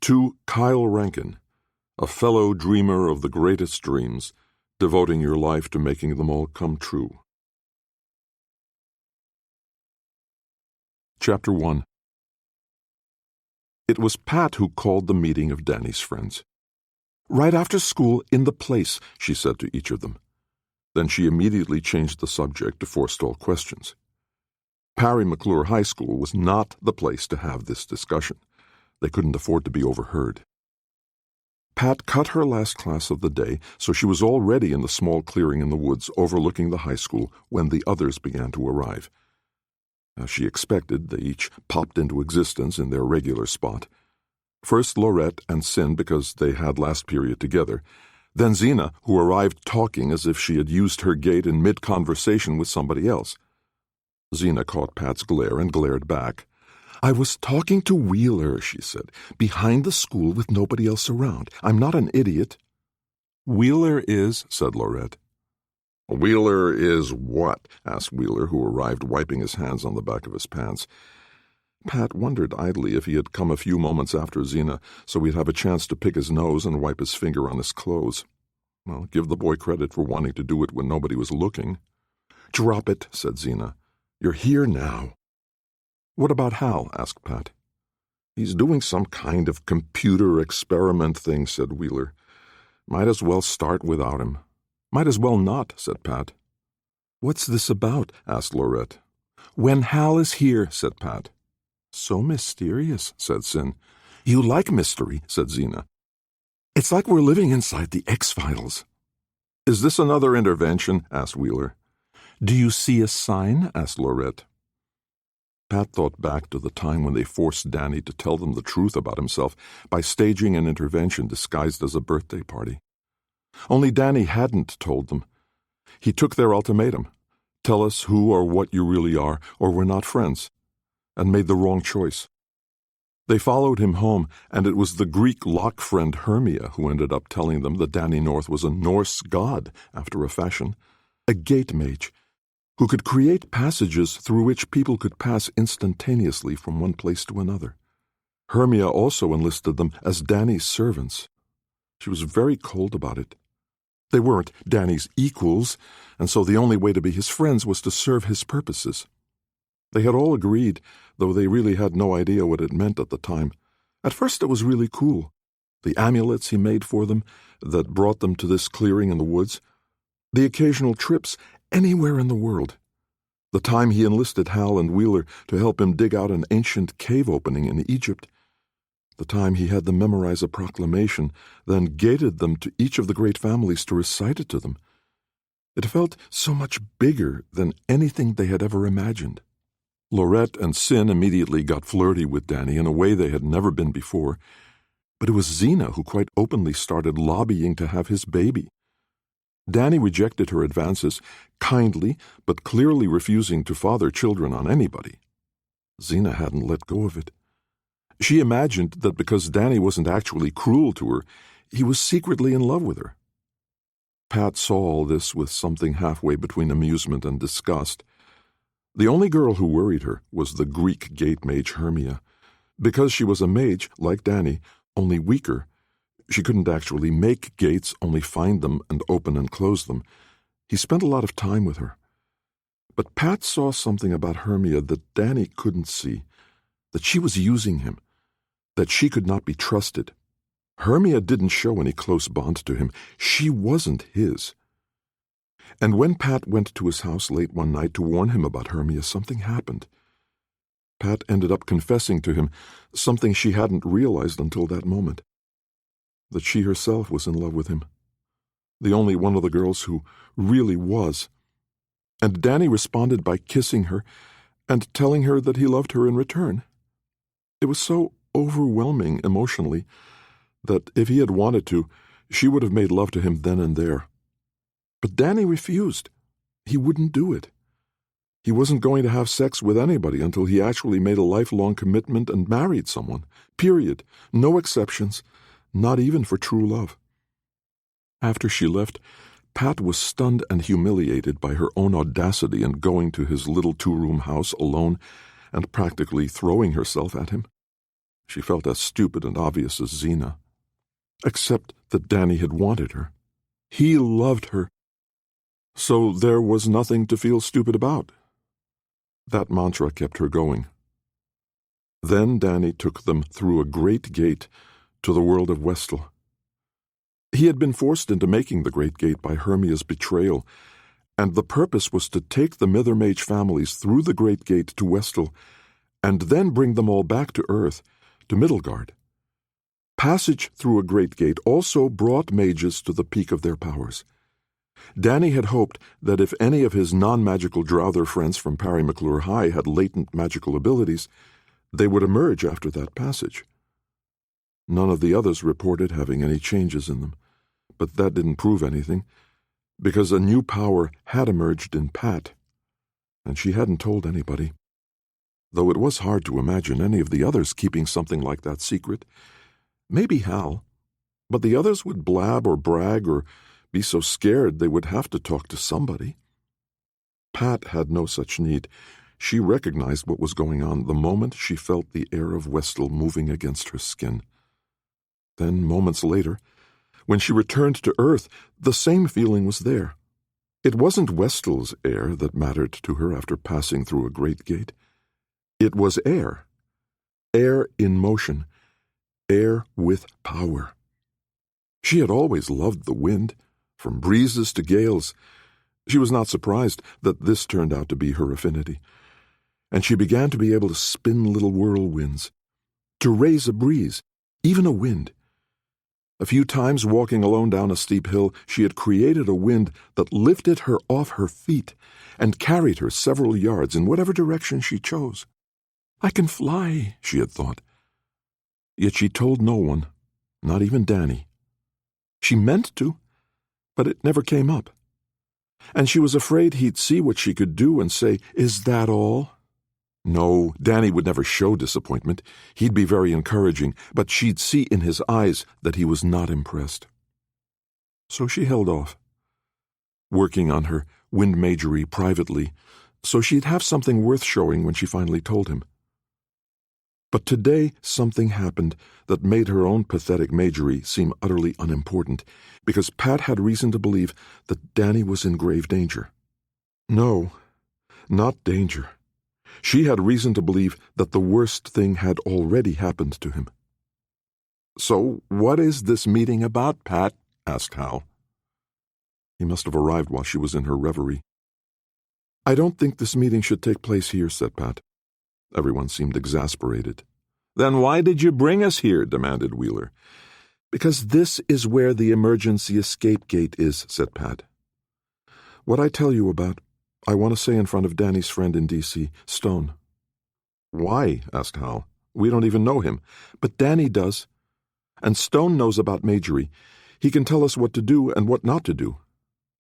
To Kyle Rankin, a fellow dreamer of the greatest dreams, devoting your life to making them all come true. Chapter 1. It was Pat who called the meeting of Danny's friends. "Right after school, in the place," she said to each of them. Then she immediately changed the subject to forestall questions. Parry McClure High School was not the place to have this discussion. They couldn't afford to be overheard. Pat cut her last class of the day, so she was already in the small clearing in the woods overlooking the high school when the others began to arrive. As she expected, they each popped into existence in their regular spot. First Laurette and Sin, because they had last period together, then Zena, who arrived talking as if she had used her gate in mid-conversation with somebody else. Zena caught Pat's glare and glared back. "I was talking to Wheeler," she said, "behind the school with nobody else around. I'm not an idiot." "Wheeler is," said Laurette. "Wheeler is what?" asked Wheeler, who arrived wiping his hands on the back of his pants. Pat wondered idly if he had come a few moments after Zena, so he'd have a chance to pick his nose and wipe his finger on his clothes. Well, give the boy credit for wanting to do it when nobody was looking. "Drop it," said Zena. "You're here now." "What about Hal?" asked Pat. "He's doing some kind of computer experiment thing," said Wheeler. "Might as well start without him." "Might as well not," said Pat. "What's this about?" asked Laurette. "When Hal is here," said Pat. "So mysterious," said Sin. "You like mystery," said Zena. "It's like we're living inside the X-Files." "Is this another intervention?" asked Wheeler. "Do you see a sign?" asked Laurette. Pat thought back to the time when they forced Danny to tell them the truth about himself by staging an intervention disguised as a birthday party. Only Danny hadn't told them. He took their ultimatum, "Tell us who or what you really are, or we're not friends," and made the wrong choice. They followed him home, and it was the Greek lock friend Hermia who ended up telling them that Danny North was a Norse god, after a fashion, a gate mage, who could create passages through which people could pass instantaneously from one place to another. Hermia also enlisted them as Danny's servants. She was very cold about it. They weren't Danny's equals, and so the only way to be his friends was to serve his purposes. They had all agreed, though they really had no idea what it meant at the time. At first it was really cool. The amulets he made for them that brought them to this clearing in the woods. The occasional trips anywhere in the world. The time he enlisted Hal and Wheeler to help him dig out an ancient cave opening in Egypt. The time he had them memorize a proclamation, then gated them to each of the great families to recite it to them. It felt so much bigger than anything they had ever imagined. Laurette and Sin immediately got flirty with Danny in a way they had never been before, but it was Zena who quite openly started lobbying to have his baby. Danny rejected her advances, kindly but clearly refusing to father children on anybody. Zena hadn't let go of it. She imagined that because Danny wasn't actually cruel to her, he was secretly in love with her. Pat saw all this with something halfway between amusement and disgust. The only girl who worried her was the Greek gate mage Hermia. Because she was a mage, like Danny, only weaker, she couldn't actually make gates, only find them and open and close them. He spent a lot of time with her. But Pat saw something about Hermia that Danny couldn't see, that she was using him, that she could not be trusted. Hermia didn't show any close bond to him. She wasn't his. And when Pat went to his house late one night to warn him about Hermia, something happened. Pat ended up confessing to him something she hadn't realized until that moment, that she herself was in love with him, the only one of the girls who really was. And Danny responded by kissing her and telling her that he loved her in return. It was so overwhelming emotionally that if he had wanted to, she would have made love to him then and there. But Danny refused. He wouldn't do it. He wasn't going to have sex with anybody until he actually made a lifelong commitment and married someone. Period. No exceptions. Not even for true love. After she left, Pat was stunned and humiliated by her own audacity in going to his little two-room house alone and practically throwing herself at him. She felt as stupid and obvious as Xena. Except that Danny had wanted her. He loved her. So there was nothing to feel stupid about. That mantra kept her going. Then Danny took them through a great gate to the world of Westel. He had been forced into making the great gate by Hermia's betrayal, and the purpose was to take the Mithermage families through the great gate to Westel, and then bring them all back to Earth, to Middelgard. Passage through a great gate also brought mages to the peak of their powers. Danny had hoped that if any of his non-magical Drouther friends from Parry McClure High had latent magical abilities, they would emerge after that passage. None of the others reported having any changes in them, but that didn't prove anything, because a new power had emerged in Pat, and she hadn't told anybody. Though it was hard to imagine any of the others keeping something like that secret. Maybe Hal, but the others would blab or brag or be so scared they would have to talk to somebody. Pat had no such need. She recognized what was going on the moment she felt the air of Westel moving against her skin. Then, moments later, when she returned to Earth, the same feeling was there. It wasn't Westel's air that mattered to her after passing through a great gate. It was air. Air in motion. Air with power. She had always loved the wind, from breezes to gales. She was not surprised that this turned out to be her affinity. And she began to be able to spin little whirlwinds, to raise a breeze, even a wind. A few times walking alone down a steep hill, she had created a wind that lifted her off her feet and carried her several yards in whatever direction she chose. I can fly, she had thought. Yet she told no one, not even Danny. She meant to, but it never came up. And she was afraid he'd see what she could do and say, "Is that all?" No, Danny would never show disappointment. He'd be very encouraging, but she'd see in his eyes that he was not impressed. So she held off, working on her wind-magery privately, so she'd have something worth showing when she finally told him. But today something happened that made her own pathetic magery seem utterly unimportant, because Pat had reason to believe that Danny was in grave danger. No, not danger. She had reason to believe that the worst thing had already happened to him. "So what is this meeting about, Pat?" asked Hal. He must have arrived while she was in her reverie. "I don't think this meeting should take place here," said Pat. Everyone seemed exasperated. "Then why did you bring us here?" demanded Wheeler. "Because this is where the emergency escape gate is," said Pat. "What I tell you about, I want to say in front of Danny's friend in D.C., Stone." "Why?" asked Hal. "We don't even know him." "But Danny does. And Stone knows about magery. He can tell us what to do and what not to do."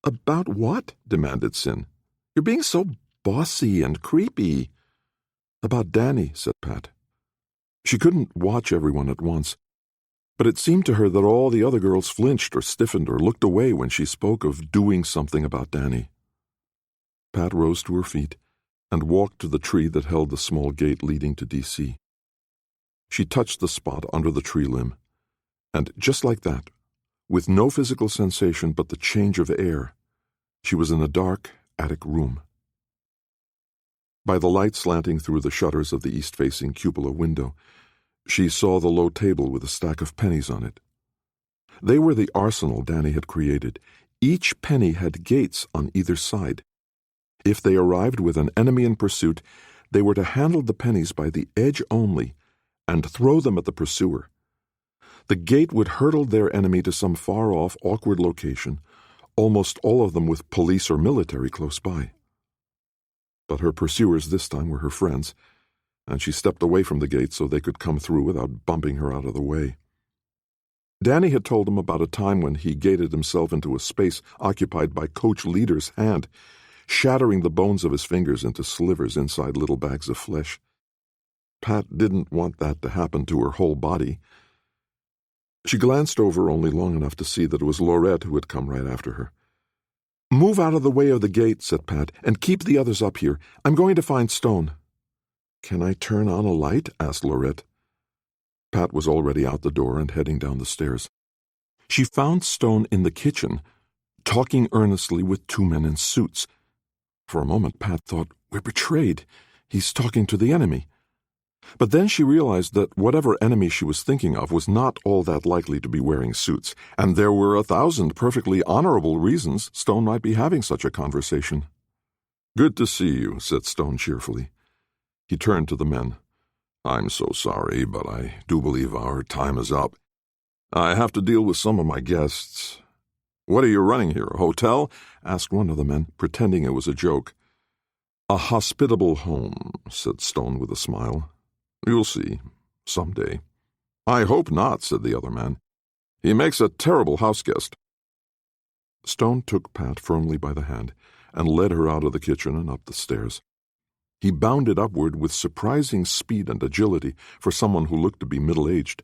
"About what?" demanded Sin. "You're being so bossy and creepy." "About Danny," said Pat. She couldn't watch everyone at once, but it seemed to her that all the other girls flinched or stiffened or looked away when she spoke of doing something about Danny. Pat rose to her feet and walked to the tree that held the small gate leading to D.C. She touched the spot under the tree limb, and just like that, with no physical sensation but the change of air, she was in a dark attic room. By the light slanting through the shutters of the east-facing cupola window, she saw the low table with a stack of pennies on it. They were the arsenal Danny had created. Each penny had gates on either side. If they arrived with an enemy in pursuit, they were to handle the pennies by the edge only and throw them at the pursuer. The gate would hurtle their enemy to some far-off, awkward location, almost all of them with police or military close by. But her pursuers this time were her friends, and she stepped away from the gate so they could come through without bumping her out of the way. Danny had told them about a time when he gated himself into a space occupied by Coach Leader's hand, shattering the bones of his fingers into slivers inside little bags of flesh. Pat didn't want that to happen to her whole body. She glanced over only long enough to see that it was Laurette who had come right after her. "Move out of the way of the gate," said Pat, "and keep the others up here. I'm going to find Stone." "Can I turn on a light?" asked Laurette. Pat was already out the door and heading down the stairs. She found Stone in the kitchen, talking earnestly with two men in suits. For a moment, Pat thought, "We're betrayed. He's talking to the enemy." But then she realized that whatever enemy she was thinking of was not all that likely to be wearing suits, and there were 1,000 perfectly honorable reasons Stone might be having such a conversation. "Good to see you," said Stone cheerfully. He turned to the men. "I'm so sorry, but I do believe our time is up. I have to deal with some of my guests." "What are you running here, a hotel?" asked one of the men, pretending it was a joke. "A hospitable home," said Stone with a smile. "You'll see, someday." "I hope not," said the other man. "He makes a terrible houseguest." Stone took Pat firmly by the hand and led her out of the kitchen and up the stairs. He bounded upward with surprising speed and agility for someone who looked to be middle-aged.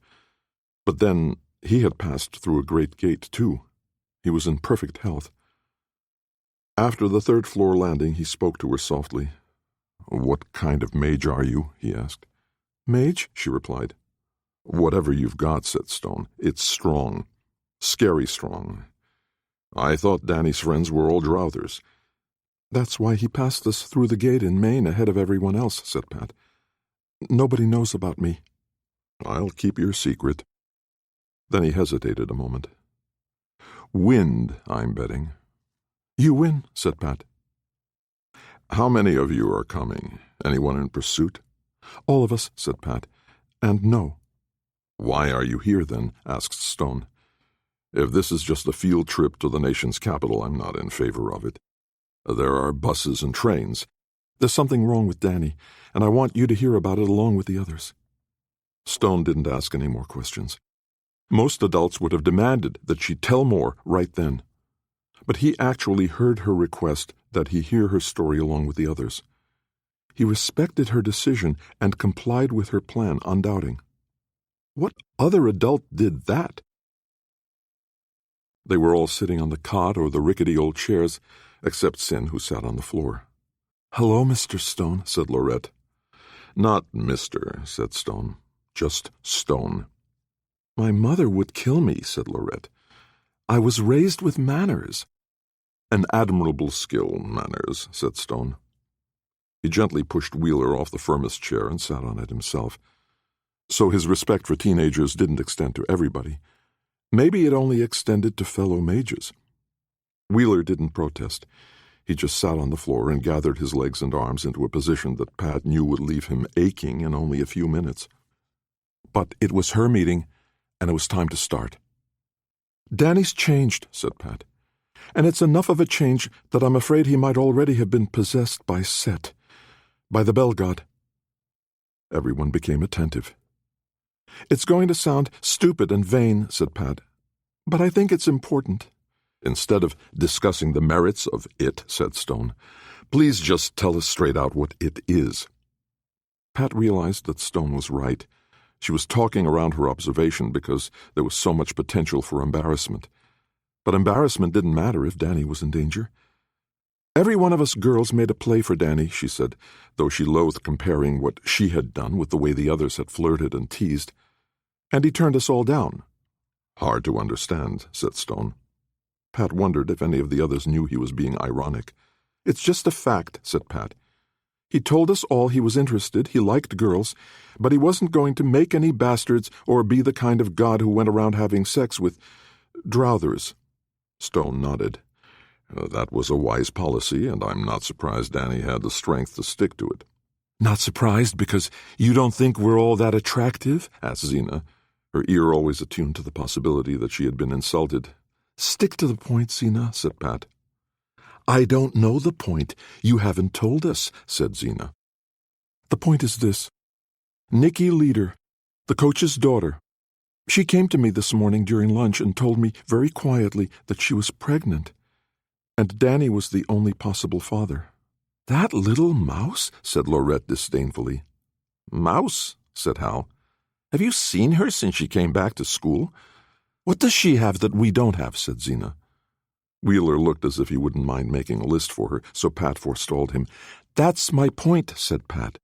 But then he had passed through a great gate, too. He was in perfect health. After the third-floor landing, he spoke to her softly. "What kind of mage are you?" he asked. "Mage?" she replied. "Whatever you've got," said Stone. "It's strong. Scary strong. I thought Danny's friends were all Drowthers." "That's why he passed us through the gate in Maine ahead of everyone else," said Pat. "Nobody knows about me." "I'll keep your secret." Then he hesitated a moment. "Wind, I'm betting." "You win," said Pat. "How many of you are coming? Anyone in pursuit?" "All of us," said Pat. "And no." "Why are you here, then?" asked Stone. "If this is just a field trip to the nation's capital, I'm not in favor of it. There are buses and trains. There's something wrong with Danny, and I want you to hear about it along with the others." Stone didn't ask any more questions. Most adults would have demanded that she tell more right then. But he actually heard her request that he hear her story along with the others. He respected her decision and complied with her plan, undoubting. What other adult did that? They were all sitting on the cot or the rickety old chairs, except Sin, who sat on the floor. "Hello, Mr. Stone," said Lorette. "Not Mr.," said Stone. "Just Stone." "My mother would kill me," said Lorette. "I was raised with manners." "An admirable skill, manners," said Stone. He gently pushed Wheeler off the firmest chair and sat on it himself. So his respect for teenagers didn't extend to everybody. Maybe it only extended to fellow mages. Wheeler didn't protest. He just sat on the floor and gathered his legs and arms into a position that Pat knew would leave him aching in only a few minutes. But it was her meeting, and it was time to start. "Danny's changed," said Pat. "And it's enough of a change that I'm afraid he might already have been possessed by Set, by the Bell God." Everyone became attentive. "It's going to sound stupid and vain," said Pat, "but I think it's important." "Instead of discussing the merits of it," said Stone, "please just tell us straight out what it is." Pat realized that Stone was right. She was talking around her observation because there was so much potential for embarrassment. But embarrassment didn't matter if Danny was in danger. "Every one of us girls made a play for Danny," she said, though she loathed comparing what she had done with the way the others had flirted and teased. "And he turned us all down." "Hard to understand," said Stone. Pat wondered if any of the others knew he was being ironic. "It's just a fact," said Pat. "He told us all he was interested, he liked girls, but he wasn't going to make any bastards or be the kind of god who went around having sex with Drowthers." Stone nodded. "That was a wise policy, and I'm not surprised Danny had the strength to stick to it." "Not surprised because you don't think we're all that attractive?" asked Zena, her ear always attuned to the possibility that she had been insulted. "Stick to the point, Zena," said Pat. "I don't know the point. You haven't told us," said Zena. "The point is this. Nikki Leader, the coach's daughter, she came to me this morning during lunch and told me very quietly that she was pregnant, and Danny was the only possible father." "That little mouse?" said Lorette disdainfully. "Mouse?" said Hal. "Have you seen her since she came back to school?" "What does she have that we don't have?" said Zena. Wheeler looked as if he wouldn't mind making a list for her, so Pat forestalled him. "That's my point," said Pat.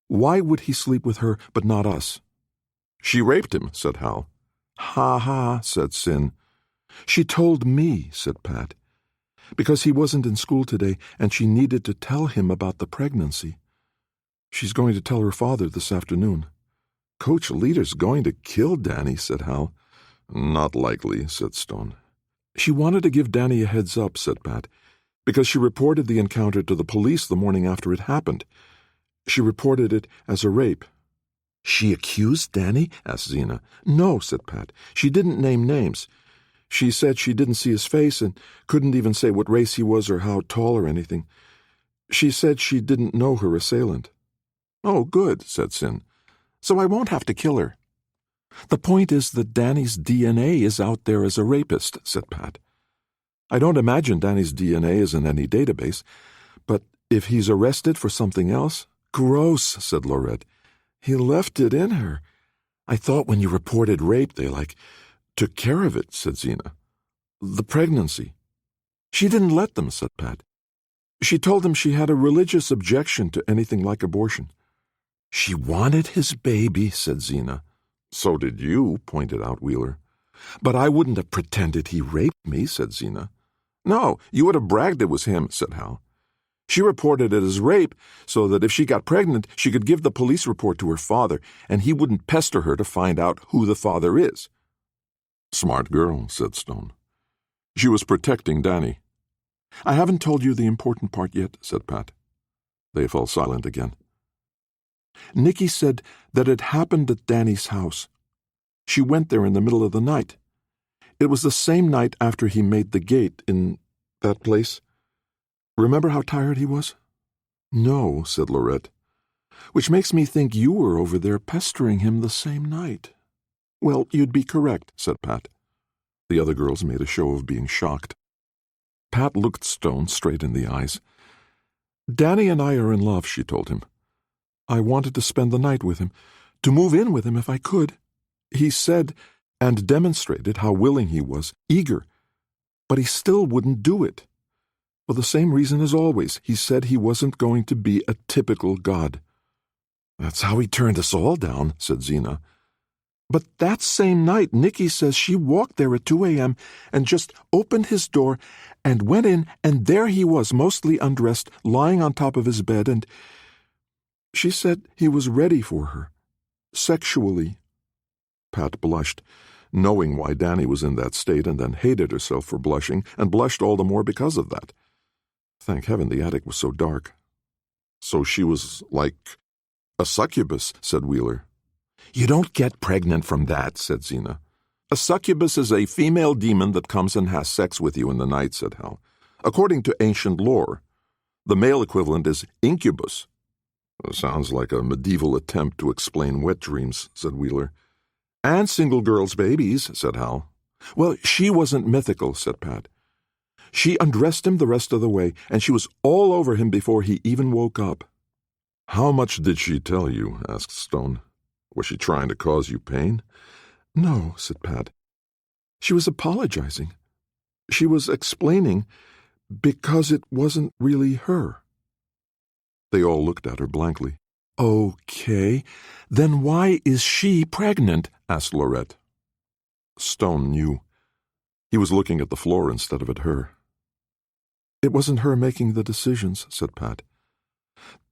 "Why would he sleep with her but not us?" She raped him, said Hal. Ha ha, said Sin. She told me, said Pat, because he wasn't in school today and she needed to tell him about the pregnancy. She's going to tell her father this afternoon. Coach Leader's going to kill Danny, said Hal. Not likely, said Stone. She wanted to give Danny a heads up, said Pat, because she reported the encounter to the police the morning after it happened. She reported it as a rape. She accused Danny? Asked Zena. No, said Pat. She didn't name names. She said she didn't see his face and couldn't even say what race he was or how tall or anything. She said she didn't know her assailant. Oh, good, said Sin. So I won't have to kill her. The point is that Danny's DNA is out there as a rapist, said Pat. I don't imagine Danny's DNA is in any database, but if he's arrested for something else... Gross, said Laurette. He left it in her. I thought when you reported rape they, took care of it, said Zena. The pregnancy. She didn't let them, said Pat. She told them she had a religious objection to anything like abortion. She wanted his baby, said Zena. So did you, pointed out Wheeler. But I wouldn't have pretended he raped me, said Zena. No, you would have bragged it was him, said Hal. She reported it as rape so that if she got pregnant, she could give the police report to her father, and he wouldn't pester her to find out who the father is. Smart girl, said Stone. She was protecting Danny. I haven't told you the important part yet, said Pat. They fell silent again. Nicky said that it happened at Danny's house. She went there in the middle of the night. It was the same night after he made the gate in that place. Remember how tired he was? No, said Laurette. Which makes me think you were over there pestering him the same night. Well, you'd be correct, said Pat. The other girls made a show of being shocked. Pat looked Stone straight in the eyes. Danny and I are in love, she told him. I wanted to spend the night with him, to move in with him if I could. He said and demonstrated how willing he was, eager, but he still wouldn't do it. For the same reason as always, he said he wasn't going to be a typical god. That's how he turned us all down, said Zena. But that same night, Nicky says she walked there at 2 a.m. and just opened his door and went in, and there he was, mostly undressed, lying on top of his bed, and she said he was ready for her, sexually. Pat blushed, knowing why Danny was in that state, and then hated herself for blushing, and blushed all the more because of that. Thank heaven the attic was so dark. So she was like a succubus, said Wheeler. You don't get pregnant from that, said Zena. A succubus is a female demon that comes and has sex with you in the night, said Hal. According to ancient lore, the male equivalent is incubus. Sounds like a medieval attempt to explain wet dreams, said Wheeler. And single girls' babies, said Hal. Well, she wasn't mythical, said Pat. She undressed him the rest of the way, and she was all over him before he even woke up. How much did she tell you? Asked Stone. Was she trying to cause you pain? No, said Pat. She was apologizing. She was explaining because it wasn't really her. They all looked at her blankly. Okay, then why is she pregnant? Asked Laurette. Stone knew. He was looking at the floor instead of at her. It wasn't her making the decisions, said Pat.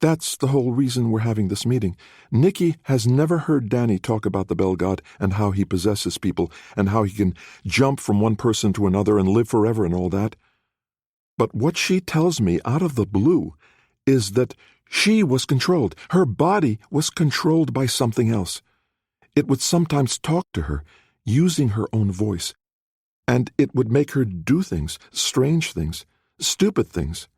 That's the whole reason we're having this meeting. Nicky has never heard Danny talk about the Bell God and how he possesses people and how he can jump from one person to another and live forever and all that. But what she tells me out of the blue is that she was controlled. Her body was controlled by something else. It would sometimes talk to her, using her own voice, and it would make her do things, strange things, stupid things.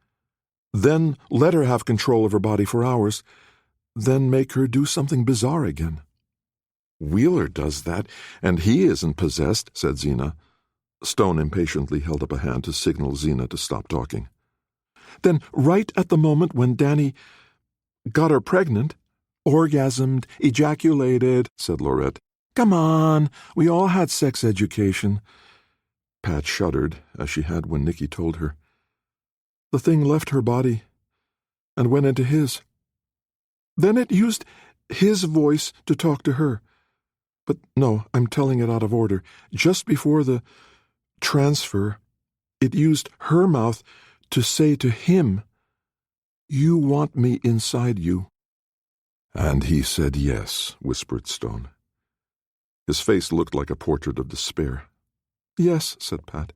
Then let her have control of her body for hours, then make her do something bizarre again. Wheeler does that, and he isn't possessed, said Zena. Stone impatiently held up a hand to signal Zena to stop talking. Then, right at the moment when Danny got her pregnant, orgasmed, ejaculated, said Laurette. Come on, we all had sex education. Pat shuddered, as she had when Nicky told her. The thing left her body and went into his. Then it used his voice to talk to her. But no, I'm telling it out of order. Just before the transfer, it used her mouth to say to him, "You want me inside you." "And he said yes," whispered Stone. His face looked like a portrait of despair. "Yes," said Pat.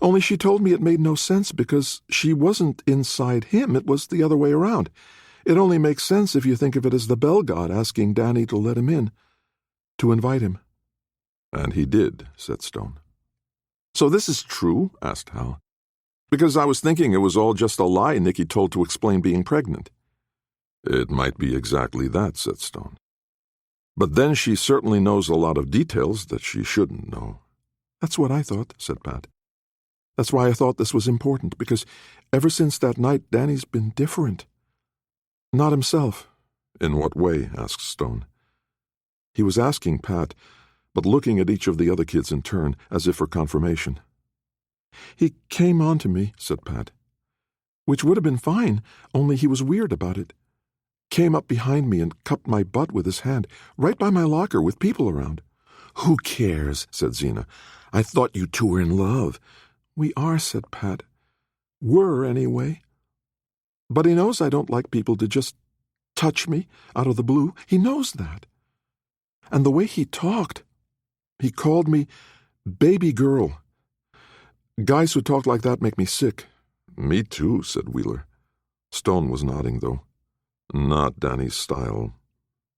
"Only she told me it made no sense because she wasn't inside him. It was the other way around. It only makes sense if you think of it as the bell god asking Danny to let him in, to invite him." "And he did," said Stone. "So this is true?" asked Hal. "Because I was thinking it was all just a lie Nikki told to explain being pregnant." "It might be exactly that," said Stone. "But then she certainly knows a lot of details that she shouldn't know." "That's what I thought," said Pat. "That's why I thought this was important, because ever since that night Danny's been different. Not himself." "In what way?" asked Stone. He was asking Pat, but looking at each of the other kids in turn, as if for confirmation. "He came on to me," said Pat. "Which would have been fine, only he was weird about it. Came up behind me and cupped my butt with his hand, right by my locker with people around." "Who cares?" said Zena. "I thought you two were in love." "We are," said Pat. "Were, anyway. But he knows I don't like people to just touch me out of the blue. He knows that. And the way he talked, he called me baby girl. Guys who talk like that make me sick." "Me too," said Wheeler. Stone was nodding, though. "Not Danny's style."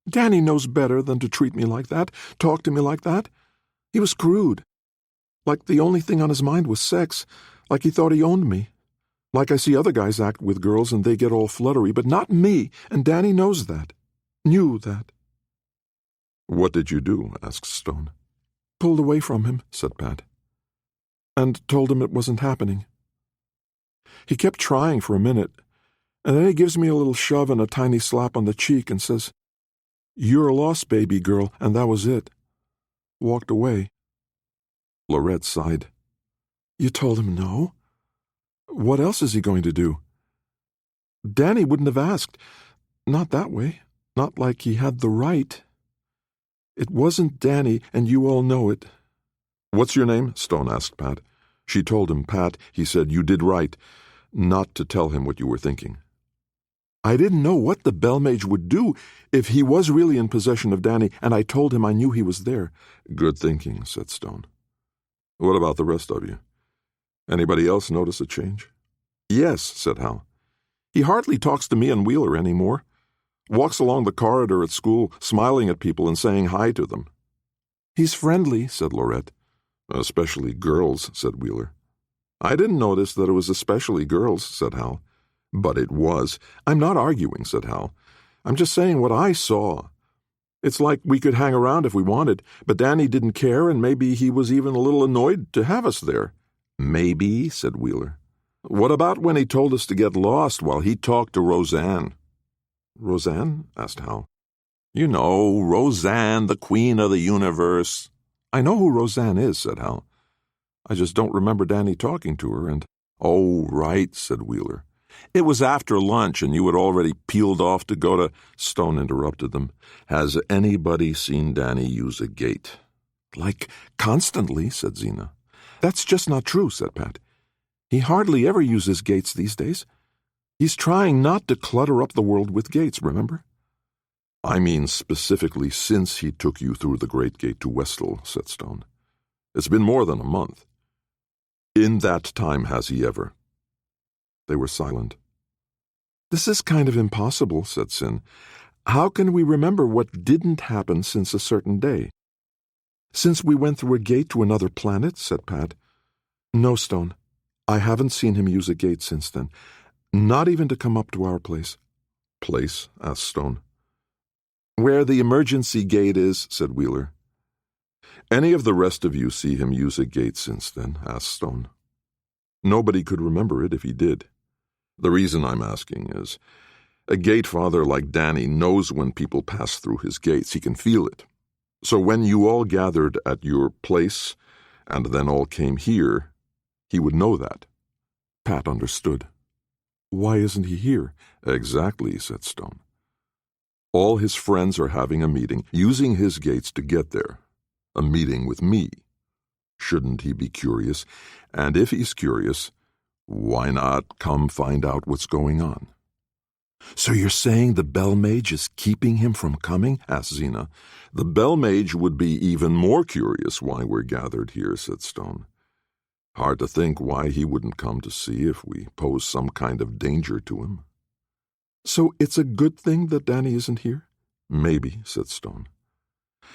"Danny knows better than to treat me like that, talk to me like that. He was crude. Like the only thing on his mind was sex, like he thought he owned me. Like I see other guys act with girls and they get all fluttery, but not me, and Danny knows that. Knew that." "What did you do?" asked Stone. "Pulled away from him," said Pat, "and told him it wasn't happening. He kept trying for a minute, and then he gives me a little shove and a tiny slap on the cheek and says, 'You're lost, baby girl,' and that was it. Walked away." Lorette sighed. "You told him no? What else is he going to do? Danny wouldn't have asked. Not that way. Not like he had the right. It wasn't Danny, and you all know it." "What's your name?" Stone asked Pat. She told him, "Pat," he said, "you did right, not to tell him what you were thinking." "I didn't know what the Bellmage would do if he was really in possession of Danny, and I told him I knew he was there." "Good thinking," said Stone. "What about the rest of you? Anybody else notice a change?" "Yes," said Hal. "He hardly talks to me and Wheeler anymore. Walks along the corridor at school, smiling at people and saying hi to them." "He's friendly," said Lorette. "Especially girls," said Wheeler. "I didn't notice that it was especially girls," said Hal. "But it was." "I'm not arguing," said Hal. "I'm just saying what I saw. It's like we could hang around if we wanted, but Danny didn't care, and maybe he was even a little annoyed to have us there." "Maybe," said Wheeler. "What about when he told us to get lost while he talked to Roseanne?" "Roseanne?" asked Hal. "You know, Roseanne, the queen of the universe." "I know who Roseanne is," said Hal. "I just don't remember Danny talking to her, and—" "Oh, right," said Wheeler. "It was after lunch, and you had already peeled off to go to—" Stone interrupted them. "Has anybody seen Danny use a gate?" "Like, constantly," said Zena. "That's just not true," said Pat. "He hardly ever uses gates these days. He's trying not to clutter up the world with gates, remember?" "I mean specifically since he took you through the Great Gate to Westall," said Stone. "It's been more than a month. In that time, has he ever—" They were silent. "This is kind of impossible," said Sin. "How can we remember what didn't happen since a certain day?" "Since we went through a gate to another planet," said Pat. "No, Stone. I haven't seen him use a gate since then. Not even to come up to our place." "Place?" asked Stone. "Where the emergency gate is," said Wheeler. "Any of the rest of you see him use a gate since then?" asked Stone. "Nobody could remember it if he did. The reason I'm asking is, a Gatefather like Danny knows when people pass through his gates. He can feel it. So when you all gathered at your place and then all came here, he would know that." Pat understood. "Why isn't he here?" "Exactly," said Stone. All his friends are having a meeting, using his gates to get there. A meeting with me. Shouldn't he be curious? And if he's curious, why not come find out what's going on? So you're saying the Bell Mage is keeping him from coming? Asked Xena. The Bell Mage would be even more curious why we're gathered here, said Stone. Hard to think why he wouldn't come to see if we pose some kind of danger to him. So it's a good thing that Danny isn't here? Maybe, said Stone.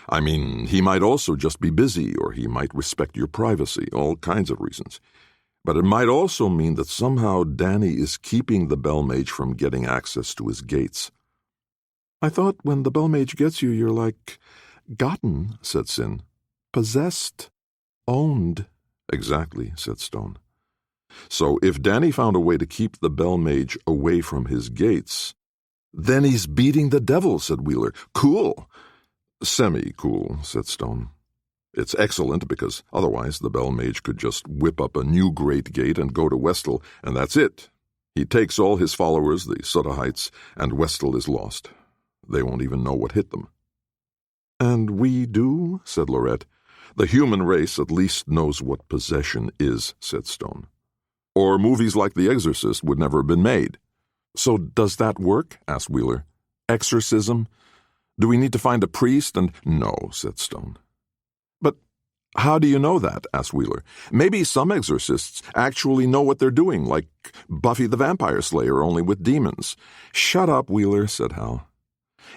I mean, he might also just be busy, or he might respect your privacy, all kinds of reasons. But it might also mean that somehow Danny is keeping the Bell Mage from getting access to his gates. I thought when the Bell Mage gets you, you're like, gotten, said Sin. Possessed. Owned. Exactly, said Stone. So if Danny found a way to keep the Bell Mage away from his gates, then he's beating the devil, said Wheeler. Cool. Semi-cool, said Stone. It's excellent because otherwise the Bell Mage could just whip up a new great gate and go to Westel, and that's it. He takes all his followers, the Suddahites, and Westel is lost. They won't even know what hit them. And we do, said Lorette. The human race at least knows what possession is, said Stone. Or movies like The Exorcist would never have been made. So does that work? Asked Wheeler. Exorcism? Do we need to find a priest and— No, said Stone. But how do you know that? Asked Wheeler. Maybe some exorcists actually know what they're doing, like Buffy the Vampire Slayer, only with demons. Shut up, Wheeler, said Hal.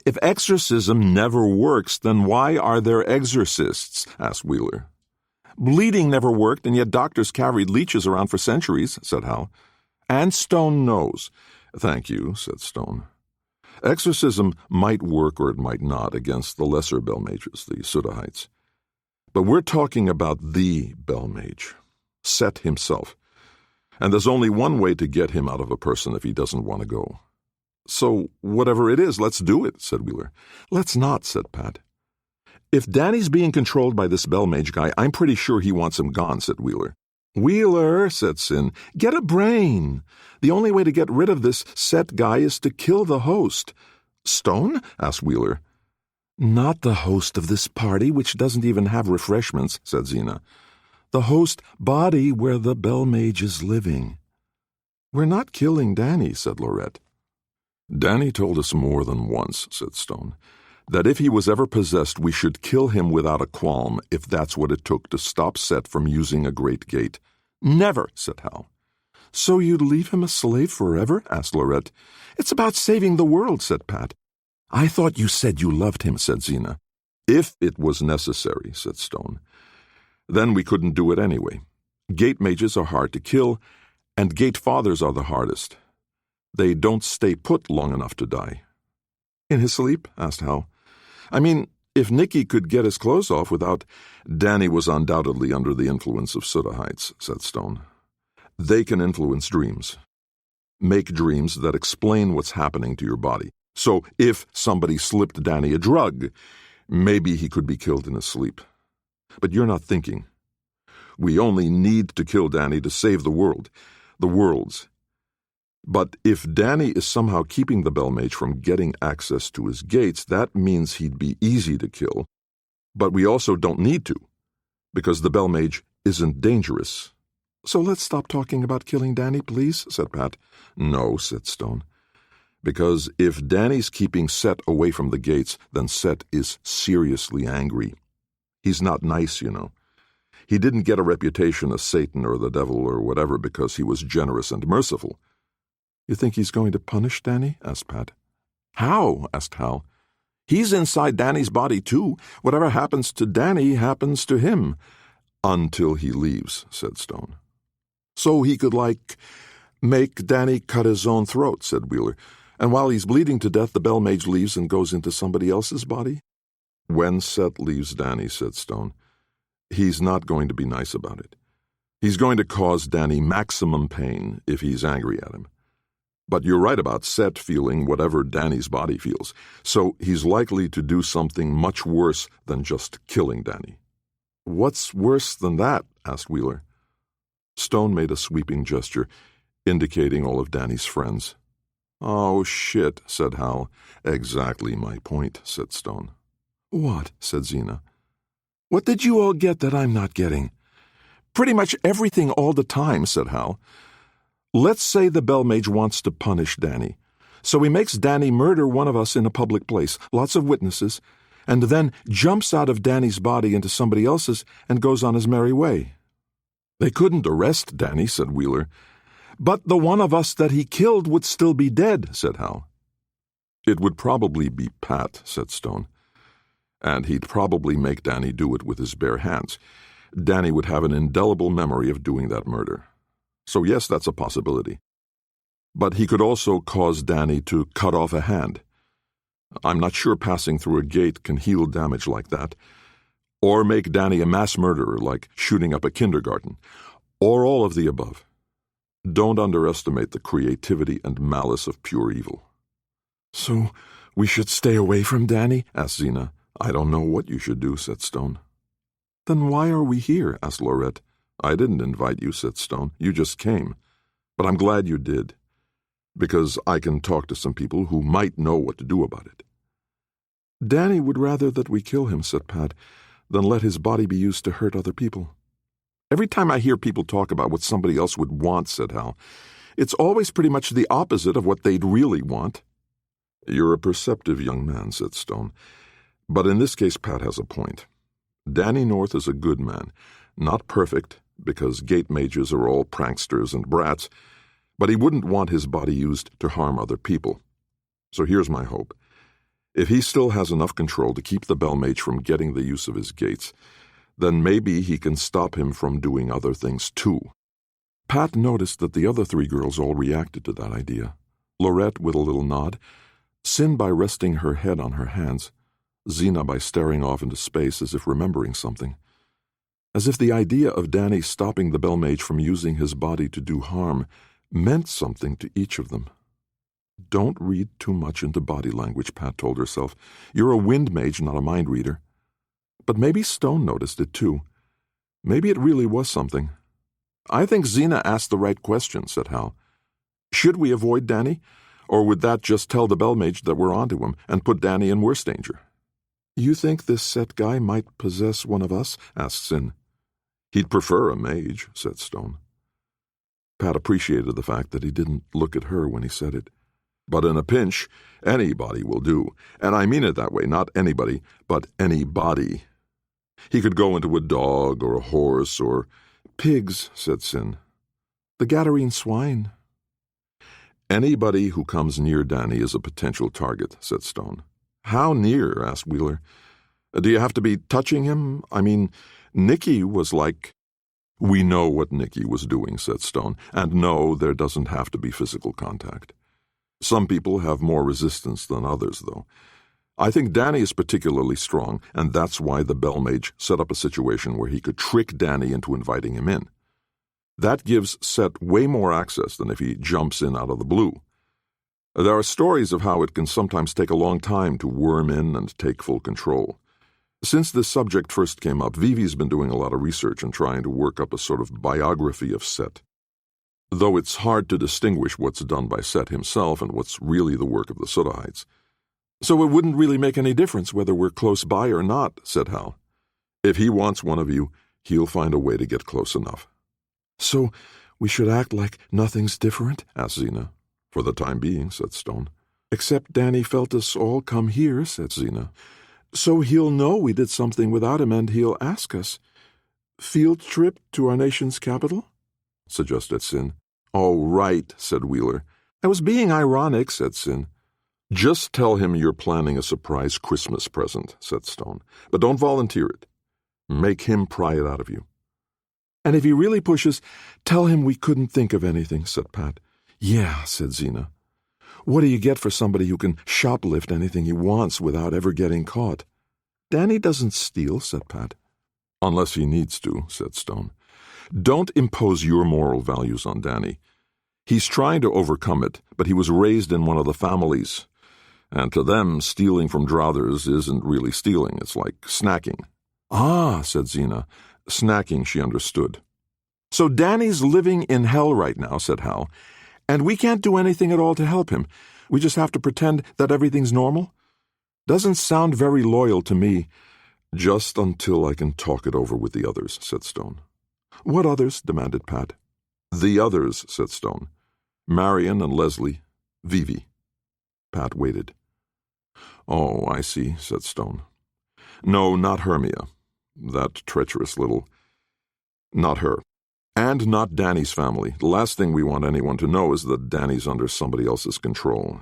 If exorcism never works, then why are there exorcists? Asked Wheeler. Bleeding never worked, and yet doctors carried leeches around for centuries, said Hal. And Stone knows. Thank you, said Stone. Exorcism might work or it might not against the lesser Bell Mages, the Suddahites. But we're talking about the Bell Mage, Set himself. And there's only one way to get him out of a person if he doesn't want to go. So whatever it is, let's do it, said Wheeler. Let's not, said Pat. If Danny's being controlled by this Bell Mage guy, I'm pretty sure he wants him gone, said Wheeler. Wheeler, said Sin, get a brain. The only way to get rid of this Set guy is to kill the host. Stone? Asked Wheeler. Not the host of this party, which doesn't even have refreshments, said Xena. The host body where the Bell Mage is living. We're not killing Danny, said Lorette. Danny told us more than once, said Stone, that if he was ever possessed, we should kill him without a qualm, if that's what it took to stop Set from using a great gate. Never, said Hal. So you'd leave him a slave forever? Asked Lorette. It's about saving the world, said Pat. I thought you said you loved him, said Xena. If it was necessary, said Stone. Then we couldn't do it anyway. Gate mages are hard to kill, and Gatefathers are the hardest. They don't stay put long enough to die. In his sleep? Asked Hal. I mean, if Nicky could get his clothes off without— Danny was undoubtedly under the influence of Suddahites, said Stone. They can influence dreams. Make dreams that explain what's happening to your body. So if somebody slipped Danny a drug, maybe he could be killed in his sleep. But you're not thinking. We only need to kill Danny to save the world. The world's. But if Danny is somehow keeping the Bell Mage from getting access to his gates, that means he'd be easy to kill. But we also don't need to, because the Bell Mage isn't dangerous. So let's stop talking about killing Danny, please, said Pat. No, said Stone. Because if Danny's keeping Set away from the gates, then Set is seriously angry. He's not nice, you know. He didn't get a reputation as Satan or the devil or whatever because he was generous and merciful. You think he's going to punish Danny? Asked Pat. How? Asked Hal. He's inside Danny's body, too. Whatever happens to Danny happens to him. Until he leaves, said Stone. So he could, make Danny cut his own throat, said Wheeler. And while he's bleeding to death, the Bell Mage leaves and goes into somebody else's body? When Set leaves Danny, said Stone, he's not going to be nice about it. He's going to cause Danny maximum pain if he's angry at him. But you're right about Set feeling whatever Danny's body feels, so he's likely to do something much worse than just killing Danny. What's worse than that? Asked Wheeler. Stone made a sweeping gesture, indicating all of Danny's friends. "Oh, shit," said Hal. "Exactly my point," said Stone. "What?" said Zena. "What did you all get that I'm not getting?" "Pretty much everything all the time," said Hal. "Let's say the bell mage wants to punish Danny. So he makes Danny murder one of us in a public place, lots of witnesses, and then jumps out of Danny's body into somebody else's and goes on his merry way." "They couldn't arrest Danny," said Wheeler. "But the one of us that he killed would still be dead," said Hal. "It would probably be Pat," said Stone. "And he'd probably make Danny do it with his bare hands. Danny would have an indelible memory of doing that murder. So yes, that's a possibility. But he could also cause Danny to cut off a hand. I'm not sure passing through a gate can heal damage like that. Or make Danny a mass murderer, like shooting up a kindergarten. Or all of the above. Don't underestimate the creativity and malice of pure evil." "So we should stay away from Danny?" asked Zena. "I don't know what you should do," said Stone. "Then why are we here?" asked Laurette. "I didn't invite you," said Stone. "You just came. But I'm glad you did, because I can talk to some people who might know what to do about it." "Danny would rather that we kill him," said Pat, "than let his body be used to hurt other people." "Every time I hear people talk about what somebody else would want," said Hal, "it's always pretty much the opposite of what they'd really want." "You're a perceptive young man," said Stone. "But in this case, Pat has a point. Danny North is a good man, not perfect, because Gatematges are all pranksters and brats, but he wouldn't want his body used to harm other people. So here's my hope. If he still has enough control to keep the bell mage from getting the use of his gates, then maybe he can stop him from doing other things too." Pat noticed that the other three girls all reacted to that idea. Laurette with a little nod, Sin by resting her head on her hands, Zena by staring off into space as if remembering something. As if the idea of Danny stopping the bell mage from using his body to do harm meant something to each of them. "Don't read too much into body language," Pat told herself. "You're a wind mage, not a mind reader." But maybe Stone noticed it too. Maybe it really was something. "I think Zena asked the right question," said Hal. "Should we avoid Danny? Or would that just tell the bell mage that we're onto him and put Danny in worse danger?" "You think this Set guy might possess one of us?" asked Sin. "He'd prefer a mage," said Stone. Pat appreciated the fact that he didn't look at her when he said it. "But in a pinch, anybody will do. And I mean it that way, not anybody, but anybody. He could go into a dog or a horse or—" "Pigs," said Sin. "The Gadarene swine." "Anybody who comes near Danny is a potential target," said Stone. "How near?" asked Wheeler. "Do you have to be touching him? I mean, Nicky was like—" "We know what Nicky was doing," said Stone. "And no, there doesn't have to be physical contact. Some people have more resistance than others, though. I think Danny is particularly strong, and that's why the bell mage set up a situation where he could trick Danny into inviting him in. That gives Set way more access than if he jumps in out of the blue. There are stories of how it can sometimes take a long time to worm in and take full control. Since this subject first came up, Vivi's been doing a lot of research and trying to work up a sort of biography of Set. Though it's hard to distinguish what's done by Set himself and what's really the work of the Sodaites." "So it wouldn't really make any difference whether we're close by or not," said Hal. "If he wants one of you, he'll find a way to get close enough." "So we should act like nothing's different?" asked Zena. "For the time being," said Stone. "Except Danny felt us all come here," said Zena. "So he'll know we did something without him and he'll ask us. Field trip to our nation's capital?" suggested Sin. "Oh, right," said Wheeler. "I was being ironic," said Sin. "Just tell him you're planning a surprise Christmas present," said Stone. "But don't volunteer it. Make him pry it out of you." "And if he really pushes, tell him we couldn't think of anything," said Pat. "Yeah," said Zena. "What do you get for somebody who can shoplift anything he wants without ever getting caught?" "Danny doesn't steal," said Pat. "Unless he needs to," said Stone. "Don't impose your moral values on Danny. He's trying to overcome it, but he was raised in one of the families. And to them, stealing from Drothers isn't really stealing. It's like snacking." "Ah," said Zena. Snacking, she understood. "So Danny's living in hell right now," said Hal, And we can't do anything at all to help him. We just have to pretend that everything's normal? Doesn't sound very loyal to me. Just until I can talk it over with the others, said Stone. What others? Demanded Pat. The others, said Stone. Marion and Leslie, Vivi. Pat waited. Oh, I see, said Stone. No, not Hermia. That treacherous little... Not her. And not Danny's family. The last thing we want anyone to know is that Danny's under somebody else's control.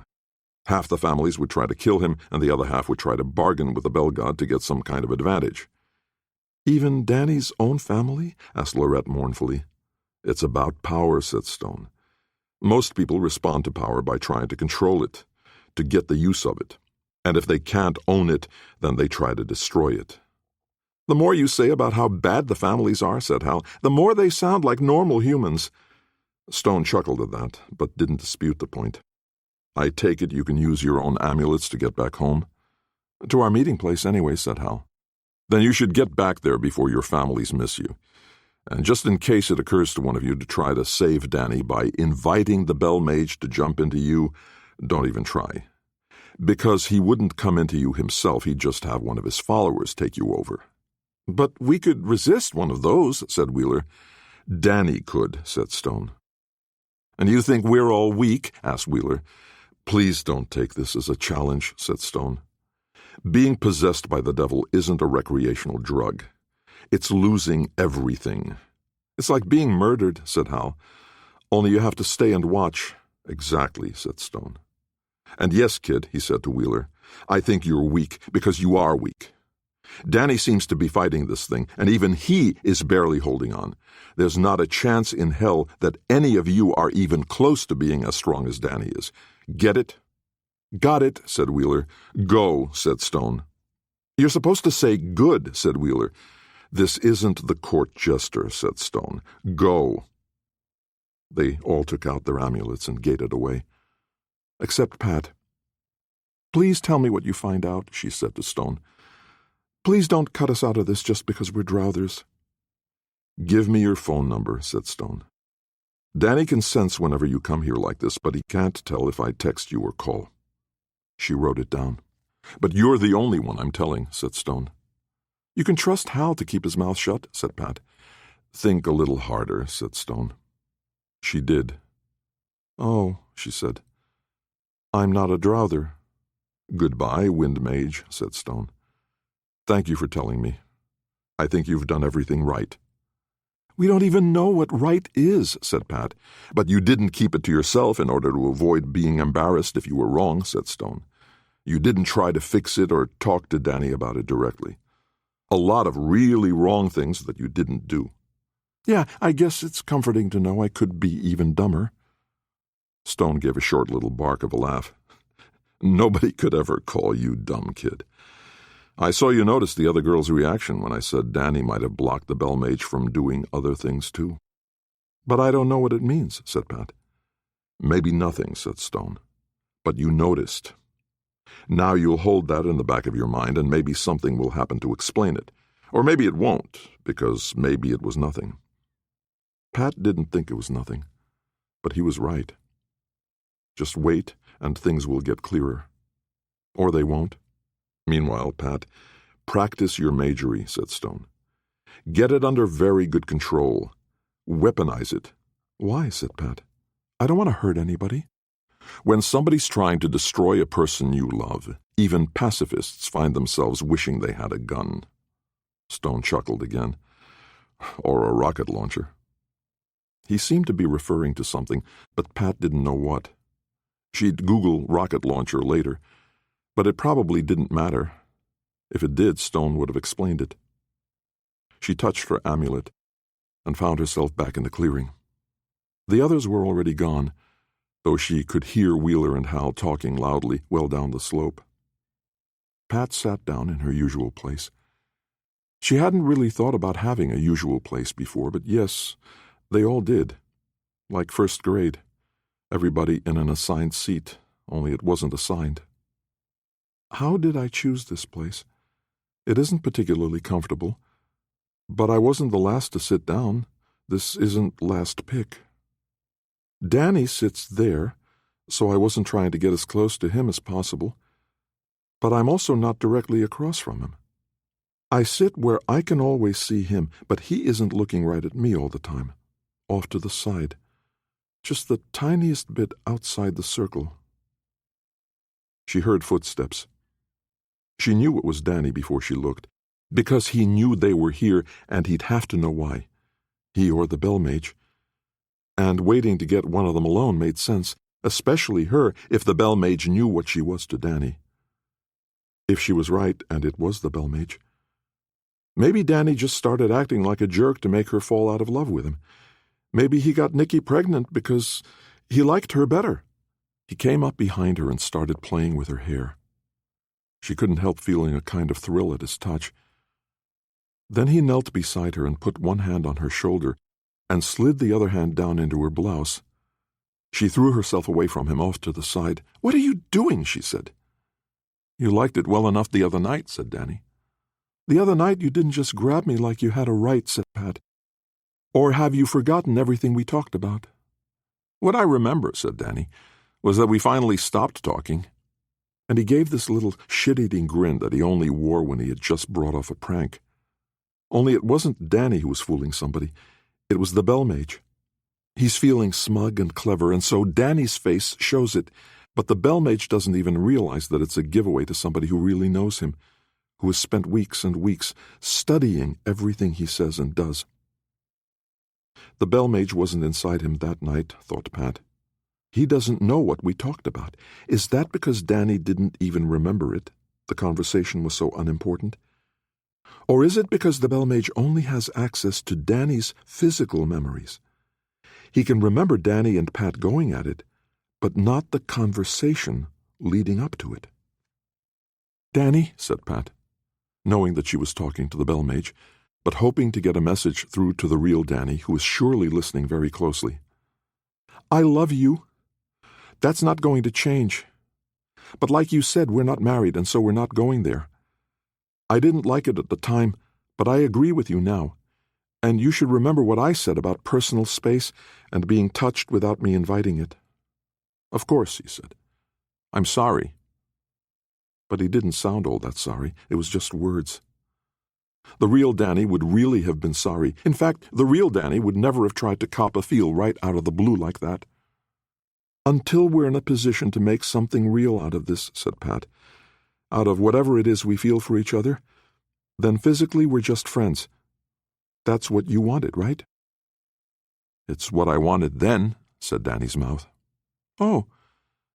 Half the families would try to kill him, and the other half would try to bargain with the Bell God to get some kind of advantage. Even Danny's own family? Asked Lorette mournfully. It's about power, said Stone. Most people respond to power by trying to control it, to get the use of it. And if they can't own it, then they try to destroy it. The more you say about how bad the families are, said Hal, the more they sound like normal humans. Stone chuckled at that, but didn't dispute the point. I take it you can use your own amulets to get back home? To our meeting place anyway, said Hal. Then you should get back there before your families miss you. And just in case it occurs to one of you to try to save Danny by inviting the Bell Mage to jump into you, don't even try. Because he wouldn't come into you himself, he'd just have one of his followers take you over. But we could resist one of those, said Wheeler. Danny could, said Stone. And you think we're all weak? Asked Wheeler. Please don't take this as a challenge, said Stone. Being possessed by the devil isn't a recreational drug. It's losing everything. It's like being murdered, said Hal. Only you have to stay and watch. Exactly, said Stone. And yes, kid, he said to Wheeler, I think you're weak because you are weak. Danny seems to be fighting this thing, and even he is barely holding on. There's not a chance in hell that any of you are even close to being as strong as Danny is. Get it? Got it, said Wheeler. Go, said Stone. You're supposed to say good, said Wheeler. This isn't the court jester, said Stone. Go. They all took out their amulets and gated away. Except Pat. Please tell me what you find out, she said to Stone. Please don't cut us out of this just because we're Drowthers. Give me your phone number, said Stone. Danny can sense whenever you come here like this, but he can't tell if I text you or call. She wrote it down. But you're the only one I'm telling, said Stone. You can trust Hal to keep his mouth shut, said Pat. Think a little harder, said Stone. She did. Oh, she said. I'm not a Drowther. Goodbye, Wind Mage, said Stone. Thank you for telling me. I think you've done everything right. We don't even know what right is, said Pat. But you didn't keep it to yourself in order to avoid being embarrassed if you were wrong, said Stone. You didn't try to fix it or talk to Danny about it directly. A lot of really wrong things that you didn't do. Yeah, I guess it's comforting to know I could be even dumber. Stone gave a short little bark of a laugh. Nobody could ever call you dumb, kid. I saw you notice the other girl's reaction when I said Danny might have blocked the Bell Mage from doing other things too. But I don't know what it means, said Pat. Maybe nothing, said Stone. But you noticed. Now you'll hold that in the back of your mind, and maybe something will happen to explain it. Or maybe it won't, because maybe it was nothing. Pat didn't think it was nothing, but he was right. Just wait, and things will get clearer. Or they won't. Meanwhile, Pat, practice your magery, said Stone. Get it under very good control. Weaponize it. Why, said Pat. I don't want to hurt anybody. When somebody's trying to destroy a person you love, even pacifists find themselves wishing they had a gun. Stone chuckled again. Or a rocket launcher. He seemed to be referring to something, but Pat didn't know what. She'd Google rocket launcher later, but it probably didn't matter. If it did, Stone would have explained it. She touched her amulet and found herself back in the clearing. The others were already gone, though she could hear Wheeler and Hal talking loudly well down the slope. Pat sat down in her usual place. She hadn't really thought about having a usual place before, but yes, they all did. Like first grade. Everybody in an assigned seat, only it wasn't assigned. How did I choose this place? It isn't particularly comfortable. But I wasn't the last to sit down. This isn't last pick. Danny sits there, so I wasn't trying to get as close to him as possible, but I'm also not directly across from him. I sit where I can always see him, but he isn't looking right at me all the time, off to the side, just the tiniest bit outside the circle. She heard footsteps. She knew it was Danny before she looked, because he knew they were here and he'd have to know why, he or the bell mage. And waiting to get one of them alone made sense, especially her, if the bell mage knew what she was to Danny. If she was right, and it was the bell mage, maybe Danny just started acting like a jerk to make her fall out of love with him. Maybe he got Nikki pregnant because he liked her better. He came up behind her and started playing with her hair. She couldn't help feeling a kind of thrill at his touch. Then he knelt beside her and put one hand on her shoulder and slid the other hand down into her blouse. She threw herself away from him off to the side. "What are you doing?" she said. "You liked it well enough the other night," said Danny. "The other night you didn't just grab me like you had a right," said Pat. "Or have you forgotten everything we talked about?" "What I remember," said Danny, "was that we finally stopped talking." And he gave this little shit-eating grin that he only wore when he had just brought off a prank. Only it wasn't Danny who was fooling somebody. It was the bell mage. He's feeling smug and clever, and so Danny's face shows it, but the bell mage doesn't even realize that it's a giveaway to somebody who really knows him, who has spent weeks and weeks studying everything he says and does. The bell mage wasn't inside him that night, thought Pat. He doesn't know what we talked about. Is that because Danny didn't even remember it? The conversation was so unimportant? Or is it because the bell mage only has access to Danny's physical memories? He can remember Danny and Pat going at it, but not the conversation leading up to it. "Danny," said Pat, knowing that she was talking to the bell mage, but hoping to get a message through to the real Danny, who was surely listening very closely. "I love you. That's not going to change. But like you said, we're not married, and so we're not going there. I didn't like it at the time, but I agree with you now. And you should remember what I said about personal space and being touched without me inviting it." "Of course," he said. "I'm sorry." But he didn't sound all that sorry. It was just words. The real Danny would really have been sorry. In fact, the real Danny would never have tried to cop a feel right out of the blue like that. "Until we're in a position to make something real out of this," said Pat, "out of whatever it is we feel for each other, then physically we're just friends. That's what you wanted, right?" "It's what I wanted then," said Danny's mouth. "Oh,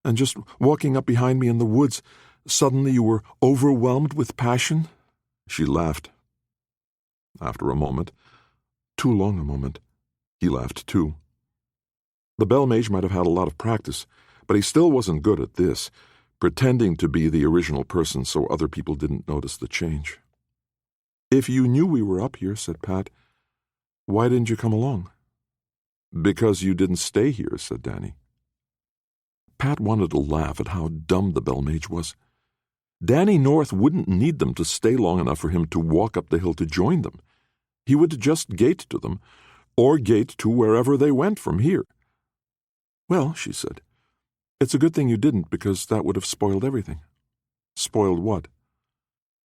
and just walking up behind me in the woods, suddenly you were overwhelmed with passion?" She laughed. After a moment, too long a moment, he laughed too. The bell mage might have had a lot of practice, but he still wasn't good at this, pretending to be the original person so other people didn't notice the change. "If you knew we were up here," said Pat, "why didn't you come along?" "Because you didn't stay here," said Danny. Pat wanted to laugh at how dumb the bell mage was. Danny North wouldn't need them to stay long enough for him to walk up the hill to join them. He would just gate to them, or gate to wherever they went from here. "Well," she said, "it's a good thing you didn't, because that would have spoiled everything." "Spoiled what?"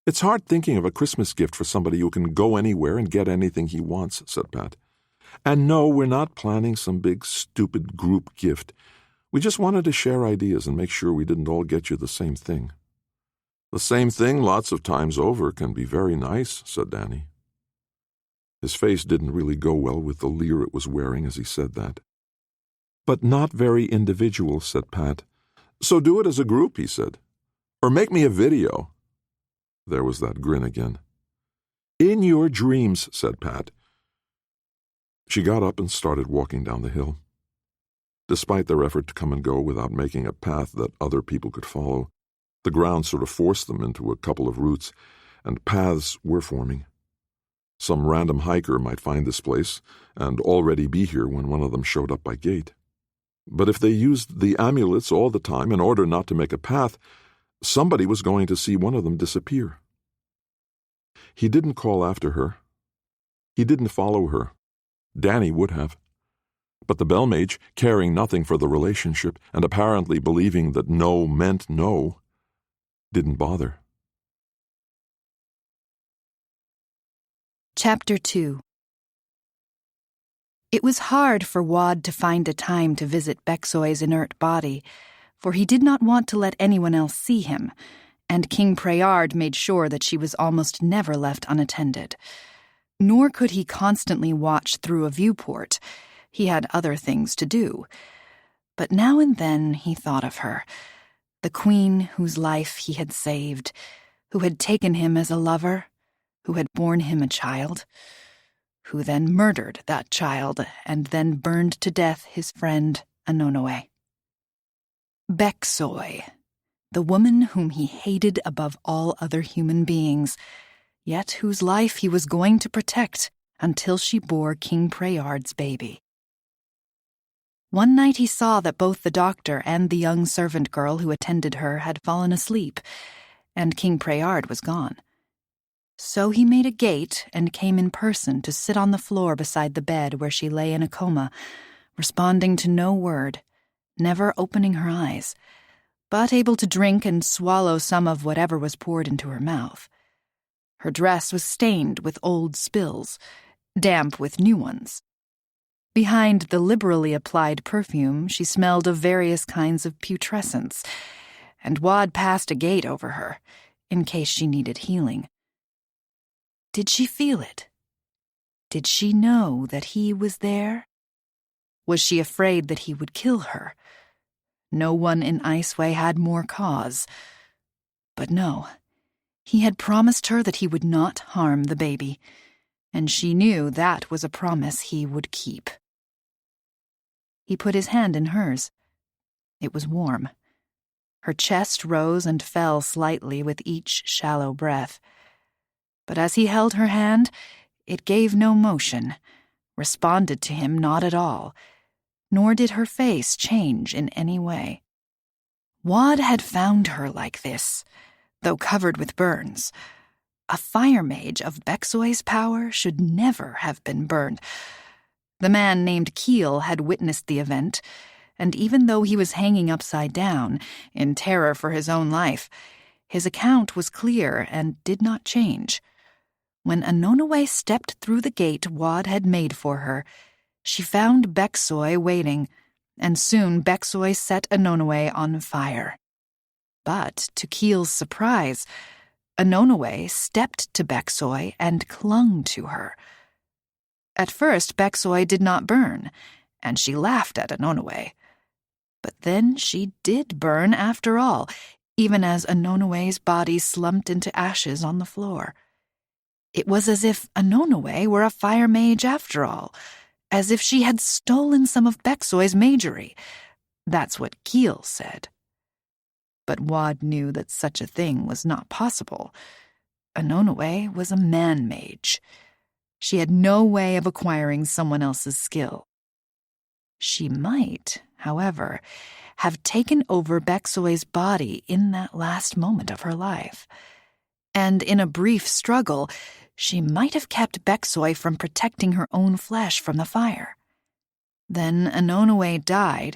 "It's hard thinking of a Christmas gift for somebody who can go anywhere and get anything he wants," said Pat. "And no, we're not planning some big, stupid group gift. We just wanted to share ideas and make sure we didn't all get you the same thing." "The same thing lots of times over can be very nice," said Danny. His face didn't really go well with the leer it was wearing as he said that. "But not very individual," said Pat. "So do it as a group," he said. "Or make me a video." There was that grin again. "In your dreams," said Pat. She got up and started walking down the hill. Despite their effort to come and go without making a path that other people could follow, the ground sort of forced them into a couple of routes, and paths were forming. Some random hiker might find this place and already be here when one of them showed up by gate. But if they used the amulets all the time in order not to make a path, somebody was going to see one of them disappear. He didn't call after her. He didn't follow her. Danny would have. But the bell mage, caring nothing for the relationship and apparently believing that no meant no, didn't bother. Chapter 2. It was hard for Wad to find a time to visit Beksoy's inert body, for he did not want to let anyone else see him, and King Preyard made sure that she was almost never left unattended. Nor could he constantly watch through a viewport. He had other things to do. But now and then he thought of her, the queen whose life he had saved, who had taken him as a lover, who had borne him a child, who then murdered that child and then burned to death his friend Anonoe. Beksoy, the woman whom he hated above all other human beings, yet whose life he was going to protect until she bore King Preyard's baby. One night he saw that both the doctor and the young servant girl who attended her had fallen asleep, and King Preyard was gone. So he made a gate and came in person to sit on the floor beside the bed where she lay in a coma, responding to no word, never opening her eyes, but able to drink and swallow some of whatever was poured into her mouth. Her dress was stained with old spills, damp with new ones. Behind the liberally applied perfume, she smelled of various kinds of putrescence, and Wad passed a gate over her, in case she needed healing. Did she feel it? Did she know that he was there? Was she afraid that he would kill her? No one in Iceway had more cause. But no, he had promised her that he would not harm the baby, and she knew that was a promise he would keep. He put his hand in hers. It was warm. Her chest rose and fell slightly with each shallow breath. But as he held her hand, it gave no motion, responded to him not at all, nor did her face change in any way. Wad had found her like this, though covered with burns. A fire mage of Beksoy's power should never have been burned. The man named Keel had witnessed the event, and even though he was hanging upside down, in terror for his own life, his account was clear and did not change. When Anonoe stepped through the gate Wad had made for her, she found Beksoy waiting, and soon Beksoy set Anonoe on fire. But, to Keel's surprise, Anonoe stepped to Beksoy and clung to her. At first, Beksoy did not burn, and she laughed at Anonoe. But then she did burn after all, even as Anonoe's body slumped into ashes on the floor. It was as if Anonoe were a fire mage after all, as if she had stolen some of Beksoy's magery. That's what Keel said. But Wad knew that such a thing was not possible. Anonoe was a man-mage. She had no way of acquiring someone else's skill. She might, however, have taken over Beksoy's body in that last moment of her life. And in a brief struggle, she might have kept Beksoy from protecting her own flesh from the fire. Then Anonoe died,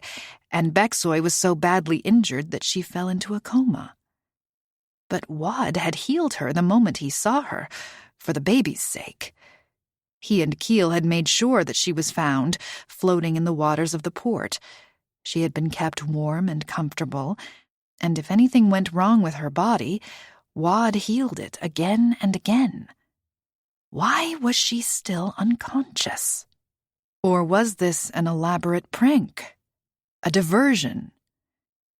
and Beksoy was so badly injured that she fell into a coma. But Wad had healed her the moment he saw her, for the baby's sake. He and Keel had made sure that she was found, floating in the waters of the port. She had been kept warm and comfortable, and if anything went wrong with her body, Wad healed it again and again. Why was she still unconscious? Or was this an elaborate prank? A diversion?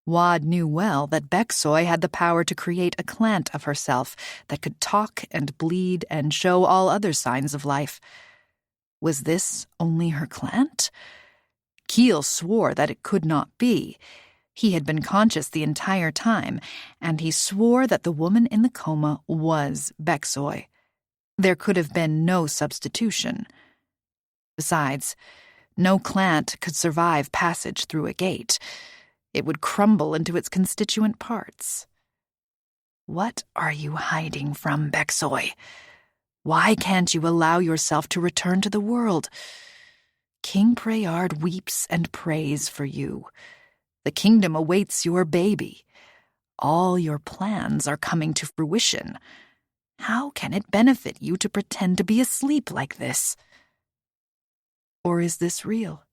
Wad knew well that Beksoy had the power to create a clant of herself that could talk and bleed and show all other signs of life. Was this only her clant? Keel swore that it could not be. He had been conscious the entire time, and he swore that the woman in the coma was Beksoy. There could have been no substitution. Besides, no clant could survive passage through a gate. It would crumble into its constituent parts. What are you hiding from, Beksoy? Why can't you allow yourself to return to the world? King Prayard weeps and prays for you. The kingdom awaits your baby. All your plans are coming to fruition. How can it benefit you to pretend to be asleep like this? Or is this real?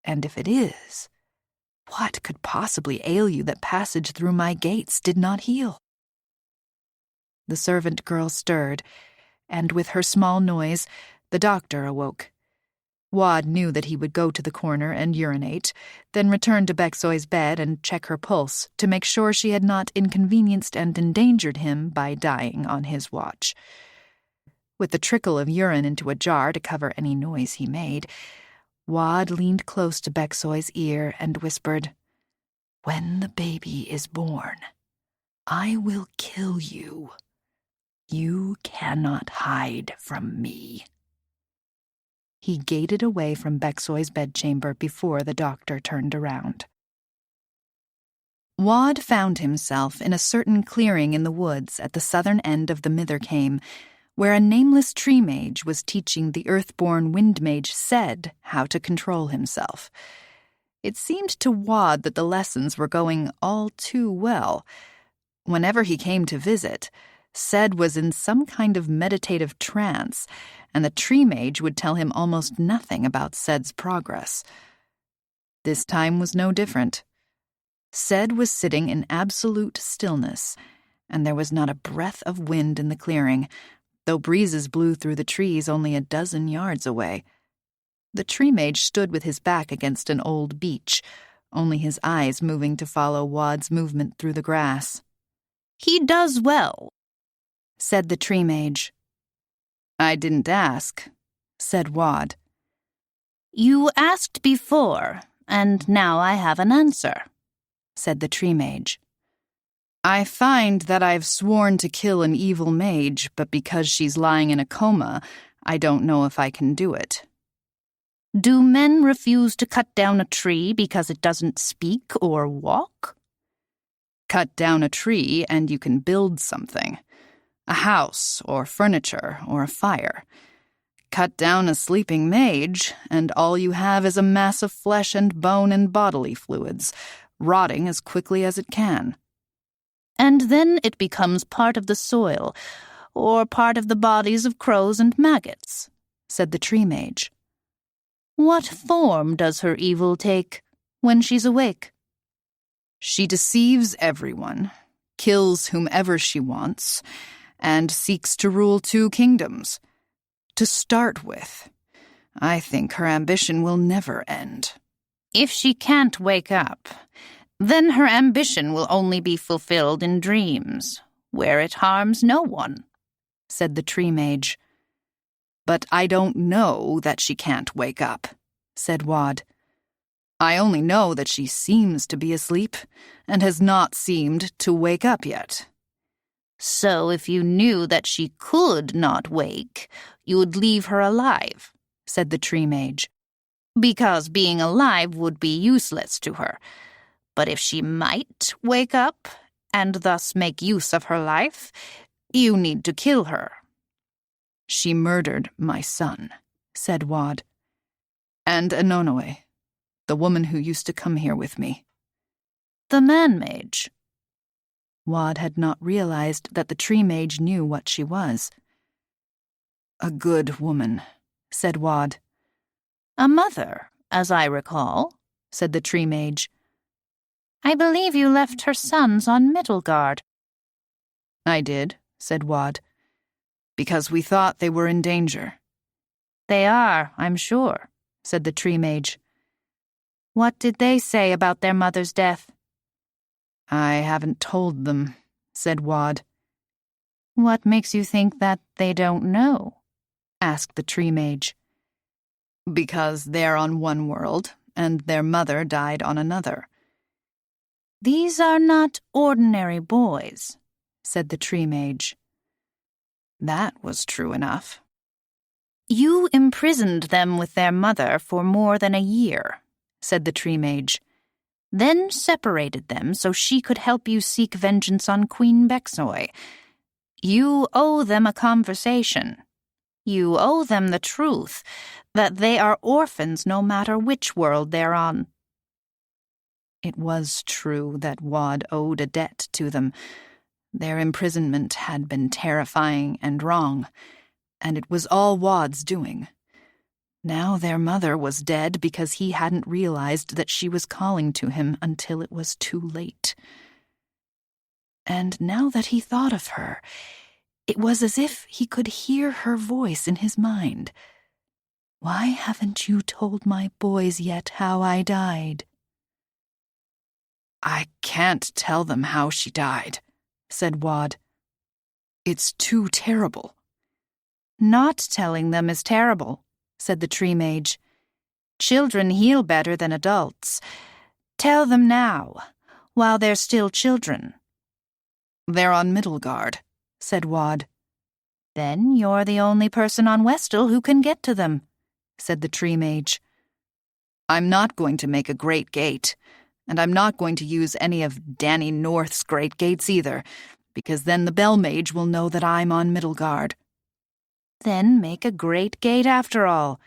And if it is, what could possibly ail you that passage through my gates did not heal? The servant girl stirred, and with her small noise, the doctor awoke. Wad knew that he would go to the corner and urinate, then return to Bexoy's bed and check her pulse to make sure she had not inconvenienced and endangered him by dying on his watch. With the trickle of urine into a jar to cover any noise he made, Wad leaned close to Bexoy's ear and whispered, "When the baby is born, I will kill you. You cannot hide from me." He gated away from Bexoy's bedchamber before the doctor turned around. Wad found himself in a certain clearing in the woods at the southern end of the Mithercame, where a nameless tree mage was teaching the earthborn wind mage Sed how to control himself. It seemed to Wad that the lessons were going all too well. Whenever he came to visit, Sed was in some kind of meditative trance, and the tree mage would tell him almost nothing about Sed's progress. This time was no different. Sed was sitting in absolute stillness, and there was not a breath of wind in the clearing, though breezes blew through the trees only a dozen yards away. The tree mage stood with his back against an old beech, only his eyes moving to follow Wad's movement through the grass. "He does well," said the tree mage. "I didn't ask," said Wad. "You asked before, and now I have an answer," said the tree mage. "I find that I've sworn to kill an evil mage, but because she's lying in a coma, I don't know if I can do it." "Do men refuse to cut down a tree because it doesn't speak or walk?" "Cut down a tree and you can build something. A house or furniture or a fire. Cut down a sleeping mage, and all you have is a mass of flesh and bone and bodily fluids, rotting as quickly as it can." "And then it becomes part of the soil, or part of the bodies of crows and maggots," said the tree mage. "What form does her evil take when she's awake?" "She deceives everyone, kills whomever she wants, and seeks to rule 2 kingdoms. To start with, I think her ambition will never end." "If she can't wake up, then her ambition will only be fulfilled in dreams, where it harms no one," said the tree mage. "But I don't know that she can't wake up," said Wad. "I only know that she seems to be asleep, and has not seemed to wake up yet." "So if you knew that she could not wake, you would leave her alive," said the tree mage, "because being alive would be useless to her. But if she might wake up, and thus make use of her life, you need to kill her." "She murdered my son," said Wad. "And Anonoe, the woman who used to come here with me." "The man-mage." Wad had not realized that the tree mage knew what she was. "A good woman," said Wad. "A mother, as I recall," said the tree mage. "I believe you left her sons on Middlegard." "I did," said Wad, "because we thought they were in danger." "They are, I'm sure," said the tree mage. "What did they say about their mother's death?" "I haven't told them," said Wad. "What makes you think that they don't know?" asked the tree mage. "Because they're on one world, and their mother died on another." "These are not ordinary boys," said the tree mage. That was true enough. "You imprisoned them with their mother for more than a year," said the tree mage. "Then separated them so she could help you seek vengeance on Queen Bexoy. You owe them a conversation. You owe them the truth, that they are orphans no matter which world they're on. It was true that Wad owed a debt to them. Their imprisonment had been terrifying and wrong, and it was all Wad's doing. Now their mother was dead because he hadn't realized that she was calling to him until it was too late. And now that he thought of her, it was as if he could hear her voice in his mind. "Why haven't you told my boys yet how I died?" "I can't tell them how she died," said Wad. "It's too terrible." "Not telling them is terrible," said the tree mage. "Children heal better than adults. Tell them now, while they're still children." "They're on Middlegard," said Wad. "Then you're the only person on Westel who can get to them," said the tree mage. "I'm not going to make a great gate, and I'm not going to use any of Danny North's great gates either, because then the Bell Mage will know that I'm on Middlegard." "Then make a great gate after all.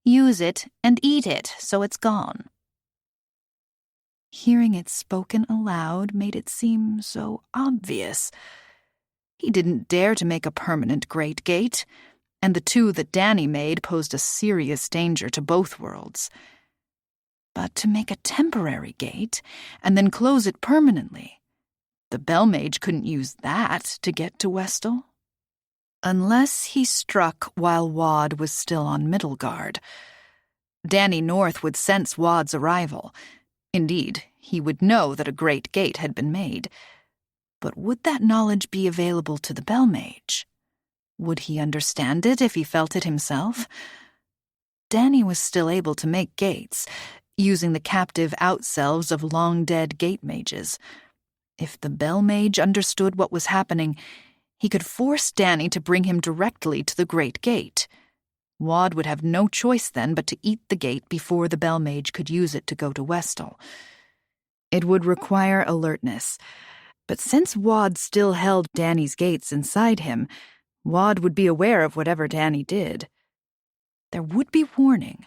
Use it and eat it so it's gone." Hearing it spoken aloud made it seem so obvious. He didn't dare to make a permanent great gate, and the two that Danny made posed a serious danger to both worlds. But to make a temporary gate and then close it permanently, the Bell Mage couldn't use that to get to Westel. Unless he struck while Wad was still on Middlegard. Danny North would sense Wad's arrival. Indeed, he would know that a great gate had been made. But would that knowledge be available to the Bell Mage? Would he understand it if he felt it himself? Danny was still able to make gates, using the captive outselves of long-dead gate mages. If the Bell Mage understood what was happening, he could force Danny to bring him directly to the Great Gate. Wad would have no choice then but to eat the gate before the Bell Mage could use it to go to Westel. It would require alertness, but since Wad still held Danny's gates inside him, Wad would be aware of whatever Danny did. There would be warning.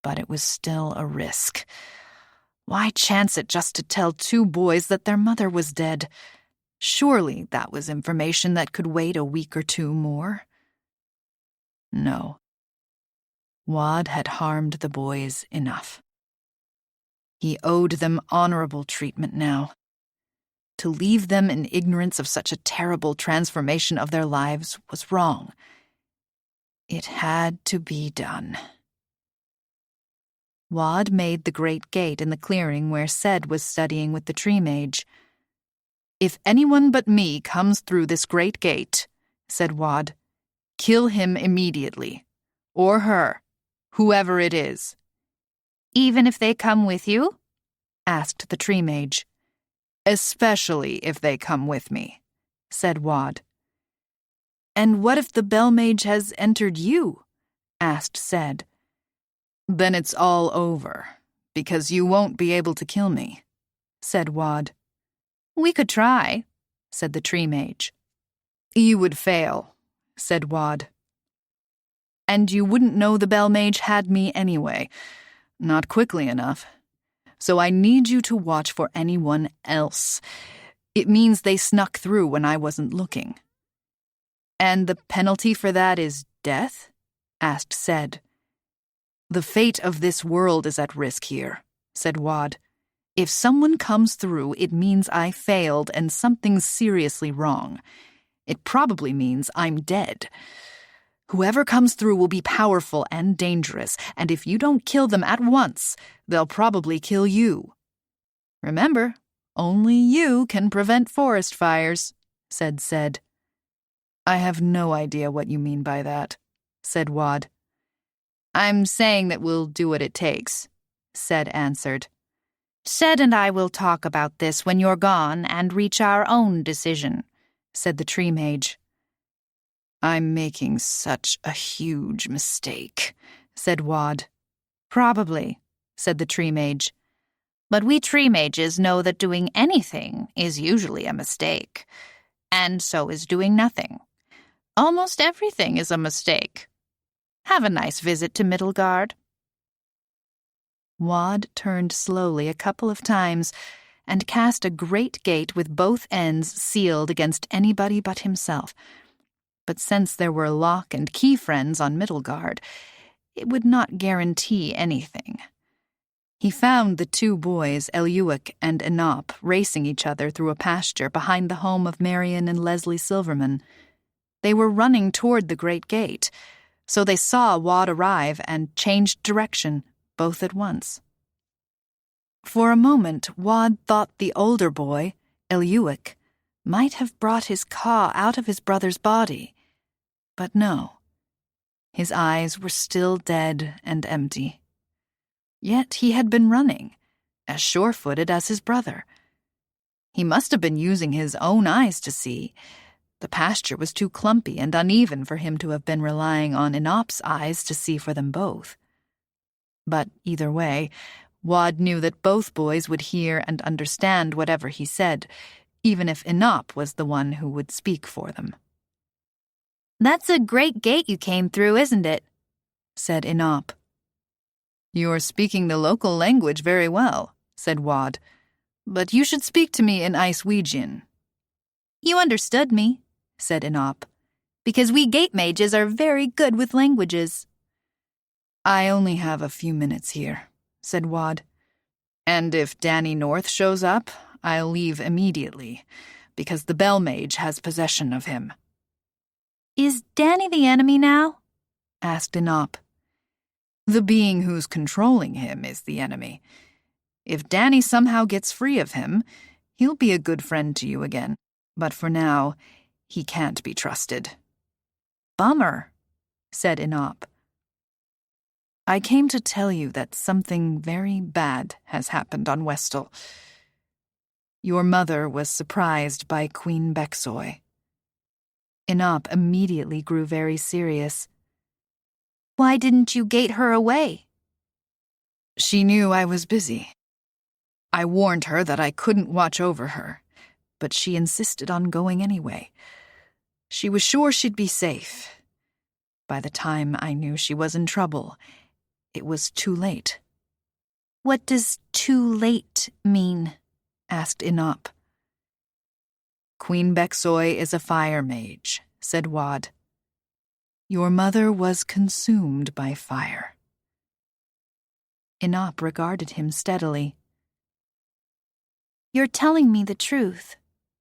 But it was still a risk. Why chance it just to tell two boys that their mother was dead? Surely that was information that could wait a week or two more. No. Wad had harmed the boys enough. He owed them honorable treatment now. To leave them in ignorance of such a terrible transformation of their lives was wrong. It had to be done. Wad made the great gate in the clearing where Ced was studying with the tree mage. "If anyone but me comes through this great gate," said Wad, "kill him immediately. Or her, whoever it is." "Even if they come with you?" asked the tree mage. "Especially if they come with me," said Wad. "And what if the Bell Mage has entered you?" asked Ced. "Then it's all over, because you won't be able to kill me," said Wad. "We could try," said the tree mage. "You would fail," said Wad. "And you wouldn't know the Bell Mage had me anyway, not quickly enough. So I need you to watch for anyone else. It means they snuck through when I wasn't looking." "And the penalty for that is death?" asked Ced. "The fate of this world is at risk here," said Wad. "If someone comes through, it means I failed and something's seriously wrong. It probably means I'm dead. Whoever comes through will be powerful and dangerous, and if you don't kill them at once, they'll probably kill you. Remember, only you can prevent forest fires," said Ced. "I have no idea what you mean by that," said Wad. "I'm saying that we'll do what it takes," Ced answered. "Ced and I will talk about this when you're gone and reach our own decision," said the tree mage. "I'm making such a huge mistake," said Wad. "Probably," said the tree mage. "But we tree mages know that doing anything is usually a mistake. And so is doing nothing. Almost everything is a mistake." Have a nice visit to Middlegard." Wad turned slowly a couple of times and cast a great gate with both ends sealed against anybody but himself. But since there were lock and key friends on Middlegard, it would not guarantee anything. He found the two boys, Eliuik and Enop, racing each other through a pasture behind the home of Marion and Leslie Silverman. They were running toward the great gate, so they saw Wad arrive and changed direction, both at once. For a moment, Wad thought the older boy, Eliuik, might have brought his caw out of his brother's body. But no. His eyes were still dead and empty. Yet he had been running, as sure-footed as his brother. He must have been using his own eyes to see. The pasture was too clumpy and uneven for him to have been relying on Enop's eyes to see for them both. But either way, Wad knew that both boys would hear and understand whatever he said, even if Enop was the one who would speak for them. "That's a great gate you came through, isn't it?" said Enop. "You're speaking the local language very well," said Wad, "but you should speak to me in Icewegian." "You understood me," said Enop, "because we Gatematges are very good with languages." "I only have a few minutes here," said Wad. "And if Danny North shows up, I'll leave immediately, because the Bell Mage has possession of him." "Is Danny the enemy now?" asked Enop. "The being who's controlling him is the enemy. If Danny somehow gets free of him, he'll be a good friend to you again. But for now, he can't be trusted." "Bummer," said Enop. "I came to tell you that something very bad has happened on Westel. Your mother was surprised by Queen Bexoy." Enop immediately grew very serious. "Why didn't you gate her away?" "She knew I was busy. I warned her that I couldn't watch over her, but she insisted on going anyway. She was sure she'd be safe. By the time I knew she was in trouble, it was too late." "What does too late mean?" asked Enop. "Queen Bexoy is a fire mage," said Wad. "Your mother was consumed by fire." Enop regarded him steadily. "You're telling me the truth,"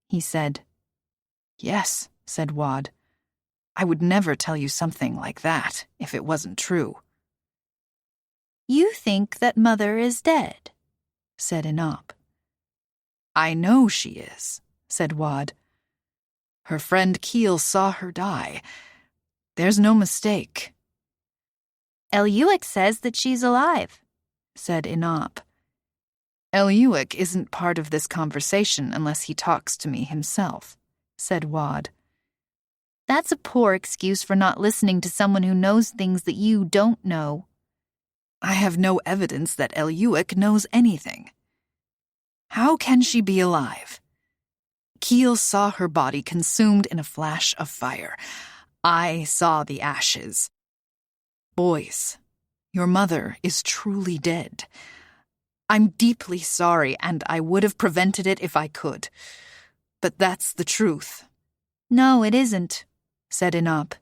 he said. "Yes," said Wad. "I would never tell you something like that if it wasn't true." "You think that Mother is dead," said Enop. "I know she is," said Wad. "Her friend Keel saw her die. There's no mistake." "Eliuik says that she's alive," said Enop. "Eliuik isn't part of this conversation unless he talks to me himself," said Wad. "That's a poor excuse for not listening to someone who knows things that you don't know." "I have no evidence that Eliuik knows anything. How can she be alive? Keel saw her body consumed in a flash of fire. I saw the ashes. Boys, your mother is truly dead. I'm deeply sorry, and I would have prevented it if I could. But that's the truth." "No, it isn't," said Enop.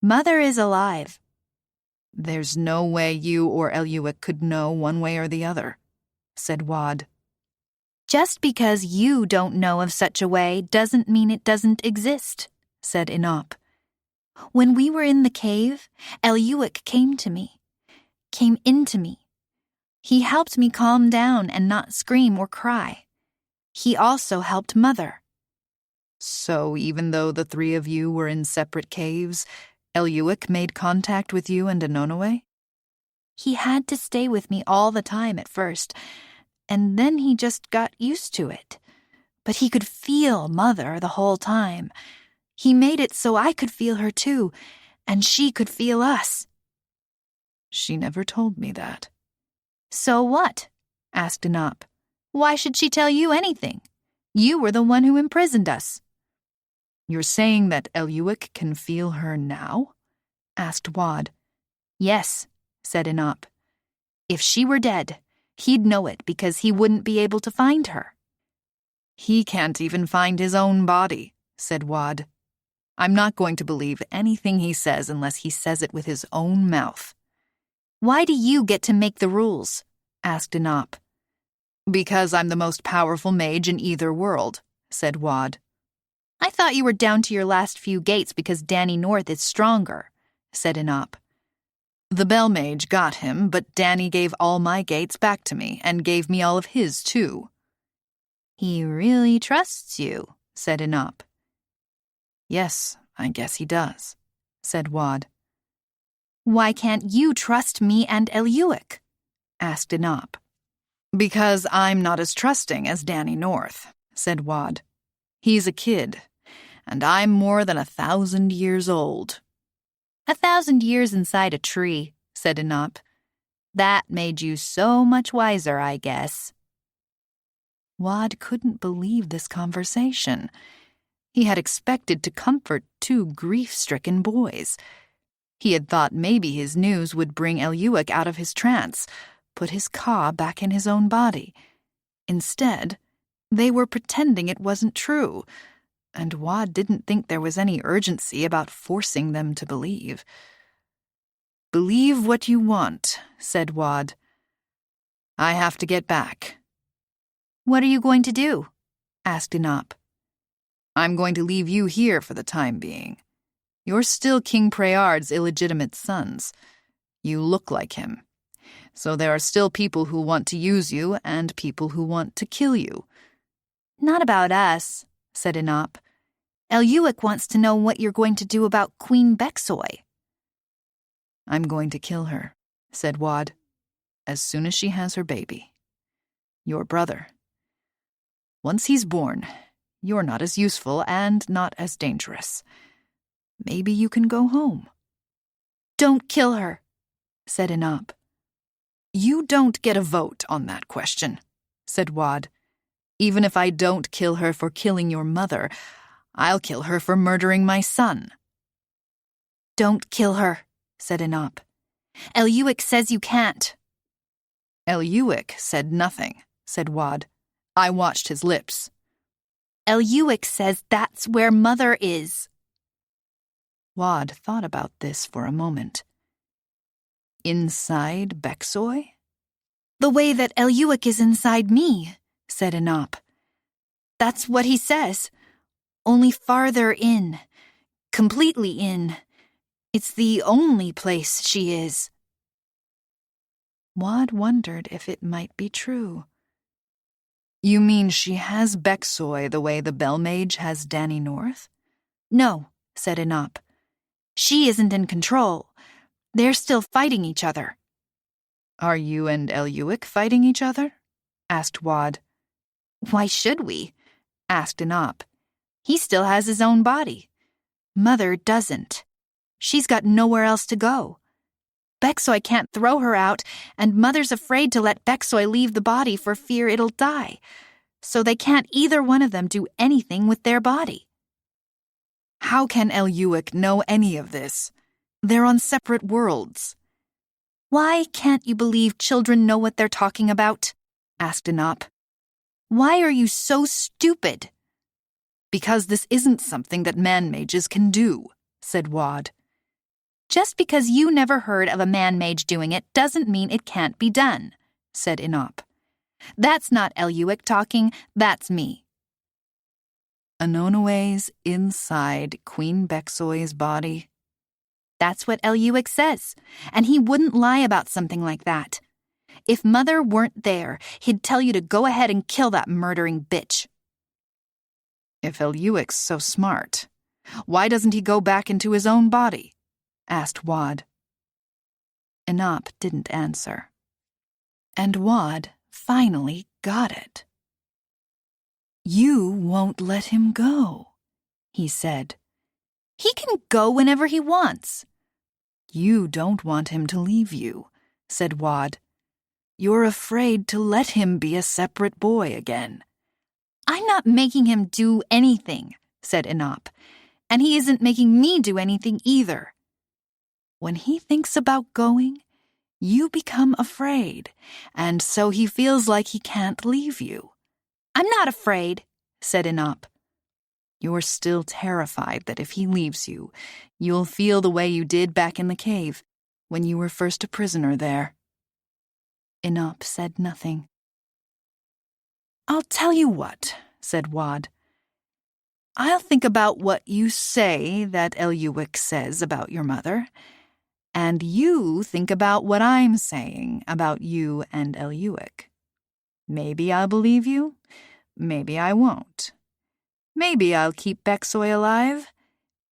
"Mother is alive." "There's no way you or Eliuik could know one way or the other," said Wad. "Just because you don't know of such a way doesn't mean it doesn't exist," said Enop. "When we were in the cave, Eliuik came into me. He helped me calm down and not scream or cry. He also helped Mother." "So even though the three of you were in separate caves, Eliuik made contact with you and Anonoe?" "He had to stay with me all the time at first, and then he just got used to it. But he could feel Mother the whole time. He made it so I could feel her too, and she could feel us." "She never told me that." "So what?" asked Enop. "Why should she tell you anything? You were the one who imprisoned us." "You're saying that Eliuik can feel her now?" asked Wad. Yes, said Inop. If she were dead, he'd know it because he wouldn't be able to find her. He can't even find his own body, said Wad. I'm not going to believe anything he says unless he says it with his own mouth. Why do you get to make the rules? Asked Inop. Because I'm the most powerful mage in either world, said Wad. I thought you were down to your last few gates because Danny North is stronger, said Inop. The Bell Mage got him, but Danny gave all my gates back to me and gave me all of his, too. He really trusts you, said Inop. Yes, I guess he does, said Wad. Why can't you trust me and Eliuik? Asked Inop. Because I'm not as trusting as Danny North, said Wad. He's a kid, and I'm more than 1,000 years old. 1,000 years inside a tree, said Inop. That made you so much wiser, I guess. Wad couldn't believe this conversation. He had expected to comfort two grief-stricken boys. He had thought maybe his news would bring Eliuik out of his trance, put his Ka back in his own body. Instead, they were pretending it wasn't true, and Wad didn't think there was any urgency about forcing them to believe. Believe what you want, said Wad. I have to get back. What are you going to do? Asked Inop. I'm going to leave you here for the time being. You're still King Preyard's illegitimate sons. You look like him. So there are still people who want to use you and people who want to kill you. Not about us, said Inop. Eliuik wants to know what you're going to do about Queen Bexoy. I'm going to kill her, said Wad, as soon as she has her baby. Your brother. Once he's born, you're not as useful and not as dangerous. Maybe you can go home. Don't kill her, said Inop. You don't get a vote on that question, said Wad. Even if I don't kill her for killing your mother, I'll kill her for murdering my son. Don't kill her, said Inop. Eliuik says you can't. Eliuik said nothing, said Wad. I watched his lips. Eliuik says that's where Mother is. Wad thought about this for a moment. Inside Bexoy? The way that Eliuik is inside me, said Inop. That's what he says. Only farther in. Completely in. It's the only place she is. Wad wondered if it might be true. You mean she has Bexoy the way the Bell Mage has Danny North? No, said Inop. She isn't in control. They're still fighting each other. Are you and Eliuik fighting each other? Asked Wad. Why should we? Asked Inop. He still has his own body. Mother doesn't. She's got nowhere else to go. Bexoy can't throw her out, and Mother's afraid to let Bexoy leave the body for fear it'll die. So they can't either one of them do anything with their body. How can Eliuik know any of this? They're on separate worlds. Why can't you believe children know what they're talking about? Asked Inop. Why are you so stupid? Because this isn't something that man-mages can do, said Wad. Just because you never heard of a man-mage doing it doesn't mean it can't be done, said Inop. That's not Eliuik talking, that's me. Anonaway's inside Queen Bexoy's body? That's what Eliuik says, and he wouldn't lie about something like that. If Mother weren't there, he'd tell you to go ahead and kill that murdering bitch. If Eliuik's so smart, why doesn't he go back into his own body? Asked Wad. Inop didn't answer. And Wad finally got it. You won't let him go, he said. He can go whenever he wants. You don't want him to leave you, said Wad. You're afraid to let him be a separate boy again. I'm not making him do anything, said Inop. And he isn't making me do anything either. When he thinks about going, you become afraid, and so he feels like he can't leave you. I'm not afraid, said Inop. You're still terrified that if he leaves you, you'll feel the way you did back in the cave, when you were first a prisoner there. Inop said nothing. I'll tell you what, said Wad. I'll think about what you say that Eliuik says about your mother, and you think about what I'm saying about you and Eliuik. Maybe I'll believe you, maybe I won't. Maybe I'll keep Beksoy alive,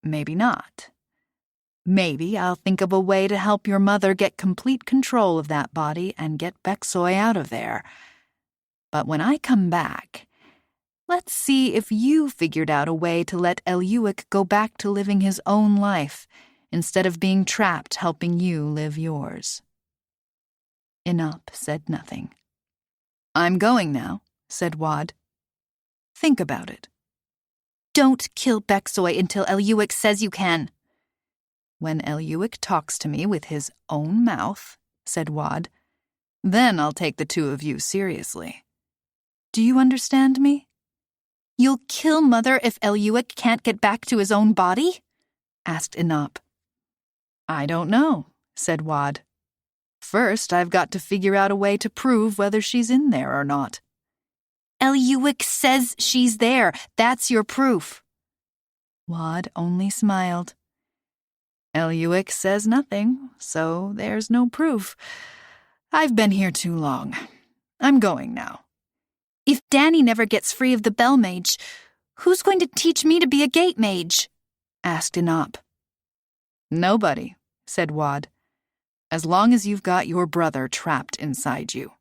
maybe not. Maybe I'll think of a way to help your mother get complete control of that body and get Beksoy out of there. But when I come back, let's see if you figured out a way to let Eliuik go back to living his own life instead of being trapped helping you live yours. Inop said nothing. I'm going now, said Wad. Think about it. Don't kill Beksoy until Eliuik says you can. When Eliuik talks to me with his own mouth, said Wad, then I'll take the two of you seriously. Do you understand me? You'll kill Mother if Eliuik can't get back to his own body? Asked Inop. I don't know, said Wad. First, I've got to figure out a way to prove whether she's in there or not. Eliuik says she's there. That's your proof. Wad only smiled. Eliuik says nothing, so there's no proof. I've been here too long. I'm going now. If Danny never gets free of the Bell Mage, who's going to teach me to be a Gate Mage? Asked Inop. Nobody, said Wad, as long as you've got your brother trapped inside you.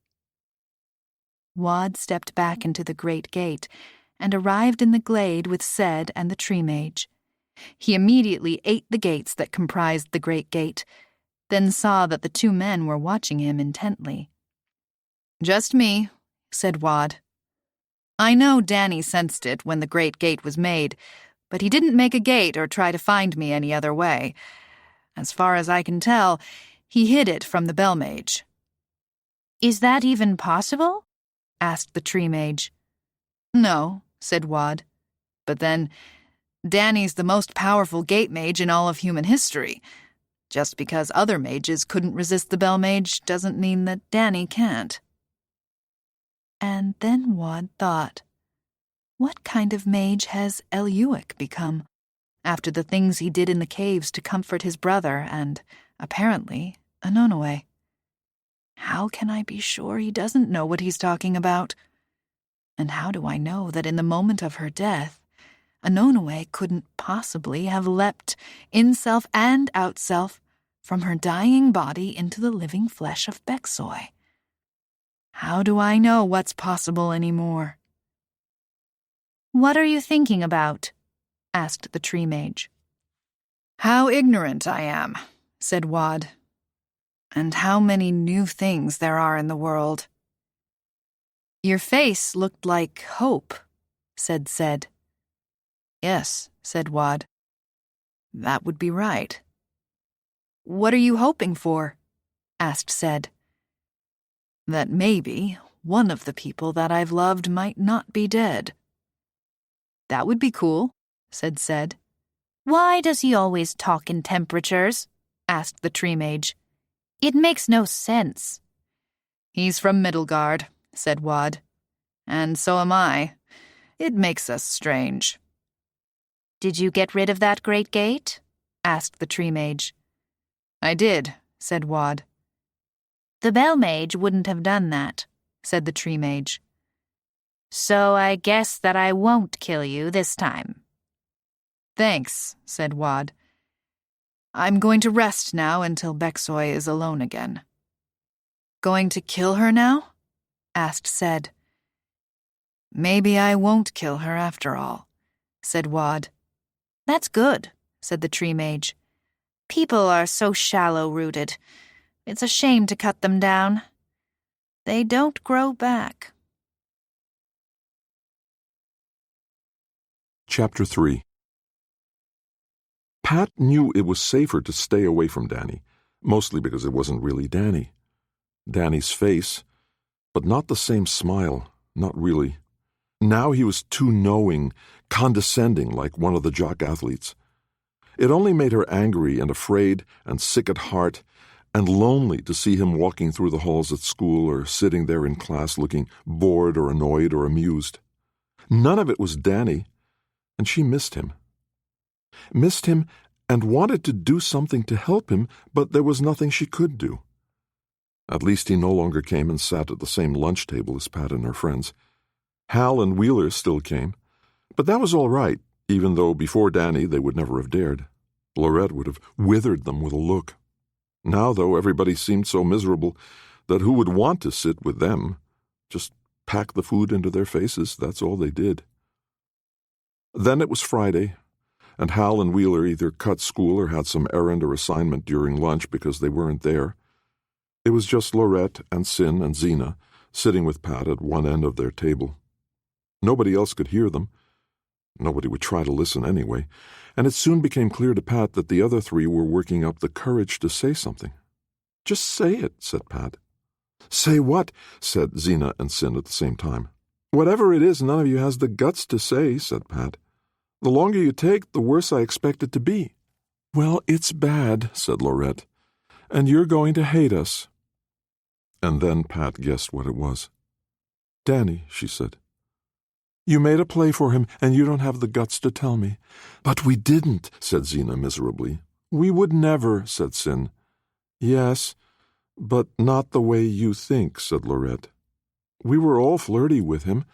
Wad stepped back into the Great Gate and arrived in the glade with Ced and the Tree Mage. He immediately ate the gates that comprised the Great Gate, then saw that the two men were watching him intently. Just me, said Wad. I know Danny sensed it when the Great Gate was made, but he didn't make a gate or try to find me any other way. As far as I can tell, he hid it from the Bell Mage. Is that even possible? Asked the Tree Mage. No, said Wad. But then, Danny's the most powerful Gate Mage in all of human history. Just because other mages couldn't resist the Bell Mage doesn't mean that Danny can't. And then Wad thought, what kind of mage has Eliuik become, after the things he did in the caves to comfort his brother and, apparently, Anonoe? How can I be sure he doesn't know what he's talking about? And how do I know that in the moment of her death, Anonoe couldn't possibly have leapt, in-self and out-self, from her dying body into the living flesh of Beksoy? How do I know what's possible anymore? What are you thinking about? Asked the Tree Mage. How ignorant I am, said Wad. And how many new things there are in the world. Your face looked like hope, said Ced. Yes, said Wad. That would be right. What are you hoping for? Asked Ced. That maybe one of the people that I've loved might not be dead. That would be cool, said Ced. Why does he always talk in temperatures? Asked the Tree Mage. It makes no sense. He's from Middlegard, said Wad. And so am I. It makes us strange. Did you get rid of that Great Gate? Asked the Tree Mage. I did, said Wad. The Bell Mage wouldn't have done that, said the Tree Mage. So I guess that I won't kill you this time. Thanks, said Wad. I'm going to rest now until Beksoy is alone again. Going to kill her now? Asked Ced. Maybe I won't kill her after all, said Wad. That's good, said the Tree Mage. People are so shallow-rooted. It's a shame to cut them down. They don't grow back. Chapter 3. Pat knew it was safer to stay away from Danny, mostly because it wasn't really Danny. Danny's face, but not the same smile, not really. Now he was too knowing, condescending like one of the jock athletes. It only made her angry and afraid and sick at heart and lonely to see him walking through the halls at school or sitting there in class looking bored or annoyed or amused. None of it was Danny, and she missed him. Missed him and wanted to do something to help him, but there was nothing she could do. At least he no longer came and sat at the same lunch table as Pat and her friends. Hal and Wheeler still came, but that was all right, even though before Danny they would never have dared. Lorette would have withered them with a look. Now, though, everybody seemed so miserable that who would want to sit with them? Just pack the food into their faces, that's all they did. Then it was Friday, and Hal and Wheeler either cut school or had some errand or assignment during lunch because they weren't there. It was just Lorette and Sin and Zena sitting with Pat at one end of their table. Nobody else could hear them. Nobody would try to listen anyway, and it soon became clear to Pat that the other three were working up the courage to say something. "Just say it," said Pat. "Say what?" said Zena and Sin at the same time. "Whatever it is, none of you has the guts to say," said Pat. "The longer you take, the worse I expect it to be." "Well, it's bad," said Lorette, "and you're going to hate us." And then Pat guessed what it was. "Danny," she said. "You made a play for him, and you don't have the guts to tell me." "But we didn't," said Zena miserably. "We would never," said Sin. "Yes, but not the way you think," said Lorette. "We were all flirty with him,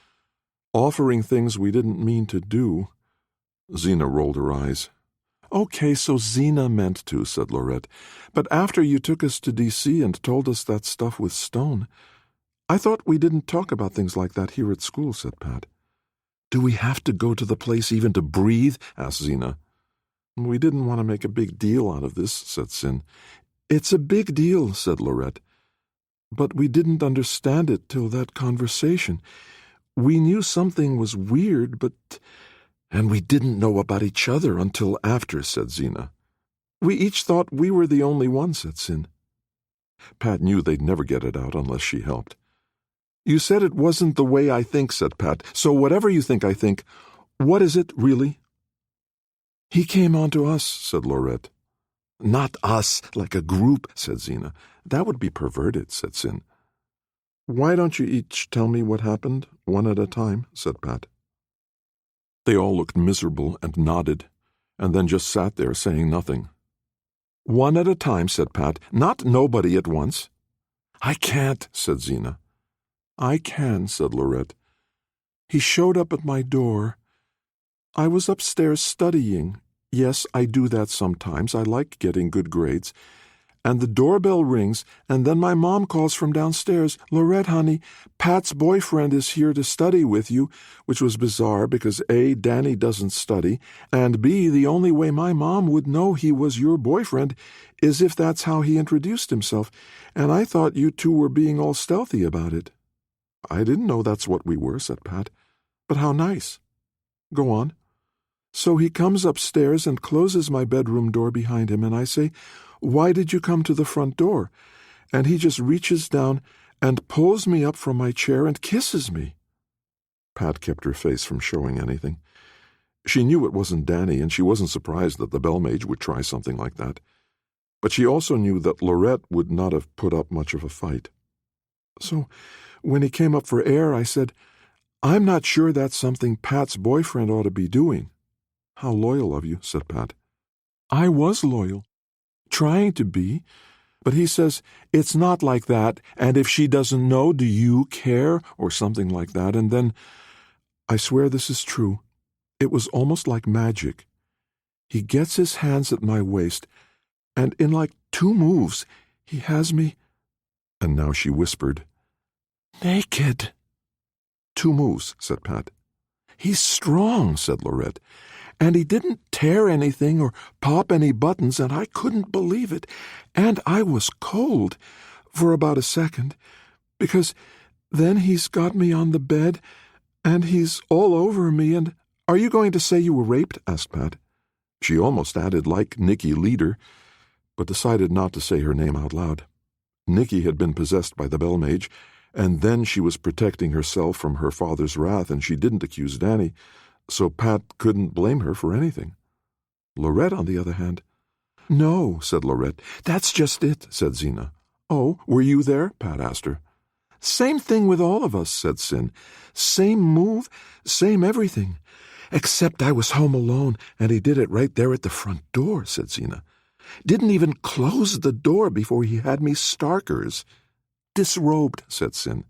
offering things we didn't mean to do." Zena rolled her eyes. "Okay, so Zena meant to," said Lorette. "But after you took us to D.C. and told us that stuff with Stone, I thought we didn't talk about things like that here at school," said Pat. "Do we have to go to the place even to breathe?" asked Zena. "We didn't want to make a big deal out of this," said Sin. "It's a big deal," said Lorette. "But we didn't understand it till that conversation. We knew something was weird, but—" "And we didn't know about each other until after," said Zena. "We each thought we were the only ones," said Sin. Pat knew they'd never get it out unless she helped. "You said it wasn't the way I think," said Pat. "So whatever you think I think, what is it, really?" "He came on to us," said Lorette. "Not us, like a group," said Zena. "That would be perverted," said Sin. "Why don't you each tell me what happened, one at a time?" said Pat. They all looked miserable and nodded, and then just sat there saying nothing. "One at a time," said Pat. "Not nobody at once." "I can't," said Zena. "I can," said Lorette. "He showed up at my door. I was upstairs studying. Yes, I do that sometimes. I like getting good grades. And the doorbell rings, and then my mom calls from downstairs, 'Lorette, honey, Pat's boyfriend is here to study with you,' which was bizarre because A, Danny doesn't study, and B, the only way my mom would know he was your boyfriend is if that's how he introduced himself, and I thought you two were being all stealthy about it." "I didn't know that's what we were," said Pat. "But how nice." "Go on." "So he comes upstairs and closes my bedroom door behind him, and I say, 'Why did you come to the front door?' And he just reaches down and pulls me up from my chair and kisses me." Pat kept her face from showing anything. She knew it wasn't Danny, and she wasn't surprised that the bellmage would try something like that. But she also knew that Lorette would not have put up much of a fight. "So when he came up for air, I said, 'I'm not sure that's something Pat's boyfriend ought to be doing.'" "How loyal of you," said Pat. "I was loyal. Trying to be. But he says, 'It's not like that, and if she doesn't know, do you care?' or something like that, and then, I swear this is true, it was almost like magic. He gets his hands at my waist, and in like 2 moves, he has me—" And now she whispered, "Naked." "2 moves," said Pat. "He's strong," said Lorette. "And he didn't tear anything or pop any buttons, and I couldn't believe it. And I was cold for about a second, because then he's got me on the bed, and he's all over me, and—" "Are you going to say you were raped?" asked Pat. She almost added, like Nicky Leader, but decided not to say her name out loud. Nicky had been possessed by the Bell Mage, and then she was protecting herself from her father's wrath, and she didn't accuse Danny, so Pat couldn't blame her for anything. Lorette, on the other hand, "No," said Lorette. "That's just it," said Zena. "Oh, were you there?" Pat asked her. "Same thing with all of us," said Sin. "Same move, same everything. Except I was home alone, and he did it right there at the front door," said Zena. "Didn't even close the door before he had me starkers." "Disrobed," said Sin.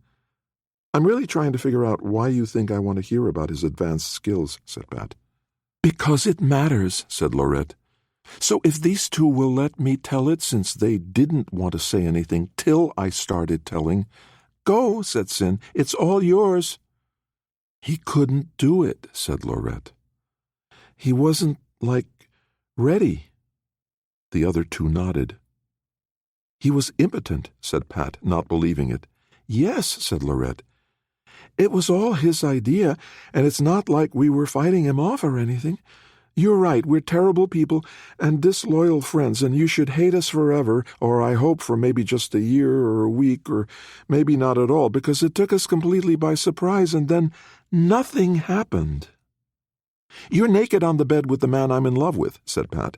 "I'm really trying to figure out why you think I want to hear about his advanced skills," said Pat. "Because it matters," said Lorette. "So if these two will let me tell it, since they didn't want to say anything till I started telling." "Go," said Sin. "It's all yours." "He couldn't do it," said Lorette. "He wasn't, ready." The other two nodded. "He was impotent," said Pat, not believing it. "Yes," said Lorette. "It was all his idea, and it's not like we were fighting him off or anything. You're right, we're terrible people and disloyal friends, and you should hate us forever, or I hope for maybe just a year or a week, or maybe not at all, because it took us completely by surprise, and then nothing happened." "You're naked on the bed with the man I'm in love with," said Pat.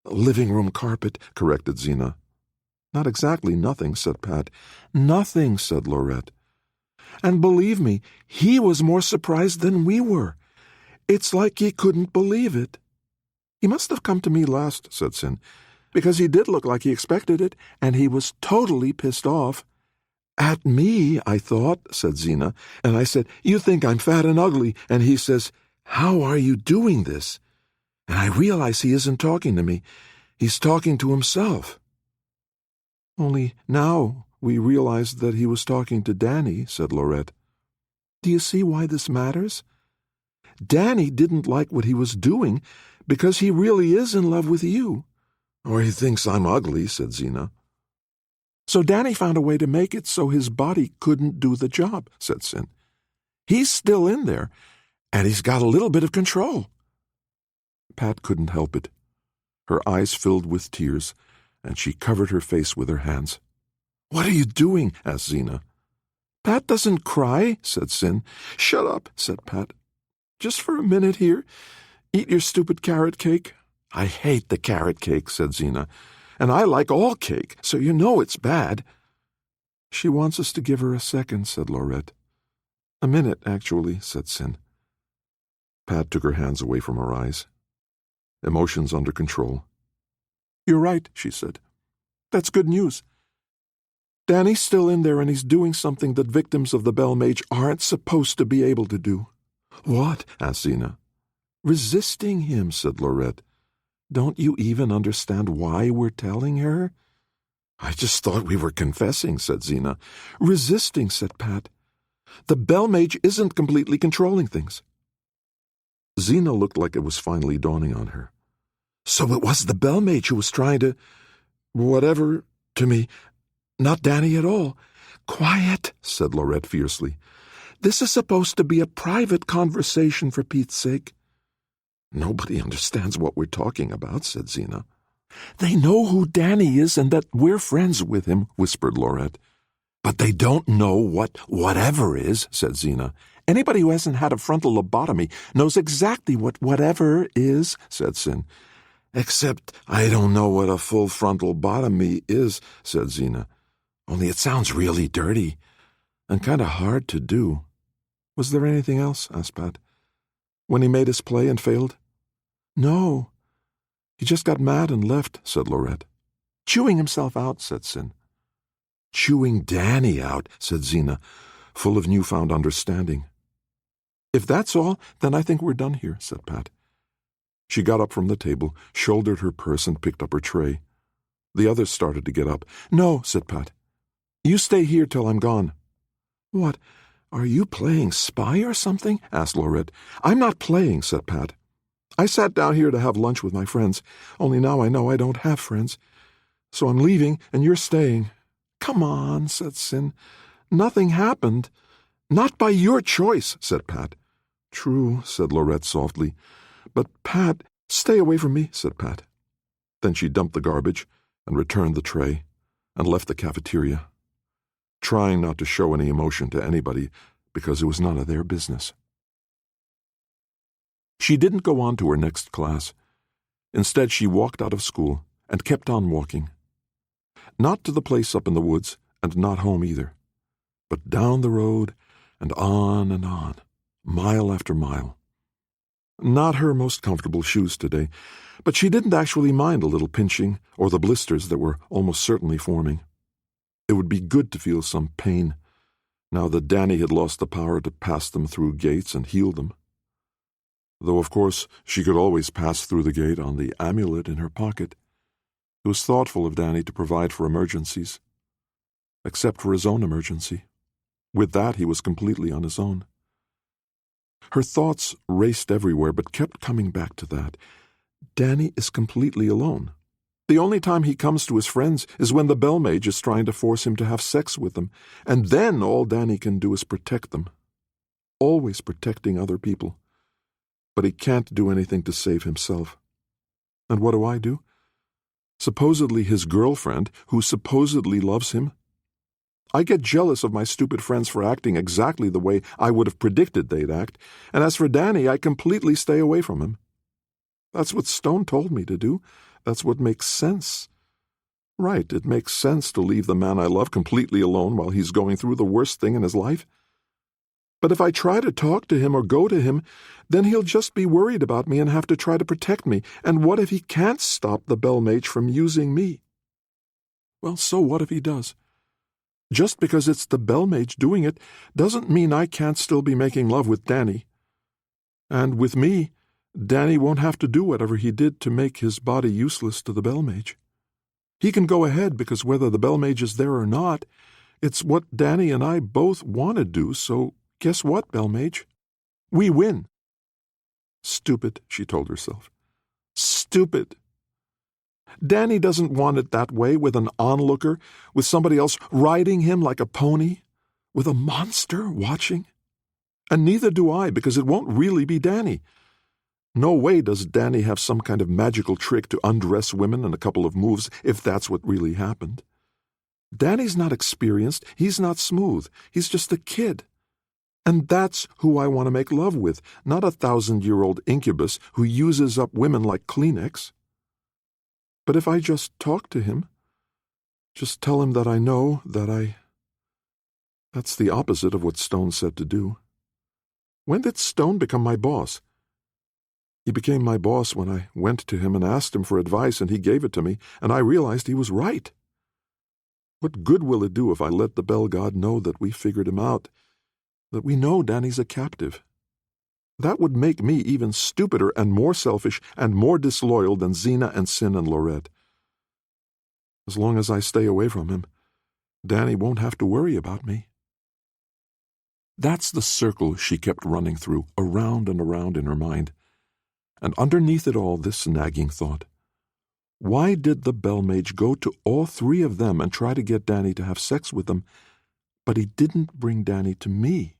"Living room carpet," corrected Zena. "Not exactly nothing," said Pat. "Nothing," said Lorette. "And believe me, he was more surprised than we were. It's like he couldn't believe it." "He must have come to me last," said Sin, "because he did look like he expected it, and he was totally pissed off." "At me, I thought," said Zena, "and I said, 'You think I'm fat and ugly,' and he says, 'How are you doing this?' And I realize he isn't talking to me. He's talking to himself." "Only now we realized that he was talking to Danny," said Lorette. "Do you see why this matters? Danny didn't like what he was doing because he really is in love with you." "Or he thinks I'm ugly," said Zena. "So Danny found a way to make it so his body couldn't do the job," said Sin. "He's still in there, and he's got a little bit of control." Pat couldn't help it. Her eyes filled with tears, and she covered her face with her hands. "What are you doing?" asked Zena. "Pat doesn't cry," said Sin. "Shut up," said Pat. "Just for a minute here. Eat your stupid carrot cake." "I hate the carrot cake," said Zena. "And I like all cake, so you know it's bad." "She wants us to give her a second," said Lorette. "A minute, actually," said Sin. Pat took her hands away from her eyes. Emotions under control. "You're right," she said. "That's good news. Danny's still in there, and he's doing something that victims of the Bell Mage aren't supposed to be able to do." "What?" asked Zena. "Resisting him," said Lorette. "Don't you even understand why we're telling her?" "I just thought we were confessing," said Zena. "Resisting," said Pat. "The Bell Mage isn't completely controlling things." Zena looked like it was finally dawning on her. "So it was the Bell Mage who was trying to... whatever, to me, not Danny at all." "Quiet," said Lorette fiercely. "This is supposed to be a private conversation, for Pete's sake." "Nobody understands what we're talking about," said Zena. "They know who Danny is and that we're friends with him," whispered Lorette. "But they don't know what whatever is," said Zena. "Anybody who hasn't had a frontal lobotomy knows exactly what whatever is," said Sin. "Except I don't know what a full frontal lobotomy is," said Zena. "Only it sounds really dirty and kind of hard to do." "Was there anything else?" asked Pat. "When he made his play and failed?" "No. He just got mad and left," said Lorette. "Chewing himself out," said Sin. "Chewing Danny out," said Zena, full of newfound understanding. "If that's all, then I think we're done here," said Pat. She got up from the table, shouldered her purse, and picked up her tray. The others started to get up. "No," said Pat. "You stay here till I'm gone." "What, are you playing spy or something?" asked Lorette. "I'm not playing," said Pat. "I sat down here to have lunch with my friends, only now I know I don't have friends. So I'm leaving, and you're staying." "Come on," said Sin. "Nothing happened." "Not by your choice," said Pat. "True," said Lorette softly. "But, Pat, "Stay away from me," said Pat. Then she dumped the garbage and returned the tray and left the cafeteria, trying not to show any emotion to anybody because it was none of their business. She didn't go on to her next class. Instead, she walked out of school and kept on walking. Not to the place up in the woods, and not home either, but down the road and on, mile after mile. Not her most comfortable shoes today, but she didn't actually mind a little pinching or the blisters that were almost certainly forming. It would be good to feel some pain, now that Danny had lost the power to pass them through gates and heal them. Though, of course, she could always pass through the gate on the amulet in her pocket. It was thoughtful of Danny to provide for emergencies. Except for his own emergency. With that, he was completely on his own. Her thoughts raced everywhere, but kept coming back to that. Danny is completely alone. The only time he comes to his friends is when the bell-mage is trying to force him to have sex with them, and then all Danny can do is protect them. Always protecting other people. But he can't do anything to save himself. And what do? Supposedly his girlfriend, who supposedly loves him. I get jealous of my stupid friends for acting exactly the way I would have predicted they'd act, and as for Danny, I completely stay away from him. That's what Stone told me to do. That's what makes sense. Right, it makes sense to leave the man I love completely alone while he's going through the worst thing in his life. But if I try to talk to him or go to him, then he'll just be worried about me and have to try to protect me. And what if he can't stop the bell-mage from using me? Well, so what if he does? Just because it's the bell-mage doing it doesn't mean I can't still be making love with Danny. And with me, Danny won't have to do whatever he did to make his body useless to the bell-mage. He can go ahead because whether the bell-mage is there or not, it's what Danny and I both want to do, so guess what, bell-mage? We win. Stupid, she told herself. Stupid. Danny doesn't want it that way, with an onlooker, with somebody else riding him like a pony, with a monster watching. And neither do I, because it won't really be Danny. No way does Danny have some kind of magical trick to undress women in a couple of moves, if that's what really happened. Danny's not experienced, he's not smooth, he's just a kid. And that's who I want to make love with, not a 1,000-year-old incubus who uses up women like Kleenex. But if I just talk to him, just tell him that I know that That's the opposite of what Stone said to do. When did Stone become my boss? He became my boss when I went to him and asked him for advice, and he gave it to me, and I realized he was right. What good will it do if I let the bell god know that we figured him out, that we know Danny's a captive? That would make me even stupider and more selfish and more disloyal than Xena and Sin and Lorette. As long as I stay away from him, Danny won't have to worry about me. That's the circle she kept running through, around and around in her mind. And underneath it all, this nagging thought. Why did the bell-mage go to all three of them and try to get Danny to have sex with them, but he didn't bring Danny to me?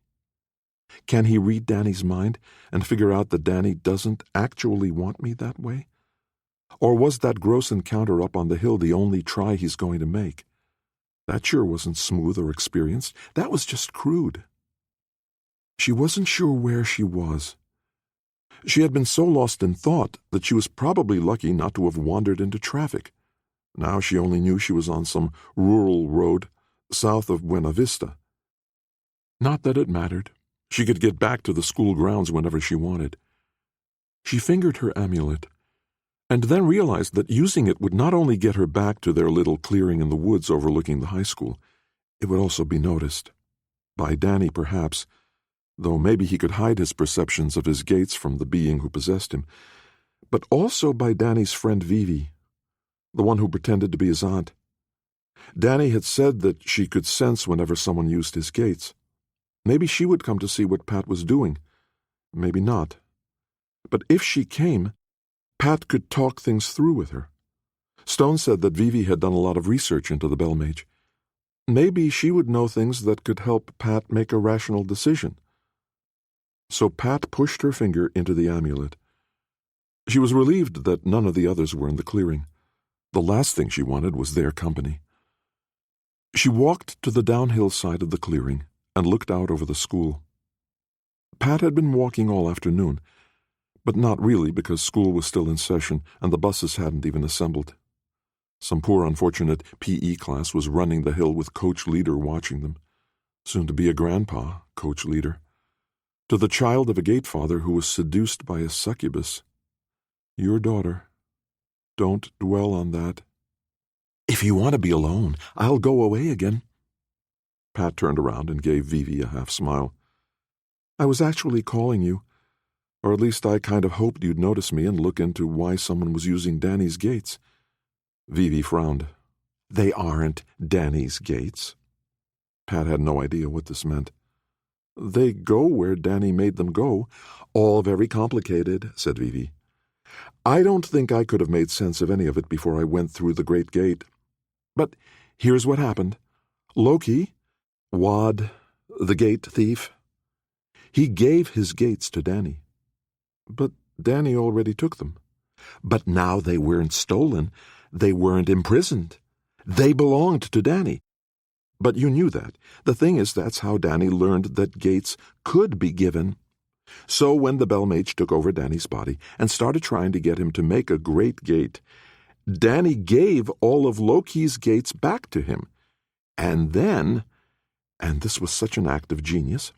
Can he read Danny's mind and figure out that Danny doesn't actually want me that way? Or was that gross encounter up on the hill the only try he's going to make? That sure wasn't smooth or experienced. That was just crude. She wasn't sure where she was. She had been so lost in thought that she was probably lucky not to have wandered into traffic. Now she only knew she was on some rural road south of Buena Vista. Not that it mattered. She could get back to the school grounds whenever she wanted. She fingered her amulet, and then realized that using it would not only get her back to their little clearing in the woods overlooking the high school, it would also be noticed. By Danny, perhaps, though maybe he could hide his perceptions of his gates from the being who possessed him, but also by Danny's friend Vivi, the one who pretended to be his aunt. Danny had said that she could sense whenever someone used his gates. Maybe she would come to see what Pat was doing. Maybe not. But if she came, Pat could talk things through with her. Stone said that Vivi had done a lot of research into the bell-mage. Maybe she would know things that could help Pat make a rational decision. So Pat pushed her finger into the amulet. She was relieved that none of the others were in the clearing. The last thing she wanted was their company. She walked to the downhill side of the clearing and looked out over the school. Pat had been walking all afternoon, but not really because school was still in session and the buses hadn't even assembled. Some poor unfortunate PE class was running the hill with Coach Leader watching them. Soon to be a grandpa, Coach Leader. To the child of a Gatefather who was seduced by a succubus. Your daughter. Don't dwell on that. If you want to be alone, I'll go away again. Pat turned around and gave Vivi a half-smile. I was actually calling you, or at least I kind of hoped you'd notice me and look into why someone was using Danny's gates. Vivi frowned. They aren't Danny's gates. Pat had no idea what this meant. They go where Danny made them go. All very complicated, said Vivi. I don't think I could have made sense of any of it before I went through the Great Gate. But here's what happened. Loki, Wad, the gate thief, he gave his gates to Danny. But Danny already took them. But now they weren't stolen. They weren't imprisoned. They belonged to Danny. But you knew that. The thing is, that's how Danny learned that gates could be given. So when the Bell Mage took over Danny's body and started trying to get him to make a great gate, Danny gave all of Loki's gates back to him. And then, and this was such an act of genius,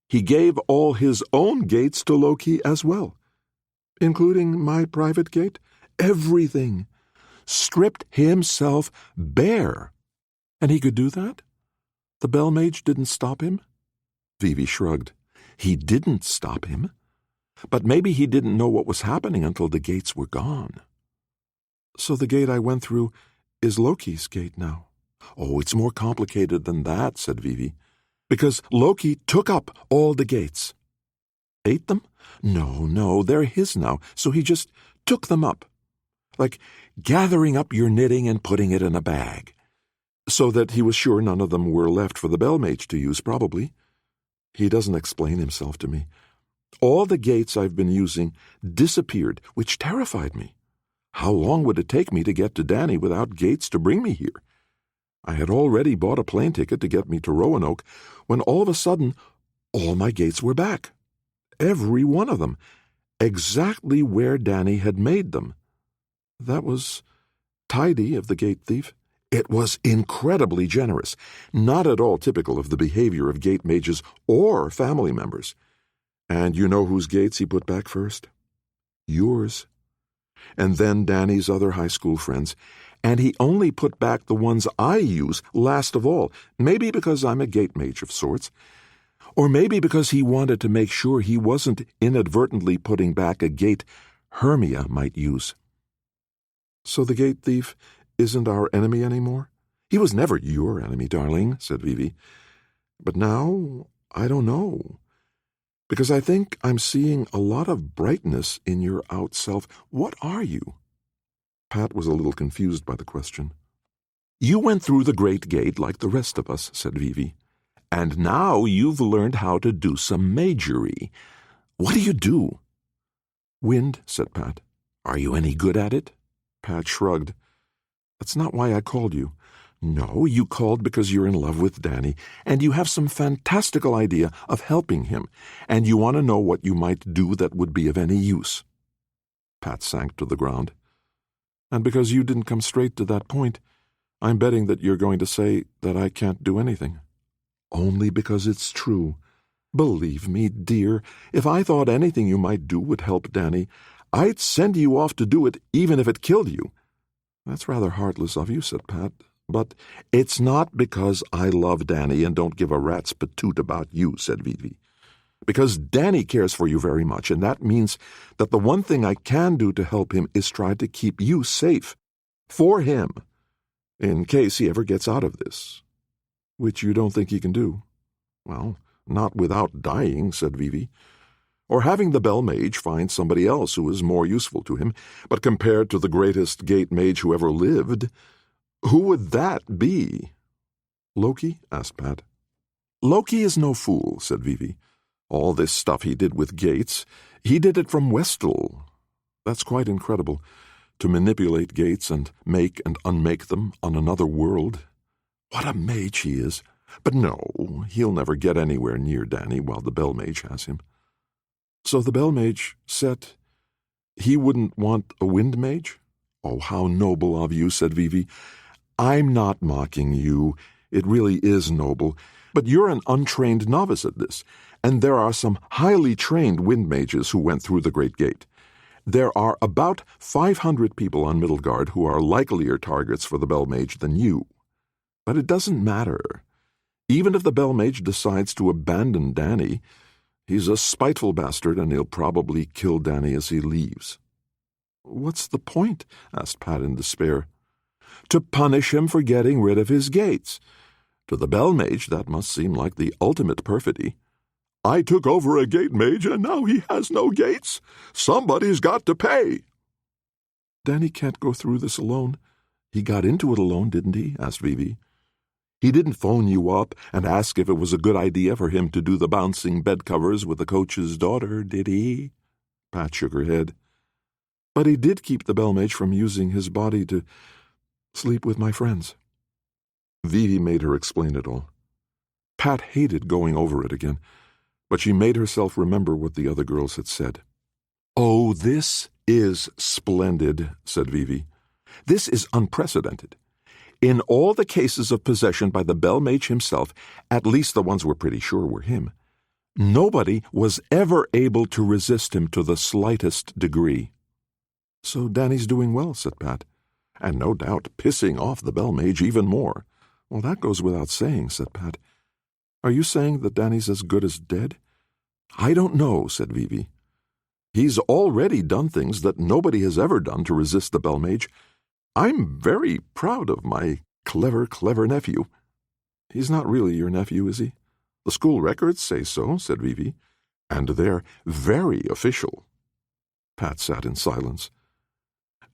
he gave all his own gates to Loki as well, including my private gate, everything, stripped himself bare. And he could do that? The Bell Mage didn't stop him? Vivi shrugged. He didn't stop him. But maybe he didn't know what was happening until the gates were gone. So the gate I went through is Loki's gate now. Oh, it's more complicated than that, said Vivi. Because Loki took up all the gates. Ate them? No, they're his now, so he just took them up. Like gathering up your knitting and putting it in a bag. So that he was sure none of them were left for the Bell Mage to use, probably. He doesn't explain himself to me. All the gates I've been using disappeared, which terrified me. How long would it take me to get to Danny without gates to bring me here? I had already bought a plane ticket to get me to Roanoke when all of a sudden all my gates were back. Every one of them. Exactly where Danny had made them. That was tidy of the gate thief. It was incredibly generous, not at all typical of the behavior of gate mages or family members. And you know whose gates he put back first? Yours. And then Danny's other high school friends. And he only put back the ones I use last of all, maybe because I'm a gate mage of sorts, or maybe because he wanted to make sure he wasn't inadvertently putting back a gate Hermia might use. So the gate thief isn't our enemy anymore? He was never your enemy, darling, said Vivi. But now, I don't know. Because I think I'm seeing a lot of brightness in your out self. What are you? Pat was a little confused by the question. You went through the Great Gate like the rest of us, said Vivi. And now you've learned how to do some magery. What do you do? Wind, said Pat. Are you any good at it? Pat shrugged. That's not why I called you. No, you called because you're in love with Danny, and you have some fantastical idea of helping him, and you want to know what you might do that would be of any use. Pat sank to the ground. And because you didn't come straight to that point, I'm betting that you're going to say that I can't do anything. Only because it's true. Believe me, dear, if I thought anything you might do would help Danny, I'd send you off to do it even if it killed you. That's rather heartless of you, said Pat. But it's not because I love Danny and don't give a rat's patoot about you, said Vivi. Because Danny cares for you very much, and that means that the one thing I can do to help him is try to keep you safe. For him. In case he ever gets out of this. Which you don't think he can do. Well, not without dying, said Vivi. Or having the Bell Mage find somebody else who is more useful to him, but compared to the greatest gate mage who ever lived, who would that be? Loki? asked Pat. Loki is no fool, said Vivi. All this stuff he did with gates, he did it from Westall. That's quite incredible, to manipulate gates and make and unmake them on another world. What a mage he is. But no, he'll never get anywhere near Danny while the Bell Mage has him. So the Bell Mage said he wouldn't want a Wind Mage? Oh, how noble of you, said Vivi. I'm not mocking you. It really is noble. But you're an untrained novice at this, and there are some highly trained Wind Mages who went through the Great Gate. There are about 500 people on Middlegard who are likelier targets for the Bell Mage than you. But it doesn't matter. Even if the Bell Mage decides to abandon Danny, he's a spiteful bastard and he'll probably kill Danny as he leaves. What's the point? Asked Pat in despair. To punish him for getting rid of his gates. To the Bell Mage, that must seem like the ultimate perfidy. I took over a gate mage and now he has no gates. Somebody's got to pay. Danny can't go through this alone. He got into it alone, didn't he? Asked Vivi. He didn't phone you up and ask if it was a good idea for him to do the bouncing bed covers with the coach's daughter, did he? Pat shook her head. But he did keep the Bell Mage from using his body to sleep with my friends. Vivi made her explain it all. Pat hated going over it again, but she made herself remember what the other girls had said. Oh, this is splendid, said Vivi. This is unprecedented. In all the cases of possession by the Bell Mage himself, at least the ones we're pretty sure were him, nobody was ever able to resist him to the slightest degree. So Danny's doing well, said Pat, and no doubt pissing off the Bell Mage even more. Well, that goes without saying, said Pat. Are you saying that Danny's as good as dead? I don't know, said Vivi. He's already done things that nobody has ever done to resist the Bell Mage. I'm very proud of my clever nephew. He's not really your nephew, is he? The school records say so, said Vivi, and they're very official. Pat sat in silence.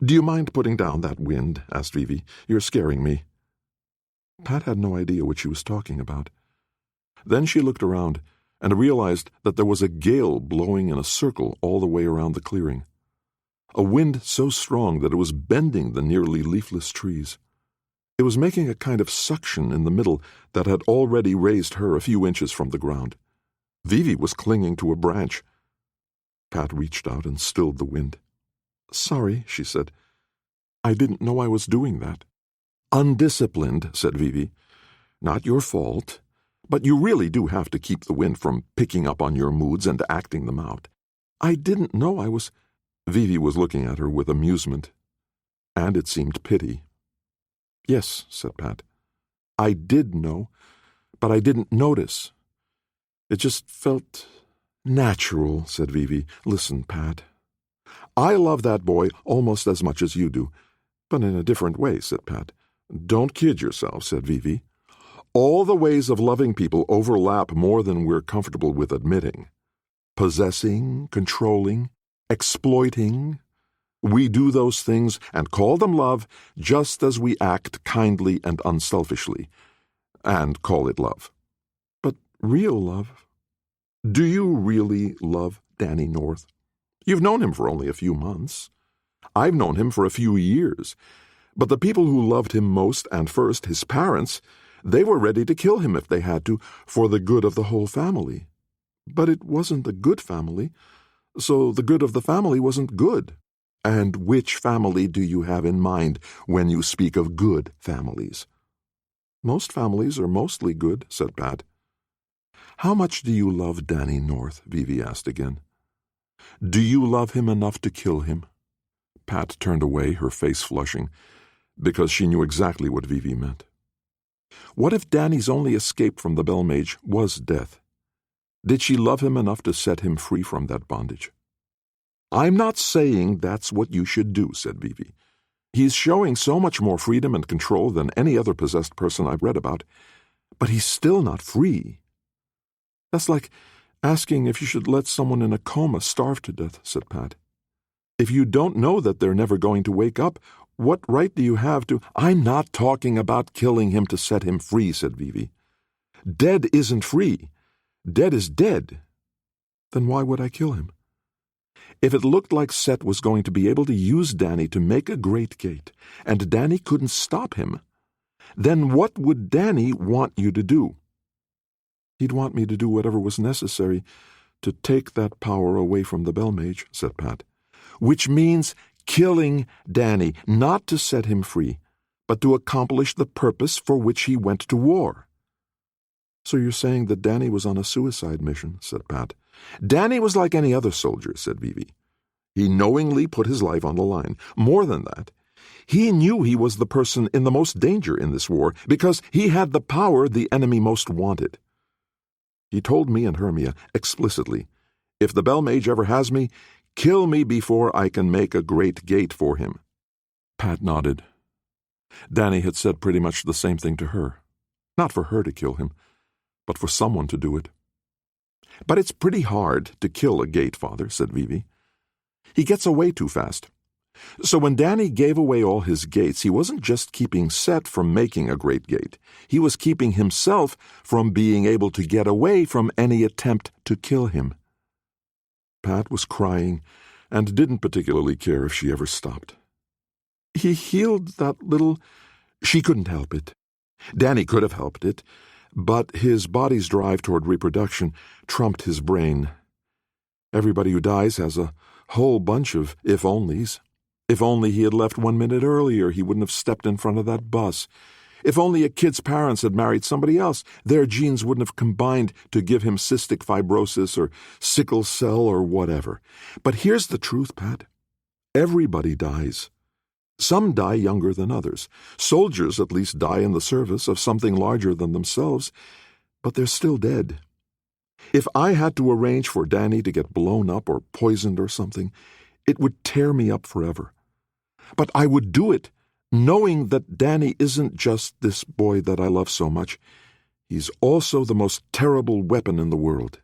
Do you mind putting down that wind? Asked Vivi. You're scaring me. Pat had no idea what she was talking about. Then she looked around and realized that there was a gale blowing in a circle all the way around the clearing. A wind so strong that it was bending the nearly leafless trees. It was making a kind of suction in the middle that had already raised her a few inches from the ground. Vivi was clinging to a branch. Pat reached out and stilled the wind. Sorry, she said. I didn't know I was doing that. Undisciplined, said Vivi. Not your fault, but you really do have to keep the wind from picking up on your moods and acting them out. I didn't know I was... Vivi was looking at her with amusement, and it seemed pity. Yes, said Pat. I did know, but I didn't notice. It just felt natural, said Vivi. Listen, Pat. I love that boy almost as much as you do, but in a different way, said Pat. Don't kid yourself, said Vivi. All the ways of loving people overlap more than we're comfortable with admitting. Possessing, controlling, exploiting. We do those things and call them love just as we act kindly and unselfishly, and call it love. But real love? Do you really love Danny North? You've known him for only a few months. I've known him for a few years. But the people who loved him most and first, his parents, they were ready to kill him if they had to, for the good of the whole family. But it wasn't a good family, so the good of the family wasn't good. And which family do you have in mind when you speak of good families? Most families are mostly good, said Pat. How much do you love Danny North? Vivi asked again. Do you love him enough to kill him? Pat turned away, her face flushing, because she knew exactly what Vivi meant. What if Danny's only escape from the Bell Mage was death? Did she love him enough to set him free from that bondage? I'm not saying that's what you should do, said Vivi. He's showing so much more freedom and control than any other possessed person I've read about, but he's still not free. That's like asking if you should let someone in a coma starve to death, said Pat. If you don't know that they're never going to wake up, what right do you have to... I'm not talking about killing him to set him free, said Vivi. Dead isn't free. Dead is dead. Then why would I kill him? If it looked like Set was going to be able to use Danny to make a great gate, and Danny couldn't stop him, then what would Danny want you to do? He'd want me to do whatever was necessary to take that power away from the Bellmage, said Pat. Which means killing Danny, not to set him free, but to accomplish the purpose for which he went to war. So you're saying that Danny was on a suicide mission, said Pat. Danny was like any other soldier, said Vivi. He knowingly put his life on the line. More than that, he knew he was the person in the most danger in this war because he had the power the enemy most wanted. He told me and Hermia explicitly, if the Bellmage ever has me, kill me before I can make a great gate for him. Pat nodded. Danny had said pretty much the same thing to her. Not for her to kill him, but for someone to do it. But it's pretty hard to kill a Gatefather, said Vivi. He gets away too fast. So when Danny gave away all his gates, he wasn't just keeping Set from making a great gate. He was keeping himself from being able to get away from any attempt to kill him. Pat was crying and didn't particularly care if she ever stopped. He healed that little... She couldn't help it. Danny could have helped it, but his body's drive toward reproduction trumped his brain. Everybody who dies has a whole bunch of if-onlys. If only he had left 1 minute earlier, he wouldn't have stepped in front of that bus. If only a kid's parents had married somebody else, their genes wouldn't have combined to give him cystic fibrosis or sickle cell or whatever. But here's the truth, Pat. Everybody dies. Some die younger than others. Soldiers at least die in the service of something larger than themselves, but they're still dead. If I had to arrange for Danny to get blown up or poisoned or something, it would tear me up forever. But I would do it, knowing that Danny isn't just this boy that I love so much. He's also the most terrible weapon in the world.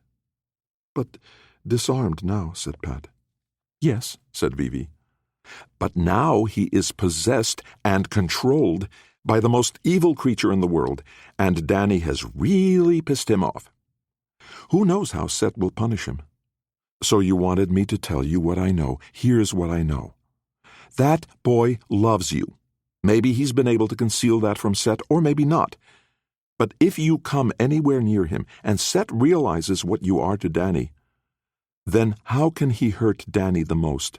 But disarmed now, said Pat. Yes, said Vivi. But now he is possessed and controlled by the most evil creature in the world, and Danny has really pissed him off. Who knows how Set will punish him? So you wanted me to tell you what I know. Here's what I know. That boy loves you. Maybe he's been able to conceal that from Set, or maybe not. But if you come anywhere near him and Set realizes what you are to Danny, then how can he hurt Danny the most?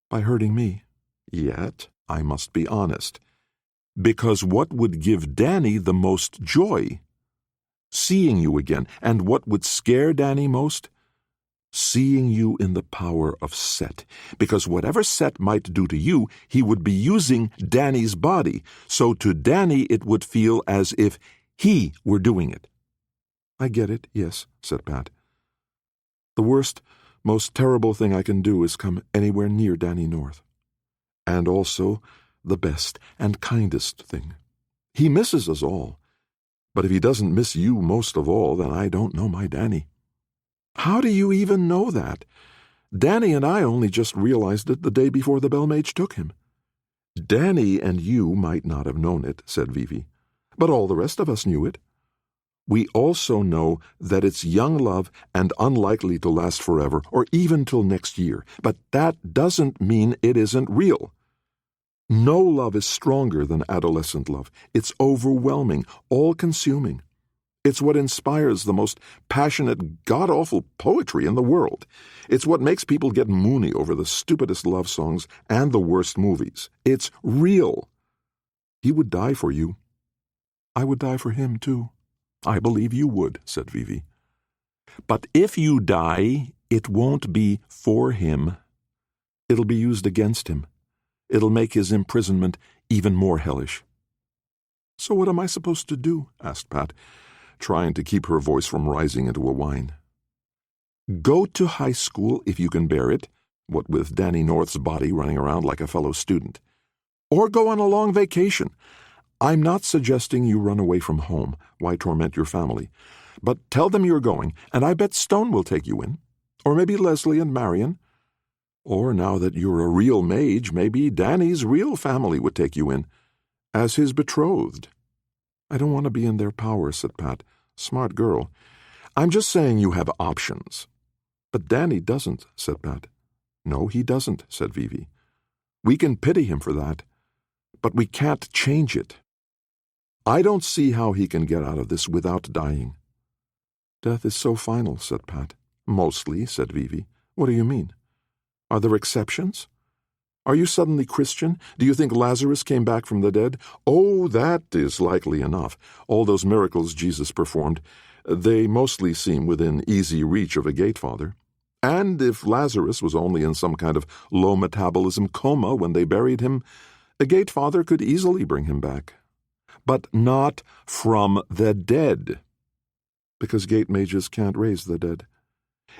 By hurting me. Yet, I must be honest. Because what would give Danny the most joy? Seeing you again. And what would scare Danny most? Seeing you in the power of Set, because whatever Set might do to you, he would be using Danny's body, so to Danny it would feel as if he were doing it. I get it, yes, said Pat. The worst, most terrible thing I can do is come anywhere near Danny North. And also the best and kindest thing. He misses us all, but if he doesn't miss you most of all, then I don't know my Danny. How do you even know that? Danny and I only just realized it the day before the Bellmage took him. Danny and you might not have known it, said Vivi, but all the rest of us knew it. We also know that it's young love and unlikely to last forever or even till next year, but that doesn't mean it isn't real. No love is stronger than adolescent love. It's overwhelming, all-consuming. It's what inspires the most passionate, god-awful poetry in the world. It's what makes people get moony over the stupidest love songs and the worst movies. It's real. He would die for you. I would die for him, too. I believe you would, said Vivi. But if you die, it won't be for him. It'll be used against him. It'll make his imprisonment even more hellish. So what am I supposed to do? Asked Pat, trying to keep her voice from rising into a whine. Go to high school if you can bear it, what with Danny North's body running around like a fellow student. Or go on a long vacation. I'm not suggesting you run away from home. Why torment your family? But tell them you're going, and I bet Stone will take you in. Or maybe Leslie and Marion. Or now that you're a real mage, maybe Danny's real family would take you in, as his betrothed. I don't want to be in their power, said Pat. Smart girl. I'm just saying you have options. But Danny doesn't, said Pat. No, he doesn't, said Vivi. We can pity him for that, but we can't change it. I don't see how he can get out of this without dying. Death is so final, said Pat. Mostly, said Vivi. What do you mean? Are there exceptions? Are you suddenly Christian? Do you think Lazarus came back from the dead? Oh, that is likely enough. All those miracles Jesus performed, they mostly seem within easy reach of a Gatefather. And if Lazarus was only in some kind of low-metabolism coma when they buried him, a Gatefather could easily bring him back. But not from the dead, because Gatemages can't raise the dead.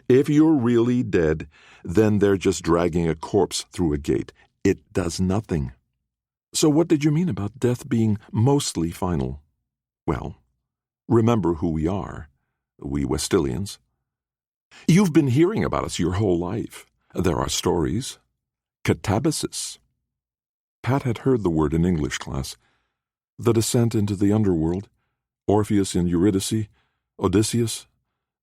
If you're really dead, then they're just dragging a corpse through a gate. It does nothing. So what did you mean about death being mostly final? Well, remember who we are, we Westilians. You've been hearing about us your whole life. There are stories. Catabasis. Pat had heard the word in English class. The descent into the underworld, Orpheus in Eurydice, Odysseus,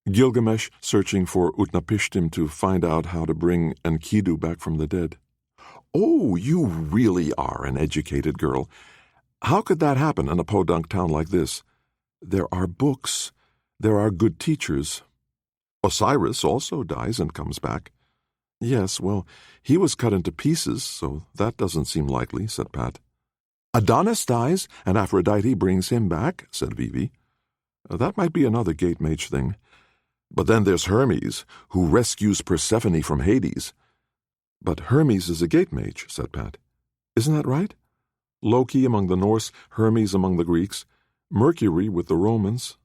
Gilgamesh searching for Utnapishtim to find out how to bring Enkidu back from the dead. Oh, you really are an educated girl. How could that happen in a podunk town like this? There are books. There are good teachers. Osiris also dies and comes back. Yes, well, he was cut into pieces, so that doesn't seem likely, said Pat. Adonis dies, and Aphrodite brings him back, said Vivi. That might be another Gatemage thing. But then there's Hermes, who rescues Persephone from Hades. But Hermes is a Gatemage, said Pat. Isn't that right? Loki among the Norse, Hermes among the Greeks, Mercury with the Romans,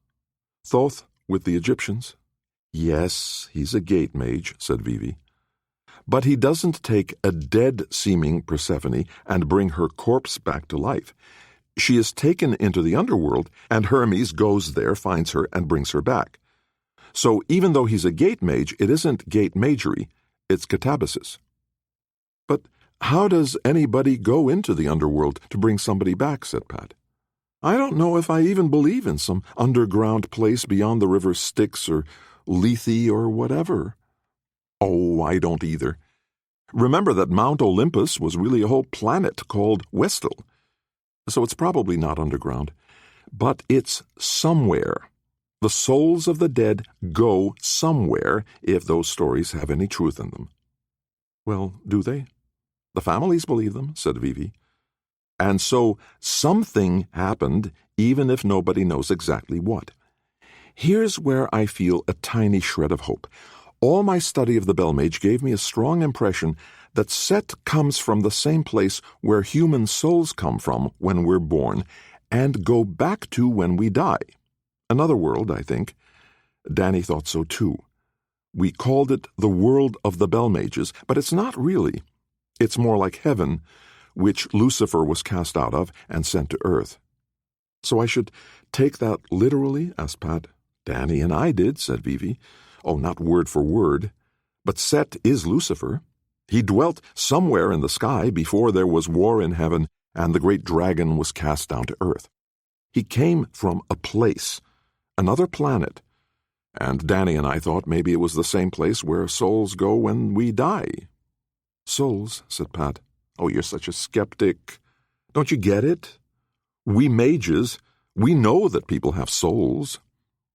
Thoth with the Egyptians. Yes, he's a Gatemage, said Vivi. But he doesn't take a dead-seeming Persephone and bring her corpse back to life. She is taken into the underworld, and Hermes goes there, finds her, and brings her back. So even though he's a Gatemage, it isn't Gatemagery, it's catabasis. But how does anybody go into the underworld to bring somebody back, said Pat. I don't know if I even believe in some underground place beyond the river Styx or Lethe or whatever. Oh, I don't either. Remember that Mount Olympus was really a whole planet called Westel. So it's probably not underground. But it's somewhere. The souls of the dead go somewhere if those stories have any truth in them. Well, do they? The families believe them, said Vivi. And so something happened, even if nobody knows exactly what. Here's where I feel a tiny shred of hope. All my study of the Belmage gave me a strong impression that Set comes from the same place where human souls come from when we're born and go back to when we die. Another world, I think. Danny thought so too. We called it the world of the Belmages, but it's not really. It's more like heaven, which Lucifer was cast out of and sent to earth. So I should take that literally? Asked Pat. Danny and I did, said Vivi. Oh, not word for word. But Set is Lucifer. He dwelt somewhere in the sky before there was war in heaven and the great dragon was cast down to earth. He came from a place, another planet. And Danny and I thought maybe it was the same place where souls go when we die. Souls, said Pat. Oh, you're such a skeptic. Don't you get it? We mages, we know that people have souls.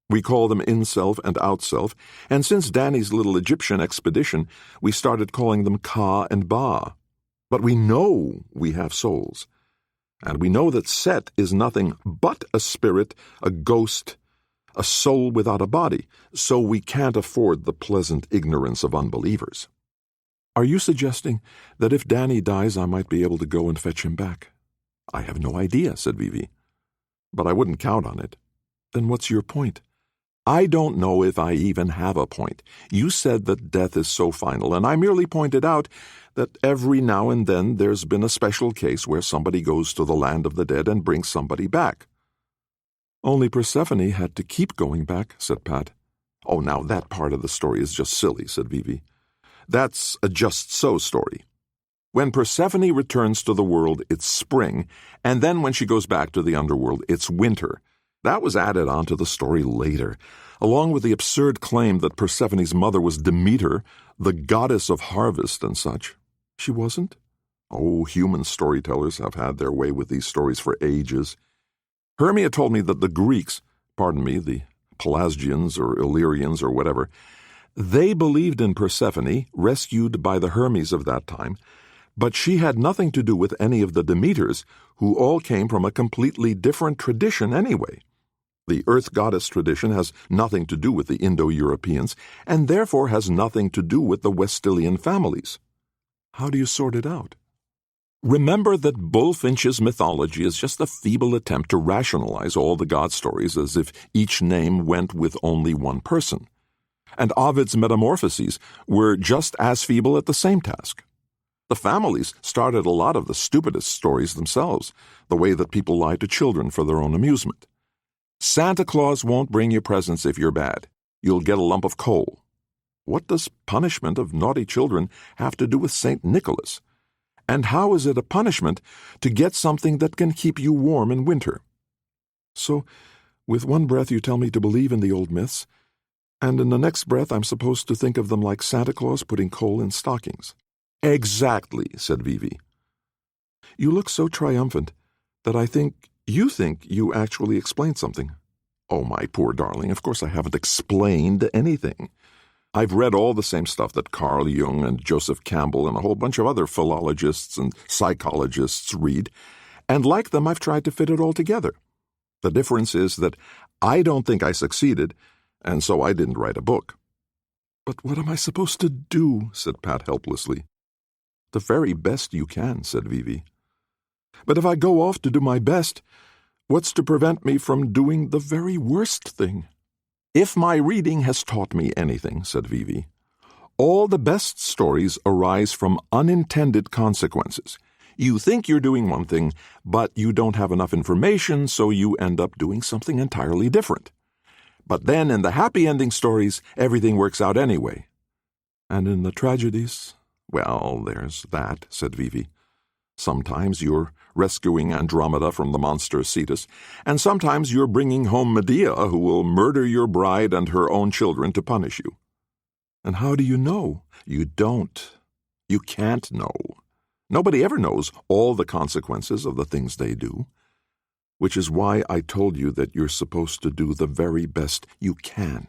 We call them in-self and out-self, and since Danny's little Egyptian expedition, we started calling them Ka and Ba. But we know we have souls, and we know that Set is nothing but a spirit, a ghost, a soul without a body, so we can't afford the pleasant ignorance of unbelievers. Are you suggesting that if Danny dies, I might be able to go and fetch him back? I have no idea, said Vivi. But I wouldn't count on it. Then what's your point? I don't know if I even have a point. You said that death is so final, and I merely pointed out that every now and then there's been a special case where somebody goes to the land of the dead and brings somebody back. Only Persephone had to keep going back, said Pat. Oh, now that part of the story is just silly, said Vivi. That's a just-so story. When Persephone returns to the world, it's spring, and then when she goes back to the underworld, it's winter. That was added onto the story later, along with the absurd claim that Persephone's mother was Demeter, the goddess of harvest and such. She wasn't? Oh, human storytellers have had their way with these stories for ages. Hermia told me that the Greeks, the Pelasgians or Illyrians or whatever, they believed in Persephone, rescued by the Hermes of that time, but she had nothing to do with any of the Demeters, who all came from a completely different tradition anyway. The Earth Goddess tradition has nothing to do with the Indo-Europeans, and therefore has nothing to do with the Westphalian families. How do you sort it out? Remember that Bulfinch's mythology is just a feeble attempt to rationalize all the god stories as if each name went with only one person. And Ovid's Metamorphoses were just as feeble at the same task. The families started a lot of the stupidest stories themselves, the way that people lie to children for their own amusement. Santa Claus won't bring you presents if you're bad. You'll get a lump of coal. What does punishment of naughty children have to do with St. Nicholas? And how is it a punishment to get something that can keep you warm in winter? So, with one breath you tell me to believe in the old myths, and in the next breath I'm supposed to think of them like Santa Claus putting coal in stockings. Exactly, said Vivi. You look so triumphant that I think you actually explained something. Oh, my poor darling, of course I haven't explained anything. I've read all the same stuff that Carl Jung and Joseph Campbell and a whole bunch of other philologists and psychologists read, and like them I've tried to fit it all together. The difference is that I don't think I succeeded, and so I didn't write a book. But what am I supposed to do? Said Pat helplessly. The very best you can, said Vivi. But if I go off to do my best, what's to prevent me from doing the very worst thing? If my reading has taught me anything, said Vivi, all the best stories arise from unintended consequences. You think you're doing one thing, but you don't have enough information, so you end up doing something entirely different. But then in the happy ending stories, everything works out anyway. And in the tragedies, well, there's that, said Vivi. Sometimes you're rescuing Andromeda from the monster Cetus, and sometimes you're bringing home Medea, who will murder your bride and her own children to punish you. And how do you know? You don't. You can't know. Nobody ever knows all the consequences of the things they do, which is why I told you that you're supposed to do the very best you can.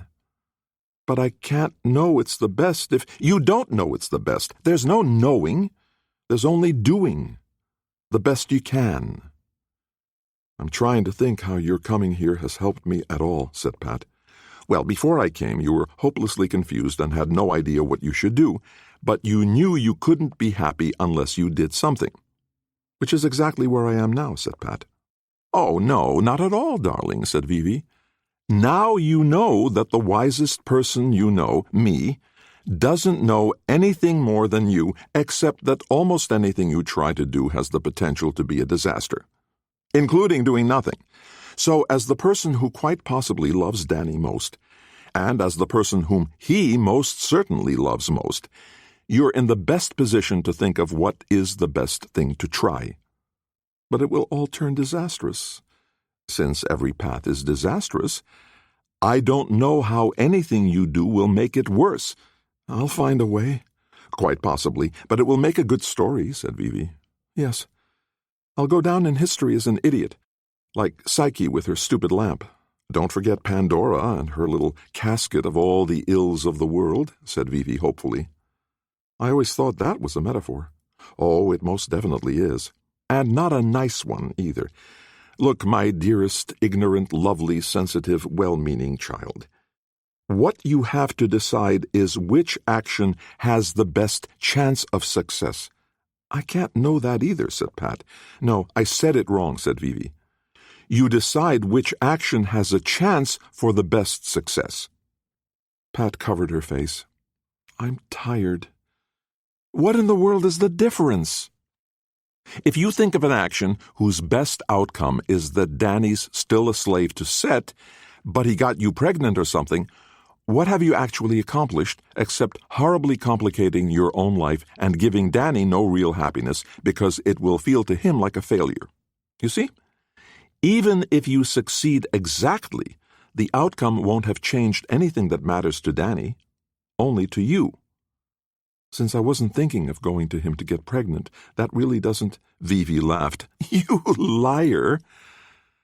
But I can't know it's the best if you don't know it's the best. There's no knowing. There's only doing. The best you can. I'm trying to think how your coming here has helped me at all, said Pat. Well, before I came, you were hopelessly confused and had no idea what you should do, but you knew you couldn't be happy unless you did something. Which is exactly where I am now, said Pat. Oh, no, not at all, darling, said Vivi. Now you know that the wisest person you know, me, doesn't know anything more than you, except that almost anything you try to do has the potential to be a disaster, including doing nothing. So as the person who quite possibly loves Danny most, and as the person whom he most certainly loves most, you're in the best position to think of what is the best thing to try. But it will all turn disastrous. Since every path is disastrous, I don't know how anything you do will make it worse. I'll find a way. Quite possibly, but it will make a good story, said Vivi. Yes. I'll go down in history as an idiot, like Psyche with her stupid lamp. Don't forget Pandora and her little casket of all the ills of the world, said Vivi hopefully. I always thought that was a metaphor. Oh, it most definitely is. And not a nice one, either. Look, my dearest, ignorant, lovely, sensitive, well-meaning child. What you have to decide is which action has the best chance of success. I can't know that either, said Pat. No, I said it wrong, said Vivi. You decide which action has a chance for the best success. Pat covered her face. I'm tired. What in the world is the difference? If you think of an action whose best outcome is that Danny's still a slave to Set, but he got you pregnant or something, what have you actually accomplished except horribly complicating your own life and giving Danny no real happiness because it will feel to him like a failure? You see? Even if you succeed exactly, the outcome won't have changed anything that matters to Danny, only to you. Since I wasn't thinking of going to him to get pregnant, that really doesn't... Vivi laughed. You liar!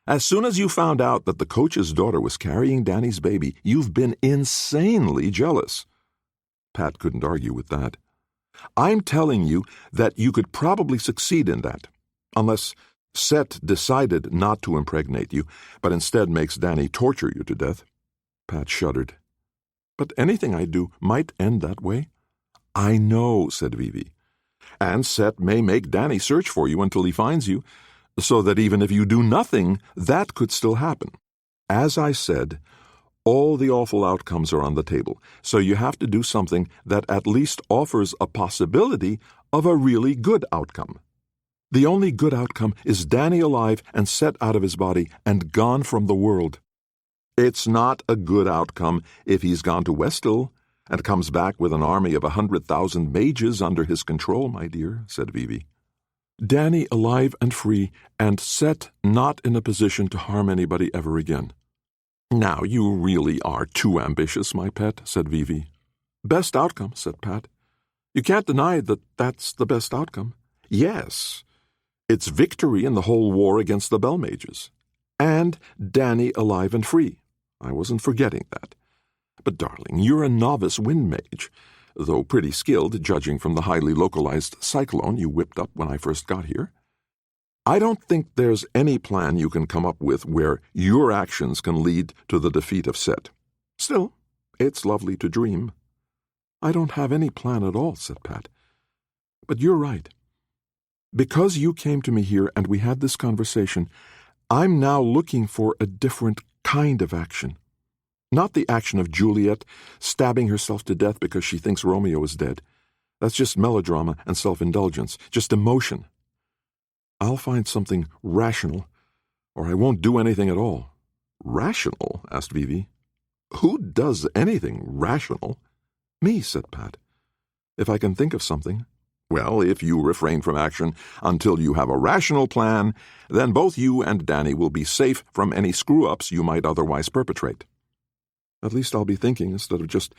As soon as you found out that the coach's daughter was carrying Danny's baby, you've been insanely jealous. Pat couldn't argue with that. I'm telling you that you could probably succeed in that, unless Set decided not to impregnate you, but instead makes Danny torture you to death. Pat shuddered. But anything I do might end that way. I know, said Vivi. And Set may make Danny search for you until he finds you, so that even if you do nothing, that could still happen. As I said, all the awful outcomes are on the table, so you have to do something that at least offers a possibility of a really good outcome. The only good outcome is Danny alive and Set out of his body and gone from the world. It's not a good outcome if he's gone to Westhill and comes back with an army of 100,000 mages under his control, my dear, said Vivi. Danny alive and free, and Set not in a position to harm anybody ever again. Now, you really are too ambitious, my pet, said Vivi. Best outcome, said Pat. You can't deny that that's the best outcome. Yes, it's victory in the whole war against the Bellmages. And Danny alive and free. I wasn't forgetting that. But, darling, you're a novice wind mage, though pretty skilled, judging from the highly localized cyclone you whipped up when I first got here. I don't think there's any plan you can come up with where your actions can lead to the defeat of Set. Still, it's lovely to dream. I don't have any plan at all, said Pat. But you're right. Because you came to me here and we had this conversation, I'm now looking for a different kind of action. Not the action of Juliet stabbing herself to death because she thinks Romeo is dead. That's just melodrama and self-indulgence, just emotion. I'll find something rational, or I won't do anything at all. Rational? Asked Vivi. Who does anything rational? Me, said Pat. If I can think of something. Well, if you refrain from action until you have a rational plan, then both you and Danny will be safe from any screw-ups you might otherwise perpetrate. At least I'll be thinking instead of just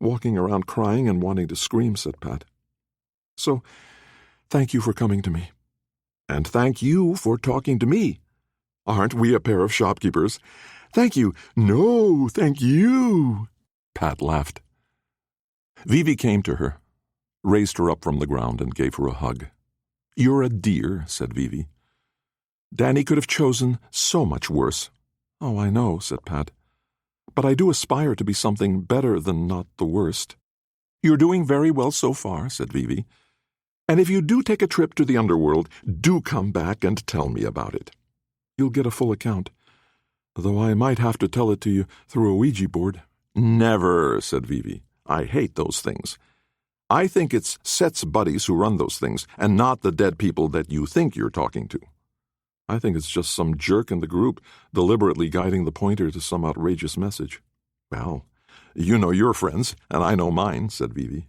walking around crying and wanting to scream, said Pat. So, thank you for coming to me. And thank you for talking to me. Aren't we a pair of shopkeepers? Thank you. No, thank you. Pat laughed. Vivi came to her, raised her up from the ground, and gave her a hug. You're a dear, said Vivi. Danny could have chosen so much worse. Oh, I know, said Pat. But I do aspire to be something better than not the worst. You're doing very well so far, said Vivi. And if you do take a trip to the underworld, do come back and tell me about it. You'll get a full account, though I might have to tell it to you through a Ouija board. Never, said Vivi. I hate those things. I think it's Set's buddies who run those things, and not the dead people that you think you're talking to. I think it's just some jerk in the group deliberately guiding the pointer to some outrageous message. Well, you know your friends, and I know mine, said Vivi.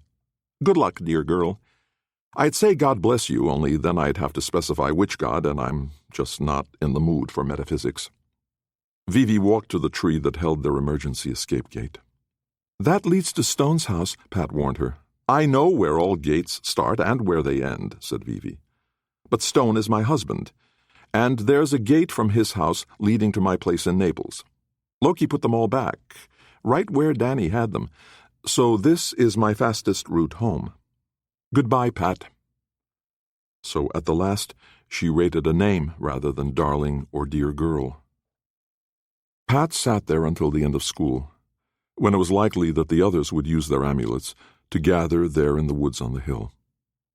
Good luck, dear girl. I'd say God bless you, only then I'd have to specify which God, and I'm just not in the mood for metaphysics. Vivi walked to the tree that held their emergency escape gate. That leads to Stone's house, Pat warned her. I know where all gates start and where they end, said Vivi. But Stone is my husband, and there's a gate from his house leading to my place in Naples. Loki put them all back, right where Danny had them, so this is my fastest route home. Goodbye, Pat. So at the last, she rated a name rather than darling or dear girl. Pat sat there until the end of school, when it was likely that the others would use their amulets to gather there in the woods on the hill.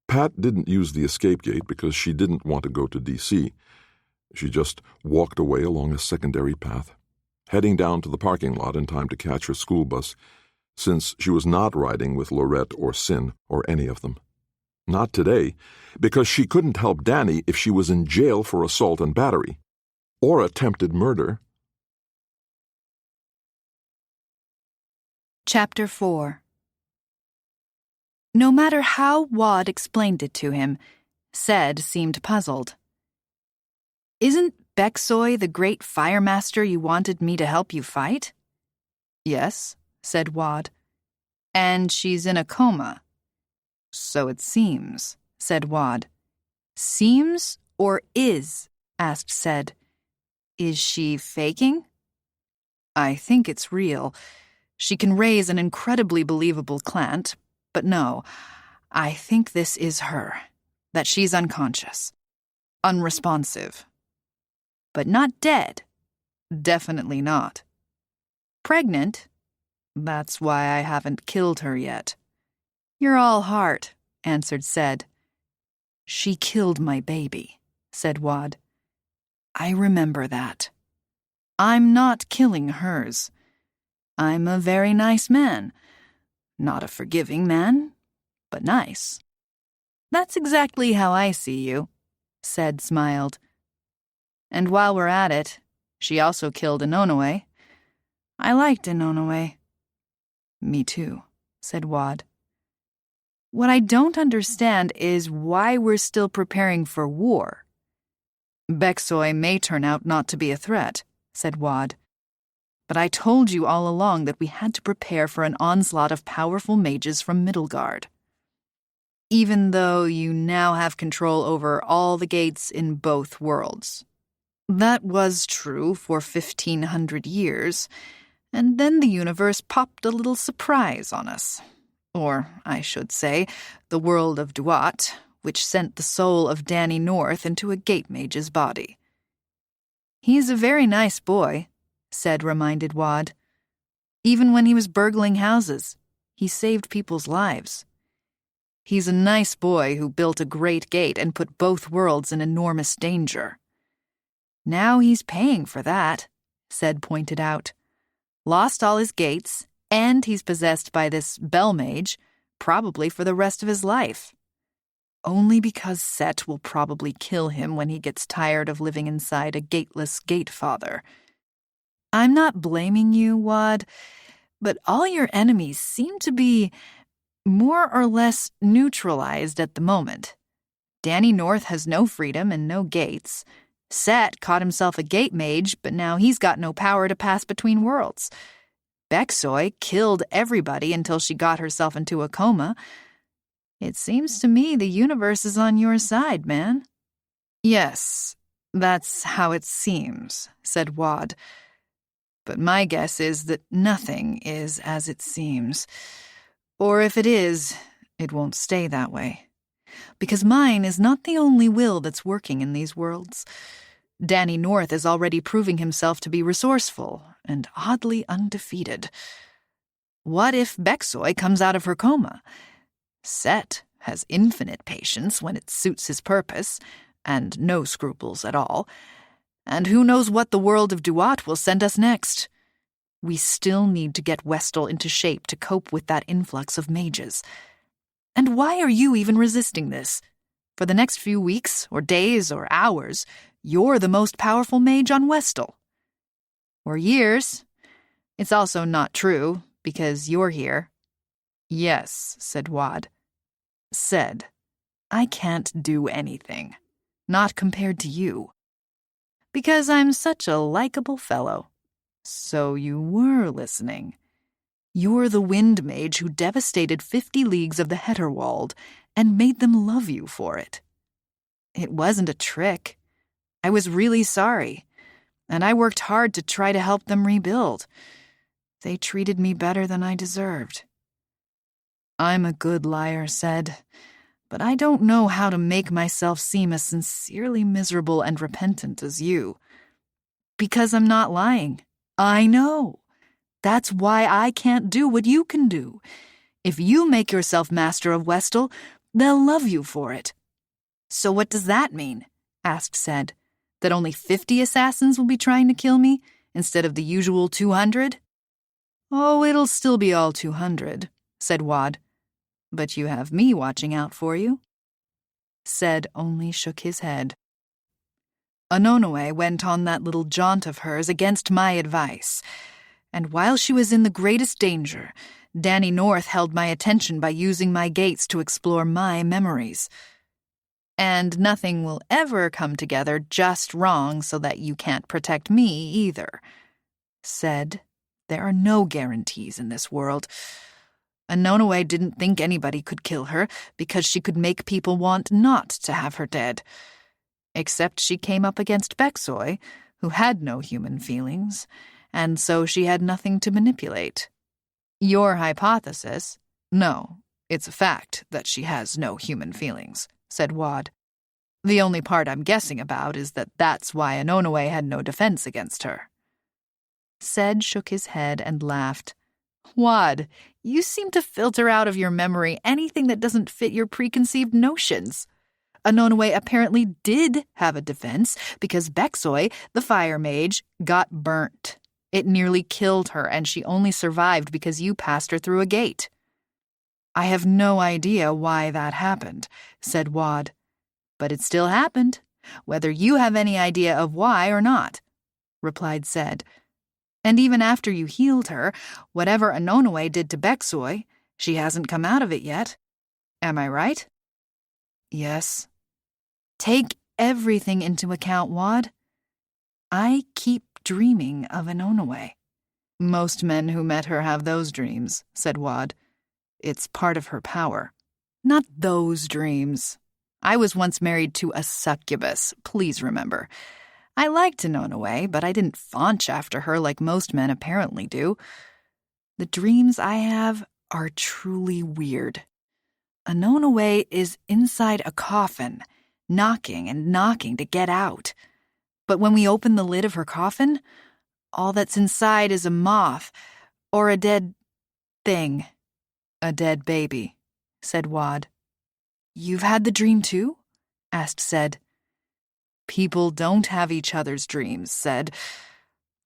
Pat didn't use the escape gate because she didn't want to go to D.C. She just walked away along a secondary path, heading down to the parking lot in time to catch her school bus, since she was not riding with Lorette or Sin or any of them. Not today, because she couldn't help Danny if she was in jail for assault and battery, or attempted murder. Chapter 4. No matter how Wad explained it to him, Ced seemed puzzled. Isn't Beksoy, the great firemaster you wanted me to help you fight?" "Yes," said Wad. "And she's in a coma." "So it seems," said Wad. "Seems or is?" asked Sed. "Is she faking?" "I think it's real. She can raise an incredibly believable clant, but no, I think this is her, that she's unconscious, unresponsive. But not dead. Definitely not. Pregnant? That's why I haven't killed her yet." "You're all heart," answered Sed. "She killed my baby," said Wad. "I remember that. I'm not killing hers. I'm a very nice man. Not a forgiving man, but nice." "That's exactly how I see you," Sed smiled. "And while we're at it, she also killed Inonoe. I liked Inonoe." "Me too," said Wad. "What I don't understand is why we're still preparing for war." "Beksoy may turn out not to be a threat," said Wad. "But I told you all along that we had to prepare for an onslaught of powerful mages from Middlegard. Even though you now have control over all the gates in both worlds." "That was true for 1,500 years, and then the universe popped a little surprise on us. Or, I should say, the world of Duat, which sent the soul of Danny North into a Gatemage's body." "He's a very nice boy," Sed reminded Wad. "Even when he was burgling houses, he saved people's lives. He's a nice boy who built a great gate and put both worlds in enormous danger. Now he's paying for that," Sed pointed out. "Lost all his gates, and he's possessed by this bell mage, probably for the rest of his life. Only because Set will probably kill him when he gets tired of living inside a gateless Gatefather. I'm not blaming you, Wad, but all your enemies seem to be more or less neutralized at the moment. Danny North has no freedom and no gates. Set caught himself a gate mage, but now he's got no power to pass between worlds. Beksoy killed everybody until she got herself into a coma. It seems to me the universe is on your side, man." "Yes, that's how it seems," said Wad. "But my guess is that nothing is as it seems. Or if it is, it won't stay that way. Because mine is not the only will that's working in these worlds. Danny North is already proving himself to be resourceful and oddly undefeated. What if Beksoy comes out of her coma? Set has infinite patience when it suits his purpose, and no scruples at all. And who knows what the world of Duat will send us next? We still need to get Westel into shape to cope with that influx of mages. And why are you even resisting this? For the next few weeks, or days, or hours, you're the most powerful mage on Westel. Or years. It's also not true, because you're here." "Yes," said Wad. "Said, I can't do anything. Not compared to you. Because I'm such a likable fellow." "So you were listening. You're the wind mage who devastated 50 leagues of the Hetterwald and made them love you for it." "It wasn't a trick. I was really sorry, and I worked hard to try to help them rebuild. They treated me better than I deserved." "I'm a good liar," Said, "but I don't know how to make myself seem as sincerely miserable and repentant as you. Because I'm not lying. I know. That's why I can't do what you can do. If you make yourself master of Westel, they'll love you for it." "So what does that mean?" asked Said. "That only 50 assassins will be trying to kill me, instead of the usual 200? "Oh, it'll still be all 200, said Wad. "But you have me watching out for you." Said only shook his head. "Inonoe went on that little jaunt of hers against my advice, and while she was in the greatest danger, Danny North held my attention by using my gates to explore my memories. And nothing will ever come together just wrong so that you can't protect me either. Said, there are no guarantees in this world. Anonoe didn't think anybody could kill her because she could make people want not to have her dead. Except she came up against Bexoy, who had no human feelings, and so she had nothing to manipulate. Your hypothesis? No, it's a fact that she has no human feelings, said Wad. The only part I'm guessing about is that that's why Anonoe had no defense against her. Ced shook his head and laughed. Wad, you seem to filter out of your memory anything that doesn't fit your preconceived notions. Anonoe apparently did have a defense because Bexoy, the fire mage, got burnt. It nearly killed her, and she only survived because you passed her through a gate. I have no idea why that happened, said Wad. But it still happened, whether you have any idea of why or not, replied Ced. And even after you healed her, whatever Anonoe did to Bexoy, she hasn't come out of it yet. Am I right? Yes. Take everything into account, Wad. I keep dreaming of Anonoe. Most men who met her have those dreams, said Wad. It's part of her power. Not those dreams. I was once married to a succubus, please remember. I liked Anonoe, but I didn't faunch after her like most men apparently do. The dreams I have are truly weird. Anonoe is inside a coffin, knocking and knocking to get out. But when we open the lid of her coffin, all that's inside is a moth or a dead thing. A dead baby, said Wad. You've had the dream too? Asked Ced. People don't have each other's dreams, Ced.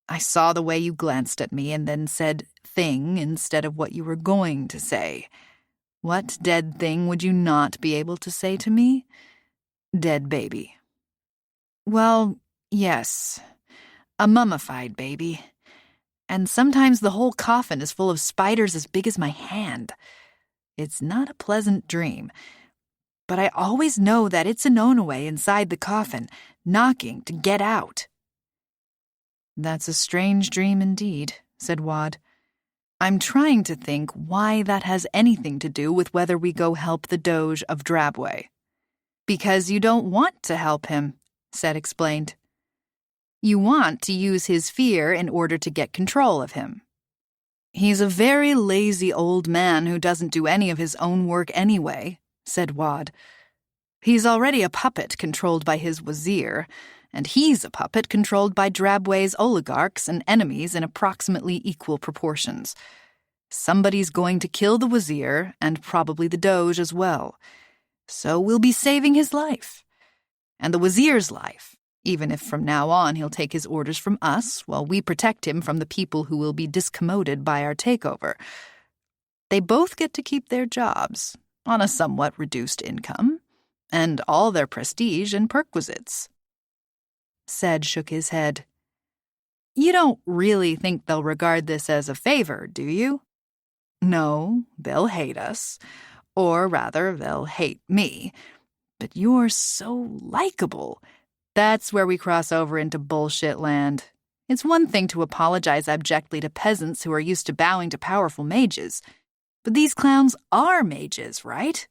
I saw the way you glanced at me and then said thing instead of what you were going to say. What dead thing would you not be able to say to me? Dead baby. Well, yes. A mummified baby. And sometimes the whole coffin is full of spiders as big as my hand. It's not a pleasant dream. But I always know that it's Anonoe inside the coffin, knocking to get out. That's a strange dream indeed, said Wad. I'm trying to think why that has anything to do with whether we go help the Doge of Drabway. Because you don't want to help him, Ced explained. You want to use his fear in order to get control of him. He's a very lazy old man who doesn't do any of his own work anyway, said Wad. He's already a puppet controlled by his wazir, and he's a puppet controlled by Drabway's oligarchs and enemies in approximately equal proportions. Somebody's going to kill the wazir, and probably the Doge as well. So we'll be saving his life. And the wazir's life, even if from now on he'll take his orders from us while we protect him from the people who will be discommoded by our takeover. They both get to keep their jobs, on a somewhat reduced income, and all their prestige and perquisites. Ced shook his head. You don't really think they'll regard this as a favor, do you? No, they'll hate us. Or rather, they'll hate me. But you're so likable. That's where we cross over into bullshit land. It's one thing to apologize abjectly to peasants who are used to bowing to powerful mages. But these clowns are mages, right?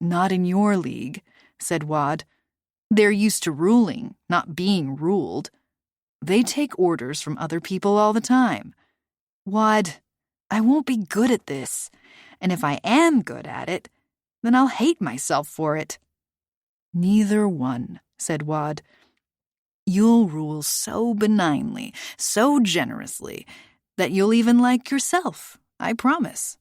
Not in your league, said Wad. They're used to ruling, not being ruled. They take orders from other people all the time. Wad, I won't be good at this. And if I am good at it, then I'll hate myself for it. Neither one, said Wad. You'll rule so benignly, so generously, that you'll even like yourself, I promise.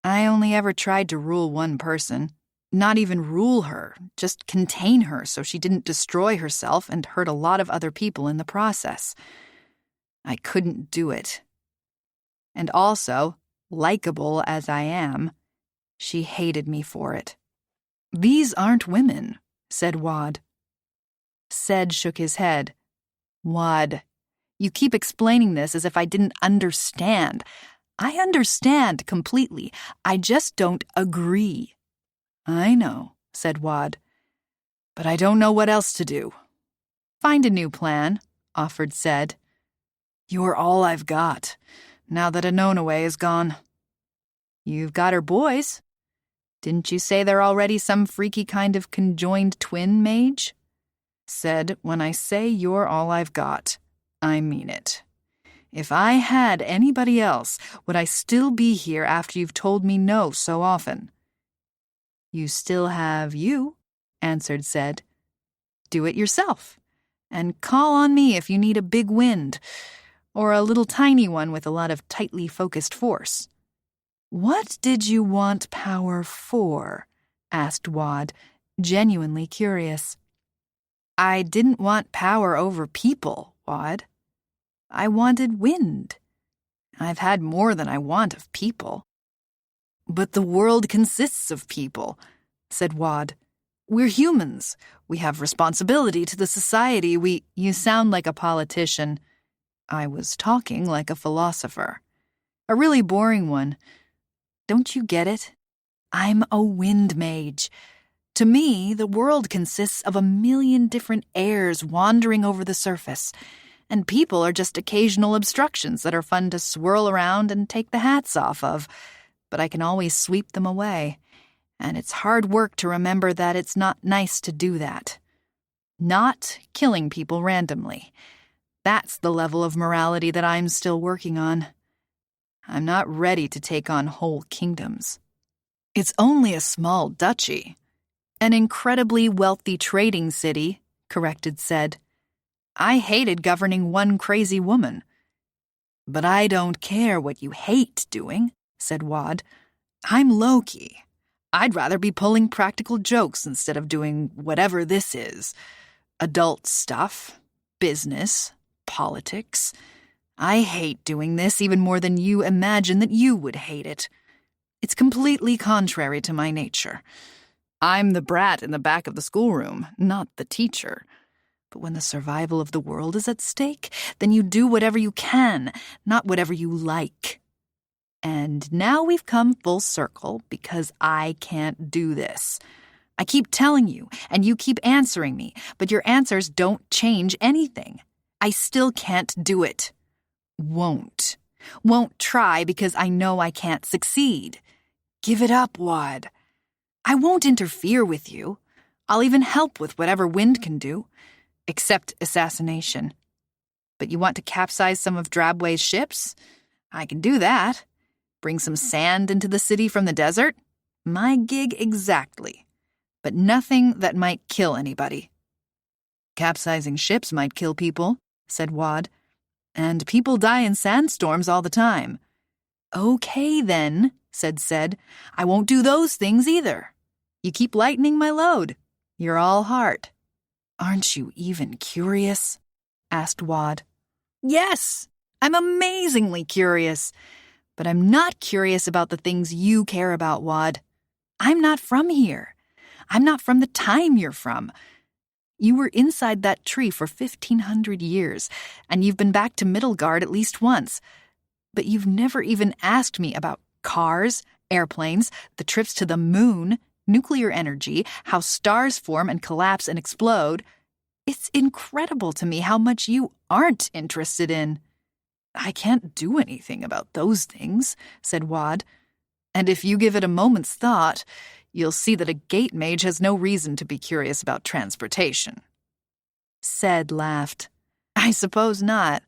I only ever tried to rule one person. Not even rule her, just contain her so she didn't destroy herself and hurt a lot of other people in the process. I couldn't do it. And also, likable as I am, she hated me for it. These aren't women, said Wad. Ced shook his head. Wad, you keep explaining this as if I didn't understand. I understand completely. I just don't agree. I know, said Wad. But I don't know what else to do. Find a new plan, offered Ced. You're all I've got, now that Anonaway is gone. You've got her boys. Didn't you say they're already some freaky kind of conjoined twin mage? Ced, when I say you're all I've got, I mean it. If I had anybody else, would I still be here after you've told me no so often? You still have you, answered Ced. Do it yourself, and call on me if you need a big wind, or a little tiny one with a lot of tightly focused force. What did you want power for? Asked Wad, genuinely curious. I didn't want power over people, Wad. I wanted wind. I've had more than I want of people. But the world consists of people, said Wad. We're humans. We have responsibility to the society. You sound like a politician. I was talking like a philosopher. A really boring one. Don't you get it? I'm a wind mage. To me, the world consists of a million different airs wandering over the surface, and people are just occasional obstructions that are fun to swirl around and take the hats off of, but I can always sweep them away, and it's hard work to remember that it's not nice to do that. Not killing people randomly. That's the level of morality that I'm still working on. I'm not ready to take on whole kingdoms. It's only a small duchy. An incredibly wealthy trading city, corrected Ced. I hated governing one crazy woman. But I don't care what you hate doing, said Wad. I'm Loki. I'd rather be pulling practical jokes instead of doing whatever this is. Adult stuff, business, politics. I hate doing this even more than you imagine that you would hate it. It's completely contrary to my nature. I'm the brat in the back of the schoolroom, not the teacher. But when the survival of the world is at stake, then you do whatever you can, not whatever you like. And now we've come full circle because I can't do this. I keep telling you, and you keep answering me, but your answers don't change anything. I still can't do it. Won't try because I know I can't succeed. Give it up, Wad. I won't interfere with you. I'll even help with whatever wind can do, except assassination. But you want to capsize some of Drabway's ships? I can do that. Bring some sand into the city from the desert? My gig exactly. But nothing that might kill anybody. Capsizing ships might kill people, said Wad. And people die in sandstorms all the time. Okay, then, said Ced. I won't do those things either. You keep lightening my load. You're all heart. Aren't you even curious? Asked Wad. Yes, I'm amazingly curious. But I'm not curious about the things you care about, Wad. I'm not from here. I'm not from the time you're from. You were inside that tree for 1,500 years, and you've been back to Middlegard at least once. But you've never even asked me about cars, airplanes, the trips to the moon, nuclear energy, how stars form and collapse and explode. It's incredible to me how much you aren't interested in. I can't do anything about those things, said Wad. And if you give it a moment's thought, you'll see that a gate mage has no reason to be curious about transportation. Ced laughed. I suppose not.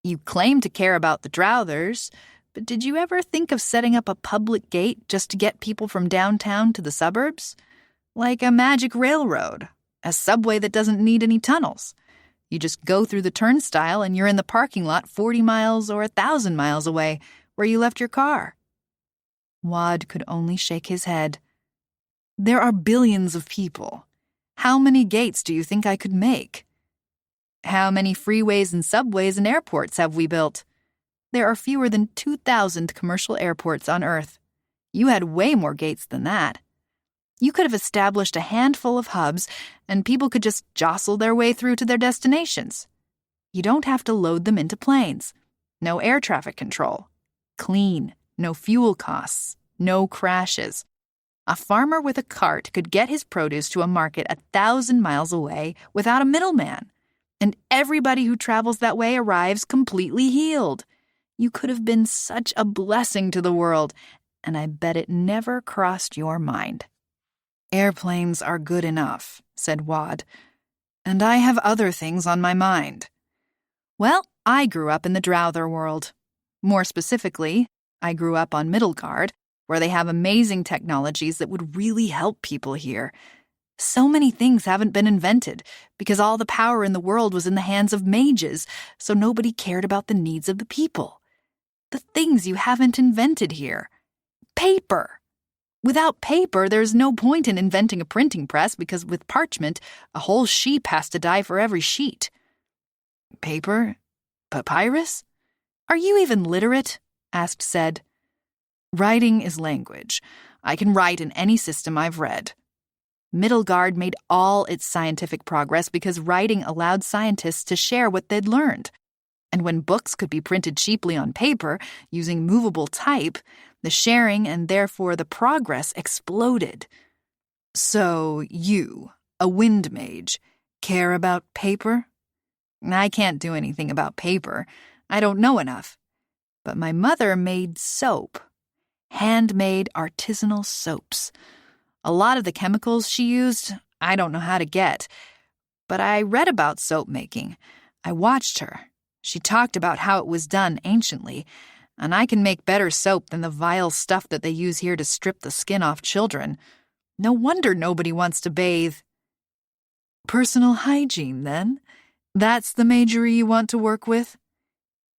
You claim to care about the Drowthers, but did you ever think of setting up a public gate just to get people from downtown to the suburbs? Like a magic railroad, a subway that doesn't need any tunnels. You just go through the turnstile and you're in the parking lot 40 miles or 1,000 miles away, where you left your car. Wad could only shake his head. There are billions of people. How many gates do you think I could make? How many freeways and subways and airports have we built? There are fewer than 2,000 commercial airports on Earth. You had way more gates than that. You could have established a handful of hubs, and people could just jostle their way through to their destinations. You don't have to load them into planes. No air traffic control. Clean. No fuel costs. No crashes. A farmer with a cart could get his produce to a market 1,000 miles away without a middleman. And everybody who travels that way arrives completely healed. You could have been such a blessing to the world, and I bet it never crossed your mind. Airplanes are good enough, said Wad. And I have other things on my mind. Well, I grew up in the Drouther world. More specifically, I grew up on Midgard, where they have amazing technologies that would really help people here. So many things haven't been invented because all the power in the world was in the hands of mages, so nobody cared about the needs of the people. The things you haven't invented here. Paper. Without paper, there's no point in inventing a printing press because with parchment, a whole sheep has to die for every sheet. Paper? Papyrus? Are you even literate? Asked Ced. Writing is language. I can write in any system I've read. Midgard made all its scientific progress because writing allowed scientists to share what they'd learned. And when books could be printed cheaply on paper, using movable type, the sharing and therefore the progress exploded. So you, a wind mage, care about paper? I can't do anything about paper. I don't know enough. But my mother made soap. Handmade artisanal soaps. A lot of the chemicals she used, I don't know how to get. But I read about soap making. I watched her. She talked about how it was done anciently, and I can make better soap than the vile stuff that they use here to strip the skin off children. No wonder nobody wants to bathe. Personal hygiene, then? That's the majory you want to work with?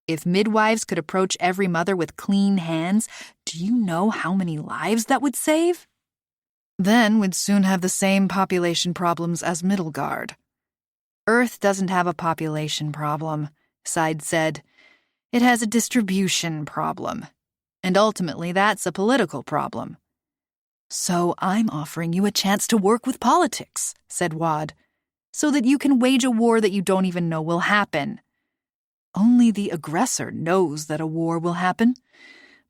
If midwives could approach every mother with clean hands, do you know how many lives that would save? Then we'd soon have the same population problems as Midgard. Earth doesn't have a population problem, sighed Ced. It has a distribution problem. And ultimately, that's a political problem. So I'm offering you a chance to work with politics, said Wad, so that you can wage a war that you don't even know will happen. Only the aggressor knows that a war will happen.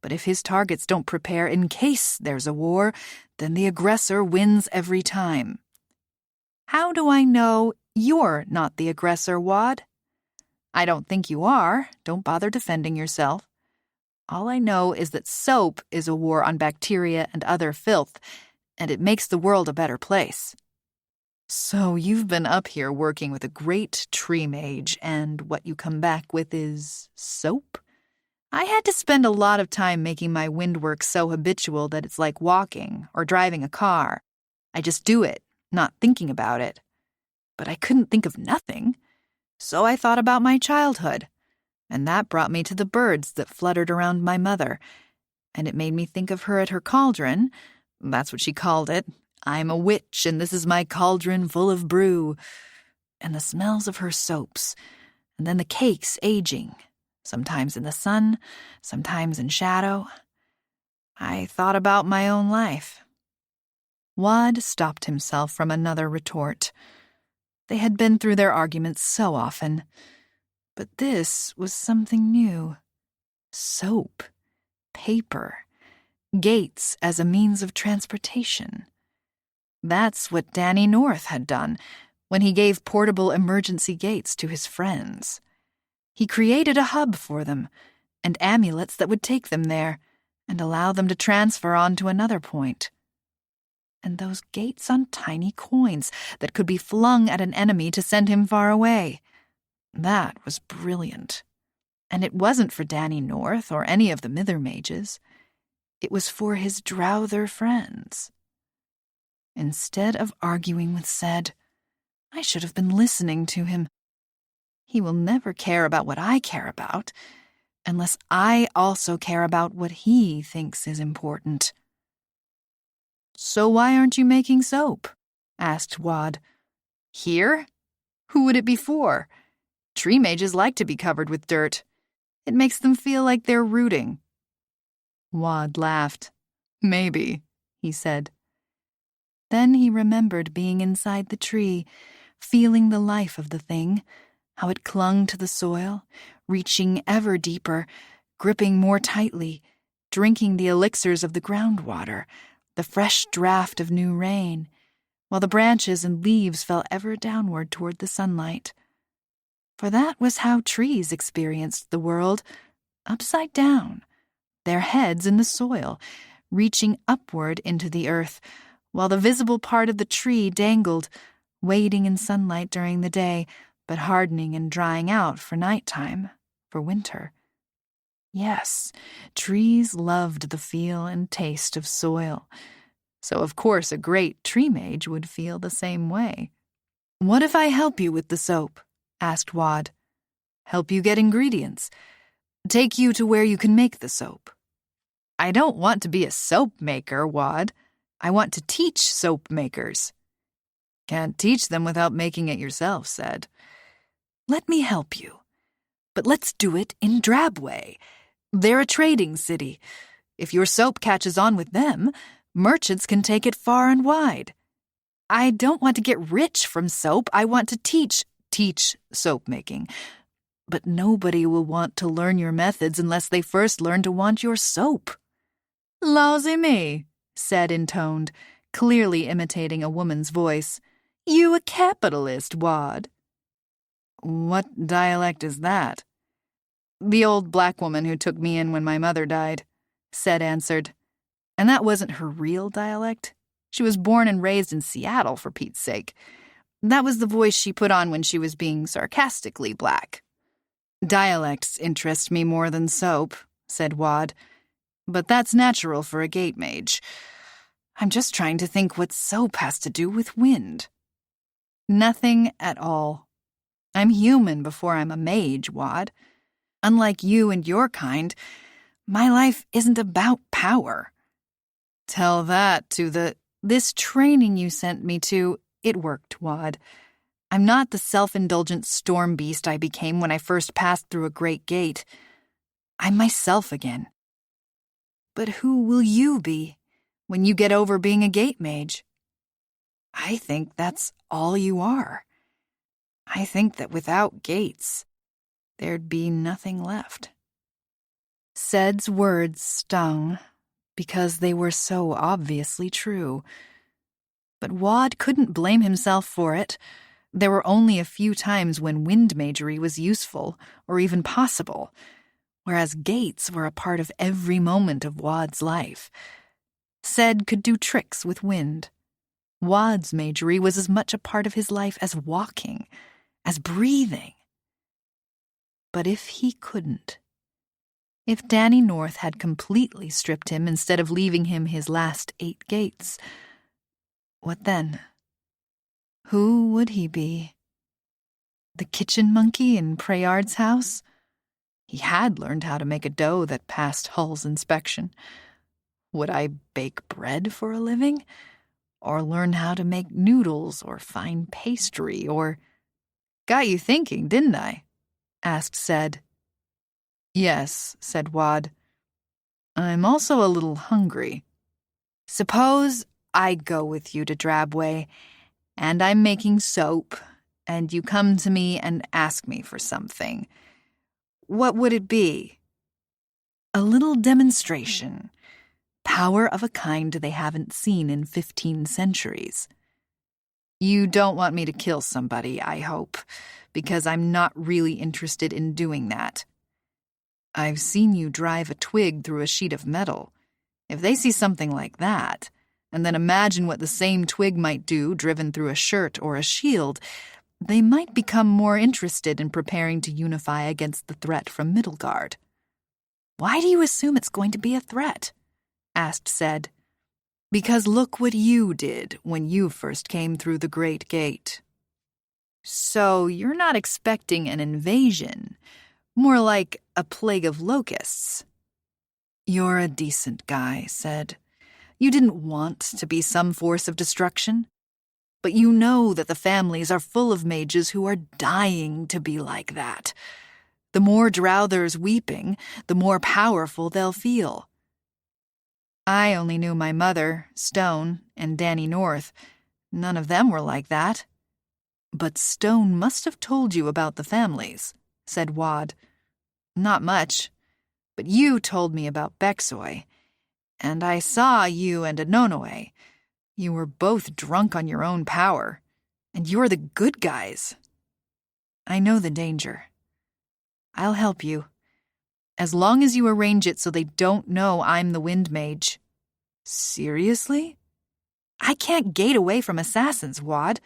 But if his targets don't prepare in case there's a war, then the aggressor wins every time. How do I know you're not the aggressor, Wad? I don't think you are. Don't bother defending yourself. All I know is that soap is a war on bacteria and other filth, and it makes the world a better place. So you've been up here working with a great tree mage, and what you come back with is soap? I had to spend a lot of time making my wind work so habitual that it's like walking or driving a car. I just do it, not thinking about it. But I couldn't think of nothing. So I thought about my childhood, and that brought me to the birds that fluttered around my mother, and it made me think of her at her cauldron. That's what she called it. I'm a witch, and this is my cauldron full of brew. And the smells of her soaps, and then the cakes aging, sometimes in the sun, sometimes in shadow. I thought about my own life. Wad stopped himself from another retort. They had been through their arguments so often. But this was something new. Soap. Paper. Gates as a means of transportation. That's what Danny North had done when he gave portable emergency gates to his friends. He created a hub for them, and amulets that would take them there and allow them to transfer on to another point. And those gates on tiny coins that could be flung at an enemy to send him far away. That was brilliant. And it wasn't for Danny North or any of the Mithermages. It was for his Drouther friends. Instead of arguing with Ced, I should have been listening to him. He will never care about what I care about, unless I also care about what he thinks is important. So why aren't you making soap? Asked Wad. Here? Who would it be for? Tree mages like to be covered with dirt. It makes them feel like they're rooting. Wad laughed. Maybe, he said. Then he remembered being inside the tree, feeling the life of the thing, how it clung to the soil, reaching ever deeper, gripping more tightly, drinking the elixirs of the groundwater, the fresh draft of new rain, while the branches and leaves fell ever downward toward the sunlight. For that was how trees experienced the world, upside down, their heads in the soil, reaching upward into the earth, while the visible part of the tree dangled, waiting in sunlight during the day, but hardening and drying out for nighttime, for winter. Yes, trees loved the feel and taste of soil, so of course a great tree mage would feel the same way. "What if I help you with the soap?" asked Wad. "Help you get ingredients. Take you to where you can make the soap." "I don't want to be a soap maker, Wad. I want to teach soap makers." "Can't teach them without making it yourself," said. "Let me help you. But let's do it in Drabway. They're a trading city. If your soap catches on with them, merchants can take it far and wide. I don't want to get rich from soap. I want to teach soap making. But nobody will want to learn your methods unless they first learn to want your soap." "Lawsy me," said intoned, clearly imitating a woman's voice. "You a capitalist, Wad?" "What dialect is that?" "The old black woman who took me in when my mother died," said answered. And that wasn't her real dialect. She was born and raised in Seattle, for Pete's sake. That was the voice she put on when she was being sarcastically black. "Dialects interest me more than soap," said Wad. "But that's natural for a gate mage. I'm just trying to think what soap has to do with wind." "Nothing at all. I'm human before I'm a mage, Wad. Unlike you and your kind, my life isn't about power." "Tell that to this training you sent me to. It worked, Wad. I'm not the self-indulgent storm beast I became when I first passed through a great gate. I'm myself again." "But who will you be when you get over being a gate mage?" "I think that's all you are. I think that without gates, there'd be nothing left." Said's words stung, because they were so obviously true. But Wad couldn't blame himself for it. There were only a few times when wind magery was useful, or even possible, whereas gates were a part of every moment of Wad's life. Said could do tricks with wind. Wad's magery was as much a part of his life as walking, as breathing. But if he couldn't, if Danny North had completely stripped him instead of leaving him his last 8 gates, what then? Who would he be? The kitchen monkey in Prayard's house? He had learned how to make a dough that passed Hull's inspection. Would I bake bread for a living? Or learn how to make noodles or fine pastry or... "Got you thinking, didn't I?" asked Said. "Yes," said Wad. "I'm also a little hungry. Suppose I go with you to Drabway, and I'm making soap, and you come to me and ask me for something. What would it be?" "A little demonstration. Power of a kind they haven't seen in 15 centuries. You don't want me to kill somebody, I hope, because I'm not really interested in doing that. I've seen you drive a twig through a sheet of metal. If they see something like that, and then imagine what the same twig might do driven through a shirt or a shield, they might become more interested in preparing to unify against the threat from Middlegard." "Why do you assume it's going to be a threat?" asked Said. "Because look what you did when you first came through the Great Gate." "So you're not expecting an invasion, more like a plague of locusts." "You're a decent guy," Said. "You didn't want to be some force of destruction. But you know that the families are full of mages who are dying to be like that. The more drow there's weeping, the more powerful they'll feel. I only knew my mother, Stone, and Danny North. None of them were like that." "But Stone must have told you about the families," said Wad. "Not much. But you told me about Bexoy. And I saw you and Anonoe. You were both drunk on your own power, and you're the good guys. I know the danger. I'll help you, as long as you arrange it so they don't know I'm the Wind Mage. Seriously? I can't gate away from assassins, Wad.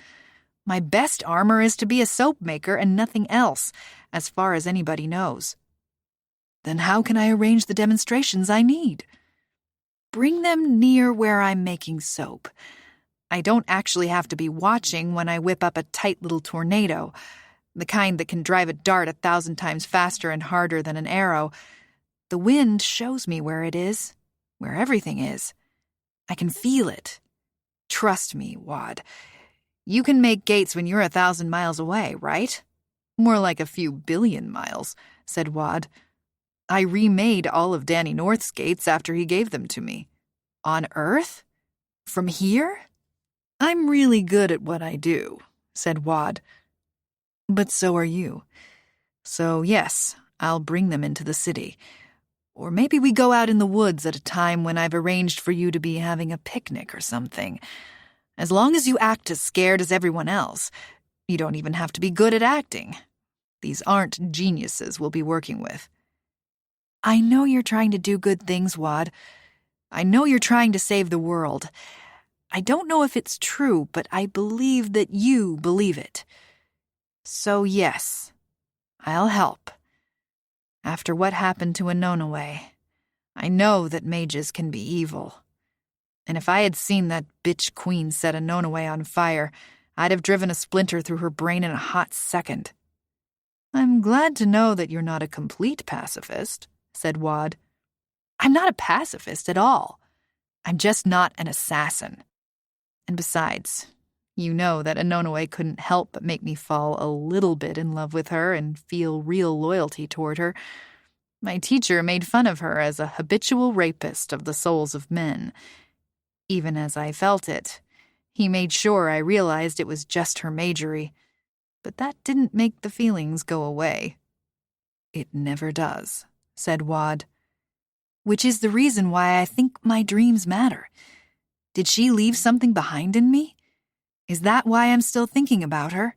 My best armor is to be a soap maker and nothing else, as far as anybody knows. Then how can I arrange the demonstrations I need? Bring them near where I'm making soap. I don't actually have to be watching when I whip up a tight little tornado, the kind that can drive a dart 1,000 times faster and harder than an arrow. The wind shows me where it is, where everything is. I can feel it. Trust me, Wad. You can make gates when you're 1,000 miles away, right? More like a few billion miles, said Wad. I remade all of Danny North's gates after he gave them to me. On Earth? From here? I'm really good at what I do, said Wad. But so are you. So yes, I'll bring them into the city. Or maybe we go out in the woods at a time when I've arranged for you to be having a picnic or something. As long as you act as scared as everyone else, you don't even have to be good at acting. These aren't geniuses we'll be working with. I know you're trying to do good things, Wad. I know you're trying to save the world. I don't know if it's true, but I believe that you believe it. So yes, I'll help. After what happened to Anonoe, I know that mages can be evil. And if I had seen that bitch queen set Anonoe on fire, I'd have driven a splinter through her brain in a hot second. I'm glad to know that you're not a complete pacifist, said Wad. I'm not a pacifist at all. I'm just not an assassin. And besides, you know that Anonoe couldn't help but make me fall a little bit in love with her and feel real loyalty toward her. My teacher made fun of her as a habitual rapist of the souls of men. Even as I felt it, he made sure I realized it was just her magery. But that didn't make the feelings go away. It never does, said Wad. Which is the reason why I think my dreams matter. Did she leave something behind in me? Is that why I'm still thinking about her?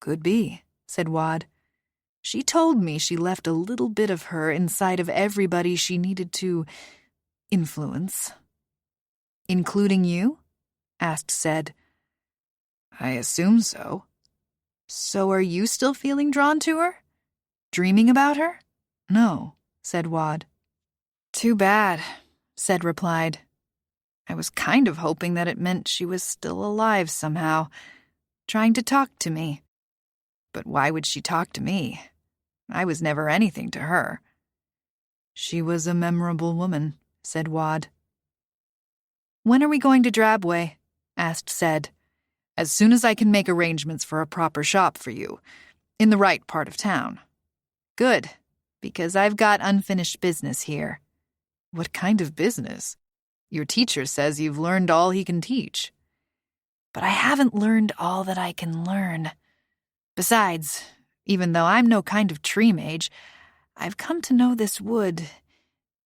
Could be, said Wad. She told me she left a little bit of her inside of everybody she needed to influence. Including you? Asked Ced. I assume so. So are you still feeling drawn to her? Dreaming about her? No, said Wad. Too bad, Ced replied. I was kind of hoping that it meant she was still alive somehow, trying to talk to me. But why would she talk to me? I was never anything to her. She was a memorable woman, said Wad. When are we going to Drabway? Asked Ced. As soon as I can make arrangements for a proper shop for you, in the right part of town. Good, because I've got unfinished business here. What kind of business? Your teacher says you've learned all he can teach. But I haven't learned all that I can learn. Besides, even though I'm no kind of tree mage, I've come to know this wood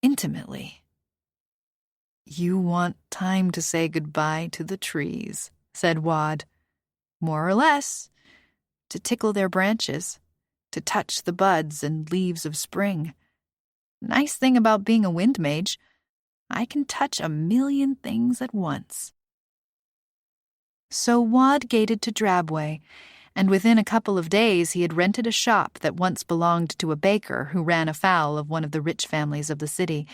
intimately. You want time to say goodbye to the trees, said Wad. More or less. To tickle their branches, to touch the buds and leaves of spring. Nice thing about being a wind mage, I can touch 1,000,000 things at once. So Wad gated to Drabway, and within a couple of days he had rented a shop that once belonged to a baker who ran afoul of one of the rich families of the city.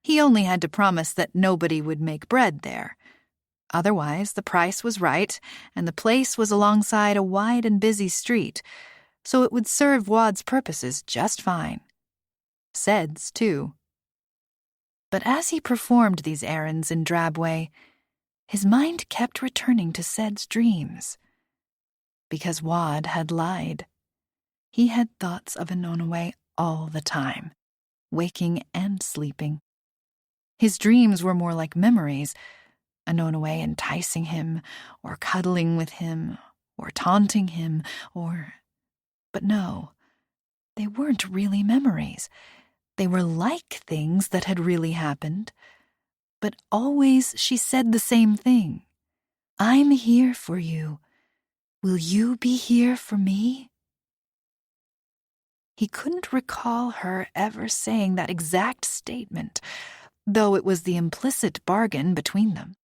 He only had to promise that nobody would make bread there. Otherwise, the price was right, and the place was alongside a wide and busy street, so it would serve Wad's purposes just fine. Ced's, too. But as he performed these errands in Drabway, his mind kept returning to Ced's dreams. Because Wad had lied. He had thoughts of Anonoe all the time, waking and sleeping. His dreams were more like memories, Anonoe enticing him, or cuddling with him, or taunting him, or... But no, they weren't really memories. They were like things that had really happened, but always she said the same thing. I'm here for you. Will you be here for me? He couldn't recall her ever saying that exact statement, though it was the implicit bargain between them.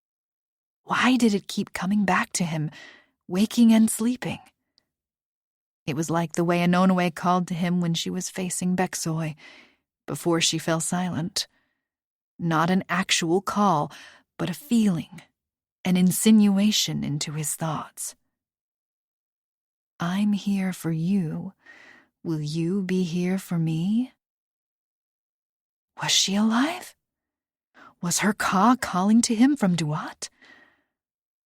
Why did it keep coming back to him, waking and sleeping? It was like the way Anonoe called to him when she was facing Bexoy, before she fell silent. Not an actual call, but a feeling, an insinuation into his thoughts. I'm here for you. Will you be here for me? Was she alive? Was her Ka calling to him from Duat?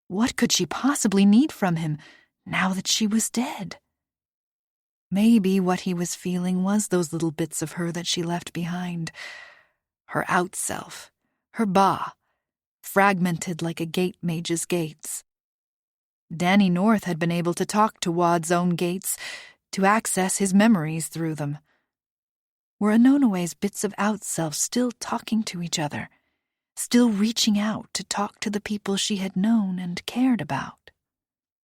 What could she possibly need from him now that she was dead? Maybe what he was feeling was those little bits of her that she left behind. Her out-self, her Ba, fragmented like a Gate-mage's gates. Danny North had been able to talk to Wad's own gates, to access his memories through them. Were Anonoe's bits of out-self still talking to each other, still reaching out to talk to the people she had known and cared about?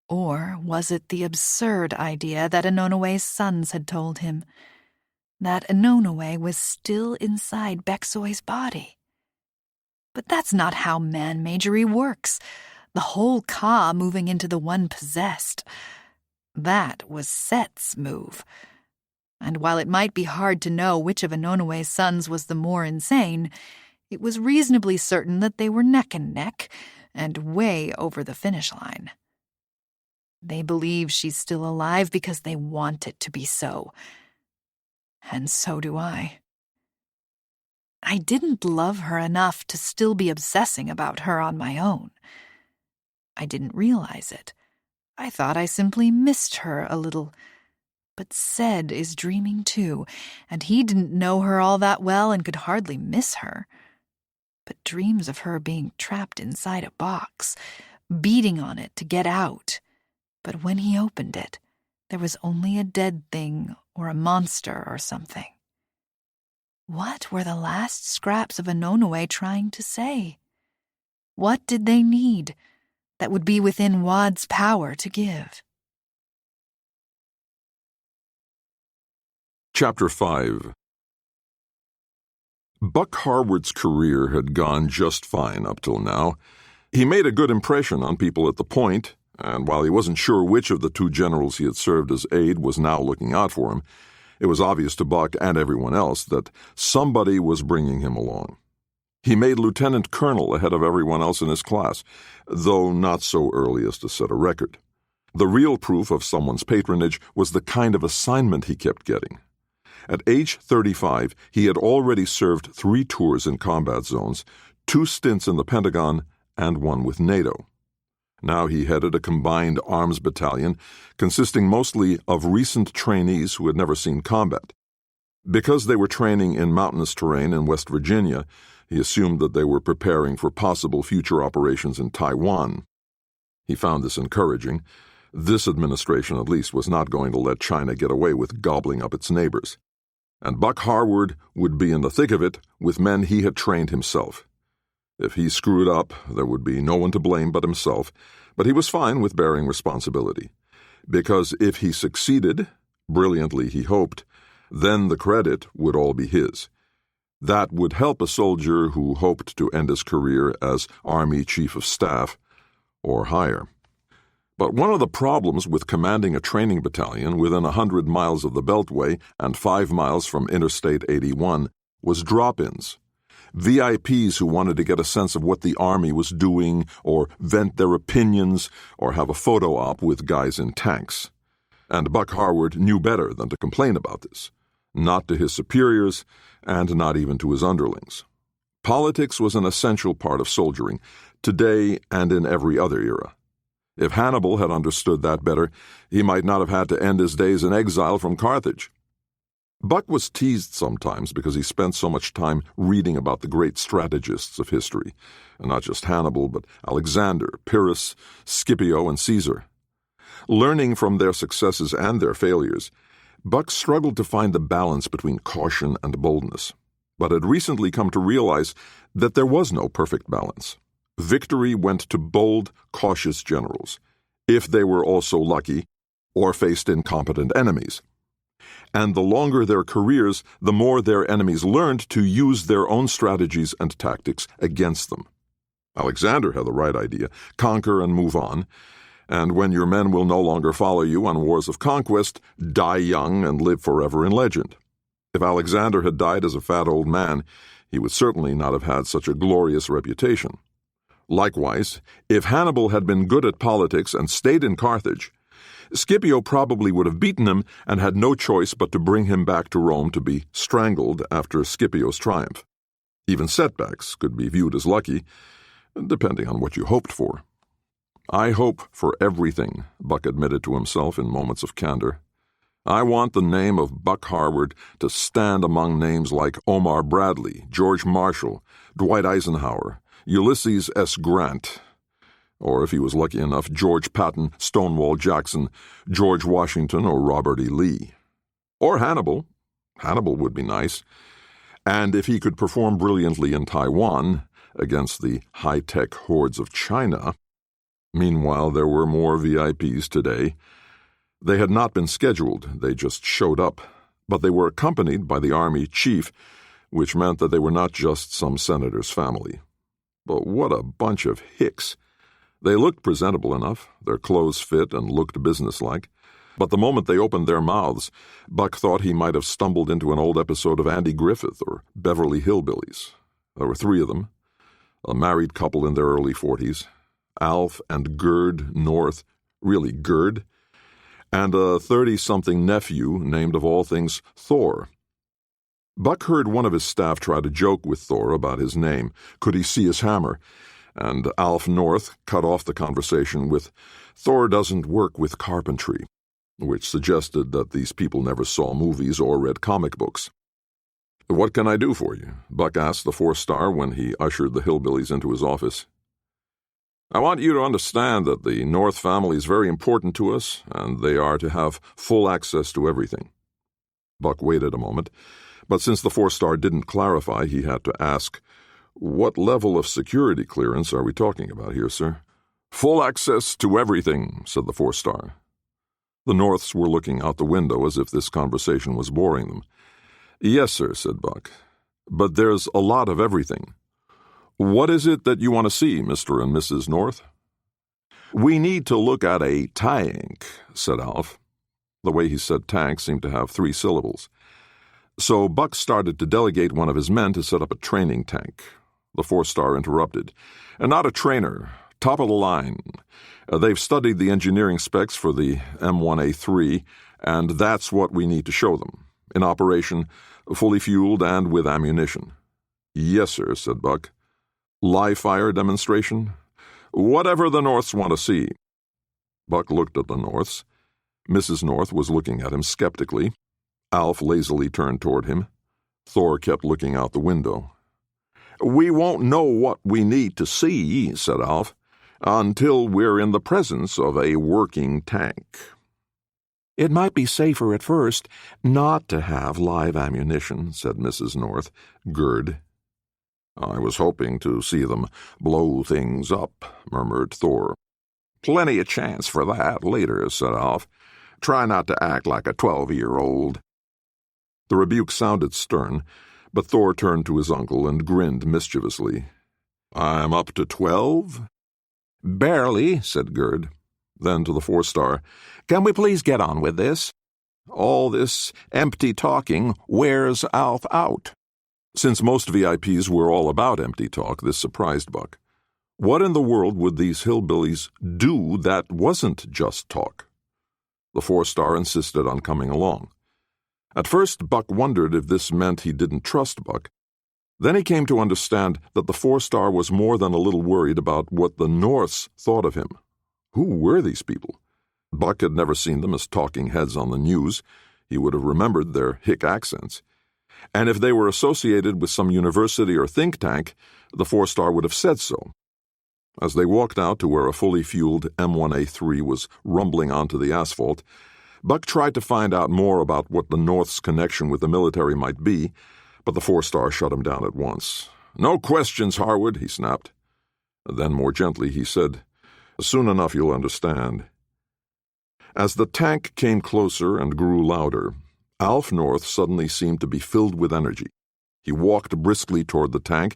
Or was it the absurd idea that Anonoe's sons had told him, that Anonoe was still inside Bexoy's body? But that's not how man-magery works, the whole Ka moving into the one possessed. That was Set's move. And while it might be hard to know which of Anonoe's sons was the more insane, it was reasonably certain that they were neck and neck, and way over the finish line. They believe she's still alive because they want it to be so. And so do I. I didn't love her enough to still be obsessing about her on my own. I didn't realize it. I thought I simply missed her a little. But Sed is dreaming too, and he didn't know her all that well and could hardly miss her. But dreams of her being trapped inside a box, beating on it to get out. But when he opened it, there was only a dead thing or a monster or something. What were the last scraps of Anonoe trying to say? What did they need that would be within Wad's power to give? Chapter 5. Buck Harwood's career had gone just fine up till now. He made a good impression on people at the Point, and while he wasn't sure which of the two generals he had served as aide was now looking out for him, it was obvious to Buck and everyone else that somebody was bringing him along. He made lieutenant colonel ahead of everyone else in his class, though not so early as to set a record. The real proof of someone's patronage was the kind of assignment he kept getting. At age 35, he had already served 3 tours in combat zones, 2 stints in the Pentagon, and 1 with NATO. Now he headed a combined arms battalion consisting mostly of recent trainees who had never seen combat. Because they were training in mountainous terrain in West Virginia, he assumed that they were preparing for possible future operations in Taiwan. He found this encouraging. This administration, at least, was not going to let China get away with gobbling up its neighbors. And Buck Harwood would be in the thick of it with men he had trained himself. If he screwed up, there would be no one to blame but himself, but he was fine with bearing responsibility. Because if he succeeded, brilliantly he hoped, then the credit would all be his. That would help a soldier who hoped to end his career as Army Chief of Staff or higher. But one of the problems with commanding a training battalion within 100 miles of the Beltway and 5 miles from Interstate 81 was drop-ins. VIPs who wanted to get a sense of what the Army was doing or vent their opinions or have a photo op with guys in tanks. And Buck Harwood knew better than to complain about this. Not to his superiors and not even to his underlings. Politics was an essential part of soldiering, today and in every other era. If Hannibal had understood that better, he might not have had to end his days in exile from Carthage. Buck was teased sometimes because he spent so much time reading about the great strategists of history, and not just Hannibal, but Alexander, Pyrrhus, Scipio, and Caesar. Learning from their successes and their failures, Buck struggled to find the balance between caution and boldness. but had recently come to realize that there was no perfect balance. Victory went to bold, cautious generals, if they were also lucky or faced incompetent enemies. And the longer their careers, the more their enemies learned to use their own strategies and tactics against them. Alexander had the right idea: conquer and move on, and when your men will no longer follow you on wars of conquest, die young and live forever in legend. If Alexander had died as a fat old man, he would certainly not have had such a glorious reputation. Likewise, if Hannibal had been good at politics and stayed in Carthage, Scipio probably would have beaten him and had no choice but to bring him back to Rome to be strangled after Scipio's triumph. Even setbacks could be viewed as lucky, depending on what you hoped for. "I hope for everything," Buck admitted to himself in moments of candor. "I want the name of Buck Harvard to stand among names like Omar Bradley, George Marshall, Dwight Eisenhower, Ulysses S. Grant, or if he was lucky enough, George Patton, Stonewall Jackson, George Washington, or Robert E. Lee. Or Hannibal. Hannibal would be nice. And if he could perform brilliantly in Taiwan against the high-tech hordes of China." Meanwhile, there were more VIPs today. They had not been scheduled, they just showed up, but they were accompanied by the army chief, which meant that they were not just some senator's family. But what a bunch of hicks! They looked presentable enough, their clothes fit and looked businesslike, but the moment they opened their mouths, Buck thought he might have stumbled into an old episode of Andy Griffith or Beverly Hillbillies. There were three of them, a married couple in their early 40s, Alf and Gerd North, really Gerd, and a 30-something nephew named, of all things, Thor. Buck heard one of his staff try to joke with Thor about his name. Could he see his hammer? And Alf North cut off the conversation with, "Thor doesn't work with carpentry," which suggested that these people never saw movies or read comic books. "What can I do for you?" Buck asked the 4-star when he ushered the hillbillies into his office. "I want you to understand that the North family is very important to us, and they are to have full access to everything." Buck waited a moment, but since the 4-star didn't clarify, he had to ask, "What level of security clearance are we talking about here, sir?" "Full access to everything," said the 4-star. The Norths were looking out the window as if this conversation was boring them. "Yes, sir," said Buck, "but there's a lot of everything. What is it that you want to see, Mr. and Mrs. North?" "We need to look at a tank," said Alf. The way he said tank seemed to have 3 syllables. So Buck started to delegate one of his men to set up a training tank. The 4-star interrupted. "Not a trainer. Top of the line. They've studied the engineering specs for the M1A3, and that's what we need to show them. In operation, fully fueled and with ammunition." "Yes, sir," said Buck. "Live fire demonstration?" "Whatever the Norths want to see." Buck looked at the Norths. Mrs. North was looking at him skeptically. Alf lazily turned toward him. Thor kept looking out the window. "We won't know what we need to see," said Alf, "until we're in the presence of a working tank." "It might be safer at first not to have live ammunition," said Mrs. North, Gerd. "I was hoping to see them blow things up," murmured Thor. "Plenty of chance for that later," said Alf. "Try not to act like a 12-year-old." The rebuke sounded stern, but Thor turned to his uncle and grinned mischievously. "I'm up to 12?" "Barely," said Gerd. Then to the 4-star, "Can we please get on with this? All this empty talking wears Alf out." Since most VIPs were all about empty talk, this surprised Buck. What in the world would these hillbillies do that wasn't just talk? The 4-star insisted on coming along. At first, Buck wondered if this meant he didn't trust Buck. Then he came to understand that the 4-star was more than a little worried about what the Norths thought of him. Who were these people? Buck had never seen them as talking heads on the news. He would have remembered their hick accents. And if they were associated with some university or think tank, the 4-star would have said so. As they walked out to where a fully fueled M1A3 was rumbling onto the asphalt, Buck tried to find out more about what the North's connection with the military might be, But the four-star shut him down at once. "No questions, Harwood," he snapped. Then, more gently, he said, "Soon enough you'll understand." As the tank came closer and grew louder, Alf North suddenly seemed to be filled with energy. He walked briskly toward the tank,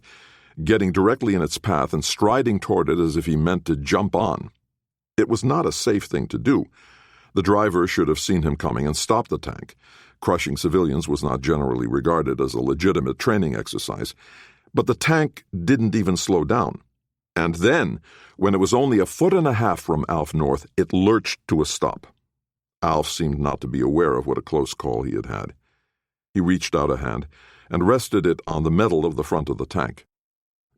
getting directly in its path and striding toward it as if he meant to jump on. It was not a safe thing to do. The driver should have seen him coming and stopped the tank. Crushing civilians was not generally regarded as a legitimate training exercise. But the tank didn't even slow down. And then, when it was only 1.5 feet from Alf North, it lurched to a stop. Alf seemed not to be aware of what a close call he had had. He reached out a hand and rested it on the metal of the front of the tank.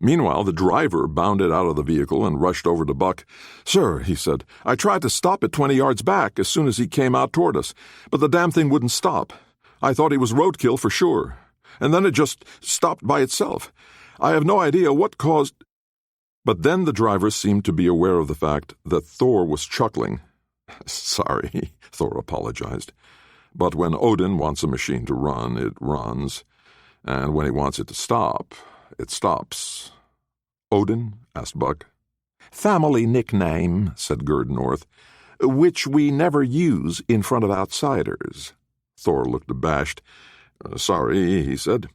Meanwhile, the driver bounded out of the vehicle and rushed over to Buck. "Sir," he said, "I tried to stop it 20 yards back as soon as he came out toward us, but the damn thing wouldn't stop. I thought he was roadkill for sure. And then it just stopped by itself. I have no idea what caused—" But then the driver seemed to be aware of the fact that Thor was chuckling. "Sorry," Thor apologized. "But when Odin wants a machine to run, it runs. And when he wants it to stop, it stops." "Odin?" asked Buck. "Family nickname," said Gerd North, "which we never use in front of outsiders." Thor looked abashed. "Sorry," he said.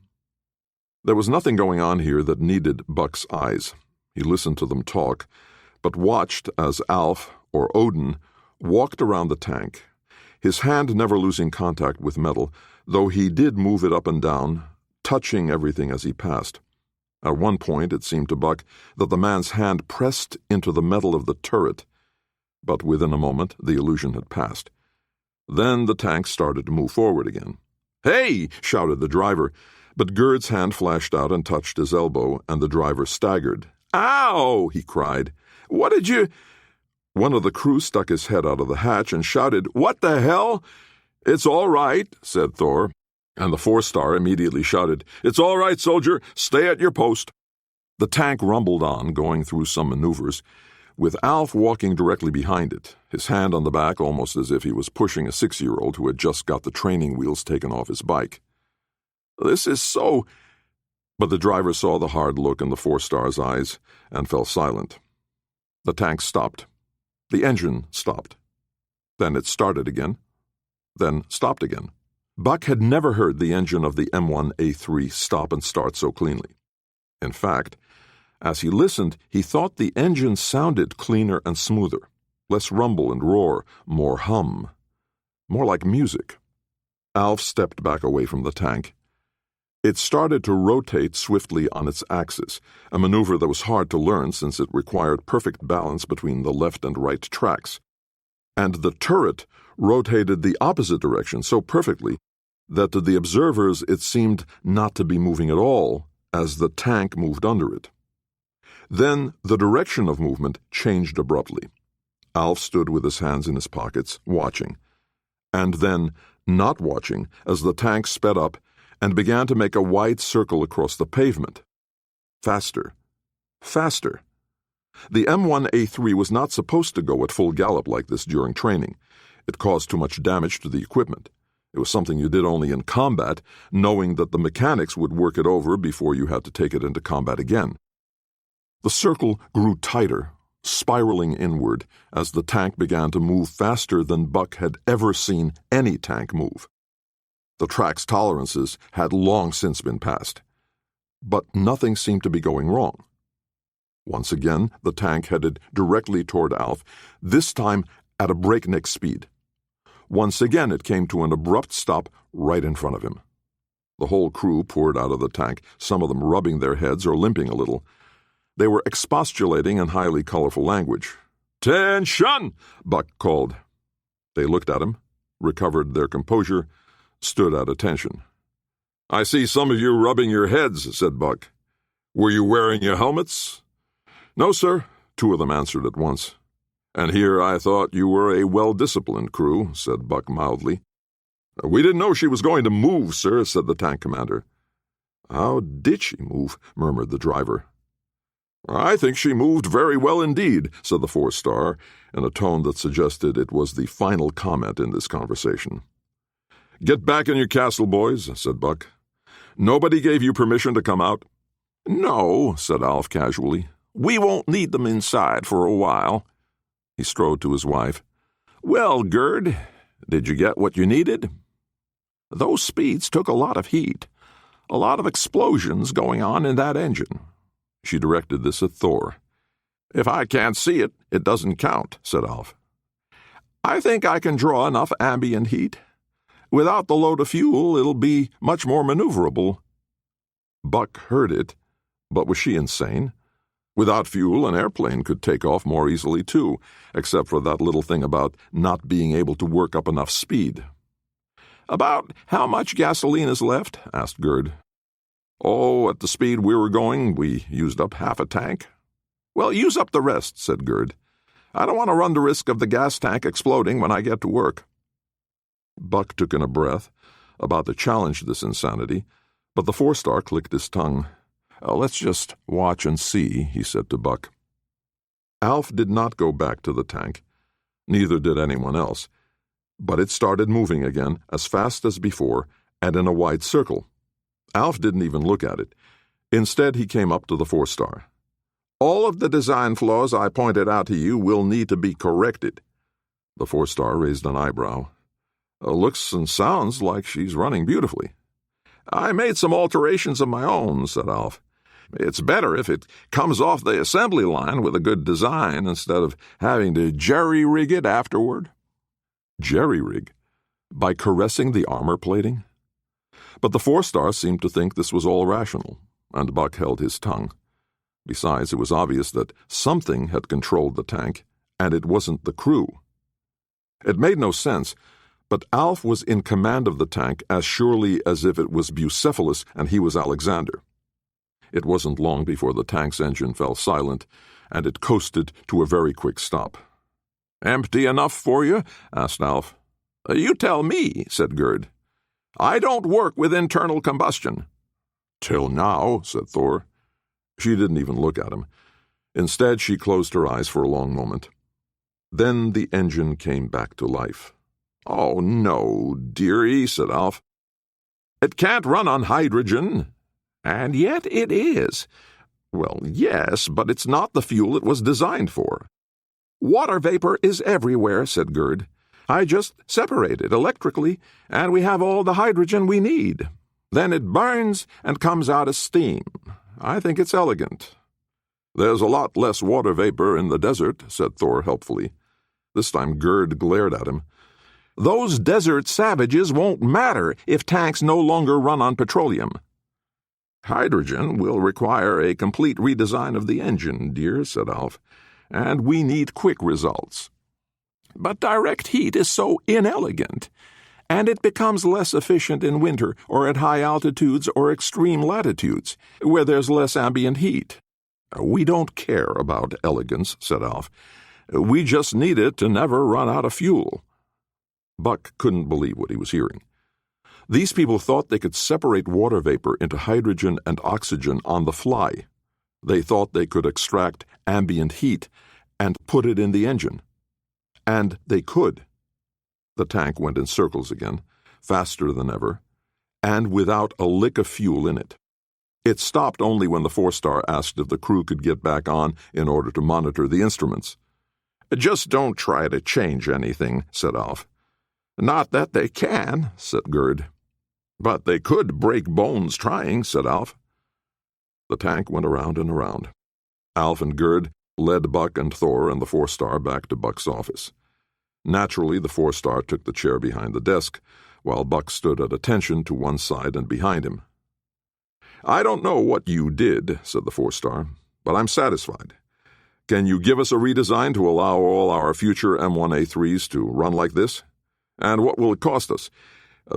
There was nothing going on here that needed Buck's eyes. He listened to them talk, but watched as Alf, or Odin, walked around the tank, his hand never losing contact with metal, though he did move it up and down, touching everything as he passed. At one point, it seemed to Buck that the man's hand pressed into the metal of the turret, but within a moment the illusion had passed. Then the tank started to move forward again. "Hey!" shouted the driver, but Gerd's hand flashed out and touched his elbow, and the driver staggered. "Ow!" he cried. "What did you—" One of the crew stuck his head out of the hatch and shouted, "What the hell?" "It's all right," said Thor, and the four-star immediately shouted, "It's all right, soldier. Stay at your post." The tank rumbled on, going through some maneuvers, with Alf walking directly behind it, his hand on the back almost as if he was pushing a 6-year-old who had just got the training wheels taken off his bike. "This is so—" But the driver saw the hard look in the four-star's eyes and fell silent. The tank stopped. The engine stopped. Then it started again. Then stopped again. Buck had never heard the engine of the M1A3 stop and start so cleanly. In fact, as he listened, he thought the engine sounded cleaner and smoother, less rumble and roar, more hum, more like music. Alf stepped back away from the tank. It started to rotate swiftly on its axis, a maneuver that was hard to learn since it required perfect balance between the left and right tracks. And the turret rotated the opposite direction so perfectly that to the observers it seemed not to be moving at all as the tank moved under it. Then the direction of movement changed abruptly. Alf stood with his hands in his pockets, watching, and then not watching as the tank sped up and began to make a wide circle across the pavement. Faster. Faster. The M1A3 was not supposed to go at full gallop like this during training. It caused too much damage to the equipment. It was something you did only in combat, knowing that the mechanics would work it over before you had to take it into combat again. The circle grew tighter, spiraling inward, as the tank began to move faster than Buck had ever seen any tank move. The track's tolerances had long since been passed. But nothing seemed to be going wrong. Once again, the tank headed directly toward Alf, this time at a breakneck speed. Once again, it came to an abrupt stop right in front of him. The whole crew poured out of the tank, some of them rubbing their heads or limping a little. They were expostulating in highly colorful language. "Tension!" Buck called. They looked at him, recovered their composure, stood at attention. "I see some of you rubbing your heads," said Buck. "Were you wearing your helmets?" "No, sir," 2 of them answered at once. "And here I thought you were a well-disciplined crew," said Buck mildly. "We didn't know she was going to move, sir," said the tank commander. "How did she move?" murmured the driver. "I think she moved very well indeed," said the four-star, in a tone that suggested it was the final comment in this conversation. "Get back in your castle, boys," said Buck. Nobody gave you permission to come out? No, said Alf casually. We won't need them inside for a while. He strode to his wife. Well, Gerd, did you get what you needed? Those speeds took a lot of heat, a lot of explosions going on in that engine. She directed this at Thor. If I can't see it, it doesn't count, said Alf. I think I can draw enough ambient heat. Without the load of fuel, it'll be much more maneuverable. Buck heard it, but was she insane? Without fuel, an airplane could take off more easily, too, except for that little thing about not being able to work up enough speed. About how much gasoline is left? Asked Gerd. Oh, at the speed we were going, we used up half a tank. Well, use up the rest, said Gerd. I don't want to run the risk of the gas tank exploding when I get to work. Buck took in a breath, about to challenge this insanity, but the four-star clicked his tongue. Let's just watch and see, he said to Buck. Alf did not go back to the tank. Neither did anyone else. But it started moving again, as fast as before, and in a wide circle. Alf didn't even look at it. Instead, he came up to the four-star. All of the design flaws I pointed out to you will need to be corrected. The four-star raised an eyebrow. Looks and sounds like she's running beautifully. I made some alterations of my own, said Alf. It's better if it comes off the assembly line with a good design instead of having to jerry-rig it afterward. Jerry-rig? By caressing the armor plating? But the four-star seemed to think this was all rational, and Buck held his tongue. Besides, it was obvious that something had controlled the tank, and it wasn't the crew. It made no sense, but Alf was in command of the tank as surely as if it was Bucephalus and he was Alexander. It wasn't long before the tank's engine fell silent, and it coasted to a very quick stop. Empty enough for you? Asked Alf. You tell me, said Gerd. I don't work with internal combustion. Till now, said Thor. She didn't even look at him. Instead, she closed her eyes for a long moment. Then the engine came back to life. Oh, no, dearie, said Alf. It can't run on hydrogen. And yet it is. Well, yes, but it's not the fuel it was designed for. Water vapor is everywhere, said Gerd. I just separate it electrically, and we have all the hydrogen we need. Then it burns and comes out as steam. I think it's elegant. There's a lot less water vapor in the desert, said Thor helpfully. This time Gerd glared at him. Those desert savages won't matter if tanks no longer run on petroleum. Hydrogen will require a complete redesign of the engine, dear, said Alf, and we need quick results. But direct heat is so inelegant, and it becomes less efficient in winter or at high altitudes or extreme latitudes, where there's less ambient heat. We don't care about elegance, said Alf. We just need it to never run out of fuel. Buck couldn't believe what he was hearing. These people thought they could separate water vapor into hydrogen and oxygen on the fly. They thought they could extract ambient heat and put it in the engine. And they could. The tank went in circles again, faster than ever, and without a lick of fuel in it. It stopped only when the four-star asked if the crew could get back on in order to monitor the instruments. Just don't try to change anything, said Alf. Not that they can, said Gerd. But they could break bones trying, said Alf. The tank went around and around. Alf and Gerd led Buck and Thor and the four-star back to Buck's office. Naturally, the four-star took the chair behind the desk, while Buck stood at attention to one side and behind him. I don't know what you did, said the four-star, but I'm satisfied. Can you give us a redesign to allow all our future M1A3s to run like this? And what will it cost us?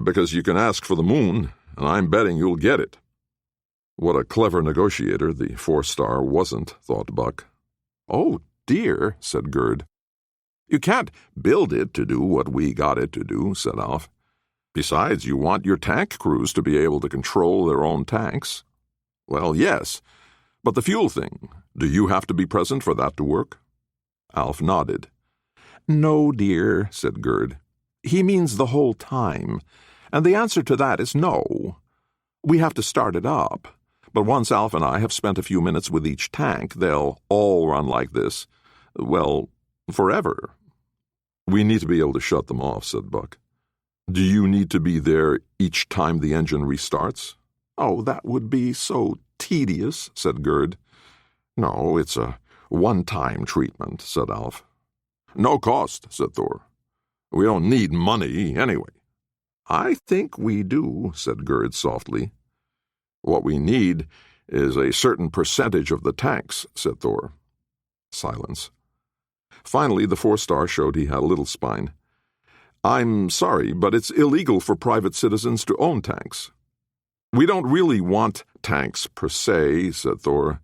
Because you can ask for the moon, and I'm betting you'll get it. What a clever negotiator the four-star wasn't, thought Buck. Oh, dear, said Gerd. You can't build it to do what we got it to do, said Alf. Besides, you want your tank crews to be able to control their own tanks. Well, yes, but the fuel thing, do you have to be present for that to work? Alf nodded. No, dear, said Gerd. He means the whole time, and the answer to that is no. We have to start it up. But once Alf and I have spent a few minutes with each tank, they'll all run like this. Well, forever. We need to be able to shut them off, said Buck. Do you need to be there each time the engine restarts? Oh, that would be so tedious, said Gerd. No, it's a one-time treatment, said Alf. No cost, said Thor. We don't need money anyway. I think we do, said Gerd softly. What we need is a certain percentage of the tanks, said Thor. Silence. Finally, the 4-star showed he had a little spine. I'm sorry, but it's illegal for private citizens to own tanks. We don't really want tanks per se, said Thor.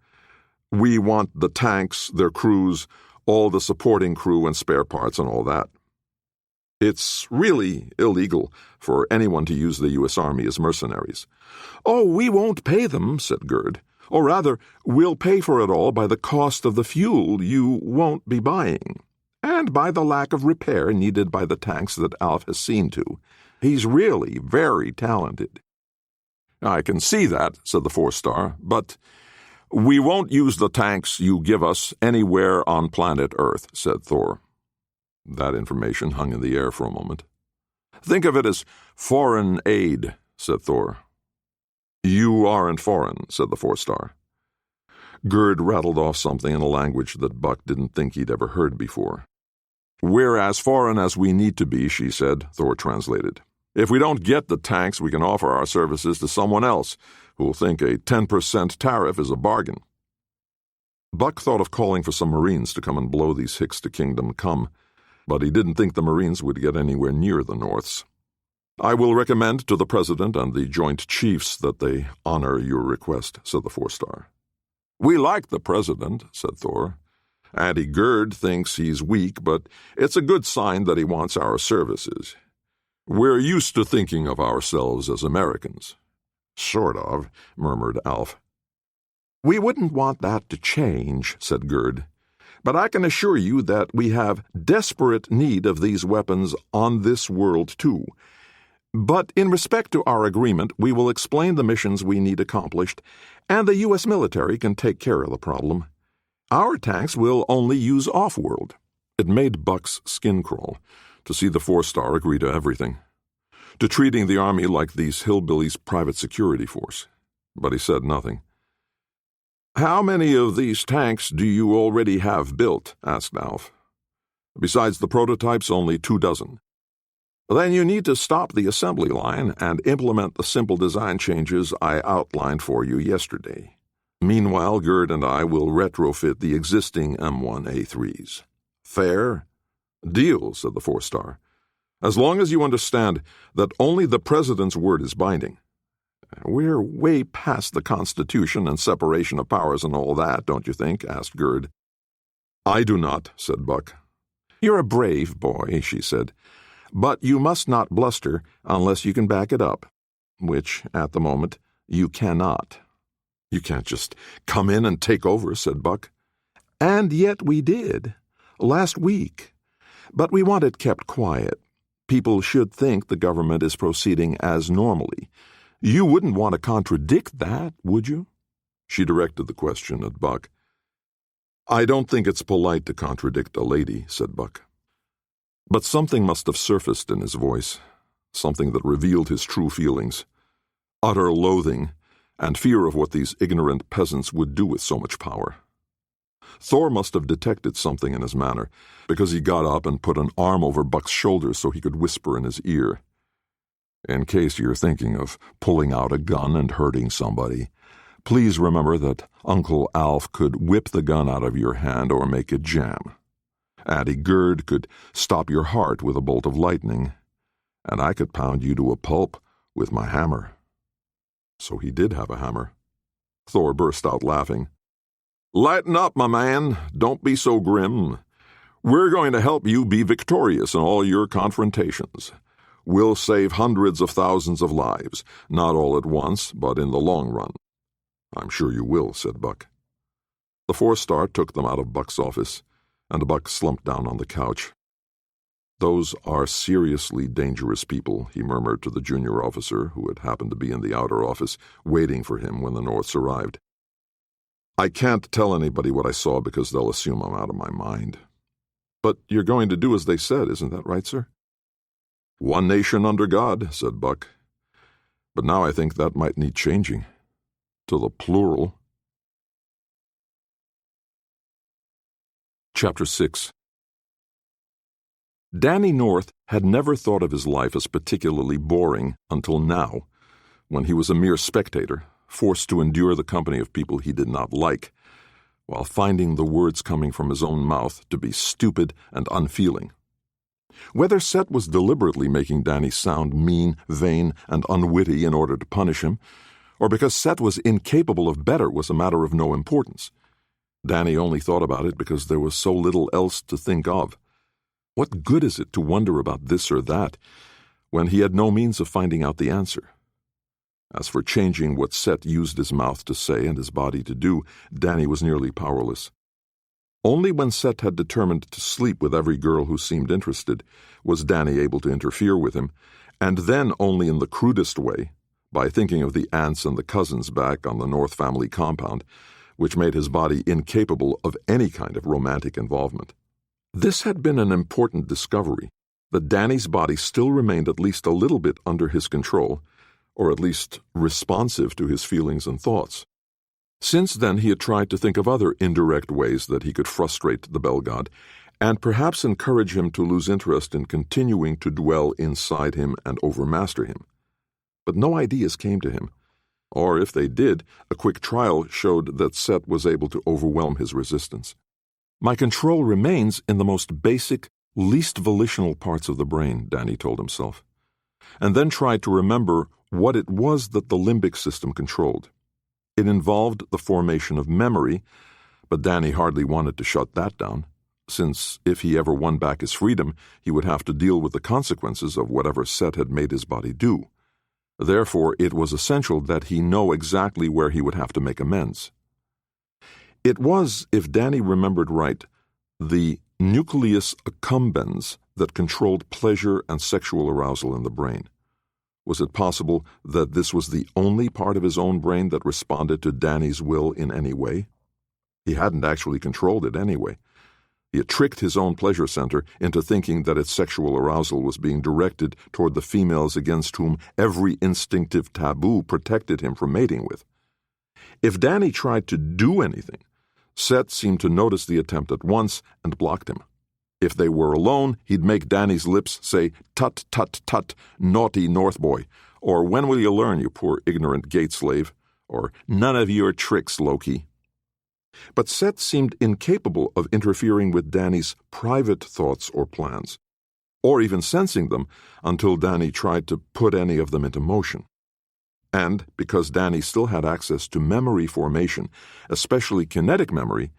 We want the tanks, their crews, all the supporting crew and spare parts and all that. It's really illegal for anyone to use the U.S. Army as mercenaries. Oh, we won't pay them, said Gerd. Or rather, we'll pay for it all by the cost of the fuel you won't be buying, and by the lack of repair needed by the tanks that Alf has seen to. He's really very talented. I can see that, said the 4-star, but we won't use the tanks you give us anywhere on planet Earth, said Thor. That information hung in the air for a moment. Think of it as foreign aid, said Thor. You aren't foreign, said the 4-star. Gerd rattled off something in a language that Buck didn't think he'd ever heard before. We're as foreign as we need to be, she said, Thor translated. If we don't get the tanks, we can offer our services to someone else who'll think a 10% tariff is a bargain. Buck thought of calling for some Marines to come and blow these hicks to Kingdom Come, but he didn't think the Marines would get anywhere near the Norths. I will recommend to the President and the Joint Chiefs that they honor your request, said the 4-star. We like the President, said Thor. Auntie Gerd thinks he's weak, but it's a good sign that he wants our services. We're used to thinking of ourselves as Americans. Sort of, murmured Alf. We wouldn't want that to change, said Gerd. But I can assure you that we have desperate need of these weapons on this world, too. But in respect to our agreement, we will explain the missions we need accomplished, and the U.S. military can take care of the problem. Our tanks will only use off-world. It made Buck's skin crawl to see the 4-star agree to everything, to treating the Army like these hillbillies' private security force. But he said nothing. How many of these tanks do you already have built? Asked Alf. Besides the prototypes, only 24. Then you need to stop the assembly line and implement the simple design changes I outlined for you yesterday. Meanwhile, Gerd and I will retrofit the existing M1A3s. Fair? Deal, said the 4-star. As long as you understand that only the President's word is binding. We're way past the Constitution and separation of powers and all that, don't you think? Asked Gerd. I do not, said Buck. You're a brave boy, she said. But you must not bluster unless you can back it up, which, at the moment, you cannot. You can't just come in and take over, said Buck. And yet we did, last week. But we want it kept quiet. People should think the government is proceeding as normally. You wouldn't want to contradict that, would you? She directed the question at Buck. I don't think it's polite to contradict a lady, said Buck. But something must have surfaced in his voice, something that revealed his true feelings, utter loathing and fear of what these ignorant peasants would do with so much power. Thor must have detected something in his manner, because he got up and put an arm over Buck's shoulder so he could whisper in his ear. In case you're thinking of pulling out a gun and hurting somebody, please remember that Uncle Alf could whip the gun out of your hand or make it jam. Auntie Gerd could stop your heart with a bolt of lightning, and I could pound you to a pulp with my hammer. So he did have a hammer. Thor burst out laughing. Lighten up, my man. Don't be so grim. We're going to help you be victorious in all your confrontations. We'll save hundreds of thousands of lives, not all at once, but in the long run. I'm sure you will, said Buck. The 4-star took them out of Buck's office, and Buck slumped down on the couch. "Those are seriously dangerous people," he murmured to the junior officer, who had happened to be in the outer office, waiting for him when the Norths arrived. "I can't tell anybody what I saw because they'll assume I'm out of my mind." "But you're going to do as they said, isn't that right, sir?" "One nation under God," said Buck. "But now I think that might need changing. To the plural." Chapter 6. Danny North had never thought of his life as particularly boring until now, when he was a mere spectator, forced to endure the company of people he did not like, while finding the words coming from his own mouth to be stupid and unfeeling. Whether Set was deliberately making Danny sound mean, vain, and unwitty in order to punish him, or because Set was incapable of better was a matter of no importance. Danny only thought about it because there was so little else to think of. What good is it to wonder about this or that when he had no means of finding out the answer? As for changing what Set used his mouth to say and his body to do, Danny was nearly powerless. Only when Set had determined to sleep with every girl who seemed interested was Danny able to interfere with him, and then only in the crudest way, by thinking of the aunts and the cousins back on the North family compound, which made his body incapable of any kind of romantic involvement. This had been an important discovery, that Danny's body still remained at least a little bit under his control, or at least responsive to his feelings and thoughts. Since then he had tried to think of other indirect ways that he could frustrate the Bell God, and perhaps encourage him to lose interest in continuing to dwell inside him and overmaster him. But no ideas came to him, or if they did, a quick trial showed that Set was able to overwhelm his resistance. "My control remains in the most basic, least volitional parts of the brain," Danny told himself, and then tried to remember what it was that the limbic system controlled. It involved the formation of memory, but Danny hardly wanted to shut that down, since if he ever won back his freedom, he would have to deal with the consequences of whatever Set had made his body do. Therefore, it was essential that he know exactly where he would have to make amends. It was, if Danny remembered right, the nucleus accumbens that controlled pleasure and sexual arousal in the brain. Was it possible that this was the only part of his own brain that responded to Danny's will in any way? He hadn't actually controlled it anyway. He had tricked his own pleasure center into thinking that its sexual arousal was being directed toward the females against whom every instinctive taboo protected him from mating with. If Danny tried to do anything, Set seemed to notice the attempt at once and blocked him. If they were alone, he'd make Danny's lips say, "Tut, tut, tut, naughty North boy," or "When will you learn, you poor ignorant gate slave," or "None of your tricks, Loki." But Set seemed incapable of interfering with Danny's private thoughts or plans, or even sensing them until Danny tried to put any of them into motion. And because Danny still had access to memory formation, especially kinetic memory,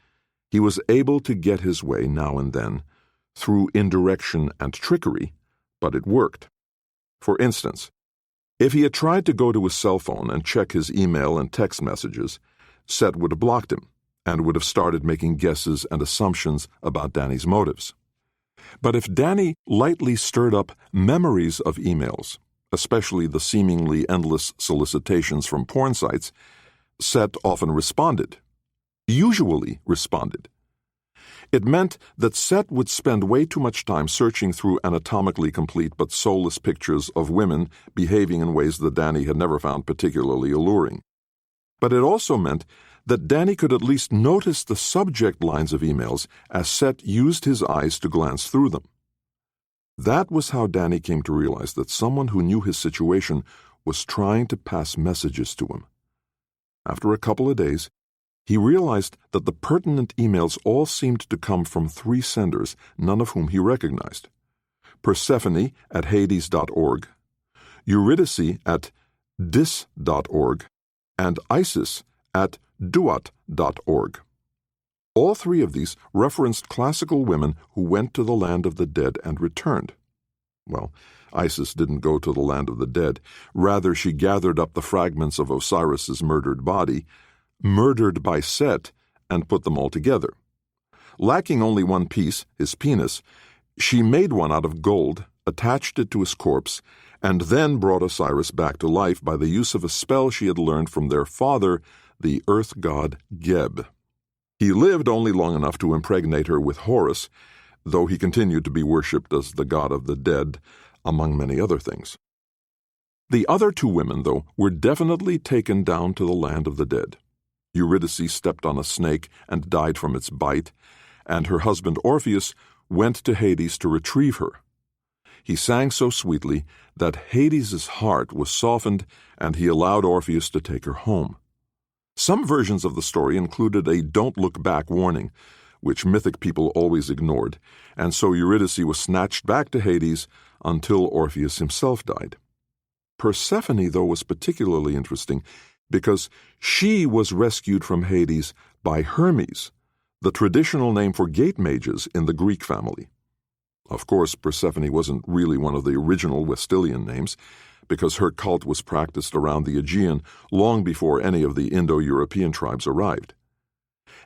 he was able to get his way now and then, through indirection and trickery, but it worked. For instance, if he had tried to go to his cell phone and check his email and text messages, Set would have blocked him, and would have started making guesses and assumptions about Danny's motives. But if Danny lightly stirred up memories of emails, especially the seemingly endless solicitations from porn sites, Set often responded. Usually responded. It meant that Set would spend way too much time searching through anatomically complete but soulless pictures of women behaving in ways that Danny had never found particularly alluring. But it also meant that Danny could at least notice the subject lines of emails as Set used his eyes to glance through them. That was how Danny came to realize that someone who knew his situation was trying to pass messages to him. After a couple of days, he realized that the pertinent emails all seemed to come from 3 senders, none of whom he recognized: Persephone at Hades.org, Eurydice at dis.org, and Isis at duat.org. All 3 of these referenced classical women who went to the land of the dead and returned. Well, Isis didn't go to the land of the dead. Rather, she gathered up the fragments of Osiris's murdered body, murdered by Set, and put them all together. Lacking only one piece, his penis, She made one out of gold, attached it to his corpse, and then brought Osiris back to life by the use of a spell she had learned from their father, the earth god Geb. He lived only long enough to impregnate her with Horus, though he continued to be worshipped as the god of the dead, among many other things. The other two women, though, were definitely taken down to the land of the dead. Eurydice stepped on a snake and died from its bite, and her husband Orpheus went to Hades to retrieve her. He sang so sweetly that Hades' heart was softened, and he allowed Orpheus to take her home. Some versions of the story included a don't look back warning, which mythic people always ignored, and so Eurydice was snatched back to Hades until Orpheus himself died. Persephone, though, was particularly interesting because she was rescued from Hades by Hermes, the traditional name for Gatematges in the Greek family. Of course, Persephone wasn't really one of the original Westilian names, because her cult was practiced around the Aegean long before any of the Indo-European tribes arrived.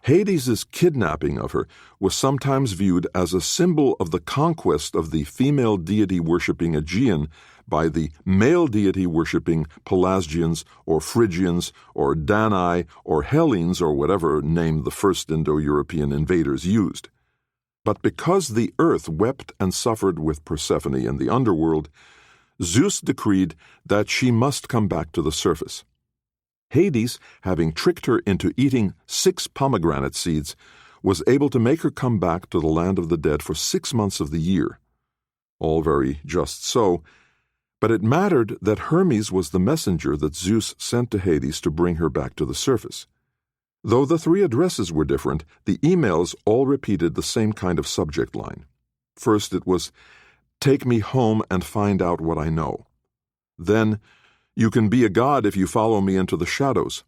Hades' kidnapping of her was sometimes viewed as a symbol of the conquest of the female deity-worshipping Aegean by the male deity-worshipping Pelasgians or Phrygians or Danae or Hellenes or whatever name the first Indo-European invaders used. But because the earth wept and suffered with Persephone in the underworld, Zeus decreed that she must come back to the surface. Hades, having tricked her into eating 6 pomegranate seeds, was able to make her come back to the land of the dead for 6 months of the year. All very just so, but it mattered that Hermes was the messenger that Zeus sent to Hades to bring her back to the surface. Though the 3 addresses were different, the emails all repeated the same kind of subject line. First it was, "Take me home and find out what I know." Then, "You can be a god if you follow me into the shadows."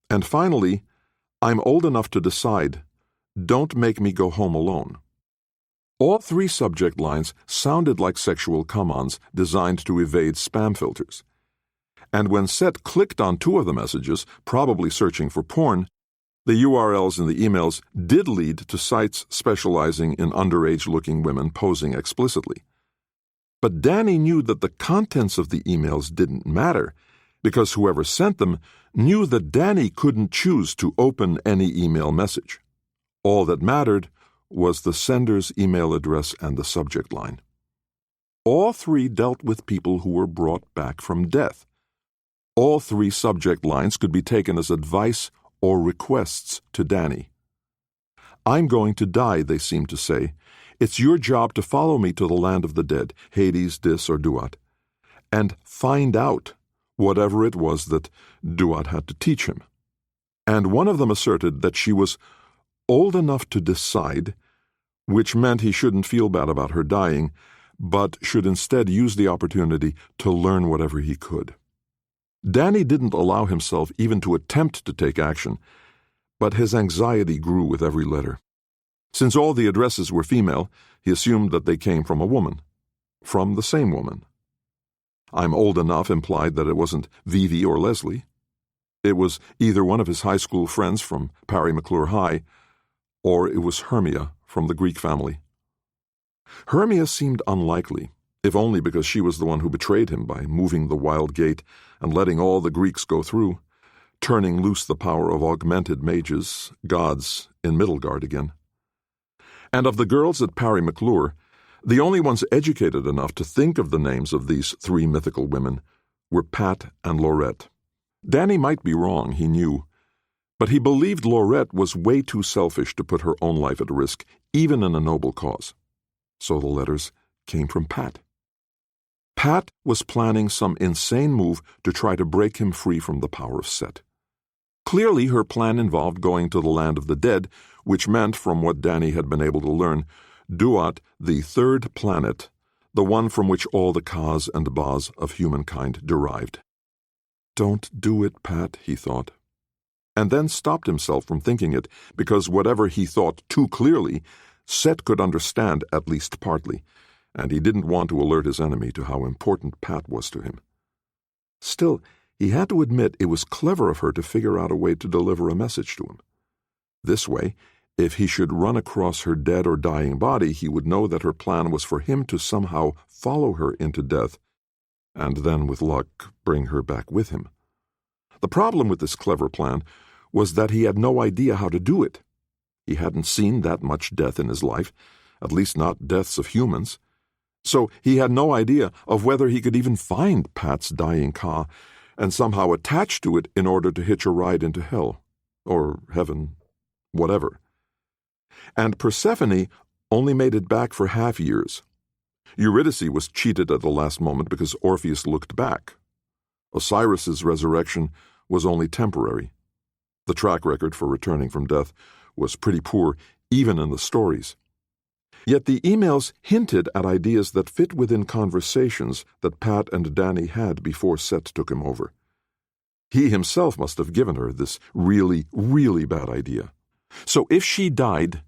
And finally, "I'm old enough to decide. Don't make me go home alone." All 3 subject lines sounded like sexual come-ons designed to evade spam filters. And when Set clicked on 2 of the messages, probably searching for porn, the URLs in the emails did lead to sites specializing in underage-looking women posing explicitly. But Danny knew that the contents of the emails didn't matter, because whoever sent them knew that Danny couldn't choose to open any email message. All that mattered was the sender's email address and the subject line. All 3 dealt with people who were brought back from death. All 3 subject lines could be taken as advice or requests to Danny. "I'm going to die," they seemed to say. "It's your job to follow me to the land of the dead, Hades, Dis, or Duat, and find out whatever it was that Duat had to teach him." And one of them asserted that she was old enough to decide, which meant he shouldn't feel bad about her dying, but should instead use the opportunity to learn whatever he could. Danny didn't allow himself even to attempt to take action, but his anxiety grew with every letter. Since all the addresses were female, he assumed that they came from a woman. From the same woman. "I'm old enough" implied that it wasn't Vivi or Leslie. It was either one of his high school friends from Parry McClure High, or it was Hermia from the Greek family. Hermia seemed unlikely, if only because she was the one who betrayed him by moving the wild gate and letting all the Greeks go through, turning loose the power of augmented mages, gods, in Middelgard again. And of the girls at Parry McClure, the only ones educated enough to think of the names of these 3 mythical women were Pat and Laurette. Danny might be wrong, he knew, but he believed Laurette was way too selfish to put her own life at risk, even in a noble cause. So the letters came from Pat. Pat was planning some insane move to try to break him free from the power of Set. Clearly, her plan involved going to the land of the dead, which meant, from what Danny had been able to learn, Duat, the 3rd planet, the one from which all the Kas and Bas of humankind derived. "Don't do it, Pat," he thought. And then stopped himself from thinking it, because whatever he thought too clearly, Set could understand at least partly, and he didn't want to alert his enemy to how important Pat was to him. Still, he had to admit it was clever of her to figure out a way to deliver a message to him. This way, If he should run across her dead or dying body, he would know that her plan was for him to somehow follow her into death, and then, with luck, bring her back with him. The problem with this clever plan was that he had no idea how to do it. He hadn't seen that much death in his life, at least not deaths of humans. So he had no idea of whether he could even find Pat's dying ka and somehow attach to it in order to hitch a ride into hell, or heaven, whatever. And Persephone only made it back for half years. Eurydice was cheated at the last moment because Orpheus looked back. Osiris's resurrection was only temporary. The track record for returning from death was pretty poor, even in the stories. Yet the emails hinted at ideas that fit within conversations that Pat and Danny had before Set took him over. He himself must have given her this really, really bad idea. So if she died,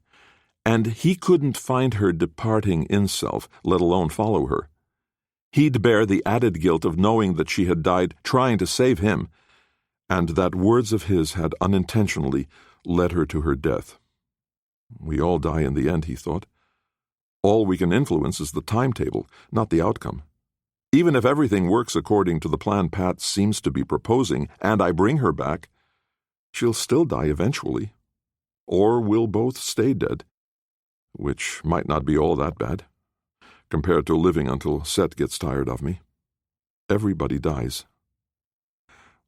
and he couldn't find her departing in-self, let alone follow her, he'd bear the added guilt of knowing that she had died trying to save him, and that words of his had unintentionally led her to her death. We all die in the end, he thought. All we can influence is the timetable, not the outcome. Even if everything works according to the plan Pat seems to be proposing, and I bring her back, she'll still die eventually. Or we'll both stay dead, which might not be all that bad, compared to living until Set gets tired of me. Everybody dies.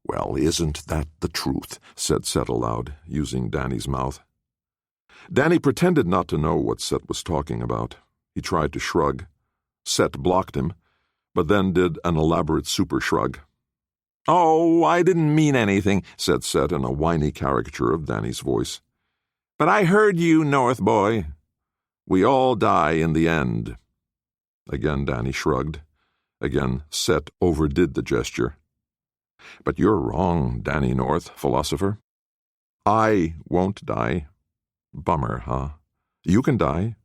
Well, isn't that the truth? Said Set aloud, using Danny's mouth. Danny pretended not to know what Set was talking about. He tried to shrug. Set blocked him, but then did an elaborate super shrug. "Oh, I didn't mean anything," said Set in a whiny caricature of Danny's voice. "But I heard you, North Boy. We all die in the end." Again Danny shrugged. Again Set overdid the gesture. "But you're wrong, Danny North, philosopher. I won't die. Bummer, huh? You can die.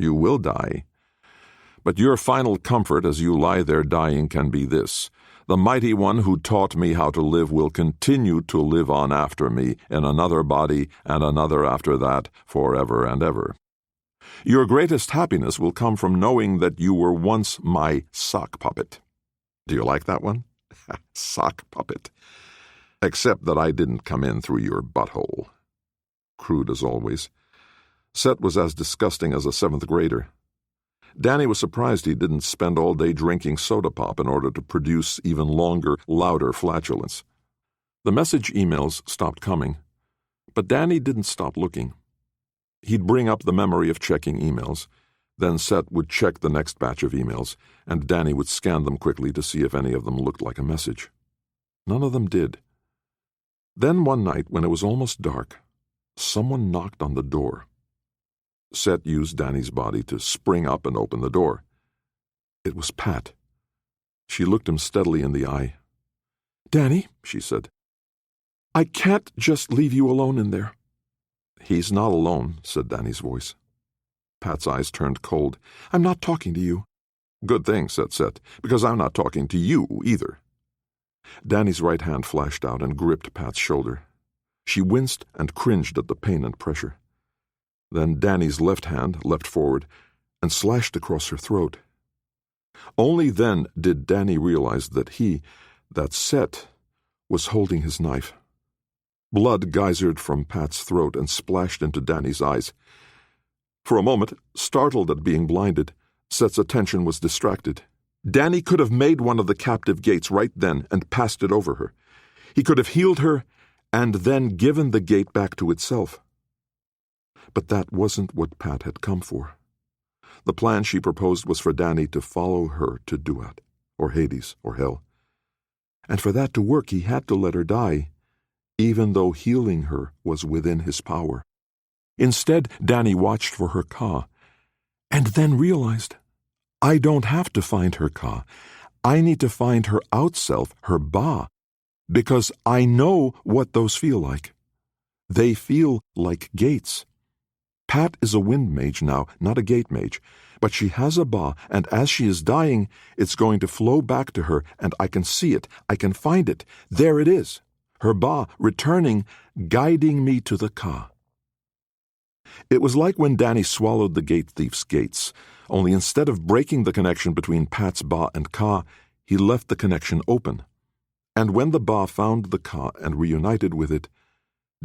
You will die. But your final comfort as you lie there dying can be this: the mighty one who taught me how to live will continue to live on after me in another body and another after that, forever and ever. Your greatest happiness will come from knowing that you were once my sock puppet. Do you like that one? Sock puppet. Except that I didn't come in through your butthole." Crude as always. Set was as disgusting as a 7th grader. Danny was surprised he didn't spend all day drinking soda pop in order to produce even longer, louder flatulence. The message emails stopped coming, but Danny didn't stop looking. He'd bring up the memory of checking emails, then Set would check the next batch of emails, and Danny would scan them quickly to see if any of them looked like a message. None of them did. Then one night, when it was almost dark, someone knocked on the door. Set used Danny's body to spring up and open the door. It was Pat. She looked him steadily in the eye. "Danny," she said, "I can't just leave you alone in there." "He's not alone," said Danny's voice. Pat's eyes turned cold. "I'm not talking to you." "Good thing," said Set, "because I'm not talking to you either." Danny's right hand flashed out and gripped Pat's shoulder. She winced and cringed at the pain and pressure. Then Danny's left hand leapt forward and slashed across her throat. Only then did Danny realize that Set, was holding his knife. Blood geysered from Pat's throat and splashed into Danny's eyes. For a moment, startled at being blinded, Set's attention was distracted. Danny could have made one of the captive gates right then and passed it over her. He could have healed her and then given the gate back to itself. But that wasn't what Pat had come for. The plan she proposed was for Danny to follow her to Duat, or Hades, or Hell. And for that to work, he had to let her die, even though healing her was within his power. Instead, Danny watched for her ka, and then realized, I don't have to find her ka. I need to find her outself, her ba, because I know what those feel like. They feel like gates. Pat is a wind mage now, not a gate mage, but she has a ba, and as she is dying, it's going to flow back to her, and I can see it, I can find it. There it is, her ba returning, guiding me to the ka. It was like when Danny swallowed the gate thief's gates, only instead of breaking the connection between Pat's Ba and Ka, he left the connection open. And when the Ba found the Ka and reunited with it,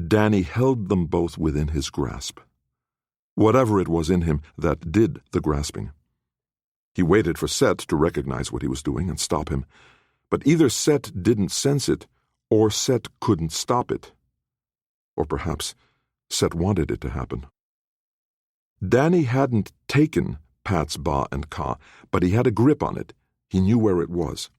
Danny held them both within his grasp. Whatever it was in him that did the grasping. He waited for Set to recognize what he was doing and stop him, but either Set didn't sense it, or Set couldn't stop it. Or perhaps Set wanted it to happen. Danny hadn't taken Pat's Ba and Ka, but he had a grip on it. He knew where it was.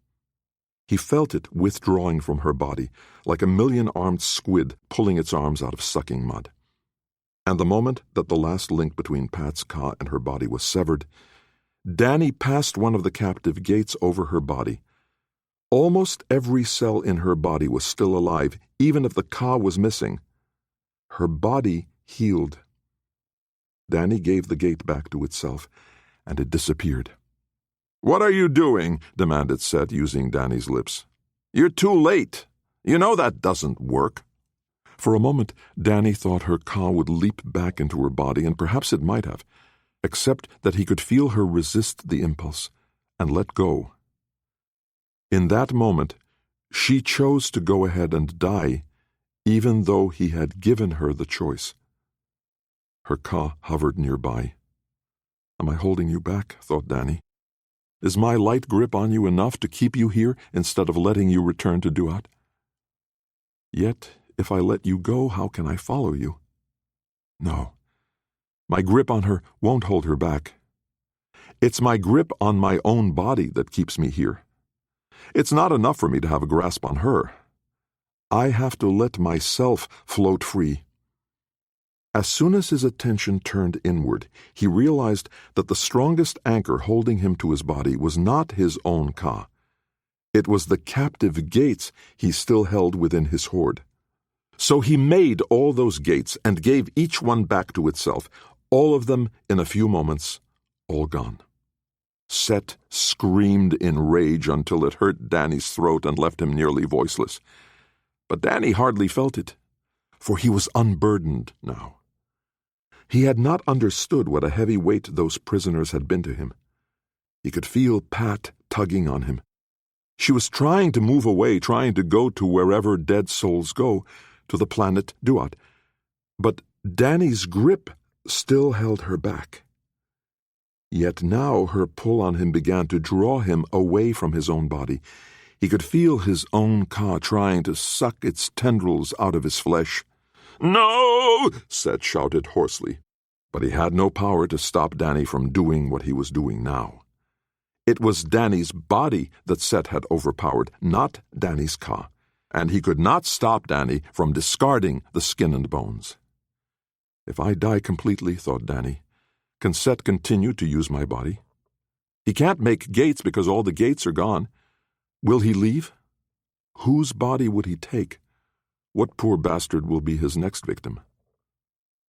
He felt it withdrawing from her body, like a million-armed squid pulling its arms out of sucking mud. And the moment that the last link between Pat's Ka and her body was severed, Danny passed one of the captive gates over her body. Almost every cell in her body was still alive, even if the Ka was missing. Her body healed. Danny gave the gate back to itself, and it disappeared. "What are you doing?" demanded Set, using Danny's lips. "You're too late. You know that doesn't work." For a moment, Danny thought her Ka would leap back into her body, and perhaps it might have, except that he could feel her resist the impulse and let go. In that moment, she chose to go ahead and die, even though he had given her the choice. Her Ka hovered nearby. "Am I holding you back?" thought Danny. "Is my light grip on you enough to keep you here instead of letting you return to Duat? Yet, if I let you go, how can I follow you? No, my grip on her won't hold her back. It's my grip on my own body that keeps me here. It's not enough for me to have a grasp on her. I have to let myself float free." As soon as his attention turned inward, he realized that the strongest anchor holding him to his body was not his own Ka. It was the captive gates he still held within his hoard. So he made all those gates and gave each one back to itself, all of them in a few moments, all gone. Set screamed in rage until it hurt Danny's throat and left him nearly voiceless. But Danny hardly felt it, for he was unburdened now. He had not understood what a heavy weight those prisoners had been to him. He could feel Pat tugging on him. She was trying to move away, trying to go to wherever dead souls go, to the planet Duat. But Danny's grip still held her back. Yet now her pull on him began to draw him away from his own body. He could feel his own Ka trying to suck its tendrils out of his flesh. "No!" Set shouted hoarsely. But he had no power to stop Danny from doing what he was doing now. It was Danny's body that Set had overpowered, not Danny's Ka, and he could not stop Danny from discarding the skin and bones. "If I die completely," thought Danny, "can Set continue to use my body? He can't make gates because all the gates are gone. Will he leave? Whose body would he take? What poor bastard will be his next victim?"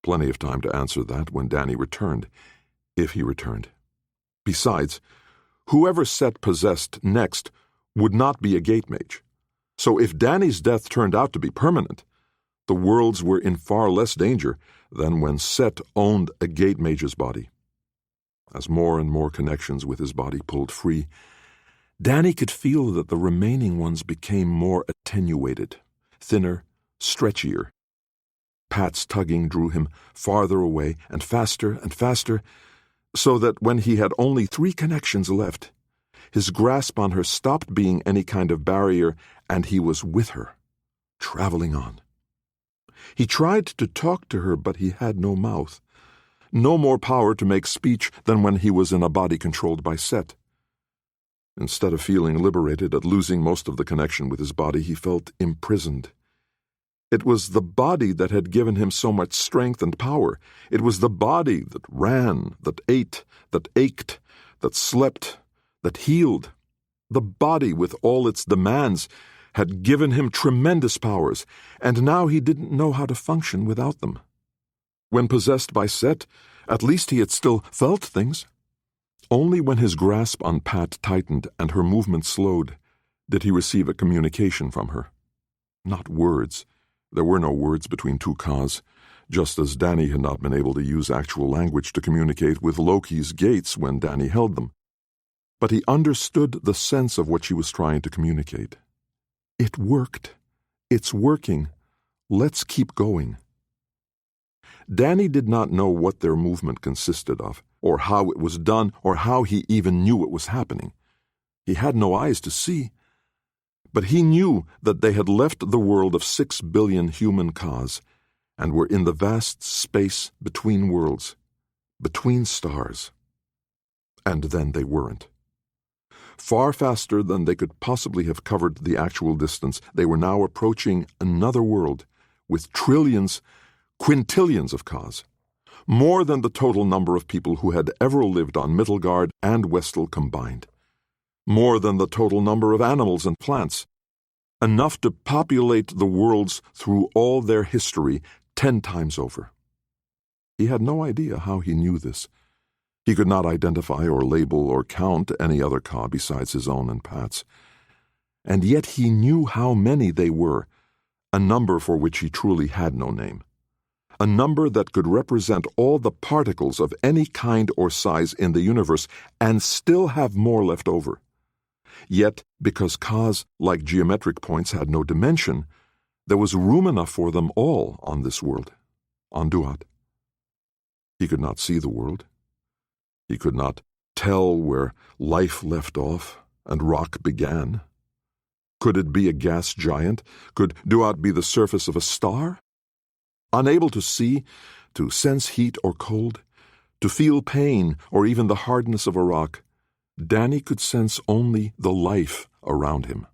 Plenty of time to answer that when Danny returned, if he returned. Besides, whoever Set possessed next would not be a gate mage. So if Danny's death turned out to be permanent, the worlds were in far less danger than when Set owned a gate mage's body. As more and more connections with his body pulled free, Danny could feel that the remaining ones became more attenuated, thinner, stretchier. Pat's tugging drew him farther away and faster, so that when he had only 3 connections left, his grasp on her stopped being any kind of barrier, and he was with her, traveling on. He tried to talk to her, but he had no mouth, no more power to make speech than when he was in a body controlled by Set. Instead of feeling liberated at losing most of the connection with his body, he felt imprisoned. It was the body that had given him so much strength and power. It was the body that ran, that ate, that ached, that slept, that healed. The body, with all its demands, had given him tremendous powers, and now he didn't know how to function without them. When possessed by Set, at least he had still felt things. Only when his grasp on Pat tightened and her movement slowed did he receive a communication from her. Not words. There were no words between 2 Kas, just as Danny had not been able to use actual language to communicate with Loki's gates when Danny held them. But he understood the sense of what she was trying to communicate. It worked. It's working. Let's keep going. Danny did not know what their movement consisted of, or how it was done, or how he even knew it was happening. He had no eyes to see. But he knew that they had left the world of 6 billion human Kas and were in the vast space between worlds, between stars. And then they weren't. Far faster than they could possibly have covered the actual distance, they were now approaching another world with trillions, quintillions of Kas, more than the total number of people who had ever lived on Middelgard and Westel combined, more than the total number of animals and plants, enough to populate the worlds through all their history 10 times over. He had no idea how he knew this. He could not identify or label or count any other Ka besides his own and Pat's. And yet he knew how many they were, a number for which he truly had no name. A number that could represent all the particles of any kind or size in the universe and still have more left over. Yet, because Kas, like geometric points, had no dimension, there was room enough for them all on this world, on Duat. He could not see the world. He could not tell where life left off and rock began. Could it be a gas giant? Could Duat be the surface of a star? Unable to see, to sense heat or cold, to feel pain or even the hardness of a rock, Danny could sense only the life around him.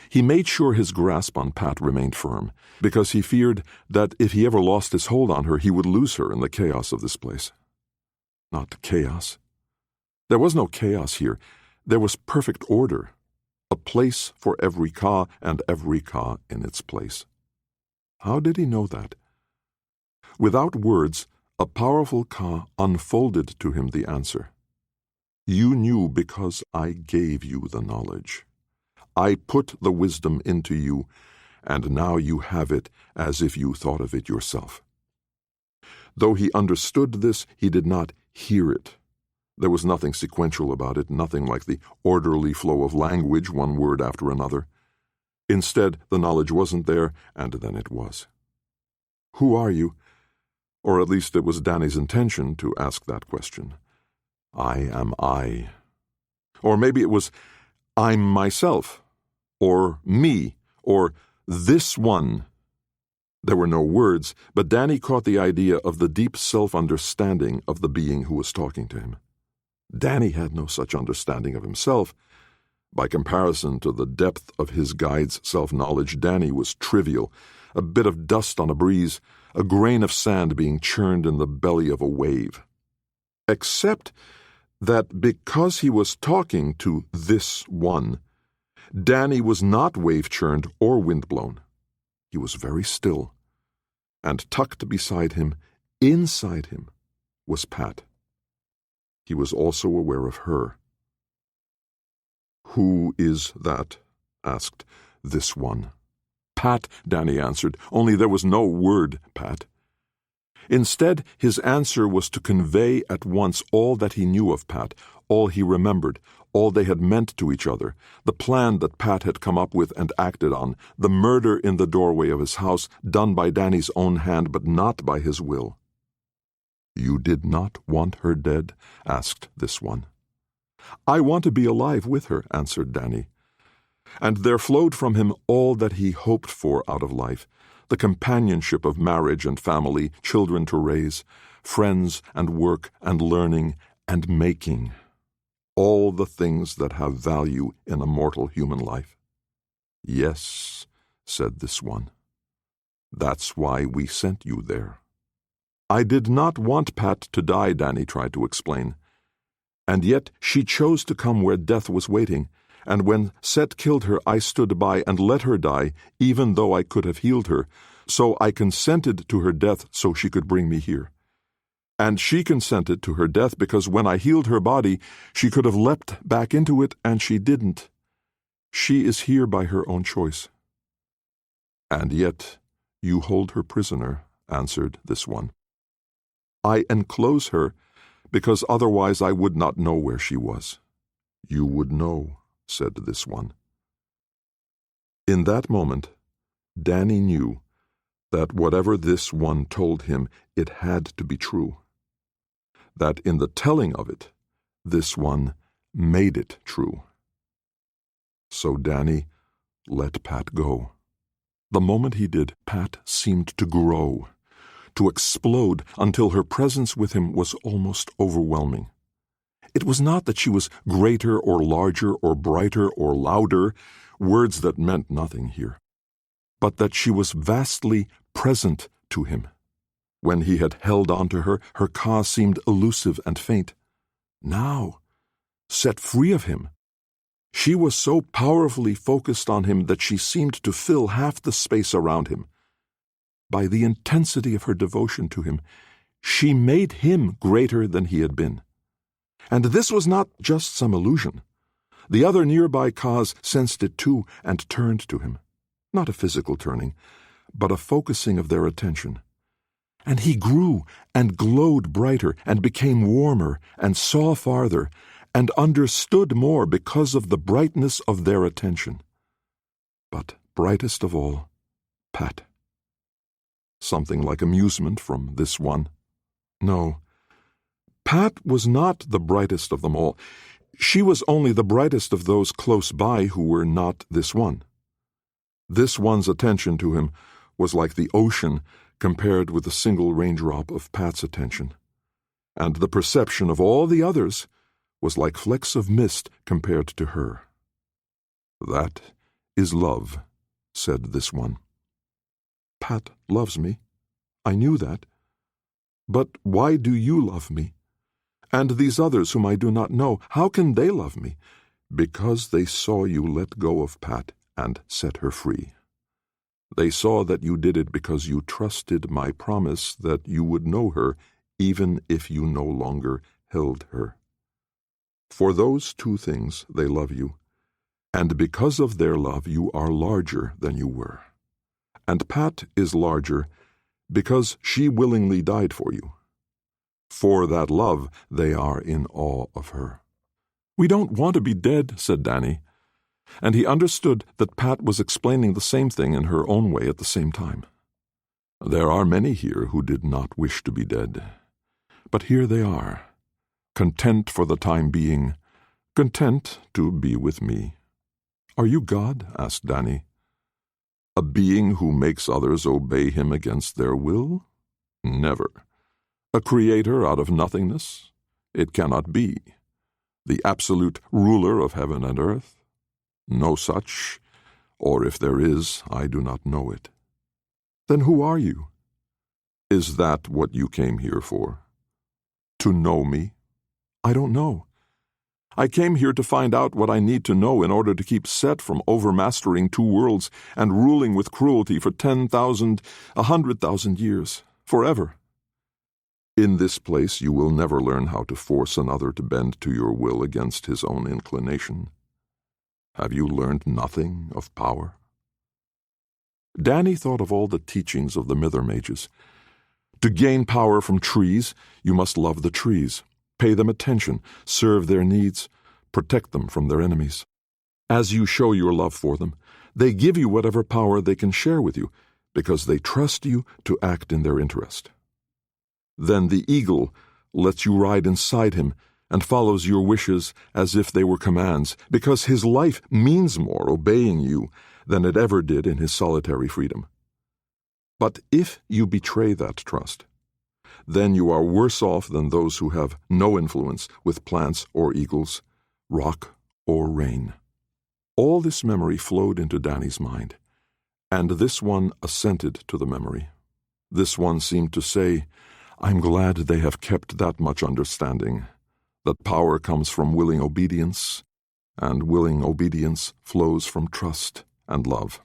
He made sure his grasp on Pat remained firm, because he feared that if he ever lost his hold on her, he would lose her in the chaos of this place. Not chaos. There was no chaos here. There was perfect order, a place for every Ka and every Ka in its place. How did he know that? Without words, a powerful Ka unfolded to him the answer. You knew because I gave you the knowledge. I put the wisdom into you, and now you have it as if you thought of it yourself. Though he understood this, he did not hear it. There was nothing sequential about it, nothing like the orderly flow of language, one word after another. Instead, the knowledge wasn't there, and then it was. Who are you? Or at least it was Danny's intention to ask that question. I am I. Or maybe it was, I'm myself, or me, or this one. There were no words, but Danny caught the idea of the deep self-understanding of the being who was talking to him. Danny had no such understanding of himself. By comparison to the depth of his guide's self-knowledge, Danny was trivial, a bit of dust on a breeze, a grain of sand being churned in the belly of a wave. Except that because he was talking to this one, Danny was not wave-churned or wind-blown. He was very still, and tucked beside him, inside him, was Pat. He was also aware of her. Who is that? Asked this one. Pat, Danny answered, only there was no word, Pat. Instead, his answer was to convey at once all that he knew of Pat, all he remembered, all they had meant to each other, the plan that Pat had come up with and acted on, the murder in the doorway of his house, done by Danny's own hand but not by his will. You did not want her dead? Asked this one. I want to be alive with her, answered Danny. And there flowed from him all that he hoped for out of life, the companionship of marriage and family, children to raise, friends and work and learning and making, all the things that have value in a mortal human life. Yes, said this one. That's why we sent you there. I did not want Pat to die, Danny tried to explain. And yet she chose to come where death was waiting, and when Set killed her, I stood by and let her die, even though I could have healed her. So I consented to her death so she could bring me here. And she consented to her death because when I healed her body, she could have leapt back into it, and she didn't. She is here by her own choice. And yet you hold her prisoner, answered this one. I enclose her because otherwise I would not know where she was. You would know, said this one. In that moment, Danny knew that whatever this one told him, it had to be true. That in the telling of it, this one made it true. So Danny let Pat go. The moment he did, Pat seemed to grow, to explode until her presence with him was almost overwhelming. It was not that she was greater or larger or brighter or louder, words that meant nothing here, but that she was vastly present to him. When he had held on to her, her caw seemed elusive and faint. Now, set free of him, she was so powerfully focused on him that she seemed to fill half the space around him. By the intensity of her devotion to him, she made him greater than he had been. And this was not just some illusion. The other nearby caws sensed it too and turned to him. Not a physical turning, but a focusing of their attention. And he grew and glowed brighter and became warmer and saw farther and understood more because of the brightness of their attention. But brightest of all, Pat. Something like amusement from this one. No, Pat was not the brightest of them all. She was only the brightest of those close by who were not this one. This one's attention to him was like the ocean compared with a single raindrop of Pat's attention, and the perception of all the others was like flecks of mist compared to her. That is love, said this one. Pat loves me. I knew that. But why do you love me? And these others whom I do not know, how can they love me? Because they saw you let go of Pat and set her free. They saw that you did it because you trusted my promise that you would know her even if you no longer held her. For those two things they love you, and because of their love you are larger than you were. And Pat is larger because she willingly died for you. For that love they are in awe of her. We don't want to be dead, said Danny, and he understood that Pat was explaining the same thing in her own way at the same time. There are many here who did not wish to be dead, but here they are, content for the time being, content to be with me. Are you God? Asked Danny. A being who makes others obey him against their will? Never. A creator out of nothingness? It cannot be. The absolute ruler of heaven and earth? No such, or if there is, I do not know it. Then who are you? Is that what you came here for? To know me? I don't know. I came here to find out what I need to know in order to keep Set from overmastering two worlds and ruling with cruelty for 10,000, 100,000 years, forever. In this place you will never learn how to force another to bend to your will against his own inclination. Have you learned nothing of power? Danny thought of all the teachings of the Mithermages. To gain power from trees, you must love the trees, pay them attention, serve their needs, protect them from their enemies. As you show your love for them, they give you whatever power they can share with you, because they trust you to act in their interest. Then the eagle lets you ride inside him and follows your wishes as if they were commands, because his life means more obeying you than it ever did in his solitary freedom. But if you betray that trust, then you are worse off than those who have no influence with plants or eagles, rock or rain. All this memory flowed into Danny's mind, and this one assented to the memory. This one seemed to say, I'm glad they have kept that much understanding, that power comes from willing obedience, and willing obedience flows from trust and love.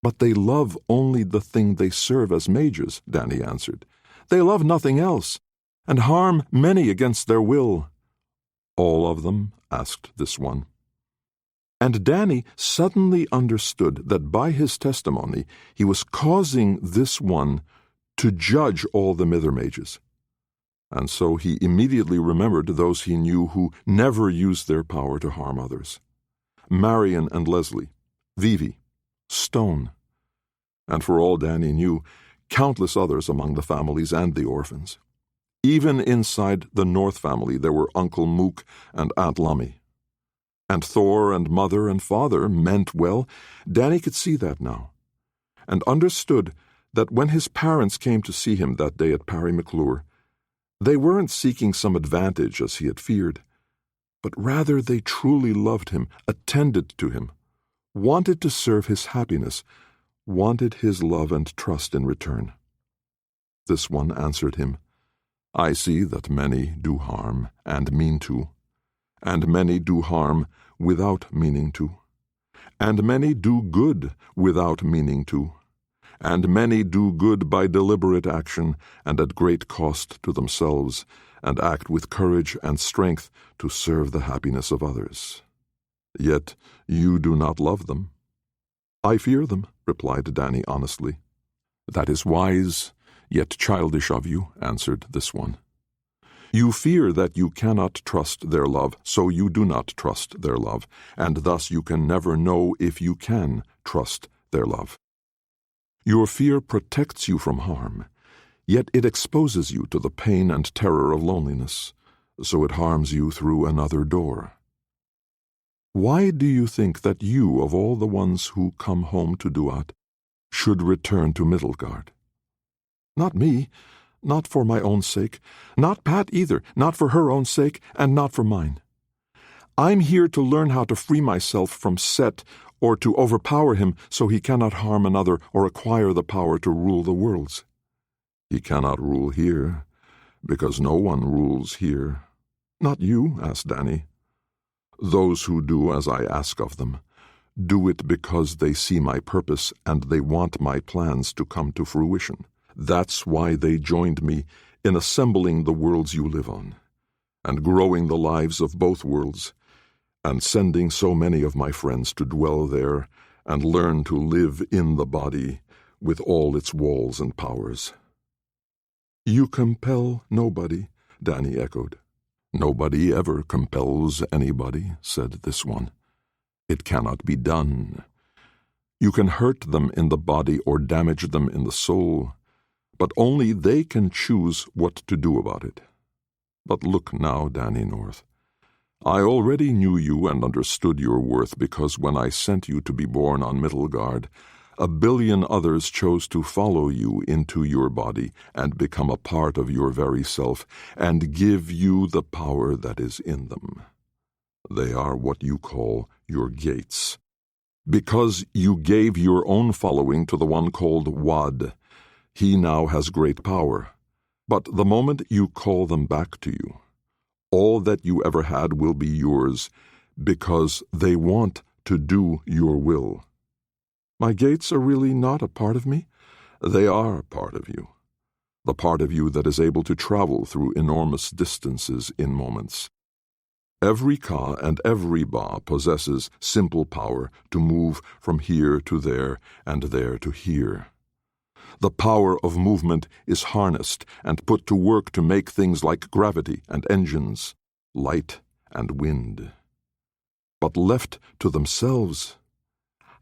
But they love only the thing they serve as mages, Danny answered. They love nothing else, and harm many against their will. All of them? Asked this one. And Danny suddenly understood that by his testimony he was causing this one to judge all the Mithermages. And so he immediately remembered those he knew who never used their power to harm others. Marion and Leslie, Vivi, Stone, and for all Danny knew, countless others among the families and the orphans. Even inside the North family there were Uncle Mook and Aunt Lummy. And Thor and Mother and Father meant well. Danny could see that now, and understood that when his parents came to see him that day at Parry McClure, they weren't seeking some advantage as he had feared, but rather they truly loved him, attended to him, wanted to serve his happiness, wanted his love and trust in return. This one answered him, "I see that many do harm and mean to, and many do harm without meaning to, and many do good without meaning to, and many do good by deliberate action and at great cost to themselves, and act with courage and strength to serve the happiness of others. Yet you do not love them." "I fear them," replied Danny honestly. "That is wise, yet childish of you," answered this one. "You fear that you cannot trust their love, so you do not trust their love, and thus you can never know if you can trust their love. Your fear protects you from harm, yet it exposes you to the pain and terror of loneliness, so it harms you through another door. Why do you think that you, of all the ones who come home to Duat, should return to Middelgard? Not me, not for my own sake, not Pat either, not for her own sake, and not for mine. I'm here to learn how to free myself from Set, or to overpower him so he cannot harm another or acquire the power to rule the worlds. He cannot rule here, because no one rules here. Not you," asked Danny. "Those who do as I ask of them do it because they see my purpose and they want my plans to come to fruition. That's why they joined me in assembling the worlds you live on, and growing the lives of both worlds, and sending so many of my friends to dwell there and learn to live in the body with all its walls and powers." "You compel nobody," Danny echoed. "Nobody ever compels anybody," said this one. "It cannot be done. You can hurt them in the body or damage them in the soul, but only they can choose what to do about it. But look now, Danny North. I already knew you and understood your worth because when I sent you to be born on Middelgard, 1 billion others chose to follow you into your body and become a part of your very self and give you the power that is in them. They are what you call your gates. Because you gave your own following to the one called Wad, he now has great power. But the moment you call them back to you, all that you ever had will be yours, because they want to do your will. My gates are really not a part of me. They are a part of you. The part of you that is able to travel through enormous distances in moments. Every Ka and every Ba possesses simple power to move from here to there and there to here. The power of movement is harnessed and put to work to make things like gravity and engines, light and wind. But left to themselves,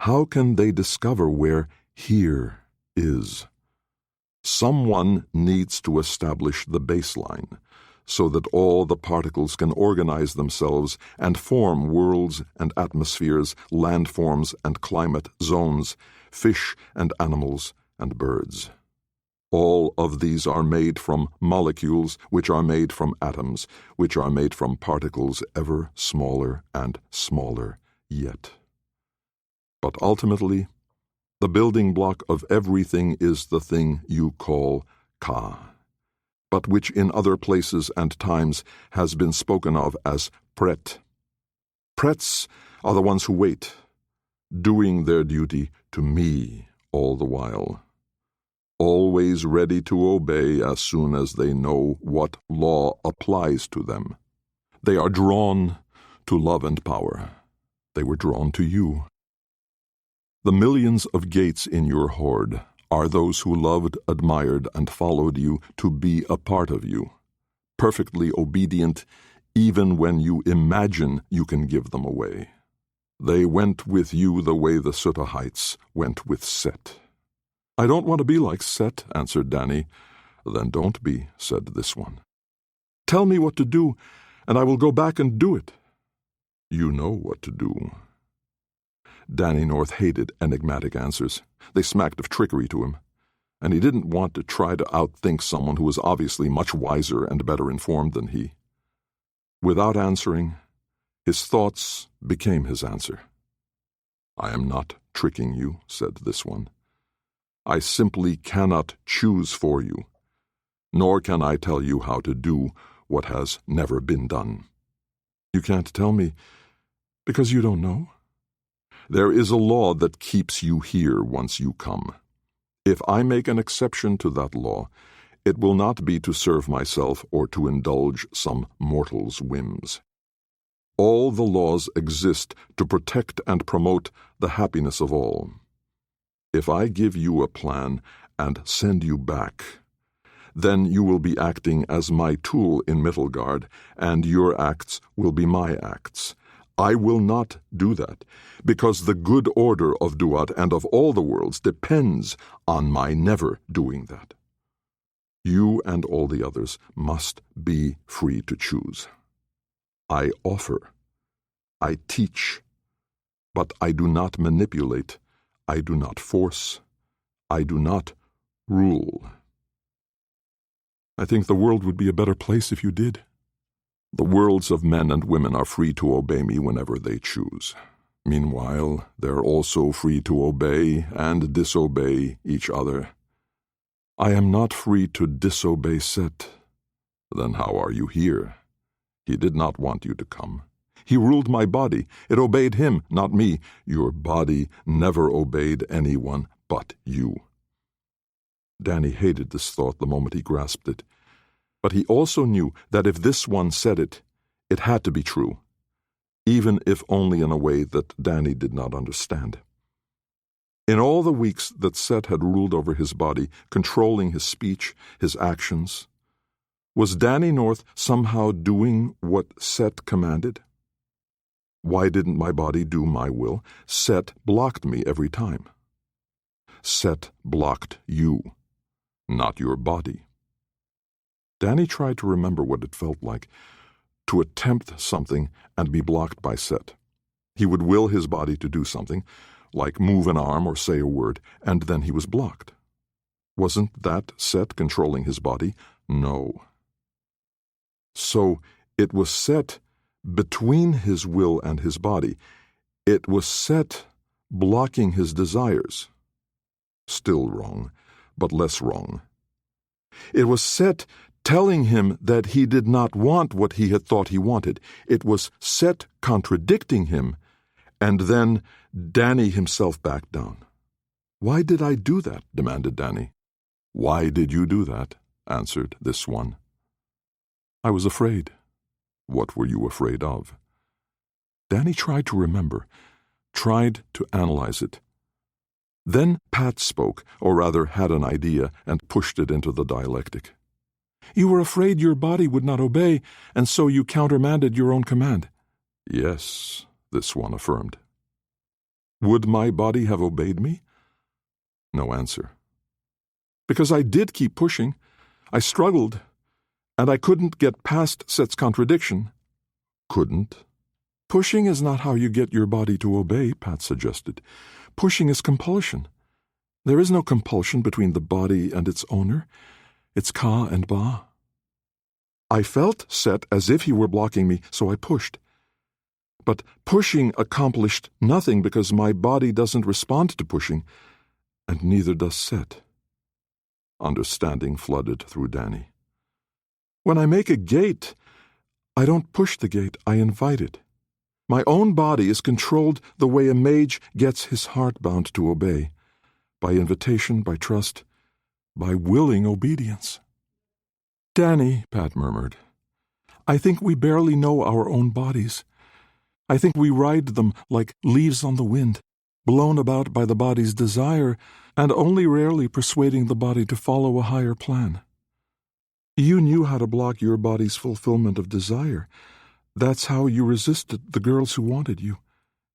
how can they discover where here is? Someone needs to establish the baseline so that all the particles can organize themselves and form worlds and atmospheres, landforms and climate zones, fish and animals and birds. All of these are made from molecules, which are made from atoms, which are made from particles ever smaller and smaller yet. But ultimately, the building block of everything is the thing you call Ka, but which in other places and times has been spoken of as Pret. Prets are the ones who wait, doing their duty to me all the while, always ready to obey as soon as they know what law applies to them. They are drawn to love and power. They were drawn to you. The millions of gates in your horde are those who loved, admired, and followed you to be a part of you, perfectly obedient even when you imagine you can give them away. They went with you the way the Sutahites went with Set. I don't want to be like Set, answered Danny. Then don't be, said this one. Tell me what to do, and I will go back and do it. You know what to do. Danny North hated enigmatic answers. They smacked of trickery to him, and he didn't want to try to outthink someone who was obviously much wiser and better informed than he. Without answering, his thoughts became his answer. I am not tricking you, said this one. I simply cannot choose for you, nor can I tell you how to do what has never been done. You can't tell me because you don't know? There is a law that keeps you here once you come. If I make an exception to that law, it will not be to serve myself or to indulge some mortal's whims. All the laws exist to protect and promote the happiness of all. If I give you a plan and send you back, then you will be acting as my tool in Mittelgard, and your acts will be my acts. I will not do that, because the good order of Duat and of all the worlds depends on my never doing that. You and all the others must be free to choose. I offer, I teach, but I do not manipulate, I do not force, I do not rule. I think the world would be a better place if you did. The worlds of men and women are free to obey me whenever they choose. Meanwhile, they're also free to obey and disobey each other. I am not free to disobey Set. Then how are you here? He did not want you to come. He ruled my body. It obeyed him, not me. Your body never obeyed anyone but you. Danny hated this thought the moment he grasped it. But he also knew that if this one said it, it had to be true, even if only in a way that Danny did not understand. In all the weeks that Set had ruled over his body, controlling his speech, his actions, was Danny North somehow doing what Set commanded? Why didn't my body do my will? Set blocked me every time. Set blocked you, not your body. Danny tried to remember what it felt like to attempt something and be blocked by Set. He would will his body to do something, like move an arm or say a word, and then he was blocked. Wasn't that Set controlling his body? No. So it was Set between his will and his body. It was Set blocking his desires. Still wrong, but less wrong. It was Set telling him that he did not want what he had thought he wanted. It was Set contradicting him, and then Danny himself backed down. Why did I do that? Demanded Danny. Why did you do that? Answered this one. I was afraid. What were you afraid of? Danny tried to remember, tried to analyze it. Then Pat spoke, or rather had an idea, and pushed it into the dialectic. You were afraid your body would not obey, and so you countermanded your own command. Yes, this one affirmed. Would my body have obeyed me? No answer. Because I did keep pushing. I struggled, and I couldn't get past Set's contradiction. Couldn't? Pushing is not how you get your body to obey, Pat suggested. Pushing is compulsion. There is no compulsion between the body and its owner. It's Ka and Ba. I felt Set as if he were blocking me, so I pushed. But pushing accomplished nothing because my body doesn't respond to pushing, and neither does Set. Understanding flooded through Danny. When I make a gate, I don't push the gate, I invite it. My own body is controlled the way a mage gets his heart bound to obey, by invitation, by trust, by willing obedience. Danny, Pat murmured, I think we barely know our own bodies. I think we ride them like leaves on the wind. blown about by the body's desire, and only rarely persuading the body to follow a higher plan. You knew how to block your body's fulfillment of desire. That's how you resisted the girls who wanted you,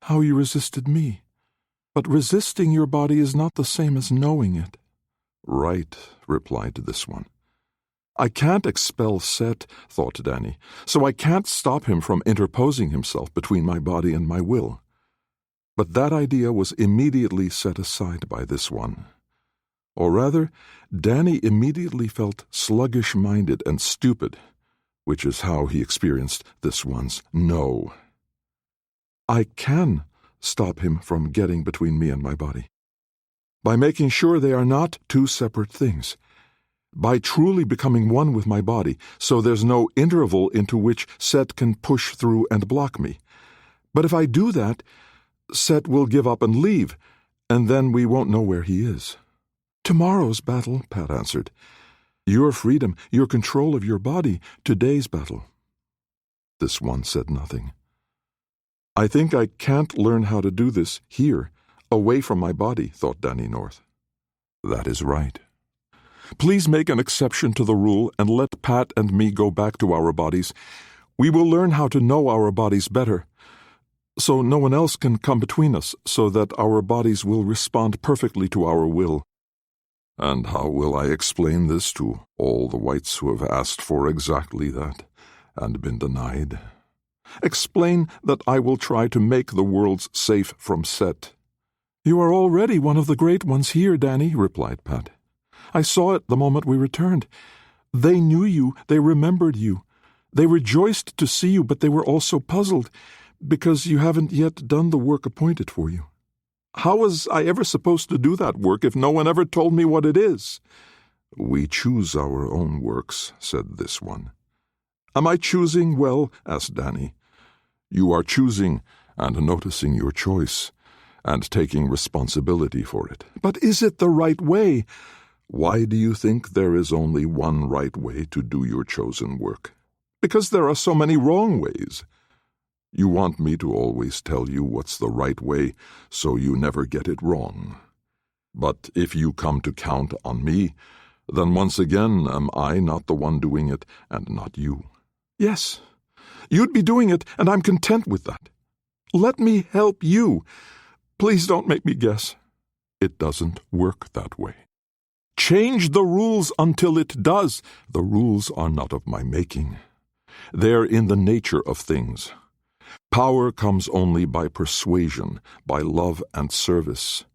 how you resisted me. But resisting your body is not the same as knowing it. Right, replied this one. I can't expel Set, thought Danny, so I can't stop him from interposing himself between my body and my will. But that idea was immediately set aside by this one. Or rather, Danny immediately felt sluggish-minded and stupid, which is how he experienced this one's no. I can stop him from getting between me and my body, by making sure they are not two separate things, by truly becoming one with my body, so there's no interval into which Set can push through and block me. But if I do that, Set will give up and leave, and then we won't know where he is. Tomorrow's battle, Pat answered. Your freedom, your control of your body, today's battle. This one said nothing. I think I can't learn how to do this here, away from my body, thought Danny North. That is right. Please make an exception to the rule and let Pat and me go back to our bodies. We will learn how to know our bodies better, so no one else can come between us, so that our bodies will respond perfectly to our will. And how will I explain this to all the whites who have asked for exactly that and been denied? Explain that I will try to make the worlds safe from Set. You are already one of the great ones here, Danny, replied Pat. I saw it the moment we returned. They knew you, they remembered you. They rejoiced to see you, but they were also puzzled, because you haven't yet done the work appointed for you. How was I ever supposed to do that work if no one ever told me what it is? We choose our own works, said this one. Am I choosing well? Asked Danny. You are choosing and noticing your choice, and taking responsibility for it. But is it the right way? Why do you think there is only one right way to do your chosen work? Because there are so many wrong ways. You want me to always tell you what's the right way, so you never get it wrong. But if you come to count on me, then once again am I not the one doing it, and not you? Yes, you'd be doing it, and I'm content with that. Let me help you. Please don't make me guess. It doesn't work that way. Change the rules until it does. The rules are not of my making. They're in the nature of things. Power comes only by persuasion, by love and service.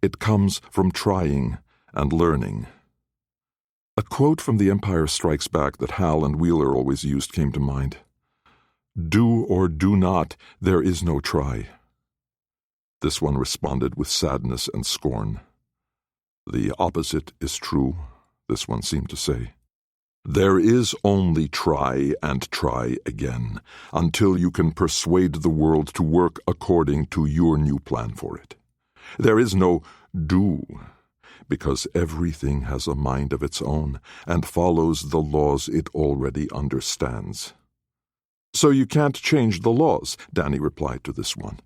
It comes from trying and learning. A quote from The Empire Strikes Back that Hal and Wheeler always used came to mind. Do or do not, there is no try. This one responded with sadness and scorn. The opposite is true, this one seemed to say. There is only try and try again, until you can persuade the world to work according to your new plan for it. There is no do, because everything has a mind of its own and follows the laws it already understands. So you can't change the laws, Danny replied to this one.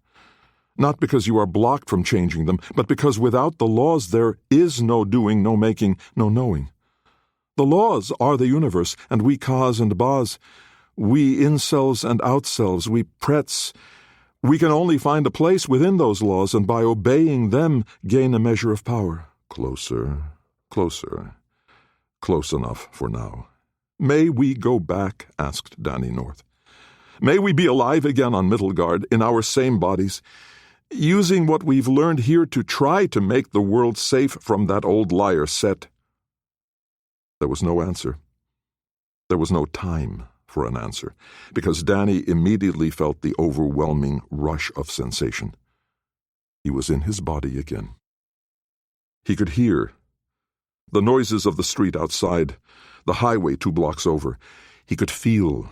Not because you are blocked from changing them, but because without the laws there is no doing, no making, no knowing. The laws are the universe, and we Kas and Bas, we in-selves and out-selves, we prets, we can only find a place within those laws, and by obeying them gain a measure of power. Closer, closer, close enough for now. May we go back? Asked Danny North. May we be alive again on Middelgard, in our same bodies, using what we've learned here to try to make the world safe from that old liar Set. There was no answer. There was no time for an answer, because Danny immediately felt the overwhelming rush of sensation. He was in his body again. He could hear the noises of the street outside, the highway 2 blocks over. He could feel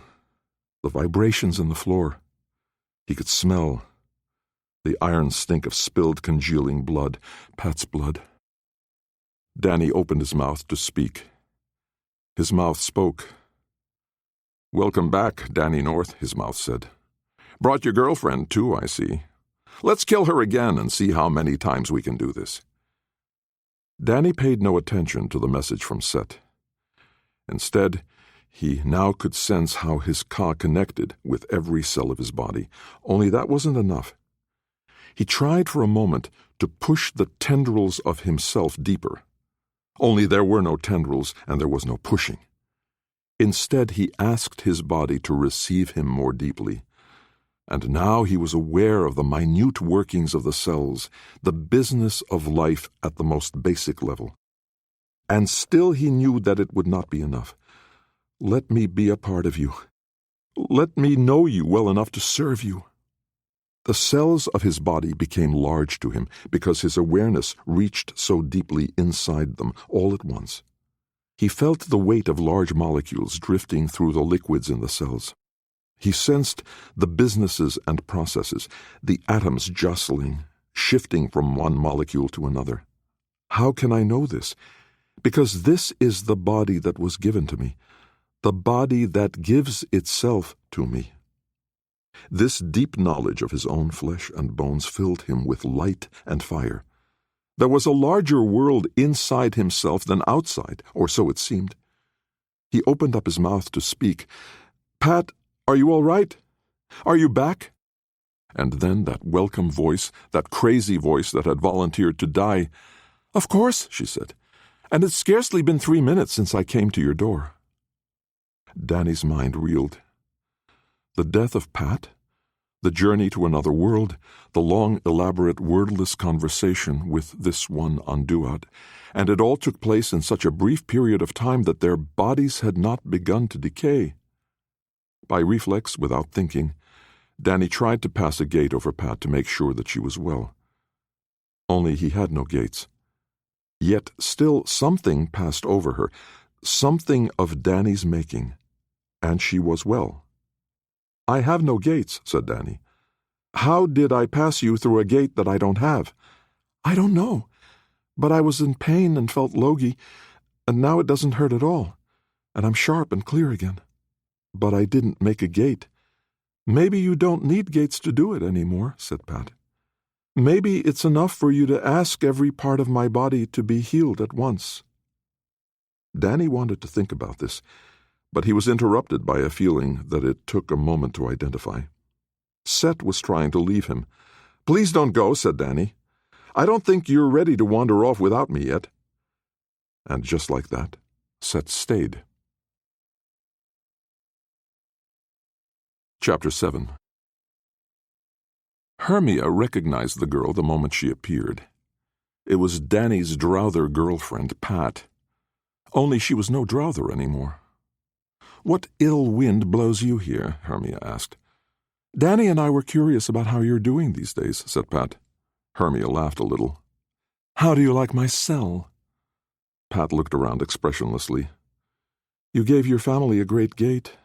the vibrations in the floor. He could smell the iron stink of spilled congealing blood, Pat's blood. Danny opened his mouth to speak. His mouth spoke. "Welcome back, Danny North," his mouth said. "Brought your girlfriend, too, I see. Let's kill her again and see how many times we can do this." Danny paid no attention to the message from Set. Instead, he now could sense how his Ka connected with every cell of his body, only that wasn't enough. He tried for a moment to push the tendrils of himself deeper. Only there were no tendrils, and there was no pushing. Instead, he asked his body to receive him more deeply. And now he was aware of the minute workings of the cells, the business of life at the most basic level. And still he knew that it would not be enough. "Let me be a part of you. Let me know you well enough to serve you." The cells of his body became large to him because his awareness reached so deeply inside them all at once. He felt the weight of large molecules drifting through the liquids in the cells. He sensed the businesses and processes, the atoms jostling, shifting from one molecule to another. How can I know this? Because this is the body that was given to me, the body that gives itself to me. This deep knowledge of his own flesh and bones filled him with light and fire. There was a larger world inside himself than outside, or so it seemed. He opened up his mouth to speak. "Pat, are you all right? Are you back?" And then that welcome voice, that crazy voice that had volunteered to die. "Of course," she said, "and it's scarcely been 3 minutes since I came to your door." Danny's mind reeled. The death of Pat, the journey to another world, the long, elaborate, wordless conversation with this one on Duat, and it all took place in such a brief period of time that their bodies had not begun to decay. By reflex, without thinking, Danny tried to pass a gate over Pat to make sure that she was well. Only he had no gates. Yet still something passed over her, something of Danny's making, and she was well. "I have no gates," said Danny. "How did I pass you through a gate that I don't have?" "I don't know, but I was in pain and felt logy, and now it doesn't hurt at all, and I'm sharp and clear again. But I didn't make a gate." "Maybe you don't need gates to do it anymore," said Pat. "Maybe it's enough for you to ask every part of my body to be healed at once." Danny wanted to think about this, but he was interrupted by a feeling that it took a moment to identify. Set was trying to leave him. "Please don't go," said Danny. "I don't think you're ready to wander off without me yet." And just like that, Set stayed. Chapter 7. Hermia recognized the girl the moment she appeared. It was Danny's drouther girlfriend, Pat. Only she was no drouther anymore. "What ill wind blows you here?" Hermia asked. "Danny and I were curious about how you're doing these days," said Pat. Hermia laughed a little. "How do you like my cell?" Pat looked around expressionlessly. "You gave your family a great gate.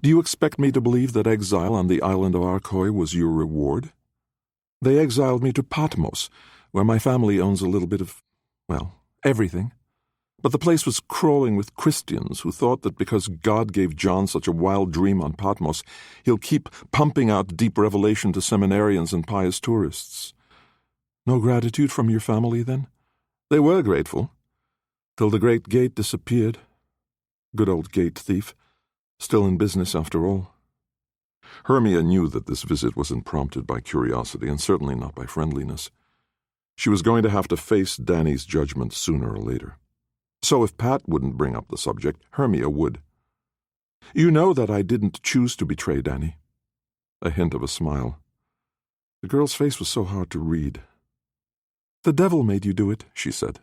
Do you expect me to believe that exile on the island of Arkoi was your reward? They exiled me to Patmos, where my family owns a little bit of, well, everything. But the place was crawling with Christians who thought that because God gave John such a wild dream on Patmos, he'll keep pumping out deep revelation to seminarians and pious tourists. No gratitude from your family, then?" "They were grateful, till the great gate disappeared. Good old gate thief, still in business after all." Hermia knew that this visit wasn't prompted by curiosity and certainly not by friendliness. She was going to have to face Danny's judgment sooner or later. So if Pat wouldn't bring up the subject, Hermia would. "You know that I didn't choose to betray Danny." A hint of a smile. The girl's face was so hard to read. "The devil made you do it," she said.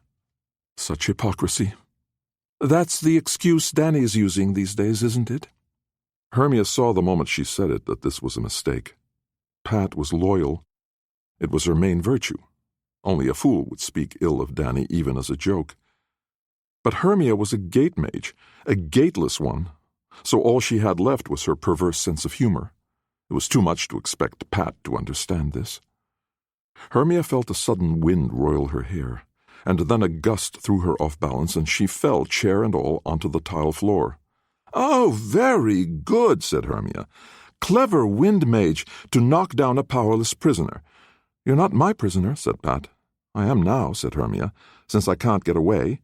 "Such hypocrisy. That's the excuse Danny is using these days, isn't it?" Hermia saw the moment she said it that this was a mistake. Pat was loyal. It was her main virtue. Only a fool would speak ill of Danny even as a joke. But Hermia was a gate mage, a gateless one, so all she had left was her perverse sense of humor. It was too much to expect Pat to understand this. Hermia felt a sudden wind roil her hair, and then a gust threw her off balance, and she fell, chair and all, onto the tile floor. "Oh, very good," said Hermia. "Clever wind mage to knock down a powerless prisoner. "You're not my prisoner," said Pat. "I am now," said Hermia, "since I can't get away,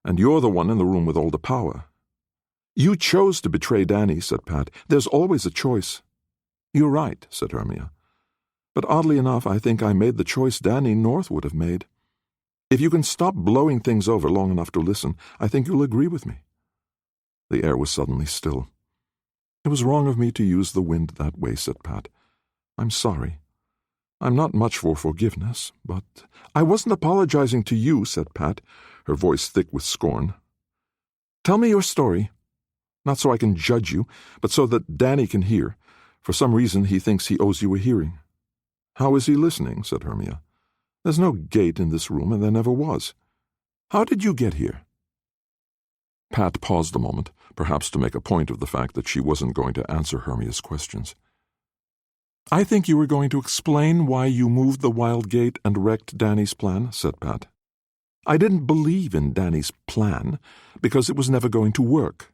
and you're the one in the room with all the power." "You chose to betray Danny," said Pat. "There's always a choice." "You're right," said Hermia. "But oddly enough, I think I made the choice Danny North would have made. If you can stop blowing things over long enough to listen, I think you'll agree with me." The air was suddenly still. "It was wrong of me to use the wind that way," said Pat. "I'm sorry. I'm not much for forgiveness, but—" "I wasn't apologizing to you," said Pat, her voice thick with scorn. "Tell me your story. Not so I can judge you, but so that Danny can hear. For some reason he thinks he owes you a hearing." "How is he listening?" said Hermia. "There's no gate in this room, and there never was. How did you get here?" Pat paused a moment, perhaps to make a point of the fact that she wasn't going to answer Hermia's questions. "I think you were going to explain why you moved the wild gate and wrecked Danny's plan," said Pat. "I didn't believe in Danny's plan, because it was never going to work."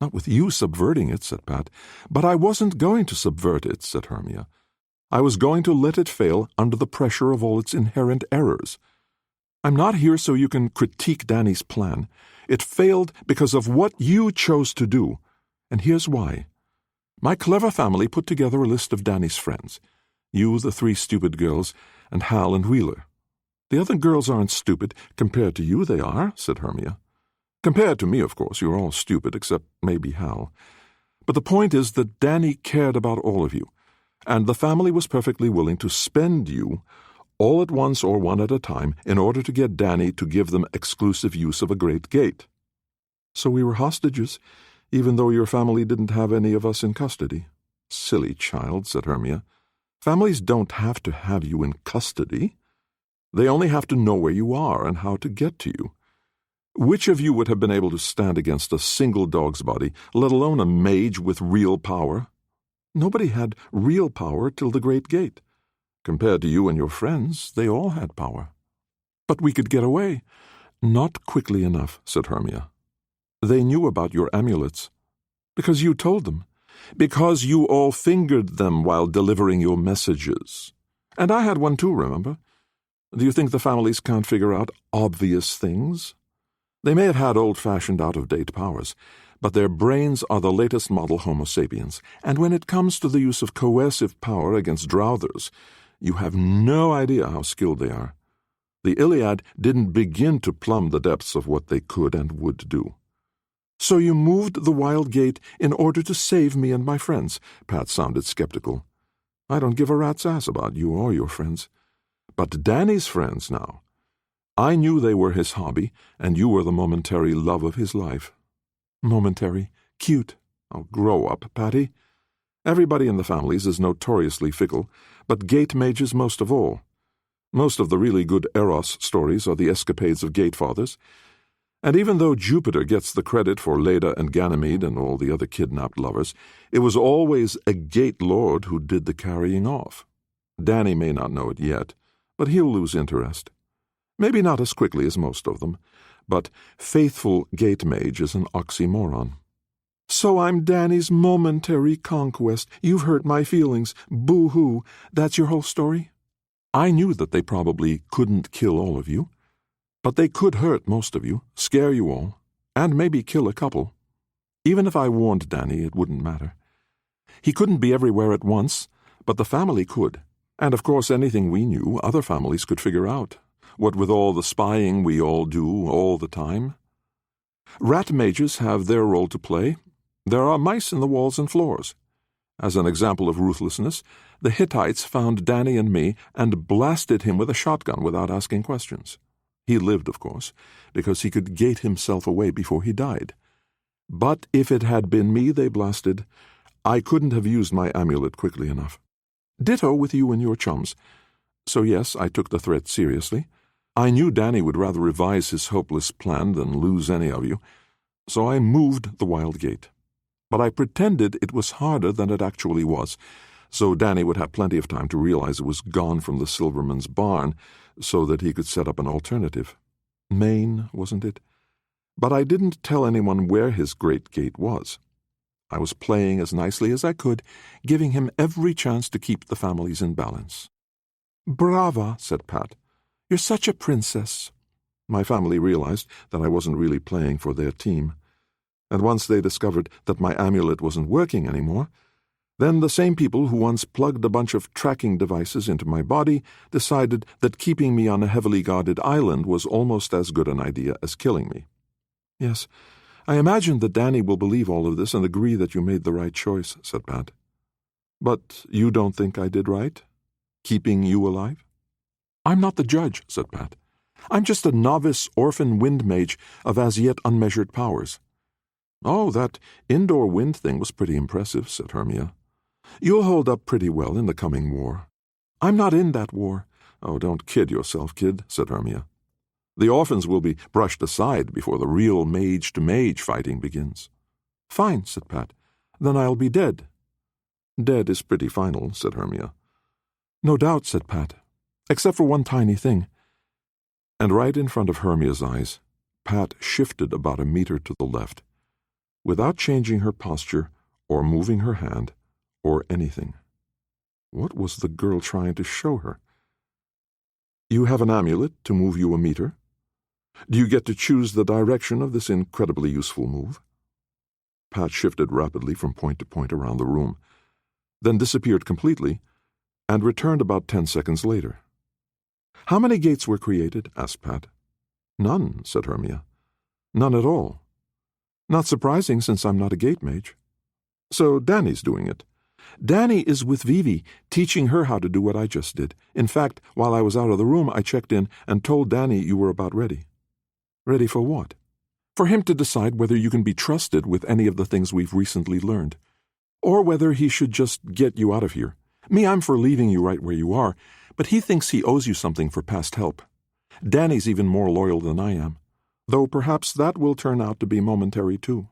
"Not with you subverting it," said Pat. "But I wasn't going to subvert it," said Hermia. "I was going to let it fail under the pressure of all its inherent errors. I'm not here so you can critique Danny's plan. It failed because of what you chose to do, and here's why. My clever family put together a list of Danny's friends. You, the 3 stupid girls, and Hal and Wheeler. The other girls aren't stupid. Compared to you, they are," said Hermia. "Compared to me, of course, you're all stupid, except maybe Hal. But the point is that Danny cared about all of you, and the family was perfectly willing to spend you, all at once or one at a time, in order to get Danny to give them exclusive use of a great gate. So we were hostages, even though your family didn't have any of us in custody." "Silly child," said Hermia. "Families don't have to have you in custody. They only have to know where you are and how to get to you. Which of you would have been able to stand against a single dog's body, let alone a mage with real power? Nobody had real power till the Great Gate. Compared to you and your friends, they all had power." "But we could get away." "Not quickly enough," said Hermia. "They knew about your amulets. Because you told them. Because you all fingered them while delivering your messages. And I had one too, remember? Do you think the families can't figure out obvious things? They may have had old-fashioned, out-of-date powers, but their brains are the latest model Homo sapiens, and when it comes to the use of coercive power against Drowthers, you have no idea how skilled they are. The Iliad didn't begin to plumb the depths of what they could and would do." "So you moved the wild gate in order to save me and my friends?" Pat sounded skeptical. "I don't give a rat's ass about you or your friends. But Danny's friends, now. I knew they were his hobby, and you were the momentary love of his life." "Momentary. Cute. Oh, grow up, Patty. Everybody in the families is notoriously fickle, but gate mages most of all. Most of the really good Eros stories are the escapades of Gatefathers. And even though Jupiter gets the credit for Leda and Ganymede and all the other kidnapped lovers, it was always a gate lord who did the carrying off. Danny may not know it yet, but he'll lose interest. Maybe not as quickly as most of them, but faithful gate mage is an oxymoron." "So I'm Danny's momentary conquest. You've hurt my feelings. Boo-hoo. That's your whole story?" "I knew that they probably couldn't kill all of you, but they could hurt most of you, scare you all, and maybe kill a couple. Even if I warned Danny, it wouldn't matter. He couldn't be everywhere at once, but the family could. And of course anything we knew, other families could figure out. What with all the spying we all do all the time. Rat mages have their role to play. There are mice in the walls and floors. As an example of ruthlessness, the Hittites found Danny and me and blasted him with a shotgun without asking questions. He lived, of course, because he could gate himself away before he died. But if it had been me they blasted, I couldn't have used my amulet quickly enough. Ditto with you and your chums. So yes, I took the threat seriously. I knew Danny would rather revise his hopeless plan than lose any of you, so I moved the wild gate. But I pretended it was harder than it actually was, so Danny would have plenty of time to realize it was gone from the Silverman's barn, so that he could set up an alternative. Maine, wasn't it? But I didn't tell anyone where his great gate was. I was playing as nicely as I could, giving him every chance to keep the families in balance. "Brava," said Pat. "You're such a princess." My family realized that I wasn't really playing for their team. And once they discovered that my amulet wasn't working anymore, then the same people who once plugged a bunch of tracking devices into my body decided that keeping me on a heavily guarded island was almost as good an idea as killing me. "Yes, I imagine that Danny will believe all of this and agree that you made the right choice," said Pat. "But you don't think I did right? Keeping you alive?" "I'm not the judge," said Pat. "I'm just a novice orphan wind mage of as yet unmeasured powers." "Oh, that indoor wind thing was pretty impressive," said Hermia. "You'll hold up pretty well in the coming war." "I'm not in that war." "Oh, don't kid yourself, kid," said Hermia. "The orphans will be brushed aside before the real mage-to-mage fighting begins." "Fine," said Pat. "Then I'll be dead." "Dead is pretty final," said Hermia. "No doubt," said Pat. "Except for one tiny thing." And right in front of Hermia's eyes, Pat shifted about a meter to the left, without changing her posture or moving her hand or anything. What was the girl trying to show her? "You have an amulet to move you a meter? Do you get to choose the direction of this incredibly useful move?" Pat shifted rapidly from point to point around the room, then disappeared completely, and returned about 10 seconds later. "How many gates were created?" asked Pat. "None," said Hermia. "None at all. Not surprising, since I'm not a gate mage." "So Danny's doing it." "Danny is with Vivi, teaching her how to do what I just did. In fact, while I was out of the room, I checked in and told Danny you were about ready." "Ready for what?" "For him to decide whether you can be trusted with any of the things we've recently learned. Or whether he should just get you out of here. Me, I'm for leaving you right where you are, but he thinks he owes you something for past help. Danny's even more loyal than I am, though perhaps that will turn out to be momentary too.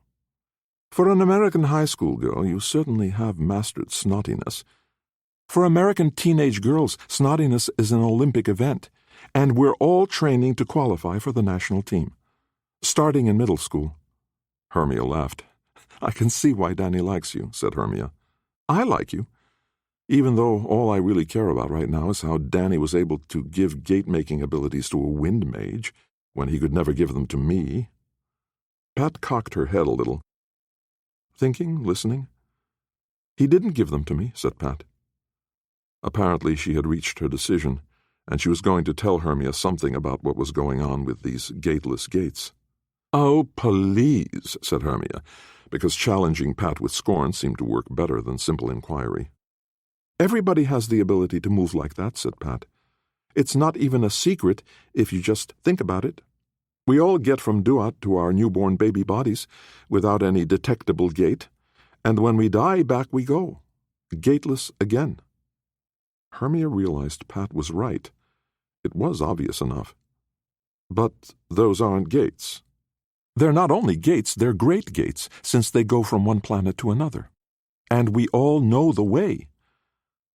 For an American high school girl, you certainly have mastered snottiness. For American teenage girls, snottiness is an Olympic event, and we're all training to qualify for the national team. Starting in middle school." Hermia laughed. "I can see why Danny likes you," said Hermia. "I like you, even though all I really care about right now is how Danny was able to give gate-making abilities to a wind mage when he could never give them to me." Pat cocked her head a little. "Thinking, listening." "He didn't give them to me," said Pat. Apparently she had reached her decision, and she was going to tell Hermia something about what was going on with these gateless gates. "Oh, please," said Hermia, because challenging Pat with scorn seemed to work better than simple inquiry. "Everybody has the ability to move like that," said Pat. "It's not even a secret if you just think about it. We all get from Duat to our newborn baby bodies without any detectable gate, and when we die, back we go, gateless again." Hermia realized Pat was right. It was obvious enough. "But those aren't gates." "They're not only gates, they're great gates, since they go from one planet to another. And we all know the way.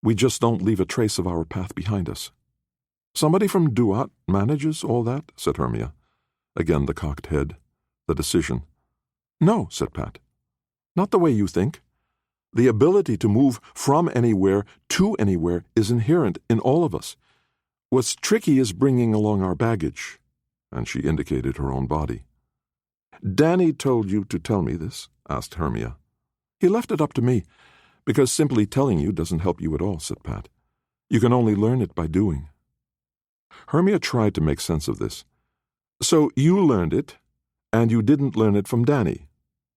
We just don't leave a trace of our path behind us." "Somebody from Duat manages all that?" said Hermia. Again the cocked head, the decision. "No," said Pat. "Not the way you think. The ability to move from anywhere to anywhere is inherent in all of us. What's tricky is bringing along our baggage," and she indicated her own body. "Danny told you to tell me this?" asked Hermia. "He left it up to me, because simply telling you doesn't help you at all," said Pat. "You can only learn it by doing." Hermia tried to make sense of this. "So you learned it, and you didn't learn it from Danny.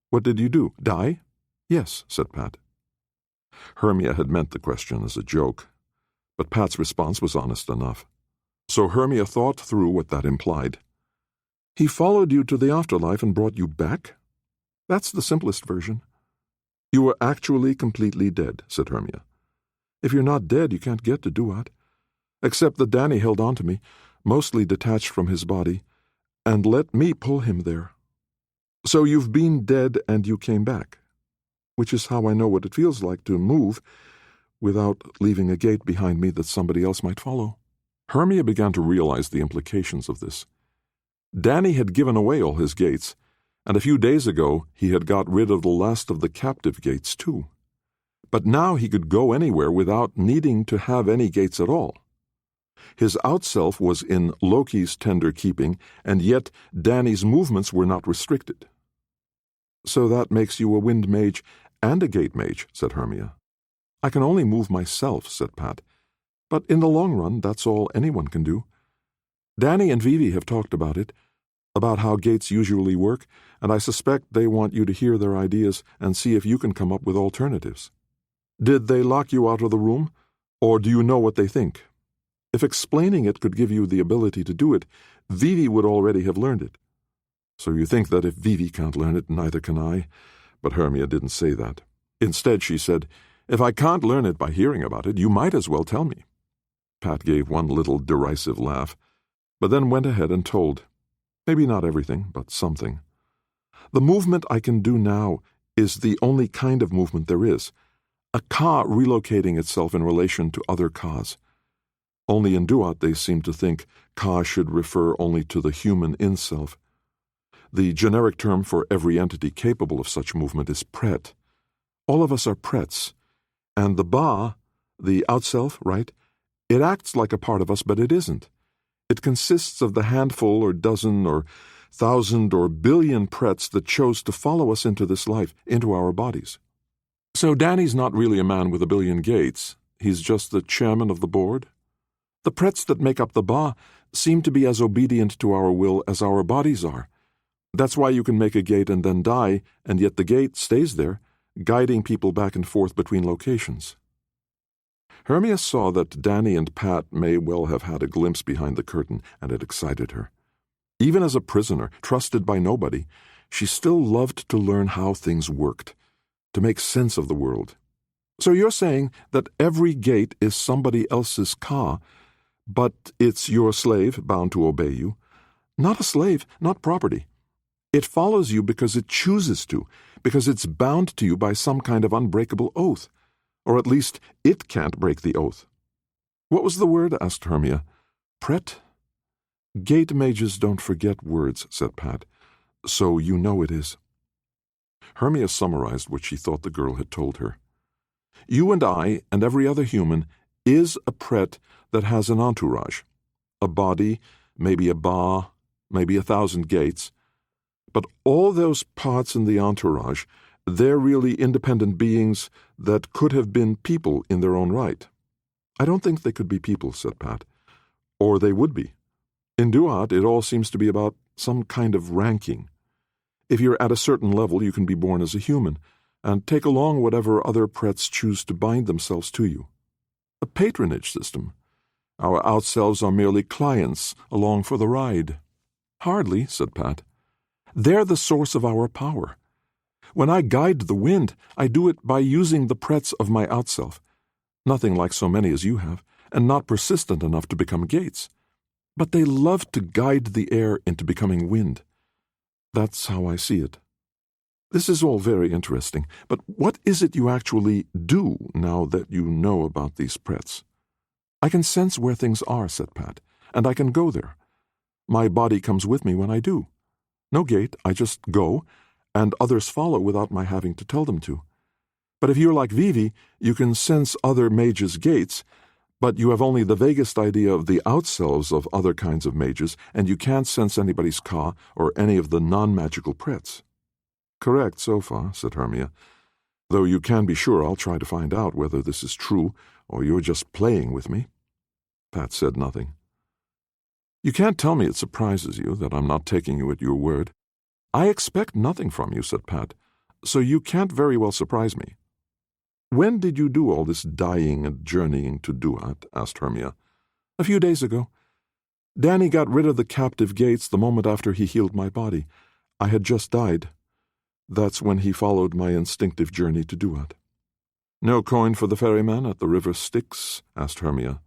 What did you do, die?" "Yes," said Pat. Hermia had meant the question as a joke, but Pat's response was honest enough. So Hermia thought through what that implied. "He followed you to the afterlife and brought you back? That's the simplest version." "You were actually completely dead," said Hermia. "If you're not dead, you can't get to Duat. Except that Danny held on to me, mostly detached from his body, and let me pull him there. So you've been dead and you came back, which is how I know what it feels like to move without leaving a gate behind me that somebody else might follow." Hermia began to realize the implications of this. Danny had given away all his gates, and a few days ago he had got rid of the last of the captive gates too. But now he could go anywhere without needing to have any gates at all. His outself was in Loki's tender keeping, and yet Danny's movements were not restricted. "So that makes you a wind mage and a gate mage," said Hermia. "I can only move myself," said Pat. "But in the long run, that's all anyone can do. Danny and Vivi have talked about it, about how gates usually work, and I suspect they want you to hear their ideas and see if you can come up with alternatives. Did they lock you out of the room, or do you know what they think? If explaining it could give you the ability to do it, Vivi would already have learned it." "So you think that if Vivi can't learn it, neither can I?" But Hermia didn't say that. Instead, she said, "If I can't learn it by hearing about it, you might as well tell me." Pat gave one little derisive laugh, but then went ahead and told. Maybe not everything, but something. "The movement I can do now is the only kind of movement there is, a ka relocating itself in relation to other kas. Only in Duat they seem to think ka should refer only to the human in-self. The generic term for every entity capable of such movement is pret. All of us are prets, and the ba, the outself, right, it acts like a part of us, but it isn't. It consists of the handful or dozen or 1,000 or billion prets that chose to follow us into this life, into our bodies. So Danny's not really a man with a billion gates. He's just the chairman of the board. The prets that make up the ba seem to be as obedient to our will as our bodies are. That's why you can make a gate and then die, and yet the gate stays there, guiding people back and forth between locations." Hermia saw that Danny and Pat may well have had a glimpse behind the curtain, and it excited her. Even as a prisoner, trusted by nobody, she still loved to learn how things worked, to make sense of the world. "So you're saying that every gate is somebody else's ka, but it's your slave bound to obey you? Not a slave, not property. It follows you because it chooses to, because it's bound to you by some kind of unbreakable oath. Or at least it can't break the oath." "What was the word?" asked Hermia. "Pret?" "Gate mages don't forget words," said Pat. "So you know it is." Hermia summarized what she thought the girl had told her. "You and I and every other human is a pret that has an entourage. A body, maybe a ba, maybe 1,000 gates. But all those parts in the entourage, they're really independent beings that could have been people in their own right." "I don't think they could be people," said Pat. "Or they would be. In Duat, it all seems to be about some kind of ranking. If you're at a certain level, you can be born as a human, and take along whatever other prets choose to bind themselves to you. A patronage system. Our outselves are merely clients along for the ride." "Hardly," said Pat. "They're the source of our power. When I guide the wind, I do it by using the prets of my outself. Nothing like so many as you have, and not persistent enough to become gates. But they love to guide the air into becoming wind. That's how I see it. This is all very interesting, but what is it you actually do now that you know about these prets?" "I can sense where things are," said Pat, "and I can go there. My body comes with me when I do. No gate, I just go, and others follow without my having to tell them to. But if you're like Vivi, you can sense other mages' gates, but you have only the vaguest idea of the outselves of other kinds of mages, and you can't sense anybody's ka or any of the non-magical prets." "Correct so far," said Hermia, "though you can be sure I'll try to find out whether this is true or you're just playing with me." Pat said nothing. "You can't tell me it surprises you that I'm not taking you at your word. I expect nothing from you," said Pat, "so you can't very well surprise me." "When did you do all this dying and journeying to Duat?" asked Hermia. "A few days ago. Danny got rid of the captive gates the moment after he healed my body. I had just died. That's when he followed my instinctive journey to Duat." "No coin for the ferryman at the river Styx?" asked Hermia.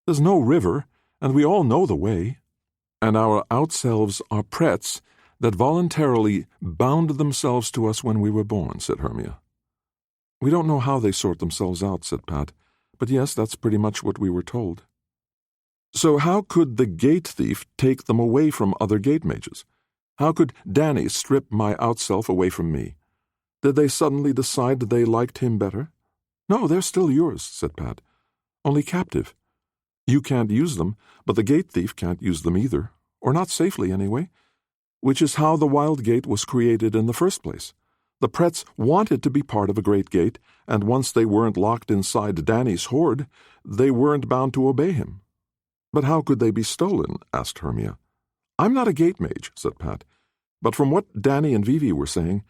"There's no river, and we all know the way. And our outselves are prets that voluntarily bound themselves to us when we were born," said Hermia. "We don't know how they sort themselves out," said Pat, "but yes, that's pretty much what we were told." "So how could the gate thief take them away from other gate mages? How could Danny strip my outself away from me? Did they suddenly decide they liked him better?" "No, they're still yours," said Pat. "Only captive. You can't use them, but the gate thief can't use them either, or not safely anyway, which is how the wild gate was created in the first place. The Pretts wanted to be part of a great gate, and once they weren't locked inside Danny's hoard, they weren't bound to obey him. But how could they be stolen? Asked Hermia. I'm not a gate mage, said Pat, but from what Danny and Vivi were saying,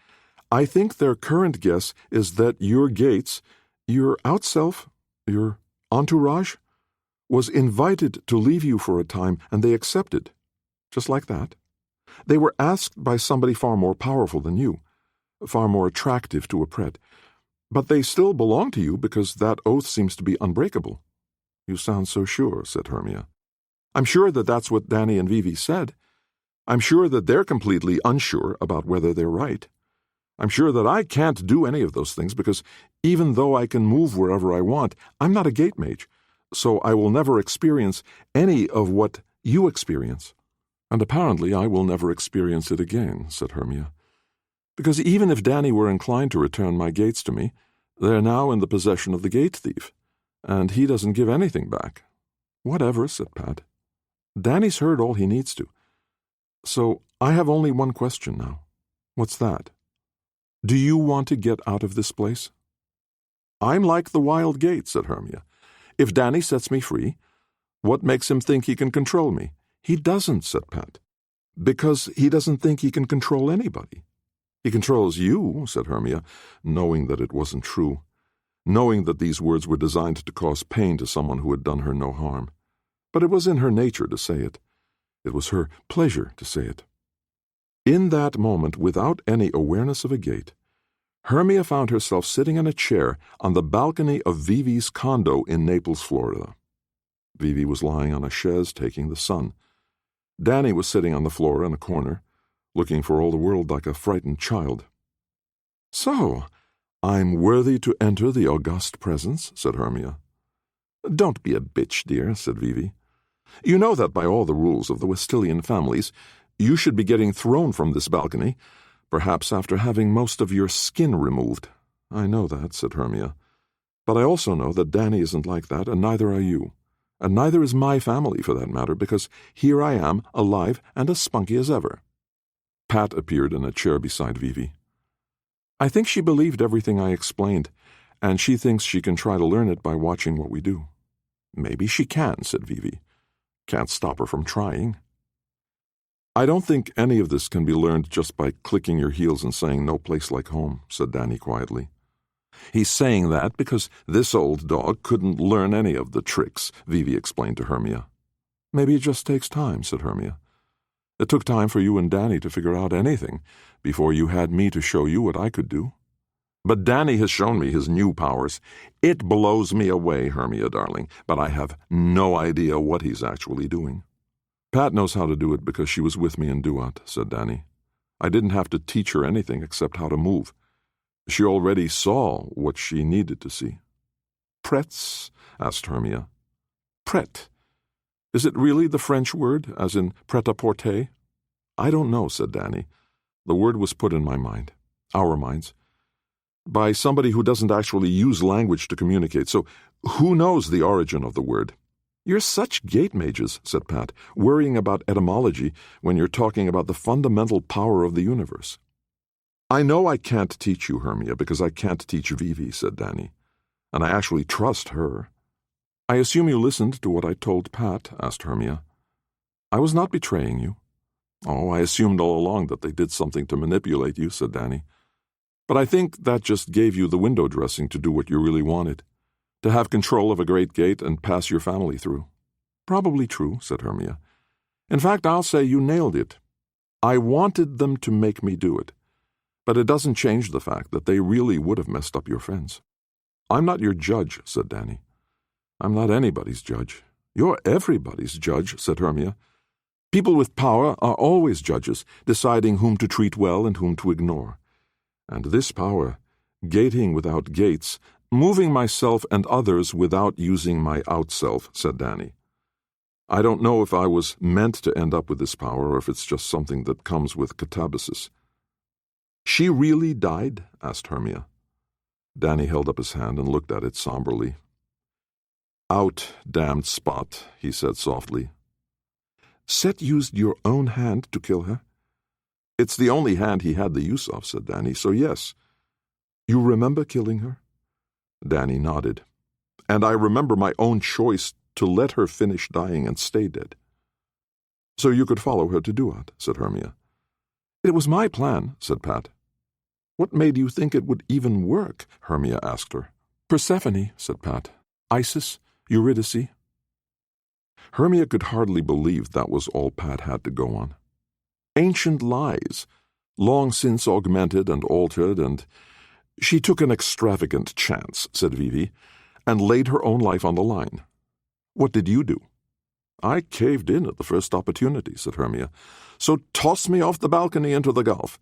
I think their current guess is that your gates, your outself, your entourage, was invited to leave you for a time, and they accepted. Just like that. They were asked by somebody far more powerful than you, far more attractive to a Pret, but they still belong to you because that oath seems to be unbreakable. You sound so sure, said Hermia. I'm sure that that's what Danny and Vivi said. I'm sure that they're completely unsure about whether they're right. I'm sure that I can't do any of those things because even though I can move wherever I want, I'm not a gate mage, so I will never experience any of what you experience. And apparently I will never experience it again, said Hermia. Because even if Danny were inclined to return my gates to me, they're now in the possession of the gate thief, and he doesn't give anything back. Whatever, said Pat. Danny's heard all he needs to. So I have only one question now. What's that? Do you want to get out of this place? I'm like the wild gate, said Hermia. If Danny sets me free, what makes him think he can control me? He doesn't, said Pat. Because he doesn't think he can control anybody. He controls you, said Hermia, knowing that it wasn't true, knowing that these words were designed to cause pain to someone who had done her no harm. But it was in her nature to say it. It was her pleasure to say it. In that moment, without any awareness of a gate, Hermia found herself sitting in a chair on the balcony of Vivi's condo in Naples, Florida. Vivi was lying on a chaise taking the sun. Danny was sitting on the floor in a corner, looking for all the world like a frightened child. So, I'm worthy to enter the august presence, said Hermia. Don't be a bitch, dear, said Vivi. You know that by all the rules of the Westilian families, you should be getting thrown from this balcony, perhaps after having most of your skin removed. I know that, said Hermia. But I also know that Danny isn't like that, and neither are you. And neither is my family, for that matter, because here I am, alive and as spunky as ever. Pat appeared in a chair beside Vivi. I think she believed everything I explained, and she thinks she can try to learn it by watching what we do. Maybe she can, said Vivi. Can't stop her from trying. I don't think any of this can be learned just by clicking your heels and saying no place like home, said Danny quietly. He's saying that because this old dog couldn't learn any of the tricks, Vivi explained to Hermia. Maybe it just takes time, said Hermia. It took time for you and Danny to figure out anything before you had me to show you what I could do. But Danny has shown me his new powers. It blows me away, Hermia, darling, but I have no idea what he's actually doing. Pat knows how to do it because she was with me in Duat, said Danny. I didn't have to teach her anything except how to move. She already saw what she needed to see. Pretts? Asked Hermia. Pret. Is it really the French word, as in pret-à-porter? I don't know, said Danny. The word was put in my mind, our minds, by somebody who doesn't actually use language to communicate, so who knows the origin of the word? You're such gate mages, said Pat, worrying about etymology when you're talking about the fundamental power of the universe. I know I can't teach you, Hermia, because I can't teach Vivi, said Danny, and I actually trust her. I assume you listened to what I told Pat, asked Hermia. I was not betraying you. Oh, I assumed all along that they did something to manipulate you, said Danny. But I think that just gave you the window dressing to do what you really wanted, to have control of a great gate and pass your family through. Probably true, said Hermia. In fact, I'll say you nailed it. I wanted them to make me do it, but it doesn't change the fact that they really would have messed up your friends. I'm not your judge, said Danny. I'm not anybody's judge. You're everybody's judge, said Hermia. People with power are always judges, deciding whom to treat well and whom to ignore. And this power, gating without gates, moving myself and others without using my outself, said Danny. I don't know if I was meant to end up with this power or if it's just something that comes with catabasis. She really died? Asked Hermia. Danny held up his hand and looked at it somberly. Out, damned spot, he said softly. Set used your own hand to kill her? It's the only hand he had the use of, said Danny, so yes. You remember killing her? Danny nodded. And I remember my own choice to let her finish dying and stay dead. So you could follow her to Duat, said Hermia. It was my plan, said Pat. What made you think it would even work? Hermia asked her. Persephone, said Pat. Isis, Eurydice. Hermia could hardly believe that was all Pat had to go on. Ancient lies, long since augmented and altered, and she took an extravagant chance, said Vivi, and laid her own life on the line. What did you do? I caved in at the first opportunity, said Hermia. So toss me off the balcony into the gulf.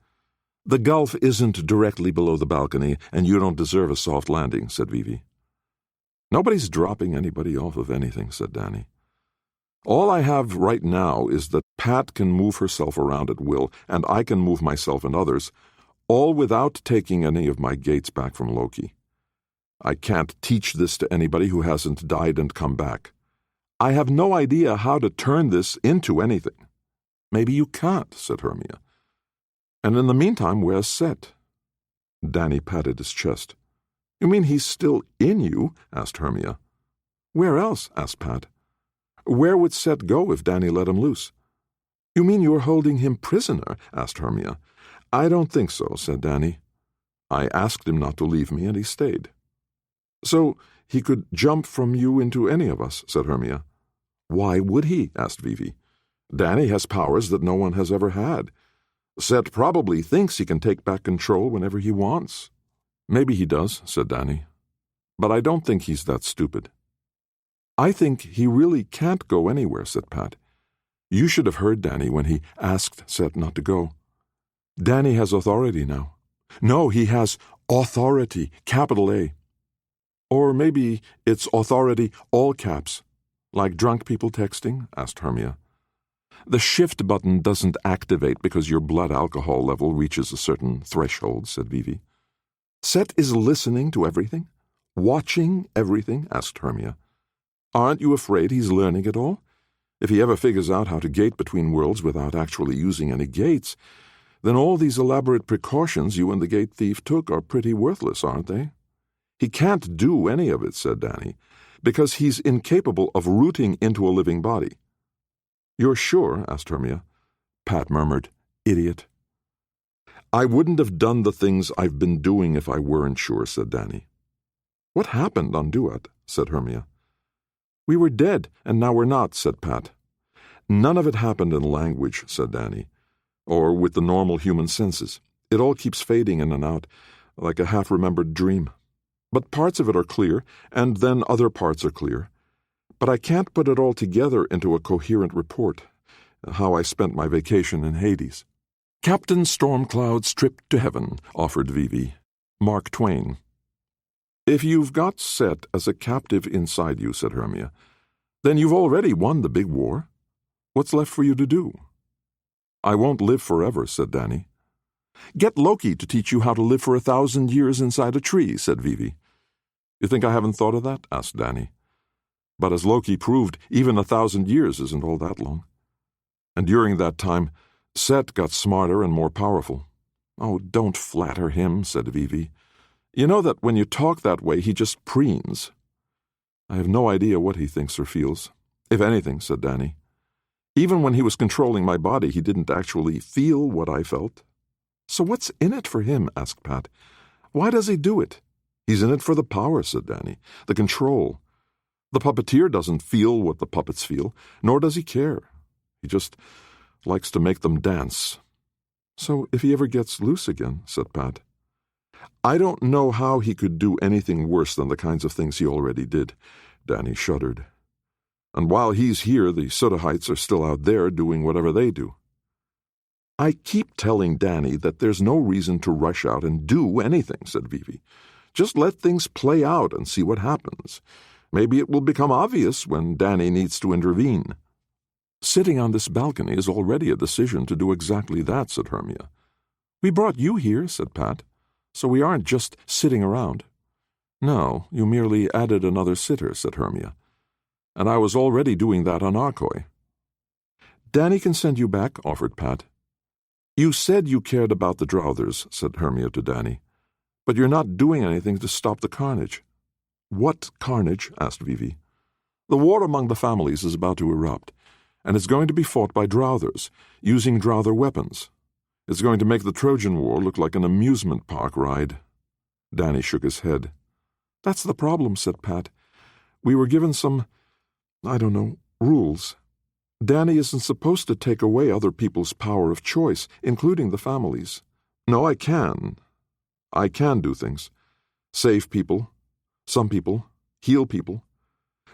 The gulf isn't directly below the balcony, and you don't deserve a soft landing, said Vivi. Nobody's dropping anybody off of anything, said Danny. All I have right now is that Pat can move herself around at will, and I can move myself and others, all without taking any of my gates back from Loki. I can't teach this to anybody who hasn't died and come back. I have no idea how to turn this into anything. Maybe you can't, said Hermia. And in the meantime, where's Set? Danny patted his chest. You mean he's still in you? Asked Hermia. Where else? Asked Pat. Where would Set go if Danny let him loose? You mean you're holding him prisoner? Asked Hermia. I don't think so, said Danny. I asked him not to leave me, and he stayed. So he could jump from you into any of us, said Hermia. Why would he? Asked Vivi. Danny has powers that no one has ever had. Set probably thinks he can take back control whenever he wants. Maybe he does, said Danny. But I don't think he's that stupid. I think he really can't go anywhere, said Pat. You should have heard Danny when he asked Set not to go. Danny has authority now. No, he has authority, capital A. Or maybe it's authority, all caps. Like drunk people texting? Asked Hermia. The shift button doesn't activate because your blood alcohol level reaches a certain threshold, said Vivi. Set is listening to everything? Watching everything? Asked Hermia. Aren't you afraid he's learning it all? If he ever figures out how to gate between worlds without actually using any gates, then all these elaborate precautions you and the gate thief took are pretty worthless, aren't they? He can't do any of it, said Danny, because he's incapable of rooting into a living body. You're sure? Asked Hermia. Pat murmured, Idiot. I wouldn't have done the things I've been doing if I weren't sure, said Danny. What happened on Duat? Said Hermia. We were dead, and now we're not, said Pat. None of it happened in language, said Danny, or with the normal human senses. It all keeps fading in and out, like a half-remembered dream. But parts of it are clear, and then other parts are clear. But I can't put it all together into a coherent report, how I spent my vacation in Hades. Captain Stormcloud's Trip to Heaven, offered Vivi. Mark Twain. If you've got Set as a captive inside you, said Hermia, then you've already won the big war. What's left for you to do? I won't live forever, said Danny. Get Loki to teach you how to live for 1,000 years inside a tree, said Vivi. You think I haven't thought of that? Asked Danny. But as Loki proved, even 1,000 years isn't all that long. And during that time, Set got smarter and more powerful. Oh, don't flatter him, said Vivi. You know that when you talk that way, he just preens. I have no idea what he thinks or feels. If anything, said Danny. Even when he was controlling my body, he didn't actually feel what I felt. So what's in it for him? Asked Pat. Why does he do it? He's in it for the power, said Danny. The control. The puppeteer doesn't feel what the puppets feel, nor does he care. He just likes to make them dance. So if he ever gets loose again, said Pat. I don't know how he could do anything worse than the kinds of things he already did. Danny shuddered. And while he's here, the Sodahites are still out there doing whatever they do. I keep telling Danny that there's no reason to rush out and do anything, said Vivi. Just let things play out and see what happens. Maybe it will become obvious when Danny needs to intervene. Sitting on this balcony is already a decision to do exactly that, said Hermia. We brought you here, said Pat, so we aren't just sitting around. No, you merely added another sitter, said Hermia. and I was already doing that on Arkoi. Danny can send you back, offered Pat. You said you cared about the Drowthers, said Hermia to Danny, but you're not doing anything to stop the carnage. What carnage? Asked Vivi. The war among the families is about to erupt, and it's going to be fought by Drowthers, using Drowther weapons. It's going to make the Trojan War look like an amusement park ride. Danny shook his head. That's the problem, said Pat. We were given some, rules. Danny isn't supposed to take away other people's power of choice, including the families. No, I can. I can do things. Save people. Some people. Heal people.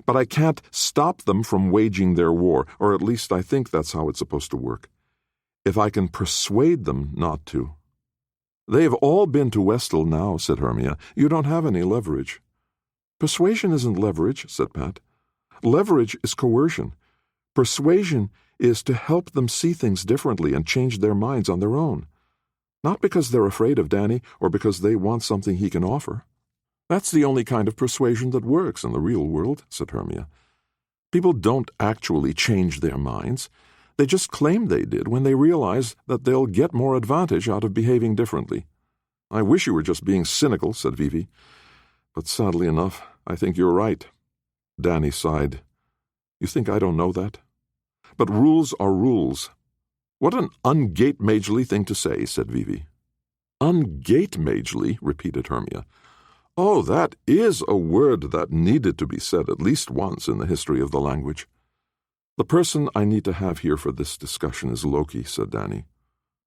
But I can't stop them from waging their war, or at least I think that's how it's supposed to work. If I can persuade them not to. They've all been to Westall now, said Hermia. You don't have any leverage. Persuasion isn't leverage, said Pat. Leverage is coercion. Persuasion is to help them see things differently and change their minds on their own. Not because they're afraid of Danny or because they want something he can offer. That's the only kind of persuasion that works in the real world, said Hermia. People don't actually change their minds. They just claim they did when they realize that they'll get more advantage out of behaving differently. I wish you were just being cynical, said Vivi. But sadly enough, I think you're right. Danny sighed. You think I don't know that? But rules are rules. What an ungate-magely thing to say, said Vivi. Ungate-magely, repeated Hermia. Oh, that is a word that needed to be said at least once in the history of the language. The person I need to have here for this discussion is Loki, said Danny.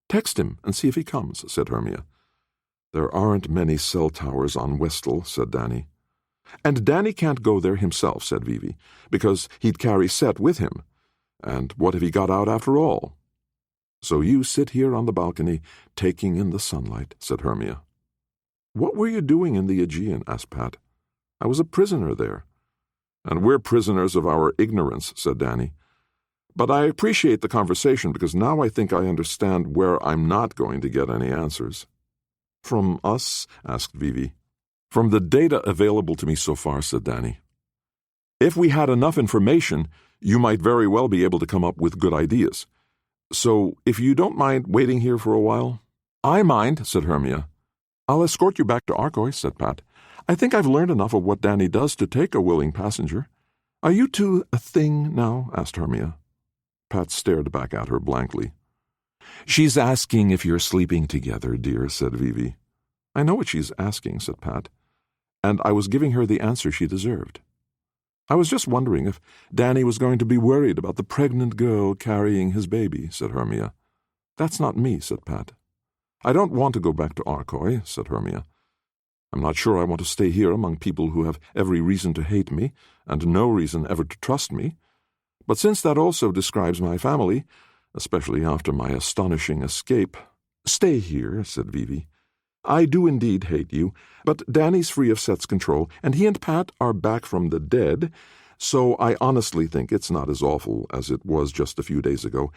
Text him and see if he comes, said Hermia. There aren't many cell towers on Westall, said Danny. And Danny can't go there himself, said Vivi, because he'd carry Set with him. And what if he got out after all? So you sit here on the balcony, taking in the sunlight, said Hermia. What were you doing in the Aegean? Asked Pat. I was a prisoner there. And we're prisoners of our ignorance, said Danny. But I appreciate the conversation because now I think I understand where I'm not going to get any answers. From us? Asked Vivi. From the data available to me so far, said Danny. If we had enough information, you might very well be able to come up with good ideas. So, if you don't mind waiting here for a while. I mind, said Hermia. I'll escort you back to Arkoi, said Pat. I think I've learned enough of what Danny does to take a willing passenger. Are you two a thing now? Asked Hermia. Pat stared back at her blankly. She's asking if you're sleeping together, dear, said Vivi. I know what she's asking, said Pat, and I was giving her the answer she deserved. I was just wondering if Danny was going to be worried about the pregnant girl carrying his baby, said Hermia. That's not me, said Pat. I don't want to go back to Arkoi, said Hermia. I'm not sure I want to stay here among people who have every reason to hate me and no reason ever to trust me. But since that also describes my family, especially after my astonishing escape— Stay here, said Vivi. I do indeed hate you, but Danny's free of Set's control, and he and Pat are back from the dead, so I honestly think it's not as awful as it was just a few days ago,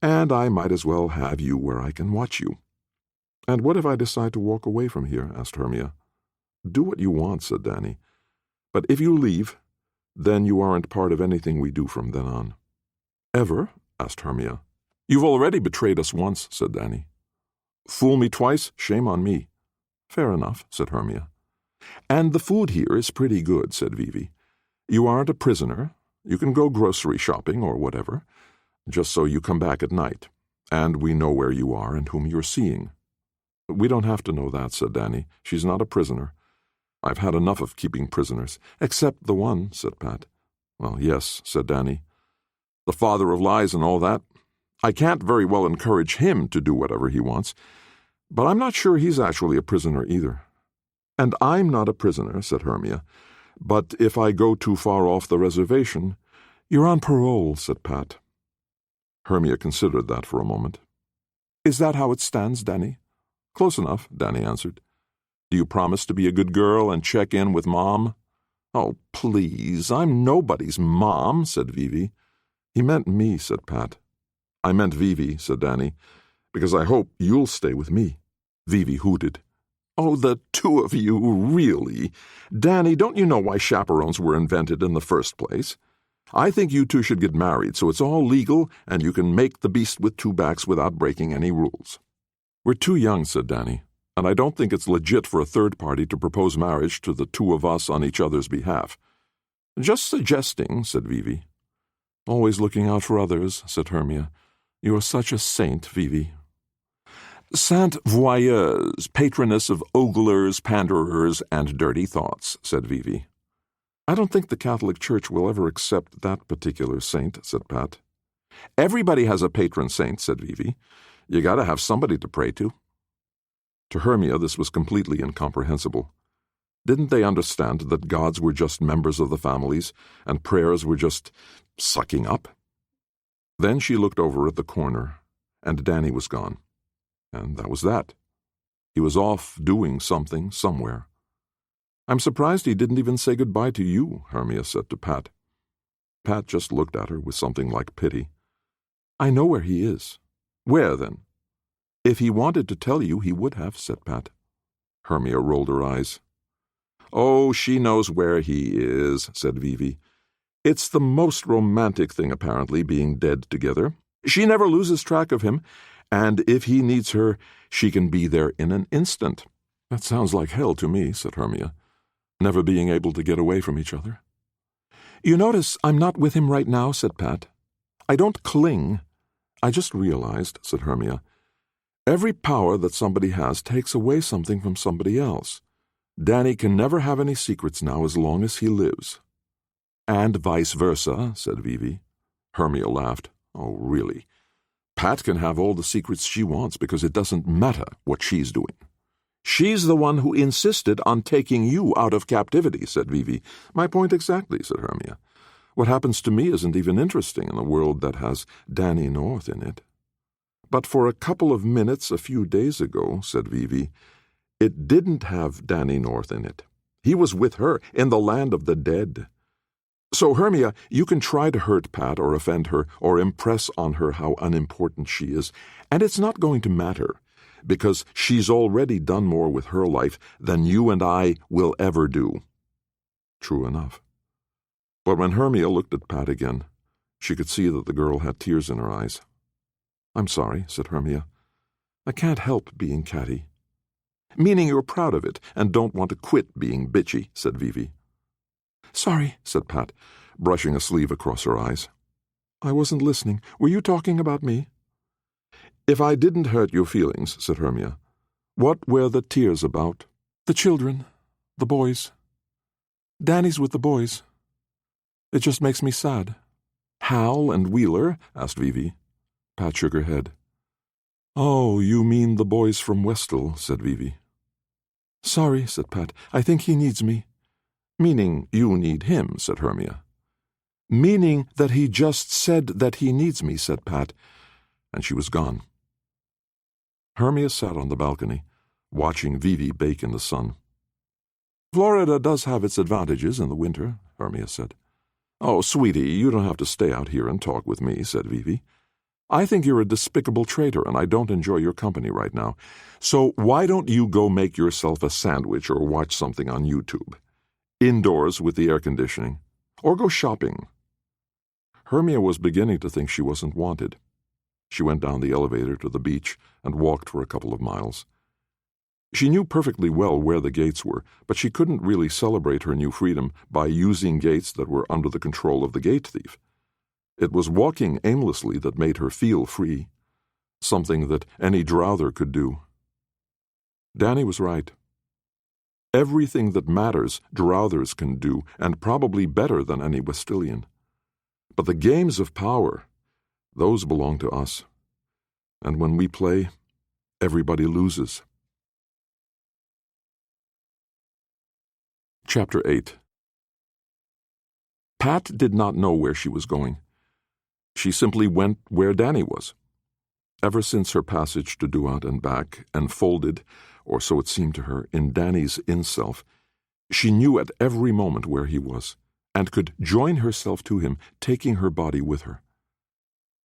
and I might as well have you where I can watch you. And what if I decide to walk away from here? Asked Hermia. Do what you want, said Danny. But if you leave, then you aren't part of anything we do from then on. Ever? Asked Hermia. You've already betrayed us once, said Danny. Fool me twice, shame on me. Fair enough, said Hermia. And the food here is pretty good, said Vivi. You aren't a prisoner. You can go grocery shopping or whatever, just so you come back at night, and we know where you are and whom you're seeing. We don't have to know that, said Danny. She's not a prisoner. I've had enough of keeping prisoners. Except the one, said Pat. Well, yes, said Danny. The father of lies and all that. I can't very well encourage him to do whatever he wants, but I'm not sure he's actually a prisoner either. And I'm not a prisoner, said Hermia. But if I go too far off the reservation— You're on parole, said Pat. Hermia considered that for a moment. Is that how it stands, Danny? Close enough, Danny answered. Do you promise to be a good girl and check in with Mom? Oh, please, I'm nobody's mom, said Vivi. He meant me, said Pat. I meant Vivi, said Danny, because I hope you'll stay with me. Vivi hooted. Oh, the two of you, really. Danny, don't you know why chaperones were invented in the first place? I think you two should get married, so it's all legal, and you can make the beast with two backs without breaking any rules." "We're too young," said Danny, "and I don't think it's legit for a third party to propose marriage to the two of us on each other's behalf." "Just suggesting," said Vivi. "Always looking out for others," said Hermia. "You are such a saint, Vivi." "Sainte Voyeuse, patroness of oglers, panderers, and dirty thoughts," said Vivi. "I don't think the Catholic Church will ever accept that particular saint," said Pat. "Everybody has a patron saint," said Vivi. "You gotta have somebody to pray to." To Hermia this was completely incomprehensible. Didn't they understand that gods were just members of the families, and prayers were just sucking up? Then she looked over at the corner, and Danny was gone. And that was that. He was off doing something somewhere. "I'm surprised he didn't even say goodbye to you," Hermia said to Pat. Pat just looked at her with something like pity. "I know where he is." "Where, then?" "If he wanted to tell you, he would have," said Pat. Hermia rolled her eyes. "Oh, she knows where he is," said Vivi. "It's the most romantic thing, apparently, being dead together. She never loses track of him, and if he needs her, she can be there in an instant." "That sounds like hell to me," said Hermia. "Never being able to get away from each other." "You notice I'm not with him right now," said Pat. "I don't cling." "I just realized," said Hermia, "every power that somebody has takes away something from somebody else. Danny can never have any secrets now as long as he lives." "And vice versa," said Vivi. Hermia laughed. "Oh, really? Pat can have all the secrets she wants because it doesn't matter what she's doing." "She's the one who insisted on taking you out of captivity," said Vivi. "My point exactly," said Hermia. "What happens to me isn't even interesting in a world that has Danny North in it." "But for a couple of minutes a few days ago," said Vivi, "it didn't have Danny North in it. He was with her in the land of the dead. So, Hermia, you can try to hurt Pat or offend her or impress on her how unimportant she is, and it's not going to matter, because she's already done more with her life than you and I will ever do." True enough. But when Hermia looked at Pat again, she could see that the girl had tears in her eyes. "I'm sorry," said Hermia. "I can't help being catty." "Meaning you're proud of it and don't want to quit being bitchy," said Vivi. "Sorry," said Pat, brushing a sleeve across her eyes. "I wasn't listening. Were you talking about me?" "If I didn't hurt your feelings," said Hermia, "what were the tears about?" "The children. The boys. Danny's with the boys. It just makes me sad." "Hal and Wheeler?" asked Vivi. Pat shook her head. "Oh, you mean the boys from Westall," said Vivi. "Sorry," said Pat. "I think he needs me." "Meaning you need him," said Hermia. "Meaning that he just said that he needs me," said Pat, and she was gone. Hermia sat on the balcony, watching Vivi bake in the sun. "Florida does have its advantages in the winter," Hermia said. "Oh, sweetie, you don't have to stay out here and talk with me," said Vivi. "I think you're a despicable traitor, and I don't enjoy your company right now. So why don't you go make yourself a sandwich or watch something on YouTube? Indoors with the air conditioning. Or go shopping." Hermia was beginning to think she wasn't wanted. She went down the elevator to the beach and walked for a couple of miles. She knew perfectly well where the gates were, but she couldn't really celebrate her new freedom by using gates that were under the control of the gate thief. It was walking aimlessly that made her feel free, something that any drouther could do. Danny was right. Everything that matters, Drothers can do, and probably better than any Westillian. But the games of power, those belong to us. And when we play, everybody loses. Chapter 8. Pat did not know where she was going. She simply went where Danny was. Ever since her passage to Duat and back, enfolded, or so it seemed to her, in Danny's in-self, she knew at every moment where he was, and could join herself to him, taking her body with her.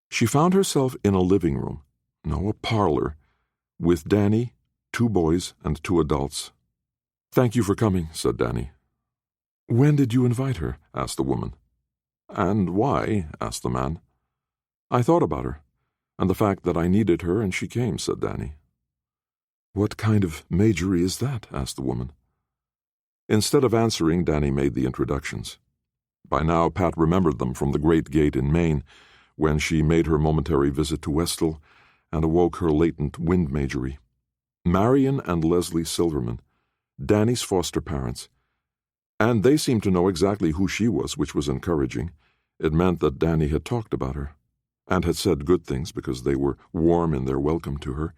She found herself in a living room, no, a parlor, with Danny, 2 boys, and 2 adults. "Thank you for coming," said Danny. "When did you invite her?" asked the woman. "And why?" asked the man. "I thought about her, and the fact that I needed her, and she came," said Danny. "What kind of magery is that?" asked the woman. Instead of answering, Danny made the introductions. By now, Pat remembered them from the Great Gate in Maine, when she made her momentary visit to Westall and awoke her latent wind magery. Marion and Leslie Silverman, Danny's foster parents. And they seemed to know exactly who she was, which was encouraging. It meant that Danny had talked about her, and had said good things because they were warm in their welcome to her,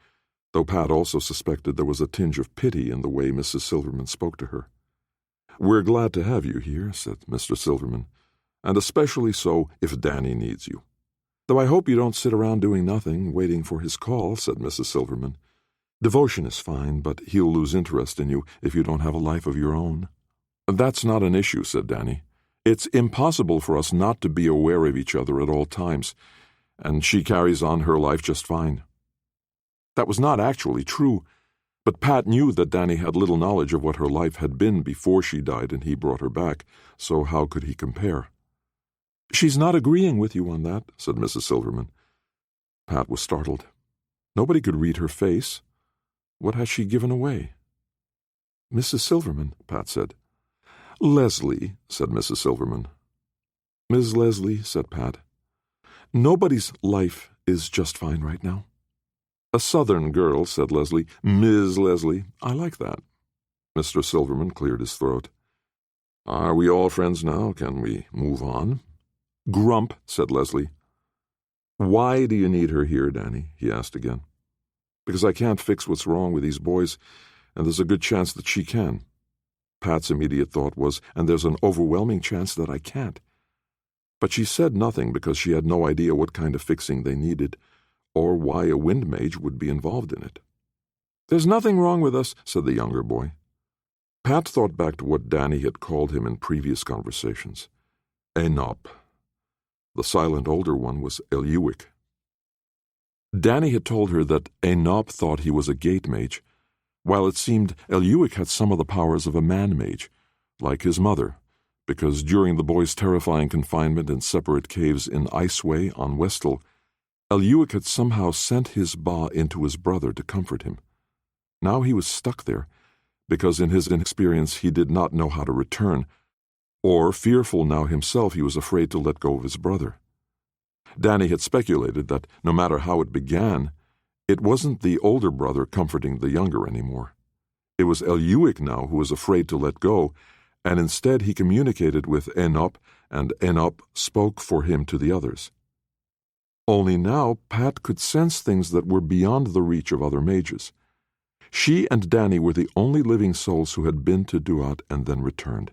though Pat also suspected there was a tinge of pity in the way Mrs. Silverman spoke to her. "We're glad to have you here," said Mr. Silverman, "and especially so if Danny needs you." "Though I hope you don't sit around doing nothing, waiting for his call," said Mrs. Silverman. "Devotion is fine, but he'll lose interest in you if you don't have a life of your own." "That's not an issue," said Danny. "It's impossible for us not to be aware of each other at all times, and she carries on her life just fine." That was not actually true, but Pat knew that Danny had little knowledge of what her life had been before she died and he brought her back, so how could he compare? "She's not agreeing with you on that," said Mrs. Silverman. Pat was startled. Nobody could read her face. What had she given away? "Mrs. Silverman," Pat said. "Leslie," said Mrs. Silverman. "Ms. Leslie," said Pat. "Nobody's life is just fine right now." "A Southern girl," said Leslie. "Ms. Leslie. I like that." Mr. Silverman cleared his throat. "Are we all friends now? Can we move on?" "Grump," said Leslie. "Why do you need her here, Danny?" he asked again. "Because I can't fix what's wrong with these boys, and there's a good chance that she can." Pat's immediate thought was, "And there's an overwhelming chance that I can't." But she said nothing because she had no idea what kind of fixing they needed, or why a wind mage would be involved in it. "There's nothing wrong with us," said the younger boy. Pat thought back to what Danny had called him in previous conversations. Enop. The silent older one was Eliuic. Danny had told her that Enop thought he was a gate mage, while it seemed Eliuic had some of the powers of a man mage, like his mother, because during the boy's terrifying confinement in separate caves in Iceway on Westall, Eliuic had somehow sent his ba into his brother to comfort him. Now he was stuck there, because in his inexperience he did not know how to return, or, fearful now himself, he was afraid to let go of his brother. Danny had speculated that, no matter how it began, it wasn't the older brother comforting the younger anymore. It was Eliuic now who was afraid to let go, and instead he communicated with Enop, and Enop spoke for him to the others. Only now Pat could sense things that were beyond the reach of other mages. She and Danny were the only living souls who had been to Duat and then returned.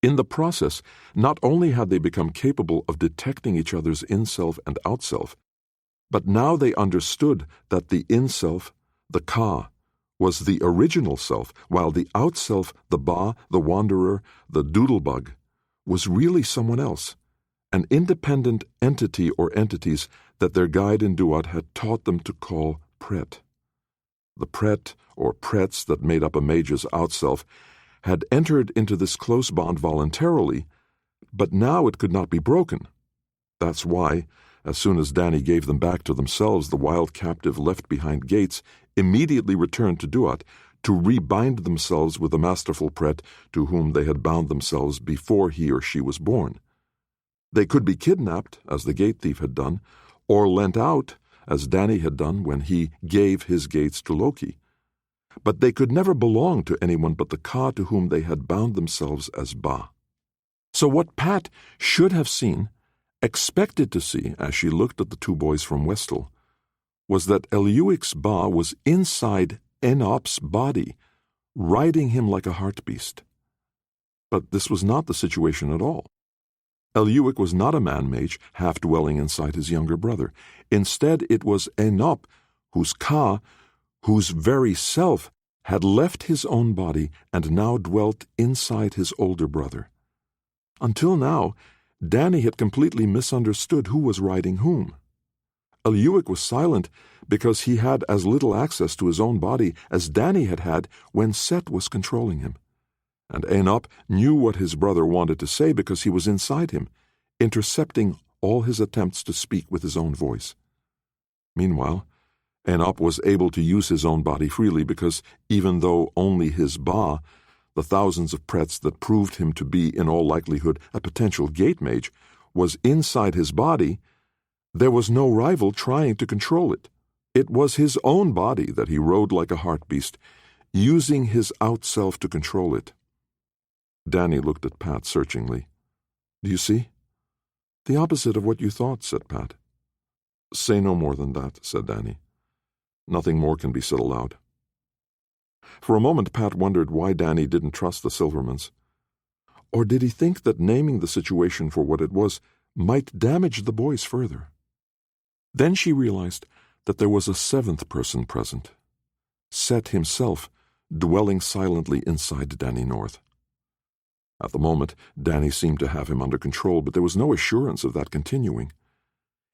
In the process, not only had they become capable of detecting each other's in-self and out-self, but now they understood that the in-self, the Ka, was the original self, while the out-self, the Ba, the Wanderer, the Doodlebug, was really someone else, an independent entity or entities that their guide in Duat had taught them to call Pret. The Pret, or Prets that made up a mage's out-self, had entered into this close bond voluntarily, but now it could not be broken. That's why, as soon as Danny gave them back to themselves, the wild captive left behind gates immediately returned to Duat to rebind themselves with the masterful Pret to whom they had bound themselves before he or she was born. They could be kidnapped, as the gate thief had done, or lent out, as Danny had done when he gave his gates to Loki. But they could never belong to anyone but the Ka to whom they had bound themselves as Ba. So what Pat should have seen, expected to see as she looked at the two boys from Westall, was that Eliuic's Ba was inside Enop's body, riding him like a hartebeest. But this was not the situation at all. Eliuic was not a man-mage half-dwelling inside his younger brother. Instead, it was Enop, whose Ka, whose very self, had left his own body and now dwelt inside his older brother. Until now, Danny had completely misunderstood who was riding whom. Eliuic was silent because he had as little access to his own body as Danny had had when Set was controlling him. And Enop knew what his brother wanted to say because he was inside him. intercepting all his attempts to speak with his own voice. Meanwhile, Enop was able to use his own body freely because, even though only his Ba, the thousands of prets that proved him to be in all likelihood a potential gate mage, was inside his body, there was no rival trying to control it. It was his own body that he rode like a heart-beast, using his out-self to control it. Danny looked at Pat searchingly. "Do you see?" "The opposite of what you thought," said Pat. "Say no more than that," said Danny. "Nothing more can be said aloud." For a moment Pat wondered why Danny didn't trust the Silvermans. Or did he think that naming the situation for what it was might damage the boys further? Then she realized that there was a seventh person present, Set himself, dwelling silently inside Danny North. At the moment, Danny seemed to have him under control, but there was no assurance of that continuing.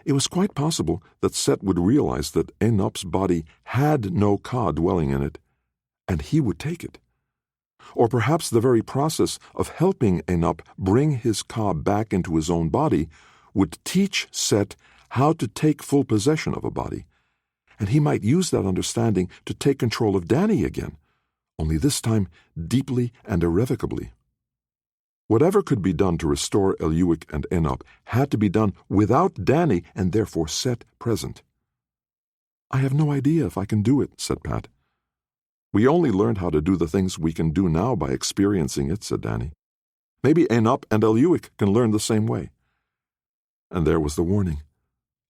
It was quite possible that Set would realize that Enop's body had no Ka dwelling in it, and he would take it. Or perhaps the very process of helping Enop bring his Ka back into his own body would teach Set how to take full possession of a body, and he might use that understanding to take control of Danny again, only this time deeply and irrevocably. Whatever could be done to restore Eliuik and Enop had to be done without Danny and therefore Set present. "I have no idea if I can do it," said Pat. "We only learned how to do the things we can do now by experiencing it," said Danny. "Maybe Enop and Eliuik can learn the same way." And there was the warning,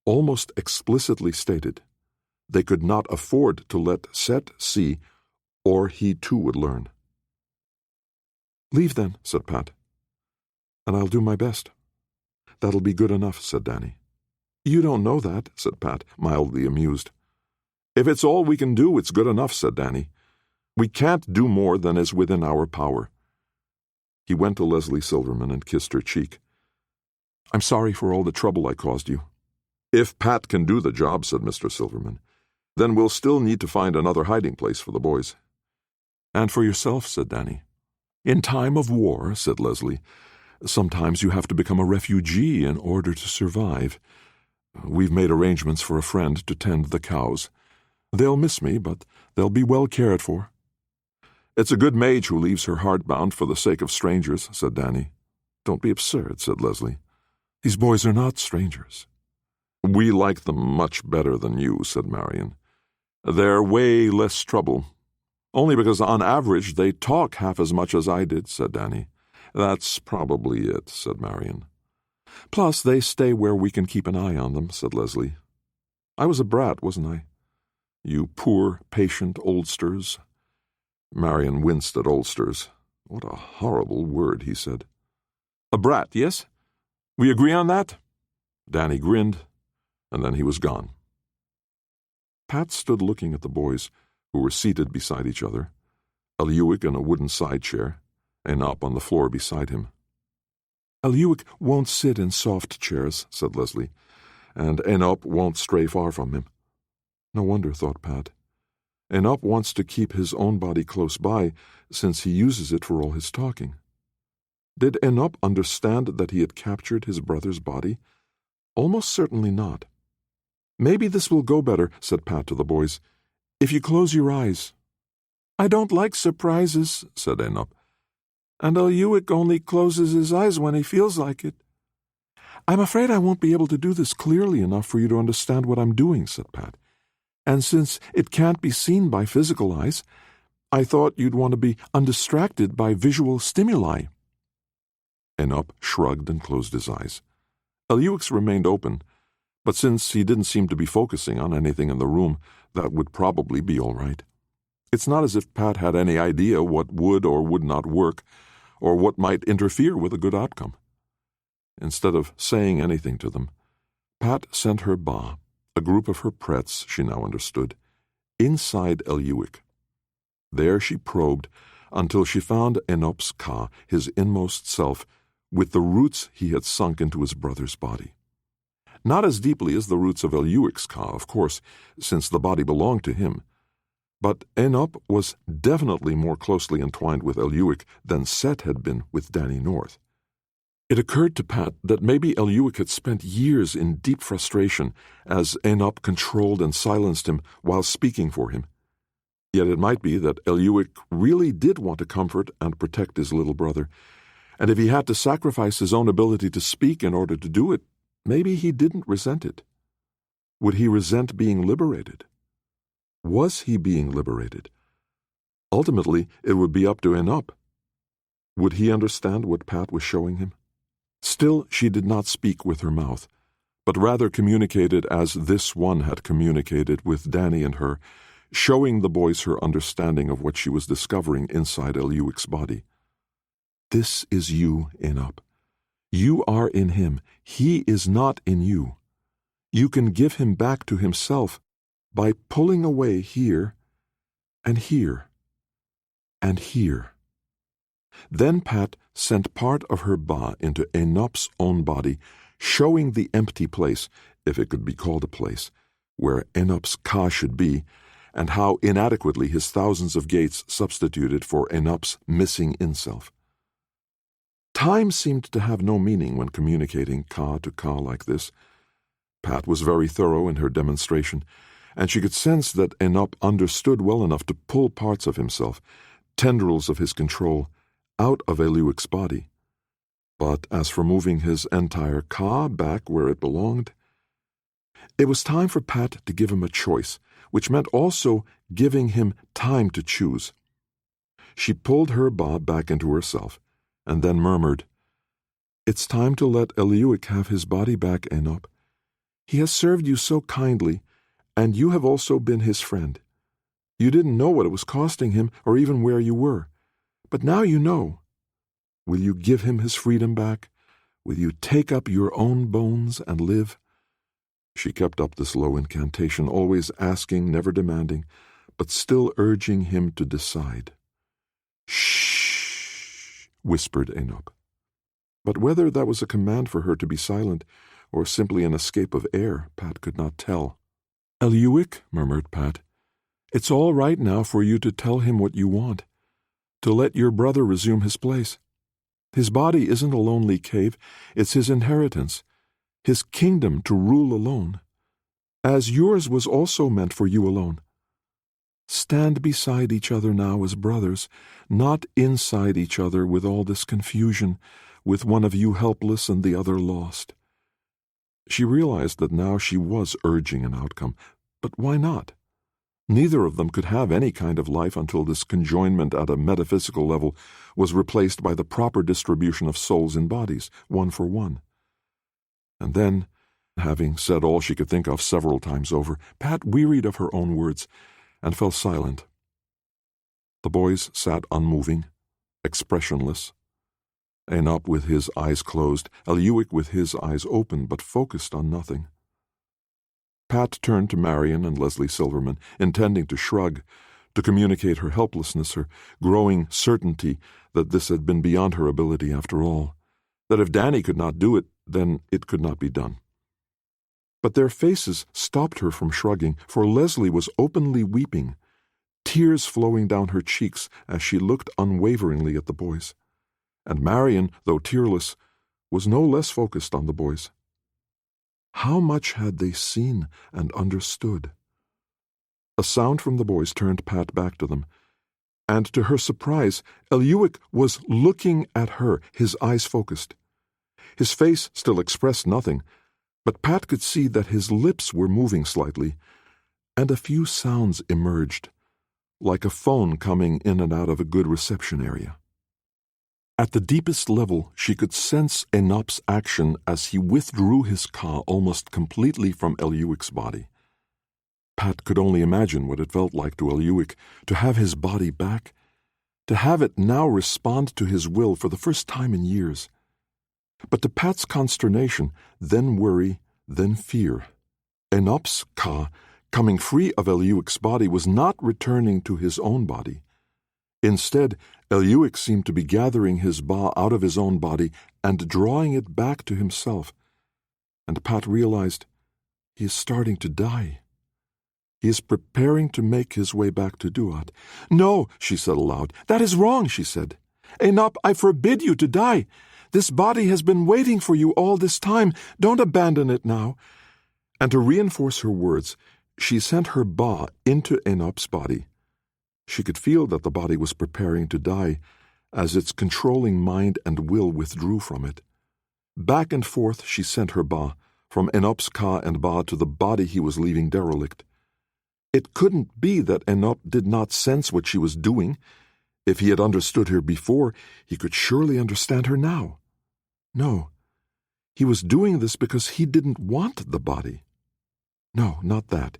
almost explicitly stated. They could not afford to let Set see, or he too would learn. "Leave then," said Pat. "And I'll do my best." "That'll be good enough," said Danny. "You don't know that," said Pat, mildly amused. "If it's all we can do, it's good enough," said Danny. "We can't do more than is within our power." He went to Leslie Silverman and kissed her cheek. "I'm sorry for all the trouble I caused you." "If Pat can do the job," said Mr. Silverman, "then we'll still need to find another hiding place for the boys." "And for yourself," said Danny. "In time of war," said Leslie, "sometimes you have to become a refugee in order to survive. We've made arrangements for a friend to tend the cows. They'll miss me, but they'll be well cared for." "It's a good mage who leaves her heart bound for the sake of strangers," said Danny. "Don't be absurd," said Leslie. "These boys are not strangers." "We like them much better than you," said Marion. "They're way less trouble. Only because on average they talk half as much as I did," said Danny. "That's probably it," said Marion. "Plus they stay where we can keep an eye on them," said Leslie. "I was a brat, wasn't I?" "You poor, patient oldsters." Marion winced at oldsters. "What a horrible word," he said. "A brat, yes? We agree on that?" Danny grinned, and then he was gone. Pat stood looking at the boys, who were seated beside each other, Eliuik in a wooden side chair, Enop on the floor beside him. "Eliuik won't sit in soft chairs," said Leslie, "and Enop won't stray far from him." No wonder, thought Pat. Enop wants to keep his own body close by, since he uses it for all his talking. Did Enop understand that he had captured his brother's body? Almost certainly not. "Maybe this will go better," said Pat to the boys, "if you close your eyes." "I don't like surprises," said Enop. "And Eliuik only closes his eyes when he feels like it." "I'm afraid I won't be able to do this clearly enough for you to understand what I'm doing," said Pat. "And since it can't be seen by physical eyes, I thought you'd want to be undistracted by visual stimuli." Enop shrugged and closed his eyes. Eliuik's remained open, but since he didn't seem to be focusing on anything in the room, that would probably be all right. It's not as if Pat had any idea what would or would not work, or what might interfere with a good outcome. Instead of saying anything to them, Pat sent her Ba, a group of her prets she now understood, inside Eliuik. There she probed until she found Enop's Ka, his inmost self, with the roots he had sunk into his brother's body. Not as deeply as the roots of Eliuik's Ka, of course, since the body belonged to him, but Enop was definitely more closely entwined with Eliuik than Set had been with Danny North. It occurred to Pat that maybe Eliuik had spent years in deep frustration as Enop controlled and silenced him while speaking for him. Yet it might be that Eliuik really did want to comfort and protect his little brother, and if he had to sacrifice his own ability to speak in order to do it, maybe he didn't resent it. Would he resent being liberated? Was he being liberated? Ultimately, it would be up to Enop. Would he understand what Pat was showing him? Still, she did not speak with her mouth, but rather communicated as this one had communicated with Danny and her, showing the boys her understanding of what she was discovering inside Eliuik's body. This is you, Enop. You are in him. He is not in you. You can give him back to himself by pulling away here and here and here. Then Pat sent part of her ba into Enop's own body, showing the empty place, if it could be called a place, where Enop's ka should be, and how inadequately his thousands of gates substituted for Enop's missing in-self. Time seemed to have no meaning when communicating ka to ka like this. Pat was very thorough in her demonstration, and she could sense that Enop understood well enough to pull parts of himself, tendrils of his control, out of Eliuik's body. But as for moving his entire ka back where it belonged, it was time for Pat to give him a choice, which meant also giving him time to choose. She pulled her ba back into herself, and then murmured, "It's time to let Eliuik have his body back, Enop. He has served you so kindly, and you have also been his friend. You didn't know what it was costing him or even where you were. But now you know. Will you give him his freedom back? Will you take up your own bones and live?" She kept up this low incantation, always asking, never demanding, but still urging him to decide. "Shh," whispered Enop. But whether that was a command for her to be silent or simply an escape of air, Pat could not tell. "Eliuik," murmured Pat, "it's all right now for you to tell him what you want. To let your brother resume his place. His body isn't a lonely cave, it's his inheritance, his kingdom to rule alone, as yours was also meant for you alone. Stand beside each other now as brothers, not inside each other with all this confusion, with one of you helpless and the other lost." She realized that now she was urging an outcome, but why not? Neither of them could have any kind of life until this conjoinment at a metaphysical level was replaced by the proper distribution of souls in bodies, one for one. And then, having said all she could think of several times over, Pat wearied of her own words and fell silent. The boys sat unmoving, expressionless. Enop with his eyes closed, Eliuik with his eyes open but focused on nothing. Pat turned to Marion and Leslie Silverman, intending to shrug, to communicate her helplessness, her growing certainty that this had been beyond her ability after all, that if Danny could not do it, then it could not be done. But their faces stopped her from shrugging, for Leslie was openly weeping, tears flowing down her cheeks as she looked unwaveringly at the boys. And Marion, though tearless, was no less focused on the boys. How much had they seen and understood? A sound from the boys turned Pat back to them, and to her surprise, Eliuik was looking at her, his eyes focused. His face still expressed nothing, but Pat could see that his lips were moving slightly, and a few sounds emerged, like a phone coming in and out of a good reception area. At the deepest level, she could sense Enop's action as he withdrew his ka almost completely from Eliuik's body. Pat could only imagine what it felt like to Eliuik to have his body back, to have it now respond to his will for the first time in years. But to Pat's consternation, then worry, then fear, Enop's ka, coming free of Eliuik's body, was not returning to his own body. Instead, Eliuik seemed to be gathering his ba out of his own body and drawing it back to himself. And Pat realized he is starting to die. He is preparing to make his way back to Duat. "No," she said aloud. "That is wrong," she said. "Enop, I forbid you to die. This body has been waiting for you all this time. Don't abandon it now." And to reinforce her words, she sent her ba into Enop's body. She could feel that the body was preparing to die as its controlling mind and will withdrew from it. Back and forth she sent her ba, from Enop's ka and ba to the body he was leaving derelict. It couldn't be that Enop did not sense what she was doing. If he had understood her before, he could surely understand her now. No, he was doing this because he didn't want the body. No, not that.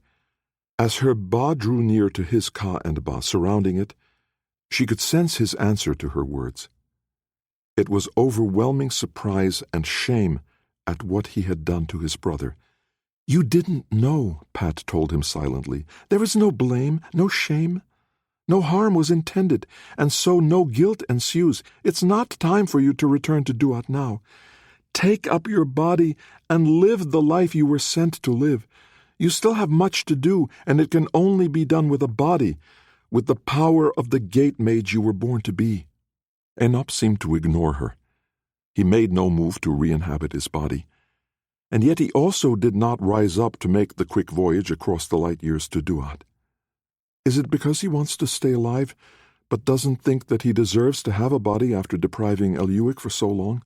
As her ba drew near to his ka and ba, surrounding it, she could sense his answer to her words. It was overwhelming surprise and shame at what he had done to his brother. "You didn't know," Pat told him silently. "There is no blame, no shame. No harm was intended, and so no guilt ensues. It's not time for you to return to Duat now. Take up your body and live the life you were sent to live. You still have much to do, and it can only be done with a body, with the power of the gate mage you were born to be." Enop seemed to ignore her. He made no move to re-inhabit his body. And yet he also did not rise up to make the quick voyage across the light years to Duat. Is it because he wants to stay alive, but doesn't think that he deserves to have a body after depriving Eliuik for so long?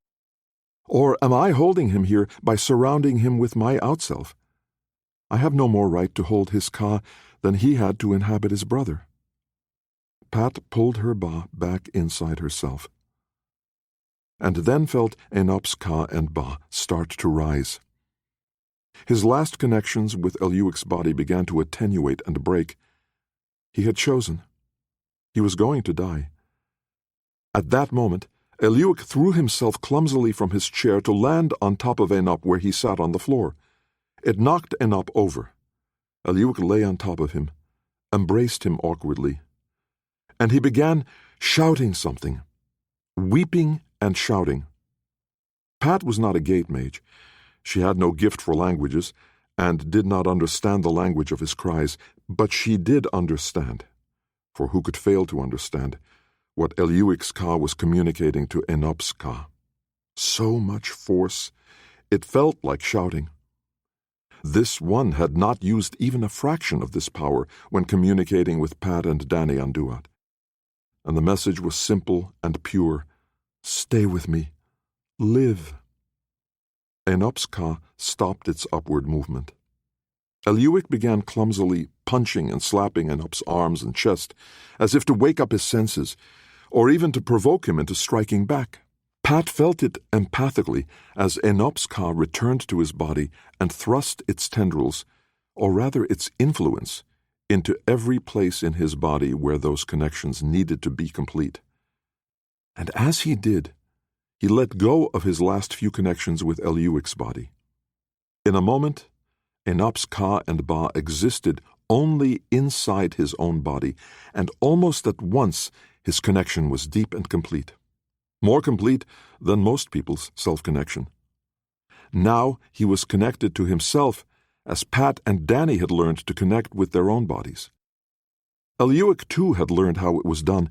Or am I holding him here by surrounding him with my outself? I have no more right to hold his ka than he had to inhabit his brother. Pat pulled her ba back inside herself, and then felt Enop's ka and ba start to rise. His last connections with Eliuik's body began to attenuate and break. He had chosen. He was going to die. At that moment, Eliuik threw himself clumsily from his chair to land on top of Enop where he sat on the floor. It knocked Enop over. Eliuik lay on top of him, embraced him awkwardly, and he began shouting something, weeping and shouting. Pat was not a gate mage. She had no gift for languages and did not understand the language of his cries, but she did understand, for who could fail to understand, what Eliuik's ka was communicating to Enop's ka. So much force, it felt like shouting. This one had not used even a fraction of this power when communicating with Pat and Danny on Duat. And the message was simple and pure. Stay with me. Live. Enop's ka stopped its upward movement. Eliuik began clumsily punching and slapping Enop's arms and chest, as if to wake up his senses, or even to provoke him into striking back. Pat felt it empathically as Enop's ka returned to his body and thrust its tendrils, or rather its influence, into every place in his body where those connections needed to be complete. And as he did, he let go of his last few connections with Eliuik's body. In a moment, Enop's ka and ba existed only inside his own body, and almost at once his connection was deep and complete. More complete than most people's self-connection. Now he was connected to himself as Pat and Danny had learned to connect with their own bodies. Eliuik too had learned how it was done,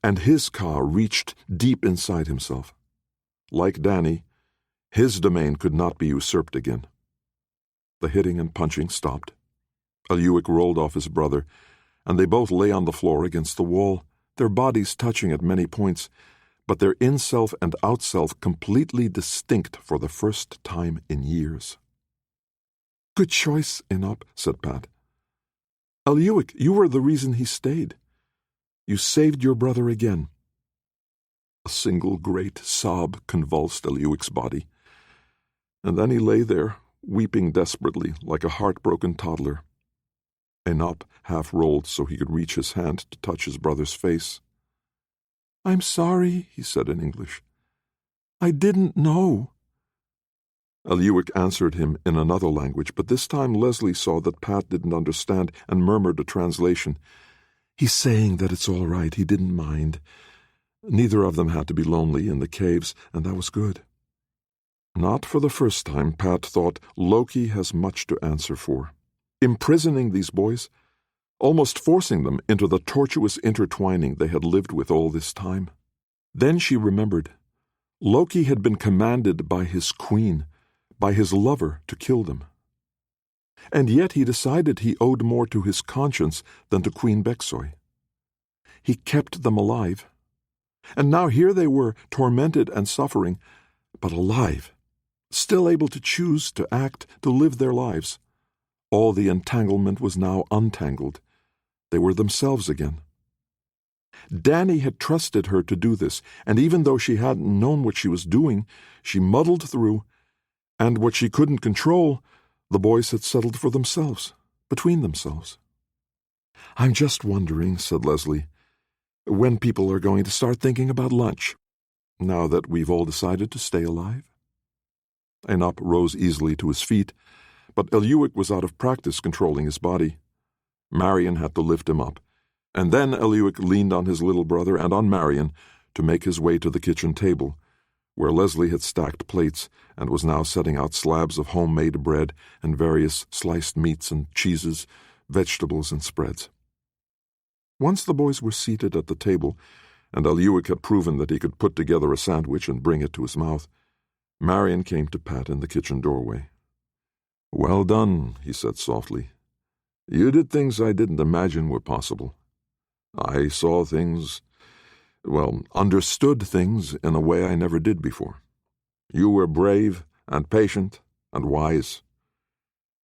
and his ka reached deep inside himself. Like Danny, his domain could not be usurped again. The hitting and punching stopped. Eliuik rolled off his brother, and they both lay on the floor against the wall, their bodies touching at many points, but their in-self and out-self completely distinct for the first time in years. "Good choice, Enop," said Pat. "Eliuik, you were the reason he stayed. You saved your brother again." A single great sob convulsed Eliuik's body, and then he lay there, weeping desperately like a heartbroken toddler. Enop half rolled so he could reach his hand to touch his brother's face. "I'm sorry," he said in English. "I didn't know." Eliuik answered him in another language, but this time Leslie saw that Pat didn't understand and murmured a translation. "He's saying that it's all right, he didn't mind. Neither of them had to be lonely in the caves, and that was good." Not for the first time, Pat thought Loki has much to answer for. Imprisoning these boys, almost forcing them into the tortuous intertwining they had lived with all this time. Then she remembered. Loki had been commanded by his queen, by his lover, to kill them. And yet he decided he owed more to his conscience than to Queen Bexoy. He kept them alive. And now here they were, tormented and suffering, but alive, still able to choose, to act, to live their lives. All the entanglement was now untangled. They were themselves again. Dany had trusted her to do this, and even though she hadn't known what she was doing, she muddled through, and what she couldn't control, the boys had settled for themselves, between themselves. "I'm just wondering," said Leslie, "when people are going to start thinking about lunch, now that we've all decided to stay alive." Einop rose easily to his feet, but Eliuik was out of practice controlling his body. Marion had to lift him up, and then Eliuik leaned on his little brother and on Marion to make his way to the kitchen table, where Leslie had stacked plates and was now setting out slabs of homemade bread and various sliced meats and cheeses, vegetables and spreads. Once the boys were seated at the table, and Eliuik had proven that he could put together a sandwich and bring it to his mouth, Marion came to Pat in the kitchen doorway. "Well done," he said softly. "You did things I didn't imagine were possible. I saw things, understood things in a way I never did before. You were brave and patient and wise.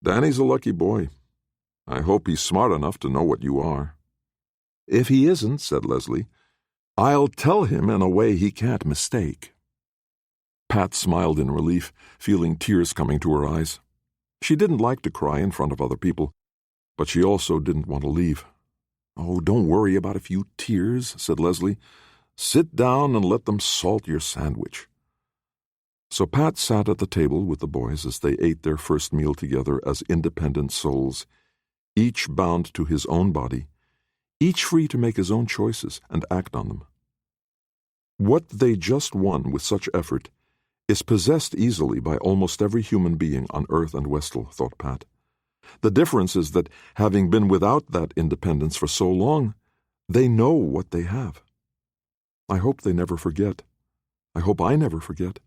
Danny's a lucky boy. I hope he's smart enough to know what you are." "If he isn't," said Leslie, "I'll tell him in a way he can't mistake." Pat smiled in relief, feeling tears coming to her eyes. She didn't like to cry in front of other people, but she also didn't want to leave. "Oh, don't worry about a few tears," said Leslie. "Sit down and let them salt your sandwich." So Pat sat at the table with the boys as they ate their first meal together as independent souls, each bound to his own body, each free to make his own choices and act on them. What they just won with such effort is possessed easily by almost every human being on Earth and Westel, thought Pat. The difference is that, having been without that independence for so long, they know what they have. I hope they never forget. I hope I never forget.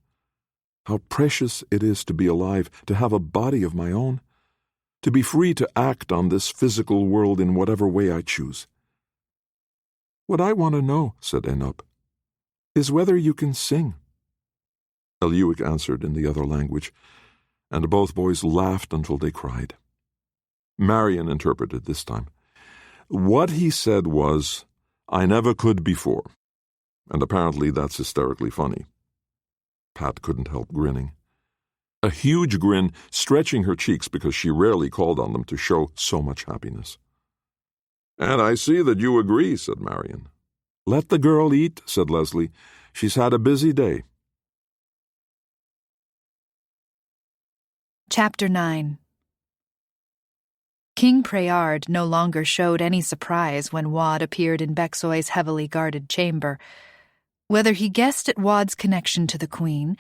How precious it is to be alive, to have a body of my own, to be free to act on this physical world in whatever way I choose. "What I want to know," said Einop, "is whether you can sing." Eliuik answered in the other language, and both boys laughed until they cried. Marion interpreted this time. What he said was, "I never could before," and apparently that's hysterically funny. Pat couldn't help grinning. A huge grin stretching her cheeks because she rarely called on them to show so much happiness. "And I see that you agree," said Marion. "Let the girl eat," said Leslie. "She's had a busy day." Chapter 9. King Preyard no longer showed any surprise when Wad appeared in Bexoy's heavily guarded chamber. Whether he guessed at Wad's connection to the Queen,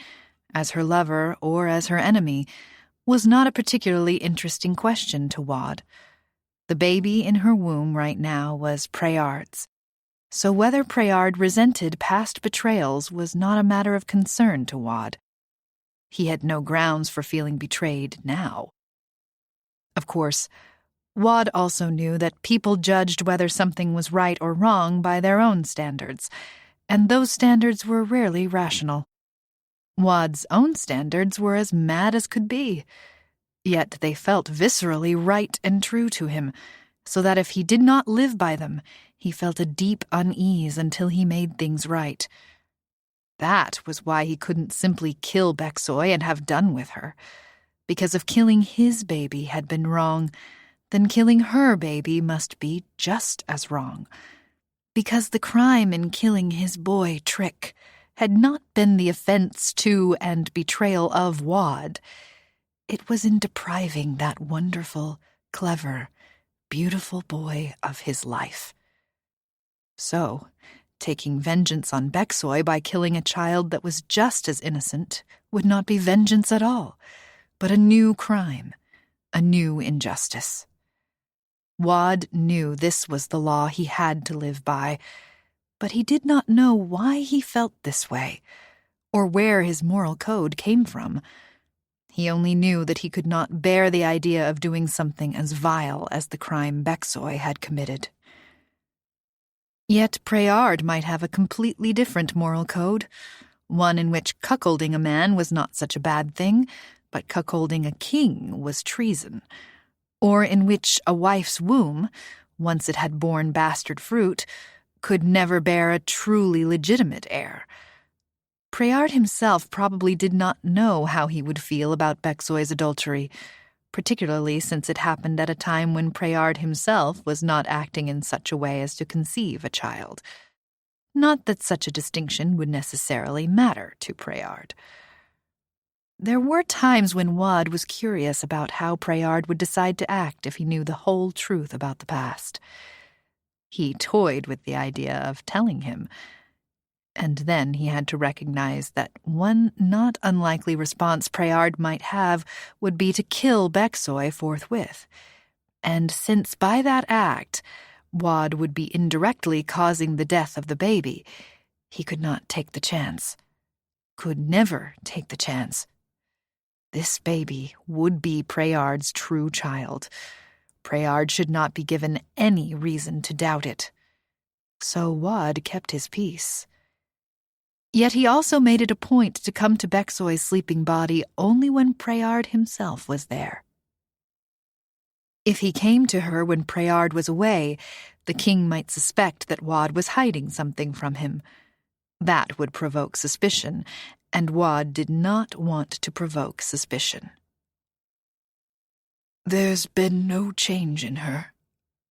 as her lover or as her enemy, was not a particularly interesting question to Wad. The baby in her womb right now was Preyard's, so whether Preyard resented past betrayals was not a matter of concern to Wad. He had no grounds for feeling betrayed now. Of course, Wad also knew that people judged whether something was right or wrong by their own standards, and those standards were rarely rational. Wad's own standards were as mad as could be, yet they felt viscerally right and true to him, so that if he did not live by them, he felt a deep unease until he made things right. That was why he couldn't simply kill Bexoy and have done with her. Because if killing his baby had been wrong, then killing her baby must be just as wrong. Because the crime in killing his boy Trick had not been the offense to and betrayal of Wad. It was in depriving that wonderful, clever, beautiful boy of his life. So, taking vengeance on Bexoy by killing a child that was just as innocent would not be vengeance at all, but a new crime, a new injustice. Wad knew this was the law he had to live by, but he did not know why he felt this way, or where his moral code came from. He only knew that he could not bear the idea of doing something as vile as the crime Bexoy had committed. Yet Preyard might have a completely different moral code, one in which cuckolding a man was not such a bad thing, but cuckolding a king was treason, or in which a wife's womb, once it had borne bastard fruit, could never bear a truly legitimate heir. Preyard himself probably did not know how he would feel about Bexoy's adultery, particularly since it happened at a time when Preyard himself was not acting in such a way as to conceive a child. Not that such a distinction would necessarily matter to Preyard. There were times when Wad was curious about how Preyard would decide to act if he knew the whole truth about the past. He toyed with the idea of telling him, and then he had to recognize that one not unlikely response Preyard might have would be to kill Bexoy forthwith. And since by that act, Wad would be indirectly causing the death of the baby, he could not take the chance. Could never take the chance. This baby would be Preyard's true child. Preyard should not be given any reason to doubt it. So Wad kept his peace. Yet he also made it a point to come to Bexoy's sleeping body only when Preyard himself was there. If he came to her when Preyard was away, the king might suspect that Wad was hiding something from him. That would provoke suspicion, and Wad did not want to provoke suspicion. "There's been no change in her,"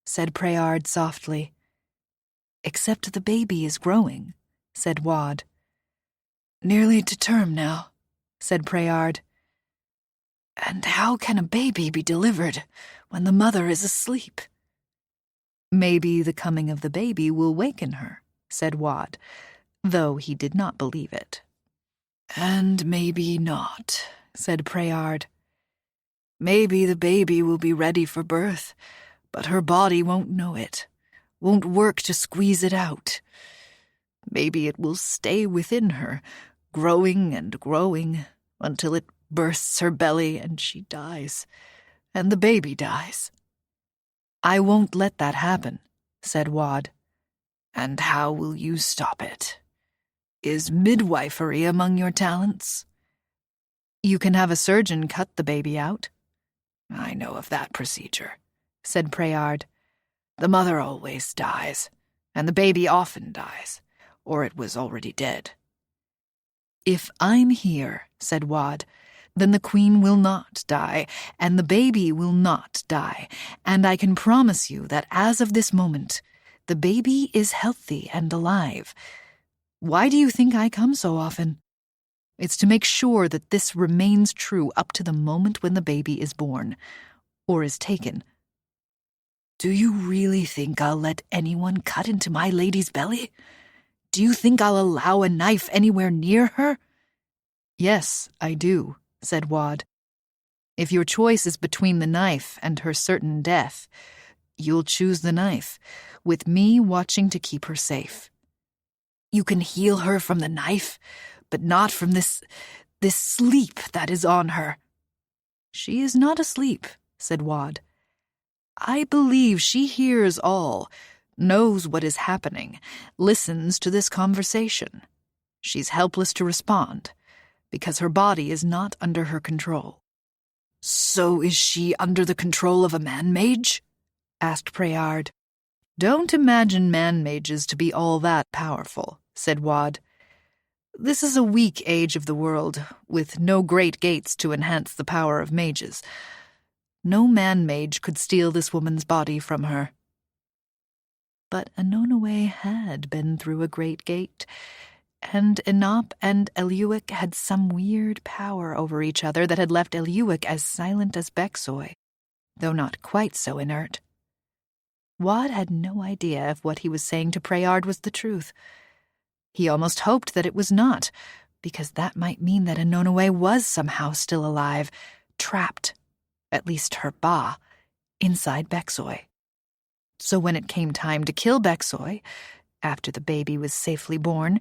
said Preyard softly. "Except the baby is growing," said Wad. "Nearly to term now," said Preyard. "And how can a baby be delivered when the mother is asleep?" "Maybe the coming of the baby will waken her," said Wad, though he did not believe it. "And maybe not," said Preyard. "Maybe the baby will be ready for birth, but her body won't know it, won't work to squeeze it out. Maybe it will stay within her, growing and growing, until it bursts her belly and she dies, and the baby dies." "I won't let that happen," said Wad. "And how will you stop it? Is midwifery among your talents?" "You can have a surgeon cut the baby out." "I know of that procedure," said Preyard. "The mother always dies, and the baby often dies, or it was already dead." "If I'm here," said Wad, "then the queen will not die, and the baby will not die, and I can promise you that as of this moment, the baby is healthy and alive. Why do you think I come so often? It's to make sure that this remains true up to the moment when the baby is born, or is taken." "Do you really think I'll let anyone cut into my lady's belly? Do you think I'll allow a knife anywhere near her?" "Yes, I do," said Wad. "If your choice is between the knife and her certain death, you'll choose the knife, with me watching to keep her safe." "You can heal her from the knife, but not from this sleep that is on her." "She is not asleep," said Wad. "I believe she hears all, knows what is happening, listens to this conversation. She's helpless to respond, because her body is not under her control." "So is she under the control of a man-mage?" asked Preyard. "Don't imagine man-mages to be all that powerful," said Wad. "This is a weak age of the world, with no great gates to enhance the power of mages. No man-mage could steal this woman's body from her." But Anonoway had been through a great gate, and Enop and Eliuik had some weird power over each other that had left Eliuik as silent as Bexoy, though not quite so inert. Wad had no idea if what he was saying to Preyard was the truth. He almost hoped that it was not, because that might mean that Anonoway was somehow still alive, trapped, at least her ba, inside Bexoy. So when it came time to kill Bexoy, after the baby was safely born,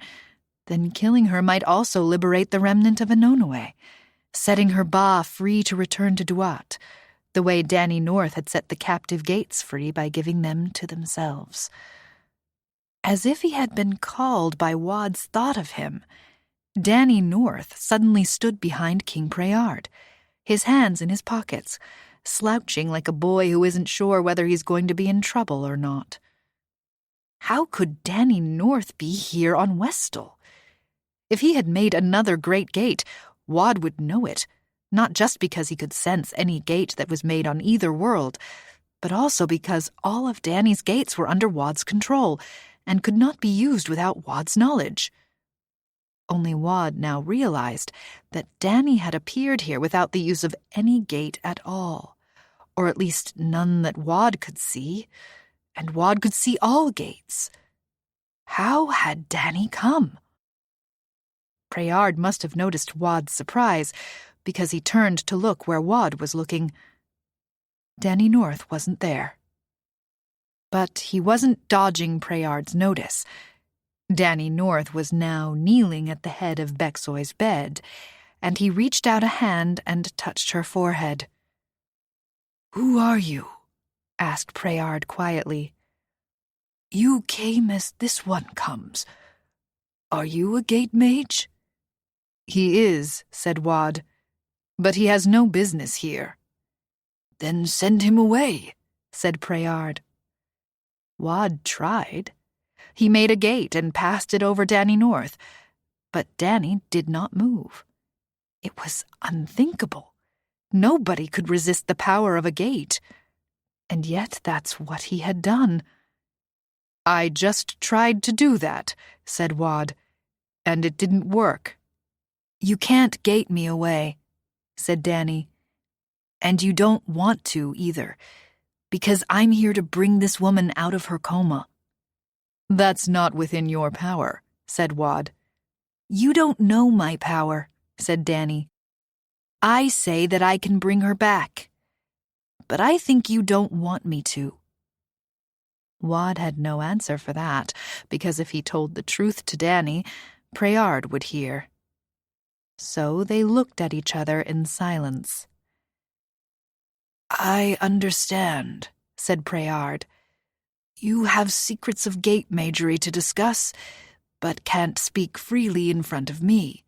Then killing her might also liberate the remnant of Anonoe, setting her Ba free to return to Duat, the way Danny North had set the captive Gates free by giving them to themselves. As if he had been called by Wad's thought of him, Danny North suddenly stood behind King Prayard, his hands in his pockets, slouching like a boy who isn't sure whether he's going to be in trouble or not. How could Danny North be here on Westal? If he had made another great gate, Wad would know it, not just because he could sense any gate that was made on either world, but also because all of Danny's gates were under Wad's control and could not be used without Wad's knowledge. Only Wad now realized that Danny had appeared here without the use of any gate at all, or at least none that Wad could see, and Wad could see all gates. How had Danny come? Prayard must have noticed Wad's surprise, because he turned to look where Wad was looking. Danny North wasn't there. But he wasn't dodging Prayard's notice. Danny North was now kneeling at the head of Bexoy's bed, and he reached out a hand and touched her forehead. "Who are you?" asked Prayard quietly. "You came as this one comes. Are you a gate mage?" "He is," said Wad, "but he has no business here." "Then send him away," said Prayard. Wad tried. He made a gate and passed it over Danny North, but Danny did not move. It was unthinkable. Nobody could resist the power of a gate. And yet that's what he had done. "I just tried to do that," said Wad, "and it didn't work." "You can't gate me away," said Danny. "And you don't want to either, because I'm here to bring this woman out of her coma." "That's not within your power," said Wad. "You don't know my power," said Danny. "I say that I can bring her back. But I think you don't want me to." Wad had no answer for that, because if he told the truth to Danny, Prayard would hear. So they looked at each other in silence. "I understand," said Prayard. "You have secrets of gate magery to discuss, but can't speak freely in front of me."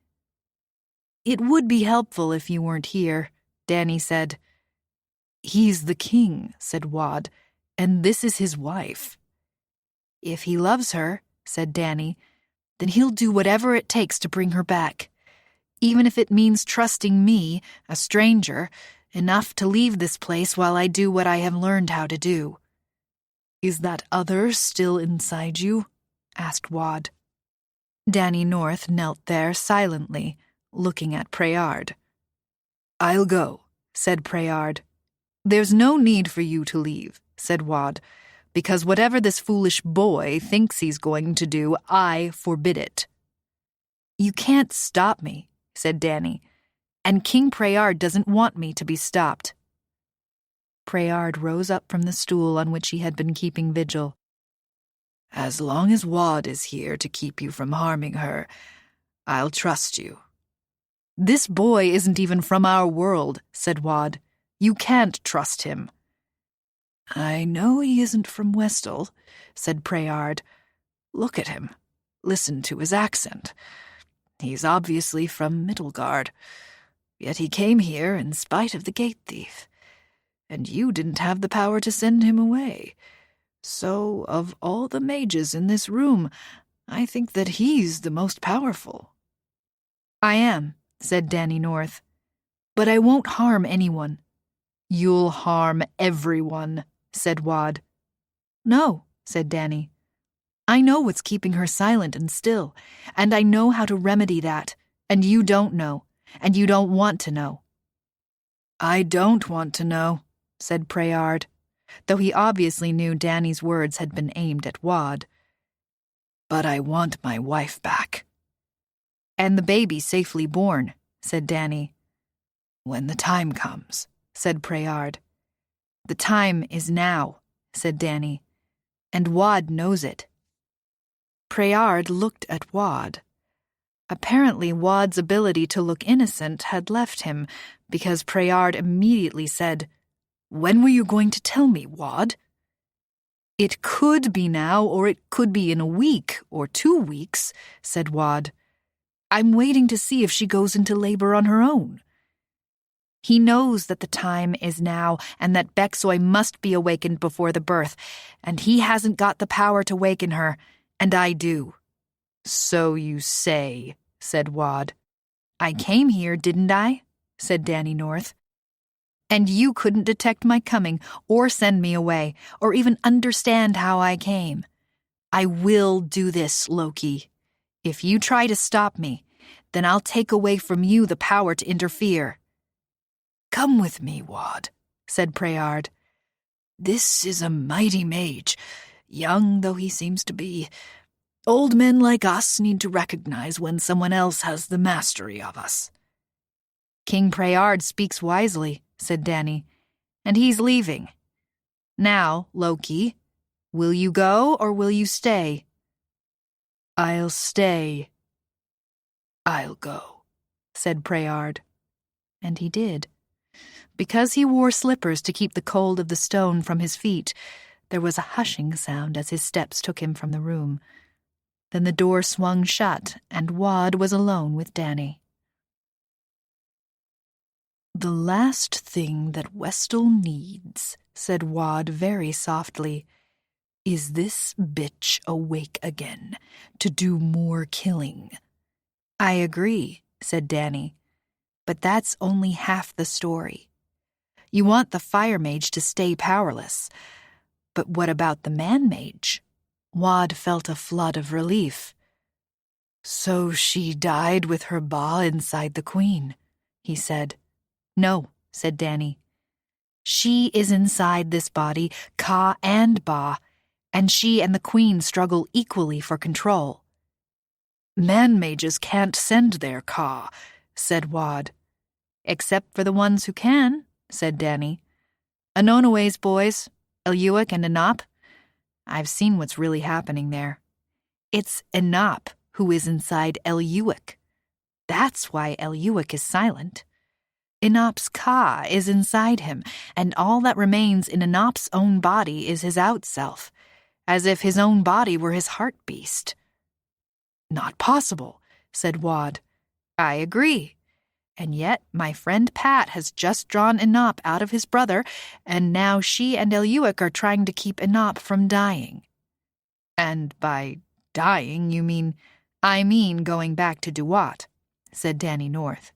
"It would be helpful if you weren't here," Danny said. "He's the king," said Wad, "and this is his wife." "If he loves her," said Danny, "then he'll do whatever it takes to bring her back, even if it means trusting me, a stranger, enough to leave this place while I do what I have learned how to do." "Is that other still inside you?" asked Wad. Danny North knelt there silently, looking at Prayard. "I'll go," said Prayard. "There's no need for you to leave," said Wad, "because whatever this foolish boy thinks he's going to do, I forbid it." "You can't stop me," said Danny, "and King Prayard doesn't want me to be stopped." Prayard rose up from the stool on which he had been keeping vigil. "As long as Wad is here to keep you from harming her, I'll trust you." "This boy isn't even from our world," said Wad. "You can't trust him." "I know he isn't from Westal," said Prayard. "Look at him. Listen to his accent. He's obviously from Middlegard, yet he came here in spite of the gate thief. And you didn't have the power to send him away. So, of all the mages in this room, I think that he's the most powerful." "I am," said Danny North, "but I won't harm anyone." "You'll harm everyone," said Wad. "No," said Danny. "I know what's keeping her silent and still, and I know how to remedy that, and you don't know, and you don't want to know." "I don't want to know," said Prayard, though he obviously knew Danny's words had been aimed at Wad. "But I want my wife back." "And the baby safely born," said Danny. "When the time comes," said Prayard. "The time is now," said Danny, "and Wad knows it." Prayard looked at Wad. Apparently, Wad's ability to look innocent had left him, because Preyard immediately said, "When were you going to tell me, Wad?" "It could be now, or it could be in a week or 2 weeks," said Wad. "I'm waiting to see if she goes into labor on her own." He knows that the time is now and that Bexoy must be awakened before the birth, and he hasn't got the power to waken her, and I do. "So you say," said Wad. "I came here, didn't I?" said Danny North. "And you couldn't detect my coming, or send me away, or even understand how I came. I will do this, Loki. If you try to stop me, then I'll take away from you the power to interfere." "Come with me, Wad," said Preyard. "This is a mighty mage, young though he seems to be. Old men like us need to recognize when someone else has the mastery of us." "King Preyard speaks wisely," said Danny, "and he's leaving. Now, Loki, will you go or will you stay?" "I'll stay." "I'll go," said Preyard. And he did. Because he wore slippers to keep the cold of the stone from his feet, there was a hushing sound as his steps took him from the room. Then the door swung shut, and Wad was alone with Danny. "The last thing that Westall needs," said Wad very softly, "is this bitch awake again to do more killing." "I agree," said Danny, "but that's only half the story. You want the fire mage to stay powerless. But what about the man mage?" Wad felt a flood of relief. "So she died with her ba inside the queen," he said. "No," said Danny. "She is inside this body, Ka and Ba, and she and the queen struggle equally for control." "Man mages can't send their Ka," said Wad. "Except for the ones who can," said Danny. "Anonowe's boys, Eliuik and Enop. I've seen what's really happening there. It's Enop who is inside Eliuik. That's why Eliuik is silent. Enop's Ka is inside him, and all that remains in Enop's own body is his out-self, as if his own body were his heart beast." "Not possible," said Wad. "I agree. And yet my friend Pat has just drawn Enop out of his brother, and now she and Eliuik are trying to keep Enop from dying." "And by dying, you mean—" "I mean going back to Duat," said Danny North.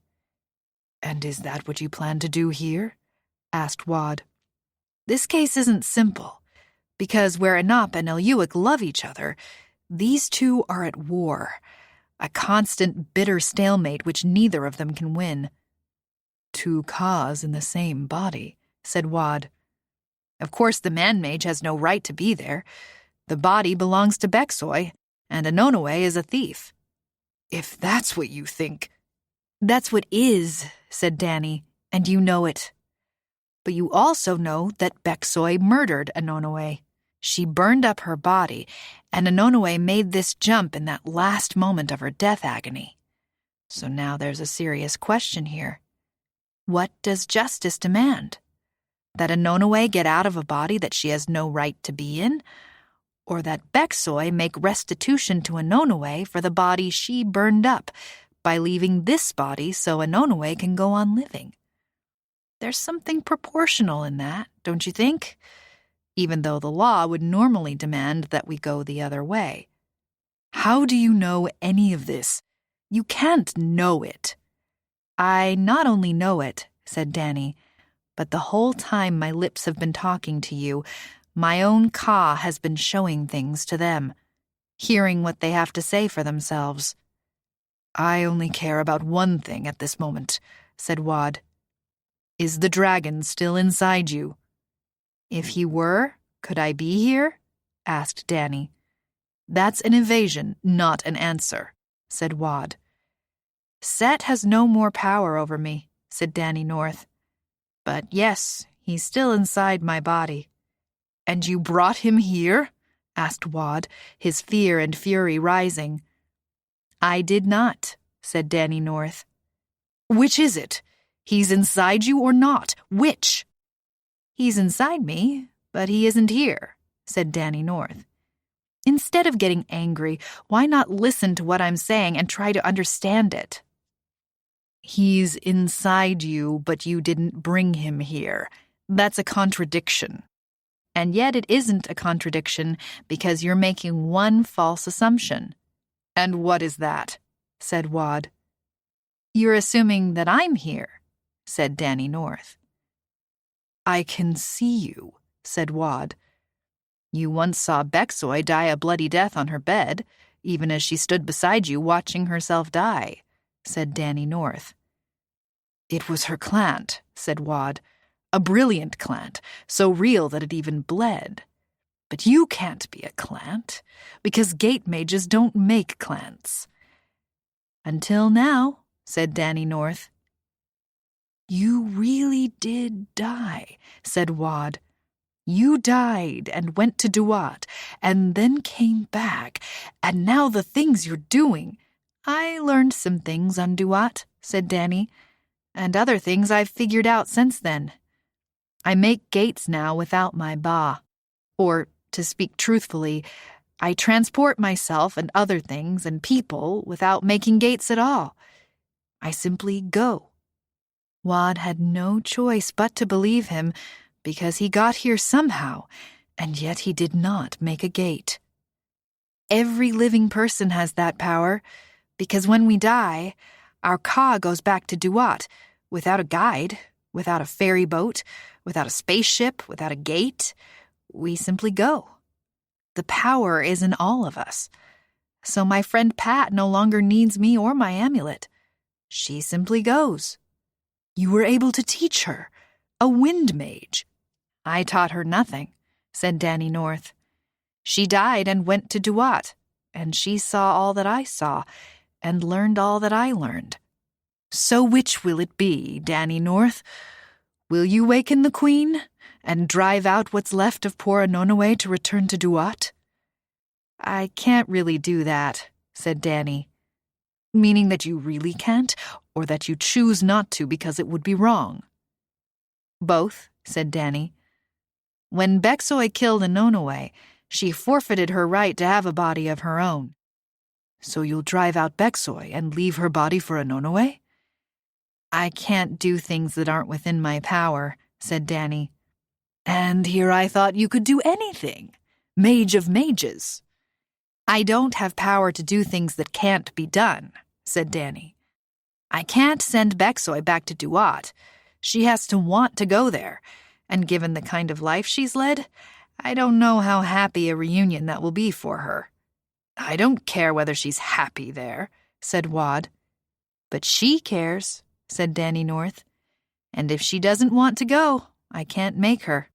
"And is that what you plan to do here?" asked Wad. "This case isn't simple, because where Enop and Eliuik love each other, these two are at war. A constant, bitter stalemate which neither of them can win." "Two Kas in the same body," said Wad. "Of course the man-mage has no right to be there. The body belongs to Bexoy, and Anonowe is a thief." "If that's what you think—" "That's what is," said Danny, "and you know it. But you also know that Bexoy murdered Anonowe. She burned up her body, and Anonowe made this jump in that last moment of her death agony. So now there's a serious question here. What does justice demand? That Anonowe get out of a body that she has no right to be in? Or that Bexoy make restitution to Anonowe for the body she burned up by leaving this body so Anonowe can go on living? There's something proportional in that, don't you think? Even though the law would normally demand that we go the other way. How do you know any of this? You can't know it." "I not only know it," said Danny, "but the whole time my lips have been talking to you, my own Ka has been showing things to them, hearing what they have to say for themselves." "I only care about one thing at this moment," said Wad. "Is the dragon still inside you?" "If he were, could I be here?" asked Danny. "That's an evasion, not an answer," said Wad. "Set has no more power over me," said Danny North. "But yes, he's still inside my body." "And you brought him here?" asked Wad, his fear and fury rising. "I did not," said Danny North. Which is it? He's inside you or not? Which? He's inside me, but he isn't here, said Danny North. Instead of getting angry, why not listen to what I'm saying and try to understand it? He's inside you, but you didn't bring him here. That's a contradiction. And yet it isn't a contradiction because you're making one false assumption. And what is that? Said Wad. You're assuming that I'm here, said Danny North. I can see you, said Wad. You once saw Bexoy die a bloody death on her bed, even as she stood beside you watching herself die, said Danny North. It was her clant, said Wad. A brilliant clant, so real that it even bled. But you can't be a clant, because Gatematges don't make clans. Until now, said Danny North. You really did die, said Wad. You died and went to Duat, and then came back, and now the things you're doing. I learned some things on Duat, said Danny, and other things I've figured out since then. I make gates now without my ba. Or, to speak truthfully, I transport myself and other things and people without making gates at all. I simply go. Wad had no choice but to believe him, because he got here somehow, and yet he did not make a gate. Every living person has that power, because when we die, our ka goes back to Duat, without a guide, without a ferry boat, without a spaceship, without a gate. We simply go. The power is in all of us. So my friend Pat no longer needs me or my amulet. She simply goes. You were able to teach her, a wind mage. I taught her nothing, said Danny North. She died and went to Duat, and she saw all that I saw, and learned all that I learned. So which will it be, Danny North? Will you waken the queen, and drive out what's left of poor Anonoe to return to Duat? I can't really do that, said Danny. Meaning that you really can't, or that you choose not to because it would be wrong? Both, said Danny. When Bexoy killed Anonoe, she forfeited her right to have a body of her own. So you'll drive out Bexoy and leave her body for Anonoe? I can't do things that aren't within my power, said Danny. And here I thought you could do anything. Mage of mages. I don't have power to do things that can't be done, said Danny. I can't send Bexoy back to Duat. She has to want to go there, and given the kind of life she's led, I don't know how happy a reunion that will be for her. I don't care whether she's happy there, said Wad. But she cares, said Danny North. And if she doesn't want to go, I can't make her.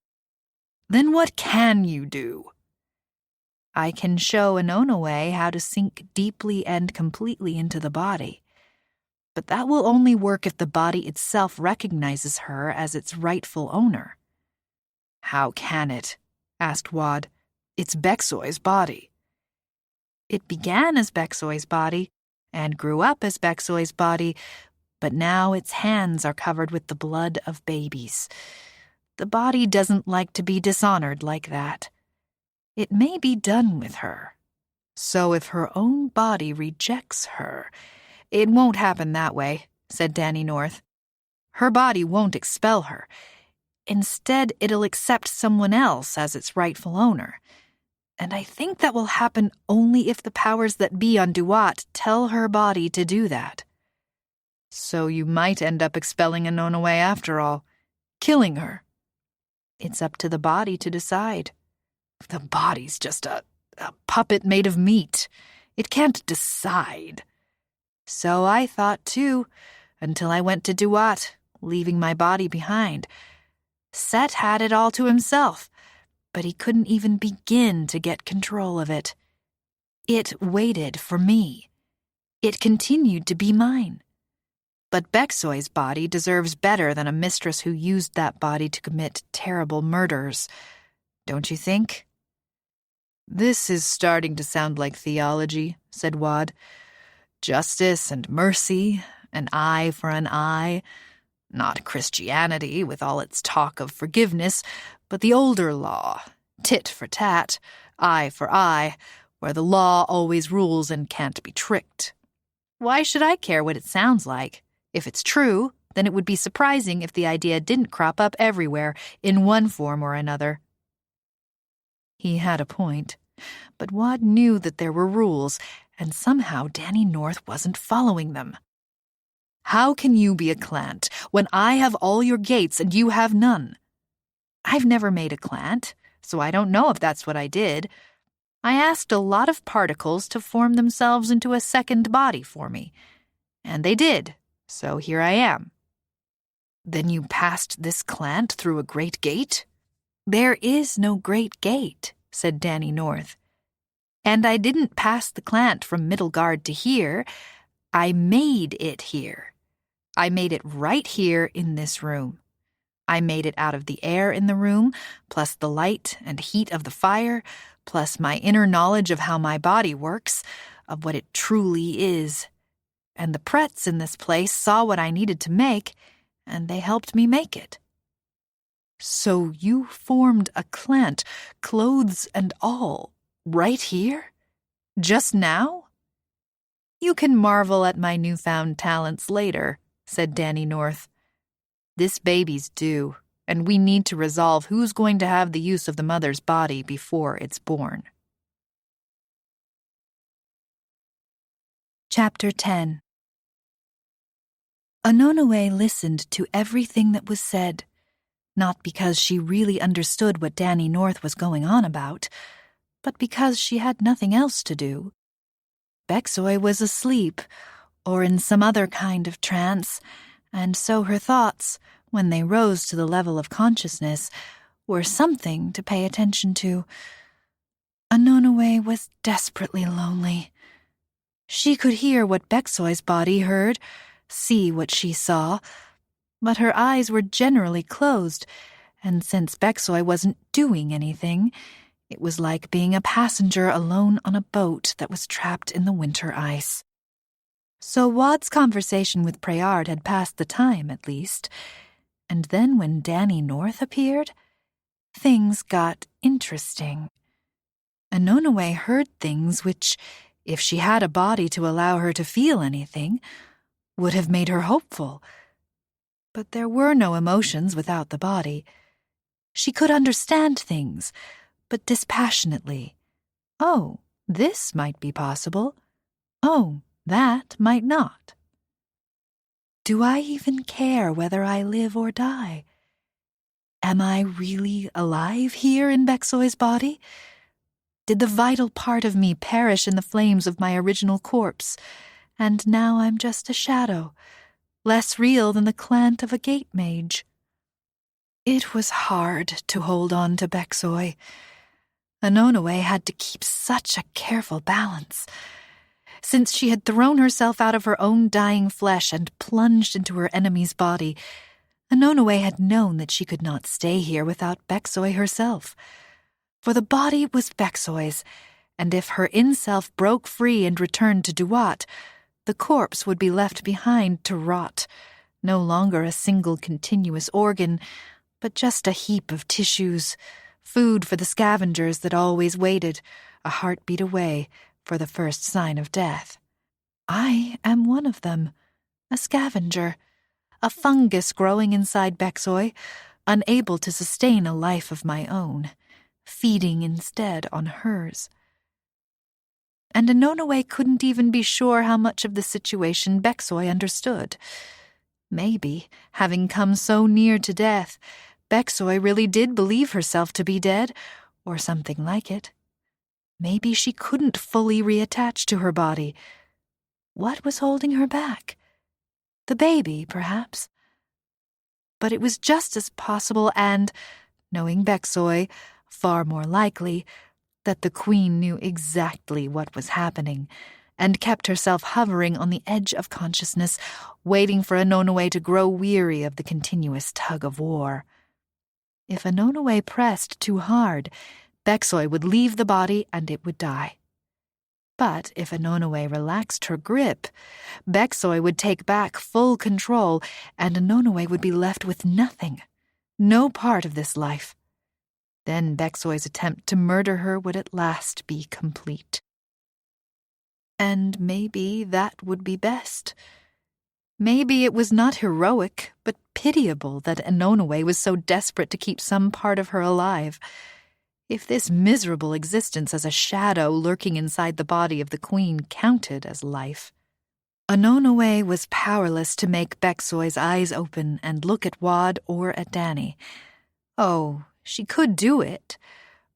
Then what can you do? I can show Anonoe how to sink deeply and completely into the body. But that will only work if the body itself recognizes her as its rightful owner. How can it? Asked Wad. It's Bexoy's body. It began as Bexoy's body, and grew up as Bexoy's body, but now its hands are covered with the blood of babies. The body doesn't like to be dishonored like that. It may be done with her. So if her own body rejects her, it won't happen that way, said Danny North. Her body won't expel her. Instead, it'll accept someone else as its rightful owner. And I think that will happen only if the powers that be on Duat tell her body to do that. So you might end up expelling Anonoe after all, killing her. It's up to the body to decide. The body's just a puppet made of meat. It can't decide. So I thought too, until I went to Duat, leaving my body behind. Set had it all to himself, but he couldn't even begin to get control of it. It waited for me. It continued to be mine. But Bexoy's body deserves better than a mistress who used that body to commit terrible murders. Don't you think? This is starting to sound like theology, said Wad. Justice and mercy, an eye for an eye. Not Christianity with all its talk of forgiveness, but the older law, tit for tat, eye for eye, where the law always rules and can't be tricked. Why should I care what it sounds like? If it's true, then it would be surprising if the idea didn't crop up everywhere in one form or another. He had a point, but Wad knew that there were rules, and somehow Danny North wasn't following them. How can you be a clant when I have all your gates and you have none? I've never made a clant, so I don't know if that's what I did. I asked a lot of particles to form themselves into a second body for me, and they did, so here I am. Then you passed this clant through a great gate? There is no great gate, said Danny North. And I didn't pass the clant from Middlegard to here. I made it here. I made it right here in this room. I made it out of the air in the room, plus the light and heat of the fire, plus my inner knowledge of how my body works, of what it truly is. And the Pretts in this place saw what I needed to make, and they helped me make it. So you formed a clant, clothes and all, right here? Just now? You can marvel at my newfound talents later, said Danny North. This baby's due, and we need to resolve who's going to have the use of the mother's body before it's born. Chapter 10. Ononoe listened to everything that was said, not because she really understood what Danny North was going on about, but because she had nothing else to do. Bexoy was asleep, or in some other kind of trance, and so her thoughts, when they rose to the level of consciousness, were something to pay attention to. Ononoe was desperately lonely. She could hear what Bexoy's body heard, see what she saw, but her eyes were generally closed, and since Bexoy wasn't doing anything, it was like being a passenger alone on a boat that was trapped in the winter ice. So Wad's conversation with Prayard had passed the time, at least, and then when Danny North appeared, things got interesting. Ononoe heard things which, if she had a body to allow her to feel anything, would have made her hopeful. But there were no emotions without the body. She could understand things, but dispassionately. Oh, this might be possible. Oh, that might not. Do I even care whether I live or die? Am I really alive here in Bexoy's body? Did the vital part of me perish in the flames of my original corpse, and now I'm just a shadow, less real than the clant of a gate mage? It was hard to hold on to Bexoy. Ononoe had to keep such a careful balance. Since she had thrown herself out of her own dying flesh and plunged into her enemy's body, Ononoe had known that she could not stay here without Bexoy herself. For the body was Bexoy's, and if her in-self broke free and returned to Duat, the corpse would be left behind to rot, no longer a single continuous organ, but just a heap of tissues, food for the scavengers that always waited, a heartbeat away, for the first sign of death. I am one of them, a scavenger, a fungus growing inside Bexoy, unable to sustain a life of my own, feeding instead on hers. And Ononoe couldn't even be sure how much of the situation Bexoy understood. Maybe, having come so near to death, Bexoy really did believe herself to be dead, or something like it. Maybe she couldn't fully reattach to her body. What was holding her back? The baby, perhaps. But it was just as possible and, knowing Bexoy, far more likely, that the Queen knew exactly what was happening and kept herself hovering on the edge of consciousness, waiting for Ononoe to grow weary of the continuous tug of war. If Ononoe pressed too hard, Bexoy would leave the body and it would die. But if Anonoe relaxed her grip, Bexoy would take back full control, and Anonoe would be left with nothing, no part of this life. Then Bexoy's attempt to murder her would at last be complete. And maybe that would be best. Maybe it was not heroic, but pitiable that Anonoe was so desperate to keep some part of her alive. If this miserable existence as a shadow lurking inside the body of the queen counted as life. Anonoe was powerless to make Bexoy's eyes open and look at Wad or at Danny. Oh, she could do it,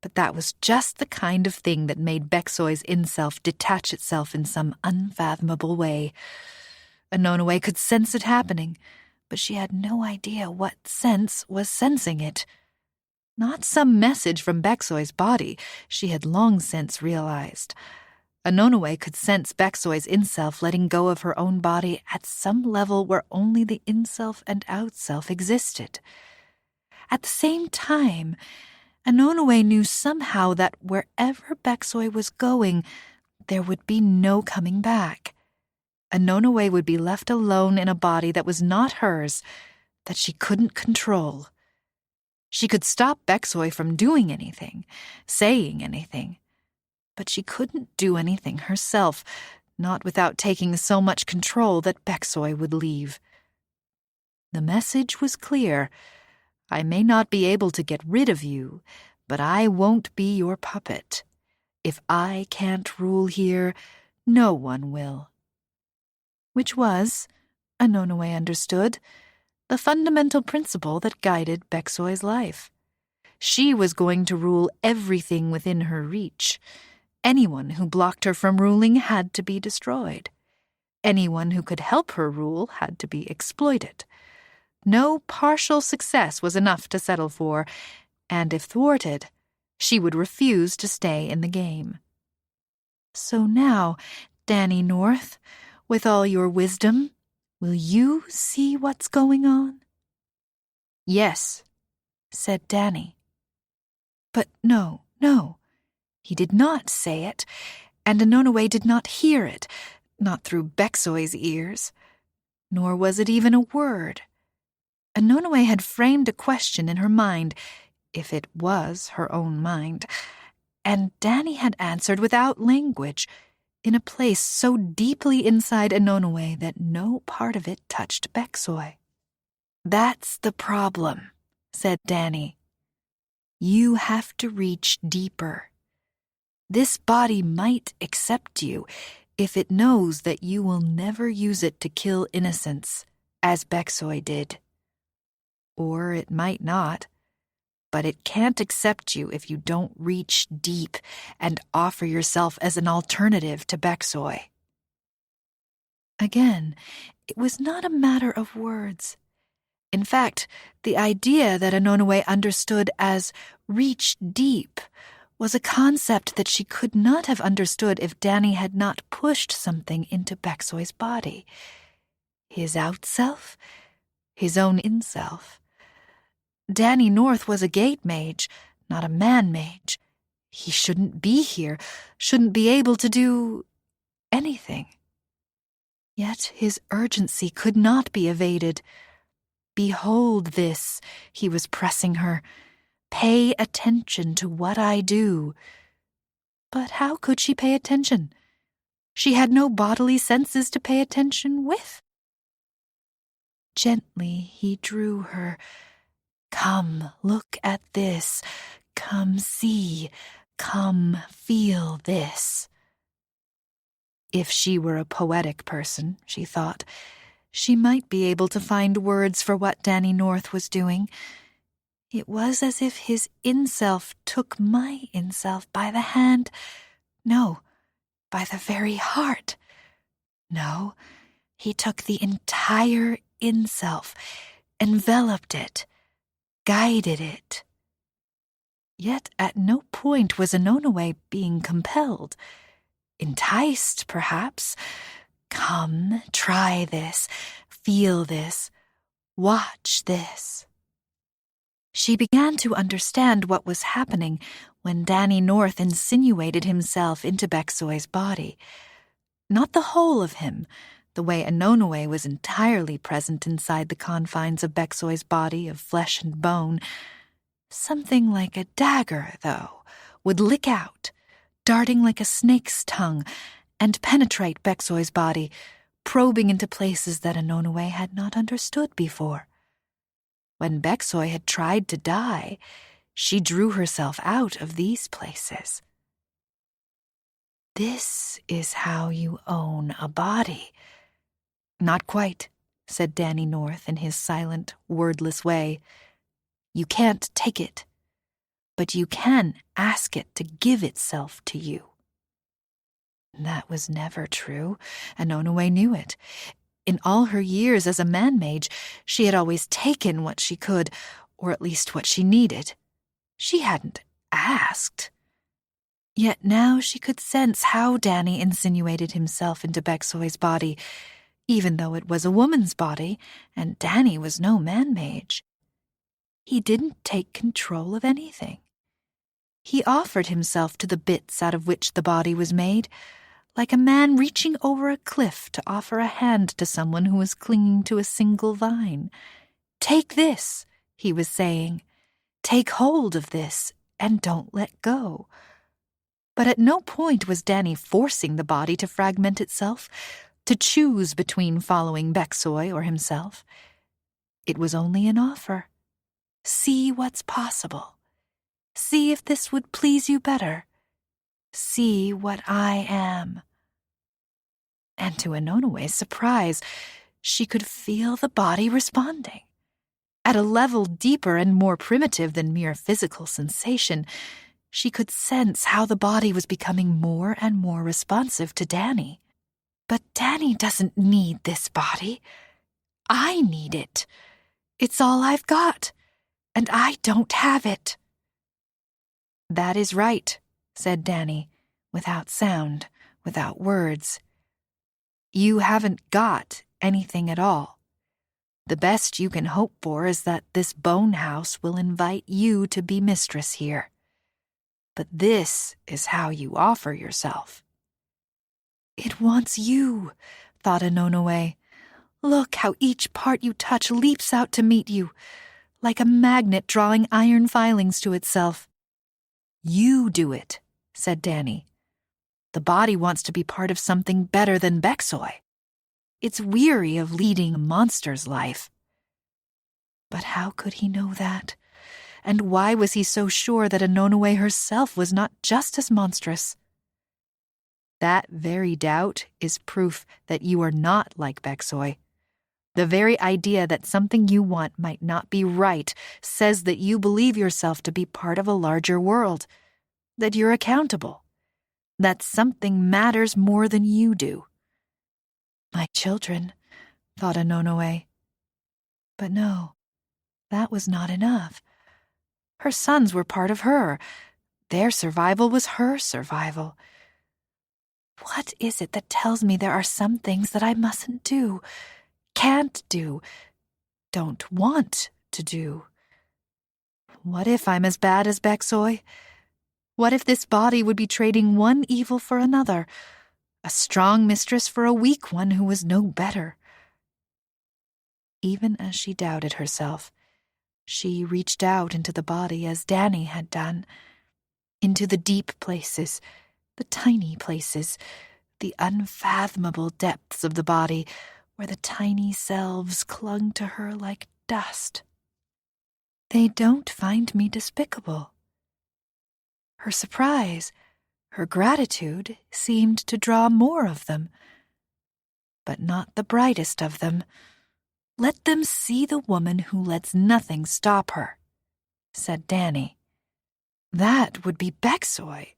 but that was just the kind of thing that made Bexoy's inself detach itself in some unfathomable way. Anonoe could sense it happening, but she had no idea what sense was sensing it. Not some message from Bexoy's body, she had long since realized. Anonoe could sense Bexoy's inself letting go of her own body at some level where only the inself and outself existed. At the same time, Anonoe knew somehow that wherever Bexoy was going, there would be no coming back. Anonoe would be left alone in a body that was not hers, that she couldn't control. She could stop Bexoy from doing anything, saying anything, but she couldn't do anything herself, not without taking so much control that Bexoy would leave. The message was clear. I may not be able to get rid of you, but I won't be your puppet. If I can't rule here, no one will. Which was, Anonoe understood, the fundamental principle that guided Bexoy's life. She was going to rule everything within her reach. Anyone who blocked her from ruling had to be destroyed. Anyone who could help her rule had to be exploited. No partial success was enough to settle for, and if thwarted, she would refuse to stay in the game. So now, Danny North, with all your wisdom, will you see what's going on? Yes, said Danny. But no. He did not say it, and Anonoe did not hear it, not through Bexoy's ears. Nor was it even a word. Anonoe had framed a question in her mind, if it was her own mind, and Danny had answered without language, in a place so deeply inside Anonoe that no part of it touched Bexoy. That's the problem, said Danny. You have to reach deeper. This body might accept you if it knows that you will never use it to kill innocents, as Bexoy did. Or it might not, but it can't accept you if you don't reach deep and offer yourself as an alternative to Bexoy. Again, it was not a matter of words. In fact, the idea that Anonoe understood as reach deep was a concept that she could not have understood if Danny had not pushed something into Bexoy's body. His outself, his own inself. Danny North was a gate mage, not a man mage. He shouldn't be here, shouldn't be able to do anything. Yet his urgency could not be evaded. Behold this, he was pressing her. Pay attention to what I do. But how could she pay attention? She had no bodily senses to pay attention with. Gently he drew her. Come, look at this. Come see. Come feel this. If she were a poetic person, she thought, she might be able to find words for what Danny North was doing. It was as if his inself took my inself by the hand. No, by the very heart. No, he took the entire inself, enveloped it, guided it. Yet at no point was Anonoe being compelled. Enticed, perhaps. Come, try this, feel this, watch this. She began to understand what was happening when Danny North insinuated himself into Beksoy's body. Not the whole of him, the way Anonoe was entirely present inside the confines of Beksoy's body of flesh and bone. Something like a dagger, though, would lick out, darting like a snake's tongue, and penetrate Beksoy's body, probing into places that Anonoe had not understood before. When Beksoy had tried to die, she drew herself out of these places. This is how you own a body. Not quite, said Danny North in his silent, wordless way. You can't take it, but you can ask it to give itself to you. That was never true, and Anonoe knew it. In all her years as a man-mage, she had always taken what she could, or at least what she needed. She hadn't asked. Yet now she could sense how Danny insinuated himself into Beksoy's body, even though it was a woman's body, and Danny was no man-mage. He didn't take control of anything. He offered himself to the bits out of which the body was made, like a man reaching over a cliff to offer a hand to someone who was clinging to a single vine. Take this, he was saying. Take hold of this, and don't let go. But at no point was Danny forcing the body to fragment itself, to choose between following Beksoy or himself. It was only an offer. See what's possible. See if this would please you better. See what I am. And to Anonoe's surprise, she could feel the body responding. At a level deeper and more primitive than mere physical sensation, she could sense how the body was becoming more and more responsive to Danny. But Danny doesn't need this body. I need it. It's all I've got, and I don't have it. That is right, said Danny, without sound, without words. You haven't got anything at all. The best you can hope for is that this bone house will invite you to be mistress here. But this is how you offer yourself. It wants you, thought Anonoe. Look how each part you touch leaps out to meet you, like a magnet drawing iron filings to itself. You do it, said Danny. The body wants to be part of something better than Beksoy. It's weary of leading a monster's life. But how could he know that? And why was he so sure that Anonoe herself was not just as monstrous? That very doubt is proof that you are not like Beksoy. The very idea that something you want might not be right says that you believe yourself to be part of a larger world, that you're accountable, that something matters more than you do. My children, thought Anonoe. But no, that was not enough. Her sons were part of her. Their survival was her survival. What is it that tells me there are some things that I mustn't do, can't do, don't want to do? What if I'm as bad as Beksoy? What if this body would be trading one evil for another, a strong mistress for a weak one who was no better? Even as she doubted herself, she reached out into the body as Danny had done, into the deep places, the tiny places, the unfathomable depths of the body where the tiny selves clung to her like dust. They don't find me despicable. Her surprise, her gratitude seemed to draw more of them, but not the brightest of them. Let them see the woman who lets nothing stop her, said Danny. That would be Beksoy.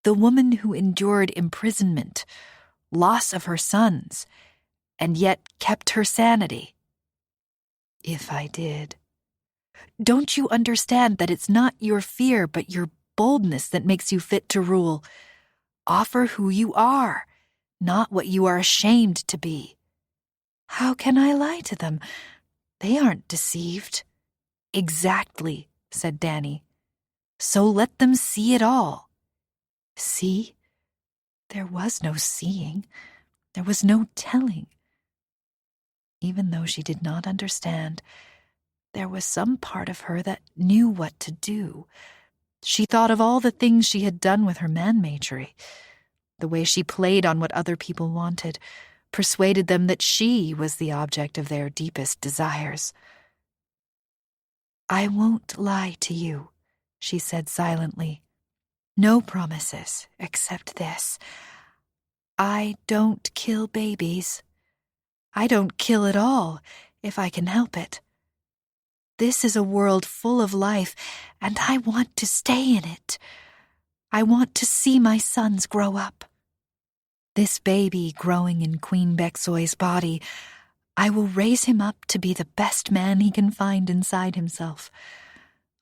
The woman who endured imprisonment, loss of her sons, and yet kept her sanity. If I did. Don't you understand that it's not your fear but your boldness that makes you fit to rule? Offer who you are, not what you are ashamed to be. How can I lie to them? They aren't deceived. Exactly, said Danny. So let them see it all. See? There was no seeing. There was no telling. Even though she did not understand, there was some part of her that knew what to do. She thought of all the things she had done with her man-magery, the way she played on what other people wanted, persuaded them that she was the object of their deepest desires. I won't lie to you, she said silently. No promises, except this. I don't kill babies. I don't kill at all, if I can help it. This is a world full of life, and I want to stay in it. I want to see my sons grow up. This baby growing in Queen Beksoy's body, I will raise him up to be the best man he can find inside himself.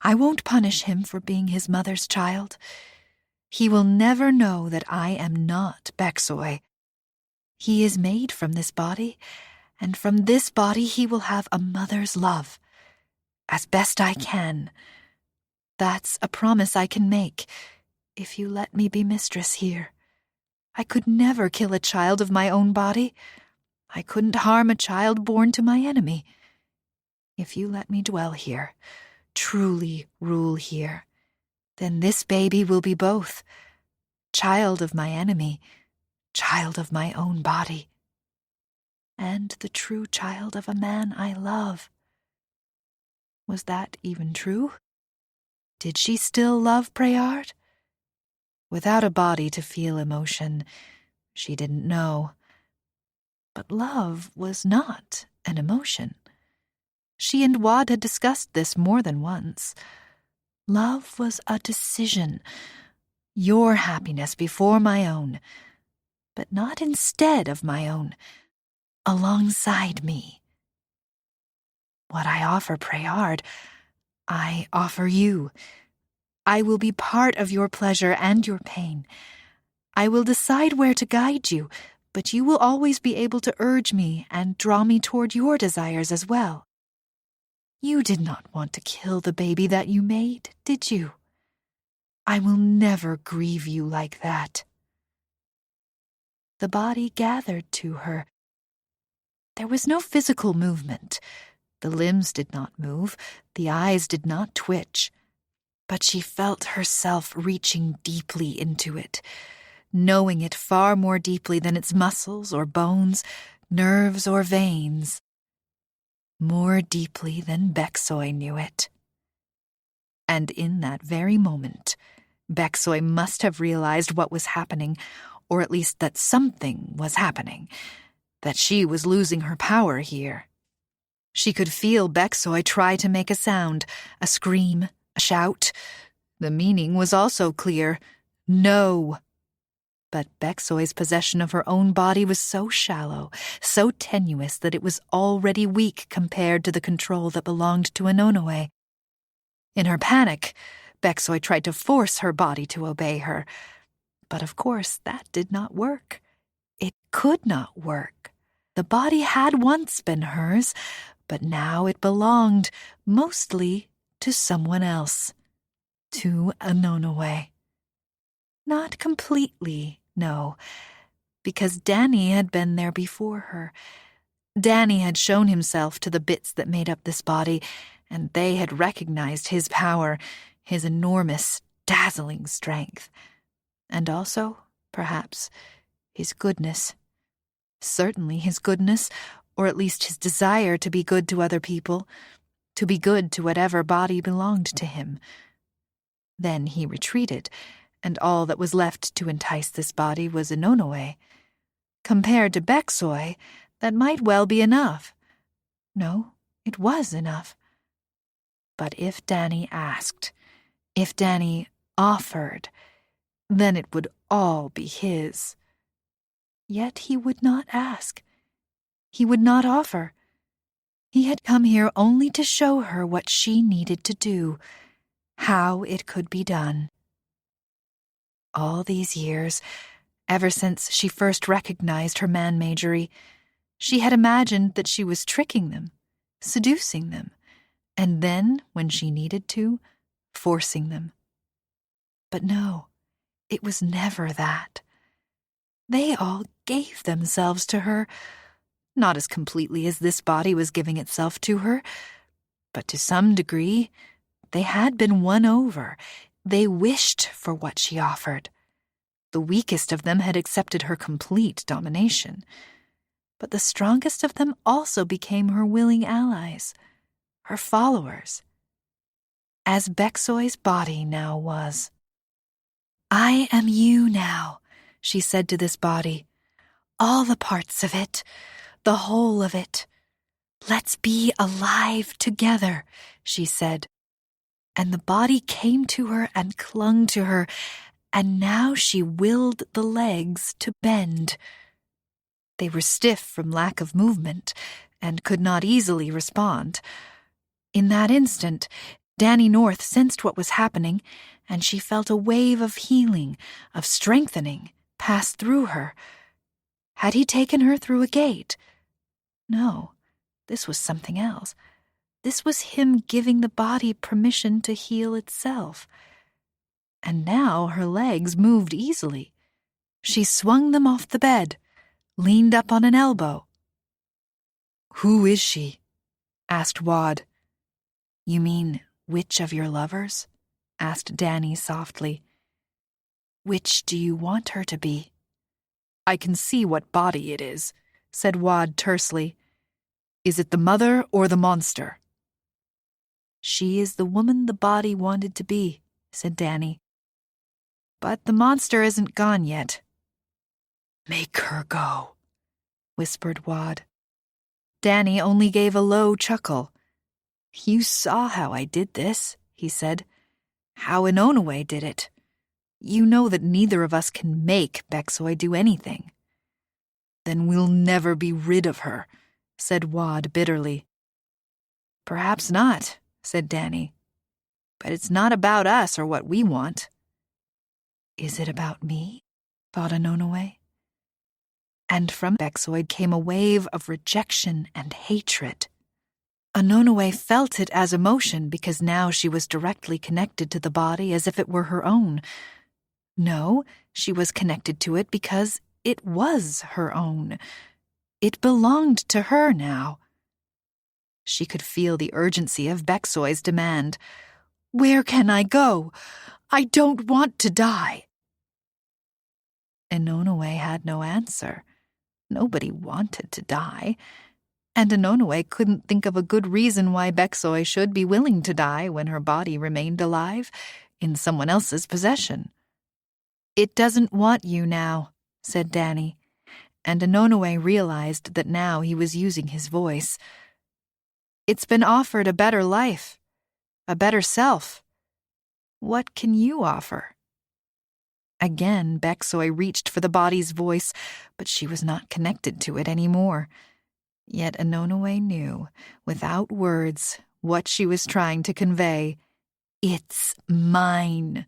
I won't punish him for being his mother's child. He will never know that I am not Beksoy. He is made from this body, and from this body he will have a mother's love. As best I can. That's a promise I can make, if you let me be mistress here. I could never kill a child of my own body. I couldn't harm a child born to my enemy. If you let me dwell here, truly rule here, then this baby will be both. Child of my enemy, child of my own body, and the true child of a man I love. Was that even true? Did she still love Prayard? Without a body to feel emotion, she didn't know. But love was not an emotion. She and Wad had discussed this more than once. Love was a decision. Your happiness before my own, but not instead of my own, alongside me. What I offer Prayard, I offer you. I will be part of your pleasure and your pain. I will decide where to guide you, but you will always be able to urge me and draw me toward your desires as well. You did not want to kill the baby that you made, did you? I will never grieve you like that. The body gathered to her. There was no physical movement. The limbs did not move, the eyes did not twitch. But she felt herself reaching deeply into it, knowing it far more deeply than its muscles or bones, nerves or veins. More deeply than Beksoy knew it. And in that very moment, Beksoy must have realized what was happening, or at least that something was happening, that she was losing her power here. She could feel Beksoy try to make a sound, a scream, a shout. The meaning was also clear. No. But Beksoy's possession of her own body was so shallow, so tenuous that it was already weak compared to the control that belonged to Anonoe. In her panic, Beksoy tried to force her body to obey her. But of course that did not work. It could not work. The body had once been hers, but now it belonged, mostly, to someone else. To Anonoe. Not completely, no, because Danny had been there before her. Danny had shown himself to the bits that made up this body, and they had recognized his power, his enormous, dazzling strength. And also, perhaps, his goodness. Certainly his goodness, or at least his desire to be good to other people, to be good to whatever body belonged to him. Then he retreated, and all that was left to entice this body was Anonoe. Compared to Beksoy, that might well be enough. No, it was enough. But if Danny asked, if Danny offered, then it would all be his. Yet he would not ask. He would not offer. He had come here only to show her what she needed to do, how it could be done. All these years, ever since she first recognized her man-magery, she had imagined that she was tricking them, seducing them, and then, when she needed to, forcing them. But no, it was never that. They all gave themselves to her, not as completely as this body was giving itself to her, but to some degree, they had been won over. They wished for what she offered. The weakest of them had accepted her complete domination, but the strongest of them also became her willing allies, her followers, as Bexoy's body now was. "I am you now," she said to this body. "All the parts of it, the whole of it. Let's be alive together," she said. And the body came to her and clung to her, and now she willed the legs to bend. They were stiff from lack of movement and could not easily respond. In that instant, Danny North sensed what was happening, and she felt a wave of healing, of strengthening, pass through her. Had he taken her through a gate? No, this was something else. This was him giving the body permission to heal itself. And now her legs moved easily. She swung them off the bed, leaned up on an elbow. "Who is she?" asked Wad. "You mean, which of your lovers?" asked Danny softly. "Which do you want her to be?" "I can see what body it is," said Wad tersely. "Is it the mother or the monster?" "She is the woman the body wanted to be," said Danny. "But the monster isn't gone yet." "Make her go," whispered Wad. Danny only gave a low chuckle. "You saw how I did this," he said. "How Inonue did it. You know that neither of us can make Bexoy do anything." "Then we'll never be rid of her," said Wad bitterly. "Perhaps not," said Danny. "But it's not about us or what we want." "Is it about me?" thought Inonue. And from Bexoy came a wave of rejection and hatred. Inonue felt it as emotion because now she was directly connected to the body as if it were her own. No, she was connected to it because it was her own. It belonged to her now. She could feel the urgency of Bexoy's demand. "Where can I go? I don't want to die." Inonue had no answer. Nobody wanted to die. And Inonue couldn't think of a good reason why Bexoy should be willing to die when her body remained alive, in someone else's possession. "It doesn't want you now," said Danny, and Inonue realized that now he was using his voice. "It's been offered a better life, a better self. What can you offer?" Again, Bexoy reached for the body's voice, but she was not connected to it anymore. Yet Inonue knew, without words, what she was trying to convey. "It's mine."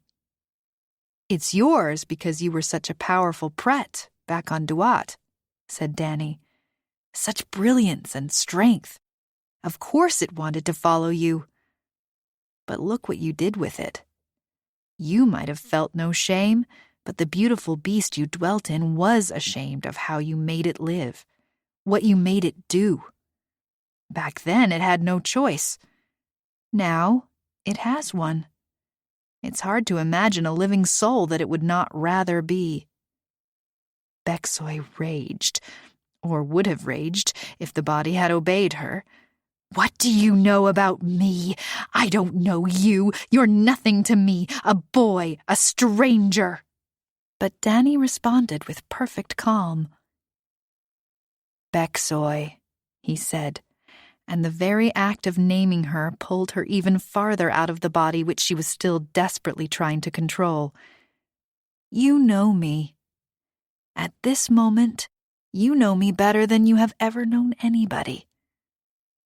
"It's yours because you were such a powerful pret back on Duat," said Danny. "Such brilliance and strength. Of course it wanted to follow you. But look what you did with it. You might have felt no shame, but the beautiful beast you dwelt in was ashamed of how you made it live, what you made it do. Back then it had no choice. Now it has one. It's hard to imagine a living soul that it would not rather be." Bexoy raged, or would have raged if the body had obeyed her. "What do you know about me? I don't know you. You're nothing to me, a boy, a stranger." But Danny responded with perfect calm. "Bexoy," he said, and the very act of naming her pulled her even farther out of the body which she was still desperately trying to control. "You know me. At this moment, you know me better than you have ever known anybody.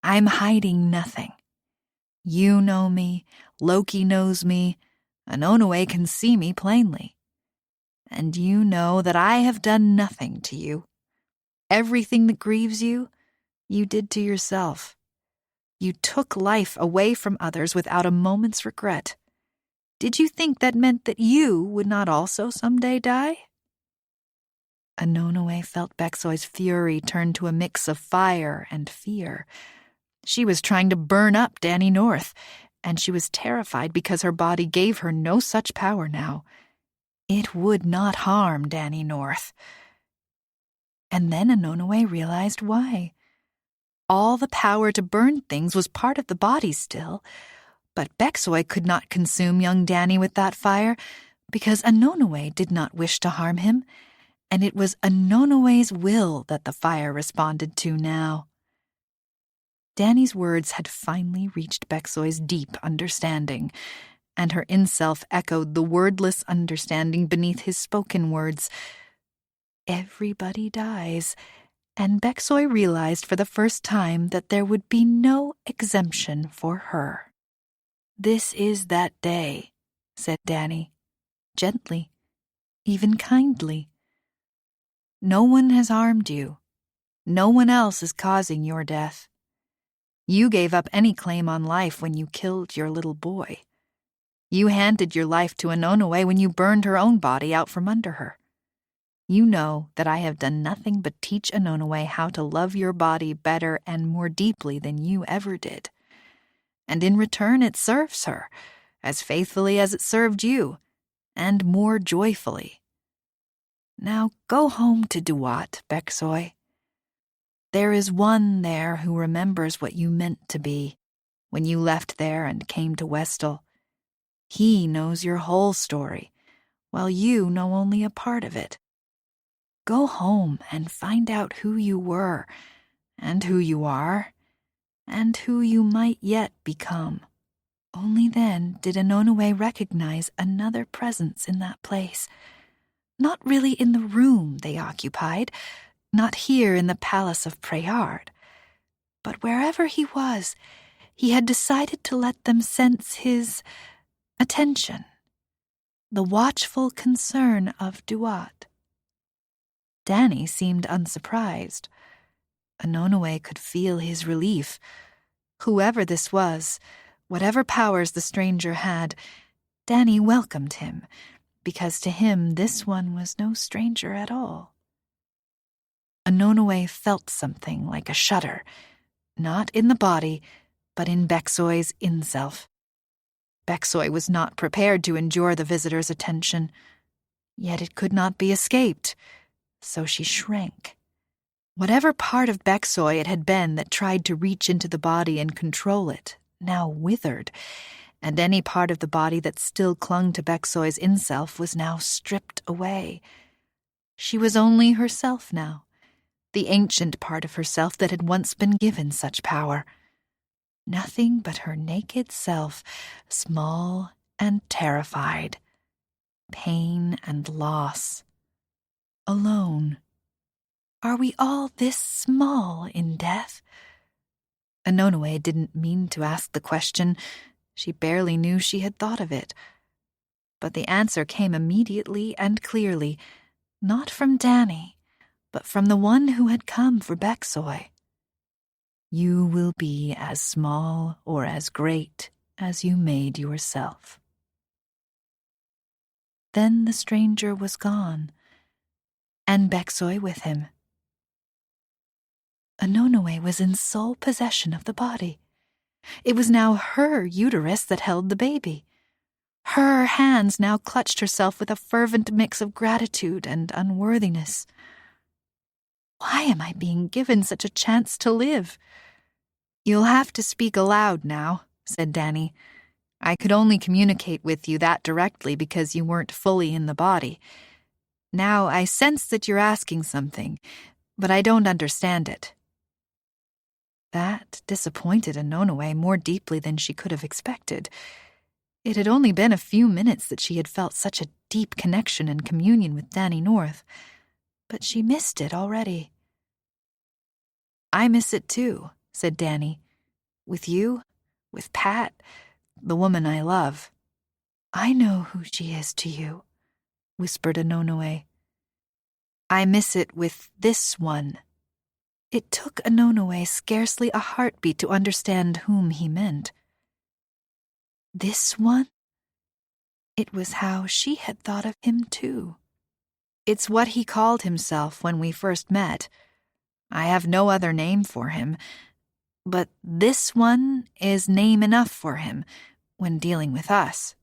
I'm hiding nothing. You know me, Loki knows me, Inonue can see me plainly. And you know that I have done nothing to you. Everything that grieves you, you did to yourself. You took life away from others without a moment's regret. Did you think that meant that you would not also someday die? Anonoe felt Beksoy's fury turn to a mix of fire and fear. She was trying to burn up Danny North, and she was terrified because her body gave her no such power now. It would not harm Danny North. And then Anonoe realized why. All the power to burn things was part of the body still, but Beksoy could not consume young Danny with that fire because Anonoe did not wish to harm him, and it was Anonoe's will that the fire responded to now. Danny's words had finally reached Beksoy's deep understanding, and her in-self echoed the wordless understanding beneath his spoken words. Everybody dies, and Beksoy realized for the first time that there would be no exemption for her. "This is that day," said Danny, gently, even kindly. "No one has harmed you. No one else is causing your death. You gave up any claim on life when you killed your little boy. You handed your life to Anonoe when you burned her own body out from under her. You know that I have done nothing but teach Anonoe how to love your body better and more deeply than you ever did. And in return it serves her, as faithfully as it served you, and more joyfully. Now go home to Duat, Beksoy. There is one there who remembers what you meant to be when you left there and came to Westal. He knows your whole story, while you know only a part of it. Go home and find out who you were, and who you are, and who you might yet become." Only then did Anonoe recognize another presence in that place. Not really in the room they occupied, not here in the palace of Preyard, but wherever he was, he had decided to let them sense his attention, the watchful concern of Duat. Danny seemed unsurprised. Anonoe could feel his relief. Whoever this was, whatever powers the stranger had, Danny welcomed him, because to him this one was no stranger at all. Anonoe felt something like a shudder, not in the body, but in Beksoy's in-self. Beksoy was not prepared to endure the visitor's attention, yet it could not be escaped, so she shrank. Whatever part of Beksoy it had been that tried to reach into the body and control it, now withered, and any part of the body that still clung to Beksoy's in-self was now stripped away. She was only herself now, the ancient part of herself that had once been given such power. Nothing but her naked self, small and terrified, pain and loss, alone. Are we all this small in death? Anonoe didn't mean to ask the question. She barely knew she had thought of it. But the answer came immediately and clearly, not from Danny, but from the one who had come for Beksoy. You will be as small or as great as you made yourself. Then the stranger was gone, and Beksoy with him. Anonoe was in sole possession of the body. It was now her uterus that held the baby. Her hands now clutched herself with a fervent mix of gratitude and unworthiness. Why am I being given such a chance to live? You'll have to speak aloud now, said Danny. I could only communicate with you that directly because you weren't fully in the body. Now I sense that you're asking something, but I don't understand it. That disappointed Anonoe more deeply than she could have expected. It had only been a few minutes that she had felt such a deep connection and communion with Danny North, but she missed it already. I miss it too, said Danny. With you, with Pat, the woman I love. I know who she is to you, whispered Anonoe. I miss it with this one, It took Anonoe scarcely a heartbeat to understand whom he meant. This one? It was how she had thought of him, too. It's what he called himself when we first met. I have no other name for him, but this one is name enough for him when dealing with us.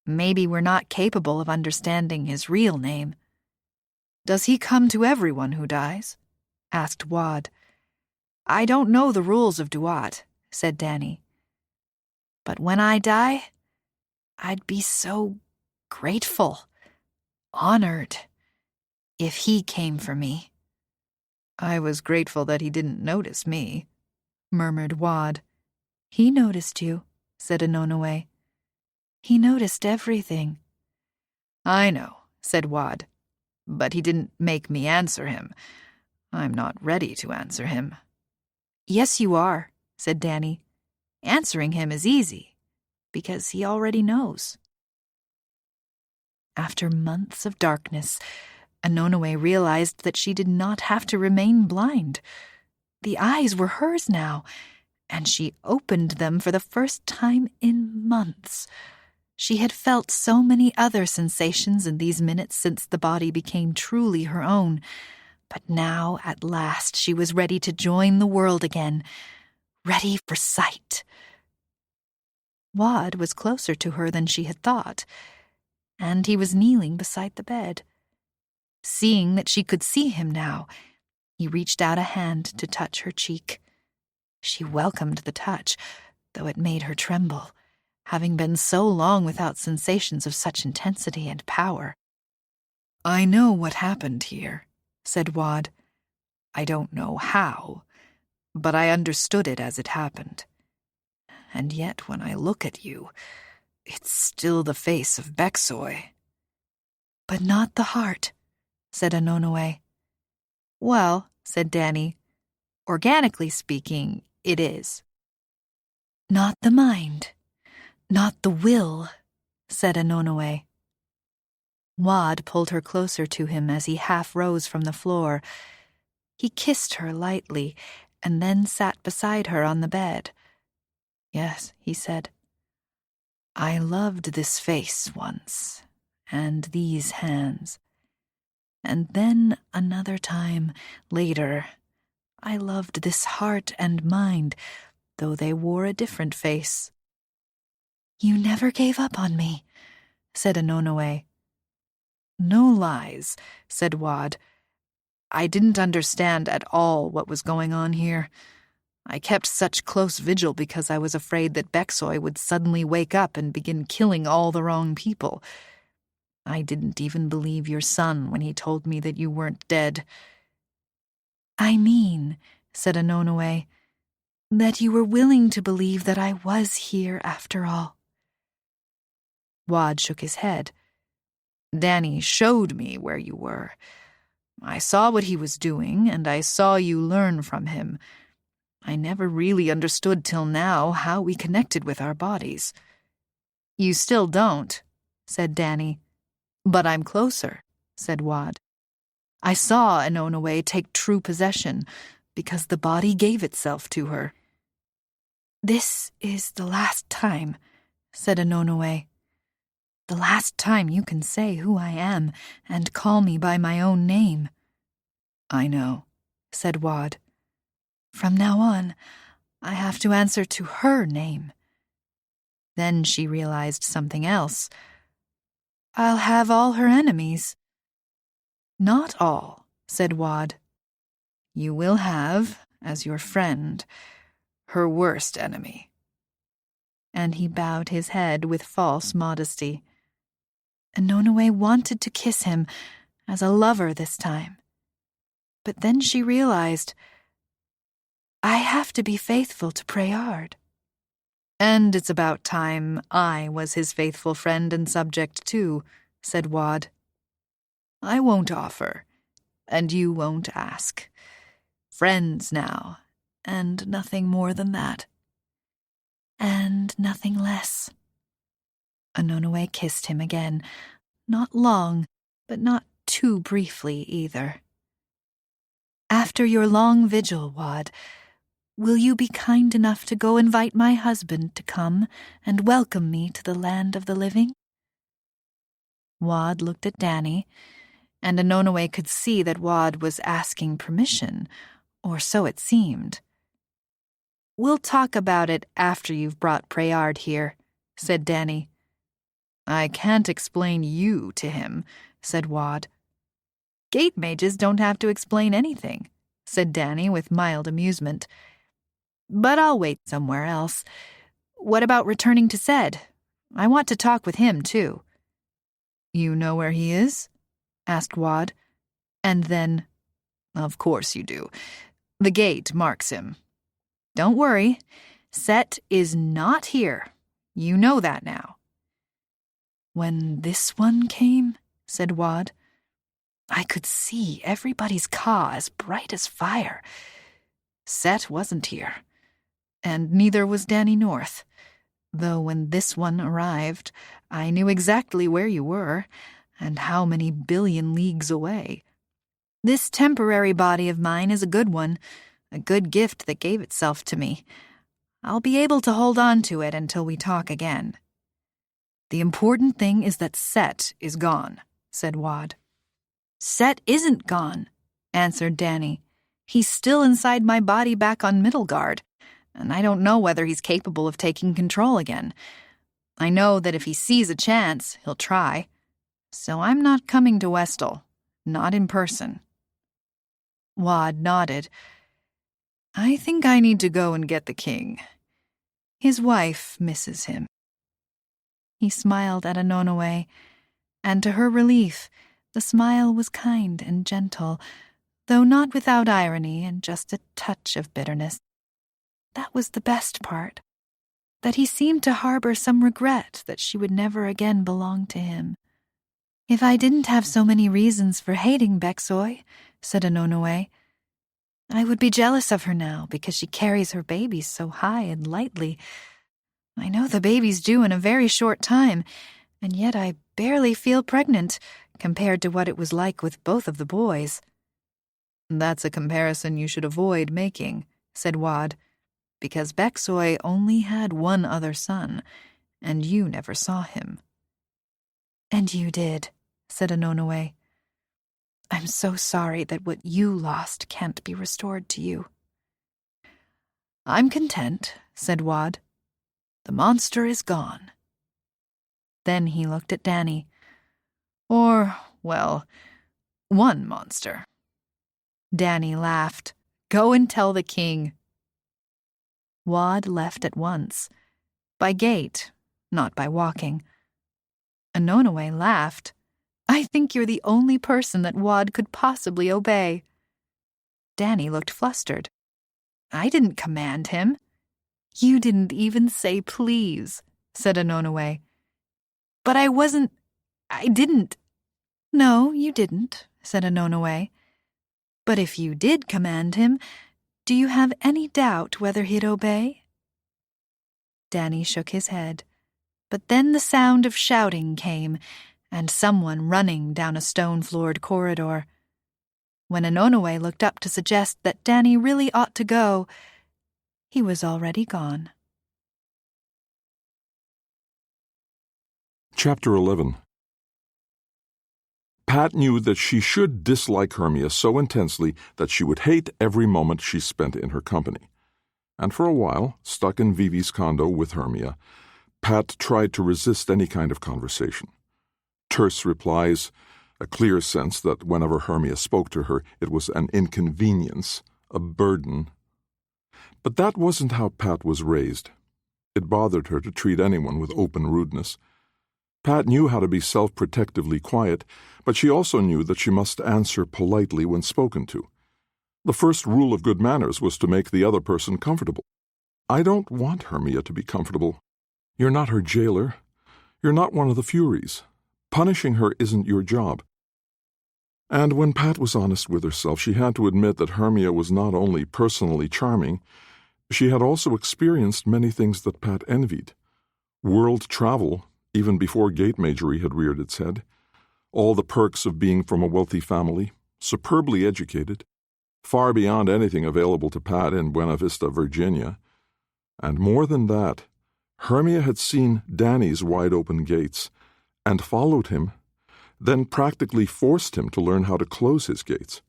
Maybe we're not capable of understanding his real name. Does he come to everyone who dies? Asked Wad. I don't know the rules of Duat, said Danny. But when I die, I'd be so grateful, honored, if he came for me. I was grateful that he didn't notice me, murmured Wad. He noticed you, said Anonoe. He noticed everything. I know, said Wad, but he didn't make me answer him. I'm not ready to answer him. Yes, you are, said Danny. Answering him is easy, because he already knows. After months of darkness, Anonoe realized that she did not have to remain blind. The eyes were hers now, and she opened them for the first time in months. She had felt so many other sensations in these minutes since the body became truly her own, but now, at last, she was ready to join the world again, ready for sight. Wad was closer to her than she had thought, and he was kneeling beside the bed. Seeing that she could see him now, he reached out a hand to touch her cheek. She welcomed the touch, though it made her tremble, having been so long without sensations of such intensity and power. I know what happened here, said Wad. I don't know how, but I understood it as it happened. And yet when I look at you, it's still the face of Bexoy. But not the heart, said Anonoe. Well, said Danny, organically speaking, it is. Not the mind, not the will, said Anonoe. Wad pulled her closer to him as he half rose from the floor. He kissed her lightly and then sat beside her on the bed. Yes, he said. I loved this face once, and these hands. And then another time, later, I loved this heart and mind, though they wore a different face. You never gave up on me, said Anonoe. No lies, said Wad. I didn't understand at all what was going on here. I kept such close vigil because I was afraid that Bexoy would suddenly wake up and begin killing all the wrong people. I didn't even believe your son when he told me that you weren't dead. I mean, said Anonoe, that you were willing to believe that I was here after all. Wad shook his head. Danny showed me where you were. I saw what he was doing, and I saw you learn from him. I never really understood till now how we connected with our bodies. You still don't, said Danny. But I'm closer, said Wad. I saw Anonoe take true possession, because the body gave itself to her. This is the last time, said Anonoe. The last time you can say who I am and call me by my own name. I know, said Wad. From now on, I have to answer to her name. Then she realized something else. I'll have all her enemies. Not all, said Wad. You will have, as your friend, her worst enemy. And he bowed his head with false modesty. Anonoe wanted to kiss him, as a lover this time. But then she realized, I have to be faithful to Preyard. And it's about time I was his faithful friend and subject too, said Wad. I won't offer, and you won't ask. Friends now, and nothing more than that. And nothing less. Anonoe kissed him again, not long, but not too briefly either. After your long vigil, Wad, will you be kind enough to go invite my husband to come and welcome me to the land of the living?" Wad looked at Danny, and Anonoe could see that Wad was asking permission, or so it seemed. "We'll talk about it after you've brought Prayard here," said Danny. "I can't explain you to him," said Wad. "Gate-mages don't have to explain anything," said Danny with mild amusement. "But I'll wait somewhere else. What about returning to Sed? I want to talk with him, too." "You know where he is?" asked Wad. And then, "Of course you do. The gate marks him. Don't worry, Set is not here. You know that now." "When this one came," said Wad, "I could see everybody's ka as bright as fire. Set wasn't here, and neither was Danny North, though when this one arrived, I knew exactly where you were and how many billion leagues away. This temporary body of mine is a good one, a good gift that gave itself to me. I'll be able to hold on to it until we talk again." "The important thing is that Set is gone," said Wad. "Set isn't gone," answered Danny. "He's still inside my body back on Middlegard, and I don't know whether he's capable of taking control again. I know that if he sees a chance, he'll try. So I'm not coming to Westal, not in person." Wad nodded. "I think I need to go and get the king. His wife misses him." He smiled at Anonoe, and to her relief, the smile was kind and gentle, though not without irony and just a touch of bitterness. That was the best part, that he seemed to harbor some regret that she would never again belong to him. "If I didn't have so many reasons for hating Bexoy," said Anonoe, "I would be jealous of her now because she carries her babies so high and lightly. I know the baby's due in a very short time, and yet I barely feel pregnant compared to what it was like with both of the boys." "That's a comparison you should avoid making," said Wad, "because Bexoy only had one other son, and you never saw him." "And you did," said Anonoe. "I'm so sorry that what you lost can't be restored to you." "I'm content," said Wad. "The monster is gone." Then he looked at Danny. "Or, well, one monster." Danny laughed. "Go and tell the king." Wad left at once. By gate, not by walking. Anonoe laughed. "I think you're the only person that Wad could possibly obey." Danny looked flustered. "I didn't command him." "You didn't even say please," said Anonoe. "But I didn't." "No, you didn't," said Anonoe. "But if you did command him, do you have any doubt whether he'd obey?" Danny shook his head, but then the sound of shouting came, and someone running down a stone-floored corridor. When Anonoe looked up to suggest that Danny really ought to go, he was already gone. Chapter 11. Pat knew that she should dislike Hermia so intensely that she would hate every moment she spent in her company. And for a while, stuck in Vivi's condo with Hermia, Pat tried to resist any kind of conversation. Terse replies, a clear sense that whenever Hermia spoke to her, it was an inconvenience, a burden. But that wasn't how Pat was raised. It bothered her to treat anyone with open rudeness. Pat knew how to be self-protectively quiet, but she also knew that she must answer politely when spoken to. The first rule of good manners was to make the other person comfortable. "I don't want Hermia to be comfortable. You're not her jailer. You're not one of the Furies. Punishing her isn't your job." And when Pat was honest with herself, she had to admit that Hermia was not only personally charming, she had also experienced many things that Pat envied. World travel, even before gate-magery had reared its head, all the perks of being from a wealthy family, superbly educated, far beyond anything available to Pat in Buena Vista, Virginia. And more than that, Hermia had seen Danny's wide-open gates and followed him, then practically forced him to learn how to close his gates.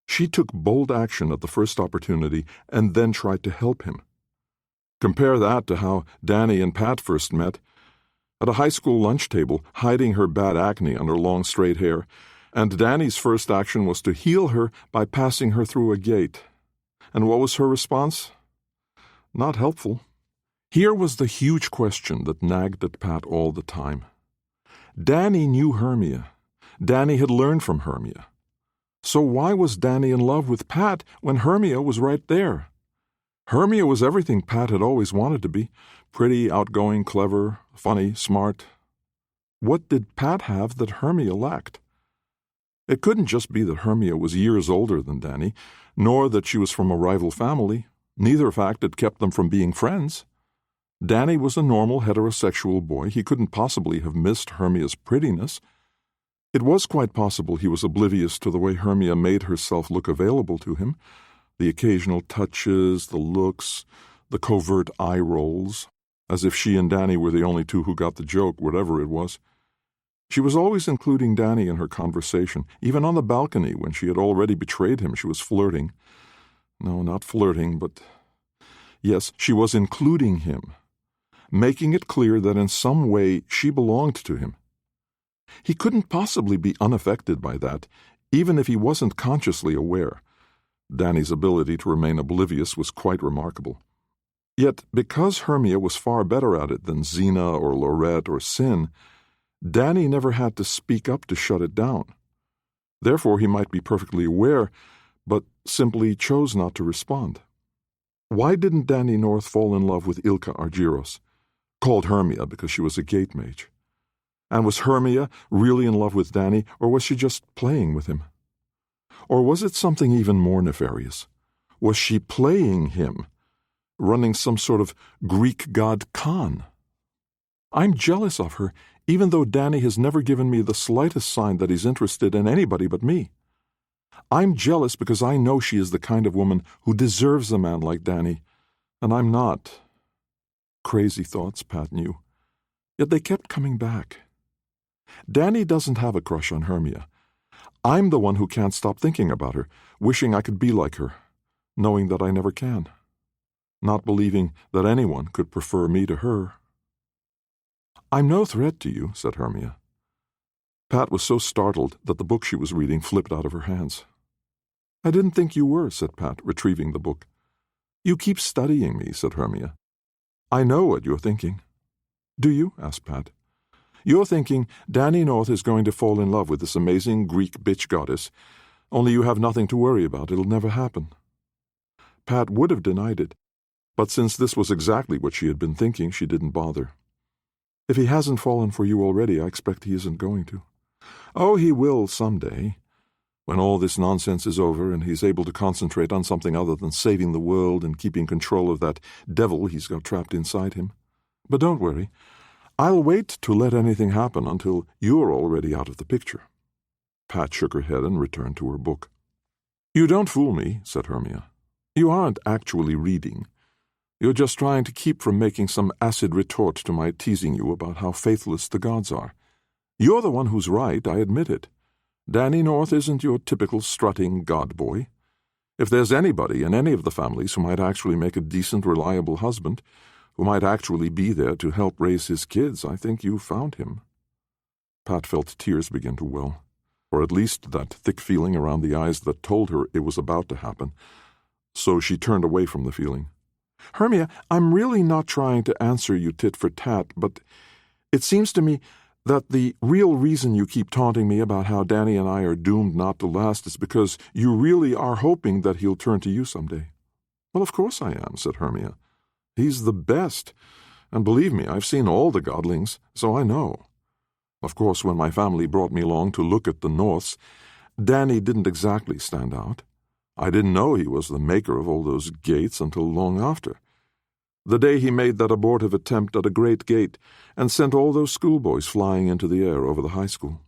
She took bold action at the first opportunity and then tried to help him. Compare that to how Danny and Pat first met, at a high school lunch table, hiding her bad acne under long straight hair, and Danny's first action was to heal her by passing her through a gate. And what was her response? Not helpful. Here was the huge question that nagged at Pat all the time. Danny knew Hermia. Danny had learned from Hermia. So why was Danny in love with Pat when Hermia was right there? Hermia was everything Pat had always wanted to be. Pretty, outgoing, clever, funny, smart. What did Pat have that Hermia lacked? It couldn't just be that Hermia was years older than Danny, nor that she was from a rival family. Neither fact had kept them from being friends. Danny was a normal heterosexual boy. He couldn't possibly have missed Hermia's prettiness. It was quite possible he was oblivious to the way Hermia made herself look available to him, the occasional touches, the looks, the covert eye rolls, as if she and Danny were the only two who got the joke, whatever it was. She was always including Danny in her conversation. Even on the balcony, when she had already betrayed him, she was flirting. No, not flirting, but yes, she was including him, making it clear that in some way she belonged to him. He couldn't possibly be unaffected by that, even if he wasn't consciously aware. Danny's ability to remain oblivious was quite remarkable. Yet, because Hermia was far better at it than Xena or Lorette or Sin, Danny never had to speak up to shut it down. Therefore, he might be perfectly aware, but simply chose not to respond. Why didn't Danny North fall in love with Ilka Argyros, called Hermia because she was a gate mage? And was Hermia really in love with Danny, or was she just playing with him? Or was it something even more nefarious? Was she playing him, running some sort of Greek god Khan? I'm jealous of her, even though Danny has never given me the slightest sign that he's interested in anybody but me. I'm jealous because I know she is the kind of woman who deserves a man like Danny, and I'm not. Crazy thoughts, Pat knew. Yet they kept coming back. Danny doesn't have a crush on Hermia. I'm the one who can't stop thinking about her, wishing I could be like her, knowing that I never can, not believing that anyone could prefer me to her. I'm no threat to you, said Hermia. Pat was so startled that the book she was reading flipped out of her hands. I didn't think you were, said Pat, retrieving the book. You keep studying me, said Hermia. I know what you're thinking. Do you? Asked Pat. You're thinking Danny North is going to fall in love with this amazing Greek bitch goddess, only you have nothing to worry about. It'll never happen. Pat would have denied it, but since this was exactly what she had been thinking, she didn't bother. If he hasn't fallen for you already, I expect he isn't going to. Oh, he will someday, when all this nonsense is over and he's able to concentrate on something other than saving the world and keeping control of that devil he's got trapped inside him. But don't worry. I'll wait to let anything happen until you're already out of the picture. Pat shook her head and returned to her book. You don't fool me, said Hermia. You aren't actually reading. You're just trying to keep from making some acid retort to my teasing you about how faithless the gods are. You're the one who's right, I admit it. Danny North isn't your typical strutting god boy. If there's anybody in any of the families who might actually make a decent, reliable husband, who might actually be there to help raise his kids, I think you found him. Pat felt tears begin to well, or at least that thick feeling around the eyes that told her it was about to happen, so she turned away from the feeling. Hermia, I'm really not trying to answer you tit for tat, but it seems to me that the real reason you keep taunting me about how Danny and I are doomed not to last is because you really are hoping that he'll turn to you someday. Well, of course I am, said Hermia. He's the best, and believe me, I've seen all the godlings, so I know. Of course, when my family brought me along to look at the Norths, Danny didn't exactly stand out. I didn't know he was the maker of all those gates until long after. The day he made that abortive attempt at a great gate and sent all those schoolboys flying into the air over the high school.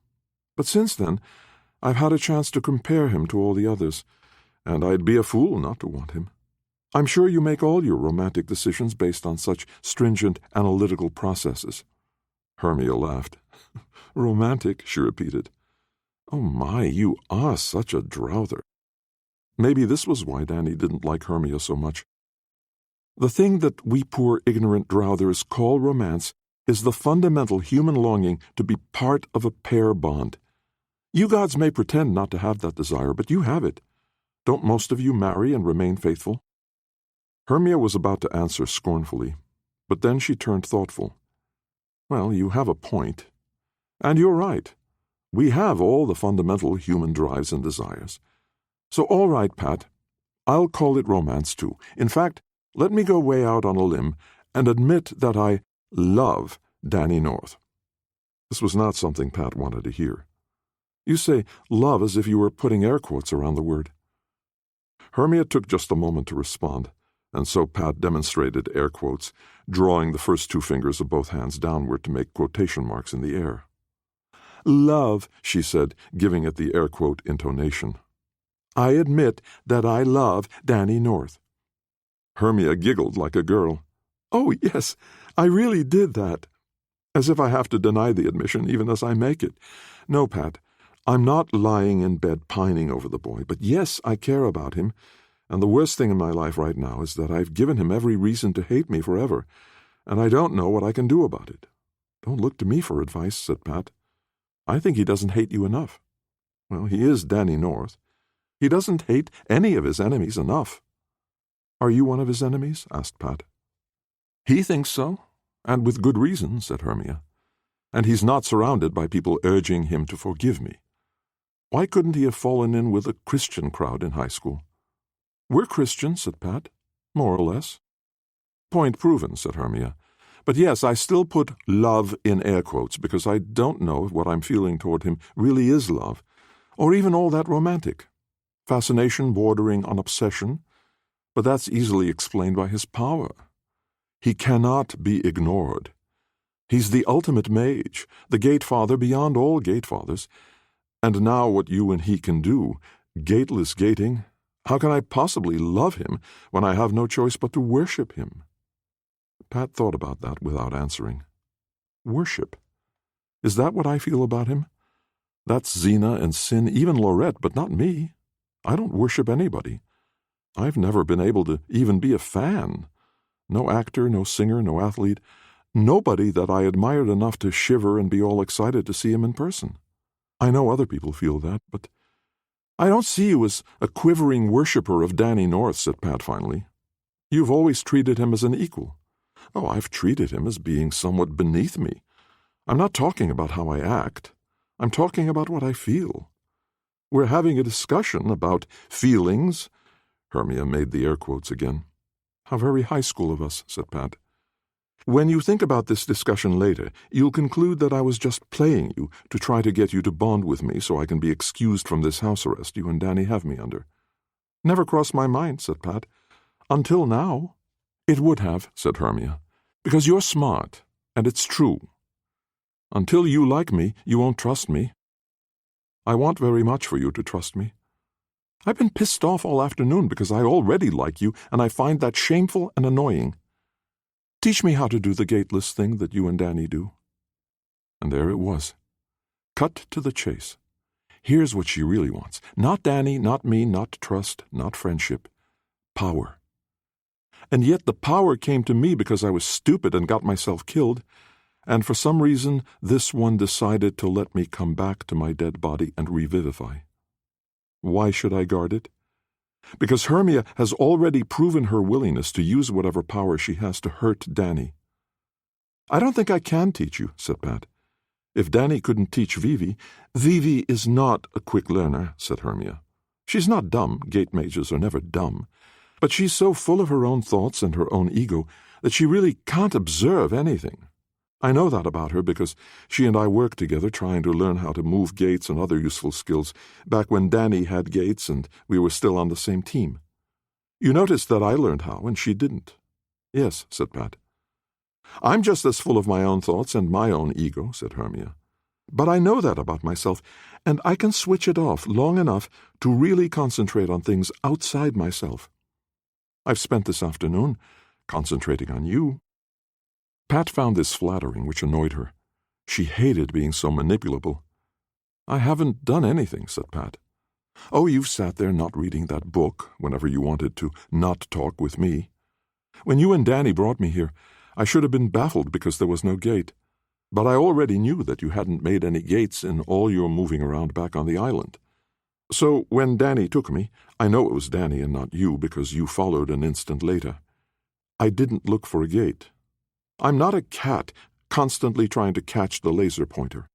But since then, I've had a chance to compare him to all the others, and I'd be a fool not to want him. I'm sure you make all your romantic decisions based on such stringent analytical processes." Hermia laughed. "Romantic," she repeated. "Oh my, you are such a drouther." Maybe this was why Danny didn't like Hermia so much. The thing that we poor ignorant drouthers call romance is the fundamental human longing to be part of a pair bond. You gods may pretend not to have that desire, but you have it. Don't most of you marry and remain faithful?" Hermia was about to answer scornfully, but then she turned thoughtful. "Well, you have a point. And you're right. We have all the fundamental human drives and desires. So all right, Pat, I'll call it romance too. In fact, let me go way out on a limb and admit that I love Danny North." This was not something Pat wanted to hear. "You say love as if you were putting air quotes around the word." Hermia took just a moment to respond, and so Pat demonstrated air quotes, drawing the first two fingers of both hands downward to make quotation marks in the air. "Love," she said, giving it the air quote intonation. "I admit that I love Danny North." Hermia giggled like a girl. "Oh, yes, I really did that." As if I have to deny the admission even as I make it. "No, Pat, I'm not lying in bed pining over the boy, but yes, I care about him, and the worst thing in my life right now is that I've given him every reason to hate me forever, and I don't know what I can do about it." "Don't look to me for advice," said Pat. "I think he doesn't hate you enough." "Well, he is Danny North. He doesn't hate any of his enemies enough." "Are you one of his enemies?" asked Pat. "He thinks so, and with good reason," said Hermia. "And he's not surrounded by people urging him to forgive me. Why couldn't he have fallen in with a Christian crowd in high school?" "We're Christians," said Pat. "More or less." "Point proven," said Hermia. "But yes, I still put love in air quotes because I don't know if what I'm feeling toward him really is love, or even all that romantic. Fascination bordering on obsession, but that's easily explained by his power. He cannot be ignored. He's the ultimate mage, the Gatefather beyond all Gatefathers. And now what you and he can do, gateless gating, how can I possibly love him when I have no choice but to worship him?" Pat thought about that without answering. Worship? Is that what I feel about him? That's Zena and Sin, even Lorette, but not me. I don't worship anybody. I've never been able to even be a fan. No actor, no singer, no athlete, nobody that I admired enough to shiver and be all excited to see him in person. I know other people feel that, but I don't see you as a quivering worshipper of Danny North, said Pat finally. You've always treated him as an equal. Oh, I've treated him as being somewhat beneath me. I'm not talking about how I act. I'm talking about what I feel. We're having a discussion about feelings. Hermia made the air quotes again. How very high school of us, said Pat. When you think about this discussion later, you'll conclude that I was just playing you to try to get you to bond with me so I can be excused from this house arrest you and Danny have me under. Never crossed my mind, said Pat. Until now. It would have, said Hermia, because you're smart, and it's true. Until you like me, you won't trust me. I want very much for you to trust me. I've been pissed off all afternoon because I already like you, and I find that shameful and annoying. Teach me how to do the gateless thing that you and Danny do. And there it was. Cut to the chase. Here's what she really wants. Not Danny, not me, not trust, not friendship. Power. And yet the power came to me because I was stupid and got myself killed, and for some reason this one decided to let me come back to my dead body and revivify. Why should I guard it? Because Hermia has already proven her willingness to use whatever power she has to hurt Danny. I don't think I can teach you, said Pat. If Danny couldn't teach Vivi is not a quick learner, said Hermia. She's not dumb, Gatematges are never dumb, but she's so full of her own thoughts and her own ego that she really can't observe anything. I know that about her because she and I worked together trying to learn how to move gates and other useful skills back when Danny had gates and we were still on the same team. You noticed that I learned how and she didn't. Yes, said Pat. I'm just as full of my own thoughts and my own ego, said Hermia. But I know that about myself, and I can switch it off long enough to really concentrate on things outside myself. I've spent this afternoon concentrating on you." Pat found this flattering, which annoyed her. She hated being so manipulable. "I haven't done anything," said Pat. "Oh, you've sat there not reading that book whenever you wanted to not talk with me. When you and Danny brought me here, I should have been baffled because there was no gate. But I already knew that you hadn't made any gates in all your moving around back on the island. So when Danny took me, I know it was Danny and not you because you followed an instant later. I didn't look for a gate. I'm not a cat constantly trying to catch the laser pointer.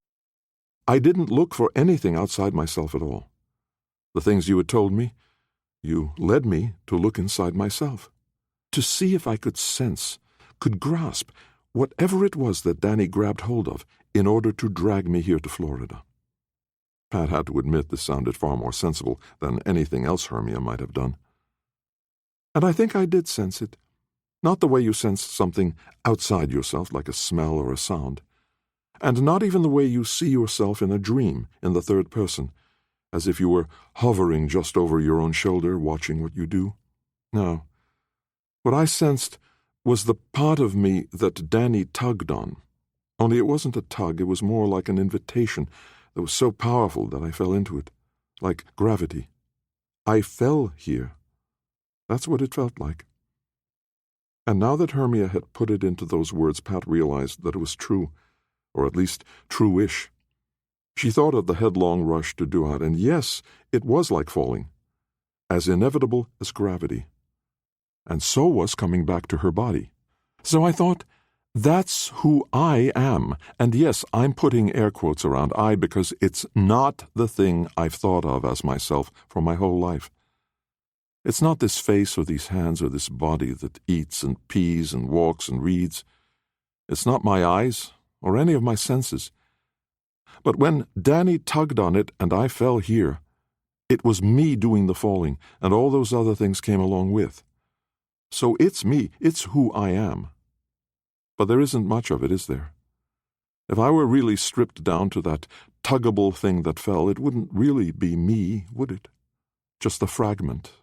I didn't look for anything outside myself at all. The things you had told me, you led me to look inside myself, to see if I could sense, could grasp, whatever it was that Danny grabbed hold of in order to drag me here to Florida." Pat had to admit this sounded far more sensible than anything else Hermia might have done. "And I think I did sense it. Not the way you sense something outside yourself, like a smell or a sound. And not even the way you see yourself in a dream in the third person, as if you were hovering just over your own shoulder, watching what you do. No. What I sensed was the part of me that Danny tugged on. Only it wasn't a tug, it was more like an invitation that was so powerful that I fell into it, like gravity. I fell here. That's what it felt like." And now that Hermia had put it into those words, Pat realized that it was true, or at least true-ish. She thought of the headlong rush to Duat, and yes, it was like falling, as inevitable as gravity. And so was coming back to her body. So I thought, that's who I am. And yes, I'm putting air quotes around I because it's not the thing I've thought of as myself for my whole life. It's not this face or these hands or this body that eats and pees and walks and reads. It's not my eyes or any of my senses. But when Danny tugged on it and I fell here, it was me doing the falling, and all those other things came along with. So it's me, it's who I am. But there isn't much of it, is there? If I were really stripped down to that tuggable thing that fell, it wouldn't really be me, would it? Just the fragment.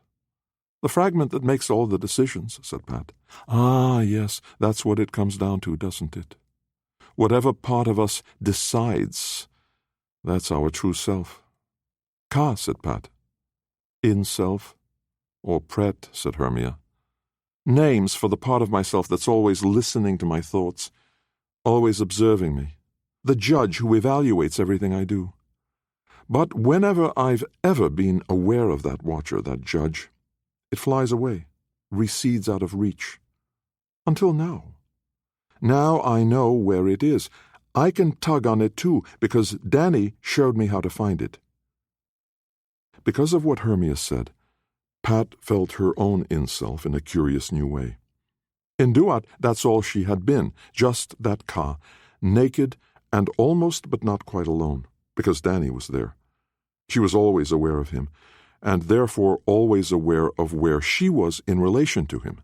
The fragment that makes all the decisions, said Pat. Ah, yes, that's what it comes down to, doesn't it? Whatever part of us decides, that's our true self. Ka, said Pat. In-self, or pret, said Hermia. Names for the part of myself that's always listening to my thoughts, always observing me, the judge who evaluates everything I do. But whenever I've ever been aware of that watcher, that judge, it flies away, recedes out of reach. Until now. Now I know where it is. I can tug on it too, because Danny showed me how to find it. Because of what Hermia said, Pat felt her own in-self in a curious new way. In Duat, that's all she had been, just that Ka, naked and almost but not quite alone, because Danny was there. She was always aware of him, and therefore always aware of where she was in relation to him.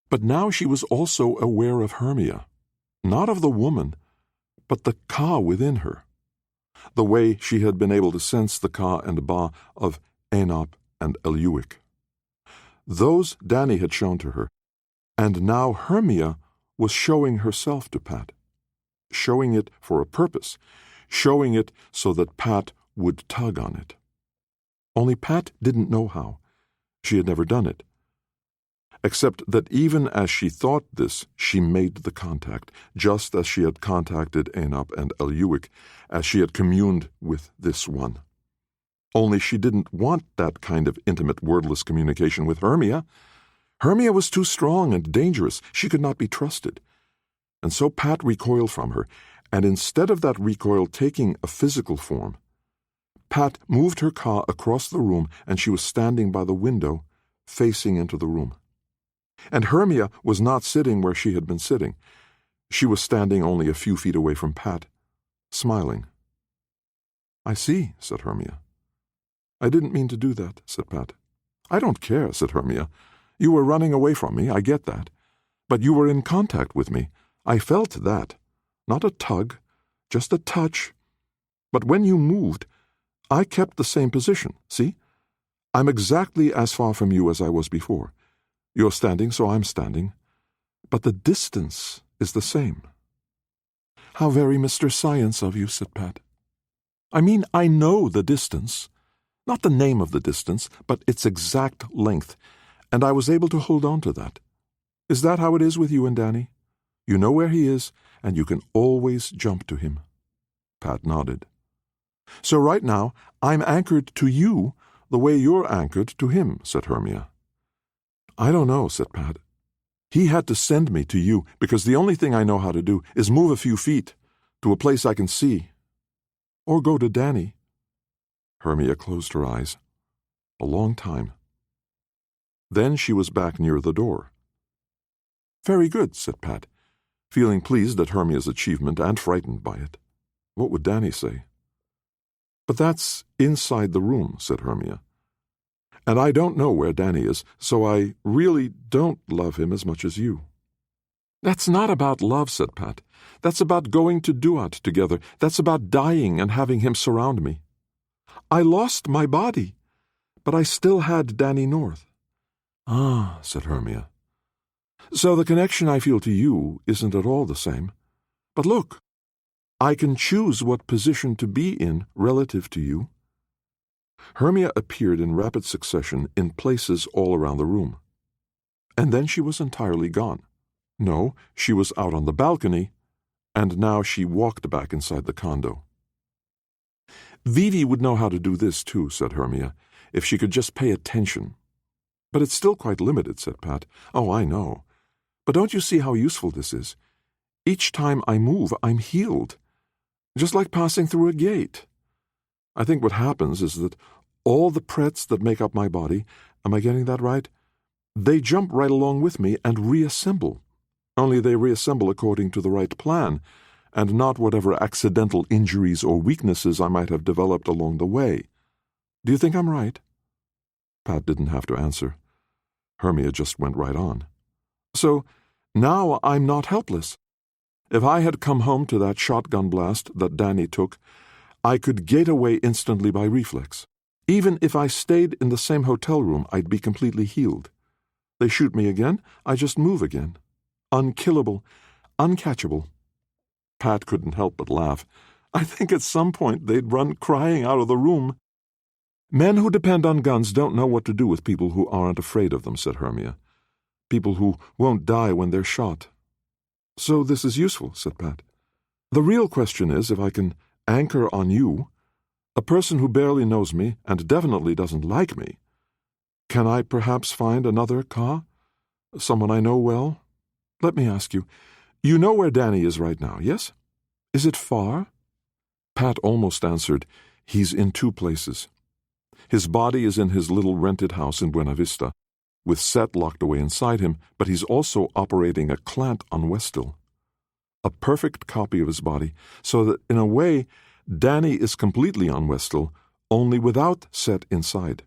But now she was also aware of Hermia, not of the woman, but the Ka within her, the way she had been able to sense the Ka and Ba of Enop and Eliuik. Those Danny had shown to her, and now Hermia was showing herself to Pat, showing it for a purpose, showing it so that Pat would tug on it. Only Pat didn't know how. She had never done it. Except that even as she thought this, she made the contact, just as she had contacted Enop and Eliuik, as she had communed with this one. Only she didn't want that kind of intimate, wordless communication with Hermia. Hermia was too strong and dangerous. She could not be trusted. And so Pat recoiled from her, and instead of that recoil taking a physical form, Pat moved her Ka across the room, and she was standing by the window, facing into the room. And Hermia was not sitting where she had been sitting. She was standing only a few feet away from Pat, smiling. "I see," said Hermia. "I didn't mean to do that," said Pat. "I don't care," said Hermia. "You were running away from me, I get that. But you were in contact with me. I felt that. Not a tug, just a touch, But when you moved, I kept the same position, see? I'm exactly as far from you as I was before. You're standing, so I'm standing. But the distance is the same." "How very Mr. Science of you," said Pat. "I mean, I know the distance. Not the name of the distance, but its exact length, and I was able to hold on to that. Is that how it is with you and Danny? You know where he is, and you can always jump to him." Pat nodded. "So right now, I'm anchored to you the way you're anchored to him," said Hermia. "I don't know," said Pat. "He had to send me to you, because the only thing I know how to do is move a few feet to a place I can see. Or go to Danny." Hermia closed her eyes. A long time. Then she was back near the door. "Very good," said Pat, feeling pleased at Hermia's achievement and frightened by it. What would Danny say? "But that's inside the room," said Hermia. "And I don't know where Danny is, so I really don't love him as much as you." "That's not about love," said Pat. "That's about going to Duat together. That's about dying and having him surround me. I lost my body, but I still had Danny North." "Ah," said Hermia. "So the connection I feel to you isn't at all the same. But look, I can choose what position to be in relative to you." Hermia appeared in rapid succession in places all around the room. And then she was entirely gone. No, she was out on the balcony, and now she walked back inside the condo. "Vivi would know how to do this too," said Hermia, "if she could just pay attention." "But it's still quite limited," said Pat. "Oh, I know. But don't you see how useful this is? Each time I move, I'm healed. Just like passing through a gate. I think what happens is that all the prets that make up my body, am I getting that right? They jump right along with me and reassemble. Only they reassemble according to the right plan, and not whatever accidental injuries or weaknesses I might have developed along the way. Do you think I'm right?" Pat didn't have to answer. Hermia just went right on. "So now I'm not helpless. If I had come home to that shotgun blast that Danny took, I could gate away instantly by reflex. Even if I stayed in the same hotel room, I'd be completely healed. They shoot me again, I just move again. Unkillable, uncatchable." Pat couldn't help but laugh. "I think at some point they'd run crying out of the room." "Men who depend on guns don't know what to do with people who aren't afraid of them," said Hermia. "People who won't die when they're shot." "So this is useful," said Pat. "The real question is if I can anchor on you, a person who barely knows me and definitely doesn't like me. Can I perhaps find another Ka? Someone I know well? Let me ask you, you know where Danny is right now, yes? Is it far?" Pat almost answered, "He's in two places. His body is in his little rented house in Buena Vista, with Set locked away inside him, but he's also operating a clant on Westill. A perfect copy of his body, so that, in a way, Danny is completely on Westill, only without Set inside.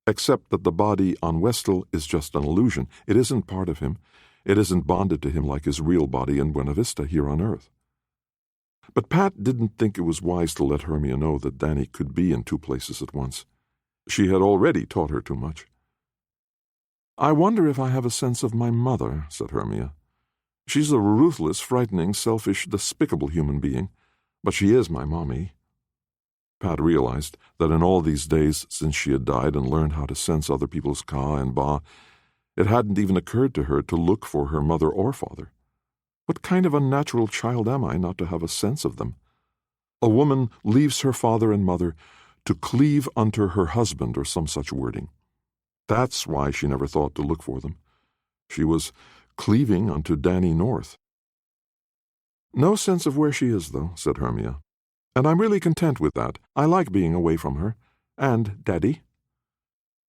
Except that the body on Westill is just an illusion. It isn't part of him. It isn't bonded to him like his real body in Buena Vista here on Earth." But Pat didn't think it was wise to let Hermia know that Danny could be in two places at once. She had already taught her too much. "I wonder if I have a sense of my mother," said Hermia. "She's a ruthless, frightening, selfish, despicable human being, but she is my mommy." Pat realized that in all these days since she had died and learned how to sense other people's Ka and Ba, it hadn't even occurred to her to look for her mother or father. What kind of unnatural child am I not to have a sense of them? A woman leaves her father and mother to cleave unto her husband or some such wording. That's why she never thought to look for them. She was cleaving unto Danny North. "No sense of where she is, though," said Hermia. "And I'm really content with that. I like being away from her. And Daddy.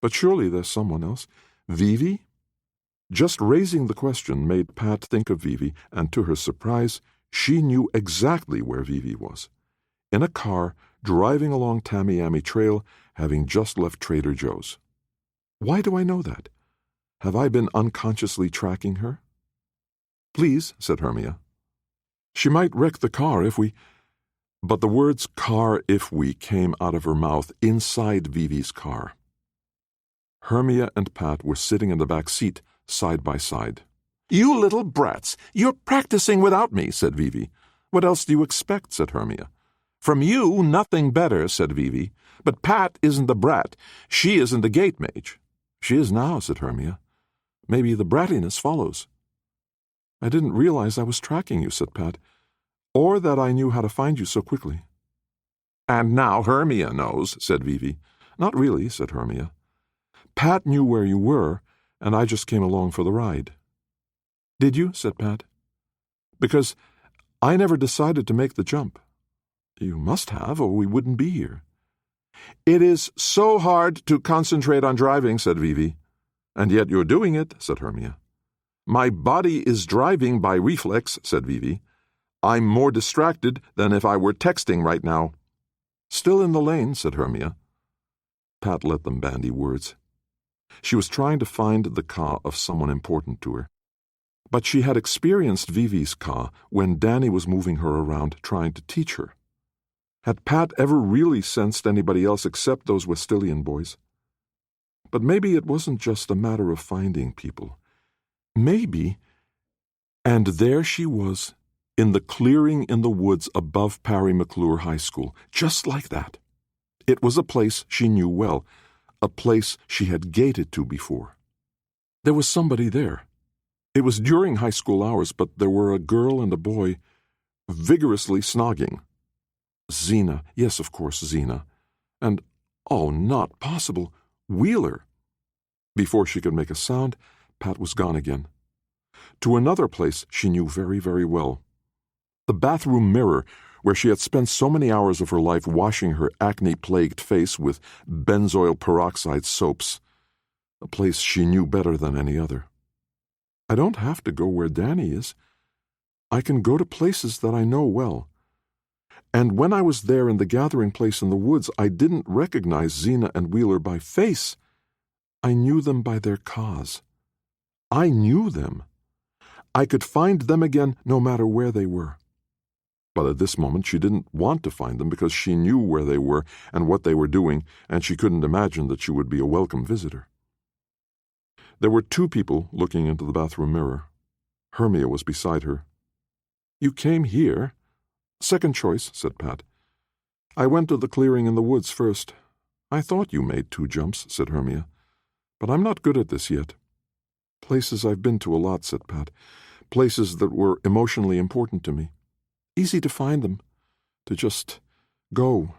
But surely there's someone else. Vivi?" Just raising the question made Pat think of Vivi, and to her surprise, she knew exactly where Vivi was. In a car, driving along Tamiami Trail, having just left Trader Joe's. Why do I know that? Have I been unconsciously tracking her? "Please," said Hermia. "She might wreck the car if we—" But the words car if we came out of her mouth inside Vivi's car. Hermia and Pat were sitting in the back seat, side by side. "You little brats! You're practicing without me," said Vivi. "What else do you expect?" said Hermia. "From you, nothing better," said Vivi. "But Pat isn't the brat. She isn't the gate mage." "She is now," said Hermia. "Maybe the brattiness follows." "I didn't realize I was tracking you," said Pat, "or that I knew how to find you so quickly." "And now Hermia knows," said Vivi. "Not really," said Hermia. "Pat knew where you were, and I just came along for the ride." "Did you?" said Pat. "Because I never decided to make the jump." "You must have, or we wouldn't be here." "It is so hard to concentrate on driving," said Vivi. "And yet you're doing it," said Hermia. "My body is driving by reflex," said Vivi. "I'm more distracted than if I were texting right now." "Still in the lane," said Hermia. Pat let them bandy words. She was trying to find the ka of someone important to her. But she had experienced Vivi's ka when Danny was moving her around trying to teach her. Had Pat ever really sensed anybody else except those Westilian boys? But maybe it wasn't just a matter of finding people. Maybe... And there she was, in the clearing in the woods above Parry McClure High School, just like that. It was a place she knew well, a place she had gated to before. There was somebody there. It was during high school hours, but there were a girl and a boy vigorously snogging. Zena, yes, of course, Zena. And, oh, not possible, Wheeler. Before she could make a sound, Pat was gone again. To another place she knew very, very well. The bathroom mirror, where she had spent so many hours of her life washing her acne-plagued face with benzoyl peroxide soaps. A place she knew better than any other. I don't have to go where Danny is. I can go to places that I know well. And when I was there in the gathering place in the woods, I didn't recognize Zena and Wheeler by face. I knew them by their cause. I knew them. I could find them again no matter where they were. But at this moment she didn't want to find them because she knew where they were and what they were doing, and she couldn't imagine that she would be a welcome visitor. There were two people looking into the bathroom mirror. Hermia was beside her. "You came here?" "Second choice," said Pat. "I went to the clearing in the woods first. I thought you made 2 jumps," said Hermia. "But I'm not good at this yet." "Places I've been to a lot," said Pat. "Places that were emotionally important to me. Easy to find them. To just go."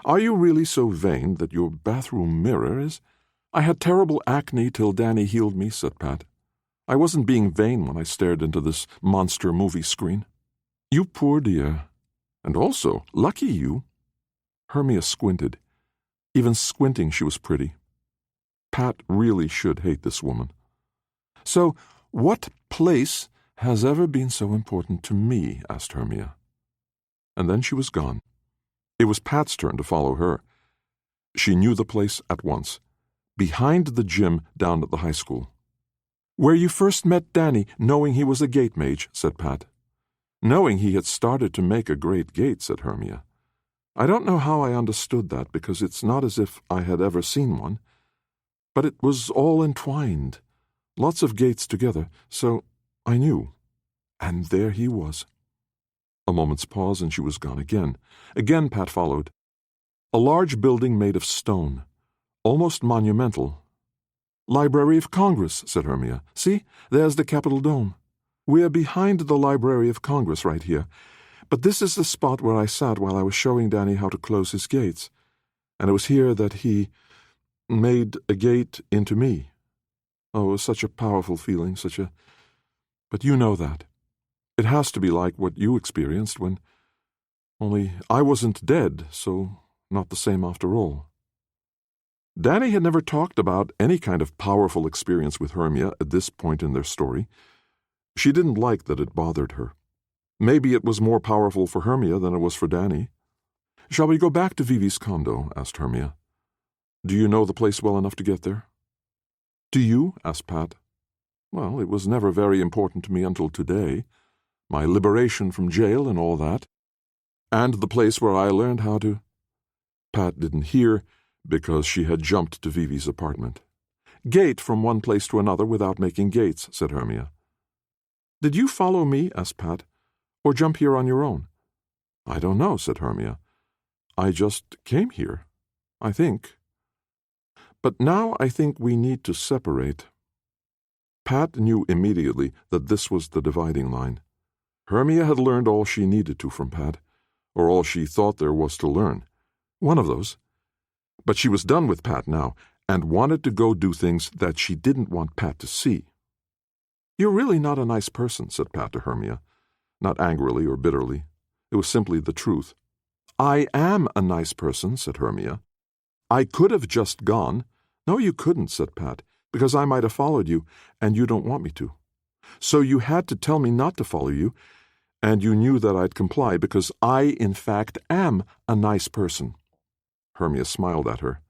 "Are you really so vain that your bathroom mirror is—" "I had terrible acne till Danny healed me," said Pat. "I wasn't being vain when I stared into this monster movie screen." "You poor dear. And also, lucky you." Hermia squinted. Even squinting she was pretty. Pat really should hate this woman. "So, what place has ever been so important to me?" asked Hermia. And then she was gone. It was Pat's turn to follow her. She knew the place at once. Behind the gym down at the high school. "Where you first met Danny, knowing he was a gate mage," said Pat. "Knowing he had started to make a great gate," said Hermia. "I don't know how I understood that, because it's not as if I had ever seen one. But it was all entwined. Lots of gates together, so I knew. And there he was." A moment's pause, and she was gone again. Again Pat followed. A large building made of stone, almost monumental. "Library of Congress," said Hermia. "See, there's the Capitol Dome. We're behind the Library of Congress right here. But this is the spot where I sat while I was showing Danny how to close his gates. And it was here that he made a gate into me. Oh, it was such a powerful feeling, But you know that. It has to be like what you experienced when... Only I wasn't dead, so not the same after all." Danny had never talked about any kind of powerful experience with Hermia at this point in their story. She didn't like that it bothered her. Maybe it was more powerful for Hermia than it was for Danny. "Shall we go back to Vivi's condo?" asked Hermia. "Do you know the place well enough to get there?" "Do you?" asked Pat. "Well, it was never very important to me until today. My liberation from jail and all that." And the place where I learned how to—" Pat didn't hear because she had jumped to Vivi's apartment. "Gate from one place to another without making gates," said Hermia. "Did you follow me?" asked Pat, "or jump here on your own?" "I don't know," said Hermia. "I just came here, I think. But now I think we need to separate." Pat knew immediately that this was the dividing line. Hermia had learned all she needed to from Pat, or all she thought there was to learn. One of those. But she was done with Pat now, and wanted to go do things that she didn't want Pat to see. "You're really not a nice person," said Pat to Hermia, not angrily or bitterly. It was simply the truth. "I am a nice person," said Hermia. "I could have just gone." "No, you couldn't," said Pat, "because I might have followed you, and you don't want me to. So you had to tell me not to follow you, and you knew that I'd comply because I, in fact, am a nice person." Hermia smiled at her.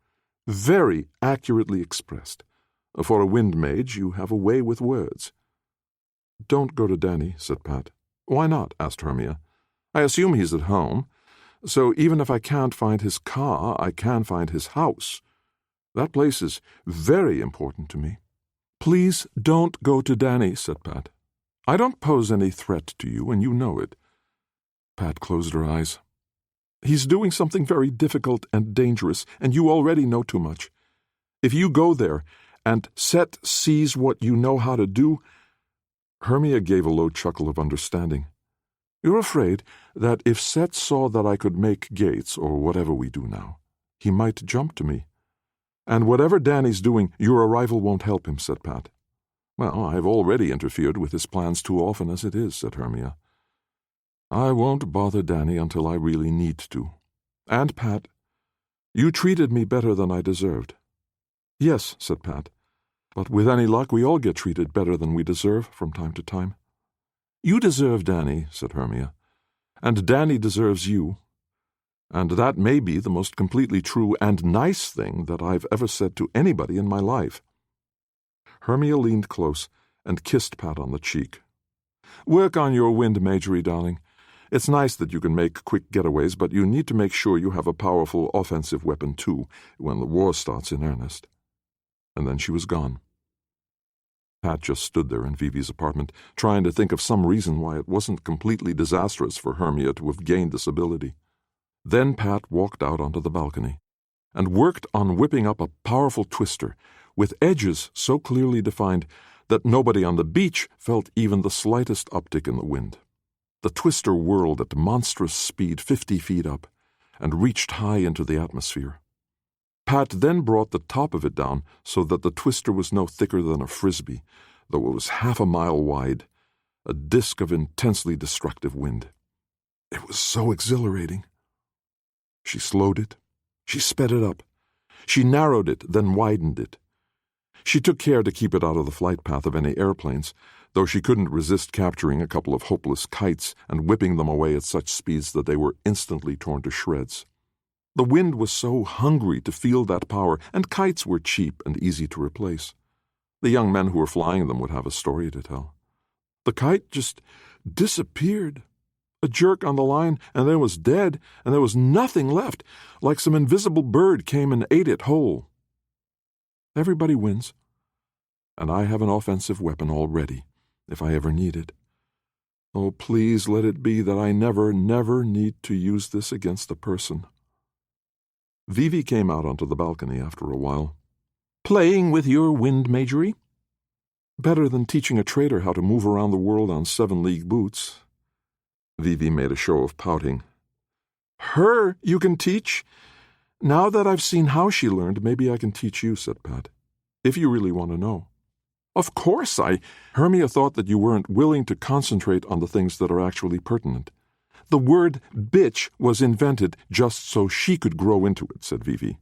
"Very accurately expressed. For a wind mage, you have a way with words." "Don't go to Danny," said Pat. "Why not?" asked Hermia. "I assume he's at home, so even if I can't find his car, I can find his house. That place is very important to me." "Please don't go to Danny," said Pat. "I don't pose any threat to you, and you know it." Pat closed her eyes. "He's doing something very difficult and dangerous, and you already know too much. If you go there, and Set sees what you know how to do—" Hermia gave a low chuckle of understanding. "You're afraid that if Set saw that I could make gates, or whatever we do now, he might jump to me. And whatever Danny's doing, your arrival won't help him," said Pat. "Well, I've already interfered with his plans too often as it is," said Hermia. "I won't bother Danny until I really need to. And, Pat, you treated me better than I deserved." "Yes," said Pat, "but with any luck we all get treated better than we deserve from time to time." "You deserve Danny," said Hermia, "and Danny deserves you. And that may be the most completely true and nice thing that I've ever said to anybody in my life." Hermia leaned close and kissed Pat on the cheek. "Work on your wind magery, darling. It's nice that you can make quick getaways, but you need to make sure you have a powerful offensive weapon, too, when the war starts in earnest." And then she was gone. Pat just stood there in Vivi's apartment, trying to think of some reason why it wasn't completely disastrous for Hermia to have gained this ability. Then Pat walked out onto the balcony and worked on whipping up a powerful twister with edges so clearly defined that nobody on the beach felt even the slightest uptick in the wind. The twister whirled at monstrous speed 50 feet up and reached high into the atmosphere. Pat then brought the top of it down so that the twister was no thicker than a frisbee, though it was half a mile wide, a disk of intensely destructive wind. It was so exhilarating. She slowed it. She sped it up. She narrowed it, then widened it. She took care to keep it out of the flight path of any airplanes, though she couldn't resist capturing a couple of hopeless kites and whipping them away at such speeds that they were instantly torn to shreds. The wind was so hungry to feel that power, and kites were cheap and easy to replace. The young men who were flying them would have a story to tell. The kite just disappeared. A jerk on the line, and then it was dead, and there was nothing left, like some invisible bird came and ate it whole. Everybody wins, and I have an offensive weapon all ready, if I ever need it. Oh, please let it be that I never need to use this against a person." Vivi came out onto the balcony after a while. "Playing with your wind magery?" "Better than teaching a trader how to move around the world on 7-league boots." Vivi made a show of pouting. "Her you can teach? Now that I've seen how she learned, maybe I can teach you," said Pat. "If you really want to know." "Of course Hermia thought that you weren't willing to concentrate on the things that are actually pertinent. The word bitch was invented just so she could grow into it," said Vivi.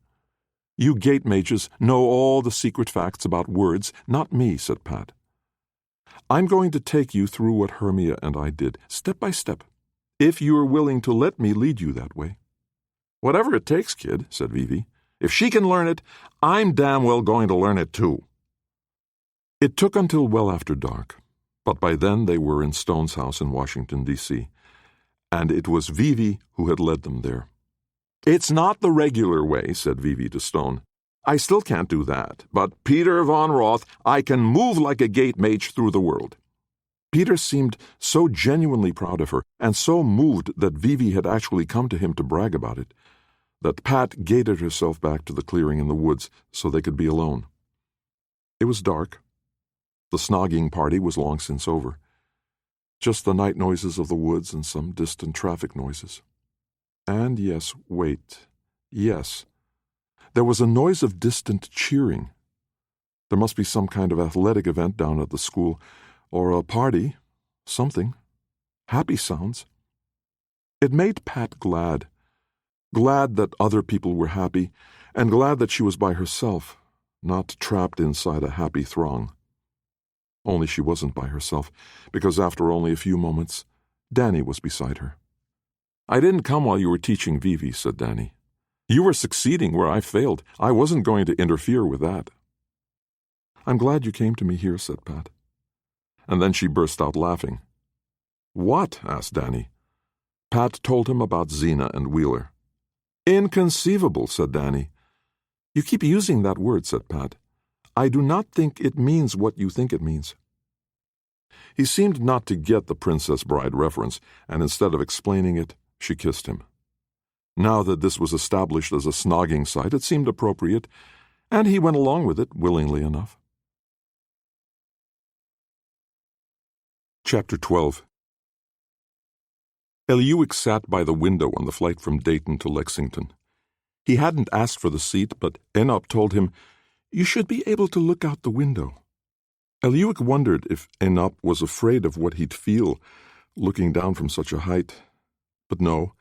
"You gate mages know all the secret facts about words, not me," said Pat. "I'm going to take you through what Hermia and I did, step by step, if you're willing to let me lead you that way." "Whatever it takes, kid," said Vivi. "If she can learn it, I'm damn well going to learn it too." It took until well after dark, but by then they were in Stone's house in Washington, D.C., and it was Vivi who had led them there. "It's not the regular way," said Vivi to Stone. "I still can't do that, but Peter von Roth, I can move like a gate mage through the world." Peter seemed so genuinely proud of her, and so moved that Vivi had actually come to him to brag about it, that Pat gated herself back to the clearing in the woods so they could be alone. It was dark. The snogging party was long since over. Just the night noises of the woods and some distant traffic noises. And yes, there was a noise of distant cheering. There must be some kind of athletic event down at the school, or a party, something. Happy sounds. It made Pat glad. Glad that other people were happy, and glad that she was by herself, not trapped inside a happy throng. Only she wasn't by herself, because after only a few moments, Danny was beside her. "I didn't come while you were teaching Vivi," said Danny. "You were succeeding where I failed. I wasn't going to interfere with that." "I'm glad you came to me here," said Pat. And then she burst out laughing. "What?" asked Danny. Pat told him about Zena and Wheeler. "Inconceivable," said Danny. "You keep using that word," said Pat. "I do not think it means what you think it means." He seemed not to get the Princess Bride reference, and instead of explaining it, she kissed him. Now that this was established as a snogging site, it seemed appropriate, and he went along with it willingly enough. Chapter 12. Eliuik sat by the window on the flight from Dayton to Lexington. He hadn't asked for the seat, but Enop told him, "You should be able to look out the window." Eliuik wondered if Enop was afraid of what he'd feel looking down from such a height. But no.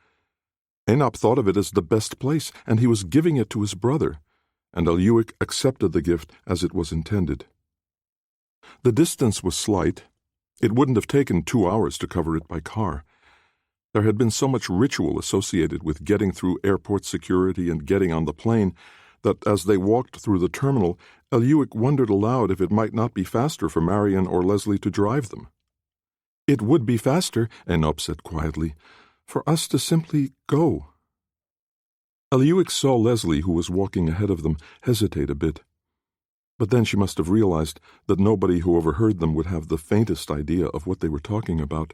Enop thought of it as the best place, and he was giving it to his brother, and Eliuik accepted the gift as it was intended. The distance was slight. It wouldn't have taken 2 hours to cover it by car. There had been so much ritual associated with getting through airport security and getting on the plane that as they walked through the terminal, Eliuik wondered aloud if it might not be faster for Marion or Leslie to drive them. "It would be faster," Enop said quietly, "for us to simply go." Eliuik saw Leslie, who was walking ahead of them, hesitate a bit. But then she must have realized that nobody who overheard them would have the faintest idea of what they were talking about,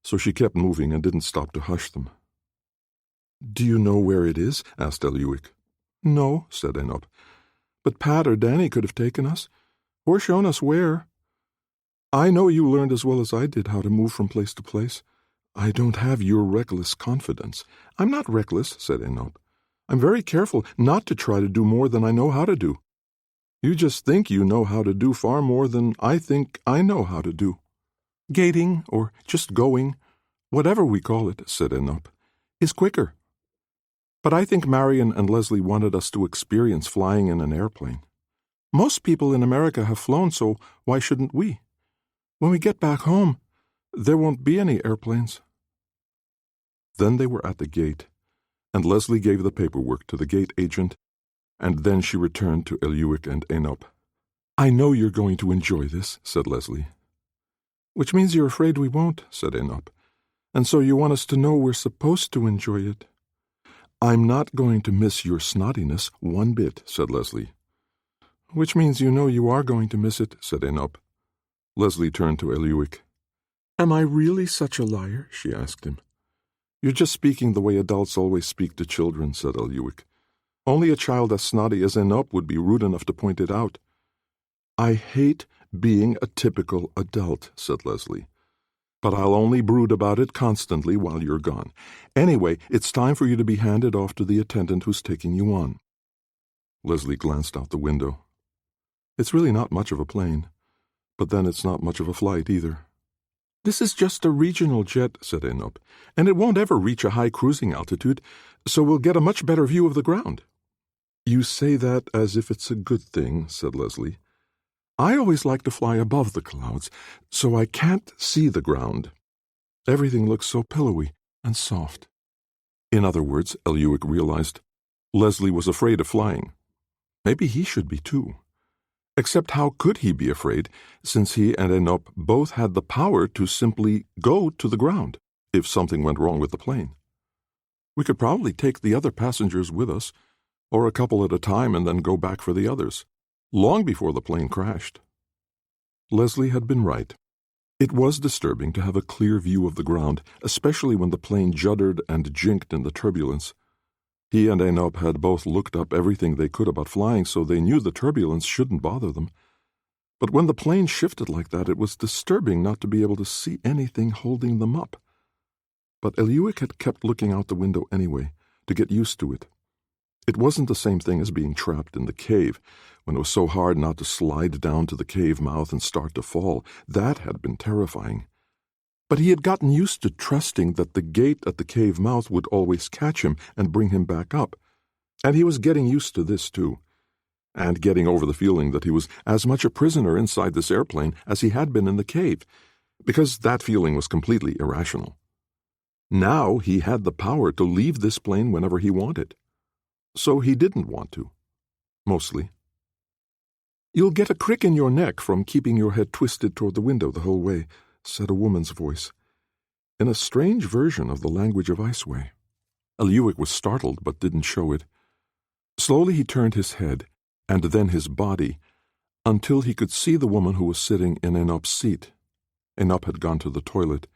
so she kept moving and didn't stop to hush them. "Do you know where it is?" asked Eliuik. "No," said Enop. "But Pat or Danny could have taken us, or shown us where. I know you learned as well as I did how to move from place to place. I don't have your reckless confidence." "I'm not reckless," said Enop. "I'm very careful not to try to do more than I know how to do. You just think you know how to do far more than I think I know how to do. Gating, or just going, whatever we call it," said Enop, "is quicker. But I think Marion and Leslie wanted us to experience flying in an airplane. Most people in America have flown, so why shouldn't we? When we get back home, there won't be any airplanes." Then they were at the gate, and Leslie gave the paperwork to the gate agent, and then she returned to Eliuik and Enop. "I know you're going to enjoy this," said Leslie. "Which means you're afraid we won't," said Enop. "And so you want us to know we're supposed to enjoy it." "I'm not going to miss your snottiness one bit," said Leslie. "Which means you know you are going to miss it," said Enop. Leslie turned to Eliuik. "Am I really such a liar?" she asked him. "You're just speaking the way adults always speak to children," said Eliuik. "Only a child as snotty as Enop would be rude enough to point it out." "I hate being a typical adult," said Leslie. "But I'll only brood about it constantly while you're gone. Anyway, it's time for you to be handed off to the attendant who's taking you on." Leslie glanced out the window. "It's really not much of a plane, but then it's not much of a flight either." "This is just a regional jet," said Enop, "and it won't ever reach a high cruising altitude, so we'll get a much better view of the ground." "You say that as if it's a good thing," said Leslie. "I always like to fly above the clouds, so I can't see the ground. Everything looks so pillowy and soft." In other words, Eliuik realized, Leslie was afraid of flying. Maybe he should be too. Except how could he be afraid, since he and Enop both had the power to simply go to the ground? if something went wrong with the plane. We could probably take the other passengers with us, or a couple at a time and then go back for the others, long before the plane crashed. Leslie had been right. It was disturbing to have a clear view of the ground, especially when the plane juddered and jinked in the turbulence. He and Enop had both looked up everything they could about flying, so they knew the turbulence shouldn't bother them. But when the plane shifted like that, it was disturbing not to be able to see anything holding them up. But Eliuik had kept looking out the window anyway, to get used to it. It wasn't the same thing as being trapped in the cave, when it was so hard not to slide down to the cave mouth and start to fall. That had been terrifying. But he had gotten used to trusting that the gate at the cave mouth would always catch him and bring him back up. And he was getting used to this, too. And getting over the feeling that he was as much a prisoner inside this airplane as he had been in the cave, because that feeling was completely irrational. Now he had the power to leave this plane whenever he wanted. So he didn't want to. Mostly. "You'll get a crick in your neck from keeping your head twisted toward the window the whole way," said a woman's voice, in a strange version of the language of Iceway. Eliuik was startled but didn't show it. Slowly he turned his head, and then his body, until he could see the woman who was sitting in Enop's seat. Enop had gone to the toilet.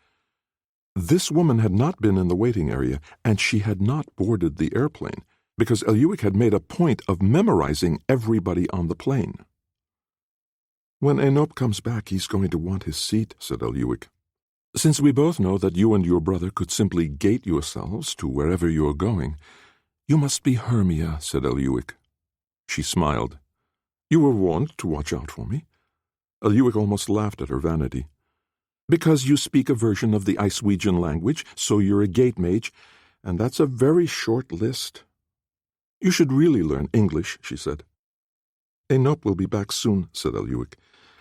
This woman had not been in the waiting area, and she had not boarded the airplane, because Eliuik had made a point of memorizing everybody on the plane. "When Enop comes back, he's going to want his seat," said Eliuik. "Since we both know that you and your brother could simply gate yourselves to wherever you are going, you must be Hermia," said Eliuik. She smiled. "You were warned to watch out for me." Eliuik almost laughed at her vanity. "Because you speak a version of the Icewegian language, so you're a gate mage, and that's a very short list." "You should really learn English," she said. "Enop will be back soon," said Eliuik,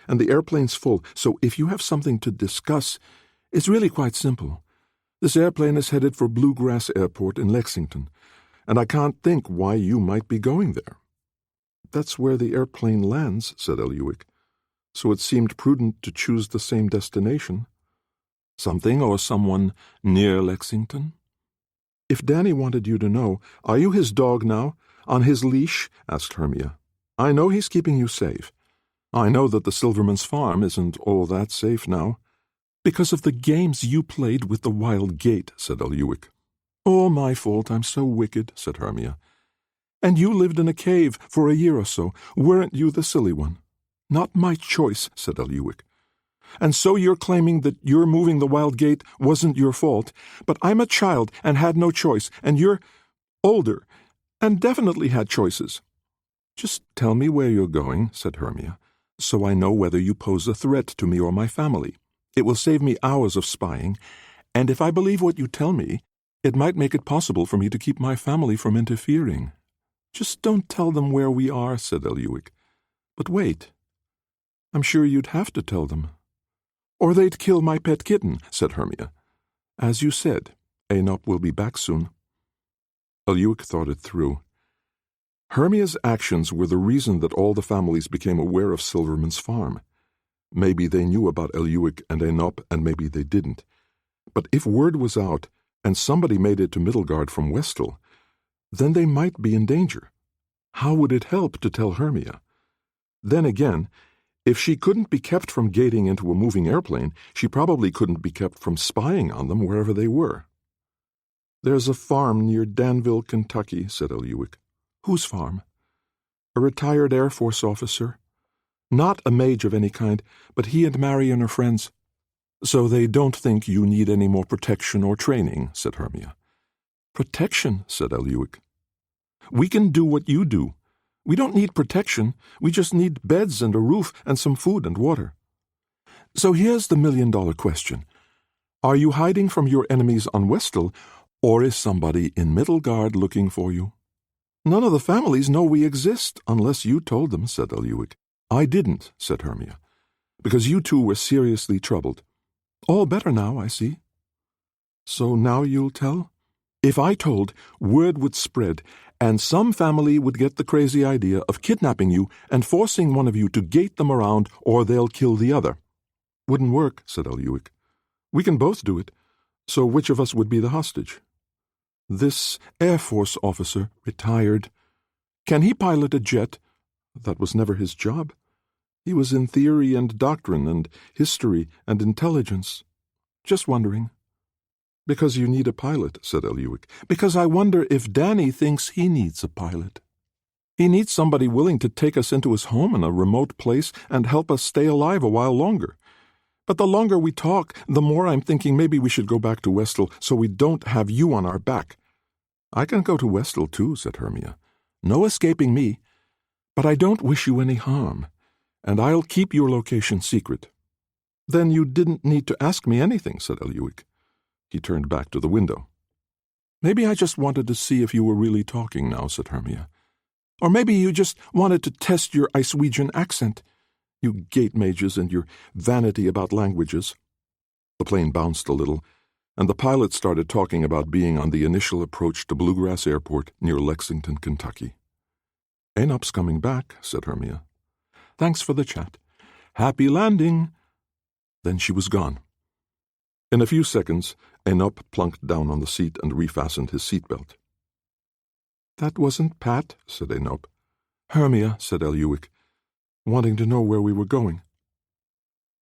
"and the airplane's full, so if you have something to discuss, it's really quite simple. This airplane is headed for Bluegrass Airport in Lexington, and I can't think why you might be going there." "That's where the airplane lands," said Eliuik, "so it seemed prudent to choose the same destination. Something or someone near Lexington?" "If Danny wanted you to know, are you his dog now, on his leash?" asked Hermia. "I know he's keeping you safe. I know that the Silverman's farm isn't all that safe now, because of the games you played with the wild gate," said Eliuik. "All my fault, I'm so wicked," said Hermia. "And you lived in a cave for a year or so, weren't you the silly one?" "Not my choice," said Eliuik. "And so you're claiming that your moving the wild gate wasn't your fault, but I'm a child and had no choice, and you're older and definitely had choices." "Just tell me where you're going," said Hermia, "so I know whether you pose a threat to me or my family. It will save me hours of spying, and if I believe what you tell me, it might make it possible for me to keep my family from interfering." "Just don't tell them where we are," said Eliuik. "But wait. I'm sure you'd have to tell them." "Or they'd kill my pet kitten," said Hermia. "As you said, Enop will be back soon." Eliuik thought it through. Hermia's actions were the reason that all the families became aware of Silverman's farm. Maybe they knew about Eliuik and Enop, and maybe they didn't. But if word was out, and somebody made it to Middlegard from Westel, then they might be in danger. How would it help to tell Hermia? Then again, if she couldn't be kept from gating into a moving airplane, she probably couldn't be kept from spying on them wherever they were. "There's a farm near Danville, Kentucky," said Eliuik. "Whose farm?" "A retired Air Force officer. Not a mage of any kind, but he and Marion are friends." "So they don't think you need any more protection or training," said Hermia. "Protection," said Eliuik. "We can do what you do. We don't need protection. We just need beds and a roof and some food and water." "So here's the million-dollar question. Are you hiding from your enemies on Westel, or is somebody in Middlegard looking for you?" "None of the families know we exist, unless you told them," said Eliuik. "I didn't," said Hermia, "because you two were seriously troubled. All better now, I see." "So now you'll tell?" "If I told, word would spread, and some family would get the crazy idea of kidnapping you and forcing one of you to gate them around, or they'll kill the other." "Wouldn't work," said Eliuik. "We can both do it, So which of us would be the hostage? This Air Force officer, retired. Can he pilot a jet? That was never his job. He was in theory and doctrine and history and intelligence. Just wondering. Because you need a pilot, said Eliuik. Because I wonder if Danny thinks he needs a pilot. He needs somebody willing to take us into his home in a remote place and help us stay alive a while longer. But the longer we talk, the more I'm thinking maybe we should go back to Westel so we don't have you on our back. I can go to Westel too, said Hermia. No escaping me. But I don't wish you any harm, and I'll keep your location secret. Then you didn't need to ask me anything, said Eliuik. He turned back to the window. Maybe I just wanted to see if you were really talking now, said Hermia. Or maybe you just wanted to test your Icewegian accent. You Gatematges and your vanity about languages. The plane bounced a little, and the pilot started talking about being on the initial approach to Bluegrass Airport near Lexington, Kentucky. Aenop's coming back, said Hermia. Thanks for the chat. Happy landing. Then she was gone. In a few seconds, Aenop plunked down on the seat and refastened his seatbelt. That wasn't Pat, said Aenop. Hermia, said Eliuik, wanting to know where we were going.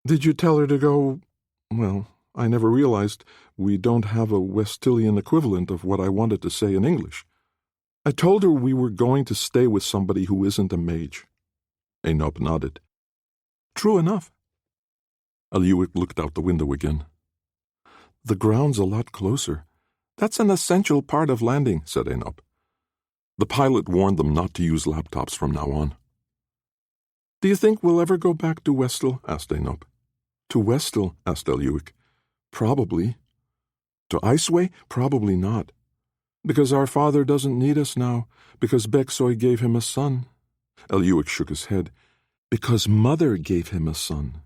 Did you tell her to go? Well, I never realized we don't have a Westilian equivalent of what I wanted to say in English. I told her we were going to stay with somebody who isn't a mage. Aenop nodded. True enough. Eliuik looked out the window again. The ground's a lot closer. That's an essential part of landing, said Aenop. The pilot warned them not to use laptops from now on. Do you think we'll ever go back to Westel? Asked Aenop. To Westel? Asked Eliuik. Probably. To Iceway? Probably not. Because our father doesn't need us now, because Beksoy gave him a son. Eliuik shook his head. Because Mother gave him a son.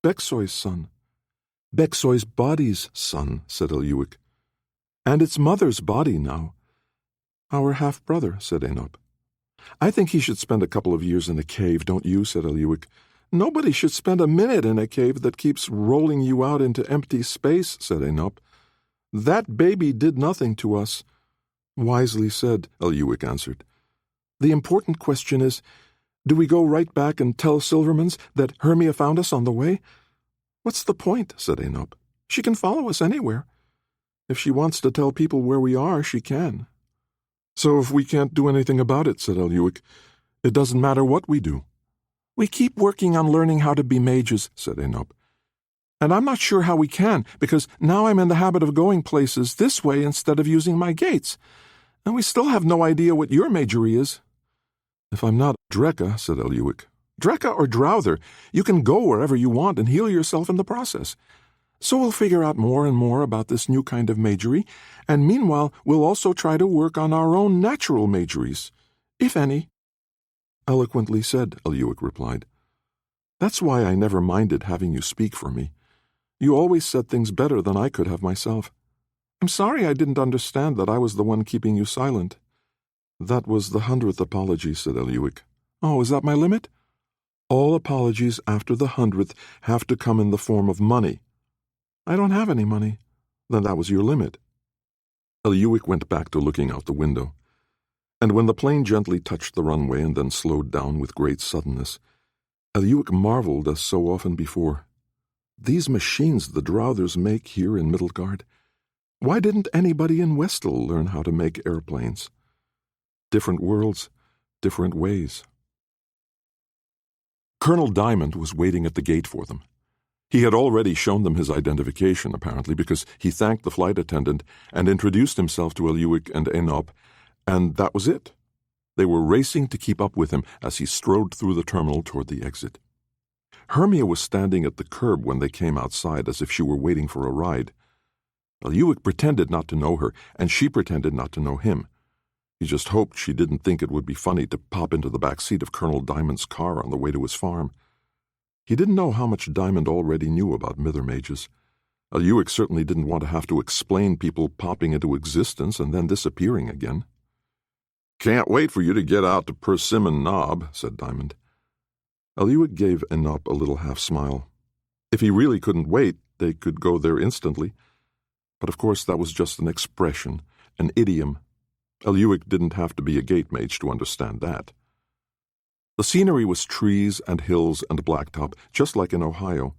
Beksoy's son. Beksoy's body's son, said Eliuik. And it's Mother's body now. Our half-brother, said Aenop. I think he should spend a couple of years in a cave, don't you? Said Eliuik. Nobody should spend a minute in a cave that keeps rolling you out into empty space, said Aenop. That baby did nothing to us. Wisely said, Eliuik answered. The important question is, do we go right back and tell Silvermans that Hermia found us on the way? What's the point? Said Aenop. She can follow us anywhere. If she wants to tell people where we are, she can. So if we can't do anything about it, said Eliuik, it doesn't matter what we do. We keep working on learning how to be mages, said Aenop. And I'm not sure how we can, because now I'm in the habit of going places this way instead of using my gates. And we still have no idea what your magery is. If I'm not Drekka, said Eliuik. Drekka or Drouther, you can go wherever you want and heal yourself in the process. So we'll figure out more and more about this new kind of magery, and meanwhile we'll also try to work on our own natural mageries, if any. Eloquently said, Eliuik replied. That's why I never minded having you speak for me. You always said things better than I could have myself. I'm sorry I didn't understand that I was the one keeping you silent. That was the 100th apology, said Eliuik. Oh, is that my limit? All apologies after the 100th have to come in the form of money. I don't have any money. Then that was your limit. Eliuik went back to looking out the window. And when the plane gently touched the runway and then slowed down with great suddenness, Eliuik marveled as so often before. These machines the Drauthers make here in Middlegard, why didn't anybody in Westel learn how to make airplanes? Different worlds, different ways. Colonel Diamond was waiting at the gate for them. He had already shown them his identification, apparently, because he thanked the flight attendant and introduced himself to Eliuik and Aenop, and that was it. They were racing to keep up with him as he strode through the terminal toward the exit. Hermia was standing at the curb when they came outside as if she were waiting for a ride. Eliuik pretended not to know her, and she pretended not to know him. He just hoped she didn't think it would be funny to pop into the back seat of Colonel Diamond's car on the way to his farm. He didn't know how much Diamond already knew about Mithermages. Eliuik certainly didn't want to have to explain people popping into existence and then disappearing again. Can't wait for you to get out to Persimmon Knob, said Diamond. Eliuik gave Aenop a little half-smile. If he really couldn't wait, they could go there instantly. But of course that was just an expression, an idiom. Eliuik didn't have to be a gate mage to understand that. The scenery was trees and hills and blacktop, just like in Ohio,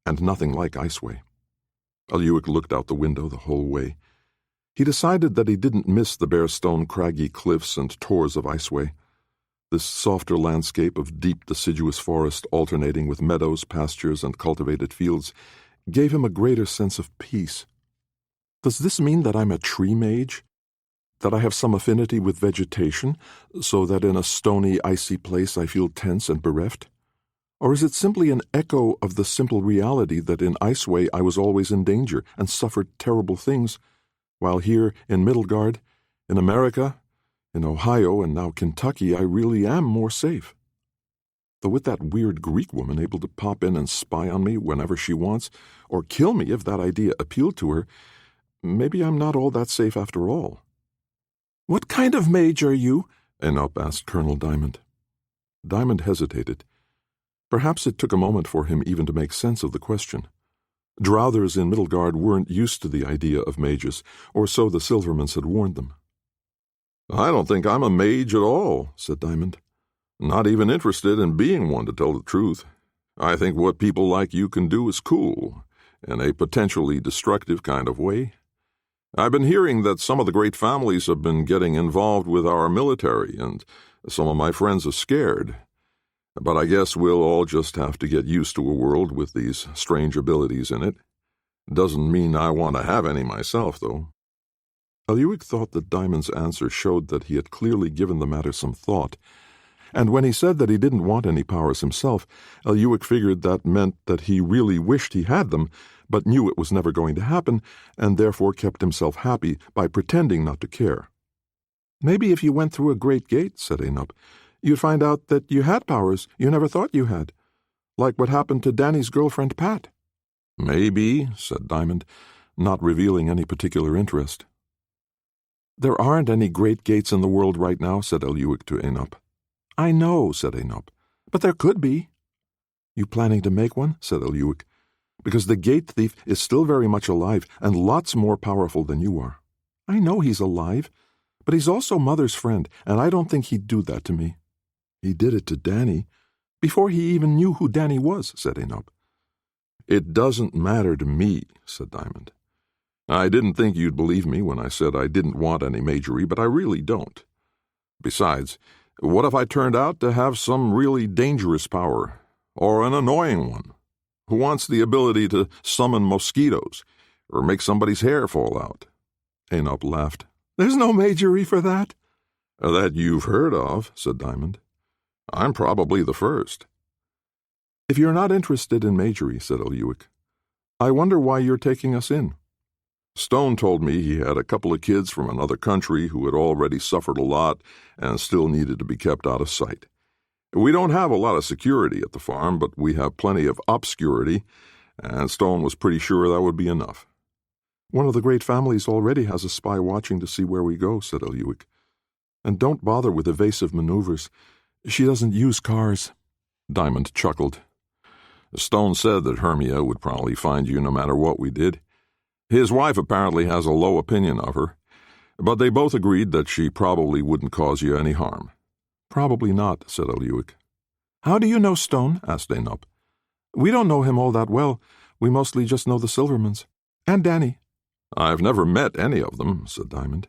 and nothing like Iceway. Eliuik looked out the window the whole way. He decided that he didn't miss the bare stone craggy cliffs and tors of Iceway. This softer landscape of deep deciduous forest alternating with meadows, pastures, and cultivated fields gave him a greater sense of peace. Does this mean that I'm a tree mage? That I have some affinity with vegetation, so that in a stony, icy place I feel tense and bereft? Or is it simply an echo of the simple reality that in Iceway I was always in danger and suffered terrible things, while here in Middlegard, in America, in Ohio, and now Kentucky, I really am more safe? Though with that weird Greek woman able to pop in and spy on me whenever she wants, or kill me if that idea appealed to her, maybe I'm not all that safe after all. "What kind of mage are you?" Enop asked Colonel Diamond. Diamond hesitated. Perhaps it took a moment for him even to make sense of the question. Drothers in Middlegard weren't used to the idea of mages, or so the Silvermans had warned them. "I don't think I'm a mage at all," said Diamond. "Not even interested in being one, to tell the truth. I think what people like you can do is cool, in a potentially destructive kind of way. I've been hearing that some of the great families have been getting involved with our military, and some of my friends are scared. But I guess we'll all just have to get used to a world with these strange abilities in it. Doesn't mean I want to have any myself, though." Eliuik thought that Diamond's answer showed that he had clearly given the matter some thought, and when he said that he didn't want any powers himself, Eliuik figured that meant that he really wished he had them, but knew it was never going to happen, and therefore kept himself happy by pretending not to care. "Maybe if you went through a great gate," said Enop, "you'd find out that you had powers you never thought you had, like what happened to Danny's girlfriend Pat." "Maybe," said Diamond, not revealing any particular interest. "There aren't any great gates in the world right now," said Eliuik to Enop. "I know," said Enop, "but there could be." "You planning to make one?" said Eliuik. "Because the gate thief is still very much alive and lots more powerful than you are." "I know he's alive, but he's also Mother's friend, and I don't think he'd do that to me." "He did it to Danny, before he even knew who Danny was," said Enop. "It doesn't matter to me," said Diamond. "I didn't think you'd believe me when I said I didn't want any magery, but I really don't. Besides, what if I turned out to have some really dangerous power, or an annoying one? Who wants the ability to summon mosquitoes, or make somebody's hair fall out?" Enop laughed. "There's no magery for that." "That you've heard of," said Diamond. "I'm probably the first." "If you're not interested in magery," said Eliuik, "I wonder why you're taking us in." "Stone told me he had a couple of kids from another country who had already suffered a lot and still needed to be kept out of sight. We don't have a lot of security at the farm, but we have plenty of obscurity, and Stone was pretty sure that would be enough." "One of the great families already has a spy watching to see where we go," said Eliuik. "And don't bother with evasive maneuvers. She doesn't use cars." Diamond chuckled. "Stone said that Hermia would probably find you no matter what we did. His wife apparently has a low opinion of her, but they both agreed that she probably wouldn't cause you any harm." "Probably not," said Eliuik. "How do you know Stone?" asked Enop. "We don't know him all that well. We mostly just know the Silvermans. And Danny." "I've never met any of them," said Diamond,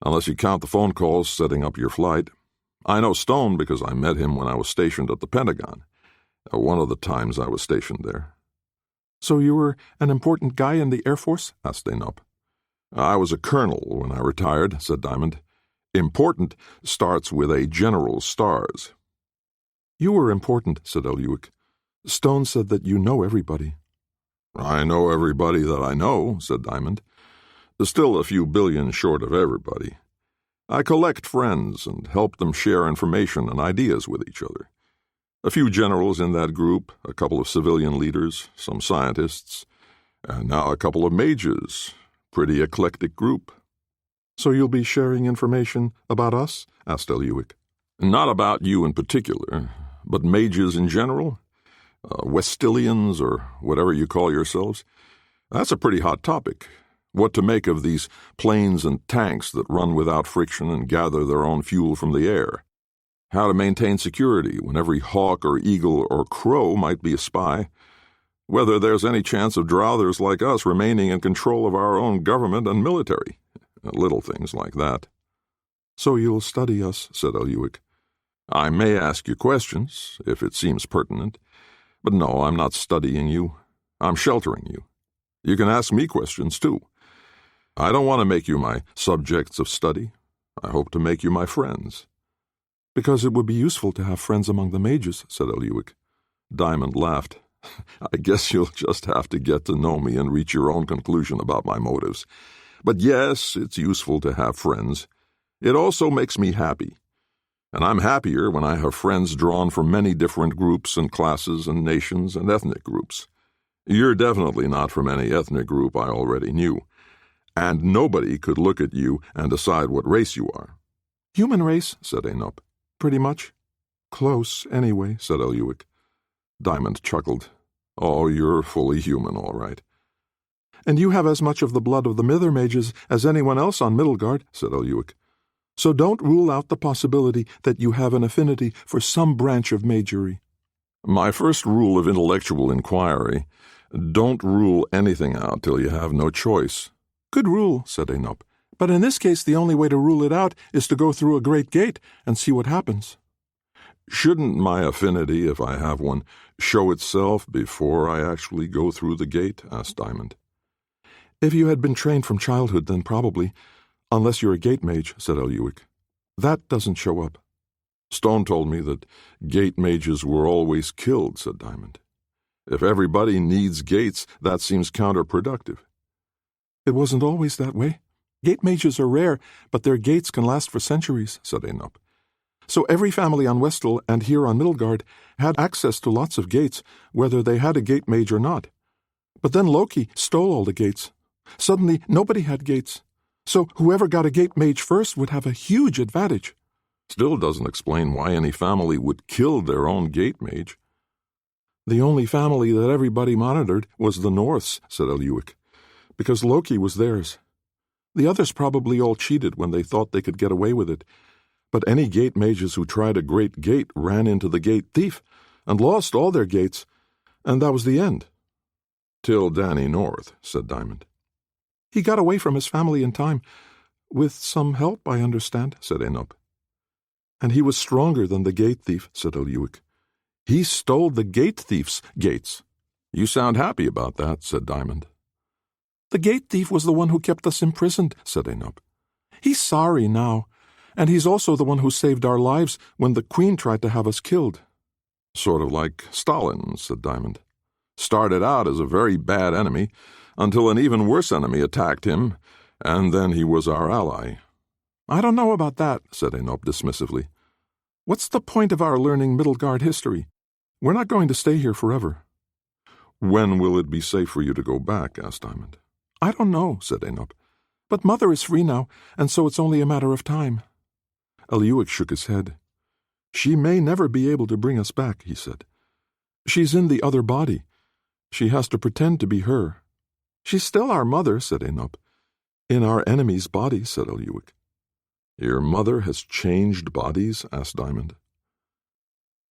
"unless you count the phone calls setting up your flight. I know Stone because I met him when I was stationed at the Pentagon, one of the times I was stationed there." "So you were an important guy in the Air Force?" asked Enop. "I was a colonel when I retired," said Diamond. "Important starts with a general's stars." "You were important," said Eliuik. "Stone said that you know everybody." "I know everybody that I know," said Diamond. "Still a few billion short of everybody. I collect friends and help them share information and ideas with each other. A few generals in that group, a couple of civilian leaders, some scientists, and now a couple of mages. Pretty eclectic group." "So you'll be sharing information about us?" asked Eliuik. "Not about you in particular, but mages in general. Westilians, or whatever you call yourselves. That's a pretty hot topic. What to make of these planes and tanks that run without friction and gather their own fuel from the air. How to maintain security when every hawk or eagle or crow might be a spy. Whether there's any chance of drothers like us remaining in control of our own government and military. Little things like that. So you'll study us, said Eliuik. I may ask you questions, if it seems pertinent. But no, I'm not studying you. I'm sheltering you. You can ask me questions, too. I don't want to make you my subjects of study. I hope to make you my friends. Because it would be useful to have friends among the mages, said Eliuik. Diamond laughed. I guess you'll just have to get to know me and reach your own conclusion about my motives. But yes, it's useful to have friends. It also makes me happy. And I'm happier when I have friends drawn from many different groups and classes and nations and ethnic groups. You're definitely not from any ethnic group I already knew. And nobody could look at you and decide what race you are. Human race, said Aenop. Pretty much. Close, anyway, said Eliuik. Diamond chuckled. Oh, you're fully human, all right. And you have as much of the blood of the Mithermages as anyone else on Middlegard, said Eliuik. So don't rule out the possibility that you have an affinity for some branch of magery. My first rule of intellectual inquiry, don't rule anything out till you have no choice. Good rule, said Aenop. But in this case the only way to rule it out is to go through a great gate and see what happens. Shouldn't my affinity, if I have one, show itself before I actually go through the gate? Asked Diamond. If you had been trained from childhood, then probably, unless you're a gate mage, said Eliuik. That doesn't show up. Stone told me that gate mages were always killed, said Diamond. If everybody needs gates, that seems counterproductive. It wasn't always that way. Gate mages are rare, but their gates can last for centuries, said Aenop. So every family on Westel and here on Middlegard had access to lots of gates, whether they had a gate mage or not. But then Loki stole all the gates. Suddenly, nobody had gates. So whoever got a gate mage first would have a huge advantage. Still doesn't explain why any family would kill their own gate mage. The only family that everybody monitored was the Norths, said Eliuik, because Loki was theirs. The others probably all cheated when they thought they could get away with it. But any gate mages who tried a great gate ran into the gate thief and lost all their gates, and that was the end. Till Danny North, said Diamond. He got away from his family in time, with some help, I understand, said Aenop. And he was stronger than the gate thief, said Eliuik. He stole the gate thief's gates. You sound happy about that, said Diamond. The gate thief was the one who kept us imprisoned, said Aenop. He's sorry now, and he's also the one who saved our lives when the Queen tried to have us killed. Sort of like Stalin, said Diamond. Started out as a very bad enemy, until an even worse enemy attacked him, and then he was our ally. I don't know about that, said Aenop dismissively. What's the point of our learning Middlegard history? We're not going to stay here forever. When will it be safe for you to go back? Asked Diamond. I don't know, said Aenop. But Mother is free now, and so it's only a matter of time. Eliuik shook his head. She may never be able to bring us back, he said. She's in the other body. She has to pretend to be her. She's still our mother, said Aenop. In our enemy's body, said Eliuik. Your mother has changed bodies? Asked Diamond.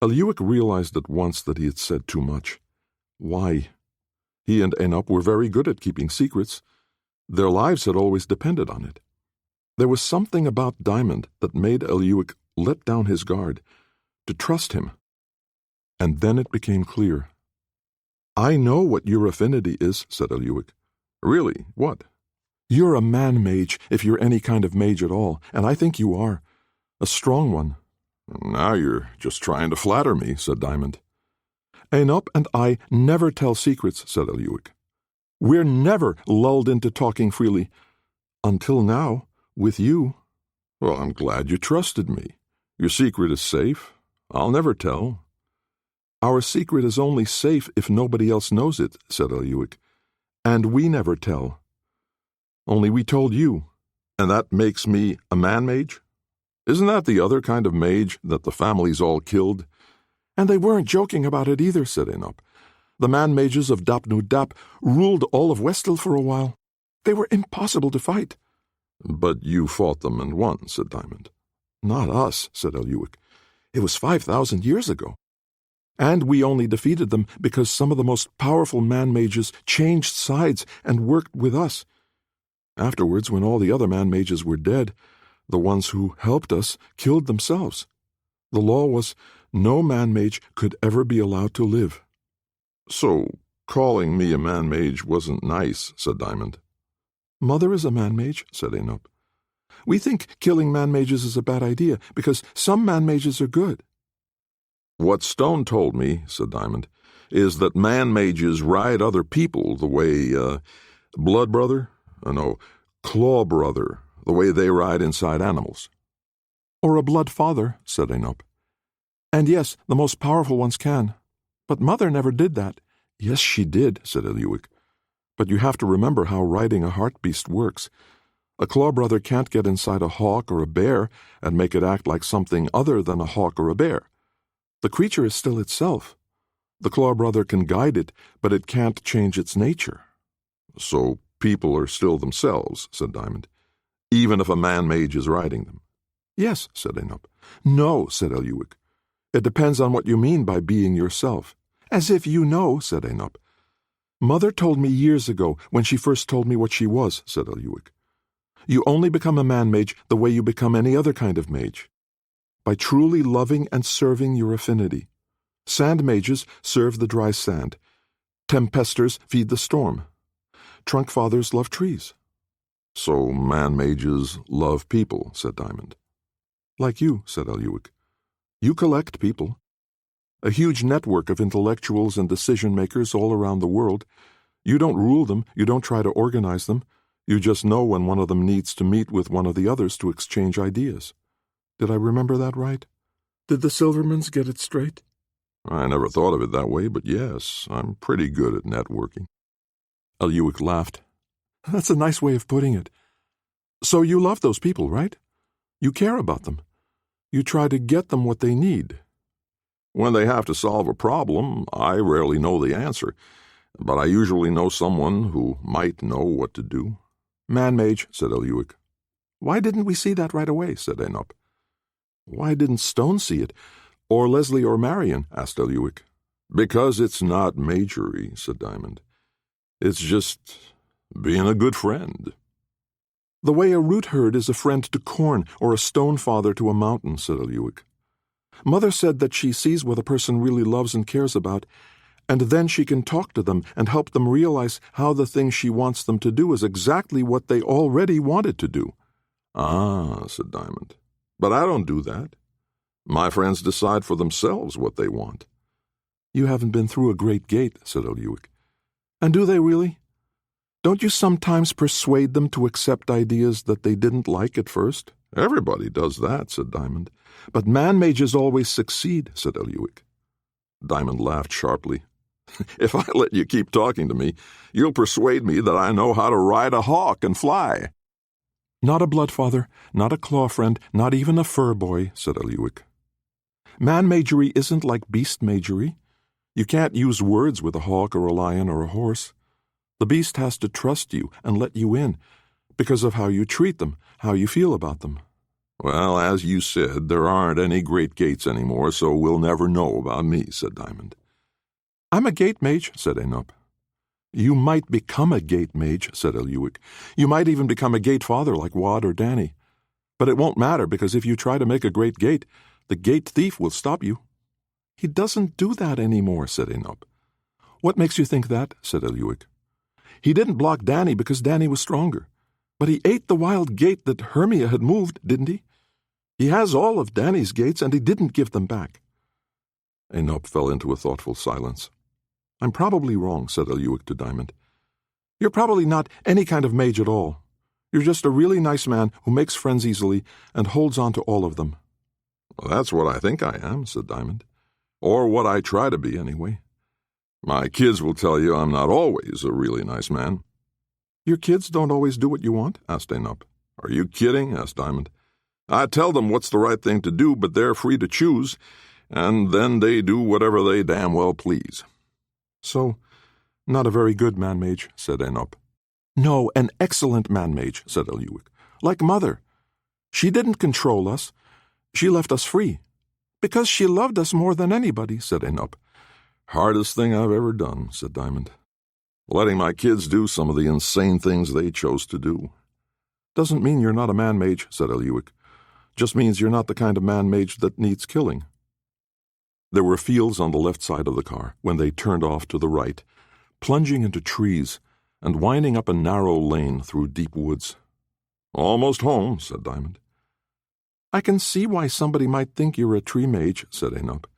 Eliuik realized at once that he had said too much. Why? He and Aenop were very good at keeping secrets. Their lives had always depended on it. There was something about Diamond that made Eliuik let down his guard, to trust him. And then it became clear. I know what your affinity is, said Eliuik. Really? What? You're a man-mage, if you're any kind of mage at all, and I think you are. A strong one. Now you're just trying to flatter me, said Diamond. Aenop and I never tell secrets, said Eliuik. We're never lulled into talking freely. Until now, with you. Well, I'm glad you trusted me. Your secret is safe. I'll never tell. Our secret is only safe if nobody else knows it, said Eliuik. And we never tell. Only we told you. And that makes me a man-mage? Isn't that the other kind of mage that the families all killed? And they weren't joking about it either, said Aenop. The man-mages of Dap-nu-Dap ruled all of Westel for a while. They were impossible to fight. But you fought them and won, said Diamond. Not us, said Eliuik. It was 5,000 years ago. And we only defeated them because some of the most powerful man-mages changed sides and worked with us. Afterwards, when all the other man-mages were dead, the ones who helped us killed themselves. The law was no man-mage could ever be allowed to live. So, calling me a man-mage wasn't nice, said Diamond. Mother is a man-mage, said Anup. We think killing man-mages is a bad idea because some man-mages are good. What Stone told me, said Diamond, is that man-mages ride other people the way, Blood Brother? Claw Brother, the way they ride inside animals. Or a Blood Father, said Anup. And yes, the most powerful ones can. But Mother never did that. Yes, she did, said Eliuik. But you have to remember how riding a heart beast works. A Claw Brother can't get inside a hawk or a bear and make it act like something other than a hawk or a bear. The creature is still itself. The Claw Brother can guide it, but it can't change its nature. So people are still themselves, said Diamond, even if a man-mage is riding them. Yes, said Anup. No, said Eliuik. It depends on what you mean by being yourself. As if you know, said Anup. Mother told me years ago when she first told me what she was, said Eliuik. You only become a man-mage the way you become any other kind of mage. By truly loving and serving your affinity. Sand mages serve the dry sand. Tempesters feed the storm. Trunk fathers love trees. So man-mages love people, said Diamond. Like you, said Eliuik. You collect people. A huge network of intellectuals and decision-makers all around the world. You don't rule them, you don't try to organize them. You just know when one of them needs to meet with one of the others to exchange ideas. Did I remember that right? Did the Silvermans get it straight? I never thought of it that way, but yes, I'm pretty good at networking. Eliuik laughed. That's a nice way of putting it. So you love those people, right? You care about them. You try to get them what they need. When they have to solve a problem, I rarely know the answer, but I usually know someone who might know what to do. Man-mage, said Eliuik. Why didn't we see that right away, said Anup. Why didn't Stone see it? Or Leslie or Marion, asked Eliuik. Because it's not magery, said Diamond. It's just being a good friend. The way a root herd is a friend to corn or a stone father to a mountain, said Eliuik. Mother said that she sees what a person really loves and cares about, and then she can talk to them and help them realize how the thing she wants them to do is exactly what they already wanted to do. Ah, said Diamond. But I don't do that. My friends decide for themselves what they want. You haven't been through a great gate, said Eliuik. And do they really? Don't you sometimes persuade them to accept ideas that they didn't like at first? Everybody does that, said Diamond. But man-mages always succeed, said Eliuik. Diamond laughed sharply. If I let you keep talking to me, you'll persuade me that I know how to ride a hawk and fly. Not a bloodfather, not a claw friend, not even a fur boy, said Eliuik. Man-magery isn't like beast-magery. You can't use words with a hawk or a lion or a horse. The beast has to trust you and let you in, because of how you treat them, how you feel about them. Well, as you said, there aren't any great gates anymore, so we'll never know about me, said Diamond. I'm a gate mage, said Anup. You might become a gate mage, said Eliuik. You might even become a gatefather like Wad or Danny. But it won't matter, because if you try to make a great gate, the gate thief will stop you. He doesn't do that anymore, said Anup. What makes you think that? Said Eliuik. He didn't block Danny because Danny was stronger. But he ate the wild gate that Hermia had moved, didn't he? He has all of Danny's gates, and he didn't give them back. Anup fell into a thoughtful silence. I'm probably wrong, said Eliuik to Diamond. You're probably not any kind of mage at all. You're just a really nice man who makes friends easily and holds on to all of them. Well, that's what I think I am, said Diamond. Or what I try to be, anyway. My kids will tell you I'm not always a really nice man. Your kids don't always do what you want? Asked Anup. Are you kidding? Asked Diamond. I tell them what's the right thing to do, but they're free to choose, and then they do whatever they damn well please. So, not a very good man-mage, said Anup. No, an excellent man-mage, said Eliuik. Like Mother. She didn't control us. She left us free. Because she loved us more than anybody, said Enoch. Hardest thing I've ever done, said Diamond. Letting my kids do some of the insane things they chose to do. Doesn't mean you're not a man-mage, said Eliuik. Just means you're not the kind of man-mage that needs killing. There were fields on the left side of the car when they turned off to the right, plunging into trees and winding up a narrow lane through deep woods. Almost home, said Diamond. I can see why somebody might think you're a tree mage, said Enoch.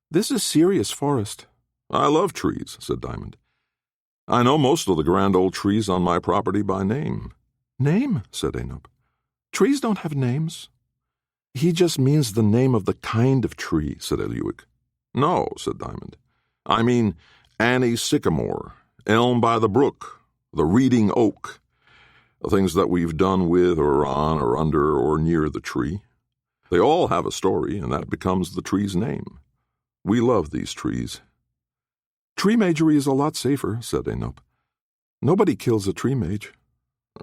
This is serious forest. I love trees, said Diamond. I know most of the grand old trees on my property by name. Name, said Enoch. Trees don't have names. He just means the name of the kind of tree, said Eliuik. No, said Diamond. I mean Annie Sycamore, Elm by the Brook, the Reading Oak, the things that we've done with or on or under or near the tree. They all have a story, and that becomes the tree's name. We love these trees. Tree magery is a lot safer, said Enoch. Nobody kills a tree mage.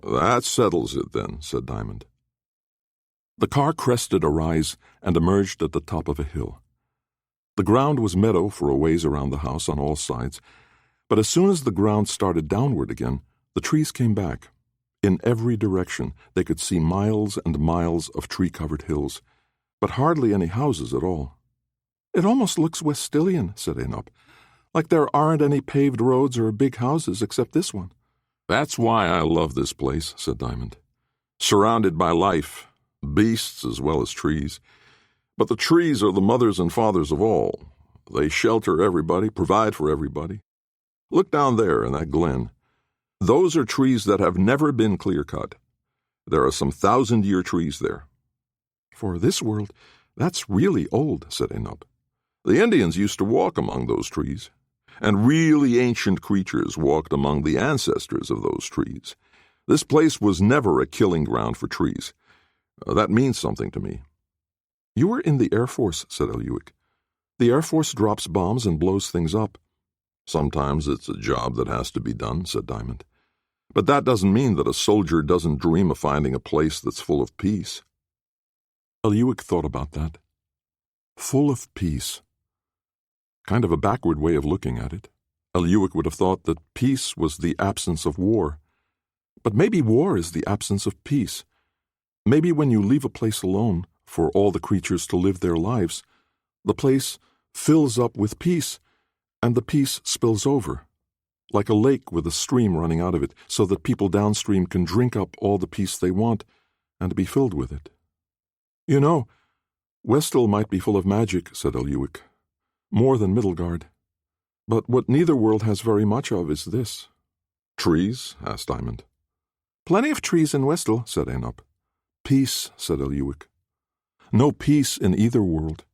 That settles it, then, said Diamond. The car crested a rise and emerged at the top of a hill. The ground was meadow for a ways around the house on all sides, but as soon as the ground started downward again, the trees came back. In every direction they could see miles and miles of tree-covered hills, but hardly any houses at all. It almost looks Westilian, said Enoch, like there aren't any paved roads or big houses except this one. That's why I love this place, said Diamond. Surrounded by life, beasts as well as trees. But the trees are the mothers and fathers of all. They shelter everybody, provide for everybody. Look down there in that glen. Those are trees that have never been clear-cut. There are some 1,000-year trees there. For this world, that's really old, said Enoch. The Indians used to walk among those trees, and really ancient creatures walked among the ancestors of those trees. This place was never a killing ground for trees. That means something to me. You were in the Air Force, said Eliuik. The Air Force drops bombs and blows things up. Sometimes it's a job that has to be done, said Diamond. But that doesn't mean that a soldier doesn't dream of finding a place that's full of peace. Eliuik thought about that. Full of peace. Kind of a backward way of looking at it. Eliuik would have thought that peace was the absence of war. But maybe war is the absence of peace. Maybe when you leave a place alone for all the creatures to live their lives, the place fills up with peace, and the peace spills over, like a lake with a stream running out of it, so that people downstream can drink up all the peace they want and be filled with it. You know, Westel might be full of magic, said Eliuik, more than Middlegard. But what neither world has very much of is this. Trees? Asked Diamond. Plenty of trees in Westel, said Enoch. Peace, said Eliuik. No peace in either world,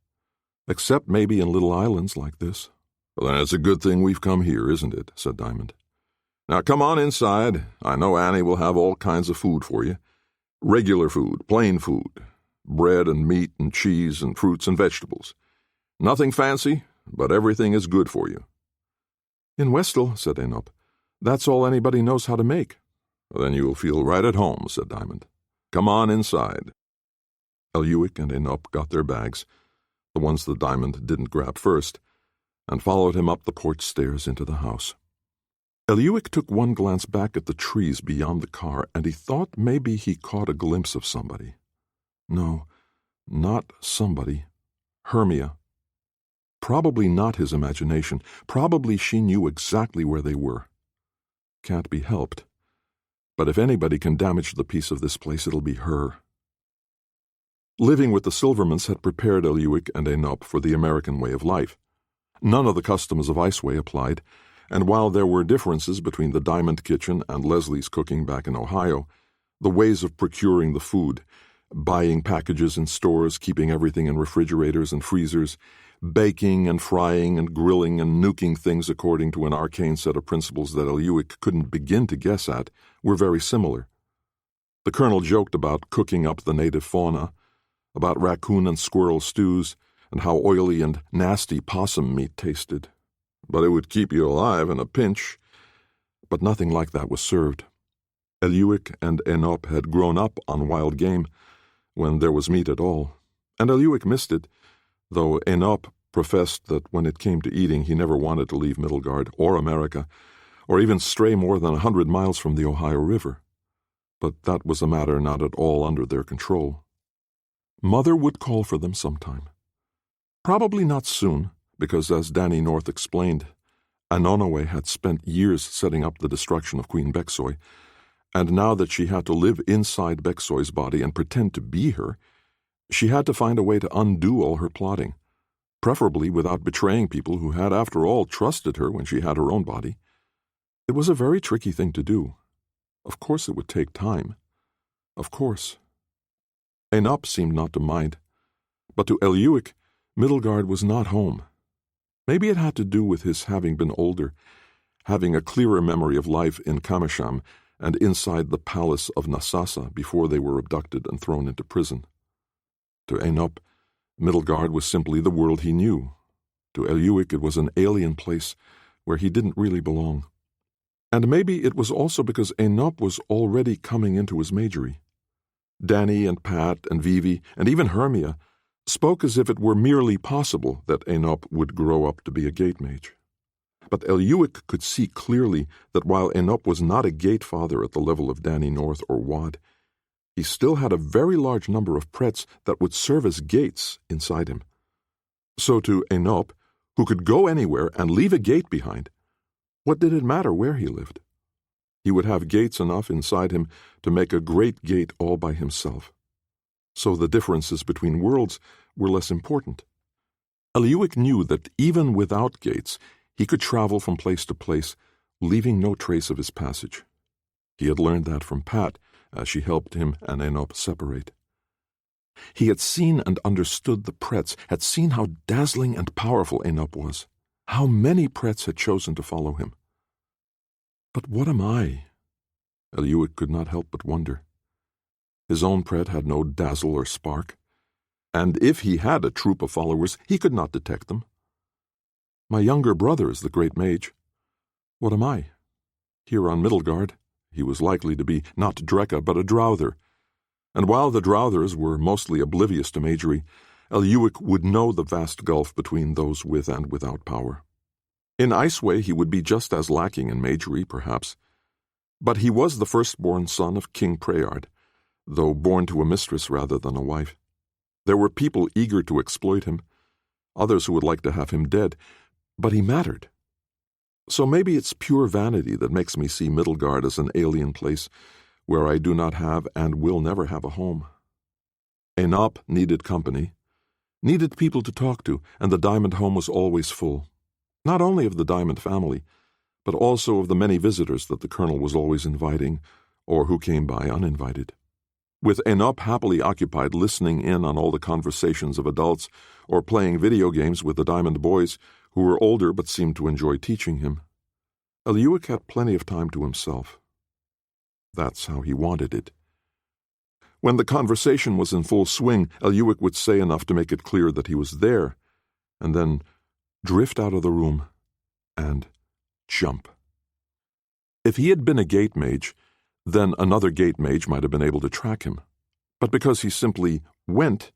except maybe in little islands like this. Well, then it's a good thing we've come here, isn't it? Said Diamond. Now come on inside. I know Annie will have all kinds of food for you. Regular food, plain food. Bread and meat and cheese and fruits and vegetables. Nothing fancy, but everything is good for you. In Westel, said Enoch, that's all anybody knows how to make. Well, then you'll feel right at home, said Diamond. Come on inside. Eliuik and Enoch got their bags, the ones that Diamond didn't grab first, and followed him up the porch stairs into the house. Eliuik took one glance back at the trees beyond the car, and he thought maybe he caught a glimpse of somebody. No, not somebody. Hermia. Probably not his imagination. Probably she knew exactly where they were. Can't be helped. But if anybody can damage the peace of this place, it'll be her. Living with the Silvermans had prepared Eliuik and Enoch for the American way of life. None of the customs of Iceway applied, and while there were differences between the Diamond Kitchen and Leslie's cooking back in Ohio, the ways of procuring the food, buying packages in stores, keeping everything in refrigerators and freezers, baking and frying and grilling and nuking things according to an arcane set of principles that Eliuik couldn't begin to guess at, were very similar. The Colonel joked about cooking up the native fauna, about raccoon and squirrel stews, and how oily and nasty possum meat tasted. But it would keep you alive in a pinch. But nothing like that was served. Eliuik and Enop had grown up on wild game, when there was meat at all, and Eliuik missed it, though Enop professed that when it came to eating he never wanted to leave Middlegard or America, or even stray more than 100 miles from the Ohio River. But that was a matter not at all under their control. Mother would call for them sometime. Probably not soon, because as Danny North explained, Anonowe had spent years setting up the destruction of Queen Bexoy, and now that she had to live inside Bexoy's body and pretend to be her, she had to find a way to undo all her plotting, preferably without betraying people who had, after all, trusted her when she had her own body. It was a very tricky thing to do. Of course it would take time. Of course. Enop seemed not to mind, but to Eliuik, Middlegard was not home. Maybe it had to do with his having been older, having a clearer memory of life in Kamisham and inside the palace of Nasasa before they were abducted and thrown into prison. To Enop, Middlegard was simply the world he knew. To Eliuik it was an alien place where he didn't really belong. And maybe it was also because Enop was already coming into his magery. Danny and Pat and Vivi and even Hermia spoke as if it were merely possible that Enop would grow up to be a gate mage. But Eliuik could see clearly that while Enop was not a Gatefather at the level of Danny North or Wad, he still had a very large number of prets that would serve as gates inside him. So to Enop, who could go anywhere and leave a gate behind, what did it matter where he lived? He would have gates enough inside him to make a great gate all by himself. So the differences between worlds were less important. Eliuik knew that even without gates, he could travel from place to place, leaving no trace of his passage. He had learned that from Pat, as she helped him and Enop separate. He had seen and understood the prets, had seen how dazzling and powerful Enop was, how many prets had chosen to follow him. But what am I? Eliuik could not help but wonder. His own pret had no dazzle or spark, and if he had a troop of followers, he could not detect them. My younger brother is the great mage. What am I? Here on Middlegard, he was likely to be not Drekka, but a Drouther. And while the Drouthers were mostly oblivious to magery, Eliuik would know the vast gulf between those with and without power. In Iceway he would be just as lacking in magery, perhaps. But he was the firstborn son of King Preyard, though born to a mistress rather than a wife. There were people eager to exploit him, others who would like to have him dead, but he mattered. So maybe it's pure vanity that makes me see Middlegard as an alien place where I do not have and will never have a home. Enop needed company, needed people to talk to, and the Diamond home was always full, not only of the Diamond family, but also of the many visitors that the Colonel was always inviting, or who came by uninvited. With Enop happily occupied listening in on all the conversations of adults, or playing video games with the Diamond boys, who were older but seemed to enjoy teaching him, Eliuik had plenty of time to himself. That's how he wanted it. When the conversation was in full swing, Eliuik would say enough to make it clear that he was there, and then drift out of the room and jump. If he had been a gate mage, then another gate mage might have been able to track him. But because he simply went,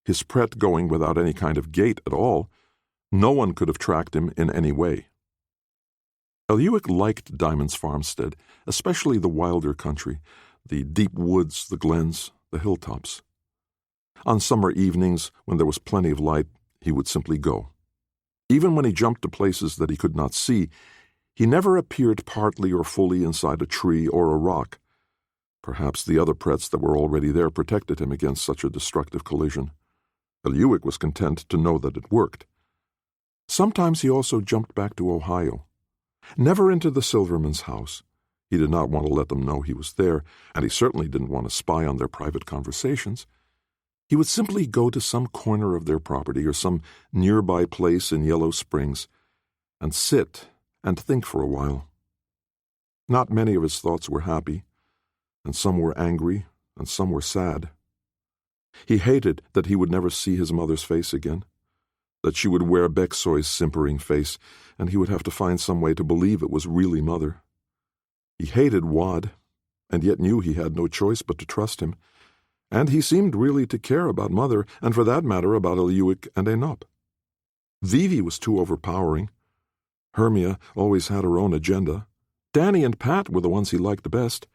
his pret going without any kind of gate at all, no one could have tracked him in any way. Eliuik liked Diamond's farmstead, especially the wilder country, the deep woods, the glens, the hilltops. On summer evenings, when there was plenty of light, he would simply go. Even when he jumped to places that he could not see, he never appeared partly or fully inside a tree or a rock. Perhaps the other prets that were already there protected him against such a destructive collision. Eliuik was content to know that it worked. Sometimes he also jumped back to Ohio. Never into the Silverman's house. He did not want to let them know he was there, and he certainly didn't want to spy on their private conversations. He would simply go to some corner of their property or some nearby place in Yellow Springs and sit and think for a while. Not many of his thoughts were happy, and some were angry, and some were sad. He hated that he would never see his mother's face again, that she would wear Bexoy's simpering face, and he would have to find some way to believe it was really Mother. He hated Wad, and yet knew he had no choice but to trust him. And he seemed really to care about Mother, and for that matter about Eliuik and Enop. Vivi was too overpowering. Hermia always had her own agenda. Danny and Pat were the ones he liked the best.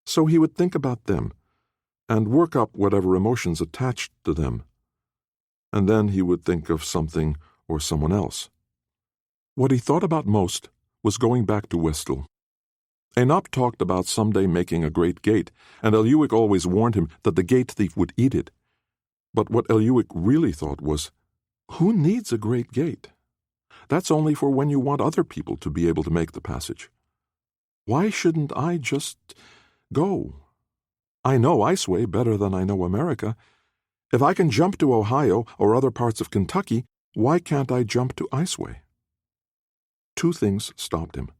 So he would think about them, and work up whatever emotions attached to them. And then he would think of something or someone else. What he thought about most was going back to Westall. Enop talked about someday making a great gate, and Eliuik always warned him that the gate thief would eat it. But what Eliuik really thought was, who needs a great gate? That's only for when you want other people to be able to make the passage. Why shouldn't I just go? I know Iceway better than I know America. If I can jump to Ohio or other parts of Kentucky, why can't I jump to Iceway? Two things stopped him.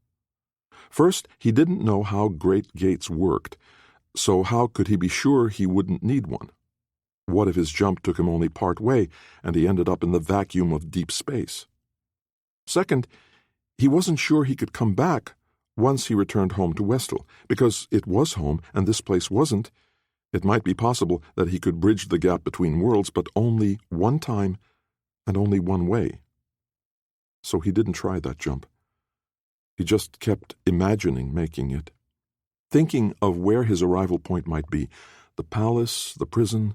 First, he didn't know how great gates worked, so how could he be sure he wouldn't need one? What if his jump took him only part way, and he ended up in the vacuum of deep space? Second, he wasn't sure he could come back once he returned home to Westall, because it was home and this place wasn't. It might be possible that he could bridge the gap between worlds, but only one time and only one way. So he didn't try that jump. He just kept imagining making it, thinking of where his arrival point might be, the palace, the prison,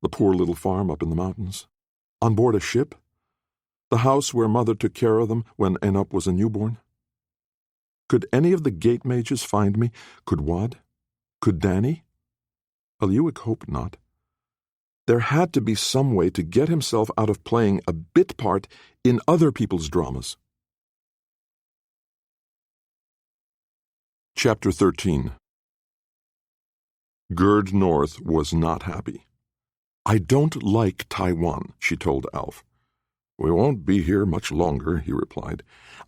the poor little farm up in the mountains, on board a ship, the house where Mother took care of them when Enop was a newborn. Could any of the Gatematges find me? Could Wad? Could Danny? Eliuik hoped not. There had to be some way to get himself out of playing a bit part in other people's dramas. Chapter 13. Gerd North was not happy. "I don't like Taiwan," she told Alf. "We won't be here much longer," he replied.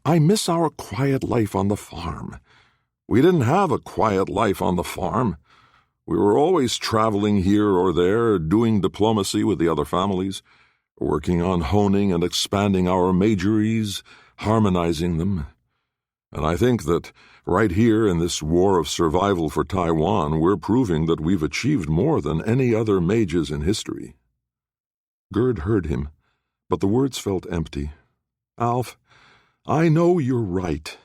"I miss our quiet life on the farm." "We didn't have a quiet life on the farm. We were always traveling here or there, doing diplomacy with the other families, working on honing and expanding our majories, harmonizing them. And I think that right here in this war of survival for Taiwan, we're proving that we've achieved more than any other mages in history." Gerd heard him, but the words felt empty. "Alf, I know you're right,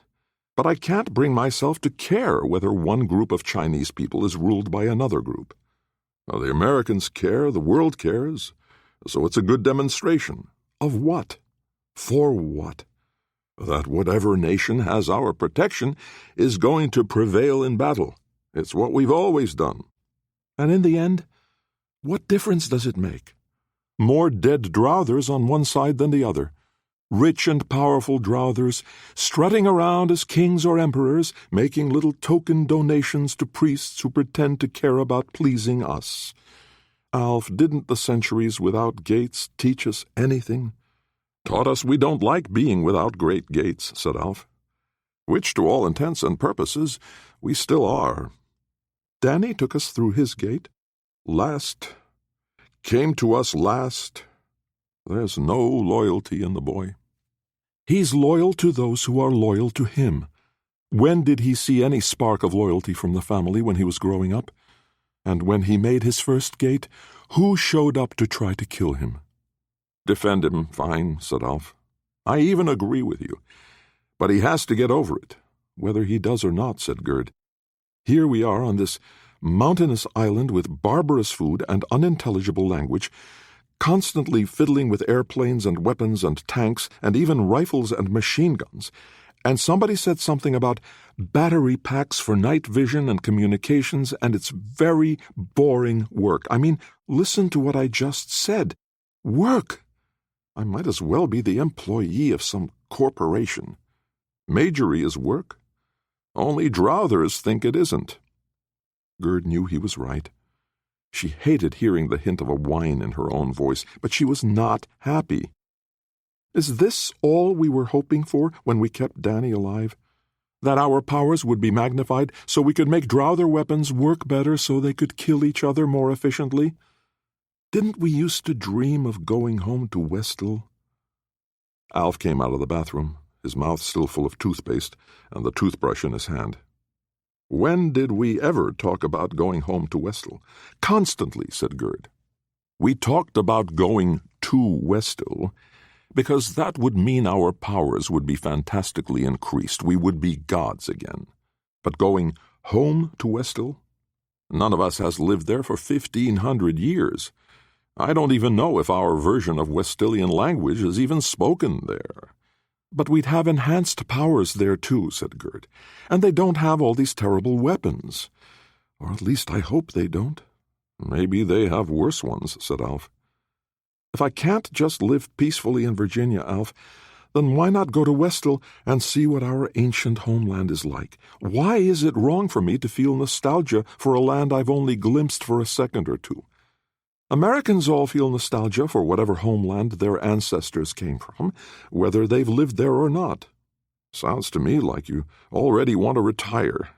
but I can't bring myself to care whether one group of Chinese people is ruled by another group. Now, the Americans care, the world cares, so it's a good demonstration. Of what? For what? That whatever nation has our protection is going to prevail in battle. It's what we've always done. And in the end, what difference does it make? More dead Drowthers on one side than the other. Rich and powerful Drowthers, strutting around as kings or emperors, making little token donations to priests who pretend to care about pleasing us. Alf, didn't the centuries without gates teach us anything?" "Taught us we don't like being without great gates," said Alf. "Which, to all intents and purposes, we still are." "Danny took us through his gate. Came to us last. There's no loyalty in the boy." "He's loyal to those who are loyal to him. When did he see any spark of loyalty from the family when he was growing up? And when he made his first gate, who showed up to try to kill him?" "Defend him, fine," said Alf. "I even agree with you. But he has to get over it, whether he does or not," said Gerd. "Here we are on this mountainous island with barbarous food and unintelligible language, constantly fiddling with airplanes and weapons and tanks and even rifles and machine guns. And somebody said something about battery packs for night vision and communications, and it's very boring work. I mean, listen to what I just said. Work! I might as well be the employee of some corporation. Majory is work. Only Drowthers think it isn't." Gerd knew he was right. She hated hearing the hint of a whine in her own voice, but she was not happy. Is this all we were hoping for when we kept Danny alive? That our powers would be magnified so we could make Drowther weapons work better so they could kill each other more efficiently? Didn't we used to dream of going home to Westall? Alf came out of the bathroom, his mouth still full of toothpaste and the toothbrush in his hand. When did we ever talk about going home to Westill? Constantly, said Gerd. We talked about going to Westill because that would mean our powers would be fantastically increased. We would be gods again. But going home to Westill? None of us has lived there for 1,500 years. I don't even know if our version of Westilian language is even spoken there. But we'd have enhanced powers there too, said Gerd, and they don't have all these terrible weapons. Or at least I hope they don't. Maybe they have worse ones, said Alf. If I can't just live peacefully in Virginia, Alf, then why not go to Westill and see what our ancient homeland is like? Why is it wrong for me to feel nostalgia for a land I've only glimpsed for a second or two? Americans all feel nostalgia for whatever homeland their ancestors came from, whether they've lived there or not. Sounds to me like you already want to retire.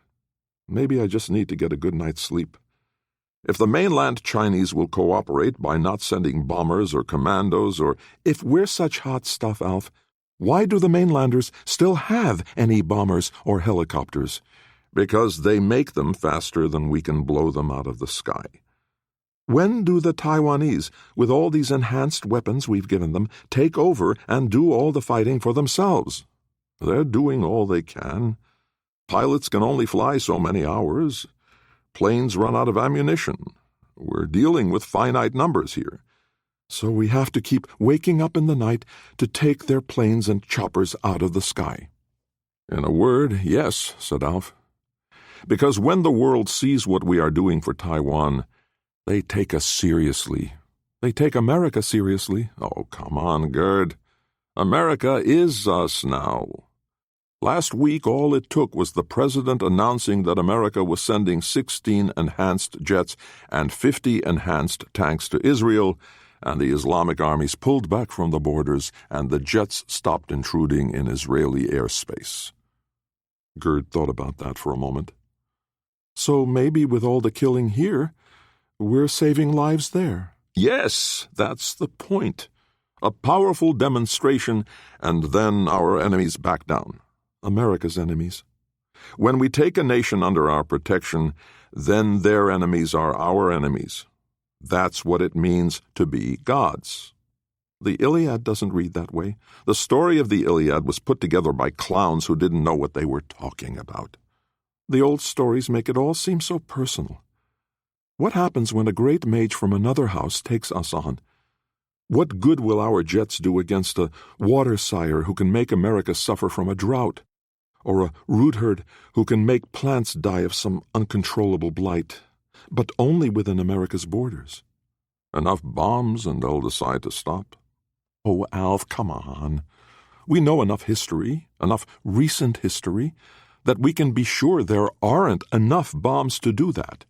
Maybe I just need to get a good night's sleep. If the mainland Chinese will cooperate by not sending bombers or commandos or... If we're such hot stuff, Alf, why do the mainlanders still have any bombers or helicopters? Because they make them faster than we can blow them out of the sky. When do the Taiwanese, with all these enhanced weapons we've given them, take over and do all the fighting for themselves? They're doing all they can. Pilots can only fly so many hours. Planes run out of ammunition. We're dealing with finite numbers here. So we have to keep waking up in the night to take their planes and choppers out of the sky. In a word, yes, said Alf. Because when the world sees what we are doing for Taiwan, they take us seriously. They take America seriously. Oh, come on, Gerd. America is us now. Last week, all it took was the president announcing that America was sending 16 enhanced jets and 50 enhanced tanks to Israel, and the Islamic armies pulled back from the borders, and the jets stopped intruding in Israeli airspace. Gerd thought about that for a moment. So maybe with all the killing here, we're saving lives there. Yes, that's the point. A powerful demonstration, and then our enemies back down. America's enemies. When we take a nation under our protection, then their enemies are our enemies. That's what it means to be gods. The Iliad doesn't read that way. The story of the Iliad was put together by clowns who didn't know what they were talking about. The old stories make it all seem so personal. What happens when a great mage from another house takes us on? What good will our jets do against a water sire who can make America suffer from a drought? Or a root herd who can make plants die of some uncontrollable blight, but only within America's borders? Enough bombs and they'll decide to stop. Oh, Alf, come on. We know enough history, enough recent history, that we can be sure there aren't enough bombs to do that.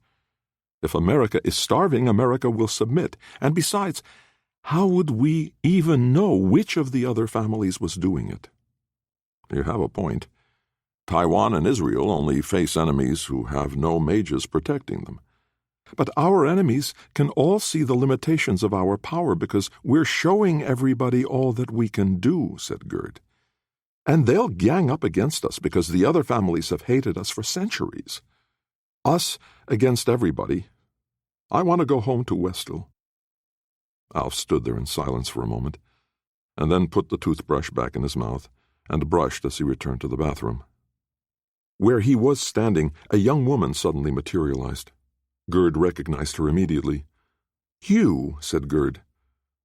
If America is starving, America will submit. And besides, how would we even know which of the other families was doing it? You have a point. Taiwan and Israel only face enemies who have no mages protecting them. But our enemies can all see the limitations of our power because we're showing everybody all that we can do, said Gerd. And they'll gang up against us because the other families have hated us for centuries. Us against everybody. I want to go home to Westill. Alf stood there in silence for a moment, and then put the toothbrush back in his mouth and brushed as he returned to the bathroom. Where he was standing, a young woman suddenly materialized. Gerd recognized her immediately. "Hugh," said Gerd.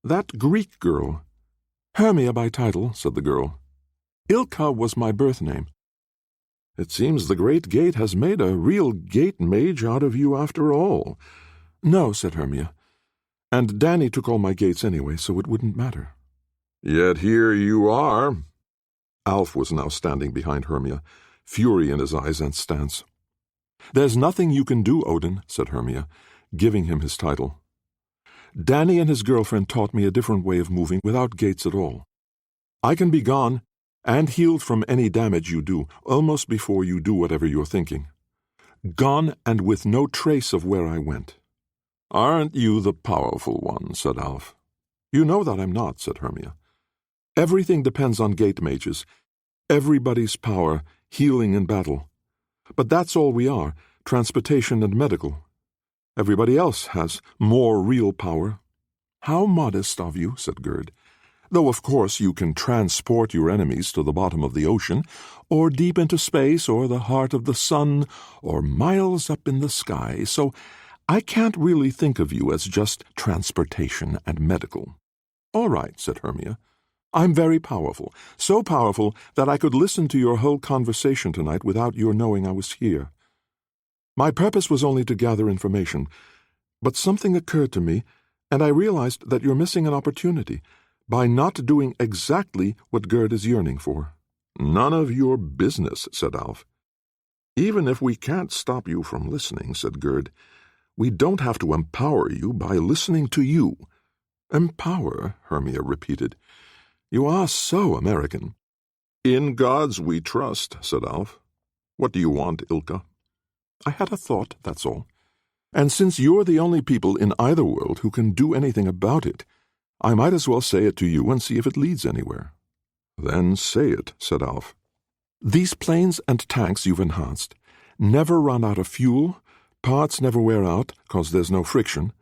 "That Greek girl." "Hermia by title," said the girl. "Ilka was my birth name." "It seems the Great Gate has made a real gate mage out of you after all." "No," said Hermia. "And Danny took all my gates anyway, so it wouldn't matter." "Yet here you are." Alf was now standing behind Hermia, fury in his eyes and stance. "There's nothing you can do, Odin," said Hermia, giving him his title. "Danny and his girlfriend taught me a different way of moving without gates at all. I can be gone and healed from any damage you do, almost before you do whatever you're thinking. Gone and with no trace of where I went." "Aren't you the powerful one?" said Alf. "You know that I'm not," said Hermia. "Everything depends on gate mages. Everybody's power, healing in battle. But that's all we are, transportation and medical. Everybody else has more real power." "How modest of you," said Gerd. "Though, of course, you can transport your enemies to the bottom of the ocean, or deep into space, or the heart of the sun, or miles up in the sky, so I can't really think of you as just transportation and medical." "All right," said Hermia. "I'm very powerful, so powerful that I could listen to your whole conversation tonight without your knowing I was here. My purpose was only to gather information, but something occurred to me, and I realized that you're missing an opportunity by not doing exactly what Gerd is yearning for." "None of your business," said Alf. "Even if we can't stop you from listening," said Gerd, "we don't have to empower you by listening to you." "Empower," Hermia repeated. "You are so American." "In gods we trust," said Alf. "What do you want, Ilka?" "I had a thought, that's all. And since you're the only people in either world who can do anything about it, I might as well say it to you and see if it leads anywhere." "Then say it," said Alf. "These planes and tanks you've enhanced never run out of fuel, parts never wear out because there's no friction,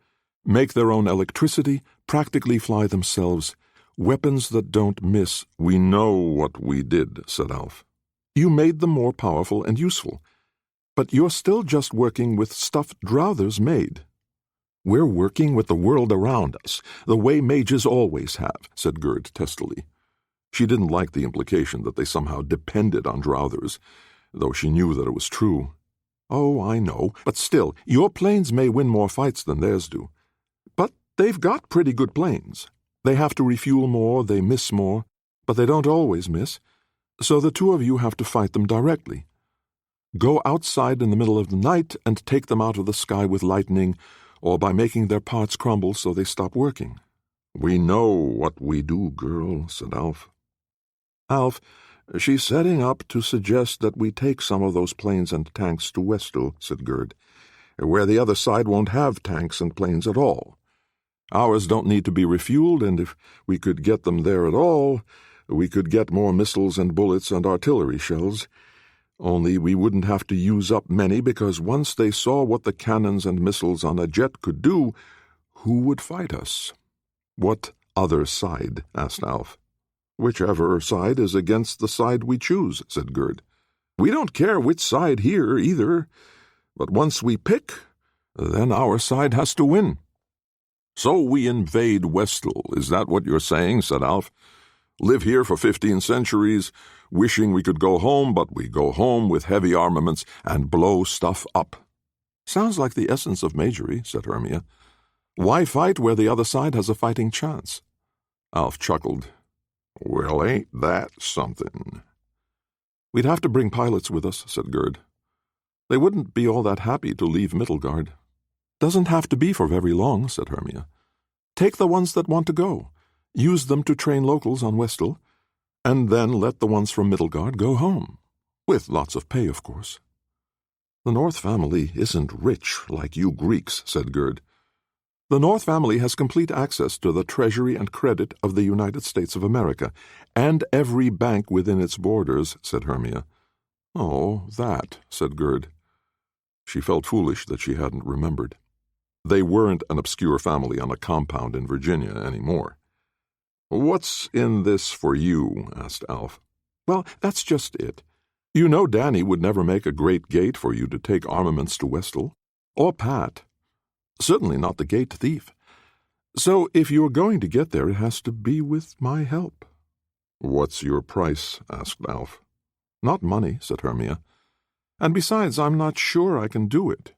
make their own electricity, practically fly themselves, weapons that don't miss." "We know what we did," said Alf. "You made them more powerful and useful, but you're still just working with stuff Drowthers made." "We're working with the world around us, the way mages always have," said Gerd testily. She didn't like the implication that they somehow depended on Drowthers, though she knew that it was true. "Oh, I know, but still, your planes may win more fights than theirs do. But they've got pretty good planes. They have to refuel more, they miss more, but they don't always miss, so the two of you have to fight them directly. Go outside in the middle of the night and take them out of the sky with lightning, or by making their parts crumble so they stop working." "We know what we do, girl," said Alf. "Alf, she's setting up to suggest that we take some of those planes and tanks to Westel," said Gerd, "where the other side won't have tanks and planes at all. Ours don't need to be refueled, and if we could get them there at all, we could get more missiles and bullets and artillery shells. Only we wouldn't have to use up many, because once they saw what the cannons and missiles on a jet could do, who would fight us?" "What other side?" asked Alf. "Whichever side is against the side we choose," said Gerd. "We don't care which side here, either. But once we pick, then our side has to win." "So we invade Westel, is that what you're saying?" said Alf. "Live here for 15 centuries, wishing we could go home, but we go home with heavy armaments and blow stuff up." "Sounds like the essence of magery," said Hermia. "Why fight where the other side has a fighting chance?" Alf chuckled. "Well, ain't that something?" "We'd have to bring pilots with us," said Gerd. "They wouldn't be all that happy to leave Middelgard." "Doesn't have to be for very long," said Hermia. "Take the ones that want to go, use them to train locals on Westel, and then let the ones from Middelgard go home. With lots of pay, of course." "The North family isn't rich like you Greeks," said Gerd. "The North family has complete access to the treasury and credit of the United States of America, and every bank within its borders," said Hermia. "Oh, that," said Gerd. She felt foolish that she hadn't remembered. They weren't an obscure family on a compound in Virginia anymore. "What's in this for you?" asked Alf. "Well, that's just it. You know Danny would never make a great gate for you to take armaments to Westel. Or Pat. Certainly not the gate thief. So if you're going to get there, it has to be with my help." "What's your price?" asked Alf. "Not money," said Hermia. "And besides, I'm not sure I can do it."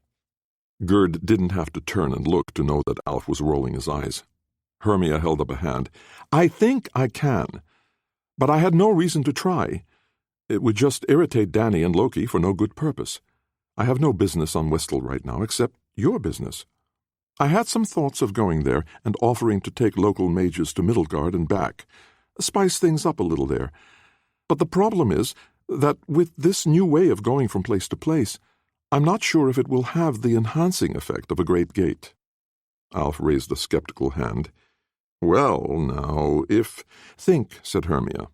Gerd didn't have to turn and look to know that Alf was rolling his eyes. Hermia held up a hand. "I think I can, but I had no reason to try. It would just irritate Danny and Loki for no good purpose. I have no business on Westel right now except your business. I had some thoughts of going there and offering to take local mages to Middelgard and back, spice things up a little there. But the problem is that with this new way of going from place to place, I'm not sure if it will have the enhancing effect of a great gate." Alf raised a skeptical hand. "Well, now, if—" "Think," said Hermia.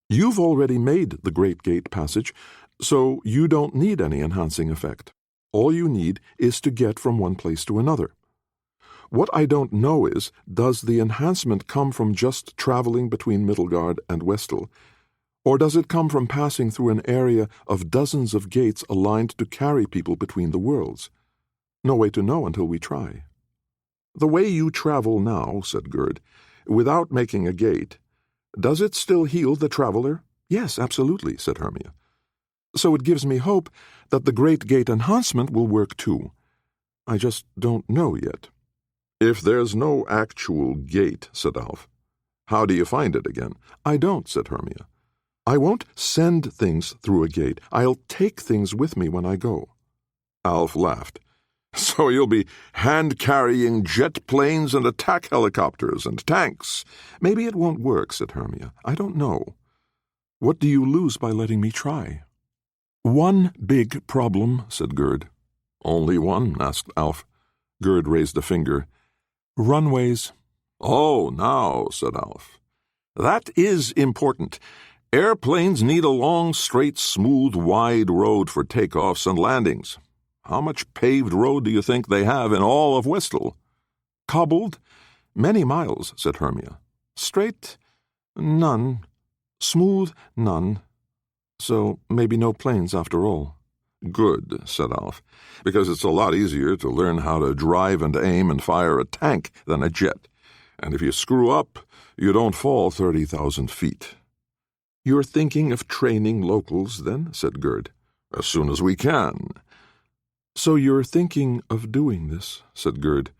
"You've already made the Great Gate passage, So you don't need any enhancing effect. All you need is to get from one place to another. What I don't know is, does the enhancement come from just traveling between Middlegard and Westel, or does it come from passing through an area of dozens of gates aligned to carry people between the worlds? No way to know until we try. The way you travel now, said Gerd, without making a gate, does it still heal the traveler? Yes, absolutely, said Hermia. So it gives me hope that the Great Gate enhancement will work too. I just don't know yet. If there's no actual gate, said Alf, how do you find it again? I don't, said Hermia. I won't send things through a gate. I'll take things with me when I go. Alf laughed. So you'll be hand-carrying jet planes and attack helicopters and tanks. Maybe it won't work, said Hermia. I don't know. What do you lose by letting me try? One big problem, said Gerd. Only one? Asked Alf. Gerd raised a finger. Runways. Oh, now, said Alf. That is important. Airplanes need a long, straight, smooth, wide road for takeoffs and landings. How much paved road do you think they have in all of Westel? Cobbled? Many miles, said Hermia. Straight? None. Smooth? None. So maybe no planes after all. Good, said Alf, because it's a lot easier to learn how to drive and aim and fire a tank than a jet. And if you screw up, you don't fall 30,000 feet. You're thinking of training locals, then? Said Gerd. As soon as we can. So you're thinking of doing this, said Gerd,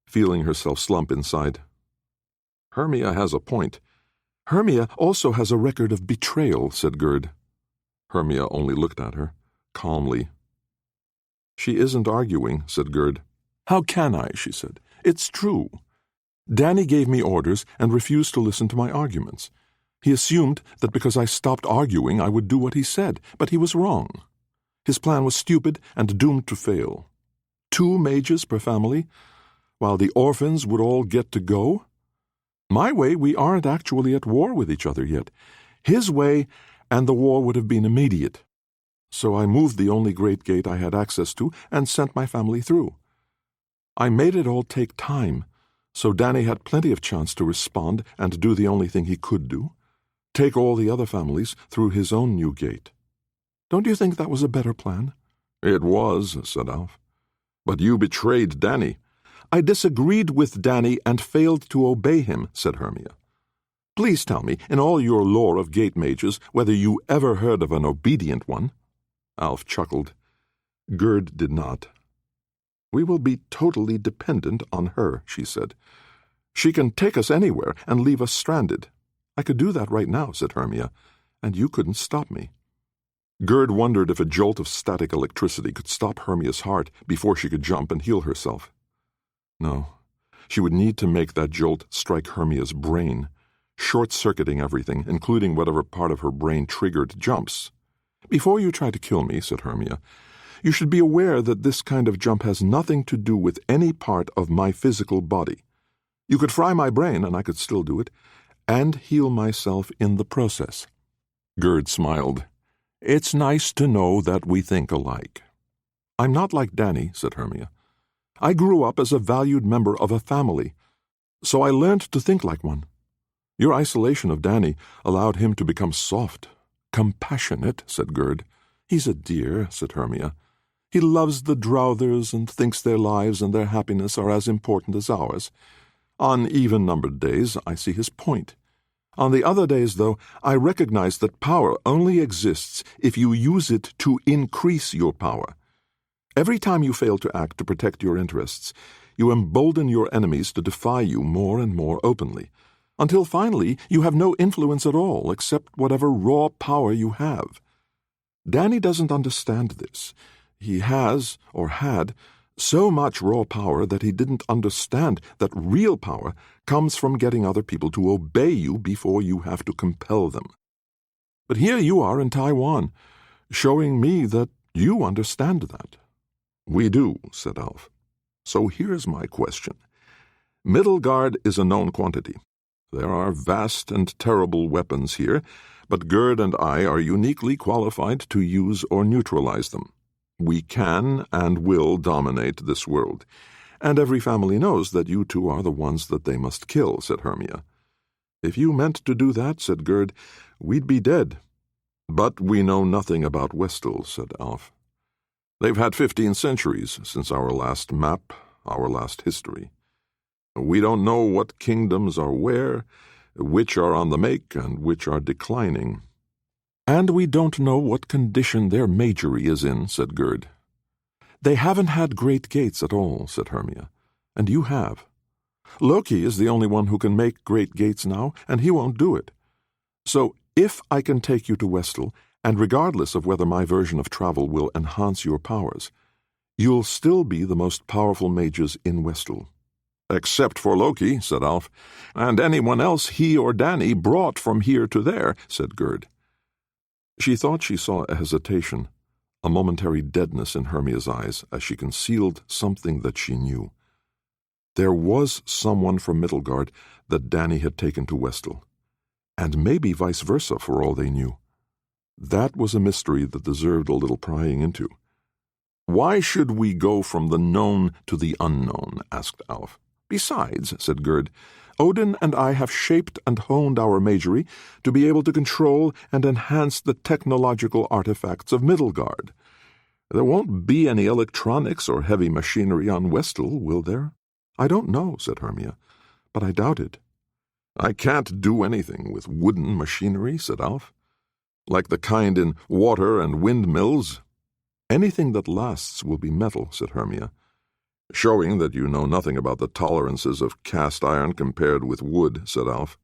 feeling herself slump inside. Hermia has a point. Hermia also has a record of betrayal, said Gerd. Hermia only looked at her, calmly. She isn't arguing, said Gerd. How can I, she said. It's true. Danny gave me orders and refused to listen to my arguments. He assumed that because I stopped arguing I would do what he said, but he was wrong. His plan was stupid and doomed to fail. 2 mages per family, while the orphans would all get to go? My way, we aren't actually at war with each other yet. His way, and the war would have been immediate. So I moved the only great gate I had access to and sent my family through. I made it all take time, so Danny had plenty of chance to respond and do the only thing he could do, take all the other families through his own new gate. Don't you think that was a better plan? It was, said Alf. But you betrayed Danny. I disagreed with Danny and failed to obey him, said Hermia. Please tell me, in all your lore of gate mages, whether you ever heard of an obedient one. Alf chuckled. Gerd did not. We will be totally dependent on her, she said. She can take us anywhere and leave us stranded. I could do that right now, said Hermia, and you couldn't stop me. Gerd wondered if a jolt of static electricity could stop Hermia's heart before she could jump and heal herself. No, she would need to make that jolt strike Hermia's brain, short-circuiting everything, including whatever part of her brain triggered jumps. Before you try to kill me, said Hermia, you should be aware that this kind of jump has nothing to do with any part of my physical body. You could fry my brain, and I could still do it, and heal myself in the process. Gerd smiled. It's nice to know that we think alike. I'm not like Danny, said Hermia. I grew up as a valued member of a family, so I learned to think like one. Your isolation of Danny allowed him to become soft, compassionate, said Gerd. He's a dear, said Hermia. He loves the Drowthers and thinks their lives and their happiness are as important as ours. On even-numbered days, I see his point. On the other days, though, I recognize that power only exists if you use it to increase your power. Every time you fail to act to protect your interests, you embolden your enemies to defy you more and more openly, until finally you have no influence at all except whatever raw power you have. Danny doesn't understand this. He has, or had, so much raw power that he didn't understand that real power comes from getting other people to obey you before you have to compel them. But here you are in Taiwan, showing me that you understand that. We do, said Alf. So here's my question. Middlegard is a known quantity. There are vast and terrible weapons here, but Gerd and I are uniquely qualified to use or neutralize them. We can and will dominate this world, and every family knows that you two are the ones that they must kill," said Hermia. "If you meant to do that," said Gerd, "we'd be dead." "But we know nothing about Westel," said Alf. "They've had 15 centuries since our last map, our last history. We don't know what kingdoms are where, which are on the make, and which are declining." "And we don't know what condition their magery is in," said Gerd. "They haven't had great gates at all," said Hermia, "and you have. Loki is the only one who can make great gates now, and he won't do it. So if I can take you to Westel, and regardless of whether my version of travel will enhance your powers, you'll still be the most powerful mages in Westel." "Except for Loki," said Alf, "and anyone else he or Danny brought from here to there," said Gerd. She thought she saw a hesitation, a momentary deadness in Hermia's eyes as she concealed something that she knew. There was someone from Middelgard that Danny had taken to Westel, and maybe vice versa for all they knew. That was a mystery that deserved a little prying into. "Why should we go from the known to the unknown?" asked Alf. "Besides," said Gerd, "Odin and I have shaped and honed our magery to be able to control and enhance the technological artifacts of Middelgard. There won't be any electronics or heavy machinery on Westel, will there?" "I don't know," said Hermia, "but I doubt it." "I can't do anything with wooden machinery," said Alf. "Like the kind in water and windmills." "Anything that lasts will be metal," said Hermia. "Showing that you know nothing about the tolerances of cast iron compared with wood," said Alf.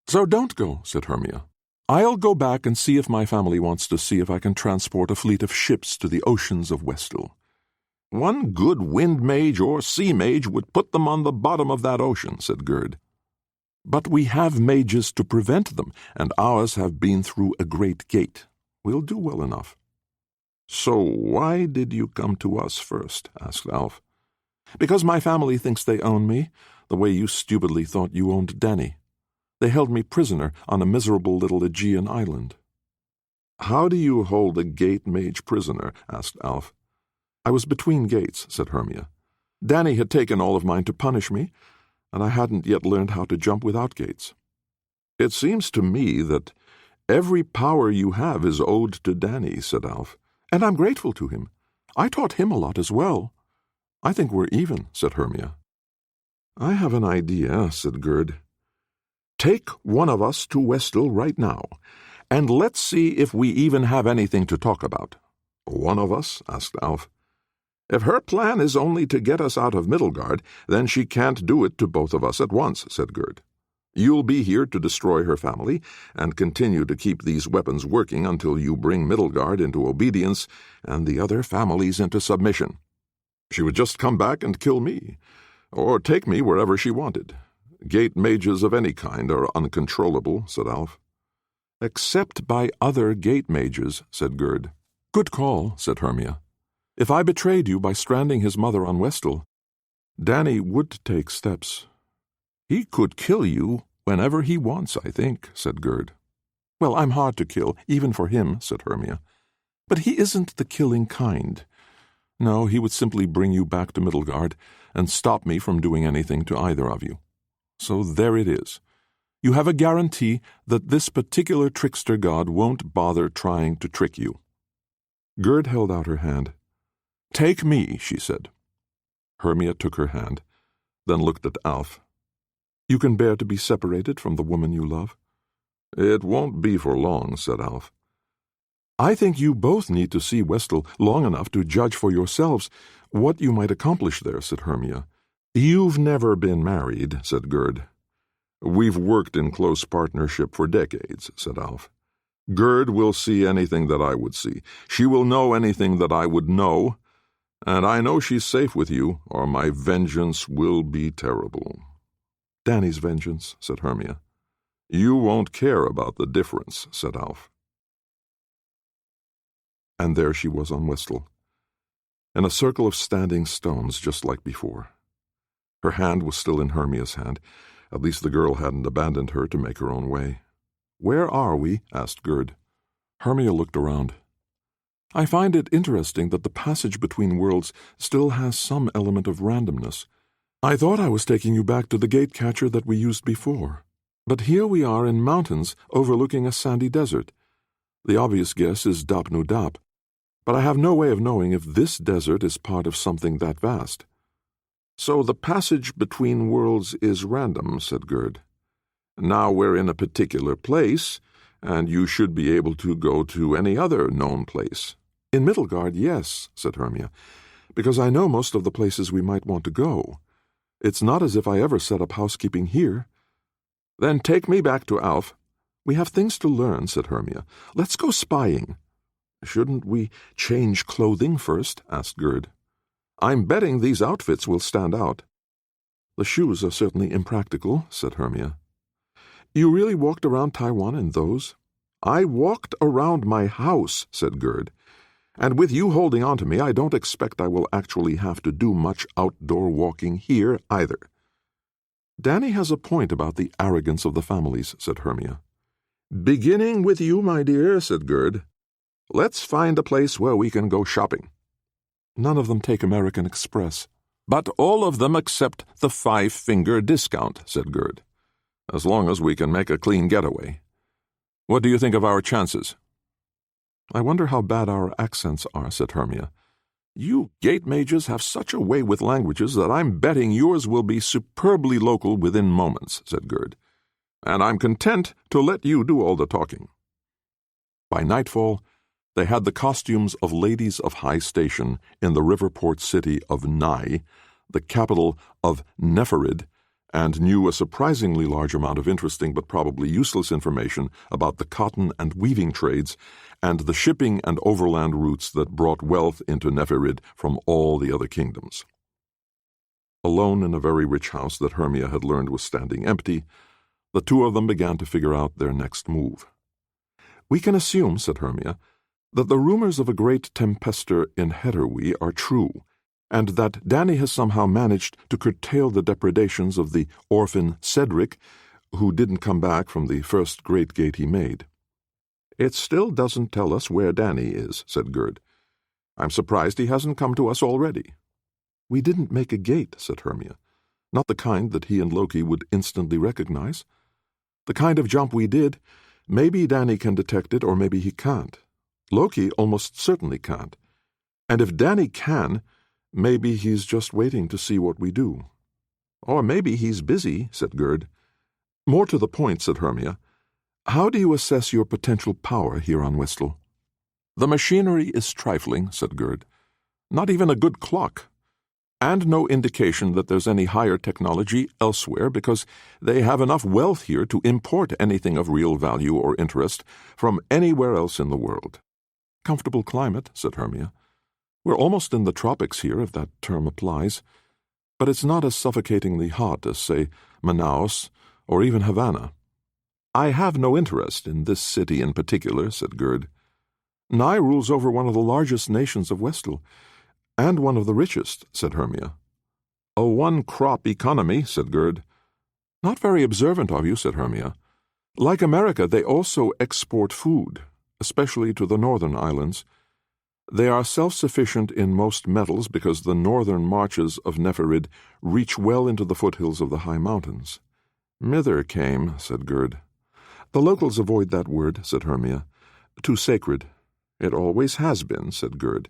"So don't go," said Hermia. "I'll go back and see if my family wants to see if I can transport a fleet of ships to the oceans of Westel." "One good wind mage or sea mage would put them on the bottom of that ocean," said Gerd. "But we have mages to prevent them, and ours have been through a great gate. We'll do well enough." "So why did you come to us first?" asked Alf. "Because my family thinks they own me, the way you stupidly thought you owned Danny. They held me prisoner on a miserable little Aegean island." "How do you hold a gate mage prisoner?" asked Alf. "I was between gates," said Hermia. "Danny had taken all of mine to punish me, and I hadn't yet learned how to jump without gates." "It seems to me that every power you have is owed to Danny," said Alf. "And I'm grateful to him. I taught him a lot as well." "I think we're even," said Hermia. "I have an idea," said Gerd. "Take one of us to Westel right now, and let's see if we even have anything to talk about." "One of us?" asked Alf. "If her plan is only to get us out of Middelgard, then she can't do it to both of us at once," said Gerd. "You'll be here to destroy her family, and continue to keep these weapons working until you bring Middelgard into obedience and the other families into submission. She would just come back and kill me, or take me wherever she wanted. Gate mages of any kind are uncontrollable," said Alf. "Except by other gate mages," said Gerd. "Good call," said Hermia. "If I betrayed you by stranding his mother on Westel, Danny would take steps." "He could kill you whenever he wants, I think," said Gerd. "Well, I'm hard to kill, even for him," said Hermia. "But he isn't the killing kind. No, he would simply bring you back to Middelgard and stop me from doing anything to either of you. So there it is. You have a guarantee that this particular trickster god won't bother trying to trick you." Gerd held out her hand. "Take me," she said. Hermia took her hand, then looked at Alf. "You can bear to be separated from the woman you love?" "It won't be for long," said Alf. "I think you both need to see Westel long enough to judge for yourselves what you might accomplish there," said Hermia. "You've never been married," said Gerd. "We've worked in close partnership for decades," said Alf. "Gerd will see anything that I would see. She will know anything that I would know, and I know she's safe with you, or my vengeance will be terrible." "Danny's vengeance," said Hermia. "You won't care about the difference," said Alf. And there she was on Westel, in a circle of standing stones just like before. Her hand was still in Hermia's hand, At least the girl hadn't abandoned her to make her own way. "Where are we?" asked Gerd. Hermia looked around. "I find it interesting that the passage between worlds still has some element of randomness. I thought I was taking you back to the gate catcher that we used before. But here we are in mountains overlooking a sandy desert. The obvious guess is Dap Nu Dap, but I have no way of knowing if this desert is part of something that vast." "So the passage between worlds is random," said Gerd. "Now we're in a particular place, and you should be able to go to any other known place." "In Middelgard, yes," said Hermia, "because I know most of the places we might want to go. It's not as if I ever set up housekeeping here." "Then take me back to Alf." "We have things to learn," said Hermia. "Let's go spying." "Shouldn't we change clothing first?" asked Gerd. "I'm betting these outfits will stand out." "The shoes are certainly impractical," said Hermia. "You really walked around Taiwan in those?" "I walked around my house," said Gerd. "And with you holding on to me, I don't expect I will actually have to do much outdoor walking here either." "Danny has a point about the arrogance of the families," said Hermia. "Beginning with you, my dear," said Gerd. "Let's find a place where we can go shopping." "None of them take American Express." "But all of them accept the 5-finger discount," said Gerd. "As long as we can make a clean getaway. What do you think of our chances?" "I wonder how bad our accents are," said Hermia. "You Gatematges have such a way with languages that I'm betting yours will be superbly local within moments," said Gerd. "And I'm content to let you do all the talking." By nightfall, they had the costumes of ladies of high station in the riverport city of Nai, the capital of Neferid, and knew a surprisingly large amount of interesting but probably useless information about the cotton and weaving trades and the shipping and overland routes that brought wealth into Neferid from all the other kingdoms. Alone in a very rich house that Hermia had learned was standing empty, the two of them began to figure out their next move. "We can assume," said Hermia, "that the rumors of a great tempester in Hetterwe are true, and that Danny has somehow managed to curtail the depredations of the orphan Cedric, who didn't come back from the first great gate he made." "It still doesn't tell us where Danny is," said Gerd. "I'm surprised he hasn't come to us already." "We didn't make a gate," said Hermia. "Not the kind that he and Loki would instantly recognize. The kind of jump we did, maybe Danny can detect it or maybe he can't. Loki almost certainly can't. And if Danny can, maybe he's just waiting to see what we do." "Or maybe he's busy," said Gerd. "More to the point," said Hermia, "how do you assess your potential power here on Westel?" "The machinery is trifling," said Gerd. "Not even a good clock. And no indication that there's any higher technology elsewhere because they have enough wealth here to import anything of real value or interest from anywhere else in the world." "Comfortable climate," said Hermia. "We're almost in the tropics here, if that term applies. But it's not as suffocatingly hot as, say, Manaus or even Havana." "I have no interest in this city in particular," said Gerd. "Nai rules over one of the largest nations of Westel, and one of the richest," said Hermia. "A one-crop economy," said Gerd. "Not very observant of you," said Hermia. "Like America, they also export food, especially to the northern islands. They are self-sufficient in most metals because the northern marches of Neferid reach well into the foothills of the high mountains." "Mither came," said Gerd. "The locals avoid that word," said Hermia. "Too sacred." "It always has been," said Gerd.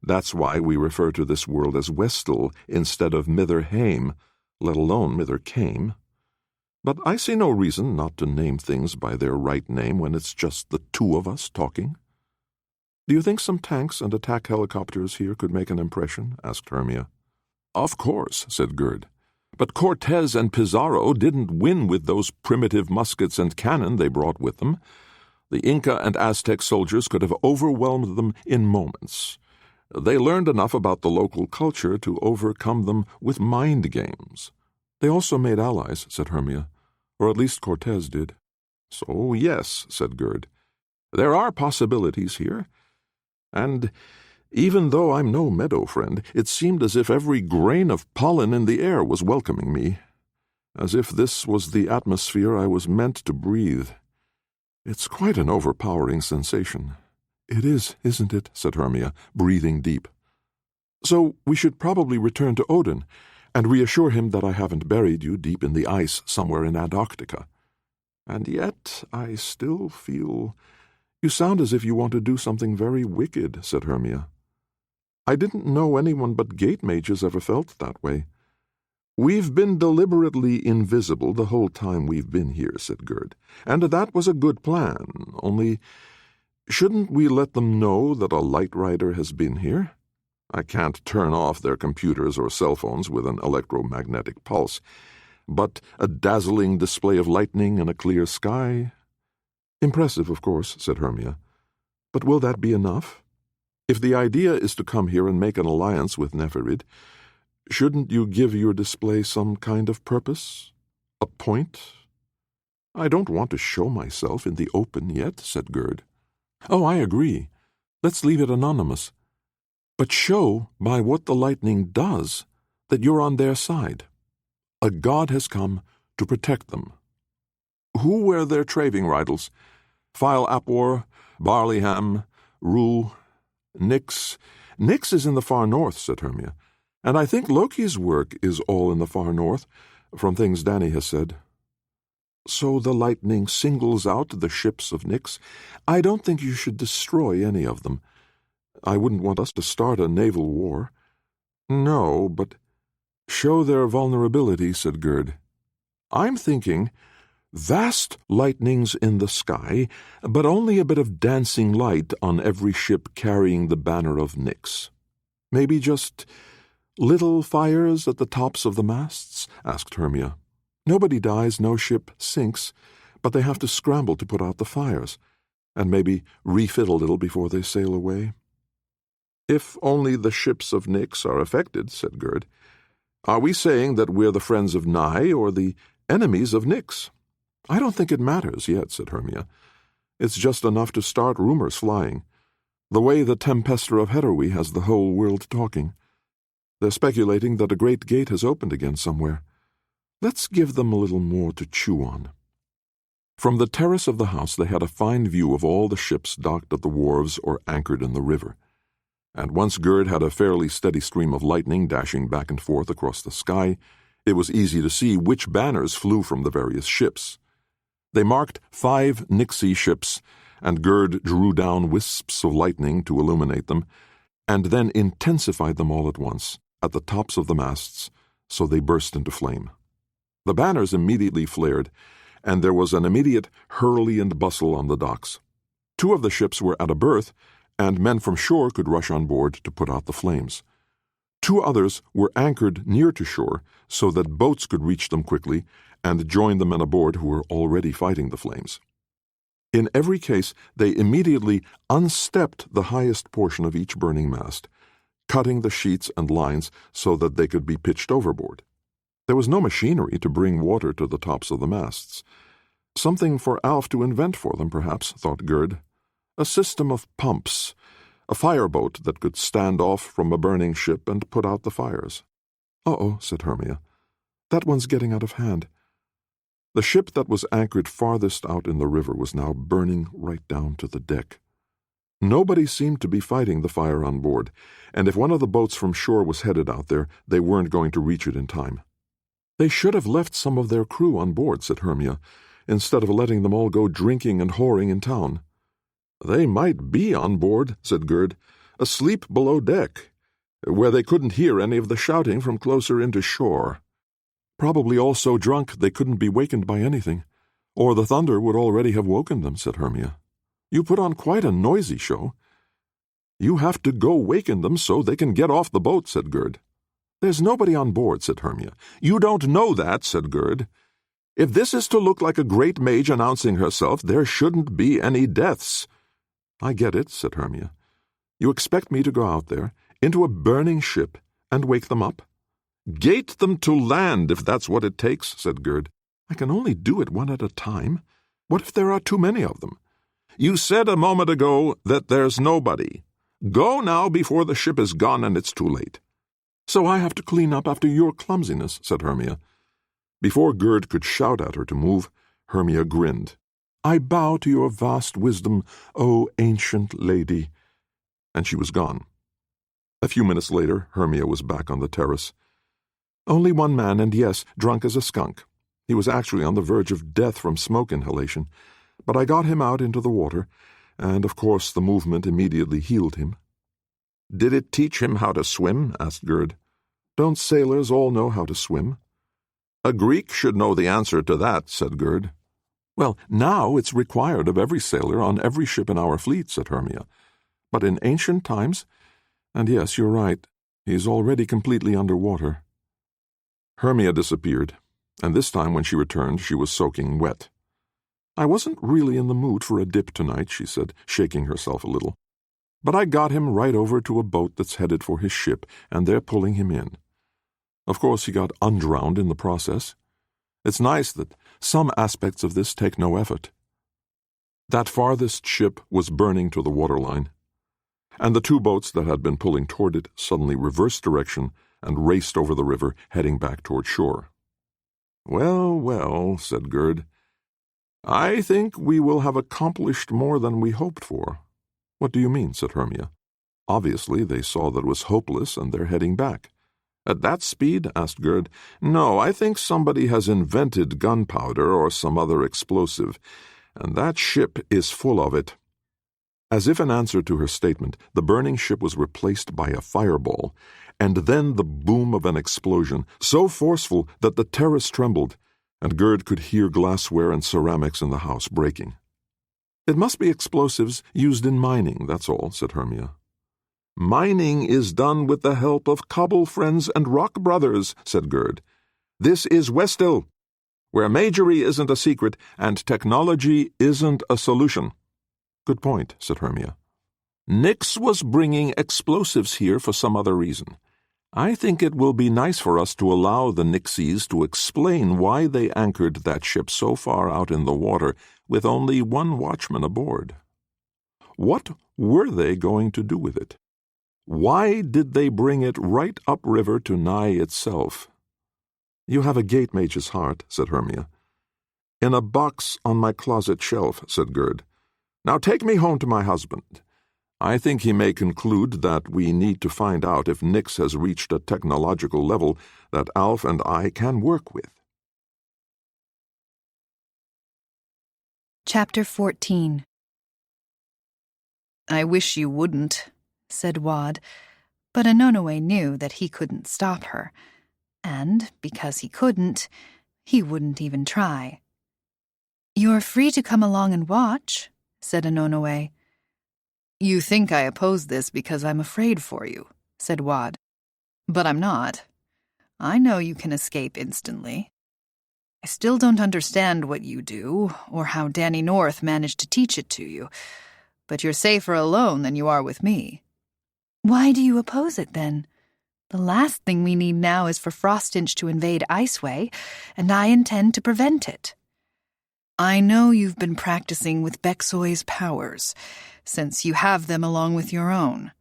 "That's why we refer to this world as Westel instead of Mitherheim, let alone Mither came. But I see no reason not to name things by their right name when it's just the two of us talking." "Do you think some tanks and attack helicopters here could make an impression?" asked Hermia. "Of course," said Gerd. "But Cortez and Pizarro didn't win with those primitive muskets and cannon they brought with them. The Inca and Aztec soldiers could have overwhelmed them in moments. They learned enough about the local culture to overcome them with mind games." "They also made allies," said Hermia. "Or at least Cortez did." "So, yes," said Gerd. "There are possibilities here. And even though I'm no meadow friend, it seemed as if every grain of pollen in the air was welcoming me. as if this was the atmosphere I was meant to breathe. It's quite an overpowering sensation. It is, isn't it? Said Hermia, breathing deep. So we should probably return to Odin, and reassure him that I haven't buried you deep in the ice somewhere in Antarctica. And yet I still feel... You sound as if you want to do something very wicked, said Hermia. I didn't know anyone but Gatematges ever felt that way. We've been deliberately invisible the whole time we've been here, said Gerd, and that was a good plan, only shouldn't we let them know that a light rider has been here? I can't turn off their computers or cell phones with an electromagnetic pulse, but a dazzling display of lightning and a clear sky... Impressive, of course, said Hermia. But will that be enough? If the idea is to come here and make an alliance with Neferid, shouldn't you give your display some kind of purpose? A point? I don't want to show myself in the open yet, said Gerd. Oh, I agree. Let's leave it anonymous. But show by what the lightning does that you're on their side. A god has come to protect them. Who wear their travang riddles? File Apor, Barleyham, Rue, Nyx. Nyx is in the far north, said Hermia, and I think Loki's work is all in the far north, from things Danny has said. So the lightning singles out the ships of Nyx. I don't think you should destroy any of them. I wouldn't want us to start a naval war. No, but show their vulnerability, said Gerd. I'm thinking... Vast lightnings in the sky, but only a bit of dancing light on every ship carrying the banner of Nyx. Maybe just little fires at the tops of the masts? Asked Hermia. Nobody dies, no ship sinks, but they have to scramble to put out the fires, and maybe refit a little before they sail away. If only the ships of Nyx are affected, said Gerd. Are we saying that we're the friends of Nye or the enemies of Nyx? I don't think it matters yet, said Hermia. It's just enough to start rumors flying. The way the Tempester of Herowe has the whole world talking. They're speculating that a great gate has opened again somewhere. Let's give them a little more to chew on. From the terrace of the house they had a fine view of all the ships docked at the wharves or anchored in the river. And once Gerd had a fairly steady stream of lightning dashing back and forth across the sky, it was easy to see which banners flew from the various ships. They marked 5 Nyxy ships, and Gerd drew down wisps of lightning to illuminate them, and then intensified them all at once, at the tops of the masts, so they burst into flame. The banners immediately flared, and there was an immediate hurly and bustle on the docks. 2 of the ships were at a berth, and men from shore could rush on board to put out the flames. 2 others were anchored near to shore, so that boats could reach them quickly, and join the men aboard who were already fighting the flames. In every case, they immediately unstepped the highest portion of each burning mast, cutting the sheets and lines so that they could be pitched overboard. There was no machinery to bring water to the tops of the masts. Something for Alf to invent for them, perhaps, thought Gerd. A system of pumps, a fireboat that could stand off from a burning ship and put out the fires. Uh-oh, said Hermia. That one's getting out of hand. The ship that was anchored farthest out in the river was now burning right down to the deck. Nobody seemed to be fighting the fire on board, and if one of the boats from shore was headed out there, they weren't going to reach it in time. They should have left some of their crew on board, said Hermia, instead of letting them all go drinking and whoring in town. They might be on board, said Gerd, asleep below deck, where they couldn't hear any of the shouting from closer into shore. Probably all so drunk they couldn't be wakened by anything, or the thunder would already have woken them, said Hermia. You put on quite a noisy show. You have to go waken them so they can get off the boat, said Gerd. There's nobody on board, said Hermia. You don't know that, said Gerd. If this is to look like a great mage announcing herself, there shouldn't be any deaths. I get it, said Hermia. You expect me to go out there, into a burning ship, and wake them up? Gate them to land, if that's what it takes, said Gerd. I can only do it one at a time. What if there are too many of them? You said a moment ago that there's nobody. Go now before the ship is gone and it's too late. So I have to clean up after your clumsiness, said Hermia. Before Gerd could shout at her to move, Hermia grinned. "I bow to your vast wisdom, O ancient lady." And she was gone. A few minutes later, Hermia was back on the terrace. Only one man, and yes, drunk as a skunk. He was actually on the verge of death from smoke inhalation, but I got him out into the water, and of course the movement immediately healed him. "Did it teach him how to swim?" asked Gerd. "Don't sailors all know how to swim?" "A Greek should know the answer to that," said Gerd. "Well, now it's required of every sailor on every ship in our fleet," said Hermia. "But in ancient times, and yes, you're right, he's already completely underwater." Hermia disappeared, and this time when she returned she was soaking wet. "I wasn't really in the mood for a dip tonight," she said, shaking herself a little. "But I got him right over to a boat that's headed for his ship, and they're pulling him in. Of course he got undrowned in the process. It's nice that some aspects of this take no effort." That farthest ship was burning to the waterline, and the two boats that had been pulling toward it suddenly reversed direction and raced over the river, heading back toward shore. "Well, well," said Gerd. "I think we will have accomplished more than we hoped for." "What do you mean?" said Hermia. "Obviously they saw that it was hopeless, and they're heading back." "At that speed?" asked Gerd. "No, I think somebody has invented gunpowder or some other explosive, and that ship is full of it." As if in answer to her statement, the burning ship was replaced by a fireball, and then the boom of an explosion, so forceful that the terrace trembled, and Gerd could hear glassware and ceramics in the house breaking. "It must be explosives used in mining, that's all," said Hermia. "Mining is done with the help of cobble friends and rock brothers," said Gerd. "This is Westill, where magery isn't a secret and technology isn't a solution." "Good point," said Hermia. "Nyx was bringing explosives here for some other reason. I think it will be nice for us to allow the Nyxies to explain why they anchored that ship so far out in the water with only one watchman aboard. What were they going to do with it? Why did they bring it right upriver to Nye itself?" "You have a Gatemage's heart," said Hermia. "In a box on my closet shelf," said Gerd. "Now take me home to my husband. I think he may conclude that we need to find out if Nyx has reached a technological level that Alf and I can work with." Chapter 14. "I wish you wouldn't," said Wad, but Anonoe knew that he couldn't stop her, and because he couldn't, he wouldn't even try. "You're free to come along and watch," said Anonoe. "You think I oppose this because I'm afraid for you," said Wad. "But I'm not. I know you can escape instantly. I still don't understand what you do, or how Danny North managed to teach it to you, but you're safer alone than you are with me." "Why do you oppose it, then? The last thing we need now is for Frostinch to invade Iceway, and I intend to prevent it." "I know you've been practicing with Bexoy's powers, since you have them along with your own."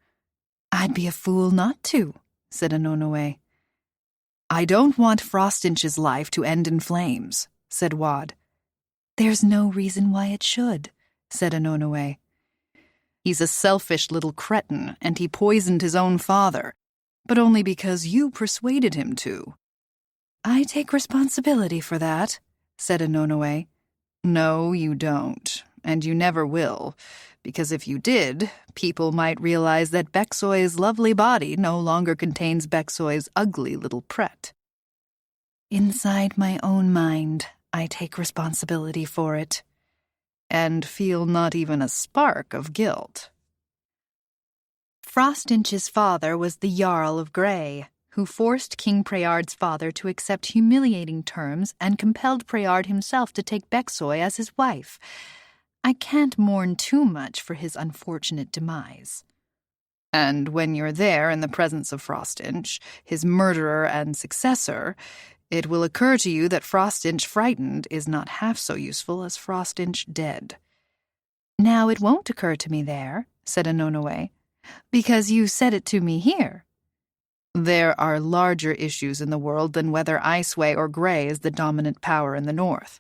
"I'd be a fool not to," said Anonoe. "I don't want Frostinch's life to end in flames," said Wad. "There's no reason why it should," said Anonoe. "He's a selfish little cretin, and he poisoned his own father, but only because you persuaded him to." "I take responsibility for that," said Anonoe. "No, you don't, and you never will, because if you did, people might realize that Bexoy's lovely body no longer contains Bexoy's ugly little pret." "Inside my own mind, I take responsibility for it." "And feel not even a spark of guilt." Frostinch's father was the Jarl of Grey, who forced King Preyard's father to accept humiliating terms and compelled Preyard himself to take Bexoy as his wife. I can't mourn too much for his unfortunate demise. "And when you're there in the presence of Frostinch, his murderer and successor, it will occur to you that Frostinch frightened is not half so useful as Frostinch dead." "Now it won't occur to me there," said Anonoe, "because you said it to me here." There are larger issues in the world than whether Iceway or Grey is the dominant power in the north.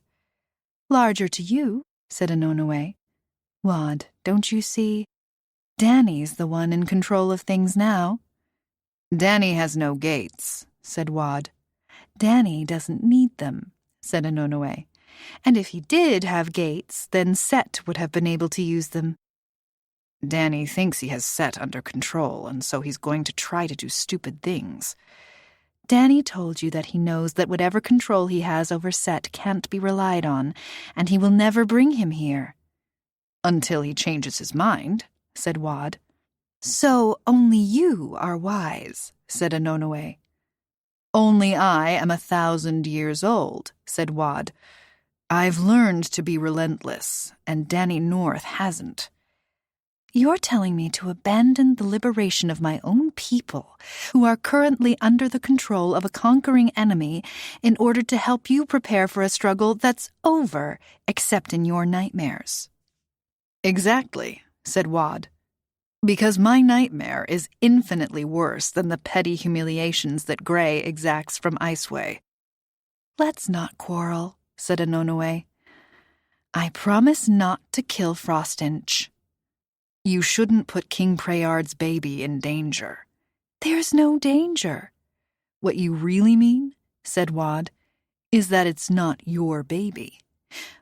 Larger to you, said Anonoe. Wad, don't you see? Danny's the one in control of things now. Danny has no gates, said Wad. Danny doesn't need them, said Anonoe. And if he did have gates, then Set would have been able to use them. Danny thinks he has Set under control, and so he's going to try to do stupid things. Danny told you that he knows that whatever control he has over Set can't be relied on, and he will never bring him here. Until he changes his mind, said Wad. So only you are wise, said Anonoe. Only I am 1,000 years old, said Wad. I've learned to be relentless, and Danny North hasn't. You're telling me to abandon the liberation of my own people, who are currently under the control of a conquering enemy, in order to help you prepare for a struggle that's over, except in your nightmares. Exactly, said Wad. Because my nightmare is infinitely worse than the petty humiliations that Grey exacts from Iceway. Let's not quarrel, said Anonoe. I promise not to kill Frostinch. You shouldn't put King Prayard's baby in danger. There's no danger. What you really mean, said Wad, is that it's not your baby.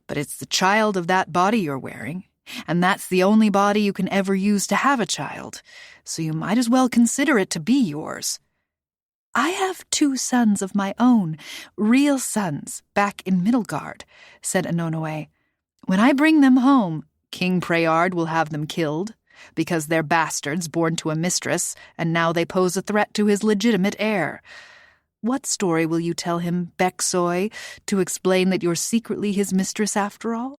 But it's the child of that body you're wearing, and that's the only body you can ever use to have a child, so you might as well consider it to be yours. I have 2 sons of my own, real sons, back in Middlegard, said Anonoe. When I bring them home, King Prayard will have them killed, because they're bastards born to a mistress, and now they pose a threat to his legitimate heir. What story will you tell him, Beksoy, to explain that you're secretly his mistress after all?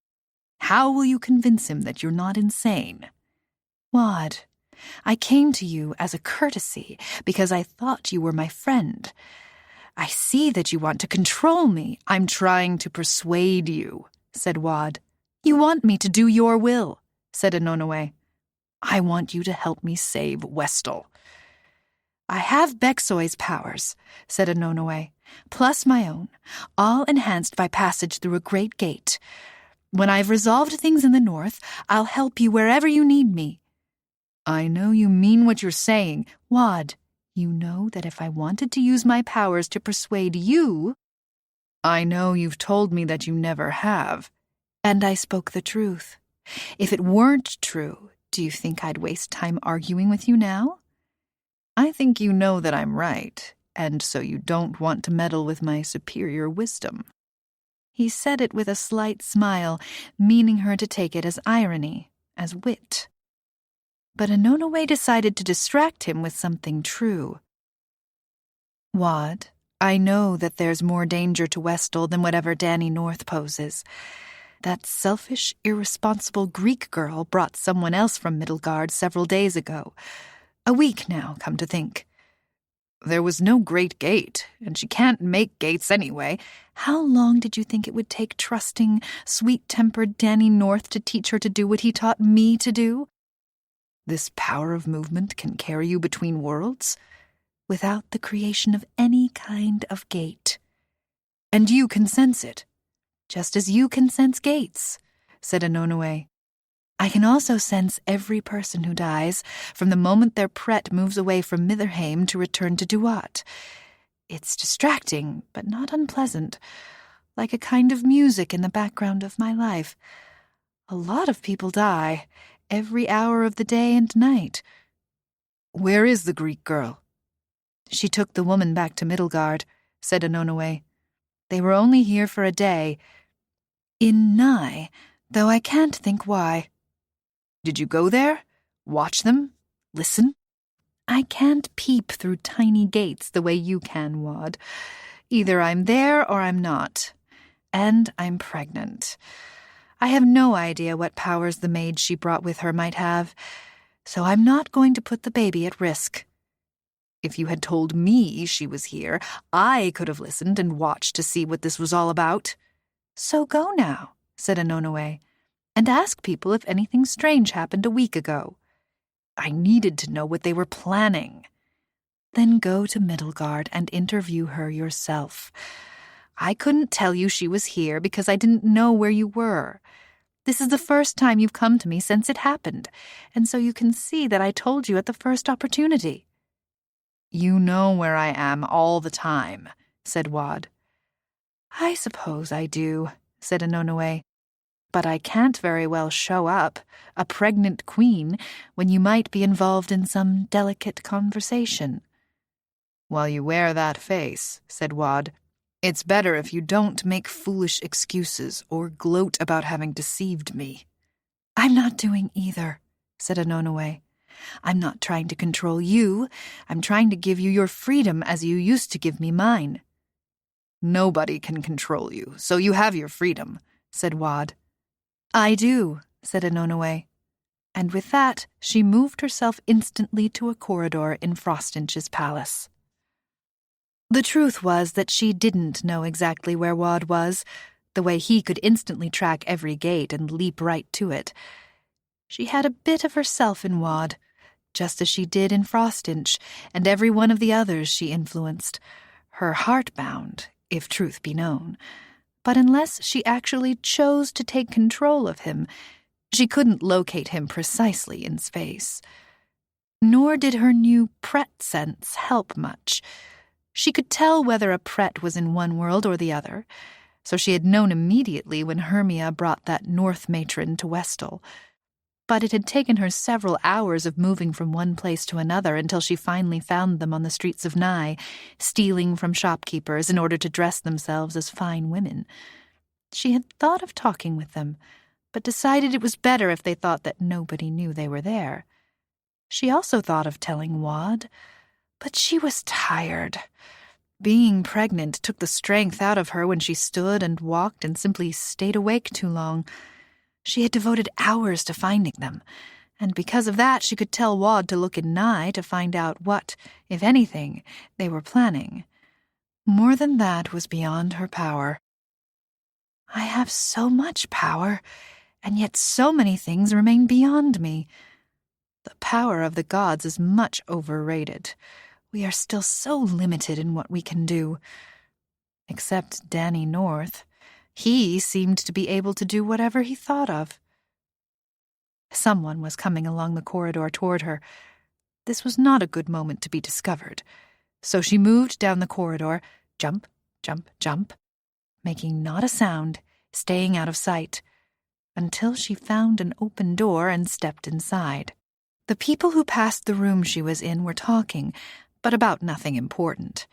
How will you convince him that you're not insane? Wad, I came to you as a courtesy because I thought you were my friend. I see that you want to control me. I'm trying to persuade you, said Wad. You want me to do your will, said Anonoe. I want you to help me save Westal. I have Beksoy's powers, said Anonoe, plus my own, all enhanced by passage through a great gate. When I've resolved things in the north, I'll help you wherever you need me. I know you mean what you're saying. Wad, you know that if I wanted to use my powers to persuade you... I know you've told me that you never have. And I spoke the truth. If it weren't true, do you think I'd waste time arguing with you now? I think you know that I'm right, and so you don't want to meddle with my superior wisdom. He said it with a slight smile, meaning her to take it as irony, as wit. But Anonoe decided to distract him with something true. Wad, I know that there's more danger to Westal than whatever Danny North poses. That selfish, irresponsible Greek girl brought someone else from Middlegard several days ago. A week now, come to think. There was no great gate, and she can't make gates anyway. How long did you think it would take trusting, sweet-tempered Danny North to teach her to do what he taught me to do? This power of movement can carry you between worlds without the creation of any kind of gate. And you can sense it, just as you can sense gates, said Anonoe. I can also sense every person who dies from the moment their pret moves away from Mitherheim to return to Duat. It's distracting, but not unpleasant, like a kind of music in the background of my life. A lot of people die, every hour of the day and night. Where is the Greek girl? She took the woman back to Middlegard, said Anonoe. They were only here for a day. In Nye, though I can't think why. Did you go there? Watch them? Listen? I can't peep through tiny gates the way you can, Wad. Either I'm there or I'm not. And I'm pregnant. I have no idea what powers the maid she brought with her might have, so I'm not going to put the baby at risk. If you had told me she was here, I could have listened and watched to see what this was all about. So go now, said Anonoe, and ask people if anything strange happened a week ago. I needed to know what they were planning. Then go to Middlegard and interview her yourself. I couldn't tell you she was here because I didn't know where you were. This is the first time you've come to me since it happened, and so you can see that I told you at the first opportunity." "You know where I am all the time," said Wad. "I suppose I do," said Anonoe. "But I can't very well show up, a pregnant queen, when you might be involved in some delicate conversation." "While you wear that face," said Wad, "it's better if you don't make foolish excuses or gloat about having deceived me." "I'm not doing either," said Anonoe. "I'm not trying to control you. I'm trying to give you your freedom as you used to give me mine." "Nobody can control you, so you have your freedom," said Wad. "I do," said Anonoe. And with that, she moved herself instantly to a corridor in Frostinch's palace. The truth was that she didn't know exactly where Wad was, the way he could instantly track every gate and leap right to it. She had a bit of herself in Wad, just as she did in Frostinch and every one of the others she influenced. Her heart bound, if truth be known. But unless she actually chose to take control of him, she couldn't locate him precisely in space. Nor did her new Pret sense help much. She could tell whether a Pret was in one world or the other, so she had known immediately when Hermia brought that North matron to Westal. But it had taken her several hours of moving from one place to another until she finally found them on the streets of Nye, stealing from shopkeepers in order to dress themselves as fine women. She had thought of talking with them, but decided it was better if they thought that nobody knew they were there. She also thought of telling Wad, but she was tired. Being pregnant took the strength out of her when she stood and walked and simply stayed awake too long. She had devoted hours to finding them, and because of that she could tell Wad to look in Nye to find out what, if anything, they were planning. More than that was beyond her power. "I have so much power, and yet so many things remain beyond me. The power of the gods is much overrated. We are still so limited in what we can do. Except Danny North. He seemed to be able to do whatever he thought of." Someone was coming along the corridor toward her. This was not a good moment to be discovered, so she moved down the corridor, jump, jump, jump, making not a sound, staying out of sight, until she found an open door and stepped inside. The people who passed the room she was in were talking, but about nothing important.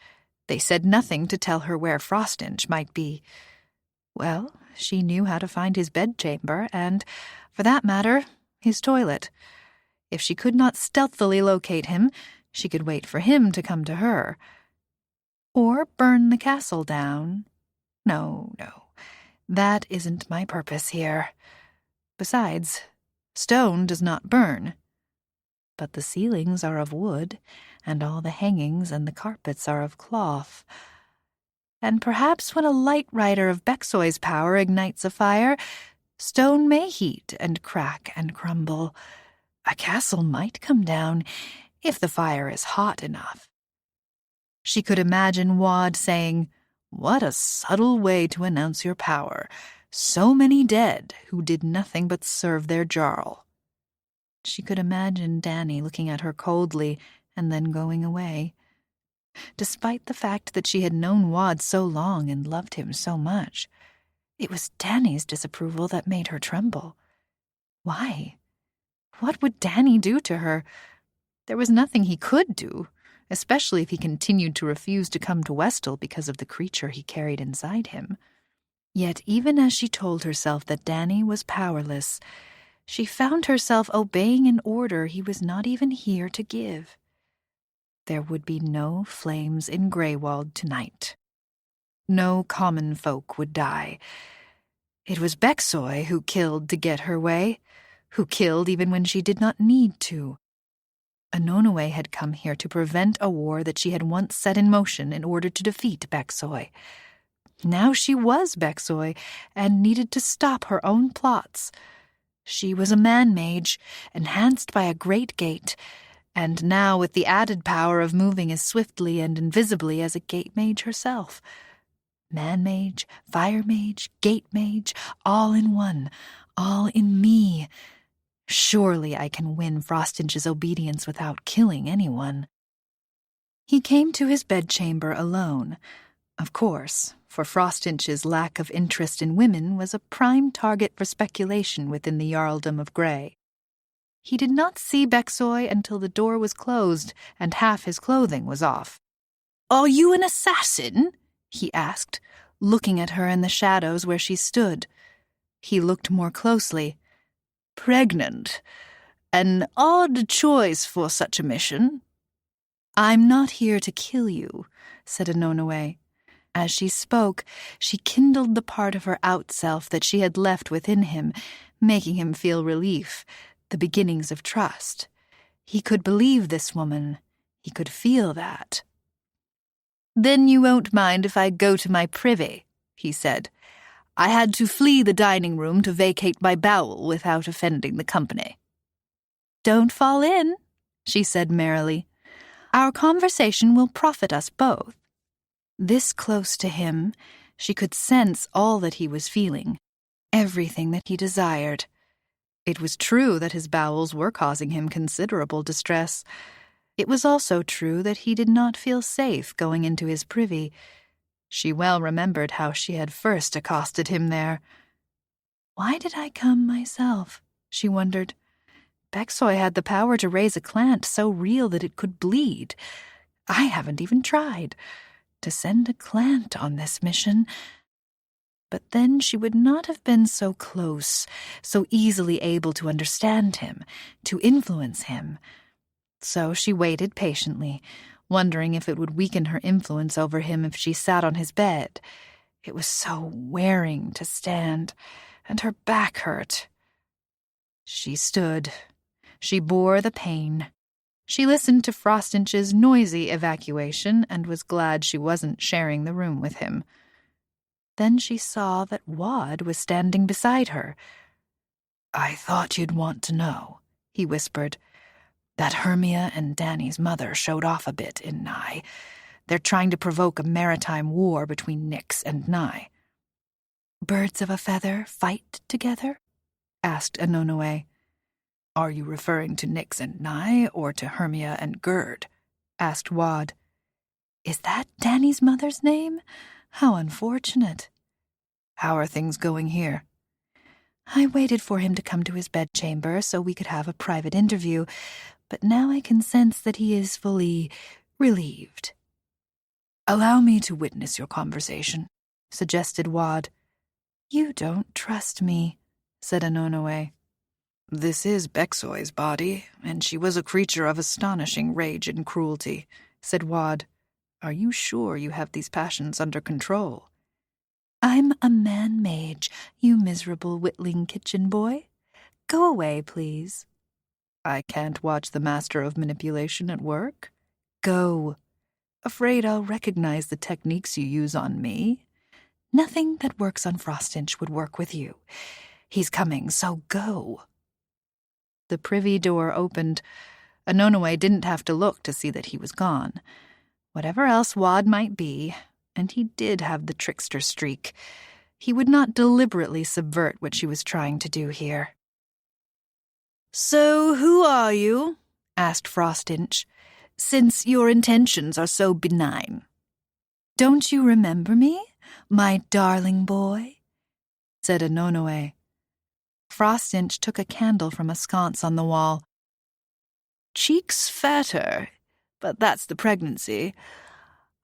They said nothing to tell her where Frostinch might be. Well, she knew how to find his bedchamber and, for that matter, his toilet. If she could not stealthily locate him, she could wait for him to come to her. Or burn the castle down. No, that isn't my purpose here. Besides, stone does not burn. But the ceilings are of wood, and all the hangings and the carpets are of cloth. And perhaps when a light rider of Bexoy's power ignites a fire, stone may heat and crack and crumble. A castle might come down, if the fire is hot enough. She could imagine Wad saying, "What a subtle way to announce your power. So many dead who did nothing but serve their jarl." She could imagine Danny looking at her coldly and then going away. Despite the fact that she had known Wad so long and loved him so much, it was Danny's disapproval that made her tremble. Why? What would Danny do to her? There was nothing he could do, especially if he continued to refuse to come to Westal because of the creature he carried inside him. Yet even as she told herself that Danny was powerless, she found herself obeying an order he was not even here to give. There would be no flames in Greywald tonight. No common folk would die. It was Bexoy who killed to get her way, who killed even when she did not need to. Anonoe had come here to prevent a war that she had once set in motion in order to defeat Bexoy. Now she was Bexoy and needed to stop her own plots. She was a man-mage, enhanced by a great gate, and now with the added power of moving as swiftly and invisibly as a gate mage herself. Man mage, fire mage, gate mage, all in one, all in me. Surely I can win Frostinch's obedience without killing anyone. He came to his bedchamber alone. Of course, for Frostinch's lack of interest in women was a prime target for speculation within the Jarldom of Grey. He did not see Bexoy until the door was closed and half his clothing was off. "Are you an assassin?" he asked, looking at her in the shadows where she stood. He looked more closely. "Pregnant. An odd choice for such a mission." "I'm not here to kill you," said Anonoe. As she spoke, she kindled the part of her out-self that she had left within him, making him feel relief, the beginnings of trust. He could believe this woman. He could feel that. "Then you won't mind if I go to my privy," he said. "I had to flee the dining room to vacate my bowel without offending the company." "Don't fall in," she said merrily. "Our conversation will profit us both." This close to him, she could sense all that he was feeling, everything that he desired. It was true that his bowels were causing him considerable distress. It was also true that he did not feel safe going into his privy. She well remembered how she had first accosted him there. Why did I come myself? She wondered. Bexoy had the power to raise a clant so real that it could bleed. I haven't even tried to send a clant on this mission. But then she would not have been so close, so easily able to understand him, to influence him. So she waited patiently, wondering if it would weaken her influence over him if she sat on his bed. It was so wearing to stand, and her back hurt. She stood. She bore the pain. She listened to Frostinch's noisy evacuation and was glad she wasn't sharing the room with him. Then she saw that Wad was standing beside her. "I thought you'd want to know," he whispered. "That Hermia and Danny's mother showed off a bit in Nye. They're trying to provoke a maritime war between Nyx and Nye." "Birds of a feather fight together?" asked Anonoe. "Are you referring to Nyx and Nye, or to Hermia and Gerd?" asked Wad. "Is that Danny's mother's name? How unfortunate." "How are things going here?" "I waited for him to come to his bedchamber so we could have a private interview, but now I can sense that he is fully relieved." "Allow me to witness your conversation," suggested Wad. "You don't trust me," said Anonoe. "This is Bexoy's body, and she was a creature of astonishing rage and cruelty," said Wad. "Are you sure you have these passions under control?" "I'm a man-mage, you miserable whittling kitchen boy. Go away, please." "I can't watch the master of manipulation at work." "Go." "Afraid I'll recognize the techniques you use on me." "Nothing that works on Frostinch would work with you. He's coming, so go." The privy door opened. Anonoe didn't have to look to see that he was gone. Whatever else Wad might be, and he did have the trickster streak, he would not deliberately subvert what she was trying to do here. "So who are you?" asked Frostinch, "since your intentions are so benign." "Don't you remember me, my darling boy?" said Anonoe. Frostinch took a candle from a sconce on the wall. "Cheeks fatter, but that's the pregnancy.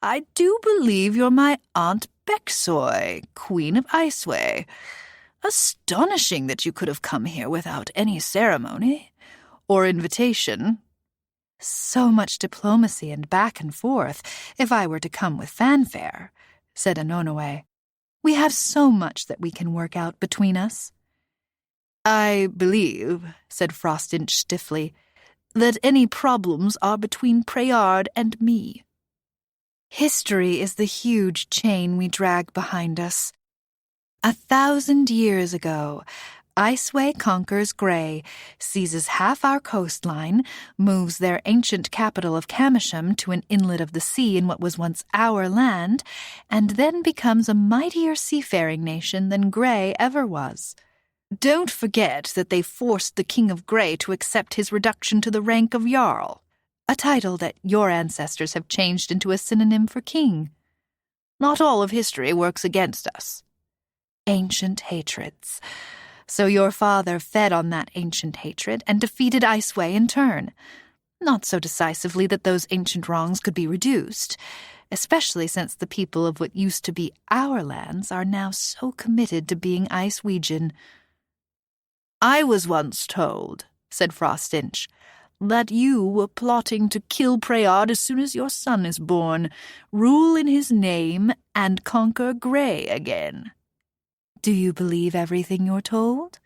I do believe you're my Aunt Bexoy, Queen of Iceway. Astonishing that you could have come here without any ceremony or invitation." "So much diplomacy and back and forth, if I were to come with fanfare," said Anonoe. "We have so much that we can work out between us." "I believe," said Frostinch stiffly, "that any problems are between Preyard and me." "History is the huge chain we drag behind us. 1,000 years ago, Iceway conquers Grey, seizes half our coastline, moves their ancient capital of Camisham to an inlet of the sea in what was once our land, and then becomes a mightier seafaring nation than Grey ever was. Don't forget that they forced the King of Grey to accept his reduction to the rank of Jarl, a title that your ancestors have changed into a synonym for king. Not all of history works against us. Ancient hatreds. So your father fed on that ancient hatred and defeated Iceway in turn. Not so decisively that those ancient wrongs could be reduced, especially since the people of what used to be our lands are now so committed to being Icewegian. I was once told, said Frostinch, that you were plotting to kill Preyard as soon as your son is born, rule in his name, and conquer Grey again. Do you believe everything you're told?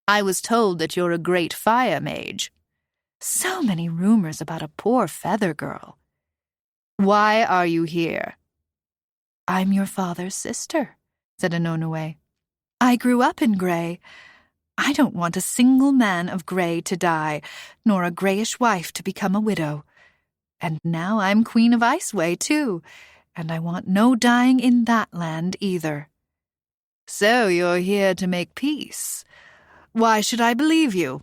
I was told that you're a great fire mage. So many rumors about a poor feather girl. Why are you here? I'm your father's sister, said Anonoway. I grew up in Grey. I don't want a single man of Grey to die, nor a Greyish wife to become a widow. And now I'm Queen of Iceway, too, and I want no dying in that land either. So you're here to make peace. Why should I believe you?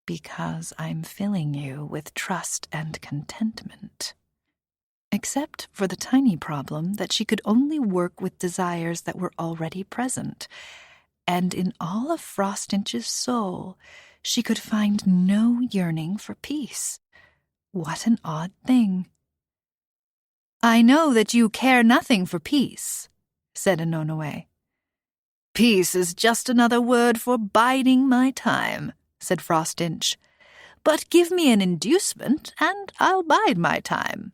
Because I'm filling you with trust and contentment. Except for the tiny problem that she could only work with desires that were already present, and in all of Frostinch's soul, she could find no yearning for peace. What an odd thing. I know that you care nothing for peace, said Anonoway. Peace is just another word for biding my time, said Frostinch. But give me an inducement, and I'll bide my time.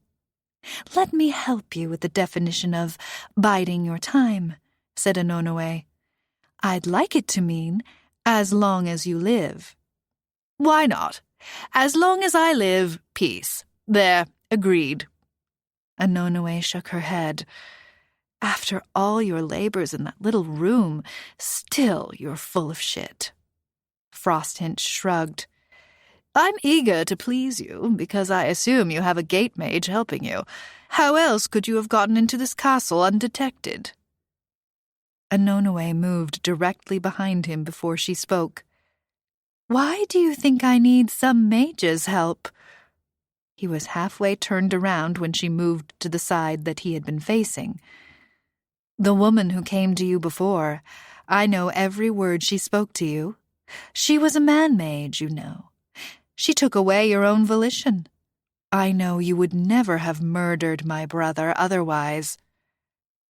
Let me help you with the definition of biding your time, said Anonoway. I'd like it to mean, as long as you live. Why not? As long as I live, peace. There, agreed. Anonoway shook her head. After all your labors in that little room, still you're full of shit. Frostinch shrugged. I'm eager to please you, because I assume you have a gate mage helping you. How else could you have gotten into this castle undetected? Anonoway moved directly behind him before she spoke. Why do you think I need some mage's help? He was halfway turned around when she moved to the side that he had been facing. The woman who came to you before, I know every word she spoke to you. She was a man-mage, you know. She took away your own volition. I know you would never have murdered my brother otherwise.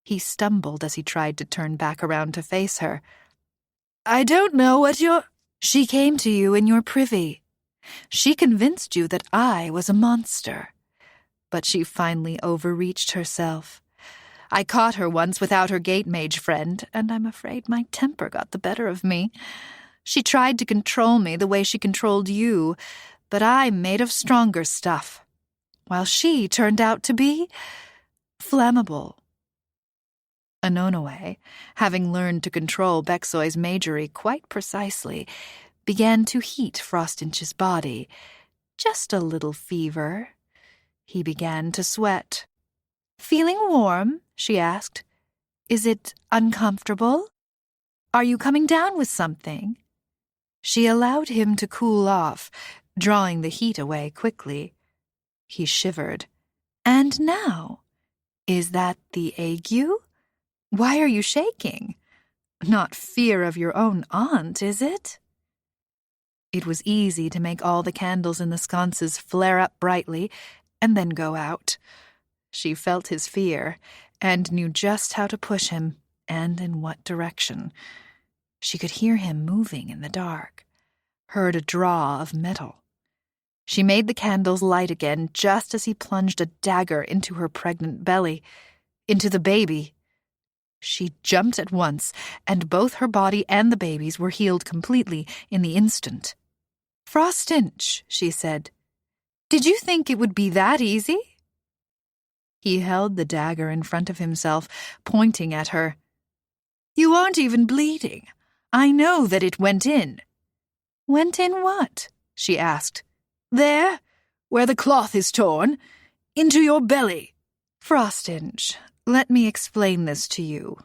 He stumbled as he tried to turn back around to face her. I don't know what you're... She came to you in your privy. She convinced you that I was a monster. But she finally overreached herself. I caught her once without her gate mage friend, and I'm afraid my temper got the better of me. She tried to control me the way she controlled you, but I'm made of stronger stuff, while she turned out to be flammable. Anonoway, having learned to control Bexoy's magery quite precisely, began to heat Frostinch's body. Just a little fever. He began to sweat. Feeling warm? She asked. Is it uncomfortable? Are you coming down with something? She allowed him to cool off, drawing the heat away quickly. He shivered. And now? Is that the ague? Why are you shaking? Not fear of your own aunt, is it? It was easy to make all the candles in the sconces flare up brightly and then go out. She felt his fear and knew just how to push him and in what direction. She could hear him moving in the dark, heard a draw of metal. She made the candles light again just as he plunged a dagger into her pregnant belly, into the baby. She jumped at once, and both her body and the baby's were healed completely in the instant. Frostinch, she said, did you think it would be that easy? He held the dagger in front of himself, pointing at her. You aren't even bleeding. I know that it went in." "Went in what?" she asked. "There, where the cloth is torn, into your belly." "Frostinch, let me explain this to you.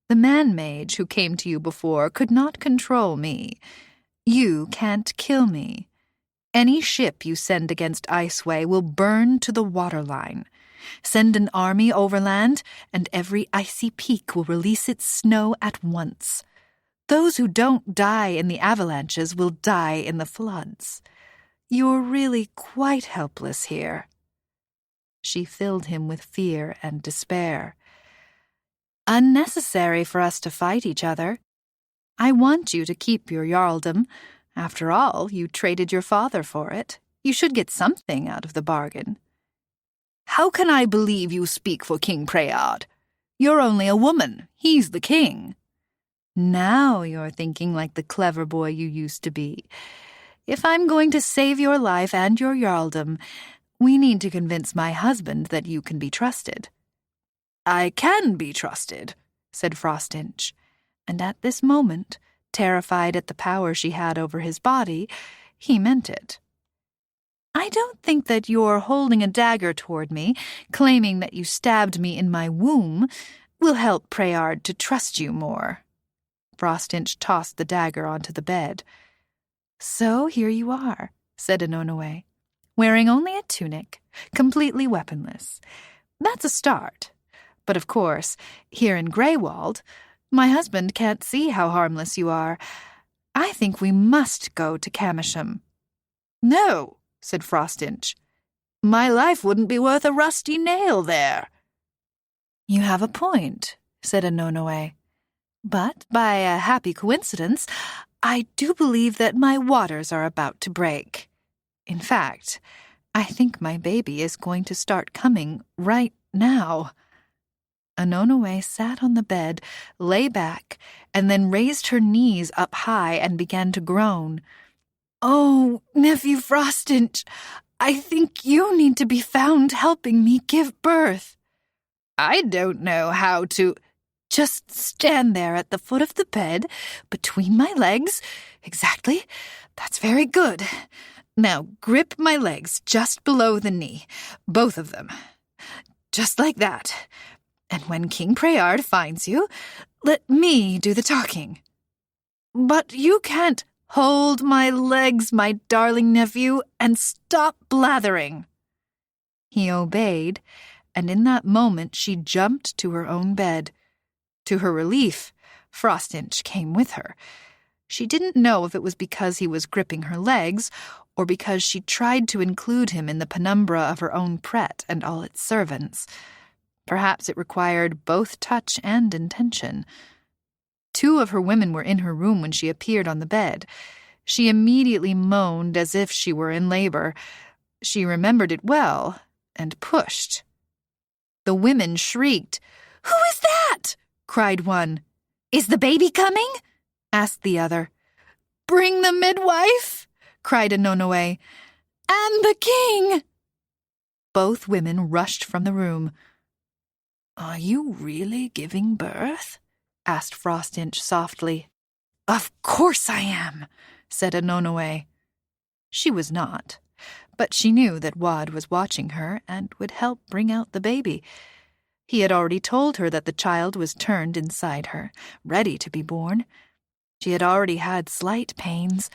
The man-mage who came to you before could not control me. You can't kill me. Any ship you send against Iceway will burn to the waterline. Send an army overland, and every icy peak will release its snow at once. Those who don't die in the avalanches will die in the floods. You're really quite helpless here." She filled him with fear and despair. "Unnecessary for us to fight each other. I want you to keep your jarldom. After all, you traded your father for it. You should get something out of the bargain." "How can I believe you speak for King Preyard? You're only a woman. He's the king." "Now you're thinking like the clever boy you used to be. If I'm going to save your life and your jarldom, we need to convince my husband that you can be trusted." "I can be trusted," said Frostinch, and at this moment, terrified at the power she had over his body, he meant it. "I don't think that your holding a dagger toward me, claiming that you stabbed me in my womb, will help Preyard to trust you more." Frostinch tossed the dagger onto the bed. "So here you are," said Anonoway, "wearing only a tunic, completely weaponless. That's a start. But of course, here in Greywald, my husband can't see how harmless you are. I think we must go to Camersham." "No," said Frostinch. "My life wouldn't be worth a rusty nail there." "You have a point," said Anonoway. "But by a happy coincidence, I do believe that my waters are about to break. In fact, I think my baby is going to start coming right now." Anonoway sat on the bed, lay back, and then raised her knees up high and began to groan. "Oh, Nephew Frostinch, I think you need to be found helping me give birth." "I don't know how to—" "Just stand there at the foot of the bed, between my legs. Exactly. That's very good. Now grip my legs just below the knee, both of them. Just like that. And when King Preyard finds you, let me do the talking." "But you can't—" "Hold my legs, my darling nephew, and stop blathering." He obeyed, and in that moment she jumped to her own bed. To her relief, Frostinch came with her. She didn't know if it was because he was gripping her legs, or because she tried to include him in the penumbra of her own pret and all its servants. Perhaps it required both touch and intention. 2 of her women were in her room when she appeared on the bed. She immediately moaned as if she were in labor. She remembered it well, and pushed. The women shrieked. "Who is that?" cried one. "Is the baby coming?" asked the other. "Bring the midwife," cried Anonoway. "And the king." Both women rushed from the room. "Are you really giving birth?" asked Frostinch softly. "Of course I am," said Anonoway. She was not, but she knew that Wad was watching her and would help bring out the baby. He had already told her that the child was turned inside her, ready to be born. She had already had slight pains.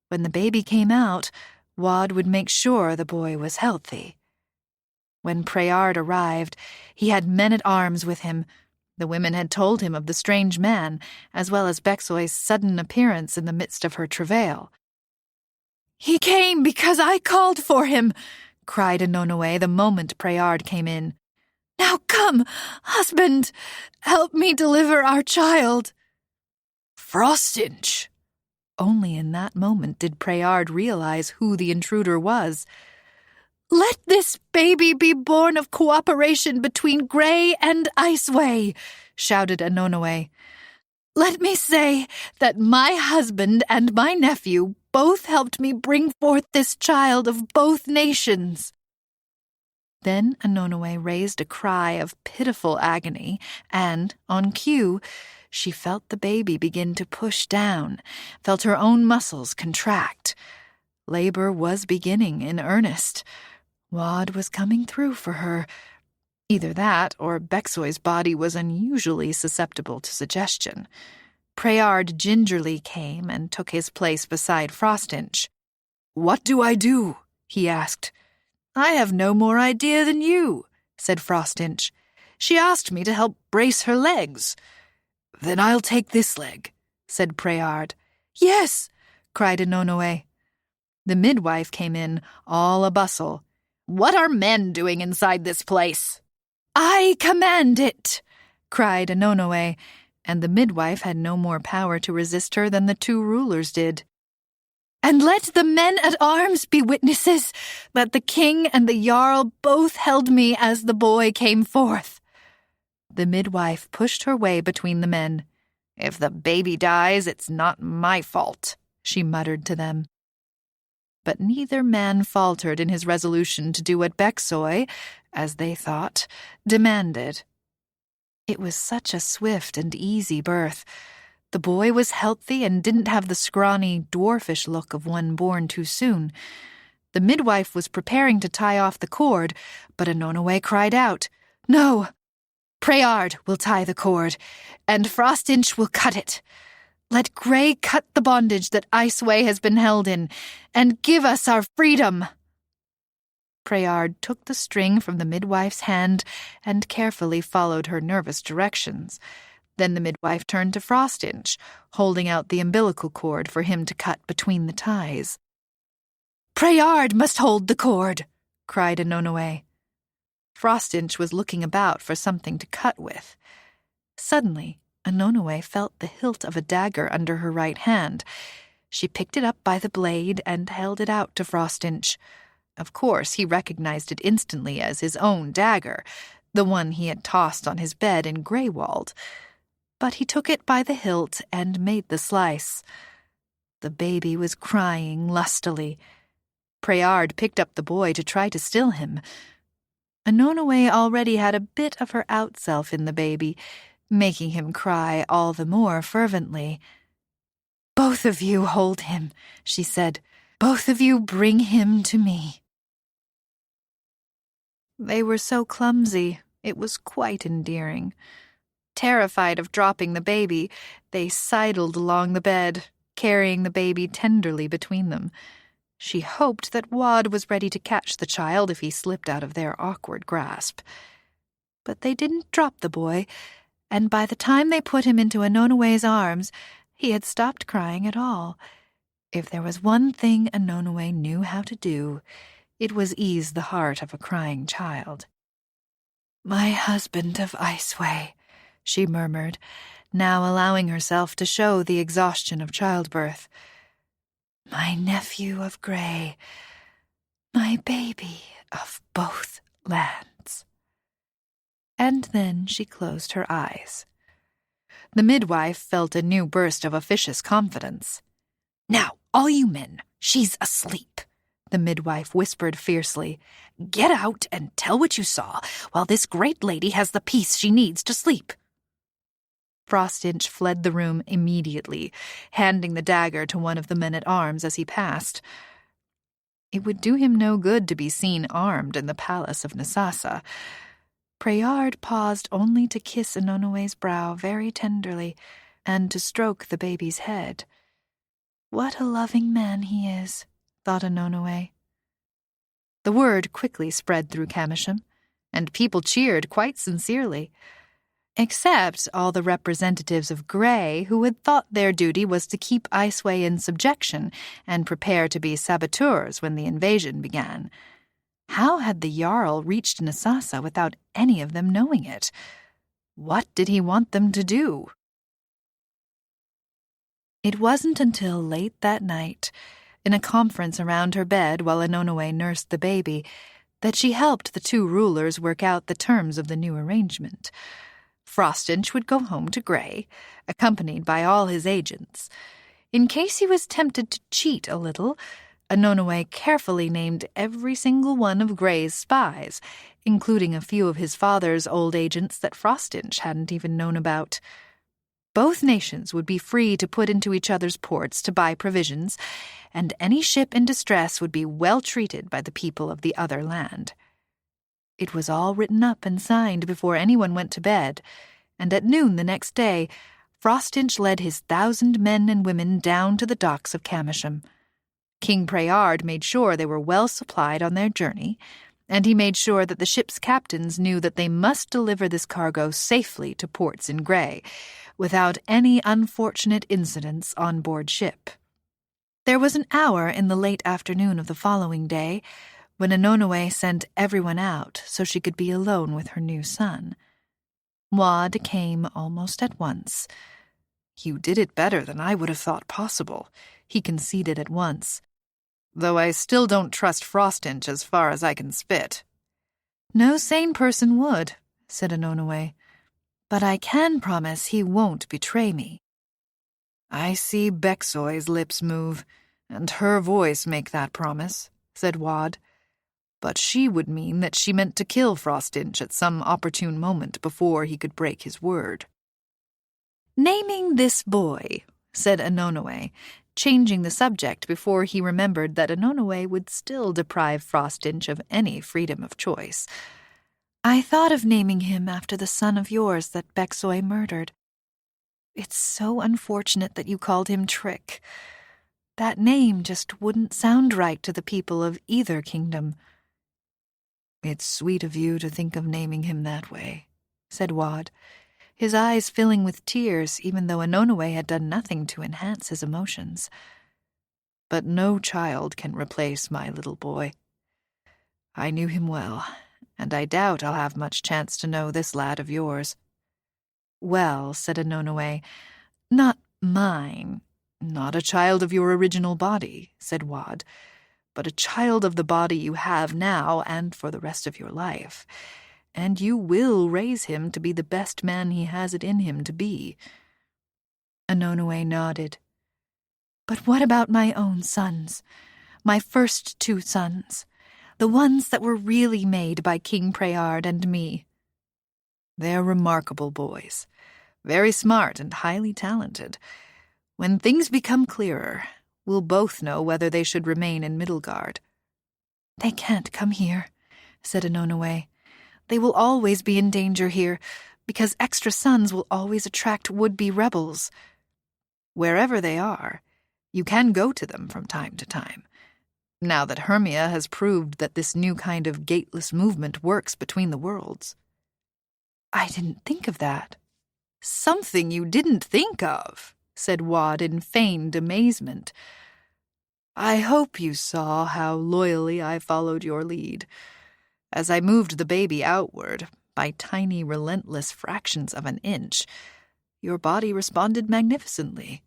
When the baby came out, Wad would make sure the boy was healthy. When Preyard arrived, he had men-at-arms with him. The women had told him of the strange man, as well as Bexoy's sudden appearance in the midst of her travail. "He came because I called for him," cried Anonoway the moment Preyard came in. "Now come, husband, help me deliver our child." "Frostinch!" Only in that moment did Preyard realize who the intruder was. "Let this baby be born of cooperation between Grey and Iceway," shouted Anonoway. "Let me say that my husband and my nephew both helped me bring forth this child of both nations." Then Anonoway raised a cry of pitiful agony, and, on cue, She felt the baby begin to push down, felt her own muscles contract. Labor was beginning in earnest. Wad was coming through for her. Either that, or Bexoy's body was unusually susceptible to suggestion. Preyard gingerly came and took his place beside Frostinch. "What do I do?" he asked. "I have no more idea than you," said Frostinch. "She asked me to help brace her legs." "Then I'll take this leg," said Preyard. "Yes!" cried Anonoe. The midwife came in, all a-bustle. "What are men doing inside this place?" "I command it!" cried Anonoe, and the midwife had no more power to resist her than the two rulers did. "And let the men-at-arms be witnesses that the king and the jarl both held me as the boy came forth." The midwife pushed her way between the men. "If the baby dies, it's not my fault," she muttered to them. But neither man faltered in his resolution to do what Bexoy, as they thought, demanded. It was such a swift and easy birth. The boy was healthy and didn't have the scrawny, dwarfish look of one born too soon. The midwife was preparing to tie off the cord, but Anonoe cried out, "No! Preyard will tie the cord, and Frostinch will cut it. Let Grey cut the bondage that Iceway has been held in, and give us our freedom." Preyard took the string from the midwife's hand and carefully followed her nervous directions. Then the midwife turned to Frostinch, holding out the umbilical cord for him to cut between the ties. "Preyard must hold the cord," cried Anonoe. Frostinch was looking about for something to cut with. Suddenly, Anonoe felt the hilt of a dagger under her right hand. She picked it up by the blade and held it out to Frostinch. Of course, he recognized it instantly as his own dagger, the one he had tossed on his bed in Greywald. But he took it by the hilt and made the slice. The baby was crying lustily. Preyard picked up the boy to try to still him. Anonoe already had a bit of her out-self in the baby, making him cry all the more fervently. "Both of you hold him," she said. "Both of you bring him to me." They were so clumsy, it was quite endearing. Terrified of dropping the baby, they sidled along the bed, carrying the baby tenderly between them. She hoped that Wad was ready to catch the child if he slipped out of their awkward grasp. But they didn't drop the boy, and by the time they put him into Anonoe's arms, he had stopped crying at all. If there was one thing Anonoe knew how to do, it was ease the heart of a crying child. "My husband of Iceway," she murmured, now allowing herself to show the exhaustion of childbirth. "My nephew of Grey, my baby of both lands." And then she closed her eyes. The midwife felt a new burst of officious confidence. "Now, all you men, she's asleep," the midwife whispered fiercely. "Get out and tell what you saw, while this great lady has the peace she needs to sleep." Frostinch fled the room immediately, handing the dagger to one of the men-at-arms as he passed. It would do him no good to be seen armed in the palace of Nasasa. Preyard paused only to kiss Anonoe's brow very tenderly and to stroke the baby's head. "What a loving man he is," thought Anonoe. The word quickly spread through Camersham, and people cheered quite sincerely, except all the representatives of Grey who had thought their duty was to keep Iceway in subjection and prepare to be saboteurs when the invasion began. How had the Jarl reached Nasasa without any of them knowing it? What did he want them to do? It wasn't until late that night, in a conference around her bed while Anonoe nursed the baby, that she helped the two rulers work out the terms of the new arrangement. Frostinch would go home to Grey, accompanied by all his agents. In case he was tempted to cheat a little, Anonoe carefully named every single one of Grey's spies, including a few of his father's old agents that Frostinch hadn't even known about. Both nations would be free to put into each other's ports to buy provisions, and any ship in distress would be well treated by the people of the other land. It was all written up and signed before anyone went to bed, and at noon the next day, Frostinch led his 1,000 men and women down to the docks of Camersham. King Prayard made sure they were well supplied on their journey, and he made sure that the ship's captains knew that they must deliver this cargo safely to ports in Grey, without any unfortunate incidents on board ship. There was an hour in the late afternoon of the following day when Anonoe sent everyone out so she could be alone with her new son. Wad came almost at once. "You did it better than I would have thought possible," he conceded at once. "Though I still don't trust Frostinch as far as I can spit." "No sane person would," said Anonoe. "But I can promise he won't betray me." "I see Bexoy's lips move, and her voice make that promise," said Wad. "But she would mean that she meant to kill Frostinch at some opportune moment before he could break his word." "Naming this boy," said Anonoe, changing the subject before he remembered that Anonoe would still deprive Frostinch of any freedom of choice. "I thought of naming him after the son of yours that Bexoy murdered. It's so unfortunate that you called him Trick. That name just wouldn't sound right to the people of either kingdom." "It's sweet of you to think of naming him that way," said Wad, his eyes filling with tears even though Anonoe had done nothing to enhance his emotions. "But no child can replace my little boy. I knew him well, and I doubt I'll have much chance to know this lad of yours." "Well," said Anonoe, "not mine." "Not a child of your original body," said Wad, "but a child of the body you have now and for the rest of your life. And you will raise him to be the best man he has it in him to be." Anonoe nodded. "But what about my own sons? My first 2 sons? The ones that were really made by King Prayard and me?" "They're remarkable boys. Very smart and highly talented. When things become clearer, we'll both know whether they should remain in Middlegard." "They can't come here," said Anonoe. "They will always be in danger here, because extra sons will always attract would-be rebels." "Wherever they are, you can go to them from time to time. Now that Hermia has proved that this new kind of gateless movement works between the worlds." "I didn't think of that." "Something you didn't think of," said Wad in feigned amazement. "I hope you saw how loyally I followed your lead. As I moved the baby outward, by tiny, relentless fractions of an inch, your body responded magnificently.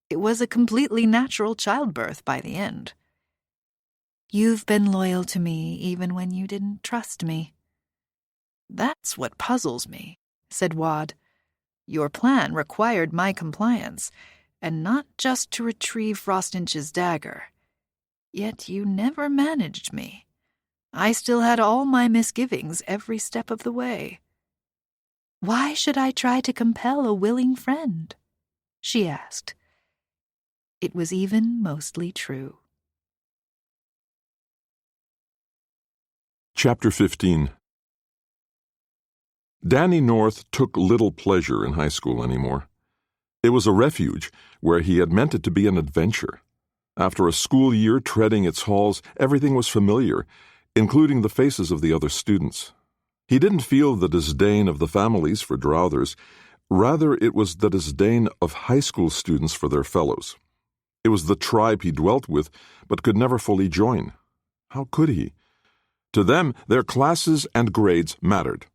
It was a completely natural childbirth by the end." "You've been loyal to me even when you didn't trust me." "That's what puzzles me," said Wad. "Your plan required my compliance, and not just to retrieve Frostinch's dagger. Yet you never managed me. I still had all my misgivings every step of the way." "Why should I try to compel a willing friend?" she asked. It was even mostly true. Chapter 15. Danny North took little pleasure in high school anymore. It was a refuge where he had meant it to be an adventure. After a school year treading its halls, everything was familiar, including the faces of the other students. He didn't feel the disdain of the families for Drowthers. Rather, it was the disdain of high school students for their fellows. It was the tribe he dwelt with, but could never fully join. How could he? To them, their classes and grades mattered.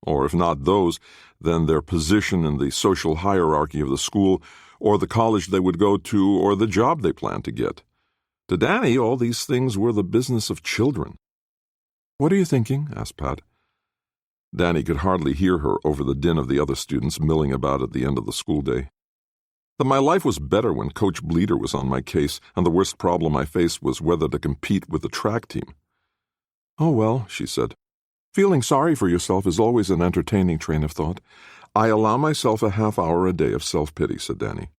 Or if not those, then their position in the social hierarchy of the school, or the college they would go to, or the job they planned to get. To Danny, all these things were the business of children. "What are you thinking?" asked Pat. Danny could hardly hear her over the din of the other students milling about at the end of the school day. "That my life was better when Coach Bleeder was on my case, and the worst problem I faced was whether to compete with the track team." "Oh, well," she said. "Feeling sorry for yourself is always an entertaining train of thought. I allow myself a half-hour a day of self-pity, said Danny.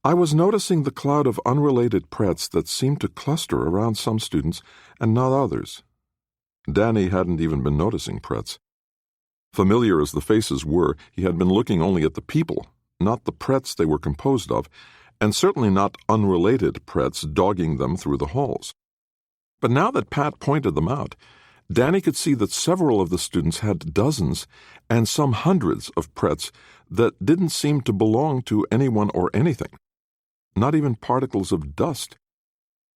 I was noticing the cloud of unrelated prets that seemed to cluster around some students and not others. Danny hadn't even been noticing prets. Familiar as the faces were, he had been looking only at the people, not the prets they were composed of, and certainly not unrelated prets dogging them through the halls. But now that Pat pointed them out, Danny could see that several of the students had dozens and some hundreds of prets that didn't seem to belong to anyone or anything, not even particles of dust.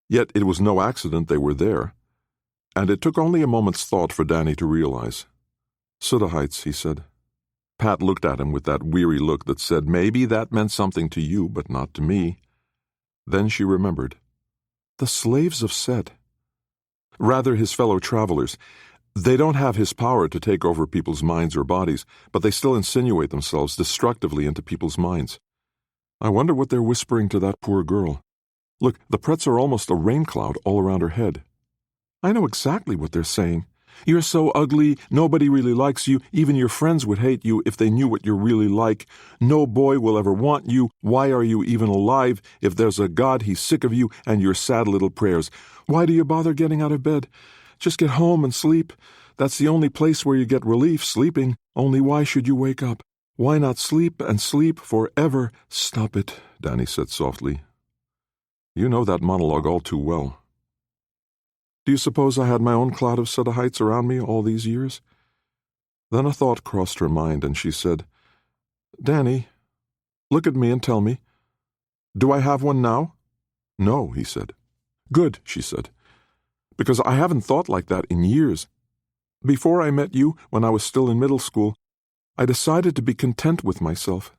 Yet it was no accident they were there, and it took only a moment's thought for Danny to realize. Suddahites, he said. Pat looked at him with that weary look that said, maybe that meant something to you, but not to me. Then she remembered. The slaves of Set. Rather, his fellow travelers. They don't have his power to take over people's minds or bodies, but they still insinuate themselves destructively into people's minds. I wonder what they're whispering to that poor girl. Look, the prets are almost a rain cloud all around her head. I know exactly what they're saying. You're so ugly, nobody really likes you, even your friends would hate you if they knew what you're really like. No boy will ever want you. Why are you even alive? If there's a God, he's sick of you and your sad little prayers. Why do you bother getting out of bed? Just get home and sleep. That's the only place where you get relief, sleeping. Only why should you wake up? Why not sleep and sleep forever? Stop it, Danny said softly. You know that monologue all too well. Do you suppose I had my own cloud of Suddahites around me all these years? Then a thought crossed her mind, and she said, Danny, look at me and tell me. Do I have one now? No, he said. Good, she said, because I haven't thought like that in years. Before I met you, when I was still in middle school, I decided to be content with myself,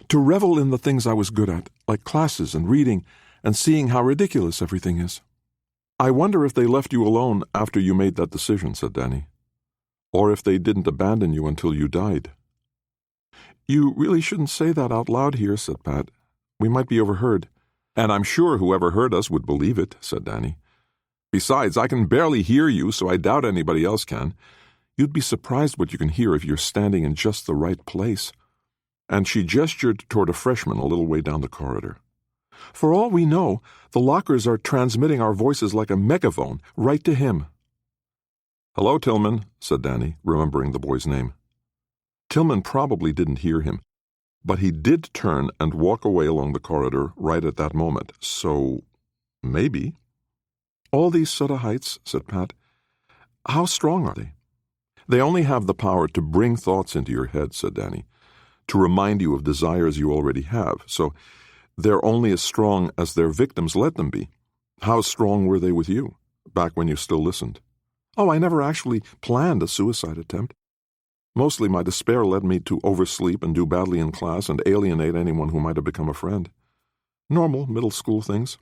to revel in the things I was good at, like classes and reading, and seeing how ridiculous everything is. I wonder if they left you alone after you made that decision, said Danny. Or if they didn't abandon you until you died. You really shouldn't say that out loud here, said Pat. We might be overheard. And I'm sure whoever heard us would believe it, said Danny. Besides, I can barely hear you, so I doubt anybody else can. You'd be surprised what you can hear if you're standing in just the right place. And she gestured toward a freshman a little way down the corridor. For all we know, the lockers are transmitting our voices like a megaphone right to him. Hello, Tillman, said Danny, remembering the boy's name. Tillman probably didn't hear him, but he did turn and walk away along the corridor right at that moment, so maybe. All these Suddahites, said Pat, how strong are they? They only have the power to bring thoughts into your head, said Danny, to remind you of desires you already have, so they're only as strong as their victims let them be. How strong were they with you, back when you still listened? Oh, I never actually planned a suicide attempt. Mostly my despair led me to oversleep and do badly in class and alienate anyone who might have become a friend. Normal middle school things.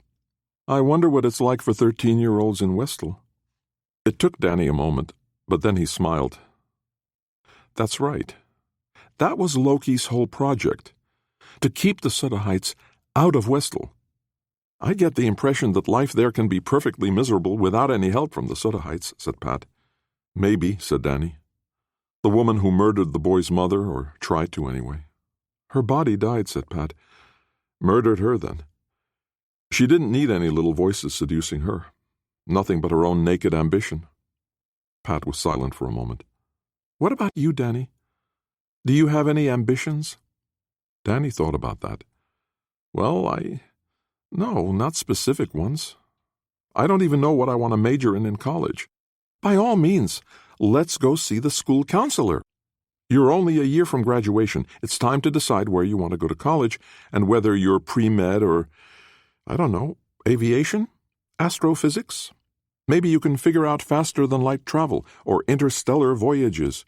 I wonder what it's like for 13-year-olds in Westall. It took Danny a moment, but then he smiled. That's right. That was Loki's whole project, to keep the Suddahites out of Westall. I get the impression that life there can be perfectly miserable without any help from the Suddahites, said Pat. Maybe, said Danny. The woman who murdered the boy's mother, or tried to anyway. Her body died, said Pat. Murdered her, then. She didn't need any little voices seducing her. Nothing but her own naked ambition. Pat was silent for a moment. What about you, Danny? Do you have any ambitions? Danny thought about that. Well, no, not specific ones. I don't even know what I want to major in college. By all means, let's go see the school counselor. You're only a year from graduation. It's time to decide where you want to go to college and whether you're pre-med or, I don't know, aviation? Astrophysics? Maybe you can figure out faster-than-light travel or interstellar voyages.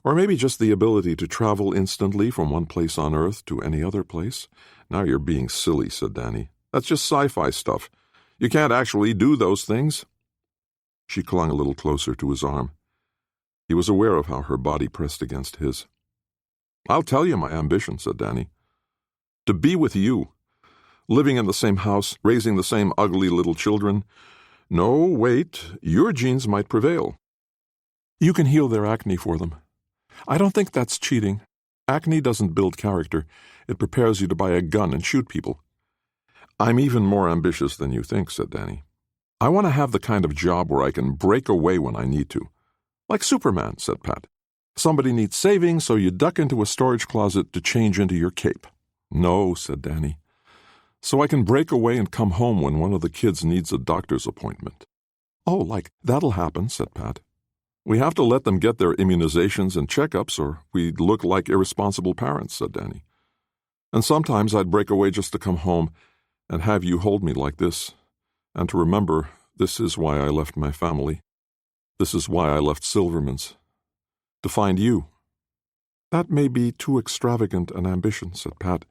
Or maybe just the ability to travel instantly from one place on Earth to any other place. Now you're being silly, said Danny. That's just sci-fi stuff. You can't actually do those things. She clung a little closer to his arm. He was aware of how her body pressed against his. I'll tell you my ambition, said Danny. To be with you. Living in the same house, raising the same ugly little children. No, wait, your genes might prevail. You can heal their acne for them. I don't think that's cheating. Acne doesn't build character. It prepares you to buy a gun and shoot people." "I'm even more ambitious than you think," said Danny. "I want to have the kind of job where I can break away when I need to." "Like Superman," said Pat. "Somebody needs saving, so you duck into a storage closet to change into your cape." "No," said Danny. "So I can break away and come home when one of the kids needs a doctor's appointment." "Oh, like that'll happen," said Pat. "We have to let them get their immunizations and checkups, or we'd look like irresponsible parents," said Danny. "And sometimes I'd break away just to come home and have you hold me like this, and to remember this is why I left my family. This is why I left Silverman's. To find you." "That may be too extravagant an ambition," said Pat.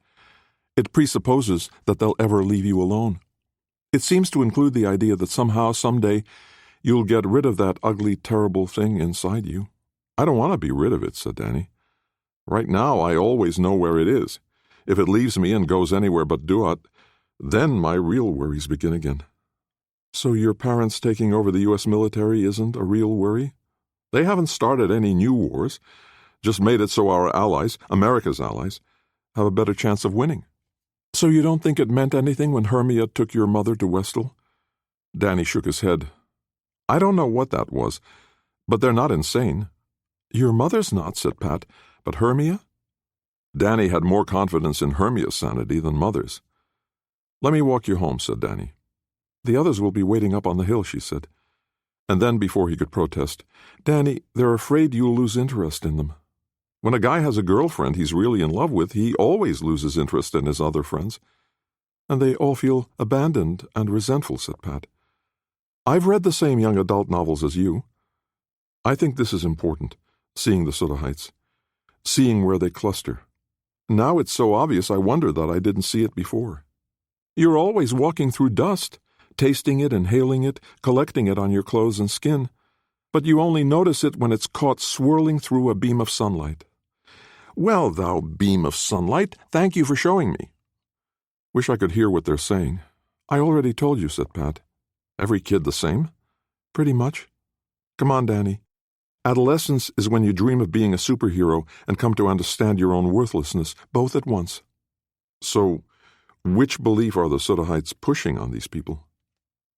"It presupposes that they'll ever leave you alone. It seems to include the idea that somehow, someday, you'll get rid of that ugly, terrible thing inside you." "I don't want to be rid of it," said Danny. "Right now, I always know where it is. If it leaves me and goes anywhere but Duat, then my real worries begin again." "So your parents taking over the U.S. military isn't a real worry?" "They haven't started any new wars, just made it so our allies, America's allies, have a better chance of winning." "So you don't think it meant anything when Hermia took your mother to Westall?" Danny shook his head. "I don't know what that was, but they're not insane." "Your mother's not," said Pat, "but Hermia?" Danny had more confidence in Hermia's sanity than Mother's. "Let me walk you home," said Danny. "The others will be waiting up on the hill," she said. And then, before he could protest, "Danny, they're afraid you'll lose interest in them. When a guy has a girlfriend he's really in love with, he always loses interest in his other friends. And they all feel abandoned and resentful," said Pat. "I've read the same young adult novels as you. I think this is important, seeing the Sodaheights, seeing where they cluster. Now it's so obvious I wonder that I didn't see it before. You're always walking through dust, tasting it, inhaling it, collecting it on your clothes and skin, but you only notice it when it's caught swirling through a beam of sunlight." "Well, thou beam of sunlight, thank you for showing me." "Wish I could hear what they're saying." "I already told you," said Pat. "Every kid the same?" "Pretty much." "Come on, Danny. Adolescence is when you dream of being a superhero and come to understand your own worthlessness, both at once." "So, which belief are the Sodaheights pushing on these people?"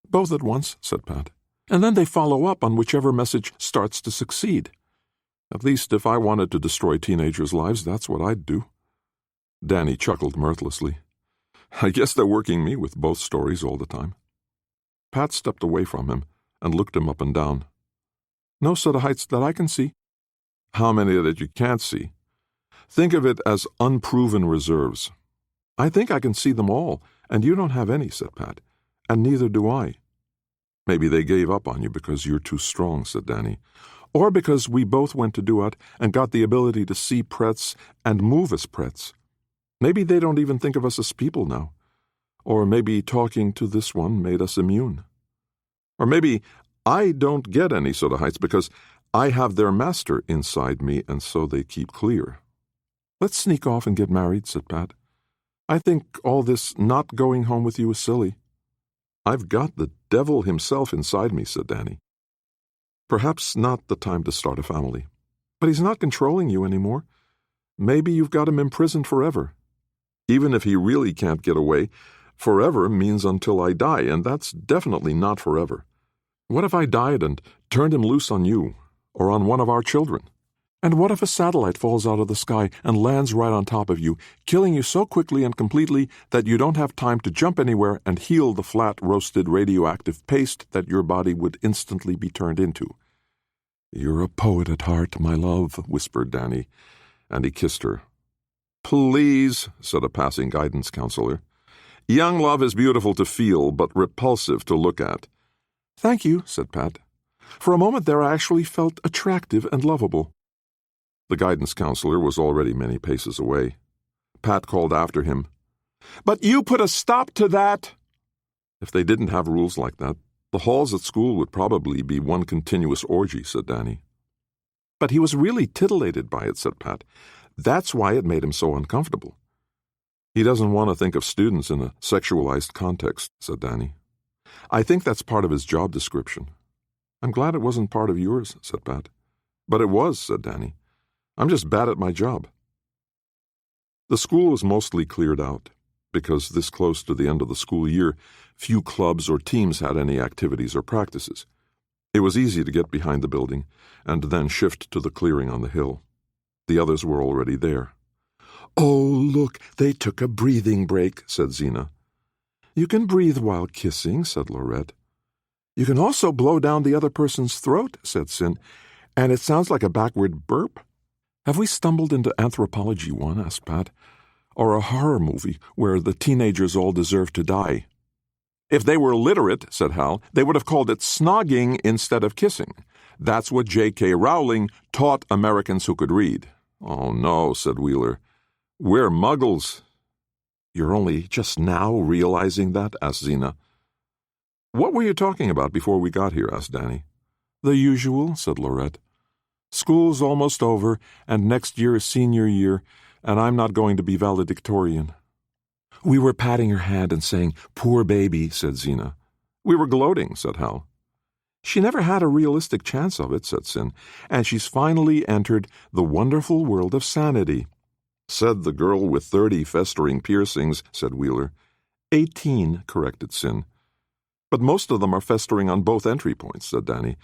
"Both at once," said Pat. "And then they follow up on whichever message starts to succeed. At least if I wanted to destroy teenagers' lives, that's what I'd do." Danny chuckled mirthlessly. "I guess they're working me with both stories all the time." Pat stepped away from him and looked him up and down. "No Sodaheights that I can see." "How many that you can't see?" "Think of it as unproven reserves." "I think I can see them all, and you don't have any," said Pat. "And neither do I." "Maybe they gave up on you because you're too strong," said Danny. "Or because we both went to Duat and got the ability to see Pretz and move as Pretz. Maybe they don't even think of us as people now. Or maybe talking to this one made us immune. Or maybe I don't get any Sodaheights because I have their master inside me and so they keep clear." "Let's sneak off and get married," said Pat. "I think all this not going home with you is silly." "I've got the devil himself inside me," said Danny. "Perhaps not the time to start a family. But he's not controlling you anymore. Maybe you've got him imprisoned forever. Even if he really can't get away, forever means until I die, and that's definitely not forever. What if I died and turned him loose on you, or on one of our children? And what if a satellite falls out of the sky and lands right on top of you, killing you so quickly and completely that you don't have time to jump anywhere and heal the flat, roasted, radioactive paste that your body would instantly be turned into?" "You're a poet at heart, my love," whispered Danny, and he kissed her. "Please," said a passing guidance counselor. "Young love is beautiful to feel, but repulsive to look at." "Thank you," said Pat. "For a moment there I actually felt attractive and lovable." The guidance counselor was already many paces away. Pat called after him, "But you put a stop to that!" "If they didn't have rules like that, the halls at school would probably be one continuous orgy," said Danny. "But he was really titillated by it," said Pat. "That's why it made him so uncomfortable." "He doesn't want to think of students in a sexualized context," said Danny. "I think that's part of his job description." "I'm glad it wasn't part of yours," said Pat. "But it was," said Danny. "I'm just bad at my job." The school was mostly cleared out, because this close to the end of the school year, few clubs or teams had any activities or practices. It was easy to get behind the building, and then shift to the clearing on the hill. The others were already there. "Oh, look, they took a breathing break," said Zena. "You can breathe while kissing," said Laurette. "You can also blow down the other person's throat," said Sin, "and it sounds like a backward burp." "Have we stumbled into Anthropology 1?" asked Pat. "Or a horror movie where the teenagers all deserve to die?" "If they were literate," said Hal, "they would have called it snogging instead of kissing. That's what J.K. Rowling taught Americans who could read." "Oh, no," said Wheeler. "We're muggles." "You're only just now realizing that?" asked Zena. "What were you talking about before we got here?" asked Danny. "The usual," said Laurette. "School's almost over, and next year is senior year, and I'm not going to be valedictorian." "We were patting her hand and saying, 'Poor baby,'" said Zena. "We were gloating," said Hal. "She never had a realistic chance of it," said Sin, "and she's finally entered the wonderful world of sanity." "Said the girl with 30 festering piercings," said Wheeler. 18, corrected Sin. "But most of them are festering on both entry points," said Danny.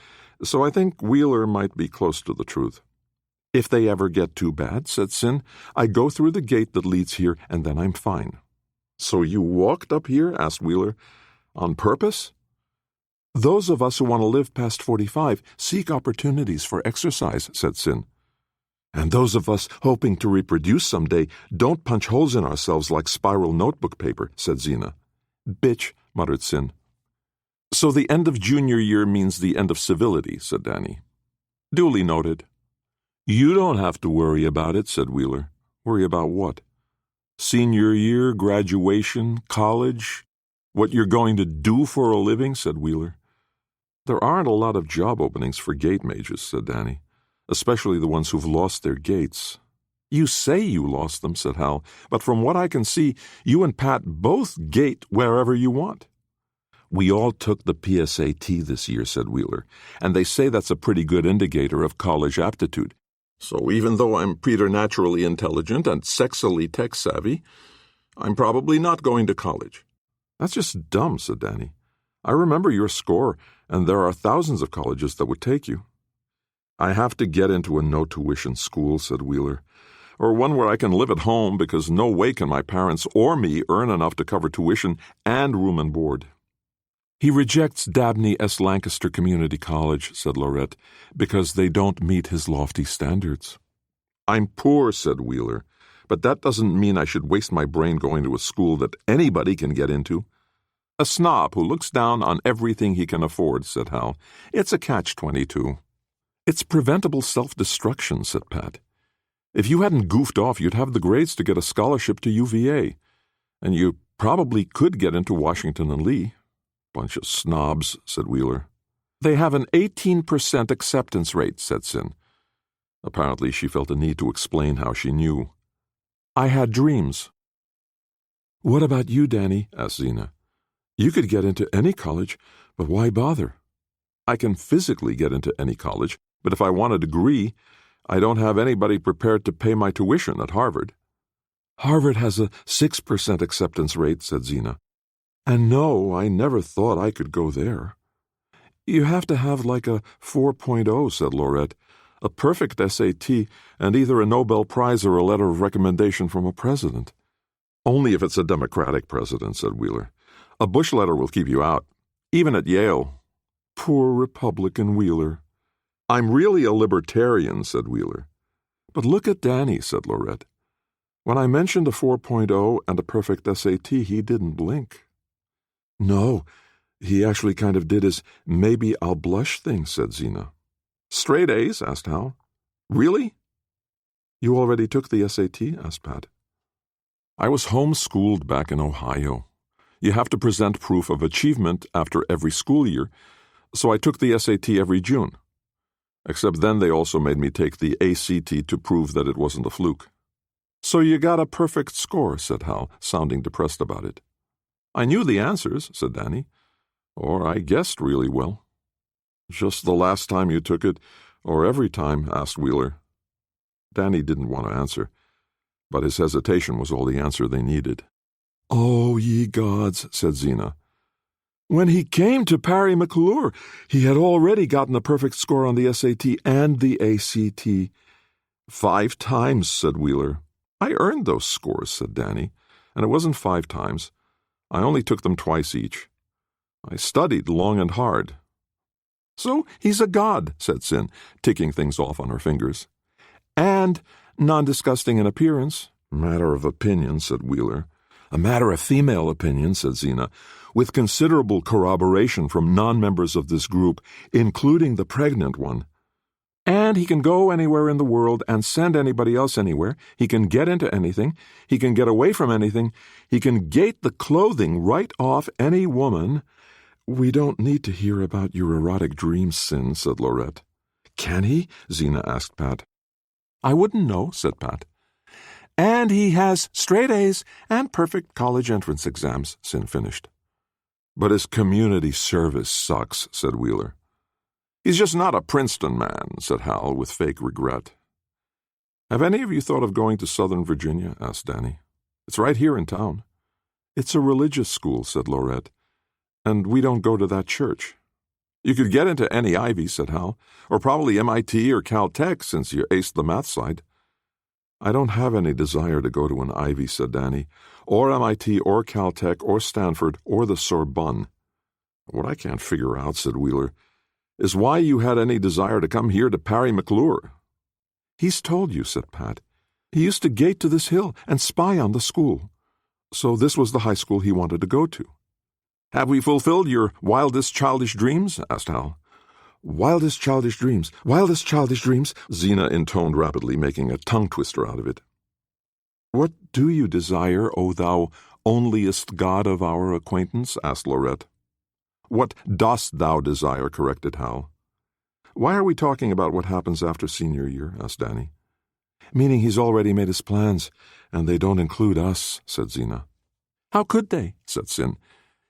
"So I think Wheeler might be close to the truth." "If they ever get too bad," said Sin, "I go through the gate that leads here, and then I'm fine." "So you walked up here?" asked Wheeler. "On purpose?" "Those of us who want to live past 45 seek opportunities for exercise," said Sin. "And those of us hoping to reproduce someday don't punch holes in ourselves like spiral notebook paper," said Zena. "Bitch," muttered Sin. "So the end of junior year means the end of civility," said Danny. "Duly noted." "You don't have to worry about it," said Wheeler. "Worry about what?" "Senior year, graduation, college, what you're going to do for a living," said Wheeler. "There aren't a lot of job openings for gate mages," said Danny, "especially the ones who've lost their gates." "You say you lost them," said Hal, "but from what I can see, you and Pat both gate wherever you want." "We all took the PSAT this year," said Wheeler, "and they say that's a pretty good indicator of college aptitude. So even though I'm preternaturally intelligent and sexily tech-savvy, I'm probably not going to college." "That's just dumb," said Danny. "I remember your score, and there are thousands of colleges that would take you." "I have to get into a no-tuition school," said Wheeler, "or one where I can live at home because no way can my parents or me earn enough to cover tuition and room and board." "He rejects Dabney S. Lancaster Community College," said Laurette, "because they don't meet his lofty standards." "I'm poor," said Wheeler, "but that doesn't mean I should waste my brain going to a school that anybody can get into." "A snob who looks down on everything he can afford," said Hal. "It's a catch-22. "It's preventable self-destruction," said Pat. "If you hadn't goofed off, you'd have the grades to get a scholarship to UVA, and you probably could get into Washington and Lee." "Bunch of snobs," said Wheeler. "They have an 18% acceptance rate," said Sin. Apparently she felt a need to explain how she knew. "I had dreams." "What about you, Danny?" asked Zena. "You could get into any college, but why bother?" "I can physically get into any college, but if I want a degree, I don't have anybody prepared to pay my tuition at Harvard." "Harvard has a 6% acceptance rate," said Zena. "And no, I never thought I could go there." "You have to have like a 4.0, said Laurette, "a perfect SAT, and either a Nobel Prize or a letter of recommendation from a president." "Only if it's a Democratic president," said Wheeler. "A Bush letter will keep you out, even at Yale." "Poor Republican Wheeler." "I'm really a libertarian," said Wheeler. "But look at Danny," said Laurette. "When I mentioned a 4.0 and a perfect SAT, he didn't blink." "No, he actually kind of did his maybe I'll blush thing," said Zena. "Straight A's?" asked Hal. "Really?" "You already took the SAT?" asked Pat. "I was homeschooled back in Ohio. You have to present proof of achievement after every school year, so I took the SAT every June. Except then they also made me take the ACT to prove that it wasn't a fluke." "So you got a perfect score," said Hal, sounding depressed about it. "I knew the answers," said Danny. "Or I guessed really well." "Just the last time you took it, or every time?" asked Wheeler. Danny didn't want to answer. But his hesitation was all the answer they needed. "Oh, ye gods," said Zena. "When he came to Parry McClure, he had already gotten a perfect score on the SAT and the ACT. 5 times, said Wheeler. "I earned those scores," said Danny, "and it wasn't 5 times. I only took them twice each. I studied long and hard." "So he's a god," said Sin, ticking things off on her fingers. "And non-disgusting in appearance." "Matter of opinion," said Wheeler. "A matter of female opinion," said Zena, "with considerable corroboration from non-members of this group, including the pregnant one. And he can go anywhere in the world and send anybody else anywhere. He can get into anything. He can get away from anything. He can gate the clothing right off any woman." "We don't need to hear about your erotic dreams, Sin," said Laurette. "Can he?" Zena asked Pat. "I wouldn't know," said Pat. "And he has straight A's and perfect college entrance exams," Sin finished. "But his community service sucks," said Wheeler. "He's just not a Princeton man," said Hal with fake regret. "Have any of you thought of going to Southern Virginia?" asked Danny. "It's right here in town." "It's a religious school," said Laurette, "and we don't go to that church." "You could get into any Ivy," said Hal, "or probably MIT or Caltech since you aced the math side." "I don't have any desire to go to an Ivy," said Danny, "or MIT or Caltech or Stanford or the Sorbonne." "What I can't figure out," said Wheeler, "is why you had any desire to come here to Parry McClure." "He's told you," said Pat. "He used to gate to this hill and spy on the school. So this was the high school he wanted to go to." "Have we fulfilled your wildest childish dreams?" asked Hal. "Wildest childish dreams, wildest childish dreams," Zena intoned rapidly, making a tongue-twister out of it. "What do you desire, O thou onlyest god of our acquaintance?" asked Laurette. "What dost thou desire?" corrected Hal. "Why are we talking about what happens after senior year?" asked Danny. "Meaning he's already made his plans, and they don't include us," said Zena. "How could they?" said Sin.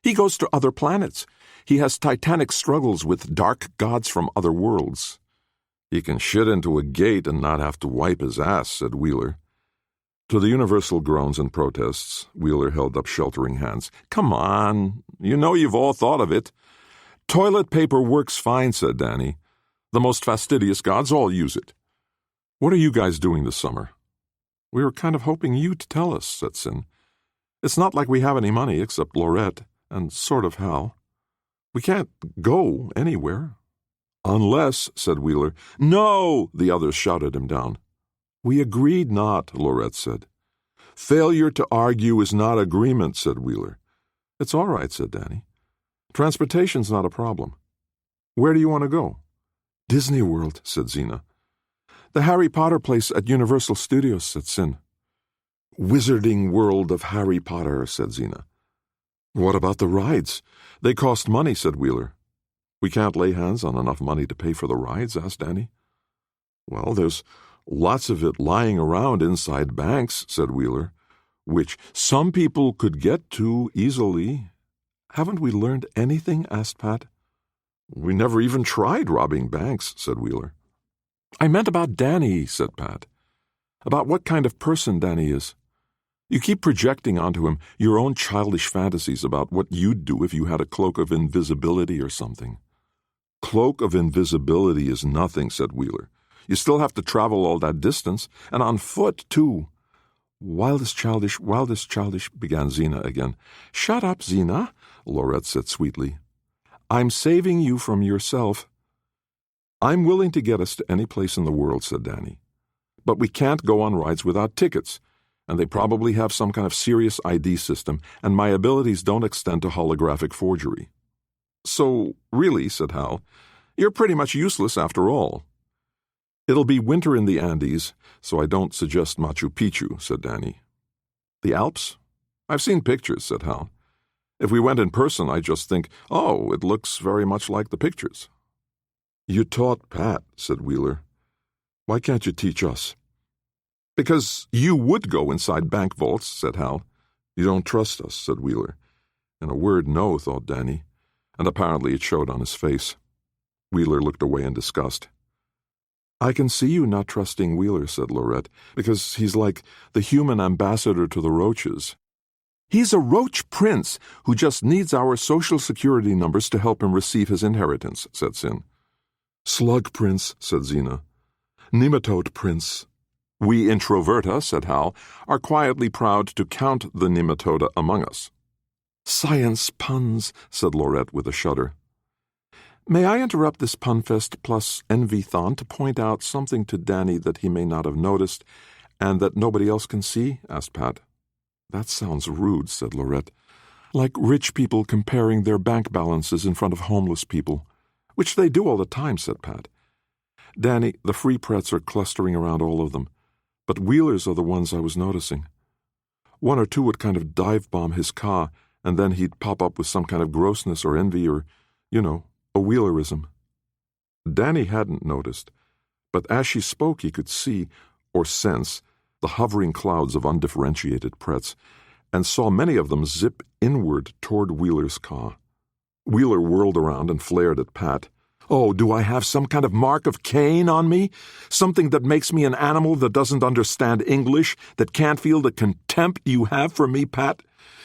"He goes to other planets. He has titanic struggles with dark gods from other worlds." "He can shit into a gate and not have to wipe his ass," said Wheeler. To the universal groans and protests, Wheeler held up sheltering hands. "Come on, you know you've all thought of it." "Toilet paper works fine," said Danny. "The most fastidious gods all use it." "What are you guys doing this summer?" "We were kind of hoping you to tell us," said Sin. "It's not like we have any money except Laurette and sort of Hal. We can't go anywhere." "Unless," said Wheeler. "No!" the others shouted him down. "We agreed not," Laurette said. "Failure to argue is not agreement," said Wheeler. "It's all right," said Danny. "Transportation's not a problem. Where do you want to go?" "Disney World," said Zena. "The Harry Potter place at Universal Studios," said Sin. "Wizarding World of Harry Potter," said Zena. "What about the rides? They cost money," said Wheeler. "We can't lay hands on enough money to pay for the rides?" asked Danny. "Well, there's lots of it lying around inside banks," said Wheeler, "which some people could get to easily." "Haven't we learned anything?" asked Pat. "We never even tried robbing banks," said Wheeler. "I meant about Danny," said Pat. "About what kind of person Danny is. You keep projecting onto him your own childish fantasies about what you'd do if you had a cloak of invisibility or something." "Cloak of invisibility is nothing," said Wheeler. "You still have to travel all that distance, and on foot, too." Wildest childish, began Zena again. "Shut up, Zena," Laurette said sweetly. "I'm saving you from yourself." "I'm willing to get us to any place in the world," said Danny. "But we can't go on rides without tickets, and they probably have some kind of serious ID system, and my abilities don't extend to holographic forgery." "So, really," said Hal, "you're pretty much useless after all." "It'll be winter in the Andes, so I don't suggest Machu Picchu," said Danny. "The Alps? I've seen pictures," said Hal. "If we went in person, I'd just think, oh, it looks very much like the pictures." "You taught Pat," said Wheeler. "Why can't you teach us?" "Because you would go inside bank vaults," said Hal. "You don't trust us," said Wheeler. And a word no, thought Danny, and apparently it showed on his face. Wheeler looked away in disgust. "I can see you not trusting Wheeler," said Lorette, "because he's like the human ambassador to the roaches." "He's a roach prince who just needs our social security numbers to help him receive his inheritance," said Sin. "Slug prince," said Xena. "Nematode prince." "We introverta," said Hal, "are quietly proud to count the nematoda among us." "Science puns," said Lorette with a shudder. "May I interrupt this Punfest plus Envy-thon to point out something to Danny that he may not have noticed and that nobody else can see?" asked Pat. "That sounds rude," said Lorette. "Like rich people comparing their bank balances in front of homeless people." "Which they do all the time," said Pat. "Danny, the free prets are clustering around all of them, but Wheeler's are the ones I was noticing. One or two would kind of dive-bomb his car, and then he'd pop up with some kind of grossness or envy or, a Wheelerism." Danny hadn't noticed, but as she spoke he could see, or sense, the hovering clouds of undifferentiated prets, and saw many of them zip inward toward Wheeler's car. Wheeler whirled around and flared at Pat. "Oh, do I have some kind of mark of Cain on me? Something that makes me an animal that doesn't understand English, that can't feel the contempt you have for me, Pat?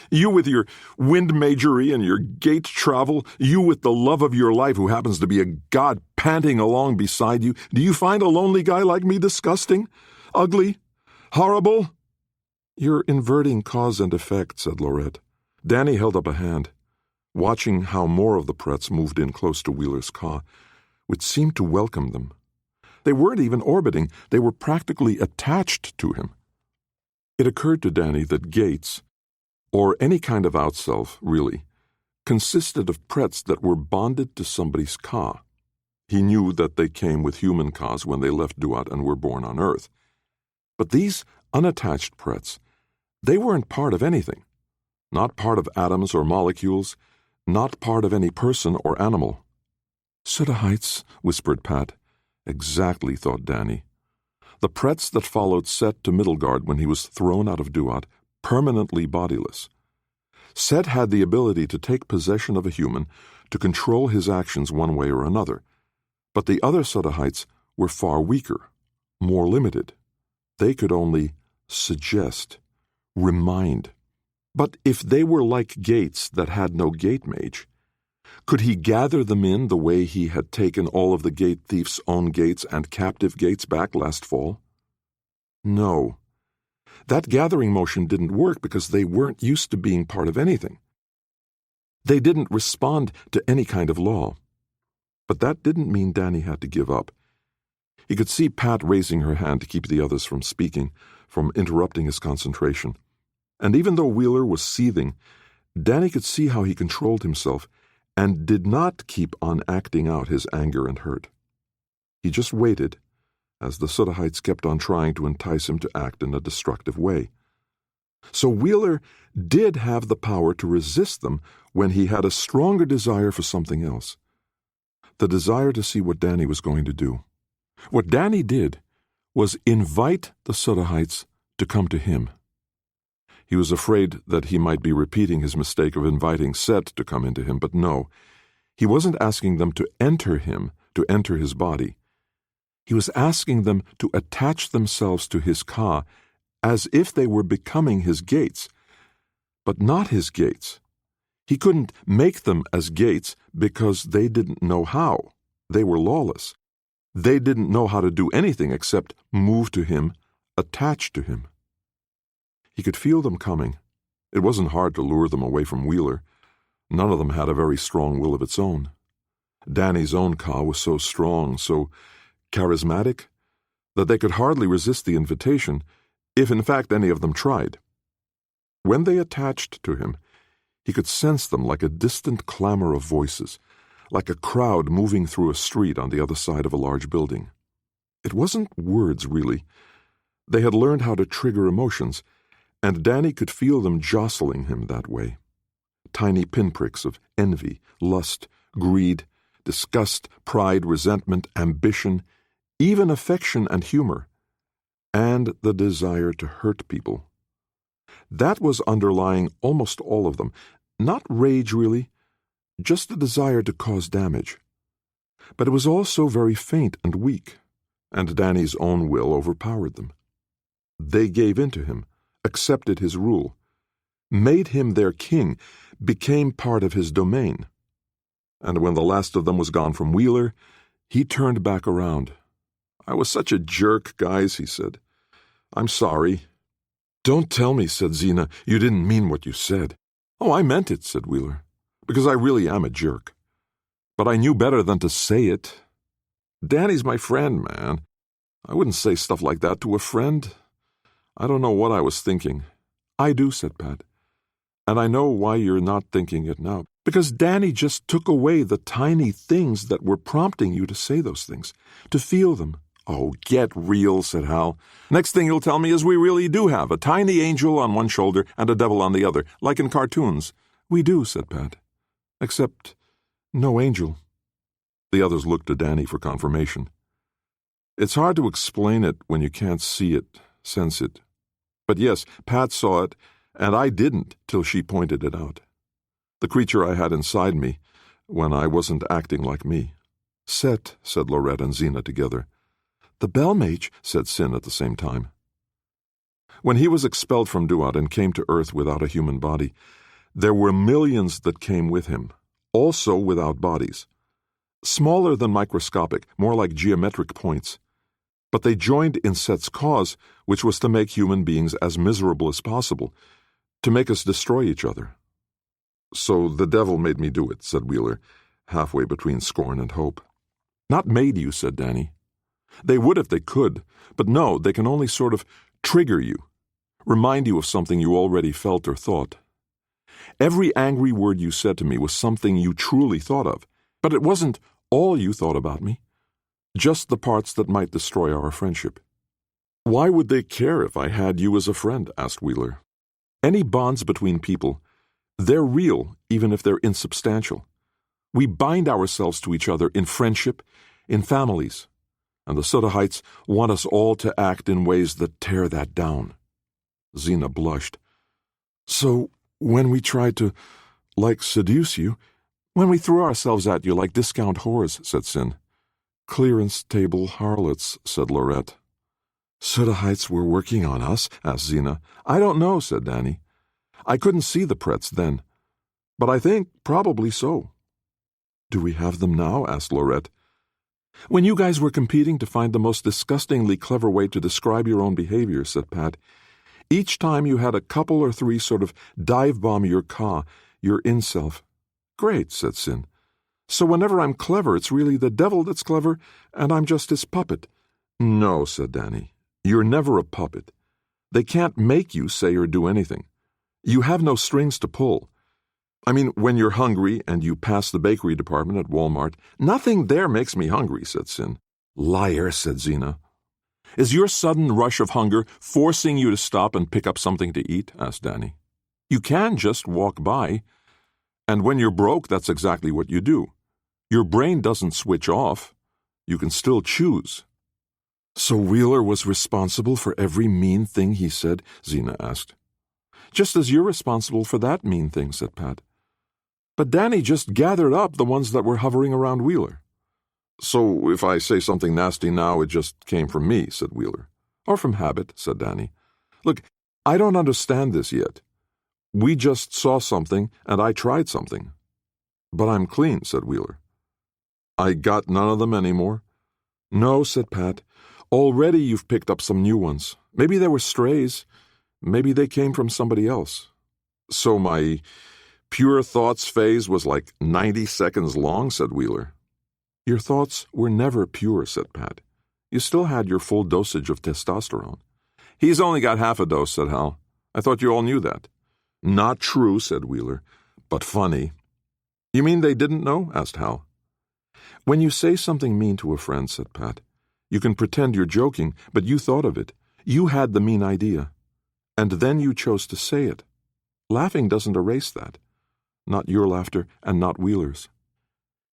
You with your windmagery and your gate travel, you with the love of your life who happens to be a god panting along beside you, do you find a lonely guy like me disgusting? Ugly? Horrible?" "You're inverting cause and effect," said Lorette. Danny held up a hand, watching how more of the prets moved in close to Wheeler's car, which seemed to welcome them. They weren't even orbiting, they were practically attached to him. It occurred to Danny that Gates, or any kind of outself, really, consisted of prets that were bonded to somebody's car. He knew that they came with human cars when they left Duat and were born on Earth. But these unattached prets, they weren't part of anything. Not part of atoms or molecules, not part of any person or animal. "Suddahites," whispered Pat. Exactly, thought Danny. The prets that followed Set to Middlegard when he was thrown out of Duat, permanently bodiless. Set had the ability to take possession of a human, to control his actions one way or another. But the other Suddahites were far weaker, more limited. They could only suggest, remind. But if they were like gates that had no gate mage, could he gather them in the way he had taken all of the gate thief's own gates and captive gates back last fall? No. That gathering motion didn't work because they weren't used to being part of anything. They didn't respond to any kind of law. But that didn't mean Danny had to give up. He could see Pat raising her hand to keep the others from speaking, from interrupting his concentration. And even though Wheeler was seething, Danny could see how he controlled himself and did not keep on acting out his anger and hurt. He just waited, as the Suddahites kept on trying to entice him to act in a destructive way. So Wheeler did have the power to resist them when he had a stronger desire for something else. The desire to see what Danny was going to do. What Danny did was invite the Suddahites to come to him. He was afraid that he might be repeating his mistake of inviting Set to come into him, but no. He wasn't asking them to enter him, to enter his body. He was asking them to attach themselves to his ka as if they were becoming his gates, but not his gates. He couldn't make them as gates because they didn't know how. They were lawless. They didn't know how to do anything except move to him, attach to him. He could feel them coming. It wasn't hard to lure them away from Wheeler. None of them had a very strong will of its own. Danny's own ka was so strong, so charismatic, that they could hardly resist the invitation, if in fact any of them tried. When they attached to him, he could sense them like a distant clamor of voices, like a crowd moving through a street on the other side of a large building. It wasn't words, really. They had learned how to trigger emotions, and Danny could feel them jostling him that way. Tiny pinpricks of envy, lust, greed, disgust, pride, resentment, ambition, even affection and humor, and the desire to hurt people. That was underlying almost all of them. Not rage, really, just a desire to cause damage. But it was also very faint and weak, and Danny's own will overpowered them. They gave in to him, accepted his rule, made him their king, became part of his domain. And when the last of them was gone from Wheeler, he turned back around. "I was such a jerk, guys," he said. "I'm sorry." "Don't tell me," said Zena, "you didn't mean what you said." "Oh, I meant it," said Wheeler, "because I really am a jerk. But I knew better than to say it. Danny's my friend, man. I wouldn't say stuff like that to a friend. I don't know what I was thinking." "I do," said Pat. "And I know why you're not thinking it now. Because Danny just took away the tiny things that were prompting you to say those things, to feel them." "Oh, get real," said Hal. "Next thing you'll tell me is we really do have a tiny angel on one shoulder and a devil on the other, like in cartoons." "We do," said Pat. "Except no angel." The others looked to Danny for confirmation. It's hard to explain it when you can't see it, sense it. But yes, Pat saw it, and I didn't till she pointed it out. The creature I had inside me when I wasn't acting like me. "Set," said Lorette and Zena together. "The Bell Mage," said Sin at the same time. When he was expelled from Duat and came to Earth without a human body, there were millions that came with him, also without bodies. Smaller than microscopic, more like geometric points. But they joined in Set's cause, which was to make human beings as miserable as possible, to make us destroy each other. "So the devil made me do it," said Wheeler, halfway between scorn and hope. "Not made you," said Danny. "They would if they could, but no, they can only sort of trigger you, remind you of something you already felt or thought. Every angry word you said to me was something you truly thought of, but it wasn't all you thought about me, just the parts that might destroy our friendship." "Why would they care if I had you as a friend?" asked Wheeler. "Any bonds between people, they're real even if they're insubstantial. We bind ourselves to each other in friendship, in families. And the Sodahites want us all to act in ways that tear that down." Zena blushed. "So, when we tried to, seduce you, when we threw ourselves at you like discount whores," said Sin. "Clearance table harlots," said Lorette. "Sodahites were working on us?" asked Zena. "I don't know," said Danny. "I couldn't see the Pretz then, but I think probably so." "Do we have them now?" asked Lorette. "When you guys were competing to find the most disgustingly clever way to describe your own behavior," said Pat, "each time you had a couple or three sort of dive-bomb your ka, your in-self." "Great," said Sin. "So whenever I'm clever, it's really the devil that's clever, and I'm just his puppet." "No," said Danny. "You're never a puppet. They can't make you say or do anything. You have no strings to pull. I mean, when you're hungry and you pass the bakery department at Walmart, nothing there makes me hungry," said Sin. "Liar," said Zena. "Is your sudden rush of hunger forcing you to stop and pick up something to eat?" asked Danny. "You can just walk by. And when you're broke, that's exactly what you do. Your brain doesn't switch off. You can still choose." "So Wheeler was responsible for every mean thing he said?" Zena asked. "Just as you're responsible for that mean thing," said Pat. "But Danny just gathered up the ones that were hovering around Wheeler." "So if I say something nasty now, it just came from me," said Wheeler. "Or from habit," said Danny. "Look, I don't understand this yet. We just saw something, and I tried something." "But I'm clean," said Wheeler. "I got none of them anymore?" "No," said Pat. "Already you've picked up some new ones. Maybe they were strays. Maybe they came from somebody else." "So my pure thoughts phase was like 90 seconds long," said Wheeler. "Your thoughts were never pure," said Pat. "You still had your full dosage of testosterone." "He's only got half a dose," said Hal. "I thought you all knew that." "Not true," said Wheeler, "but funny." "You mean they didn't know?" asked Hal. "When you say something mean to a friend," said Pat, "you can pretend you're joking, but you thought of it. You had the mean idea. And then you chose to say it. Laughing doesn't erase that. Not your laughter, and not Wheeler's."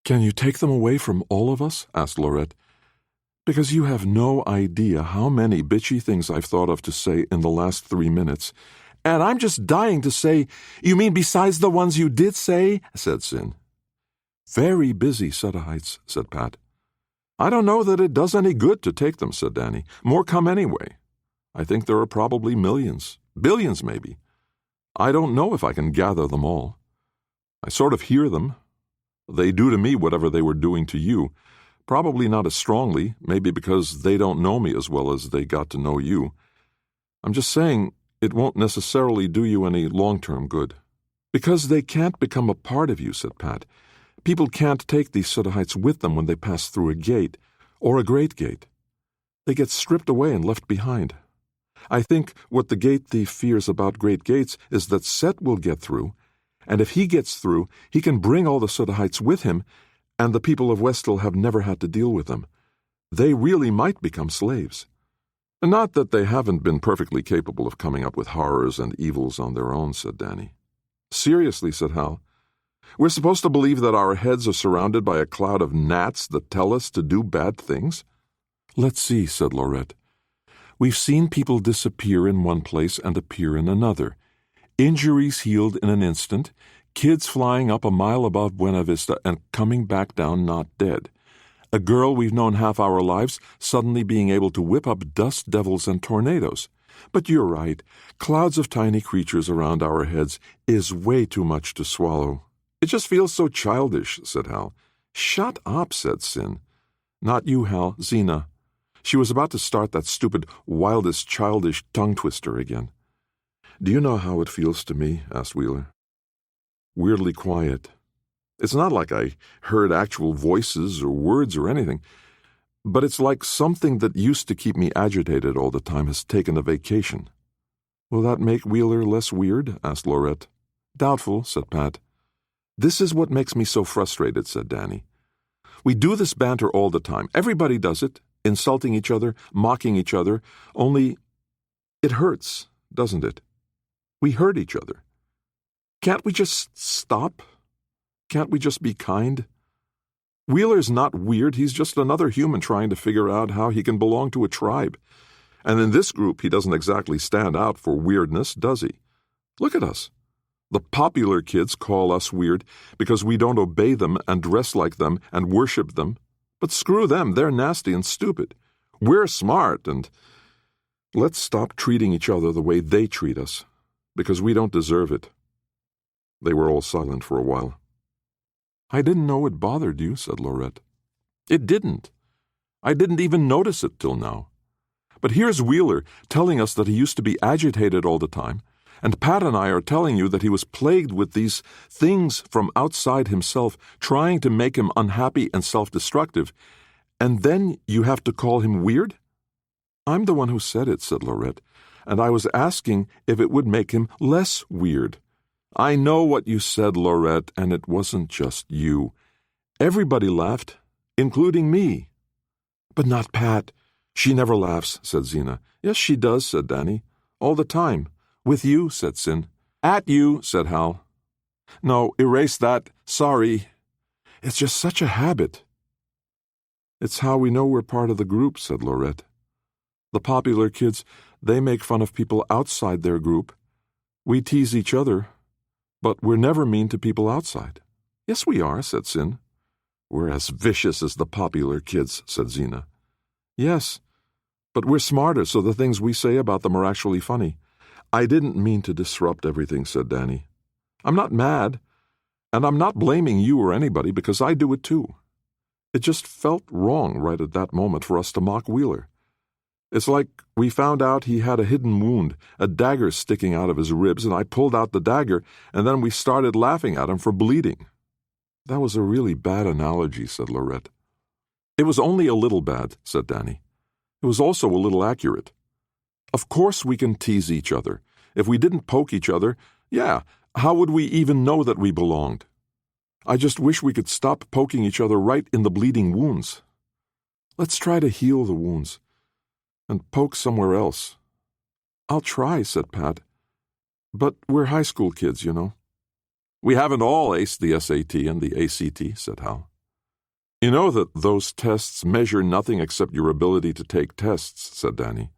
"Can you take them away from all of us?" asked Lorette. "Because you have no idea how many bitchy things I've thought of to say in the last 3 minutes. And I'm just dying to say—" "You mean besides the ones you did say?" said Sin. "Very busy, Sodahites," said Pat. I don't know that it does any good to take them, said Danny. More come anyway. I think there are probably millions, billions maybe. I don't know if I can gather them all. I sort of hear them. They do to me whatever they were doing to you. Probably not as strongly, maybe because they don't know me as well as they got to know you. I'm just saying it won't necessarily do you any long-term good. Because they can't become a part of you, said Pat. People can't take these Suddahites with them when they pass through a gate, or a great gate. They get stripped away and left behind. I think what the gate thief fears about great gates is that Set will get through, and if he gets through, he can bring all the Suddahites with him, and the people of Westel have never had to deal with them. They really might become slaves. Not that they haven't been perfectly capable of coming up with horrors and evils on their own, said Danny. Seriously, said Hal. We're supposed to believe that our heads are surrounded by a cloud of gnats that tell us to do bad things? Let's see, said Laurette. We've seen people disappear in one place and appear in another. Injuries healed in an instant, kids flying up a mile above Buena Vista and coming back down not dead. A girl we've known half our lives suddenly being able to whip up dust devils and tornadoes. But you're right, clouds of tiny creatures around our heads is way too much to swallow. It just feels so childish, said Hal. Shut up, said Sin. Not you, Hal, Xena. She was about to start that stupid, wildest, childish tongue-twister again. Do you know how it feels to me? Asked Wheeler. Weirdly quiet. It's not like I heard actual voices or words or anything, but it's like something that used to keep me agitated all the time has taken a vacation. Will that make Wheeler less weird? Asked Laurette. Doubtful, said Pat. This is what makes me so frustrated, said Danny. We do this banter all the time. Everybody does it, insulting each other, mocking each other, only it hurts, doesn't it? We hurt each other. Can't we just stop? Can't we just be kind? Wheeler's not weird, he's just another human trying to figure out how he can belong to a tribe. And in this group, he doesn't exactly stand out for weirdness, does he? Look at us. The popular kids call us weird because we don't obey them and dress like them and worship them. But screw them, they're nasty and stupid. We're smart, and let's stop treating each other the way they treat us, because we don't deserve it. They were all silent for a while. I didn't know it bothered you, said Laurette. It didn't. I didn't even notice it till now. But here's Wheeler telling us that he used to be agitated all the time, and Pat and I are telling you that he was plagued with these things from outside himself, trying to make him unhappy and self-destructive, and then you have to call him weird? I'm the one who said it, said Laurette, and I was asking if it would make him less weird. I know what you said, Laurette, and it wasn't just you. Everybody laughed, including me. But not Pat. She never laughs, said Xena. Yes, she does, said Danny. All the time. With you, said Sin. At you, said Hal. No, erase that. Sorry. It's just such a habit. It's how we know we're part of the group, said Laurette. The popular kids, they make fun of people outside their group. We tease each other, but we're never mean to people outside. Yes, we are, said Sin. We're as vicious as the popular kids, said Xena. Yes, but we're smarter, so the things we say about them are actually funny. I didn't mean to disrupt everything, said Danny. I'm not mad, and I'm not blaming you or anybody because I do it too. It just felt wrong right at that moment for us to mock Wheeler. It's like we found out he had a hidden wound, a dagger sticking out of his ribs, and I pulled out the dagger, and then we started laughing at him for bleeding. That was a really bad analogy, said Laurette. It was only a little bad, said Danny. It was also a little accurate. Of course we can tease each other. If we didn't poke each other, how would we even know that we belonged? I just wish we could stop poking each other right in the bleeding wounds. Let's try to heal the wounds and poke somewhere else. I'll try, said Pat. But we're high school kids, you know. We haven't all aced the SAT and the ACT, said Hal. You know that those tests measure nothing except your ability to take tests, said Danny.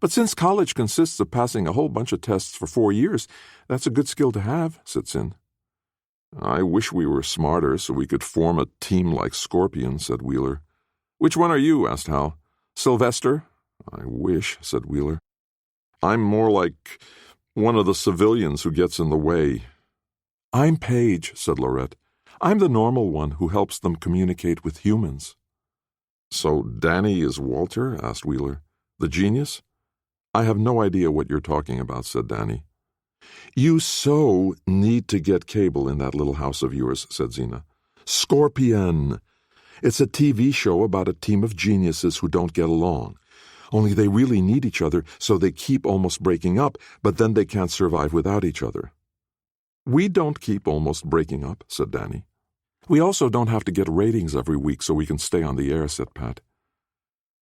But since college consists of passing a whole bunch of tests for 4 years, that's a good skill to have, said Sin. I wish we were smarter so we could form a team like Scorpion, said Wheeler. "Which one are you?" asked Hal. "Sylvester?" "I wish," said Wheeler. "I'm more like one of the civilians who gets in the way." "I'm Paige," said Lorette. "I'm the normal one who helps them communicate with humans." "So Danny is Walter?" asked Wheeler. "The genius?" "I have no idea what you're talking about," said Danny. "You so need to get cable in that little house of yours," said Xena. "Scorpion. It's a TV show about a team of geniuses who don't get along. Only they really need each other, so they keep almost breaking up, but then they can't survive without each other." "We don't keep almost breaking up," said Danny. "We also don't have to get ratings every week so we can stay on the air," said Pat.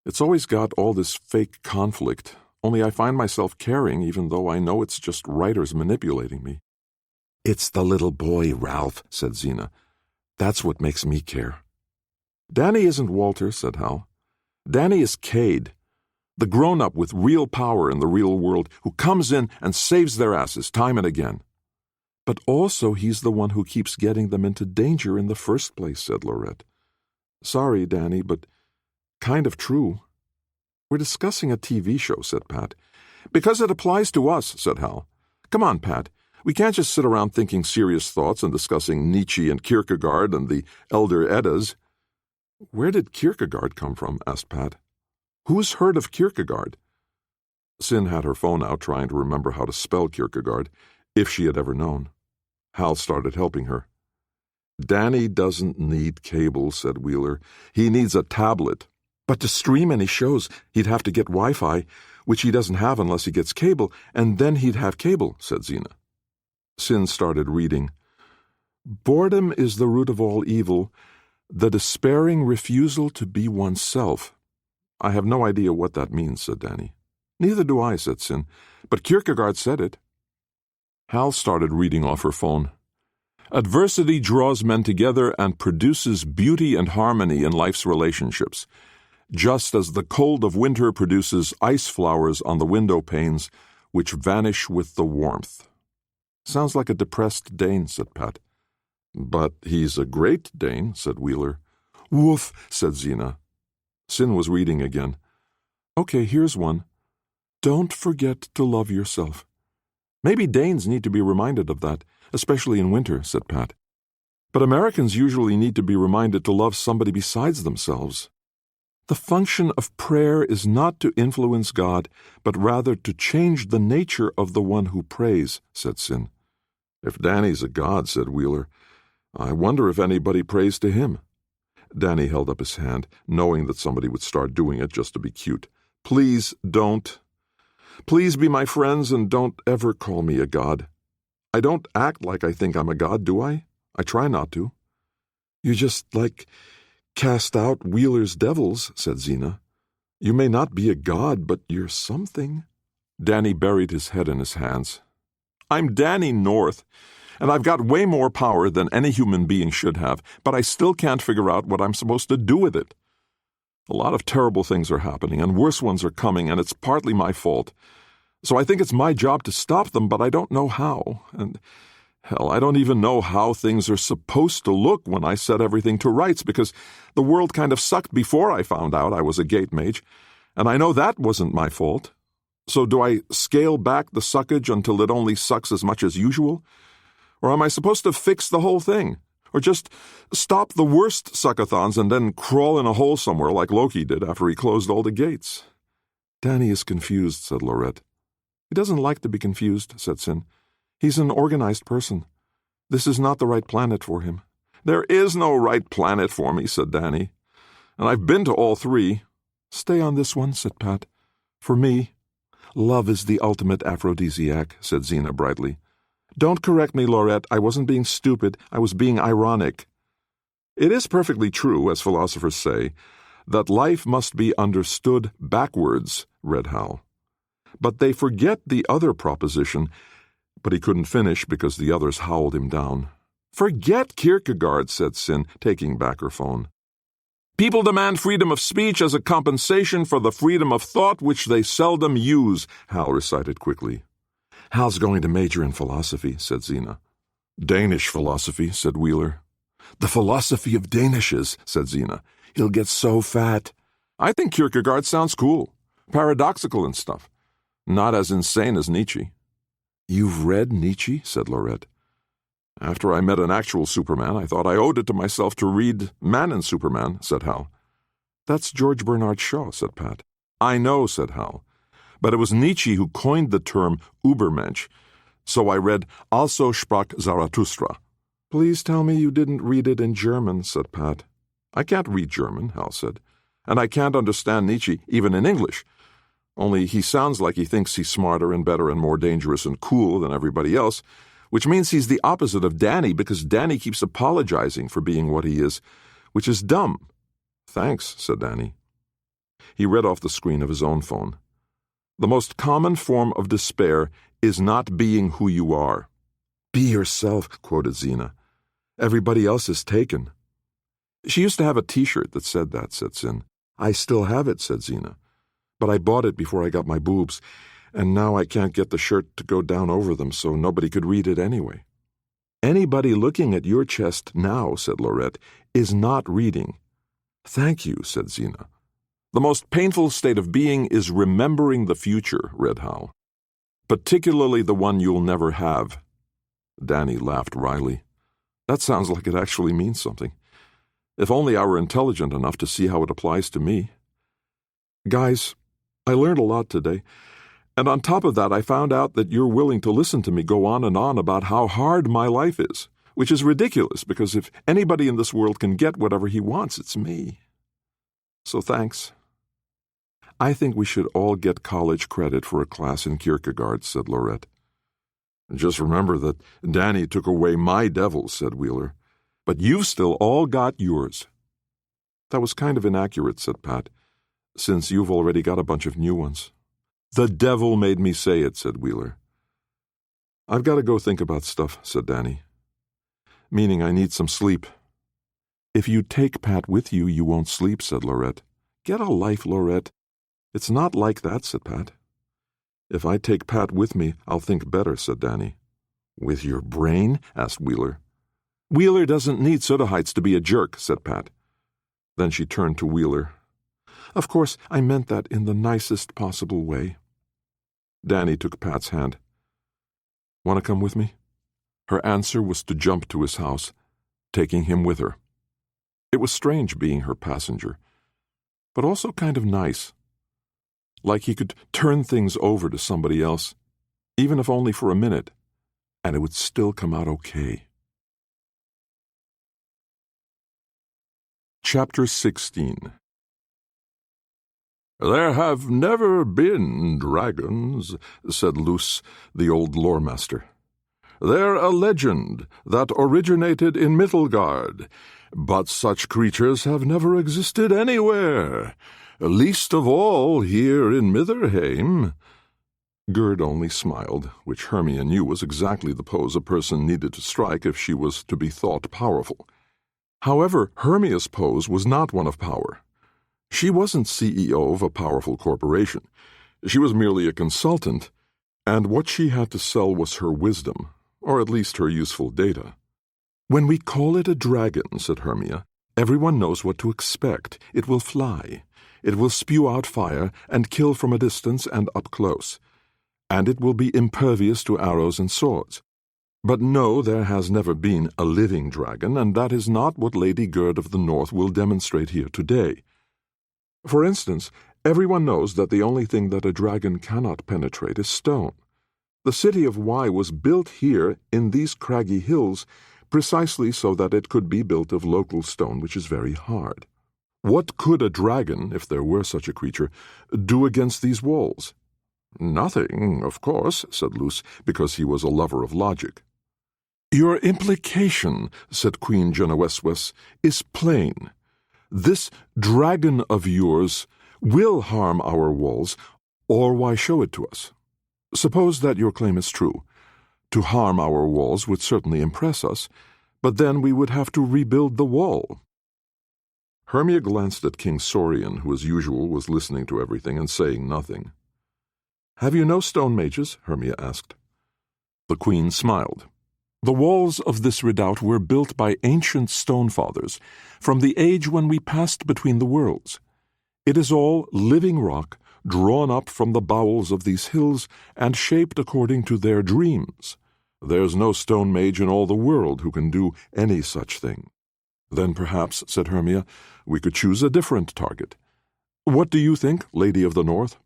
"It's always got all this fake conflict, only I find myself caring even though I know it's just writers manipulating me." "It's the little boy, Ralph," said Xena. "That's what makes me care." "Danny isn't Walter," said Hal. "Danny is Cade, the grown-up with real power in the real world who comes in and saves their asses time and again." "But also he's the one who keeps getting them into danger in the first place," said Lorette. "Sorry, Danny, but kind of true." "We're discussing a TV show," said Pat. "Because it applies to us," said Hal. "Come on, Pat. We can't just sit around thinking serious thoughts and discussing Nietzsche and Kierkegaard and the Elder Eddas." "Where did Kierkegaard come from?" asked Pat. "Who's heard of Kierkegaard?" Sin had her phone out trying to remember how to spell Kierkegaard, if she had ever known. Hal started helping her. "Danny doesn't need cable," said Wheeler. "He needs a tablet. But to stream any shows, he'd have to get Wi-Fi, which he doesn't have unless he gets cable, and then he'd have cable," said Xena. Sin started reading. "Boredom is the root of all evil, the despairing refusal to be oneself." "I have no idea what that means," said Danny. "Neither do I," said Sin, "but Kierkegaard said it." Hal started reading off her phone. "Adversity draws men together and produces beauty and harmony in life's relationships, just as the cold of winter produces ice flowers on the window panes, which vanish with the warmth." "Sounds like a depressed Dane," said Pat. "But he's a great Dane," said Wheeler. "Woof," said Xena. Sin was reading again. "Okay, here's one. Don't forget to love yourself." "Maybe Danes need to be reminded of that, especially in winter," said Pat. "But Americans usually need to be reminded to love somebody besides themselves." "The function of prayer is not to influence God, but rather to change the nature of the one who prays," said Sin. "If Danny's a god," said Wheeler, "I wonder if anybody prays to him." Danny held up his hand, knowing that somebody would start doing it just to be cute. "Please don't. Please be my friends and don't ever call me a god. I don't act like I think I'm a god, do I? I try not to." "You just, cast out Wheeler's devils," said Xena. "You may not be a god, but you're something." Danny buried his head in his hands. "I'm Danny North, and I've got way more power than any human being should have, but I still can't figure out what I'm supposed to do with it. A lot of terrible things are happening, and worse ones are coming, and it's partly my fault. So I think it's my job to stop them, but I don't know how. And, hell, I don't even know how things are supposed to look when I set everything to rights, because the world kind of sucked before I found out I was a gate mage, and I know that wasn't my fault. So do I scale back the suckage until it only sucks as much as usual? Or am I supposed to fix the whole thing? Or just stop the worst suckathons and then crawl in a hole somewhere like Loki did after he closed all the gates?" "Danny is confused," said Lorette. "He doesn't like to be confused," said Sin. "He's an organized person. This is not the right planet for him." "There is no right planet for me," said Danny. "And I've been to all three." "Stay on this one," said Pat. "For me, love is the ultimate aphrodisiac," said Xena brightly. "Don't correct me, Lorette. I wasn't being stupid. I was being ironic." "It is perfectly true, as philosophers say, that life must be understood backwards," read Hal. "But they forget the other proposition," but he couldn't finish because the others howled him down. "Forget Kierkegaard," said Sin, taking back her phone. "People demand freedom of speech as a compensation for the freedom of thought which they seldom use," Hal recited quickly. "Hal's going to major in philosophy," said Xena. "Danish philosophy," said Wheeler. "The philosophy of Danishes," said Xena. He'll get so fat. I think Kierkegaard sounds cool, paradoxical and stuff. Not as insane as Nietzsche. You've read Nietzsche? Said Laurette. After I met an actual Superman, I thought I owed it to myself to read Man and Superman, said Hal. That's George Bernard Shaw, said Pat. I know, said Hal. But it was Nietzsche who coined the term Übermensch, so I read Also sprach Zarathustra. Please tell me you didn't read it in German, said Pat. I can't read German, Hal said, and I can't understand Nietzsche even in English. Only he sounds like he thinks he's smarter and better and more dangerous and cool than everybody else, which means he's the opposite of Danny because Danny keeps apologizing for being what he is, which is dumb. Thanks, said Danny. He read off the screen of his own phone. The most common form of despair is not being who you are. Be yourself, quoted Xena. Everybody else is taken. She used to have a T-shirt that said that, said Sin. I still have it, said Xena. But I bought it before I got my boobs, and now I can't get the shirt to go down over them, so nobody could read it anyway. Anybody looking at your chest now, said Laurette, is not reading. Thank you, said Xena. The most painful state of being is remembering the future, read Hal. Particularly the one you'll never have. Danny laughed wryly. That sounds like it actually means something. If only I were intelligent enough to see how it applies to me. Guys, I learned a lot today, and on top of that I found out that you're willing to listen to me go on and on about how hard my life is, which is ridiculous because if anybody in this world can get whatever he wants, it's me. So thanks. I think we should all get college credit for a class in Kierkegaard, said Laurette. Just remember that Danny took away my devils, said Wheeler. But you've still all got yours. That was kind of inaccurate, said Pat, since you've already got a bunch of new ones. The devil made me say it, said Wheeler. I've got to go think about stuff, said Danny. Meaning I need some sleep. If you take Pat with you, you won't sleep, said Laurette. Get a life, Laurette. It's not like that, said Pat. If I take Pat with me, I'll think better, said Danny. With your brain? Asked Wheeler. Wheeler doesn't need Sodaheights to be a jerk, said Pat. Then she turned to Wheeler. Of course, I meant that in the nicest possible way. Danny took Pat's hand. Want to come with me? Her answer was to jump to his house, taking him with her. It was strange being her passenger, but also kind of nice. Like he could turn things over to somebody else, even if only for a minute, and it would still come out okay. Chapter 16. There have never been dragons, said Luce, the old lore-master. They're a legend that originated in Midgard, but such creatures have never existed anywhere, least of all here in Mitherheim. Gerd only smiled, which Hermia knew was exactly the pose a person needed to strike if she was to be thought powerful. However, Hermia's pose was not one of power. She wasn't CEO of a powerful corporation. She was merely a consultant, and what she had to sell was her wisdom, or at least her useful data. When we call it a dragon, said Hermia, everyone knows what to expect. It will fly. It will spew out fire and kill from a distance and up close. And it will be impervious to arrows and swords. But no, there has never been a living dragon, and that is not what Lady Gerd of the North will demonstrate here today. For instance, everyone knows that the only thing that a dragon cannot penetrate is stone. The city of Y was built here in these craggy hills precisely so that it could be built of local stone, which is very hard. What could a dragon, if there were such a creature, do against these walls? Nothing, of course, said Luce, because he was a lover of logic. Your implication, said Queen Genoeswes, is plain. This dragon of yours will harm our walls, or why show it to us? Suppose that your claim is true. To harm our walls would certainly impress us, but then we would have to rebuild the wall. Hermia glanced at King Saurian, who as usual was listening to everything and saying nothing. Have you no stone mages? Hermia asked. The queen smiled. The walls of this redoubt were built by ancient stone fathers from the age when we passed between the worlds. It is all living rock drawn up from the bowels of these hills and shaped according to their dreams. There's no stone mage in all the world who can do any such thing. Then perhaps, said Hermia, we could choose a different target. What do you think, Lady of the North?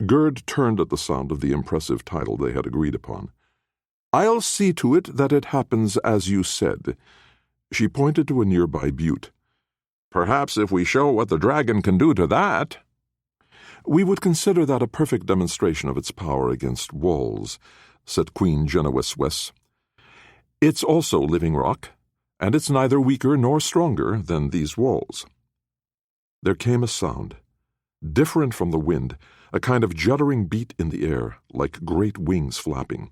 Gerd turned at the sound of the impressive title they had agreed upon. I'll see to it that it happens as you said. She pointed to a nearby butte. Perhaps if we show what the dragon can do to that. We would consider that a perfect demonstration of its power against walls, said Queen Genueswes. It's also living rock, and it's neither weaker nor stronger than these walls. There came a sound, different from the wind, a kind of juddering beat in the air, like great wings flapping.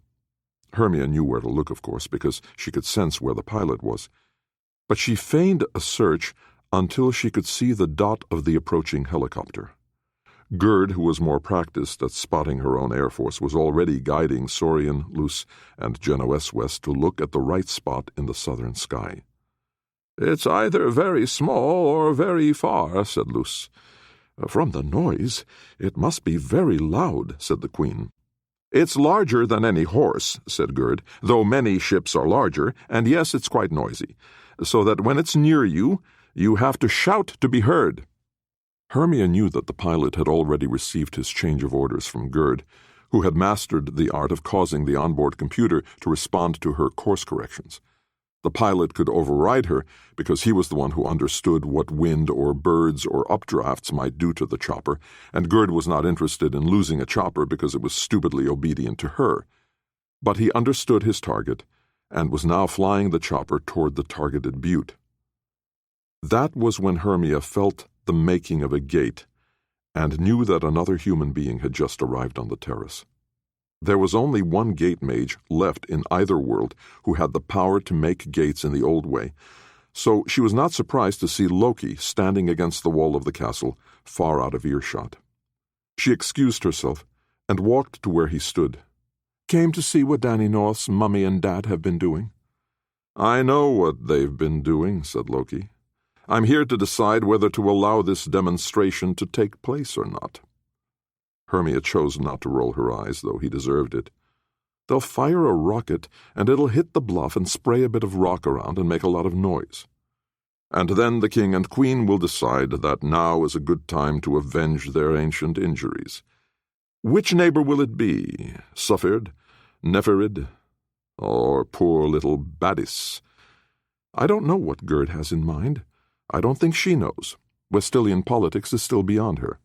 Hermia knew where to look, of course, because she could sense where the pilot was. But she feigned a search until she could see the dot of the approaching helicopter. Gerd, who was more practiced at spotting her own air force, was already guiding Saurian, Luce, and Genueswes to look at the right spot in the southern sky. It's either very small or very far, said Luce. From the noise, it must be very loud, said the Queen. It's larger than any horse, said Gerd, though many ships are larger, and yes, it's quite noisy, so that when it's near you, you have to shout to be heard. Hermia knew that the pilot had already received his change of orders from Gerd, who had mastered the art of causing the onboard computer to respond to her course corrections. The pilot could override her because he was the one who understood what wind or birds or updrafts might do to the chopper, and Gerd was not interested in losing a chopper because it was stupidly obedient to her. But he understood his target and was now flying the chopper toward the targeted butte. That was when Hermia felt the making of a gate and knew that another human being had just arrived on the terrace. There was only one gate mage left in either world who had the power to make gates in the old way, so she was not surprised to see Loki standing against the wall of the castle, far out of earshot. She excused herself and walked to where he stood. Came to see what Danny North's mummy and dad have been doing. I know what they've been doing, said Loki. I'm here to decide whether to allow this demonstration to take place or not. Hermia chose not to roll her eyes, though he deserved it. They'll fire a rocket, and it'll hit the bluff and spray a bit of rock around and make a lot of noise. And then the king and queen will decide that now is a good time to avenge their ancient injuries. Which neighbor will it be? Sufferd? Neferid? Or poor little Badis? I don't know what Gerd has in mind. I don't think she knows. Westilian politics is still beyond her.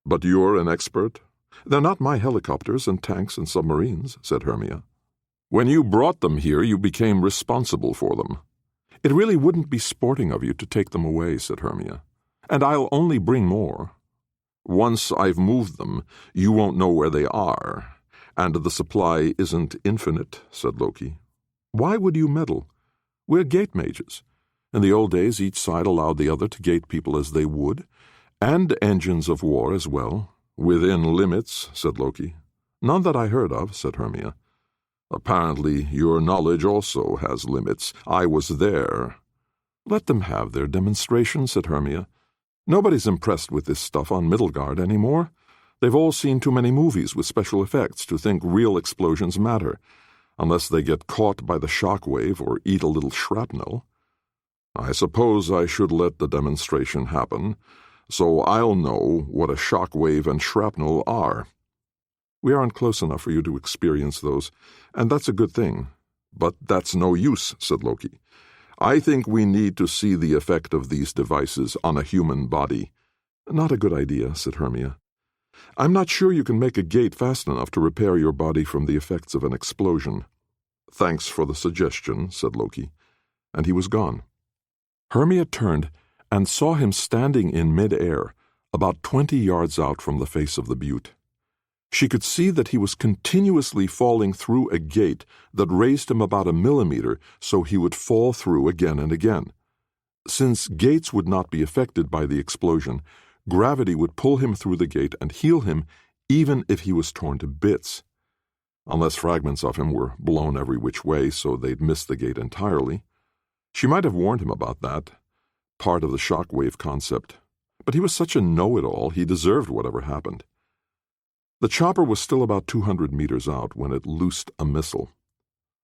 But you're an expert. They're not my helicopters and tanks and submarines, said Hermia. When you brought them here, you became responsible for them. It really wouldn't be sporting of you to take them away, said Hermia. And I'll only bring more. Once I've moved them, you won't know where they are. And the supply isn't infinite, said Loki. Why would you meddle? We're gate mages. In the old days, each side allowed the other to gate people as they would, and engines of war as well. Within limits, said Loki. None that I heard of, said Hermia. Apparently your knowledge also has limits. I was there. Let them have their demonstration, said Hermia. Nobody's impressed with this stuff on Middelgard anymore. They've all seen too many movies with special effects to think real explosions matter, unless they get caught by the shock wave or eat a little shrapnel. I suppose I should let the demonstration happen, so I'll know what a shock wave and shrapnel are. We aren't close enough for you to experience those, and that's a good thing. But that's no use, said Loki. I think we need to see the effect of these devices on a human body. Not a good idea, said Hermia. I'm not sure you can make a gate fast enough to repair your body from the effects of an explosion. Thanks for the suggestion, said Loki, and he was gone. Hermia turned and saw him standing in mid-air, about 20 yards out from the face of the butte. She could see that he was continuously falling through a gate that raised him about a millimeter so he would fall through again and again. Since gates would not be affected by the explosion, gravity would pull him through the gate and heal him even if he was torn to bits. unless fragments of him were blown every which way so they'd miss the gate entirely. She might have warned him about that, part of the shockwave concept, but he was such a know-it-all he deserved whatever happened. The chopper was still about 200 meters out when it loosed a missile.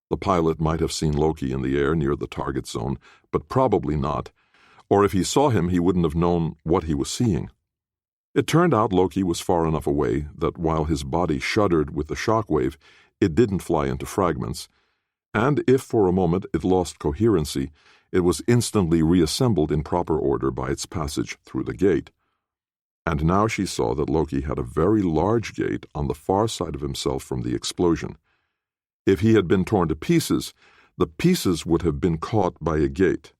The pilot might have seen Loki in the air near the target zone, but probably not, or if he saw him he wouldn't have known what he was seeing. It turned out Loki was far enough away that while his body shuddered with the shockwave, it didn't fly into fragments, and if for a moment it lost coherency, it was instantly reassembled in proper order by its passage through the gate. And now she saw that Loki had a very large gate on the far side of himself from the explosion. If he had been torn to pieces, the pieces would have been caught by a gate.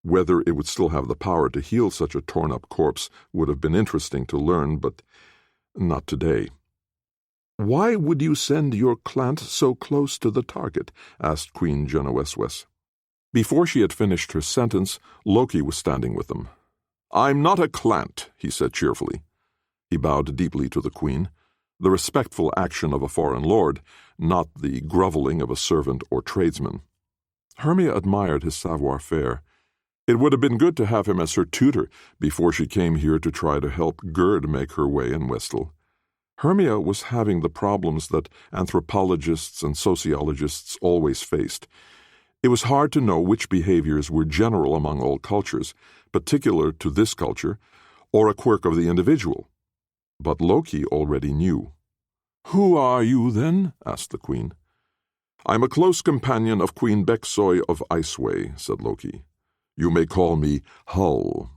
Whether it would still have the power to heal such a torn-up corpse would have been interesting to learn, but not today. "Why would you send your clant so close to the target?" asked Queen Genoveswes. Before she had finished her sentence, Loki was standing with them. "I'm not a clant," he said cheerfully. He bowed deeply to the queen, the respectful action of a foreign lord, not the groveling of a servant or tradesman. Hermia admired his savoir-faire. It would have been good to have him as her tutor before she came here to try to help Gerd make her way in Westel. Hermia was having the problems that anthropologists and sociologists always faced. It was hard to know which behaviors were general among all cultures, particular to this culture, or a quirk of the individual. But Loki already knew. "Who are you, then?" asked the queen. "I'm a close companion of Queen Beksoy of Iceway," said Loki. "You may call me Hull."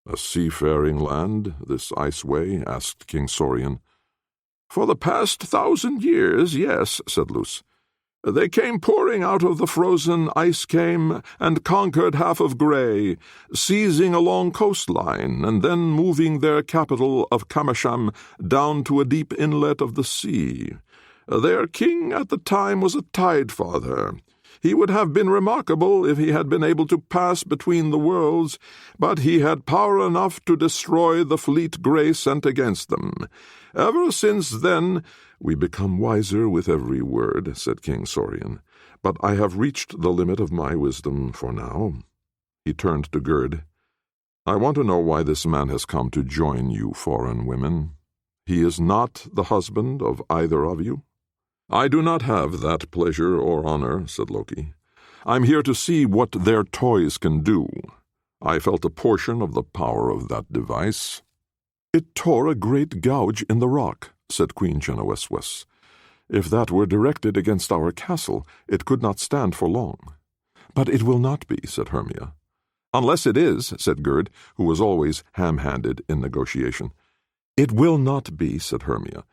"A seafaring land, this Iceway?" asked King Sorian. "For the past 1,000 years, yes," said Luce. "They came pouring out of the frozen ice came and conquered half of Grey, seizing a long coastline and then moving their capital of Kamasham down to a deep inlet of the sea. Their king at the time was a Tidefather. He would have been remarkable if he had been able to pass between the worlds, but he had power enough to destroy the fleet Grey sent against them. Ever since then—" "We become wiser with every word," said King Sorian, "but I have reached the limit of my wisdom for now." He turned to Gerd. "I want to know why this man has come to join you foreign women. He is not the husband of either of you?" "I do not have that pleasure or honor," said Loki. "I'm here to see what their toys can do. I felt a portion of the power of that device." "It tore a great gouge in the rock," said Queen Genoveswes. "If that were directed against our castle, it could not stand for long." "But it will not be," said Hermia. "Unless it is," said Gerd, who was always ham-handed in negotiation. "It will not be," said Hermia,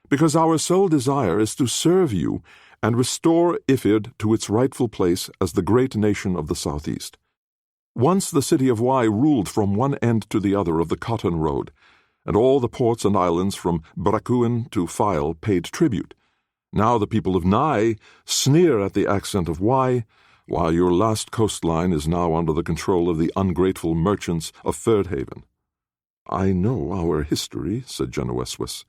"because our sole desire is to serve you and restore Ifid to its rightful place as the great nation of the southeast. Once the city of Wai ruled from one end to the other of the Cotton Road, and all the ports and islands from Brakuin to File paid tribute. Now the people of Nai sneer at the accent of Wai, while your last coastline is now under the control of the ungrateful merchants of Ferdhaven." "I know our history," said Genoveswes.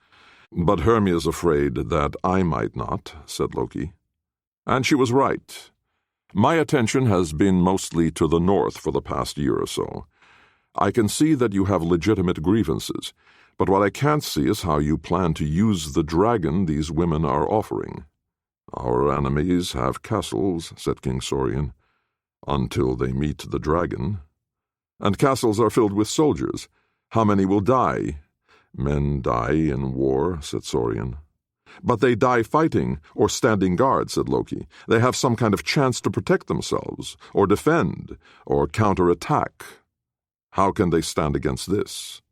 "But Hermia's afraid that I might not," said Loki. "And she was right. My attention has been mostly to the north for the past year or so. I can see that you have legitimate grievances, but what I can't see is how you plan to use the dragon these women are offering." "Our enemies have castles," said King Sorian, "until they meet the dragon. And castles are filled with soldiers. How many will die?" "Men die in war," said Sorian. "But they die fighting or standing guard," said Loki. "They have some kind of chance to protect themselves, or defend, or counterattack. How can they stand against this?"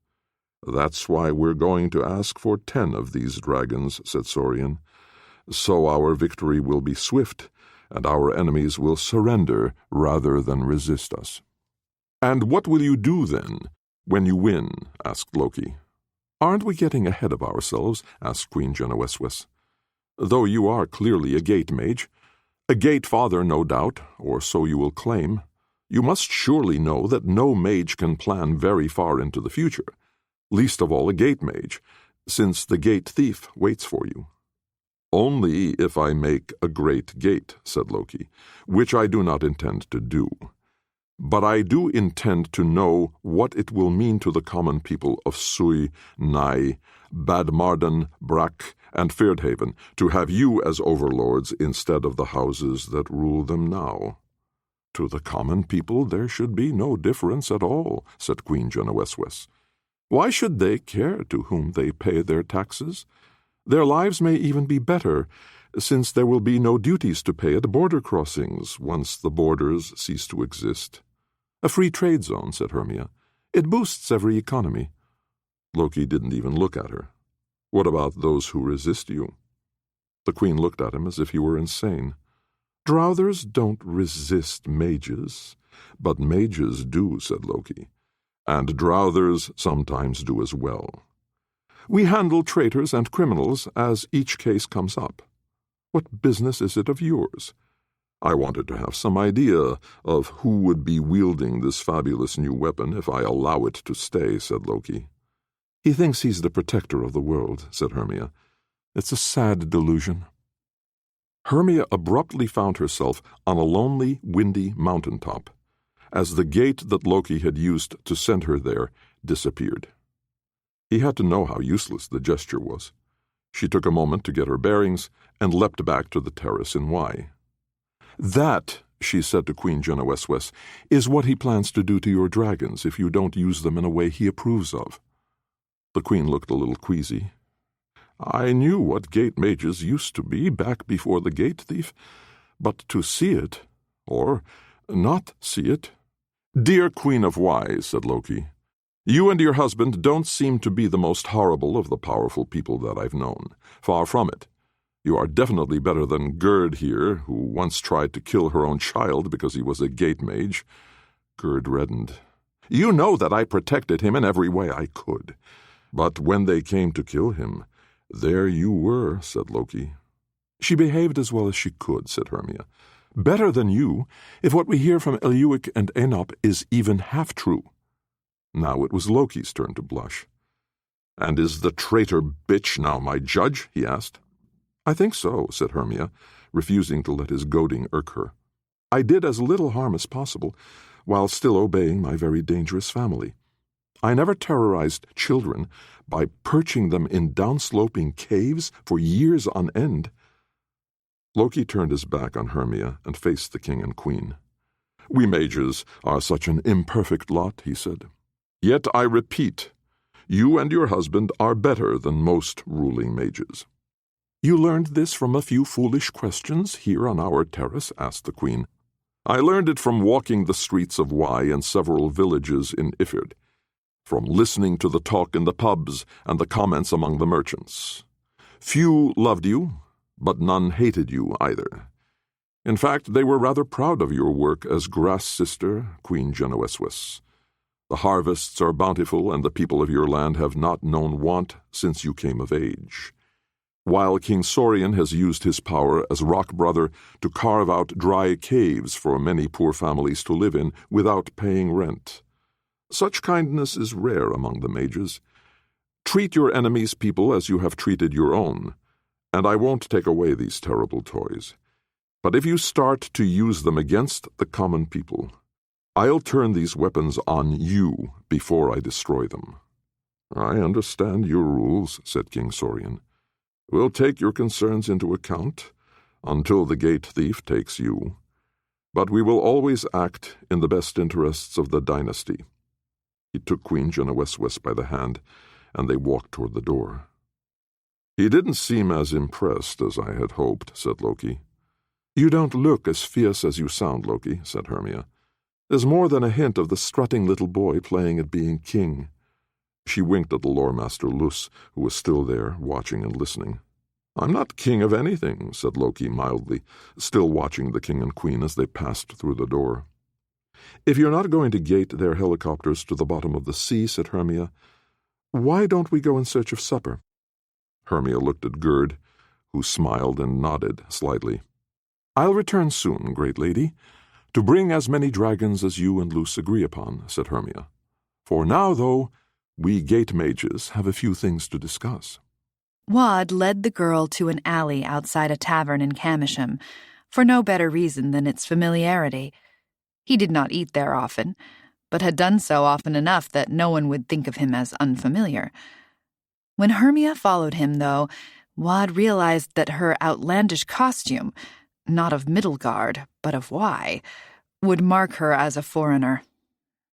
"That's why we're going to ask for 10 of these dragons," said Sorian. "So our victory will be swift, and our enemies will surrender rather than resist us." "And what will you do, then, when you win?" asked Loki. "Aren't we getting ahead of ourselves?" asked Queen Genoveswes. "Though you are clearly a gate mage, a Gatefather, no doubt, or so you will claim, you must surely know that no mage can plan very far into the future, least of all a gate mage, since the gate thief waits for you." "Only if I make a great gate," said Loki, "which I do not intend to do. But I do intend to know what it will mean to the common people of Sui, Nai, Bad Marden, Brak, and Fairdhaven to have you as overlords instead of the houses that rule them now." "To the common people there should be no difference at all," said Queen Genoveswes. "Why should they care to whom they pay their taxes? Their lives may even be better, since there will be no duties to pay at border crossings once the borders cease to exist." "A free trade zone," said Hermia. "It boosts every economy." Loki didn't even look at her. "What about those who resist you?" The queen looked at him as if he were insane. "Drowthers don't resist mages, but mages do," said Loki. "And Drowthers sometimes do as well. We handle traitors and criminals as each case comes up. What business is it of yours? I wanted to have some idea of who would be wielding this fabulous new weapon if I allow it to stay," said Loki. "He thinks he's the protector of the world," said Hermia. "It's a sad delusion." Hermia abruptly found herself on a lonely, windy mountaintop, as the gate that Loki had used to send her there disappeared. He had to know how useless the gesture was. She took a moment to get her bearings and leapt back to the terrace in Y. "That," she said to Queen Genoveswes, "is what he plans to do to your dragons if you don't use them in a way he approves of." The queen looked a little queasy. "I knew what gate mages used to be back before the gate thief, but to see it, or not see it—" "Dear Queen of Y," said Loki, "you and your husband don't seem to be the most horrible of the powerful people that I've known. Far from it. You are definitely better than Gerd here, who once tried to kill her own child because he was a gate mage." Gerd reddened. "You know that I protected him in every way I could. But when they came to kill him, there you were," said Loki. "She behaved as well as she could," said Hermia. "Better than you, if what we hear from Eliuik and Enop is even half true." Now it was Loki's turn to blush. "And is the traitor bitch now my judge?" he asked. "I think so," said Hermia, refusing to let his goading irk her. "I did as little harm as possible, while still obeying my very dangerous family. I never terrorized children by perching them in downsloping caves for years on end." Loki turned his back on Hermia and faced the king and queen. "We mages are such an imperfect lot," he said. "Yet I repeat, you and your husband are better than most ruling mages." "You learned this from a few foolish questions here on our terrace?" asked the queen. "I learned it from walking the streets of Y and several villages in Ifird, from listening to the talk in the pubs and the comments among the merchants. Few loved you, but none hated you either. In fact, they were rather proud of your work as grass-sister, Queen Genoveswes. The harvests are bountiful, and the people of your land have not known want since you came of age. While King Saurian has used his power as rock brother to carve out dry caves for many poor families to live in without paying rent. Such kindness is rare among the mages. Treat your enemies' people as you have treated your own, and I won't take away these terrible toys. But if you start to use them against the common people, I'll turn these weapons on you before I destroy them." "I understand your rules," said King Saurian. "We'll take your concerns into account until the gate thief takes you. But we will always act in the best interests of the dynasty." He took Queen Genoveswes by the hand, and they walked toward the door. "He didn't seem as impressed as I had hoped," said Loki. "You don't look as fierce as you sound, Loki," said Hermia. "There's more than a hint of the strutting little boy playing at being king." She winked at the lore-master Lus, who was still there, watching and listening. "I'm not king of anything," said Loki mildly, still watching the king and queen as they passed through the door. "If you're not going to gate their helicopters to the bottom of the sea," said Hermia, "why don't we go in search of supper?" Hermia looked at Gerd, who smiled and nodded slightly. "I'll return soon, great lady, to bring as many dragons as you and Lus agree upon," said Hermia. "For now, though, we gate mages have a few things to discuss." Wad led the girl to an alley outside a tavern in Camersham, for no better reason than its familiarity. He did not eat there often, but had done so often enough that no one would think of him as unfamiliar. When Hermia followed him, though, Wad realized that her outlandish costume, not of Middlegard, but of would mark her as a foreigner.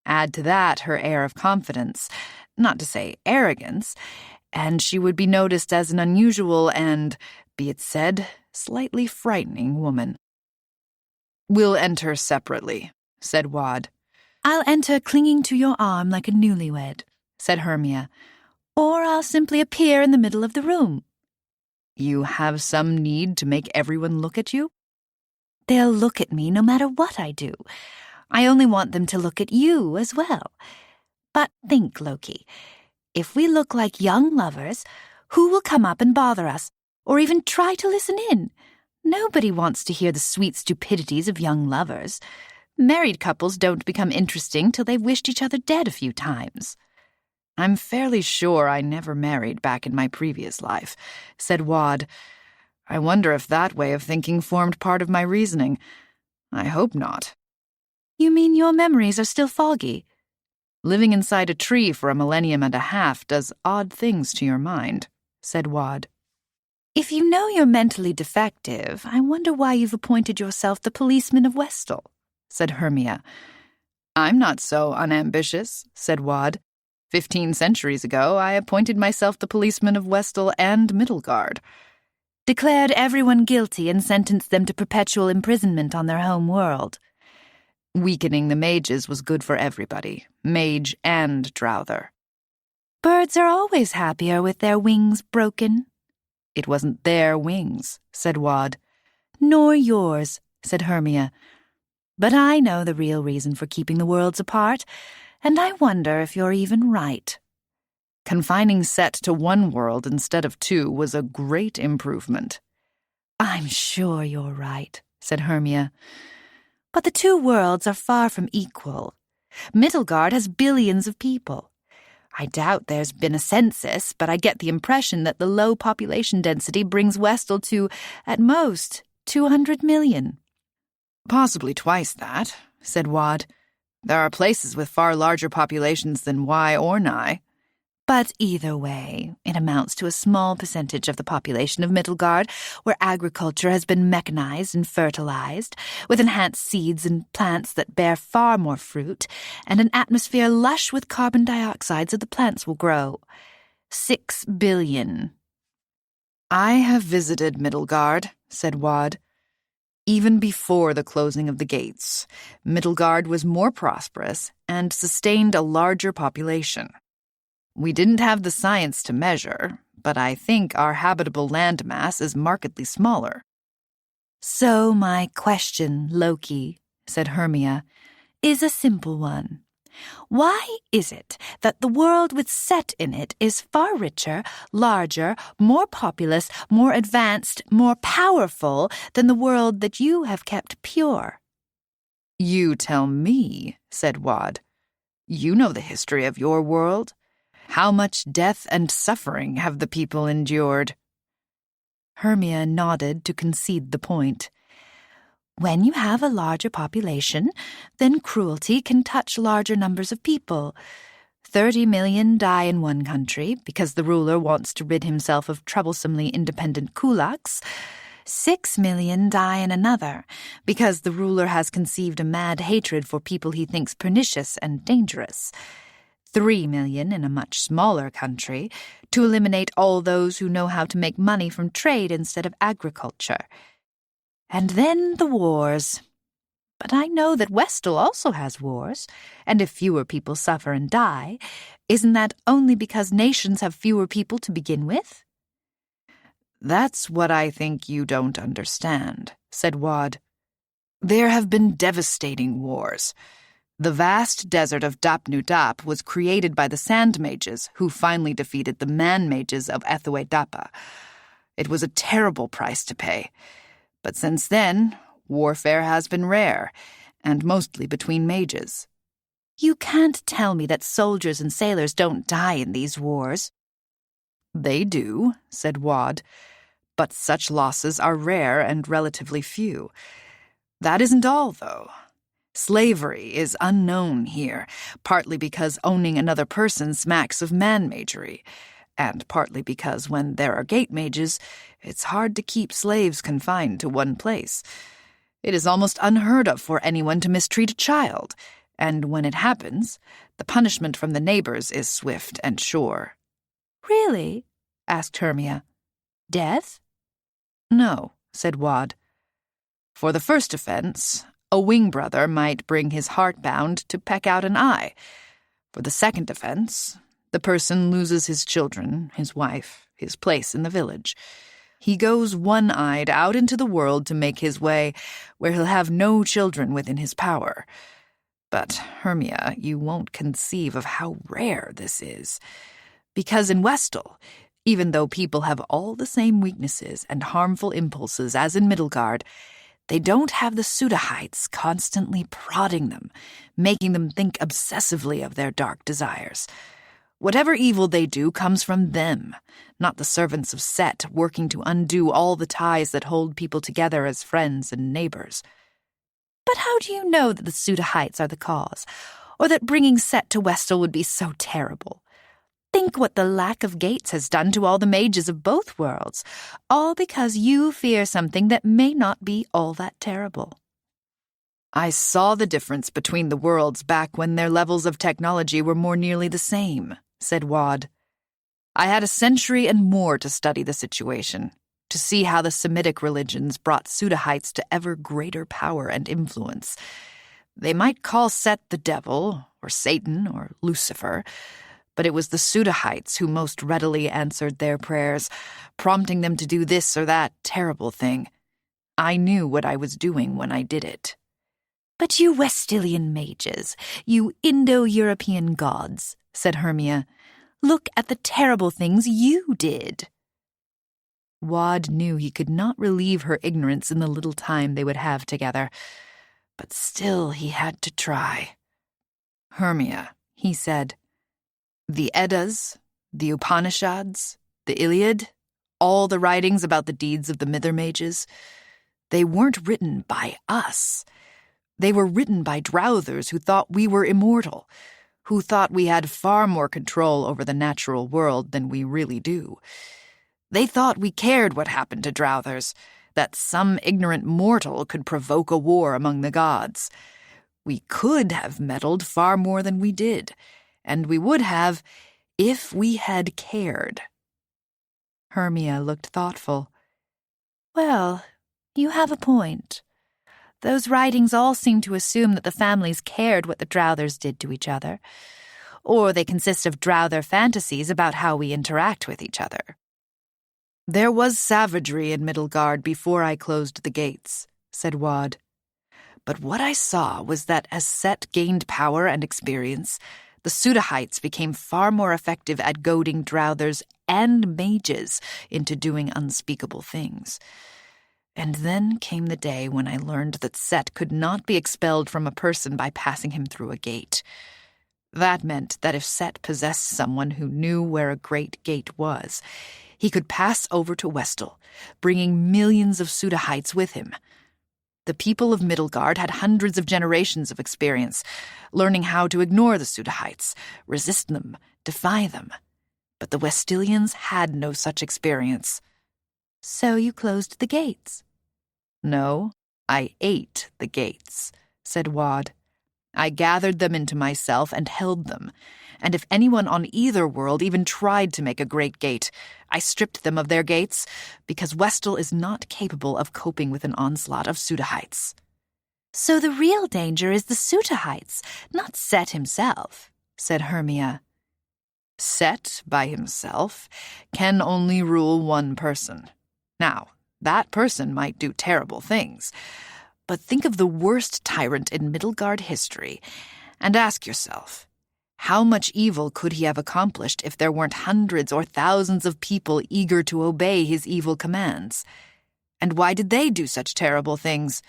Add to that her air of confidence, not to say arrogance, and she would be noticed as an unusual and, be it said, slightly frightening woman. "We'll enter separately," said Wad. "I'll enter clinging to your arm like a newlywed," said Hermia. "Or I'll simply appear in the middle of the room." "You have some need to make everyone look at you?" "They'll look at me no matter what I do. I only want them to look at you as well. But think, Loki, if we look like young lovers, who will come up and bother us, or even try to listen in? Nobody wants to hear the sweet stupidities of young lovers. Married couples don't become interesting till they've wished each other dead a few times." "I'm fairly sure I never married back in my previous life," said Wad. "I wonder if that way of thinking formed part of my reasoning. I hope not." "You mean your memories are still foggy?" "Living inside a tree for a millennium and a half does odd things to your mind," said Wad. "If you know you're mentally defective, I wonder why you've appointed yourself the policeman of Westal," said Hermia. "I'm not so unambitious," said Wad. 15 centuries ago, I appointed myself the policeman of Westal and Middlegard." "Declared everyone guilty and sentenced them to perpetual imprisonment on their home world." "Weakening the mages was good for everybody, mage and drouther." "Birds are always happier with their wings broken." "It wasn't their wings," said Wad. "Nor yours," said Hermia. "But I know the real reason for keeping the worlds apart, and I wonder if you're even right." "Confining Set to one world instead of 2 was a great improvement." "I'm sure you're right," said Hermia. "But the 2 worlds are far from equal. Middlegard has billions of people. I doubt there's been a census, but I get the impression that the low population density brings Westal to, at most, 200 million. "Possibly twice that," said Wad. "There are places with far larger populations than Y or Nye." But either way, it amounts to a small percentage of the population of Middlegard, where agriculture has been mechanized and fertilized, with enhanced seeds and plants that bear far more fruit, and an atmosphere lush with carbon dioxide so the plants will grow. 6 billion. "I have visited Middlegard," said Wad. "Even before the closing of the gates, Middlegard was more prosperous and sustained a larger population. We didn't have the science to measure, but I think our habitable landmass is markedly smaller." "So my question, Loki," said Hermia, "is a simple one. Why is it that the world with Set in it is far richer, larger, more populous, more advanced, more powerful than the world that you have kept pure?" "You tell me," said Wad. "You know the history of your world. How much death and suffering have the people endured?" Hermia nodded to concede the point. "When you have a larger population, then cruelty can touch larger numbers of people. 30 million die in one country because the ruler wants to rid himself of troublesomely independent kulaks. 6 million die in another because the ruler has conceived a mad hatred for people he thinks pernicious and dangerous. 3 million in a much smaller country to eliminate all those who know how to make money from trade instead of agriculture. And then the wars. But I know that Westal also has wars, and if fewer people suffer and die, isn't that only because nations have fewer people to begin with?" "That's what I think you don't understand," said Wad. "There have been devastating wars. The vast desert of Dap-Nu-Dap was created by the Sand Mages, who finally defeated the Man Mages of Ethue-Dappa. It was a terrible price to pay. But since then, warfare has been rare, and mostly between mages." "You can't tell me that soldiers and sailors don't die in these wars." "They do," said Wad, "but such losses are rare and relatively few. That isn't all, though. Slavery is unknown here, partly because owning another person smacks of man-magery, and partly because when there are gate mages, it's hard to keep slaves confined to one place. It is almost unheard of for anyone to mistreat a child, and when it happens, the punishment from the neighbors is swift and sure." "Really?" asked Hermia. "Death?" "No," said Wad. "For the first offense, a wing brother might bring his heart bound to peck out an eye. For the second offense, the person loses his children, his wife, his place in the village. He goes one-eyed out into the world to make his way, where he'll have no children within his power. But, Hermia, you won't conceive of how rare this is. Because in Westal, even though people have all the same weaknesses and harmful impulses as in Middlegard, they don't have the Sudahites constantly prodding them, making them think obsessively of their dark desires. Whatever evil they do comes from them, not the servants of Set working to undo all the ties that hold people together as friends and neighbors." "But how do you know that the Sudahites are the cause, or that bringing Set to Westal would be so terrible? Think what the lack of gates has done to all the mages of both worlds, all because you fear something that may not be all that terrible." "I saw the difference between the worlds back when their levels of technology were more nearly the same," said Wad. "I had a century and more to study the situation, to see how the Semitic religions brought Sudahites to ever greater power and influence. They might call Set the devil, or Satan, or Lucifer, but it was the Sudahites who most readily answered their prayers, prompting them to do this or that terrible thing. I knew what I was doing when I did it." "But you Westilian mages, you Indo-European gods," said Hermia, "look at the terrible things you did." Wad knew he could not relieve her ignorance in the little time they would have together, but still he had to try. "Hermia," he said, "the Eddas, the Upanishads, the Iliad, all the writings about the deeds of the Mithermages, they weren't written by us. They were written by Drowthers who thought we were immortal, who thought we had far more control over the natural world than we really do. They thought we cared what happened to Drowthers, that some ignorant mortal could provoke a war among the gods. We could have meddled far more than we did, and we would have if we had cared." Hermia looked thoughtful. "Well, you have a point. Those writings all seem to assume that the families cared what the Drowthers did to each other, or they consist of Drowther fantasies about how we interact with each other." "There was savagery in Middlegard before I closed the gates," said Wad. "But what I saw was that as Set gained power and experience, the Sudahites became far more effective at goading Drowthers and mages into doing unspeakable things. And then came the day when I learned that Set could not be expelled from a person by passing him through a gate. That meant that if Set possessed someone who knew where a great gate was, he could pass over to Westal, bringing millions of Sudahites with him. The people of Middlegard had hundreds of generations of experience, learning how to ignore the Sudahites, resist them, defy them. But the Westilians had no such experience." "So you closed the gates?" "No, I ate the gates," said Wad. "I gathered them into myself and held them, and if anyone on either world even tried to make a great gate, I stripped them of their gates, because Westal is not capable of coping with an onslaught of Sudahites." "So the real danger is the Sudahites, not Set himself," said Hermia. "Set, by himself, can only rule one person. Now, that person might do terrible things, but think of the worst tyrant in Middlegard history, and ask yourself, how much evil could he have accomplished if there weren't hundreds or thousands of people eager to obey his evil commands? And why did they do such terrible things?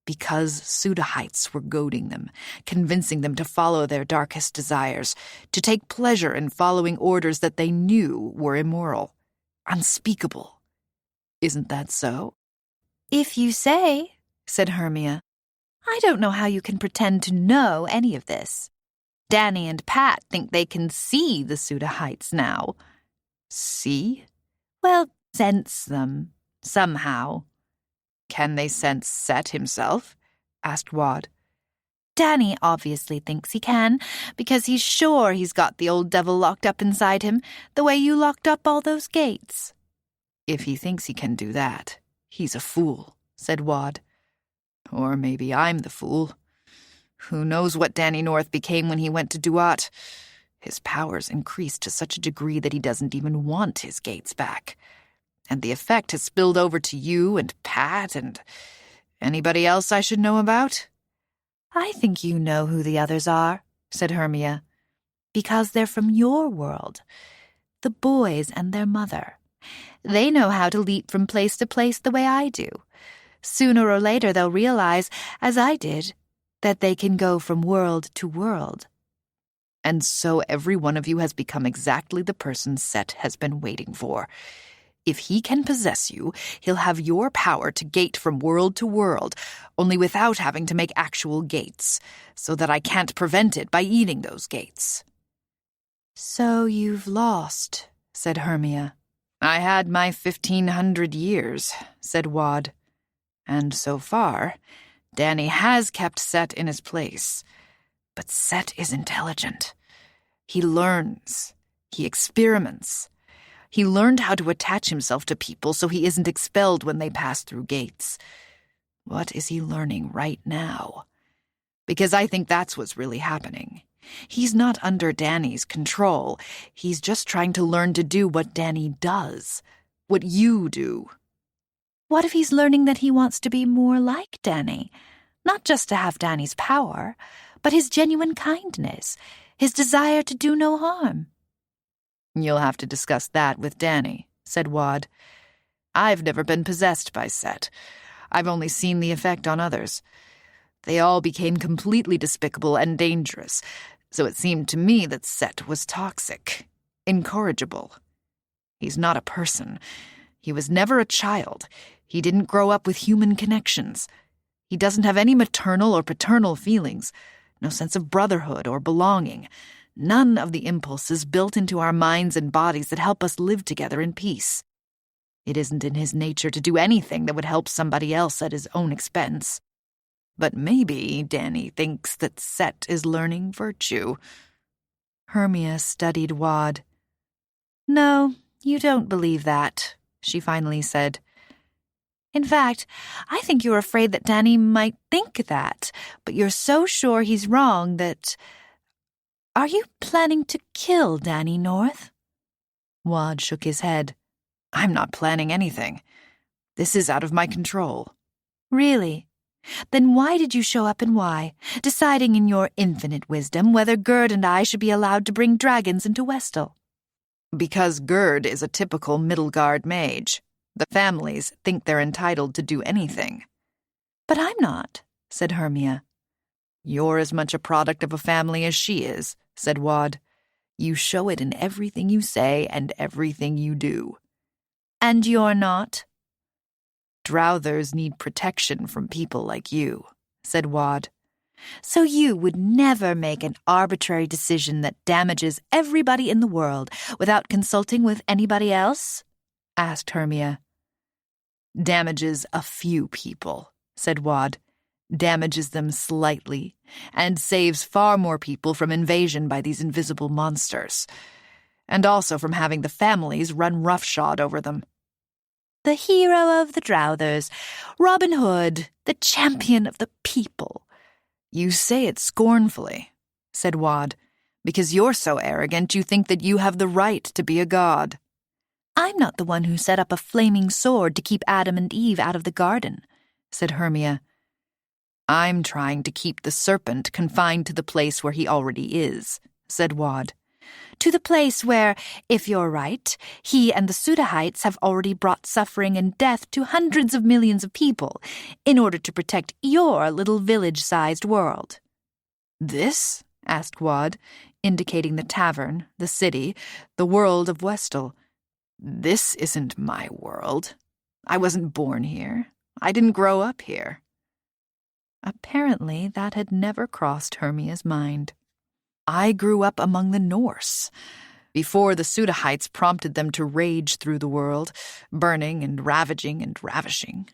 Because Pseudohites were goading them, convincing them to follow their darkest desires, to take pleasure in following orders that they knew were immoral, unspeakable. Isn't that so? If you say, said Hermia. I don't know how you can pretend to know any of this. Danny and Pat think they can see the Pseudohites now. See? Well, sense them, somehow. Can they sense Set himself? Asked Wad. Danny obviously thinks he can, because he's sure he's got the old devil locked up inside him, the way you locked up all those gates. If he thinks he can do that, he's a fool, said Wad. Or maybe I'm the fool. Who knows what Danny North became when he went to Duat? His powers increased to such a degree that he doesn't even want his gates back. And the effect has spilled over to you and Pat and anybody else I should know about? I think you know who the others are, said Hermia, because they're from your world. The boys and their mother. They know how to leap from place to place the way I do. Sooner or later they'll realize, as I did, that they can go from world to world. And so every one of you has become exactly the person Set has been waiting for. If he can possess you, he'll have your power to gate from world to world, only without having to make actual gates, so that I can't prevent it by eating those gates. So you've lost, said Hermia. I had my 1,500 years, said Wad. And so far, Danny has kept Set in his place. But Set is intelligent. He learns. He experiments. He learned how to attach himself to people so he isn't expelled when they pass through gates. What is he learning right now? Because I think that's what's really happening. He's not under Danny's control. He's just trying to learn to do what Danny does. What you do. What if he's learning that he wants to be more like Danny? Not just to have Danny's power, but his genuine kindness, his desire to do no harm. You'll have to discuss that with Danny, said Wad. I've never been possessed by Set. I've only seen the effect on others. They all became completely despicable and dangerous, so it seemed to me that Set was toxic, incorrigible. He's not a person. He was never a child. He didn't grow up with human connections. He doesn't have any maternal or paternal feelings, no sense of brotherhood or belonging, none of the impulses built into our minds and bodies that help us live together in peace. It isn't in his nature to do anything that would help somebody else at his own expense. But maybe Danny thinks that Set is learning virtue. Hermia studied Wad. No, you don't believe that, she finally said. In fact, I think you're afraid that Danny might think that, but you're so sure he's wrong that... Are you planning to kill Danny North? Wad shook his head. I'm not planning anything. This is out of my control. Really? Then why did you show up and why, deciding in your infinite wisdom whether Gerd and I should be allowed to bring dragons into Westal? Because Gerd is a typical Middlegard mage. The families think they're entitled to do anything. But I'm not, said Hermia. You're as much a product of a family as she is, said Wad. You show it in everything you say and everything you do. And you're not? Drowthers need protection from people like you, said Wad. So you would never make an arbitrary decision that damages everybody in the world without consulting with anybody else? Asked Hermia. Damages a few people, said Wad. Damages them slightly, and saves far more people from invasion by these invisible monsters. And also from having the families run roughshod over them. The hero of the Drowthers, Robin Hood, the champion of the people. You say it scornfully, said Wad, because you're so arrogant you think that you have the right to be a god. I'm not the one who set up a flaming sword to keep Adam and Eve out of the garden, said Hermia. I'm trying to keep the serpent confined to the place where he already is, said Wad. To the place where, if you're right, he and the Sudahites have already brought suffering and death to hundreds of millions of people in order to protect your little village-sized world. This? Asked Wad, indicating the tavern, the city, the world of Westel. This isn't my world. I wasn't born here. I didn't grow up here. Apparently, that had never crossed Hermia's mind. I grew up among the Norse, before the Sudahites prompted them to rage through the world, burning and ravaging and ravishing.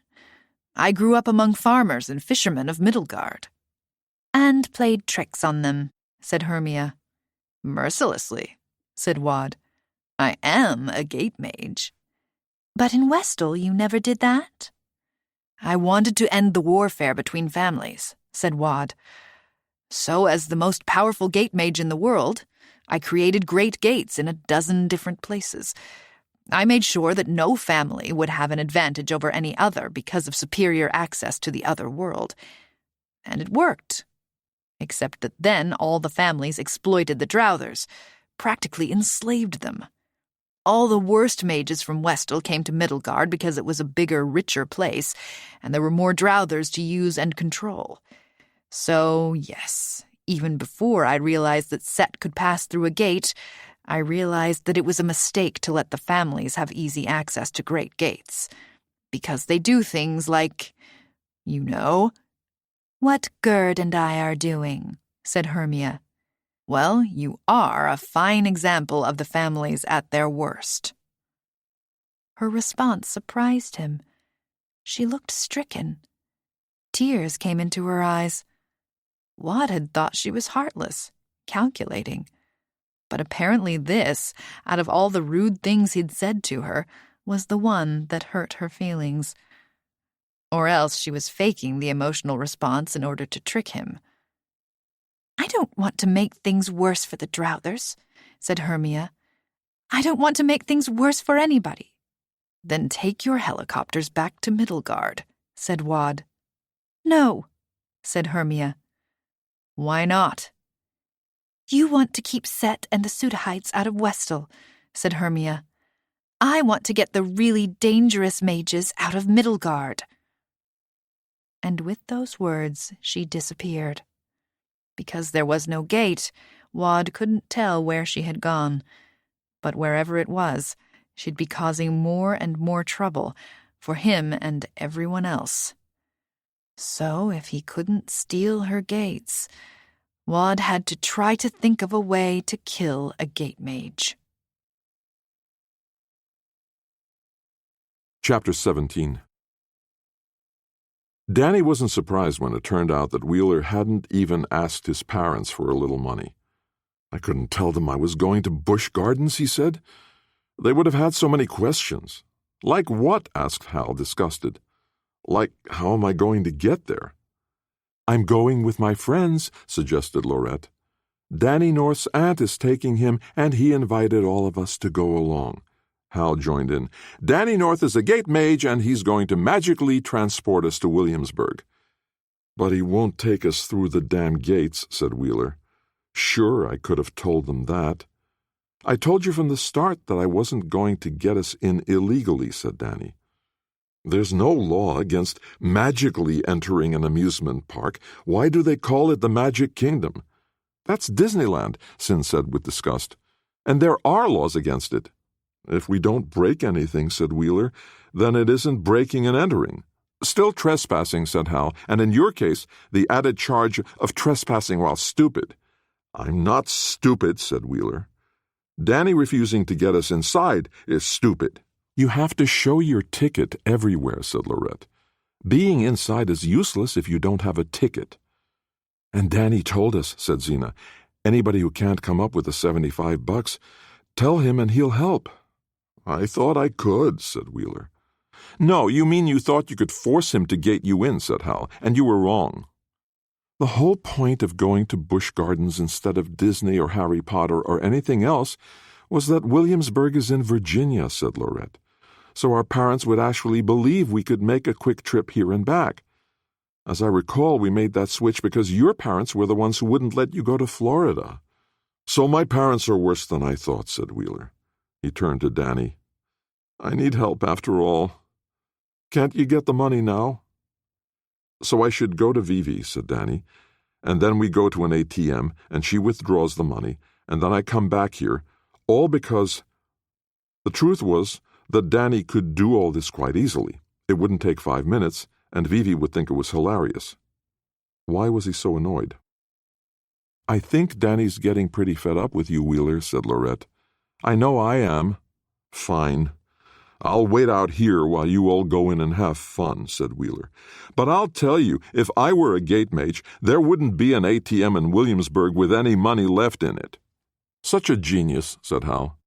I grew up among farmers and fishermen of Middelgard. And played tricks on them, said Hermia. Mercilessly, said Wad. I am a gate mage. But in Westel you never did that? I wanted to end the warfare between families, said Wad. So, as the most powerful gate mage in the world, I created great gates in a dozen different places. I made sure that no family would have an advantage over any other because of superior access to the other world. And it worked. Except that then all the families exploited the Drowthers, practically enslaved them. All the worst mages from Westel came to Middelgard because it was a bigger, richer place, and there were more Drowthers to use and control. So, yes, even before I realized that Set could pass through a gate, I realized that it was a mistake to let the families have easy access to great gates. Because they do things like, you know. What Gerd and I are doing, said Hermia. Well, you are a fine example of the families at their worst. Her response surprised him. She looked stricken. Tears came into her eyes. Wad had thought she was heartless, calculating. But apparently this, out of all the rude things he'd said to her, was the one that hurt her feelings. Or else she was faking the emotional response in order to trick him. I don't want to make things worse for the Drowthers, said Hermia. I don't want to make things worse for anybody. Then take your helicopters back to Middelgard, said Wad. No, said Hermia. Why not? You want to keep Set and the Sudahites out of Westel, said Hermia. I want to get the really dangerous mages out of Middelgard. And with those words, she disappeared. Because there was no gate, Wad couldn't tell where she had gone. But wherever it was, she'd be causing more and more trouble for him and everyone else. So if he couldn't steal her gates, Wad had to try to think of a way to kill a gate mage. Chapter 17. Danny wasn't surprised when it turned out that Wheeler hadn't even asked his parents for a little money. I couldn't tell them I was going to Busch Gardens, he said. They would have had so many questions. Like what? Asked Hal, disgusted. Like, how am I going to get there? I'm going with my friends, suggested Lorette. Danny North's aunt is taking him, and he invited all of us to go along. Hal joined in. Danny North is a gate mage, and he's going to magically transport us to Williamsburg. But he won't take us through the damn gates, said Wheeler. Sure, I could have told them that. I told you from the start that I wasn't going to get us in illegally, said Danny. There's no law against magically entering an amusement park. Why do they call it the Magic Kingdom? That's Disneyland, Sin said with disgust. And there are laws against it. If we don't break anything, said Wheeler, then it isn't breaking and entering. Still trespassing, said Hal, and in your case, the added charge of trespassing while stupid. I'm not stupid, said Wheeler. Danny refusing to get us inside is stupid. You have to show your ticket everywhere, said Lorette. Being inside is useless if you don't have a ticket. And Danny told us, said Zena, anybody who can't come up with the $75, tell him and he'll help. I thought I could, said Wheeler. No, you mean you thought you could force him to gate you in, said Hal, and you were wrong. The whole point of going to Busch Gardens instead of Disney or Harry Potter or anything else was that Williamsburg is in Virginia, said Lorette. So our parents would actually believe we could make a quick trip here and back. As I recall, we made that switch because your parents were the ones who wouldn't let you go to Florida. "So my parents are worse than I thought," said Wheeler. He turned to Danny. "I need help after all. Can't you get the money now?" "So I should go to Vivi," said Danny, "and then we go to an ATM, and she withdraws the money, and then I come back here, all because—" The truth was that Danny could do all this quite easily. It wouldn't take 5 minutes, and Vivi would think it was hilarious. Why was he so annoyed? "I think Danny's getting pretty fed up with you, Wheeler," said Lorette. "I know I am." "Fine. I'll wait out here while you all go in and have fun," said Wheeler. "But I'll tell you, if I were a gate mage, there wouldn't be an ATM in Williamsburg with any money left in it." "Such a genius," said Hal.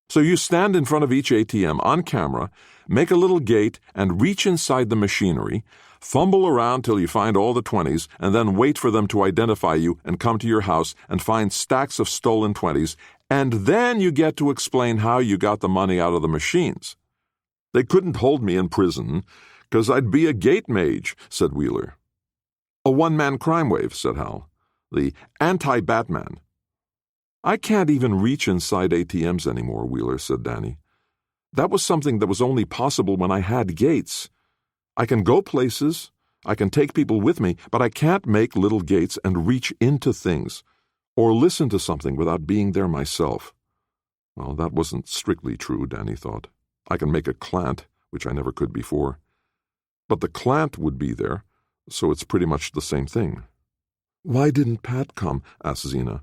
"So you stand in front of each ATM on camera, make a little gate, and reach inside the machinery, fumble around till you find all the 20s, and then wait for them to identify you and come to your house and find stacks of stolen 20s, and then you get to explain how you got the money out of the machines." "They couldn't hold me in prison, 'cause I'd be a gate mage," said Wheeler. "A one-man crime wave," said Hal. "The anti-Batman." "I can't even reach inside ATMs anymore," Wheeler said Danny. "That was something that was only possible when I had gates. I can go places, I can take people with me, but I can't make little gates and reach into things, or listen to something without being there myself." Well, that wasn't strictly true, Danny thought. I can make a clant, which I never could before. But the clant would be there, so it's pretty much the same thing. "Why didn't Pat come?" asked Zena.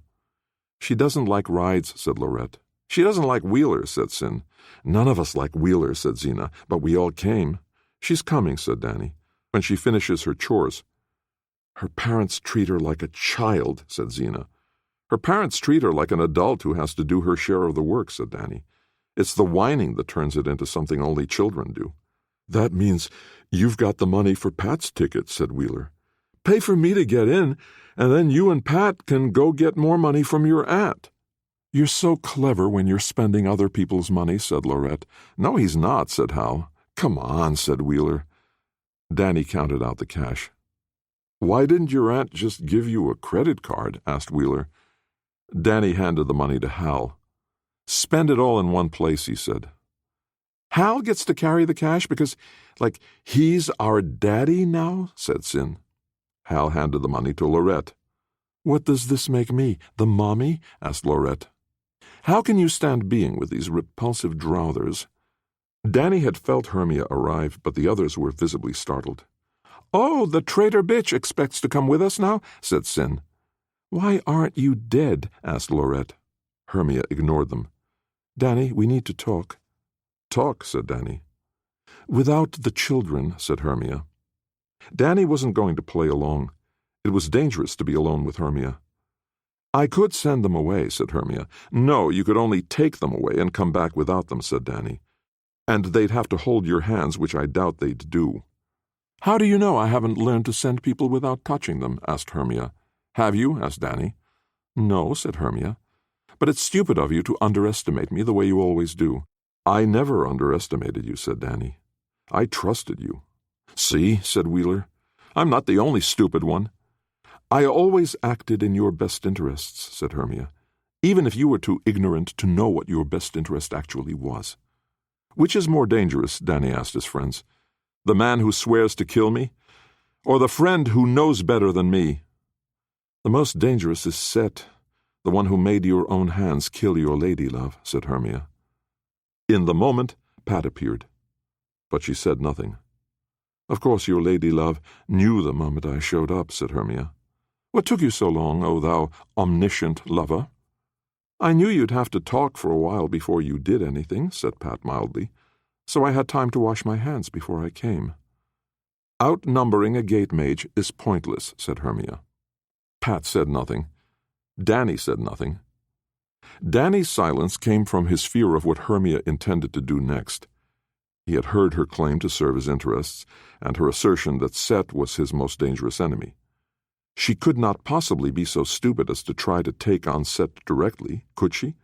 "She doesn't like rides," said Lorette. "She doesn't like Wheeler," said Sin. "None of us like Wheeler," said Zena, "but we all came." "She's coming," said Danny, "when she finishes her chores." "Her parents treat her like a child," said Zena. "Her parents treat her like an adult who has to do her share of the work," said Danny. "It's the whining that turns it into something only children do." "That means you've got the money for Pat's ticket," said Wheeler. "Pay for me to get in, and then you and Pat can go get more money from your aunt." "You're so clever when you're spending other people's money," said Lorette. "No, he's not," said Hal. "Come on," said Wheeler. Danny counted out the cash. "Why didn't your aunt just give you a credit card?" asked Wheeler. Danny handed the money to Hal. "Spend it all in one place," he said. "Hal gets to carry the cash because, he's our daddy now?" said Sin. Hal handed the money to Lorette. "What does this make me, the mommy?" asked Lorette. "How can you stand being with these repulsive drowthers?" Danny had felt Hermia arrive, but the others were visibly startled. "Oh, the traitor bitch expects to come with us now?" said Sin. "Why aren't you dead?" asked Lorette. Hermia ignored them. "Danny, we need to talk." "Talk," said Danny. "Without the children," said Hermia. Danny wasn't going to play along. It was dangerous to be alone with Hermia. "I could send them away," said Hermia. "No, you could only take them away and come back without them," said Danny. "And they'd have to hold your hands, which I doubt they'd do." "How do you know I haven't learned to send people without touching them?" asked Hermia. "Have you?" asked Danny. "No," said Hermia. "But it's stupid of you to underestimate me the way you always do." "I never underestimated you," said Danny. "I trusted you." "See," said Wheeler. "I'm not the only stupid one." "I always acted in your best interests," said Hermia, "even if you were too ignorant to know what your best interest actually was." "Which is more dangerous?" Danny asked his friends. "The man who swears to kill me, or the friend who knows better than me?" "The most dangerous is Set, the one who made your own hands kill your lady love," said Hermia. In the moment, Pat appeared, but she said nothing. "Of course your lady love knew the moment I showed up," said Hermia. "What took you so long, O thou omniscient lover?" "I knew you'd have to talk for a while before you did anything," said Pat mildly, "so I had time to wash my hands before I came." "Outnumbering a gate mage is pointless," said Hermia. Pat said nothing. Danny said nothing. Danny's silence came from his fear of what Hermia intended to do next. He had heard her claim to serve his interests, and her assertion that Set was his most dangerous enemy. She could not possibly be so stupid as to try to take on Set directly, could she?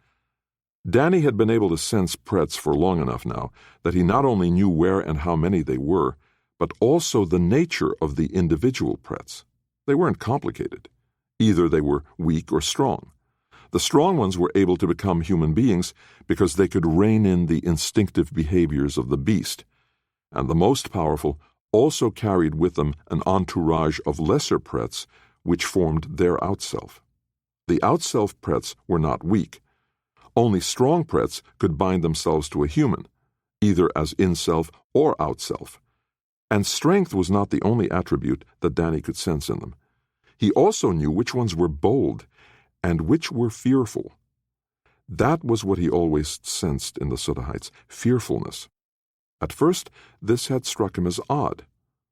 Danny had been able to sense Pretz for long enough now that he not only knew where and how many they were, but also the nature of the individual Pretz. They weren't complicated. Either they were weak or strong. The strong ones were able to become human beings because they could rein in the instinctive behaviors of the beast, and the most powerful also carried with them an entourage of lesser prets which formed their outself. The outself prets were not weak. Only strong prets could bind themselves to a human, either as inself or outself. And strength was not the only attribute that Danny could sense in them. He also knew which ones were bold and which were fearful. That was what he always sensed in the Sutahites, fearfulness. At first, this had struck him as odd.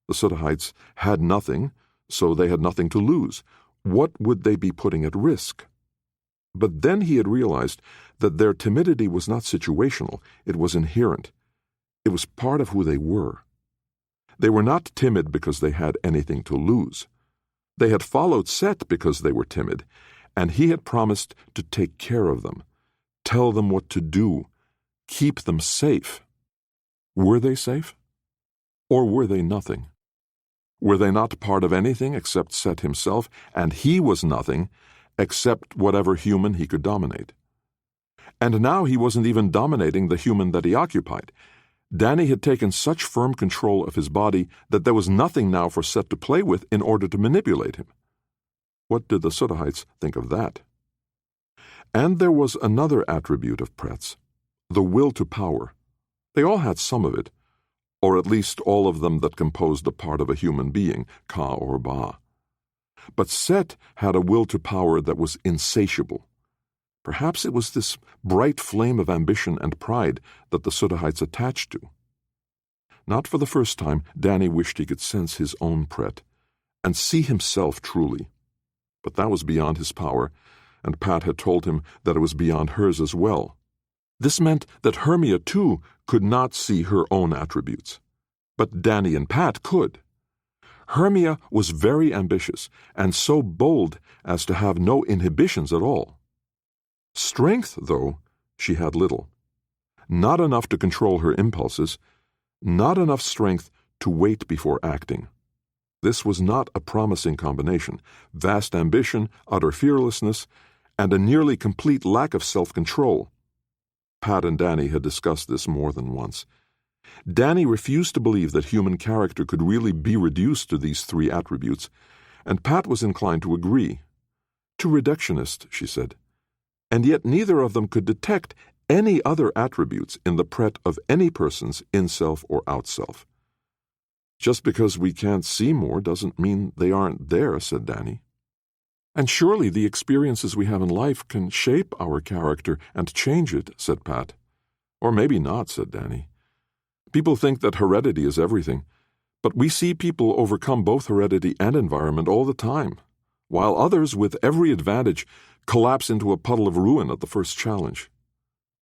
The Sutahites had nothing, so they had nothing to lose. What would they be putting at risk? But then he had realized that their timidity was not situational, it was inherent. It was part of who they were. They were not timid because they had anything to lose. They had followed Set because they were timid, and he had promised to take care of them, tell them what to do, keep them safe. Were they safe? Or were they nothing? Were they not part of anything except Set himself, and he was nothing except whatever human he could dominate? And now he wasn't even dominating the human that he occupied. Danny had taken such firm control of his body that there was nothing now for Set to play with in order to manipulate him. What did the Sutahites think of that? And there was another attribute of prets, the will to power. They all had some of it, or at least all of them that composed a part of a human being, Ka or Ba. But Set had a will to power that was insatiable. Perhaps it was this bright flame of ambition and pride that the Sutahites attached to. Not for the first time, Danny wished he could sense his own pret, and see himself truly. But that was beyond his power, and Pat had told him that it was beyond hers as well. This meant that Hermia, too, could not see her own attributes. But Danny and Pat could. Hermia was very ambitious, and so bold as to have no inhibitions at all. Strength, though, she had little. Not enough to control her impulses, not enough strength to wait before acting. This was not a promising combination: vast ambition, utter fearlessness, and a nearly complete lack of self-control. Pat and Danny had discussed this more than once. Danny refused to believe that human character could really be reduced to these three attributes, and Pat was inclined to agree. Too reductionist, she said. And yet neither of them could detect any other attributes in the pret of any person's in-self or out-self. Just because we can't see more doesn't mean they aren't there, said Danny. And surely the experiences we have in life can shape our character and change it, said Pat. Or maybe not, said Danny. People think that heredity is everything, but we see people overcome both heredity and environment all the time, while others, with every advantage, collapse into a puddle of ruin at the first challenge.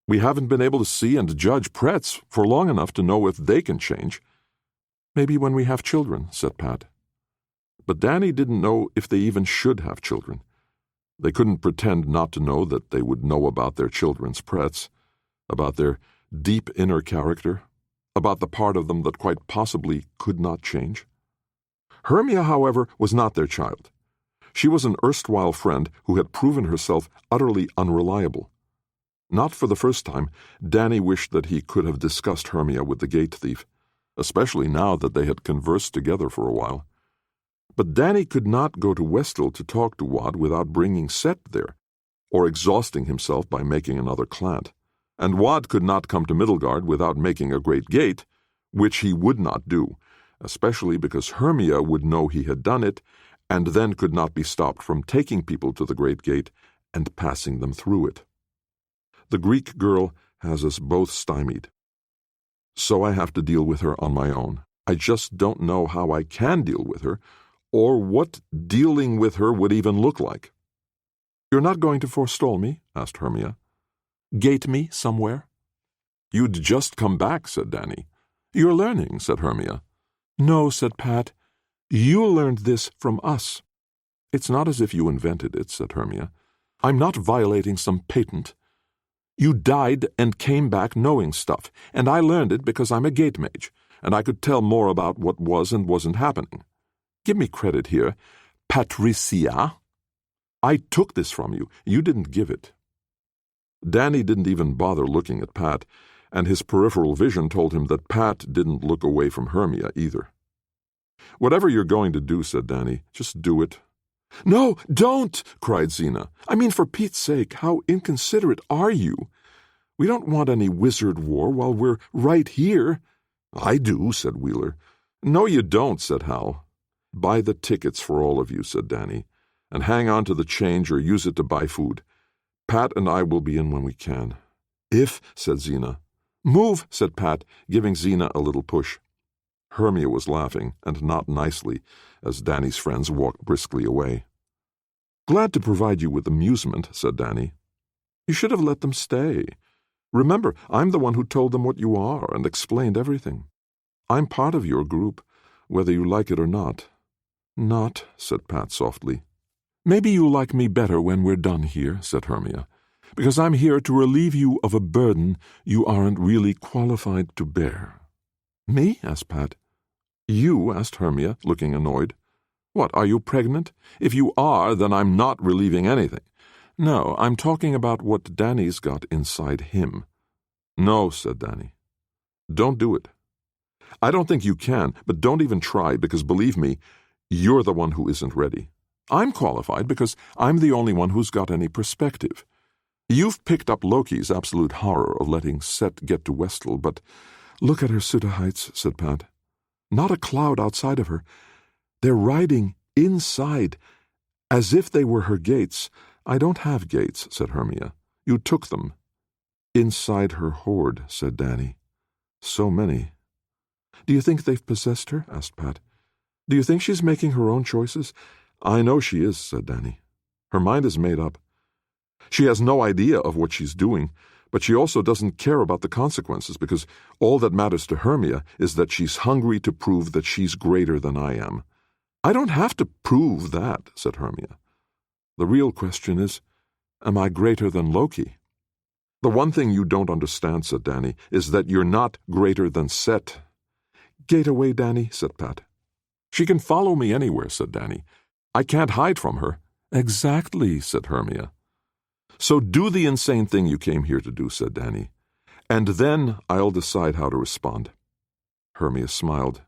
We haven't been able to see and judge prets for long enough to know if they can change. Maybe when we have children, said Pat. But Danny didn't know if they even should have children. They couldn't pretend not to know that they would know about their children's prets, about their deep inner character, about the part of them that quite possibly could not change. Hermia, however, was not their child. She was an erstwhile friend who had proven herself utterly unreliable. Not for the first time, Danny wished that he could have discussed Hermia with the gate thief, especially now that they had conversed together for a while. But Danny could not go to Westall to talk to Wad without bringing Set there, or exhausting himself by making another clant. And Wad could not come to Middlegard without making a great gate, which he would not do, especially because Hermia would know he had done it, and then could not be stopped from taking people to the great gate and passing them through it. The Greek girl has us both stymied. So I have to deal with her on my own. I just don't know how I can deal with her, or what dealing with her would even look like. You're not going to forestall me? Asked Hermia. Gate me somewhere? You'd just come back, said Danny. You're learning, said Hermia. No, said Pat. You learned this from us. It's not as if you invented it, said Hermia. I'm not violating some patent. You died and came back knowing stuff, and I learned it because I'm a gate mage, and I could tell more about what was and wasn't happening. Give me credit here. Patricia. I took this from you. You didn't give it." Danny didn't even bother looking at Pat, and his peripheral vision told him that Pat didn't look away from Hermia either. "Whatever you're going to do," said Danny, "just do it." "No, don't!" cried Xena. "I mean, for Pete's sake, how inconsiderate are you? We don't want any wizard war while we're right here." "I do," said Wheeler. "No, you don't," said Hal. "Buy the tickets for all of you," said Danny, "and hang on to the change or use it to buy food. Pat and I will be in when we can." "If," said Xena. "Move," said Pat, giving Xena a little push. Hermia was laughing, and not nicely, as Danny's friends walked briskly away. "Glad to provide you with amusement," said Danny. "You should have let them stay. Remember, I'm the one who told them what you are and explained everything. I'm part of your group, whether you like it or not." "Not," said Pat softly. "Maybe you'll like me better when we're done here," said Hermia, "because I'm here to relieve you of a burden you aren't really qualified to bear." "Me?" asked Pat. "You?" asked Hermia, looking annoyed. "What, are you pregnant? If you are, then I'm not relieving anything. No, I'm talking about what Danny's got inside him." "No," said Danny. "Don't do it. I don't think you can, but don't even try, because believe me, you're the one who isn't ready. I'm qualified because I'm the only one who's got any perspective. You've picked up Loki's absolute horror of letting Set get to Westel, but look at her, Sutta Heights," said Pat. "Not a cloud outside of her. They're riding inside, as if they were her gates." "I don't have gates," said Hermia. "You took them." "Inside her hoard," said Danny. "So many." "Do you think they've possessed her?" asked Pat. "Do you think she's making her own choices?" "I know she is," said Danny. "Her mind is made up. She has no idea of what she's doing, but she also doesn't care about the consequences, because all that matters to Hermia is that she's hungry to prove that she's greater than I am." "I don't have to prove that," said Hermia. "The real question is, am I greater than Loki?" "The one thing you don't understand," said Danny, "is that you're not greater than Set." "Gate away, Danny," said Pat. "She can follow me anywhere," said Danny. "I can't hide from her." "Exactly," said Hermia. "So do the insane thing you came here to do," said Danny. "And then I'll decide how to respond." Hermia smiled.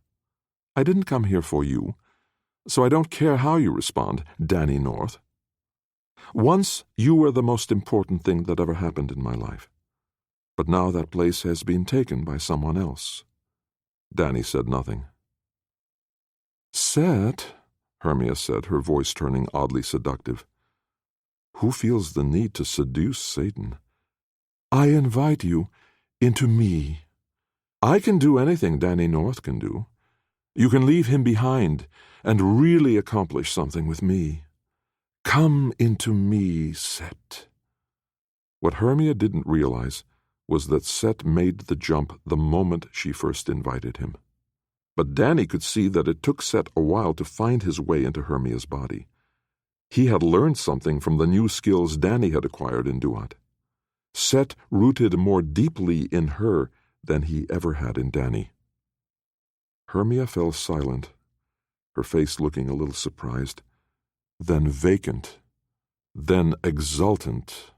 "I didn't come here for you, so I don't care how you respond, Danny North. Once you were the most important thing that ever happened in my life, but now that place has been taken by someone else." Danny said nothing. "Set," Hermia said, her voice turning oddly seductive. "Who feels the need to seduce Satan? I invite you into me. I can do anything Danny North can do. You can leave him behind and really accomplish something with me. Come into me, Set." What Hermia didn't realize was that Set made the jump the moment she first invited him. But Danny could see that it took Set a while to find his way into Hermia's body. He had learned something from the new skills Danny had acquired in Duat. Set rooted more deeply in her than he ever had in Danny. Hermia fell silent, her face looking a little surprised, then vacant, then exultant.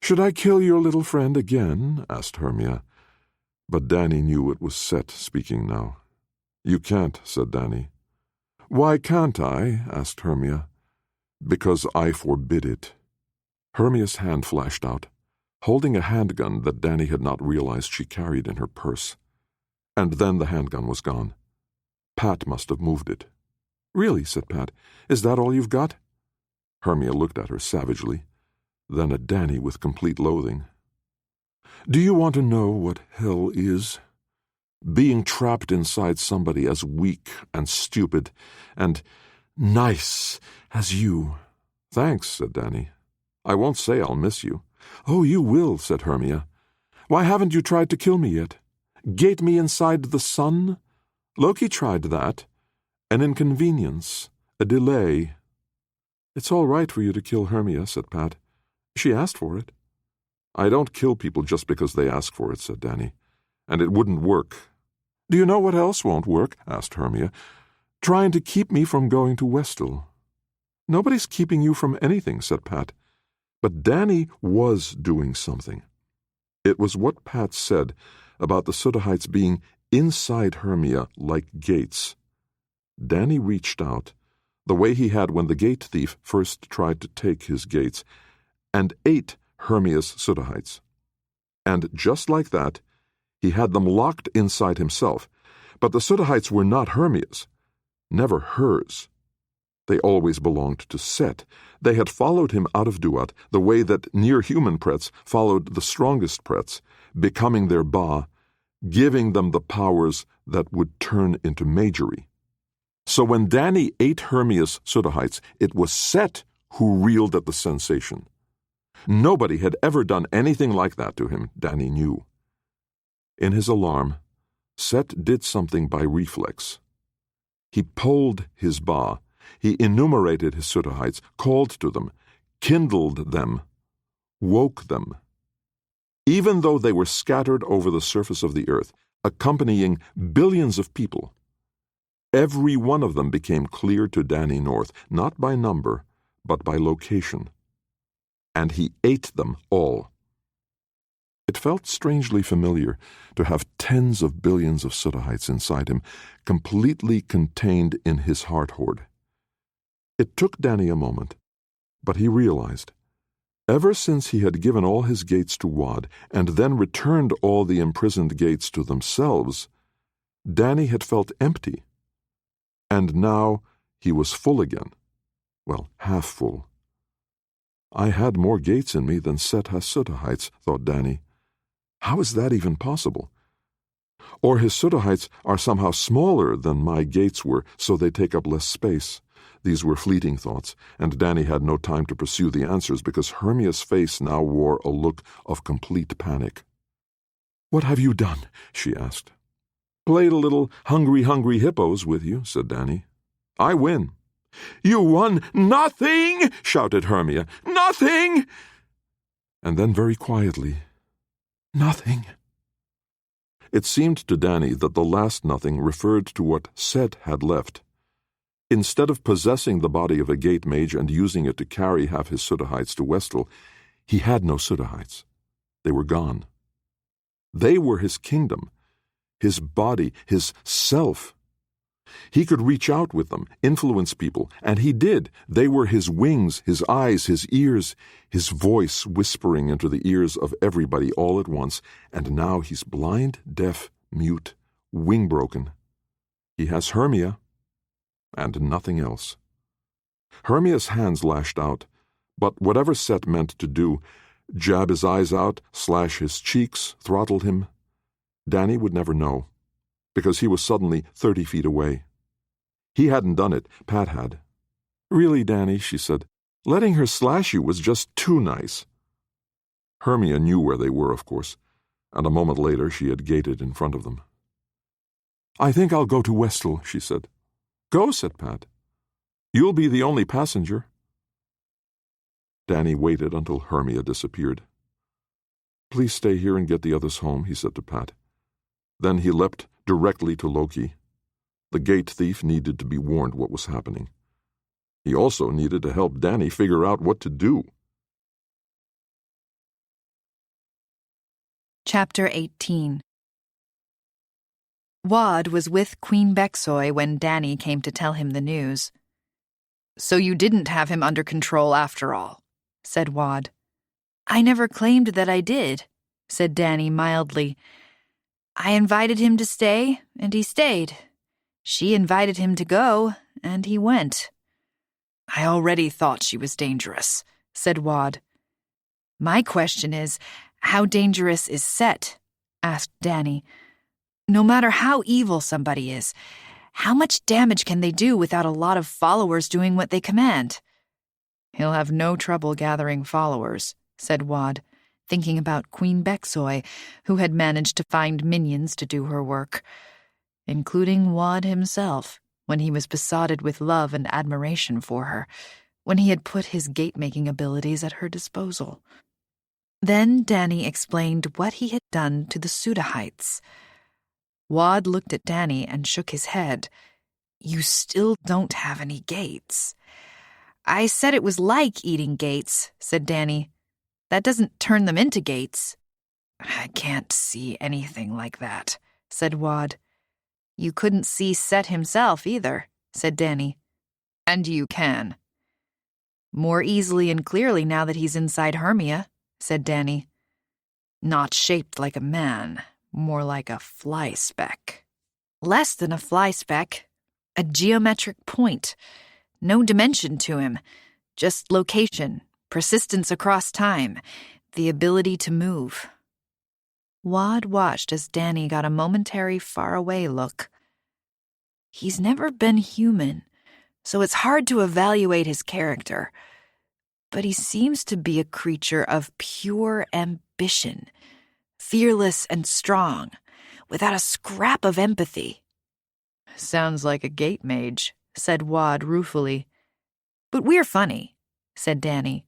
"Should I kill your little friend again?" asked Hermia. But Danny knew it was Set speaking now. "You can't," said Danny. "Why can't I?" asked Hermia. "Because I forbid it." Hermia's hand flashed out, holding a handgun that Danny had not realized she carried in her purse. And then the handgun was gone. Pat must have moved it. "Really?" said Pat. "Is that all you've got?" Hermia looked at her savagely, then at Danny with complete loathing. "Do you want to know what hell is? Being trapped inside somebody as weak and stupid and nice as you." "Thanks," said Danny. "I won't say I'll miss you." "Oh, you will," said Hermia. "Why haven't you tried to kill me yet? Gate me inside the sun? Loki tried that. An inconvenience, a delay." "It's all right for you to kill Hermia," said Pat. "She asked for it." "I don't kill people just because they ask for it," said Danny. "And it wouldn't work." "Do you know what else won't work?" asked Hermia. "Trying to keep me from going to Westel." "Nobody's keeping you from anything," said Pat. But Danny was doing something. It was what Pat said about the Sootahites being inside Hermia like gates. Danny reached out, the way he had when the gate thief first tried to take his gates, and ate Hermia's Sootahites. And just like that, he had them locked inside himself. But the Sootahites were not Hermia's, never hers. They always belonged to Set. They had followed him out of Duat the way that near-human Prets followed the strongest Prets, becoming their Ba, giving them the powers that would turn into magery. So when Danny ate Hermia's Sootahites, it was Set who reeled at the sensation. Nobody had ever done anything like that to him, Danny knew. In his alarm, Set did something by reflex. He polled his Ba. He enumerated his Sootahites, called to them, kindled them, woke them. Even though they were scattered over the surface of the earth, accompanying billions of people, every one of them became clear to Danny North, not by number, but by location. And he ate them all. It felt strangely familiar to have tens of billions of Sootahites inside him, completely contained in his heart hoard. It took Danny a moment, but he realized, ever since he had given all his gates to Wad and then returned all the imprisoned gates to themselves, Danny had felt empty. And now he was full again. Well, half full. I had more gates in me than Set has Sootahites, thought Danny. How is that even possible? Or his Sootahites are somehow smaller than my gates were, so they take up less space. These were fleeting thoughts, and Danny had no time to pursue the answers because Hermia's face now wore a look of complete panic. "What have you done?" she asked. "Played a little hungry hippos with you," said Danny. "I win." "You won nothing!" shouted Hermia. "Nothing!" And then very quietly, "Nothing." It seemed to Danny that the last nothing referred to what Set had left. Instead of possessing the body of a gate mage and using it to carry half his Sootahites to Westel, he had no Sootahites. They were gone. They were his kingdom, his body, his self. He could reach out with them, influence people, and he did. They were his wings, his eyes, his ears, his voice whispering into the ears of everybody all at once, and now he's blind, deaf, mute, wing-broken. He has Hermia, and nothing else. Hermia's hands lashed out, but whatever Set meant to do, jab his eyes out, slash his cheeks, throttle him, Danny would never know, because he was suddenly 30 feet away. He hadn't done it, Pat had. "Really, Danny," she said, "letting her slash you was just too nice." Hermia knew where they were, of course, and a moment later she had gated in front of them. "I think I'll go to Westel," she said. "Go," said Pat. "You'll be the only passenger." Danny waited until Hermia disappeared. "Please stay here and get the others home," he said to Pat. Then he leapt directly to Loki. The gate thief needed to be warned what was happening. He also needed to help Danny figure out what to do. Chapter 18. Wad was with Queen Bexoy when Danny came to tell him the news. "So you didn't have him under control after all," said Wad. "I never claimed that I did," said Danny mildly. "I invited him to stay, and he stayed. She invited him to go, and he went." "I already thought she was dangerous," said Wad. "My question is, how dangerous is Set?" asked Danny. "No matter how evil somebody is, how much damage can they do without a lot of followers doing what they command?" "He'll have no trouble gathering followers," said Wad, thinking about Queen Bexoy, who had managed to find minions to do her work, including Wad himself, when he was besotted with love and admiration for her, when he had put his gate-making abilities at her disposal. Then Danny explained what he had done to the Sootahites. Wad looked at Danny and shook his head. "You still don't have any gates. I said it was like eating gates, said Danny. That doesn't turn them into gates. I can't see anything like that, said Wad. You couldn't see Set himself either, said Danny. And you can. More easily and clearly now that he's inside Hermia, said Danny. Not shaped like a man, more like a fly speck. Less than a fly speck. A geometric point. No dimension to him. Just location, persistence across time, the ability to move. Wad watched as Danny got a momentary faraway look. He's never been human, so it's hard to evaluate his character. But he seems to be a creature of pure ambition, fearless and strong, without a scrap of empathy. Sounds like a gate mage, said Wad ruefully. But we're funny, said Danny.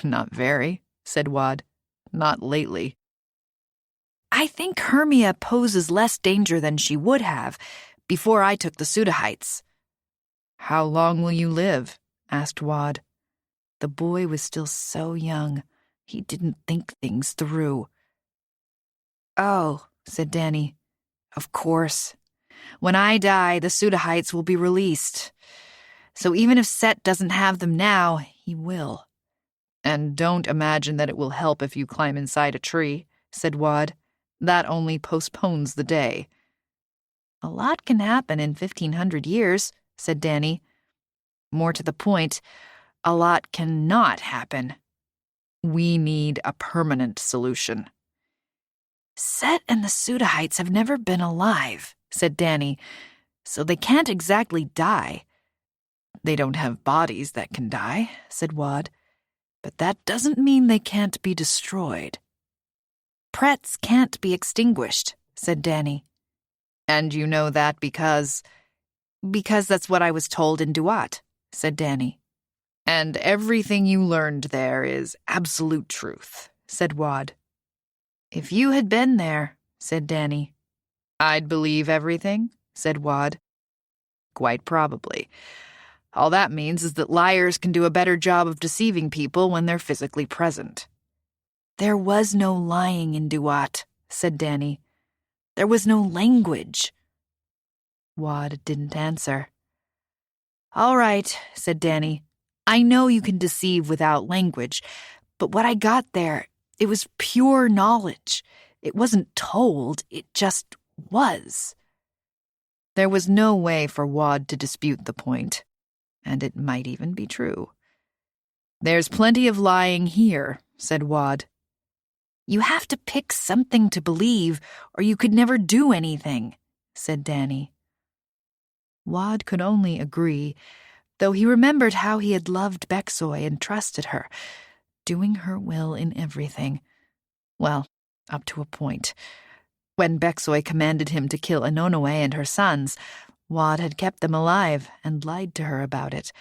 Not very, said Wad. Not lately. I think Hermia poses less danger than she would have before I took the Sudahites. How long will you live? Asked Wad. The boy was still so young. He didn't think things through. Oh, said Danny. Of course. When I die, the Sudahites will be released. So even if Set doesn't have them now, he will. And don't imagine that it will help if you climb inside a tree, said Wad. That only postpones the day. A lot can happen in 1,500 years, said Danny. More to the point, a lot cannot happen. We need a permanent solution. Set and the Sudahites have never been alive, said Danny, so they can't exactly die. They don't have bodies that can die, said Wad, but that doesn't mean they can't be destroyed. Pretz can't be extinguished, said Danny. And you know that because that's what I was told in Duat, said Danny. And everything you learned there is absolute truth, said Wad. If you had been there, said Danny. I'd believe everything, said Wad. Quite probably. All that means is that liars can do a better job of deceiving people when they're physically present. There was no lying in Duat, said Danny. There was no language. Wad didn't answer. All right, said Danny. I know you can deceive without language, but what I got there, it was pure knowledge. It wasn't told, it just was. There was no way for Wad to dispute the point, and it might even be true. There's plenty of lying here, said Wad. You have to pick something to believe, or you could never do anything, said Danny. Wad could only agree, though he remembered how he had loved Bexoy and trusted her, doing her will in everything. Well, up to a point. When Bexoy commanded him to kill Anonoe and her sons, Wad had kept them alive and lied to her about it.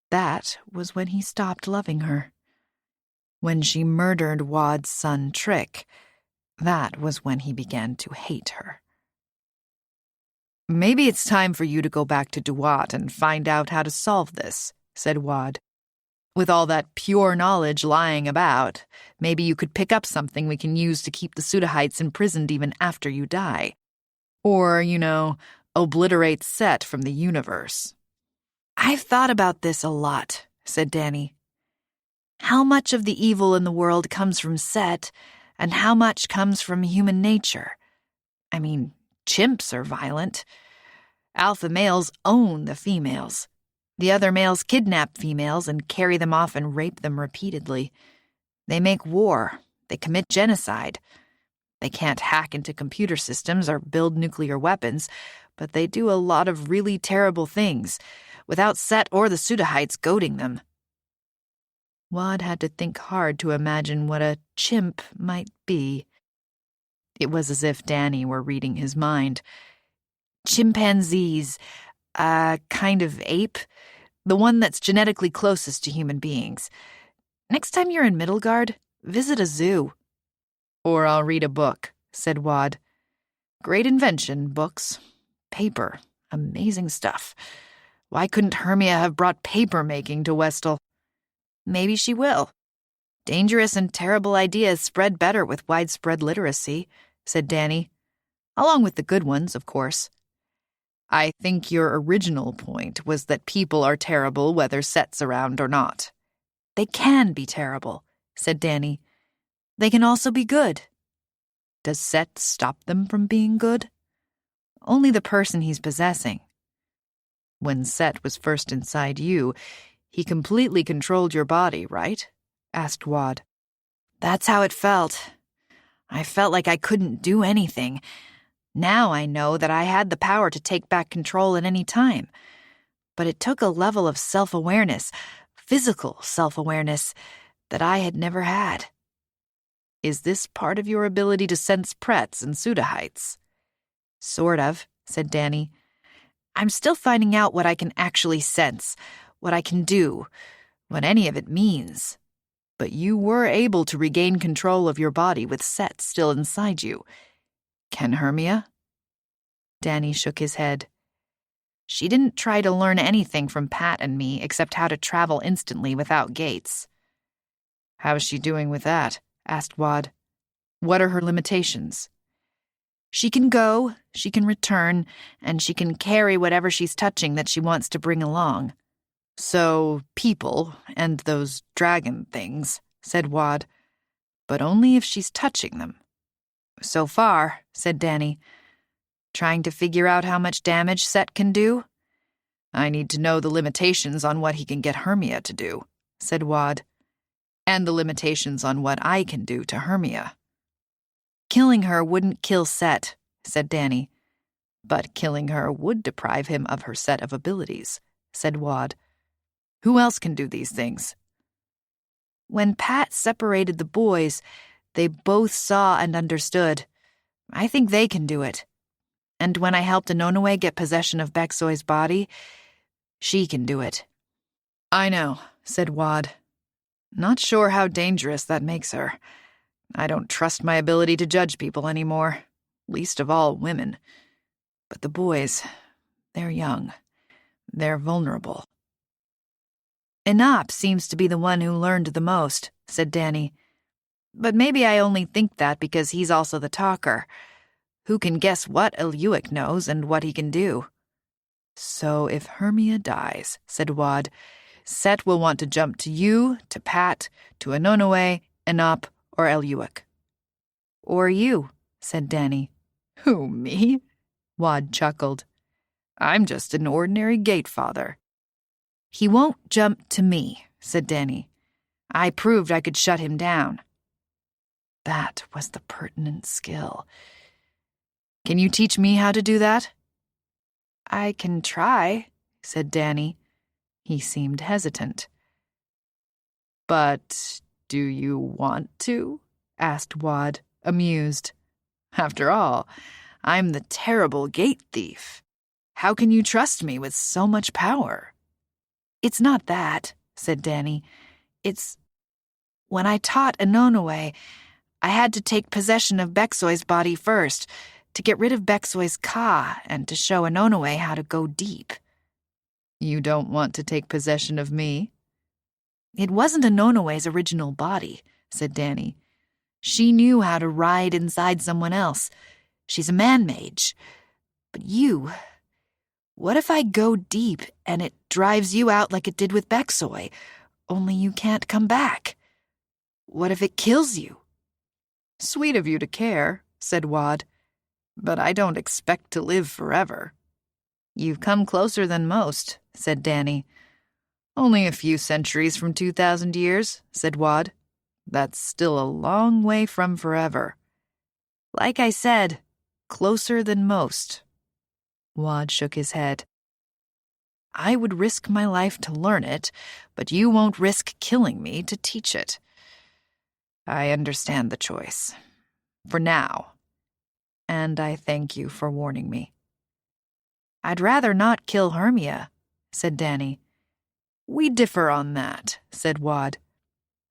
That was when he stopped loving her. When she murdered Wad's son Trick, that was when he began to hate her. Maybe it's time for you to go back to Duat and find out how to solve this, said Wad. With all that pure knowledge lying about, maybe you could pick up something we can use to keep the Sudahites imprisoned even after you die. Or, obliterate Set from the universe. I've thought about this a lot, said Danny. How much of the evil in the world comes from Set, and how much comes from human nature? I mean, chimps are violent. Alpha males own the females. The other males kidnap females and carry them off and rape them repeatedly. They make war. They commit genocide. They can't hack into computer systems or build nuclear weapons, but they do a lot of really terrible things, without Set or the Sudahites goading them. Wad had to think hard to imagine what a chimp might be. It was as if Danny were reading his mind. Chimpanzees, a kind of ape, the one that's genetically closest to human beings. Next time you're in Middlegard, visit a zoo. Or I'll read a book, said Wad. Great invention, books. Paper. Amazing stuff. Why couldn't Hermia have brought paper-making to Westel? Maybe she will. Dangerous and terrible ideas spread better with widespread literacy, said Danny. Along with the good ones, of course. I think your original point was that people are terrible whether Set's around or not. They can be terrible, said Danny. They can also be good. Does Set stop them from being good? Only the person he's possessing. When Set was first inside you, he completely controlled your body, right? Asked Wad. That's how it felt. I felt like I couldn't do anything. Now I know that I had the power to take back control at any time. But it took a level of self-awareness, physical self-awareness, that I had never had. Is this part of your ability to sense Pretz and Sudahites? Sort of, said Danny. I'm still finding out what I can actually sense, what I can do, what any of it means. But you were able to regain control of your body with Set still inside you. Can Hermia? Danny shook his head. She didn't try to learn anything from Pat and me except how to travel instantly without gates. How's she doing with that? Asked Wad. What are her limitations? She can go, she can return, and she can carry whatever she's touching that she wants to bring along. So, people, and those dragon things, said Wad, but only if she's touching them. So far, said Danny. Trying to figure out how much damage Set can do? I need to know the limitations on what he can get Hermia to do, said Wad, and the limitations on what I can do to Hermia. Killing her wouldn't kill Set, said Danny, but killing her would deprive him of her set of abilities, said Wad. Who else can do these things? When Pat separated the boys, they both saw and understood. I think they can do it. And when I helped Anonoe get possession of Beksoy's body, she can do it. I know, said Wad. Not sure how dangerous that makes her. I don't trust my ability to judge people anymore, least of all women. But the boys, they're young. They're vulnerable. Inop seems to be the one who learned the most, said Danny. But maybe I only think that because he's also the talker. Who can guess what Eliuik knows and what he can do? So if Hermia dies, said Wad, Set will want to jump to you, to Pat, to Anonoe, Inop, or Eliuik. Or you, said Danny. Who, me? Wad chuckled. I'm just an ordinary Gatefather. He won't jump to me, said Danny. I proved I could shut him down. That was the pertinent skill. Can you teach me how to do that? I can try, said Danny. He seemed hesitant. But do you want to? Asked Wad, amused. After all, I'm the terrible gate thief. How can you trust me with so much power? It's not that, said Danny. It's... When I taught Anonoe, I had to take possession of Beksoy's body first, to get rid of Beksoy's Ka and to show Anonoe how to go deep. You don't want to take possession of me? It wasn't Anonoe's original body, said Danny. She knew how to ride inside someone else. She's a man-mage. But you... What if I go deep and it drives you out like it did with Beksoy, only you can't come back? What if it kills you? Sweet of you to care, said Wad, but I don't expect to live forever. You've come closer than most, said Danny. Only a few centuries from 2,000 years, said Wad. That's still a long way from forever. Like I said, closer than most. Wad shook his head. I would risk my life to learn it, but you won't risk killing me to teach it. I understand the choice. For now. And I thank you for warning me. I'd rather not kill Hermia, said Danny. We differ on that, said Wad.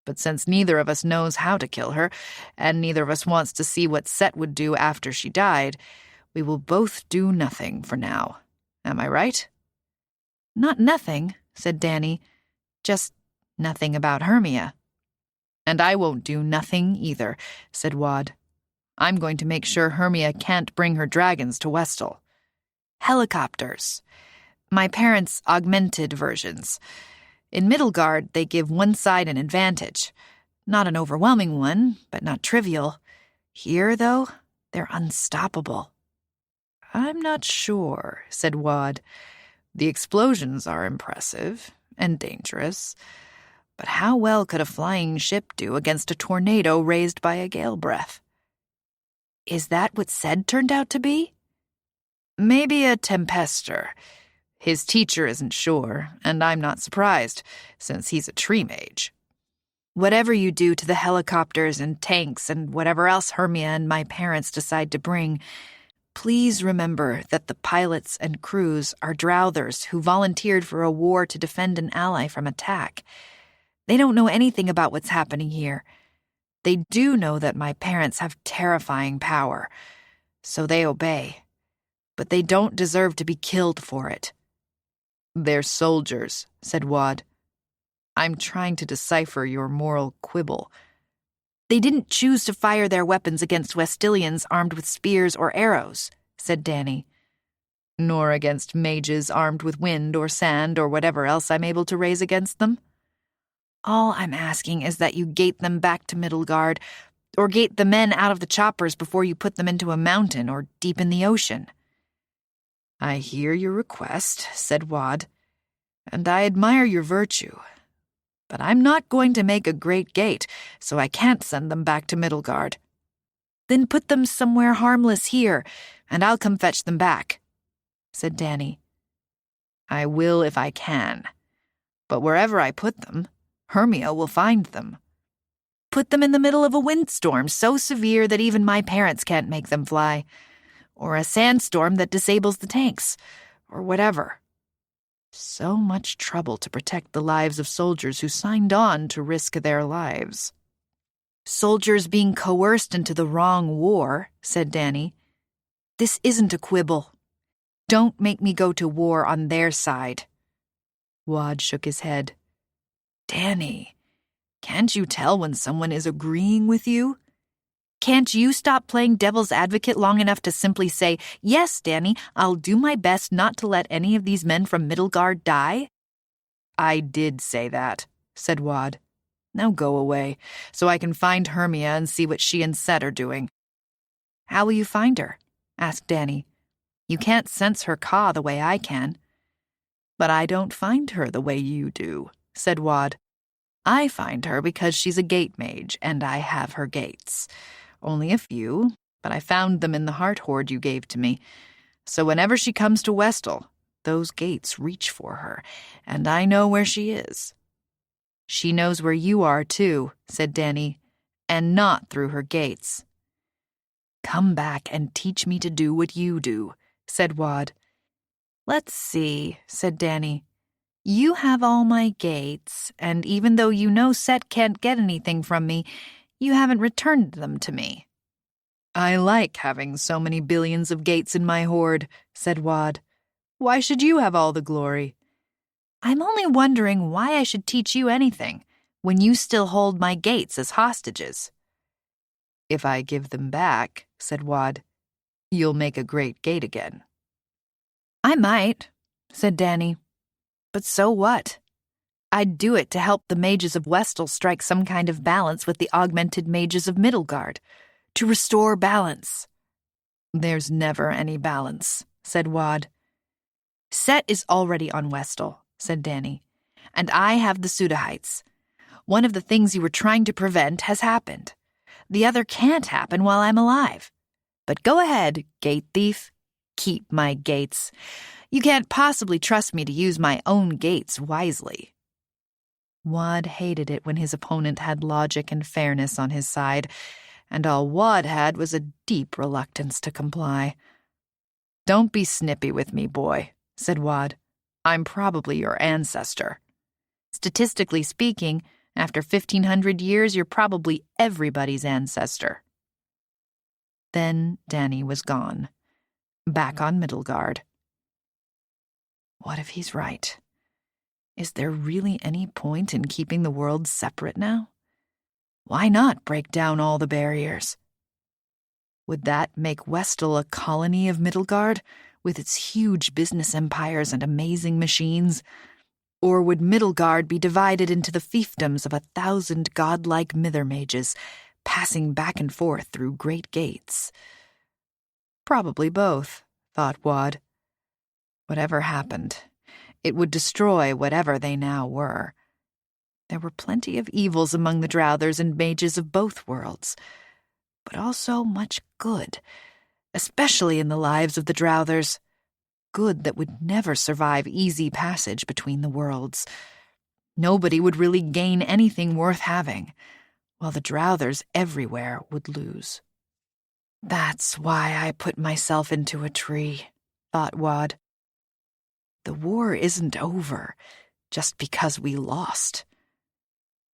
But since neither of us knows how to kill her, and neither of us wants to see what Set would do after she died, we will both do nothing for now. Am I right? Not nothing, said Danny. Just nothing about Hermia. And I won't do nothing either, said Wad. I'm going to make sure Hermia can't bring her dragons to Westal. Helicopters. My parents' augmented versions. In Middlegard, they give one side an advantage. Not an overwhelming one, but not trivial. Here, though, they're unstoppable. I'm not sure, said Wad. The explosions are impressive and dangerous. But how well could a flying ship do against a tornado raised by a gale breath? Is that what Ced turned out to be? Maybe a tempester. His teacher isn't sure, and I'm not surprised, since he's a tree mage. Whatever you do to the helicopters and tanks and whatever else Hermia and my parents decide to bring, please remember that the pilots and crews are Drowthers who volunteered for a war to defend an ally from attack. They don't know anything about what's happening here. They do know that my parents have terrifying power, so they obey. But they don't deserve to be killed for it. They're soldiers, said Wad. I'm trying to decipher your moral quibble. They didn't choose to fire their weapons against Westilians armed with spears or arrows, said Danny. Nor against mages armed with wind or sand or whatever else I'm able to raise against them. All I'm asking is that you gate them back to Middlegard, or gate the men out of the choppers before you put them into a mountain or deep in the ocean. I hear your request, said Wad, and I admire your virtue. But I'm not going to make a great gate, so I can't send them back to Middlegard. Then put them somewhere harmless here, and I'll come fetch them back, said Danny. I will if I can. But wherever I put them, Hermia will find them. Put them in the middle of a windstorm so severe that even my parents can't make them fly. Or a sandstorm that disables the tanks. Or whatever. So much trouble to protect the lives of soldiers who signed on to risk their lives. Soldiers being coerced into the wrong war, said Danny. This isn't a quibble. Don't make me go to war on their side. Wad shook his head. Danny, can't you tell when someone is agreeing with you? Can't you stop playing devil's advocate long enough to simply say, yes, Danny, I'll do my best not to let any of these men from Middlegard die? I did say that, said Wad. Now go away, so I can find Hermia and see what she and Ced are doing. How will you find her? Asked Danny. You can't sense her caw the way I can. But I don't find her the way you do, said Wad. I find her because she's a gate mage, and I have her gates. Only a few, but I found them in the heart hoard you gave to me. So whenever she comes to Westal, those gates reach for her, and I know where she is. She knows where you are, too, said Danny, and not through her gates. Come back and teach me to do what you do, said Wad. Let's see, said Danny. You have all my gates, and even though you know Set can't get anything from me, you haven't returned them to me. I like having so many billions of gates in my hoard, said Wad. Why should you have all the glory? I'm only wondering why I should teach you anything, when you still hold my gates as hostages. If I give them back, said Wad, you'll make a great gate again. I might, said Danny. But so what? I'd do it to help the mages of Westal strike some kind of balance with the augmented mages of Middlegard, to restore balance. There's never any balance, said Wad. Set is already on Westal, said Danny, and I have the Sudahites. One of the things you were trying to prevent has happened. The other can't happen while I'm alive. But go ahead, gate thief. Keep my gates. You can't possibly trust me to use my own gates wisely. Wad hated it when his opponent had logic and fairness on his side, and all Wad had was a deep reluctance to comply. Don't be snippy with me, boy, said Wad. I'm probably your ancestor. Statistically speaking, after 1,500 years, you're probably everybody's ancestor. Then Danny was gone, back on Middlegard. What if he's right? Is there really any point in keeping the world separate now? Why not break down all the barriers? Would that make Westel a colony of Middelgard, with its huge business empires and amazing machines? Or would Middelgard be divided into the fiefdoms of 1,000 godlike Mithermages, passing back and forth through great gates? Probably both, thought Wad. Whatever happened, it would destroy whatever they now were. There were plenty of evils among the Drowthers and mages of both worlds, but also much good, especially in the lives of the Drowthers. Good that would never survive easy passage between the worlds. Nobody would really gain anything worth having, while the Drowthers everywhere would lose. That's why I put myself into a tree, thought Wad. The war isn't over just because we lost.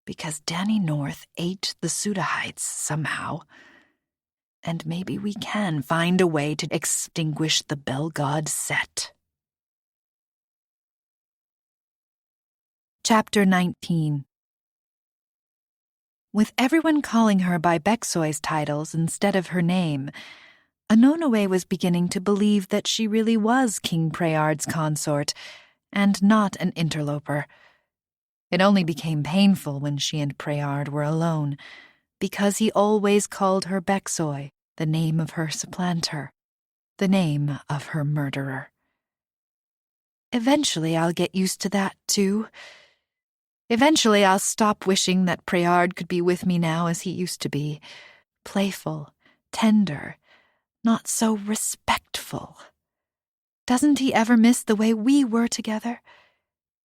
Because Danny North ate the Sudahites somehow. And maybe we can find a way to extinguish the Belgod Set. Chapter 19. With everyone calling her by Bexoy's titles instead of her name, Anonowe was beginning to believe that she really was King Preyard's consort, and not an interloper. It only became painful when she and Preyard were alone, because he always called her Bexoy, the name of her supplanter, the name of her murderer. Eventually I'll get used to that, too. Eventually I'll stop wishing that Preyard could be with me now as he used to be, playful, tender, not so respectful. Doesn't he ever miss the way we were together?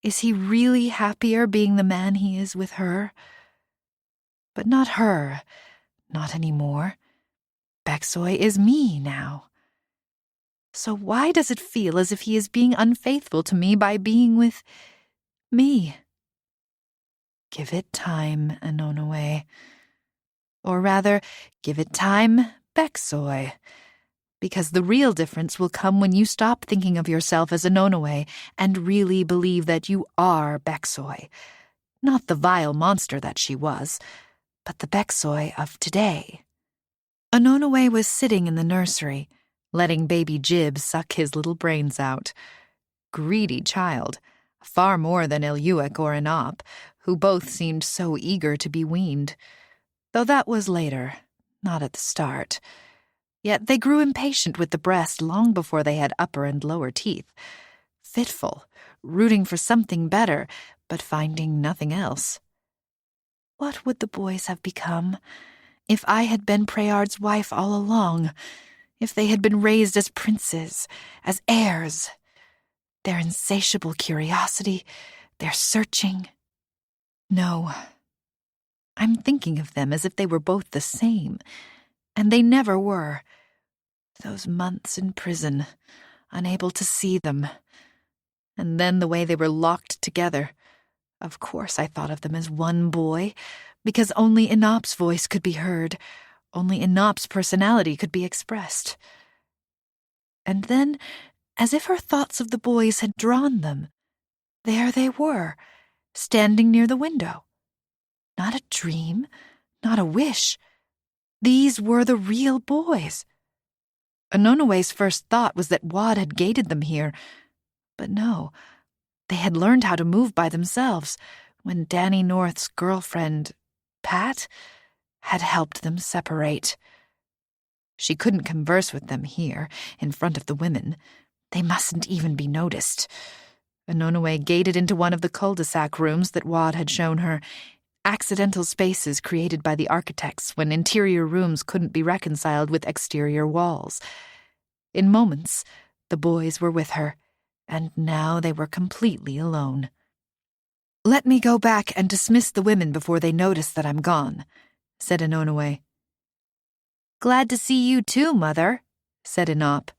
Is he really happier being the man he is with her? But not her, not anymore. Bexoy is me now. So why does it feel as if he is being unfaithful to me by being with me? Give it time, Anonowe. Or rather, give it time, Bexoy. Because the real difference will come when you stop thinking of yourself as Anonowe and really believe that you are Bexoy. Not the vile monster that she was, but the Bexoy of today. Anonowe was sitting in the nursery, letting baby Jib suck his little brains out. Greedy child, far more than Eliuik or Inop, who both seemed so eager to be weaned. Though that was later, not at the start. Yet they grew impatient with the breast long before they had upper and lower teeth. Fitful, rooting for something better, but finding nothing else. What would the boys have become if I had been Preyard's wife all along? If they had been raised as princes, as heirs? Their insatiable curiosity, their searching. No. I'm thinking of them as if they were both the same, and they never were. Those months in prison, unable to see them. And then the way they were locked together. Of course I thought of them as one boy, because only Inop's voice could be heard, only Inop's personality could be expressed. And then, as if her thoughts of the boys had drawn them, there they were, standing near the window. Not a dream, not a wish. These were the real boys. Anonowe's first thought was that Wad had gated them here, but no, they had learned how to move by themselves when Danny North's girlfriend, Pat, had helped them separate. She couldn't converse with them here, in front of the women. They mustn't even be noticed. Anonowe gated into one of the cul-de-sac rooms that Wad had shown her, accidental spaces created by the architects when interior rooms couldn't be reconciled with exterior walls. In moments, the boys were with her, and now they were completely alone. "Let me go back and dismiss the women before they notice that I'm gone," said Anonowe. "Glad to see you too, Mother," said Inop.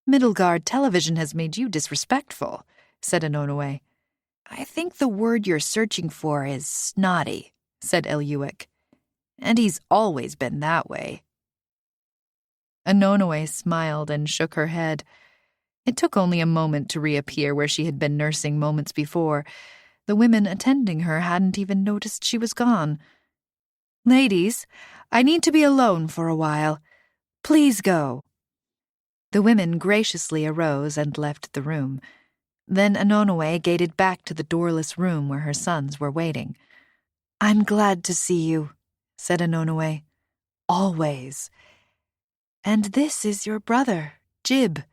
"Middelgard television has made you disrespectful," said Anonowe. "I think the word you're searching for is snotty," said Eliuik. "And he's always been that way." Anonowe smiled and shook her head. It took only a moment to reappear where she had been nursing moments before, The women attending her hadn't even noticed she was gone. "Ladies, I need to be alone for a while. Please go." The women graciously arose and left the room. Then Anonoe gated back to the doorless room where her sons were waiting. "I'm glad to see you," said Anonoe. "Always. And this is your brother, Jib.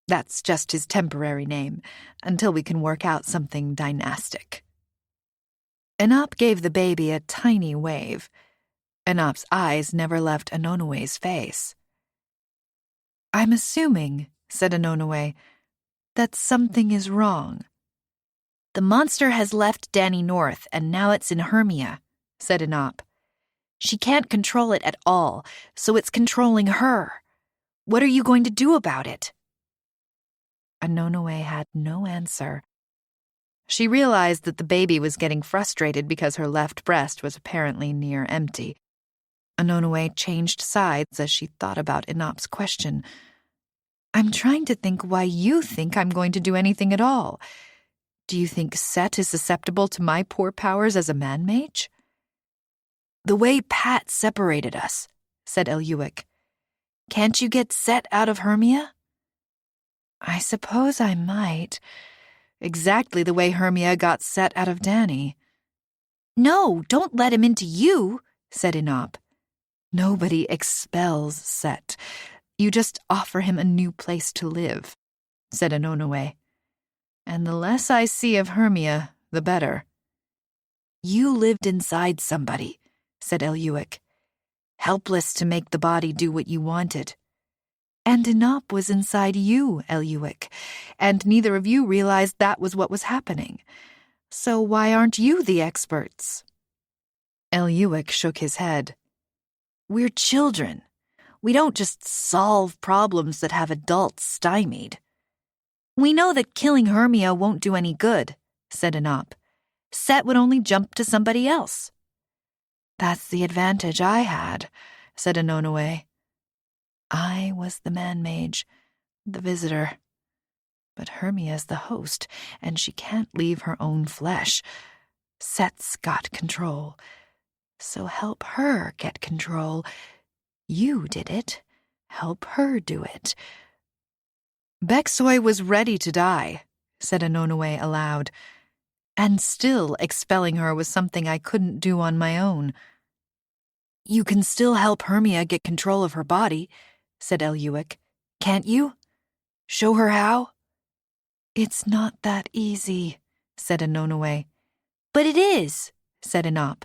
That's just his temporary name, until we can work out something dynastic." Enop gave the baby a tiny wave. Enop's eyes never left Anonoe's face. "I'm assuming," said Anonoe, "that something is wrong." "The monster has left Dany North, and now it's in Hermia," said Enop. "She can't control it at all, so it's controlling her. What are you going to do about it?" Anonoe had no answer. She realized that the baby was getting frustrated because her left breast was apparently near empty. Anonoe changed sides as she thought about Enop's question. "I'm trying to think why you think I'm going to do anything at all. Do you think Set is susceptible to my poor powers as a man-mage?" "The way Pat separated us," said Eliuic. "Can't you get Set out of Hermia?" "I suppose I might. Exactly the way Hermia got Set out of Dany." "No, don't let him into you," said Enop. "Nobody expels Set. You just offer him a new place to live," said Anonoe. "And the less I see of Hermia, the better." "You lived inside somebody," said Eliuic. "Helpless to make the body do what you wanted. And Enop was inside you, Eliuic, and neither of you realized that was what was happening. So why aren't you the experts?" Eliuic shook his head. "We're children. We don't just solve problems that have adults stymied." "We know that killing Hermia won't do any good," said Enop. "Set would only jump to somebody else." "That's the advantage I had," said Anonoe. "I was the man-mage, the visitor. But Hermia's the host, and she can't leave her own flesh. Set's got control. So help her get control. You did it. Help her do it." "Bexoy was ready to die," said Anonoe aloud. "And still expelling her was something I couldn't do on my own." "You can still help Hermia get control of her body," said Eliuic. "Can't you? Show her how?" "It's not that easy," said Anonoe. "But it is," said Enop.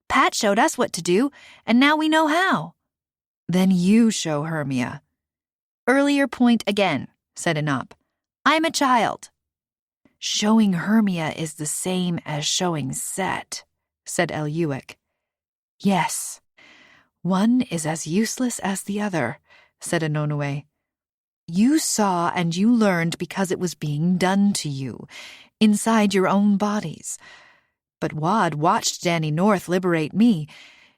"Pat showed us what to do, and now we know how." "Then you show Hermia." "Earlier point again," said Enop. "I'm a child." "Showing Hermia is the same as showing Set," said Eliuic. "Yes. One is as useless as the other," said Anonoe. "You saw and you learned because it was being done to you, inside your own bodies. But Wad watched Dany North liberate me.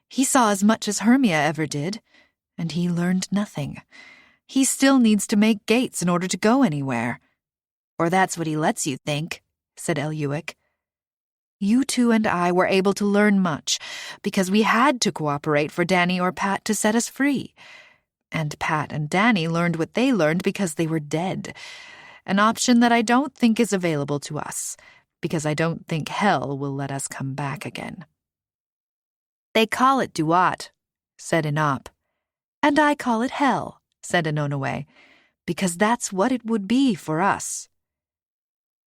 He saw as much as Hermia ever did, and he learned nothing. He still needs to make gates in order to go anywhere." "Or that's what he lets you think," said Eliuic. "You two and I were able to learn much, because we had to cooperate for Dany or Pat to set us free. And Pat and Dany learned what they learned because they were dead, an option that I don't think is available to us, because I don't think Hell will let us come back again." "They call it Duat," said Enop. "And I call it Hell," said Anonoe, "because that's what it would be for us."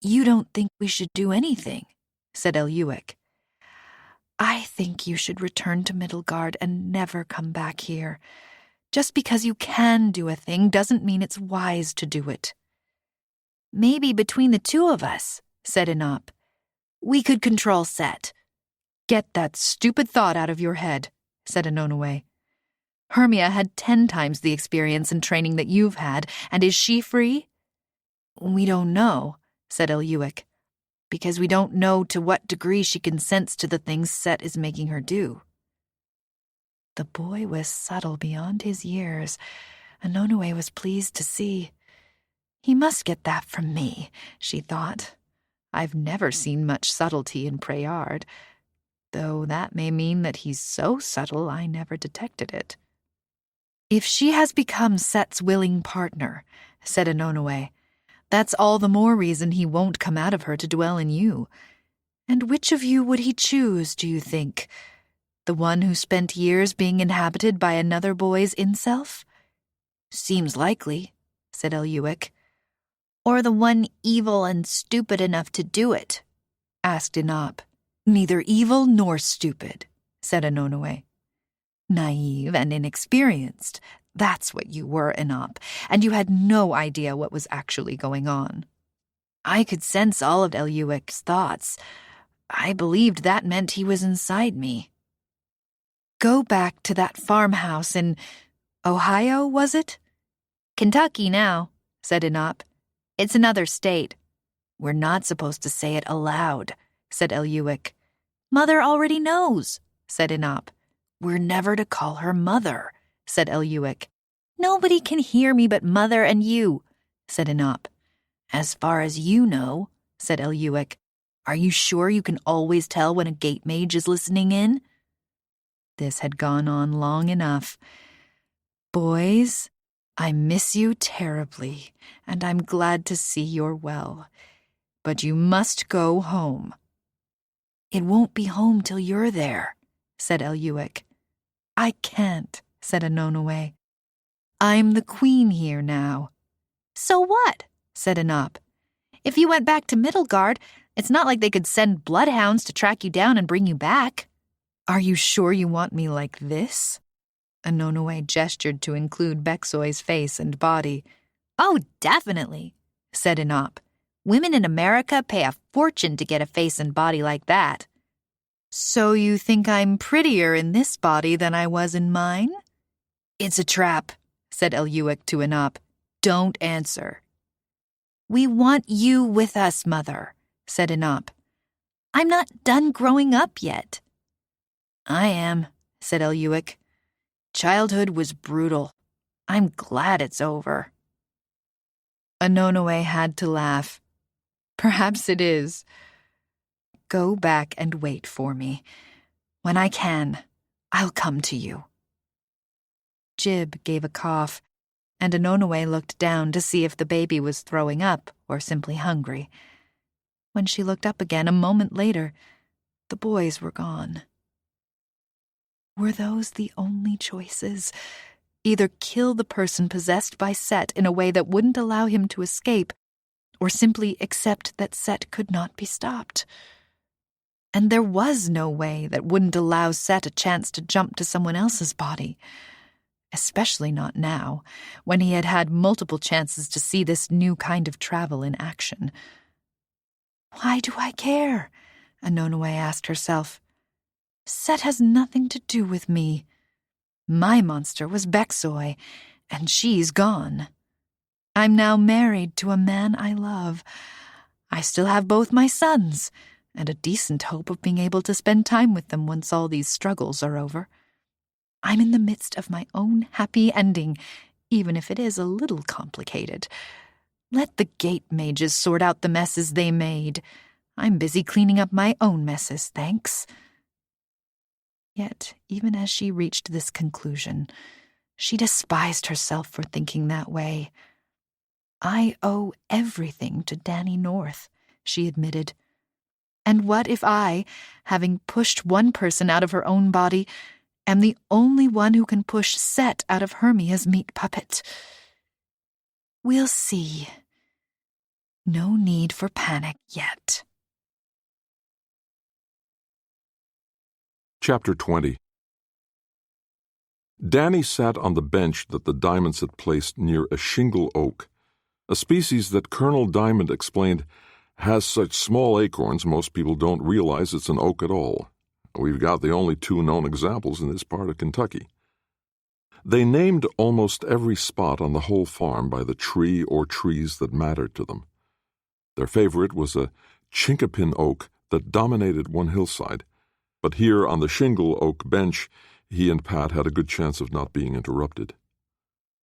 "You don't think we should do anything," said Eliuic. "I think you should return to Middlegard and never come back here. Just because you can do a thing doesn't mean it's wise to do it." "Maybe between the two of us," said Enop, "we could control Set." "Get that stupid thought out of your head," said Anonoe. "Hermia had 10 times the experience and training that you've had, and is she free?" "We don't know," said Eliuic, "because we don't know to what degree she consents to the things Set is making her do." The boy was subtle beyond his years. Anonoe was pleased to see. "He must get that from me," she thought. I've never seen much subtlety in Prayard, though that may mean that he's so subtle I never detected it. If she has become Set's willing partner, said Anonoe, that's all the more reason he won't come out of her to dwell in you. And which of you would he choose, do you think? The one who spent years being inhabited by another boy's inself? Seems likely, said Eliuik. Or the one evil and stupid enough to do it? Asked Inop. Neither evil nor stupid, said Anonoe. Naive and inexperienced, that's what you were, Inop, and you had no idea what was actually going on. I could sense all of Eliuik's thoughts. I believed that meant he was inside me. Go back to that farmhouse in Ohio, was it? Kentucky now, said Inop. It's another state. We're not supposed to say it aloud, said Eliuik. Mother already knows, said Inop. We're never to call her Mother, said Eliuik. Nobody can hear me but Mother and you, said Inop. As far as you know, said Eliuik. Are you sure you can always tell when a gate mage is listening in? This had gone on long enough. Boys, I miss you terribly, and I'm glad to see you're well. But you must go home. It won't be home till you're there, said Eliuik. I can't, said Anonoe. I'm the queen here now. So what? Said Inop. If you went back to Middlegard, it's not like they could send bloodhounds to track you down and bring you back. Are you sure you want me like this? Anonoe gestured to include Bexoy's face and body. Oh, definitely, said Inop. Women in America pay a fortune to get a face and body like that. So you think I'm prettier in this body than I was in mine? It's a trap, said Eliuik to Inop. Don't answer. We want you with us, Mother, said Inop. I'm not done growing up yet. I am, said Eliuik. Childhood was brutal. I'm glad it's over. Anonoe had to laugh. Perhaps it is. Go back and wait for me. When I can, I'll come to you. Jib gave a cough, and Anonoe looked down to see if the baby was throwing up or simply hungry. When she looked up again a moment later, the boys were gone. Were those the only choices? Either kill the person possessed by Set in a way that wouldn't allow him to escape, or simply accept that Set could not be stopped. And there was no way that wouldn't allow Set a chance to jump to someone else's body. Especially not now, when he had had multiple chances to see this new kind of travel in action. Why do I care? Anonoe asked herself. Set has nothing to do with me. My monster was Bexoy, and she's gone. I'm now married to a man I love. I still have both my sons, and a decent hope of being able to spend time with them once all these struggles are over. I'm in the midst of my own happy ending, even if it is a little complicated. Let the gate mages sort out the messes they made. I'm busy cleaning up my own messes, thanks. Yet, even as she reached this conclusion, she despised herself for thinking that way. I owe everything to Danny North, she admitted. And what if I, having pushed one person out of her own body, am the only one who can push Set out of Hermia's meat puppet? We'll see. No need for panic yet. Chapter 20. Danny sat on the bench that the Diamonds had placed near a shingle oak, a species that Colonel Diamond explained has such small acorns most people don't realize it's an oak at all. We've got the only two known examples in this part of Kentucky. They named almost every spot on the whole farm by the tree or trees that mattered to them. Their favorite was a chinkapin oak that dominated one hillside, but here on the shingle oak bench, he and Pat had a good chance of not being interrupted.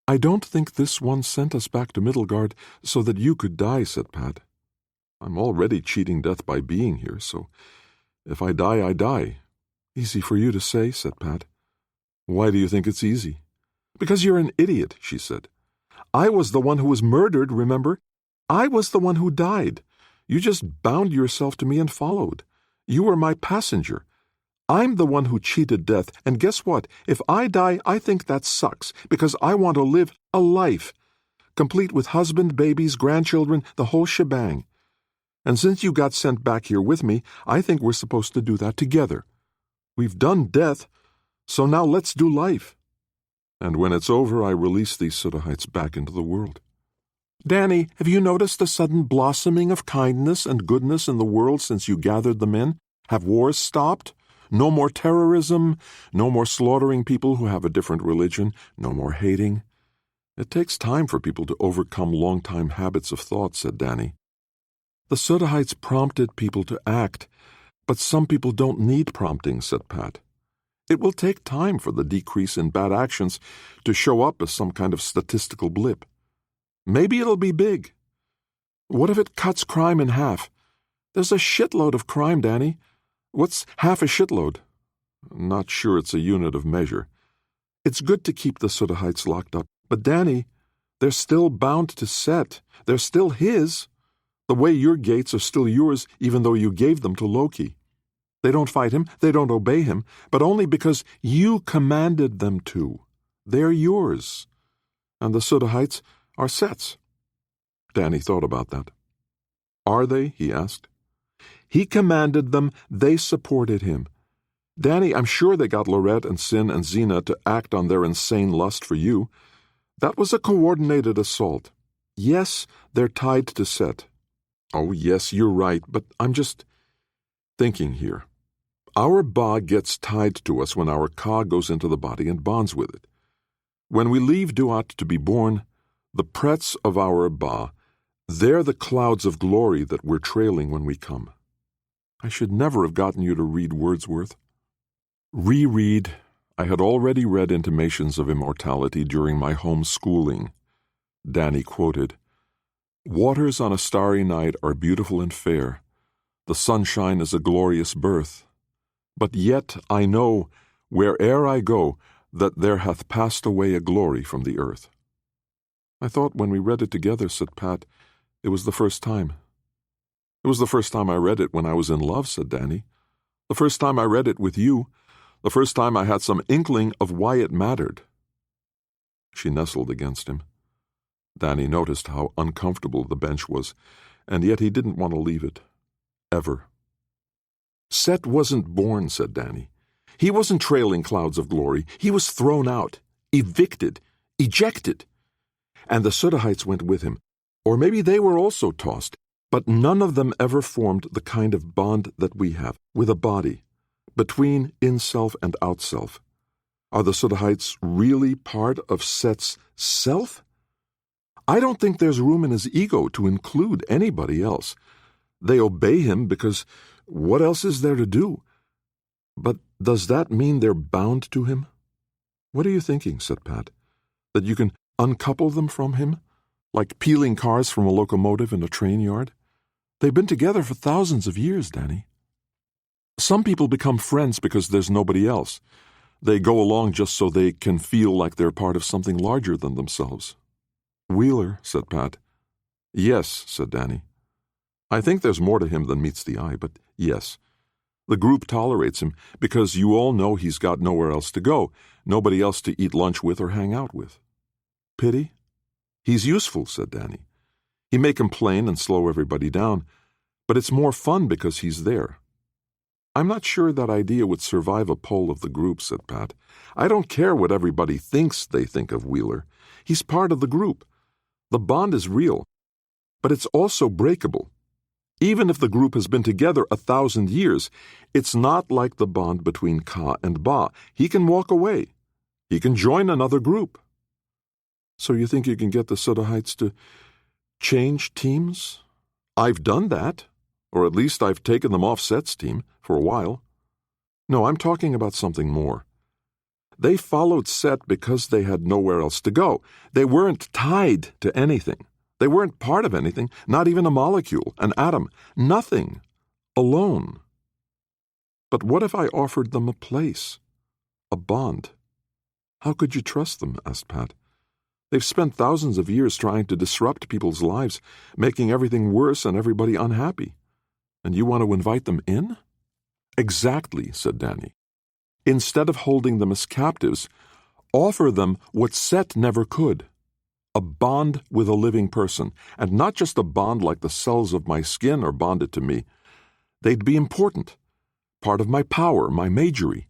I don't think this one sent us back to Middlegard so that you could die, said Pat. I'm already cheating death by being here, so if I die, I die. Easy for you to say, said Pat. Why do you think it's easy? Because you're an idiot, she said. I was the one who was murdered, remember? I was the one who died. You just bound yourself to me and followed. You were my passenger. I'm the one who cheated death, and guess what? If I die, I think that sucks, because I want to live a life, complete with husband, babies, grandchildren, the whole shebang. And since you got sent back here with me, I think we're supposed to do that together. We've done death, so now let's do life. And when it's over, I release these Suddahites back into the world. Danny, have you noticed the sudden blossoming of kindness and goodness in the world since you gathered them in? Have wars stopped? No more terrorism, no more slaughtering people who have a different religion, no more hating. It takes time for people to overcome long-time habits of thought, said Danny. The Suddahites prompted people to act, but some people don't need prompting, said Pat. It will take time for the decrease in bad actions to show up as some kind of statistical blip. Maybe it'll be big. What if it cuts crime in half? There's a shitload of crime, Danny. What's half a shitload? Not sure it's a unit of measure. It's good to keep the Suddahites locked up, but Danny, they're still bound to Set. They're still his. The way your gates are still yours, even though you gave them to Loki. They don't fight him, they don't obey him, but only because you commanded them to. They're yours. And the Suddahites are Set's. Danny thought about that. Are they? He asked. He commanded them, they supported him. Danny, I'm sure they got Lorette and Sin and Xena to act on their insane lust for you. That was a coordinated assault. Yes, they're tied to Set. Oh, yes, you're right, but I'm just thinking here. Our Ba gets tied to us when our Ka goes into the body and bonds with it. When we leave Duat to be born, the Prets of our Ba, they're the clouds of glory that we're trailing when we come. I should never have gotten you to read Wordsworth. Reread. I had already read Intimations of Immortality during my home-schooling. Danny quoted, "Waters on a starry night are beautiful and fair. The sunshine is a glorious birth. But yet I know, where'er I go, that there hath passed away a glory from the earth." I thought when we read it together, said Pat, it was the first time. It was the first time I read it when I was in love, said Danny. The first time I read it with you. The first time I had some inkling of why it mattered. She nestled against him. Danny noticed how uncomfortable the bench was, and yet he didn't want to leave it. Ever. Set wasn't born, said Danny. He wasn't trailing clouds of glory. He was thrown out, evicted, ejected. And the Suddahites went with him. Or maybe they were also tossed, but none of them ever formed the kind of bond that we have, with a body, between in-self and out-self. Are the Suddahites really part of Set's self? I don't think there's room in his ego to include anybody else. They obey him because what else is there to do? But does that mean they're bound to him? What are you thinking, said Pat? That you can uncouple them from him? Like peeling cars from a locomotive in a train yard? They've been together for thousands of years, Danny. Some people become friends because there's nobody else. They go along just so they can feel like they're part of something larger than themselves. Wheeler, said Pat. Yes, said Danny. I think there's more to him than meets the eye, but yes. The group tolerates him because you all know he's got nowhere else to go, nobody else to eat lunch with or hang out with. Pity? He's useful, said Danny. He may complain and slow everybody down, but it's more fun because he's there. I'm not sure that idea would survive a poll of the group, said Pat. I don't care what everybody thinks they think of Wheeler. He's part of the group. The bond is real, but it's also breakable. Even if the group has been together 1,000 years, it's not like the bond between Ka and Ba. He can walk away. He can join another group. So you think you can get the Suddahites to change teams? I've done that, or at least I've taken them off Set's team for a while. No, I'm talking about something more. They followed Set because they had nowhere else to go. They weren't tied to anything. They weren't part of anything, not even a molecule, an atom, nothing, alone. But what if I offered them a place, a bond? How could you trust them? Asked Pat. They've spent thousands of years trying to disrupt people's lives, making everything worse and everybody unhappy. And you want to invite them in? Exactly, said Danny. Instead of holding them as captives, offer them what Set never could. A bond with a living person, and not just a bond like the cells of my skin are bonded to me. They'd be important, part of my power, my magery.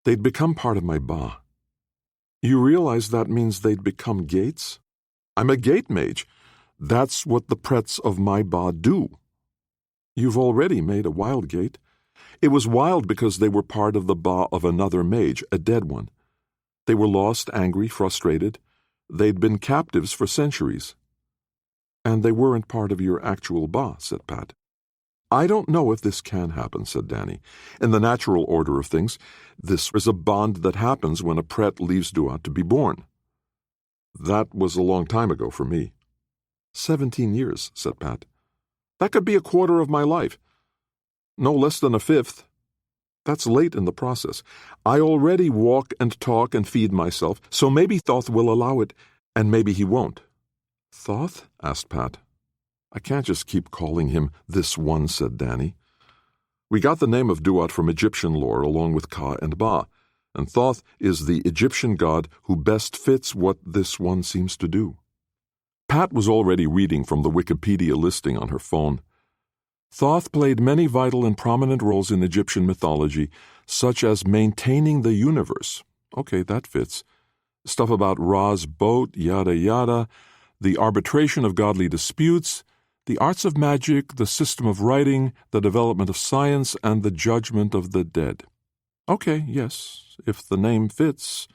They'd become part of my Ba. You realize that means they'd become gates? I'm a gate mage. That's what the Prets of my Ba do. You've already made a wild gate. It was wild because they were part of the Ba of another mage, a dead one. They were lost, angry, frustrated. They'd been captives for centuries. And they weren't part of your actual Ba, said Pat. I don't know if this can happen, said Danny. In the natural order of things, this is a bond that happens when a Pret leaves Duat to be born. That was a long time ago for me. 17 years, said Pat. That could be a quarter of my life. No less than a fifth. That's late in the process. I already walk and talk and feed myself, so maybe Thoth will allow it, and maybe he won't. Thoth? Asked Pat. I can't just keep calling him this one, said Danny. We got the name of Duat from Egyptian lore along with Ka and Ba, and Thoth is the Egyptian god who best fits what this one seems to do. Pat was already reading from the Wikipedia listing on her phone. Thoth played many vital and prominent roles in Egyptian mythology, such as maintaining the universe. Okay, that fits. Stuff about Ra's boat, yada yada, the arbitration of godly disputes, the arts of magic, the system of writing, the development of science, and the judgment of the dead. Okay, yes, if the name fits.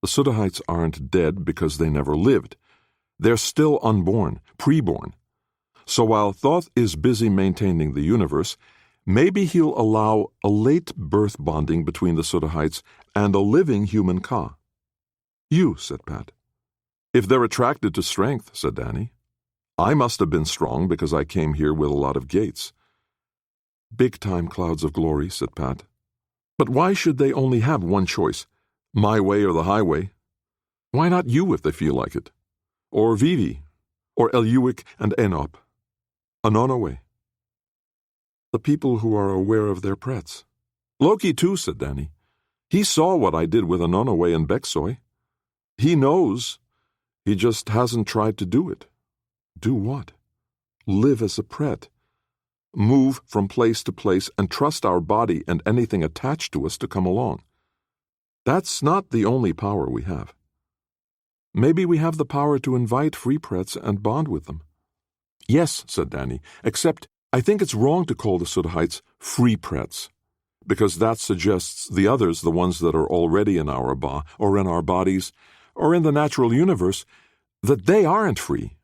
The Sutahites aren't dead because they never lived. They're still unborn, preborn. So while Thoth is busy maintaining the universe, maybe he'll allow a late birth bonding between the Sutahites and a living human Ka. You, said Pat. If they're attracted to strength, said Danny. I must have been strong because I came here with a lot of gates. Big-time clouds of glory, said Pat. But why should they only have one choice, my way or the highway? Why not you if they feel like it? Or Vivi, or Eliuik and Enop? Anonowe. The people who are aware of their Prets. Loki too, said Danny. He saw what I did with Anonowe and Beksoy. He knows. He just hasn't tried to do it. Do what? Live as a Pret. Move from place to place and trust our body and anything attached to us to come along. That's not the only power we have. Maybe we have the power to invite free Prets and bond with them. Yes, said Danny, except I think it's wrong to call the Sutahites free Prets, because that suggests the others, the ones that are already in our Ba, or in our bodies, or in the natural universe, that they aren't free.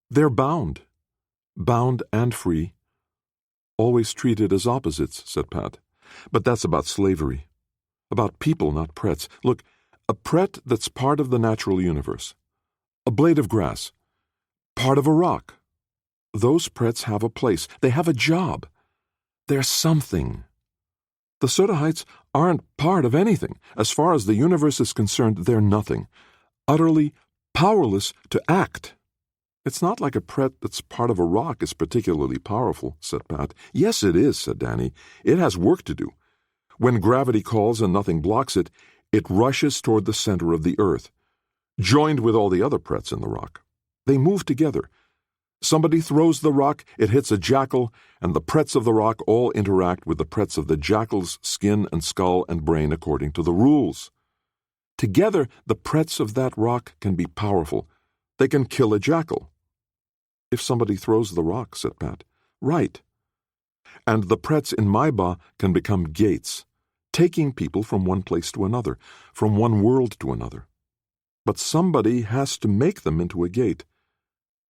They're bound and free. Always treated as opposites, said Pat. But that's about slavery. About people, not Prets. Look, a Pret that's part of the natural universe. A blade of grass. Part of a rock. Those Prets have a place. They have a job. They're something. The Sutahites aren't part of anything. As far as the universe is concerned, they're nothing. Utterly powerless to act. It's not like a Pret that's part of a rock is particularly powerful, said Pat. Yes, it is, said Danny. It has work to do. When gravity calls and nothing blocks it, it rushes toward the center of the earth, joined with all the other Prets in the rock. They move together. Somebody throws the rock, it hits a jackal, and the Prets of the rock all interact with the Prets of the jackal's skin and skull and brain according to the rules. Together, the Prets of that rock can be powerful. They can kill a jackal. If somebody throws the rock, said Pat. Right. And the Prets in my Ba can become gates, taking people from one place to another, from one world to another. But somebody has to make them into a gate.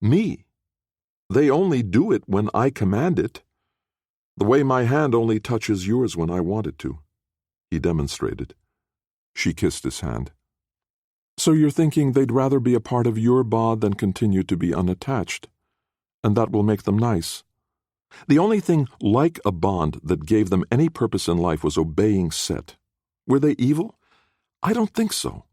Me. They only do it when I command it. The way my hand only touches yours when I want it to. He demonstrated. She kissed his hand. So you're thinking they'd rather be a part of your Ba than continue to be unattached, and that will make them nice. The only thing like a bond that gave them any purpose in life was obeying Set. Were they evil? I don't think so.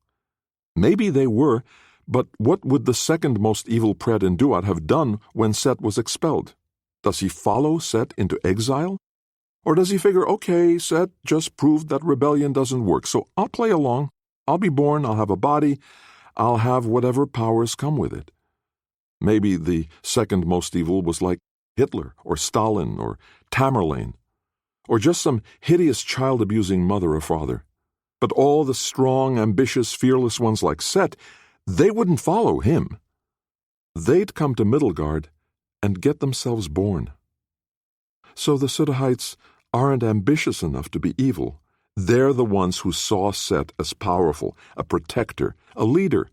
Maybe they were, but what would the second most evil Pred in Duat have done when Set was expelled? Does he follow Set into exile? Or does he figure, okay, Set just proved that rebellion doesn't work, so I'll play along. I'll be born, I'll have a body, I'll have whatever powers come with it. Maybe the second most evil was like Hitler or Stalin or Tamerlane, or just some hideous child-abusing mother or father. But all the strong, ambitious, fearless ones like Set, they wouldn't follow him. They'd come to Middlegard and get themselves born. So the Sutahites aren't ambitious enough to be evil. They're the ones who saw Set as powerful, a protector, a leader.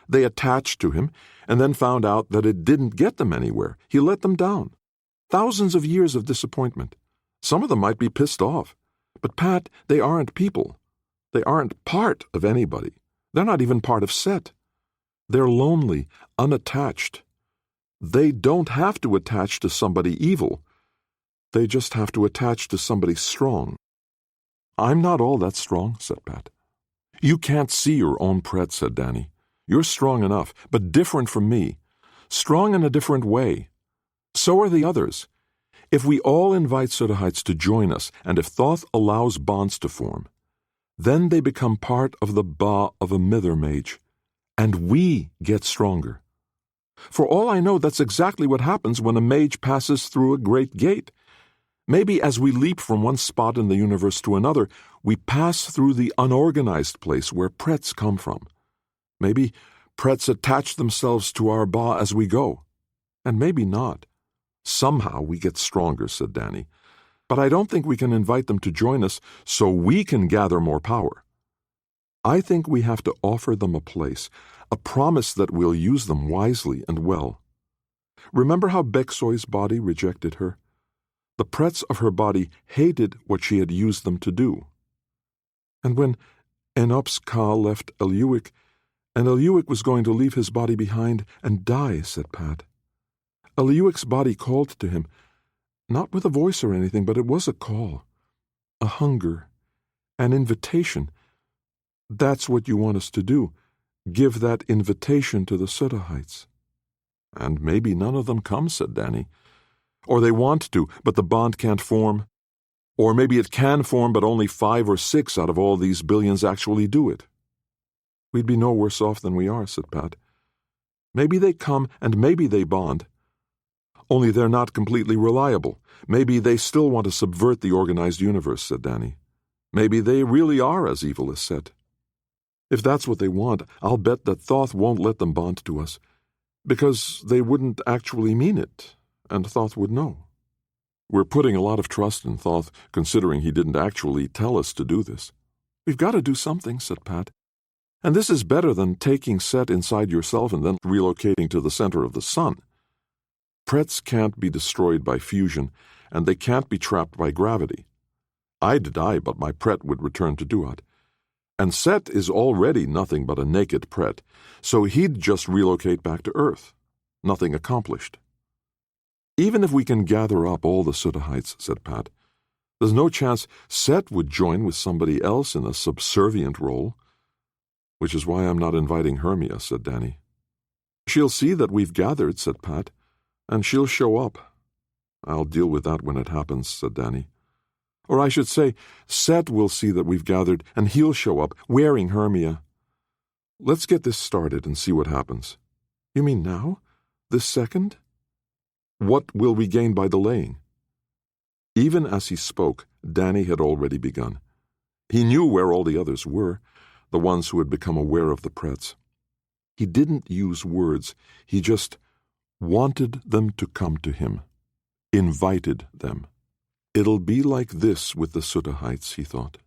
They attached to him and then found out that it didn't get them anywhere. He let them down. Thousands of years of disappointment. Some of them might be pissed off. But Pat, they aren't people. They aren't part of anybody. They're not even part of Set. They're lonely, unattached. They don't have to attach to somebody evil. They just have to attach to somebody strong. I'm not all that strong, said Pat. You can't see your own Pred, said Danny. You're strong enough, but different from me. Strong in a different way. So are the others. If we all invite Sutahites to join us, and if Thoth allows bonds to form, then they become part of the Ba of a Mithermage, and we get stronger. For all I know, that's exactly what happens when a mage passes through a great gate. Maybe as we leap from one spot in the universe to another, we pass through the unorganized place where Prets come from. Maybe Prets attach themselves to our Ba as we go. And maybe not. Somehow we get stronger, said Danny. But I don't think we can invite them to join us so we can gather more power. I think we have to offer them a place, a promise that we'll use them wisely and well. Remember how Beksoy's body rejected her? The Prets of her body hated what she had used them to do. And when Enops Ka left Eliuik, and Eliuik was going to leave his body behind and die, said Pat. Eliuik's body called to him, not with a voice or anything, but it was a call, a hunger, an invitation. That's what you want us to do, give that invitation to the Sutahites. And maybe none of them come, said Danny. Or they want to, but the bond can't form. Or maybe it can form, but only 5 or 6 out of all these billions actually do it. We'd be no worse off than we are, said Pat. Maybe they come, and maybe they bond. Only they're not completely reliable. Maybe they still want to subvert the organized universe, said Danny. Maybe they really are as evil as Set. If that's what they want, I'll bet that Thoth won't let them bond to us, because they wouldn't actually mean it, and Thoth would know. We're putting a lot of trust in Thoth, considering he didn't actually tell us to do this. We've got to do something, said Pat. And this is better than taking Set inside yourself and then relocating to the center of the sun. Prets can't be destroyed by fusion, and they can't be trapped by gravity. I'd die, but my Pret would return to Duat. And Set is already nothing but a naked Pret, so he'd just relocate back to Earth. Nothing accomplished. Even if we can gather up all the Sutahites, said Pat, there's no chance Set would join with somebody else in a subservient role. Which is why I'm not inviting Hermia, said Danny. She'll see that we've gathered, said Pat, and she'll show up. I'll deal with that when it happens, said Danny. Or I should say, Set will see that we've gathered, and he'll show up, wearing Hermia. Let's get this started and see what happens. You mean now? This second? What will we gain by delaying? Even as he spoke, Danny had already begun. He knew where all the others were, the ones who had become aware of the Prets. He didn't use words, he just wanted them to come to him, invited them. It'll be like this with the Sutahites, he thought.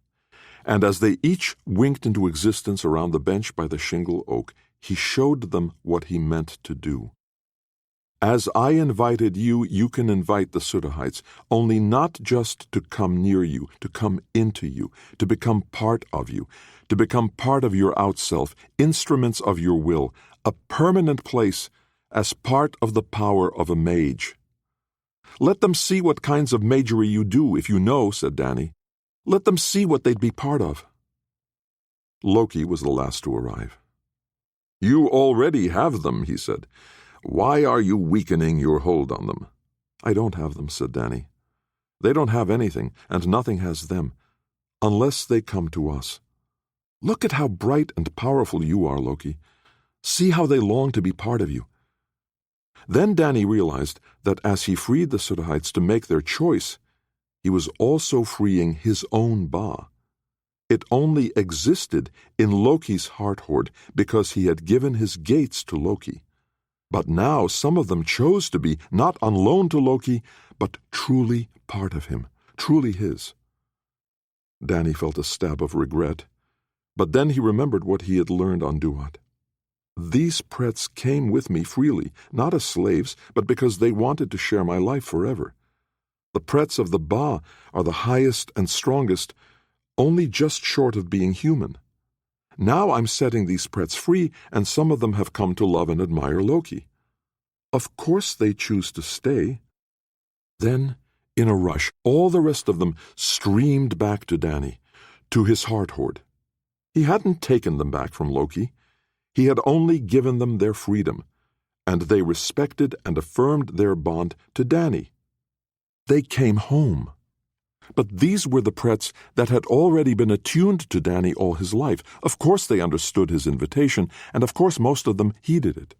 And as they each winked into existence around the bench by the shingle oak, he showed them what he meant to do. As I invited you, you can invite the Sudahites, only not just to come near you, to come into you, to become part of you, to become part of your outself, instruments of your will, a permanent place as part of the power of a mage. Let them see what kinds of magery you do, if you know, said Dany. Let them see what they'd be part of. Loki was the last to arrive. You already have them, he said. Why are you weakening your hold on them? I don't have them, said Dany. They don't have anything, and nothing has them, unless they come to us. Look at how bright and powerful you are, Loki. See how they long to be part of you. Then Dany realized that as he freed the Sudahites to make their choice, he was also freeing his own Ba. It only existed in Loki's heart hoard because he had given his gates to Loki. But now some of them chose to be not on loan to Loki, but truly part of him, truly his. Dany felt a stab of regret, but then he remembered what he had learned on Duat. These Pretz came with me freely, not as slaves, but because they wanted to share my life forever. The Pretz of the Ba are the highest and strongest, only just short of being human. Now I'm setting these Pretz free, and some of them have come to love and admire Loki. Of course they choose to stay. Then, in a rush, all the rest of them streamed back to Dany, to his heart hoard. He hadn't taken them back from Loki. He had only given them their freedom, and they respected and affirmed their bond to Dany. They came home. But these were the Pretz that had already been attuned to Dany all his life. Of course they understood his invitation, and of course most of them heeded it.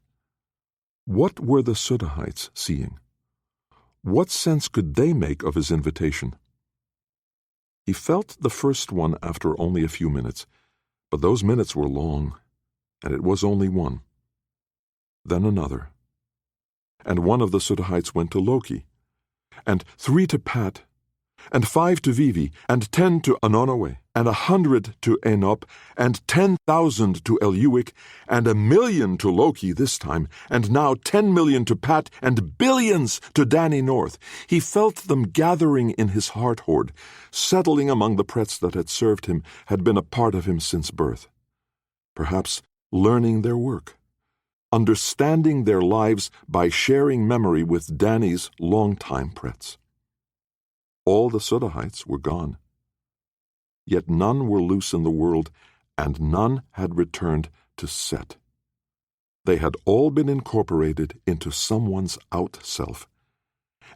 What were the Sudahites seeing? What sense could they make of his invitation? He felt the first one after only a few minutes, but those minutes were long, and it was only one. Then another. And one of the Sudahites went to Loki, and 3 to Pat, and 5 to Vivi, and 10 to Anonowe, and 100 to Enop, and 10,000 to Eliuik, and 1,000,000 to Loki this time, and now 10 million to Pat, and billions to Dany North. He felt them gathering in his heart hoard, settling among the Pretz that had served him, had been a part of him since birth. Perhaps learning their work, understanding their lives by sharing memory with Dany's longtime Pretz. All the Sudahites were gone. Yet none were loose in the world, and none had returned to Set. They had all been incorporated into someone's out-self,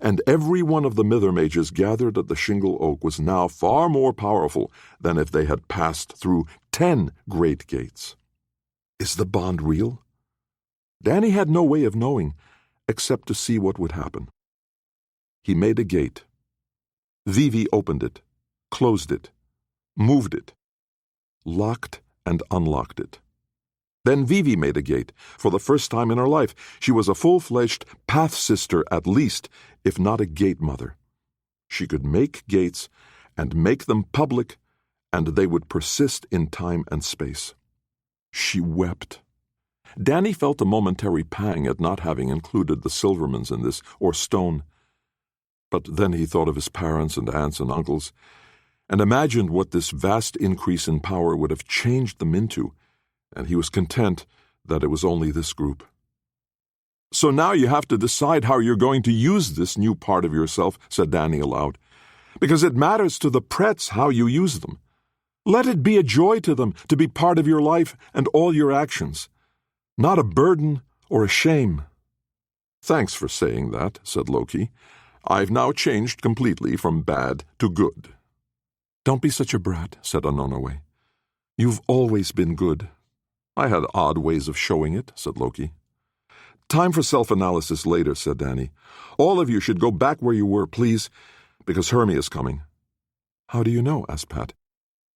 and every one of the Mithermages gathered at the Shingle Oak was now far more powerful than if they had passed through 10 great gates. Is the bond real? Dany had no way of knowing, except to see what would happen. He made a gate. Vivi opened it, closed it, moved it, locked and unlocked it. Then Vivi made a gate. For the first time in her life, she was a full-fledged path-sister at least, if not a gate-mother. She could make gates and make them public, and they would persist in time and space. She wept. Dany felt a momentary pang at not having included the Silvermans in this, or Stone. But then he thought of his parents and aunts and uncles, and imagined what this vast increase in power would have changed them into, and he was content that it was only this group. "So now you have to decide how you're going to use this new part of yourself," said Dany aloud, "because it matters to the Pretz how you use them. Let it be a joy to them to be part of your life and all your actions, not a burden or a shame." "Thanks for saying that," said Loki. "I've now changed completely from bad to good." "Don't be such a brat," said Anonowe. "You've always been good." "I had odd ways of showing it," said Loki. "Time for self-analysis later," said Dany. "All of you should go back where you were, please, because Hermia is coming." "How do you know?" asked Pat.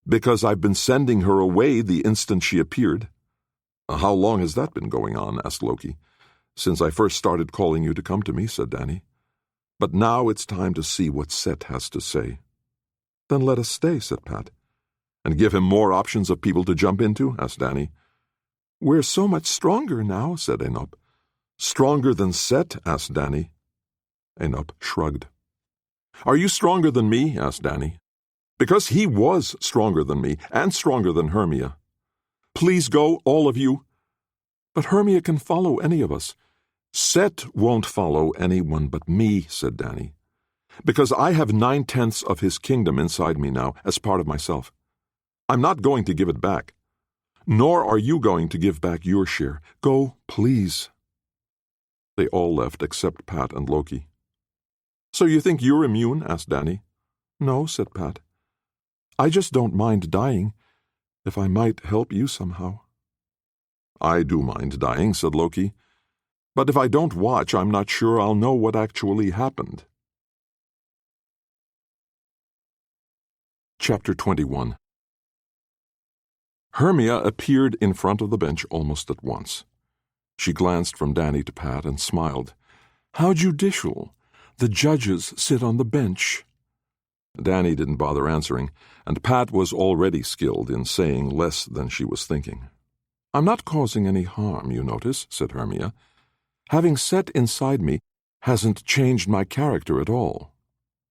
"Because I've been sending her away the instant she appeared." "How long has that been going on?" asked Loki. "Since I first started calling you to come to me," said Dany. "But now it's time to see what Set has to say." "Then let us stay," said Pat. "And give him more options of people to jump into?" asked Dany. "We're so much stronger now," said Enop. Stronger than Set? Asked Danny. Enoch shrugged. Are you stronger than me? Asked Danny. Because he was stronger than me, and stronger than Hermia. Please go, all of you. But Hermia can follow any of us. Set won't follow anyone but me, said Danny. Because I have 9/10 of his kingdom inside me now, as part of myself. I'm not going to give it back. Nor are you going to give back your share. Go, please. They all left except Pat and Loki. So you think you're immune? Asked Danny. No, said Pat. I just don't mind dying, if I might help you somehow. I do mind dying, said Loki. But if I don't watch, I'm not sure I'll know what actually happened. Chapter 21. Hermia appeared in front of the bench almost at once. She glanced from Danny to Pat and smiled. How judicial. The judges sit on the bench. Danny didn't bother answering, and Pat was already skilled in saying less than she was thinking. I'm not causing any harm, you notice, said Hermia. Having Set inside me hasn't changed my character at all.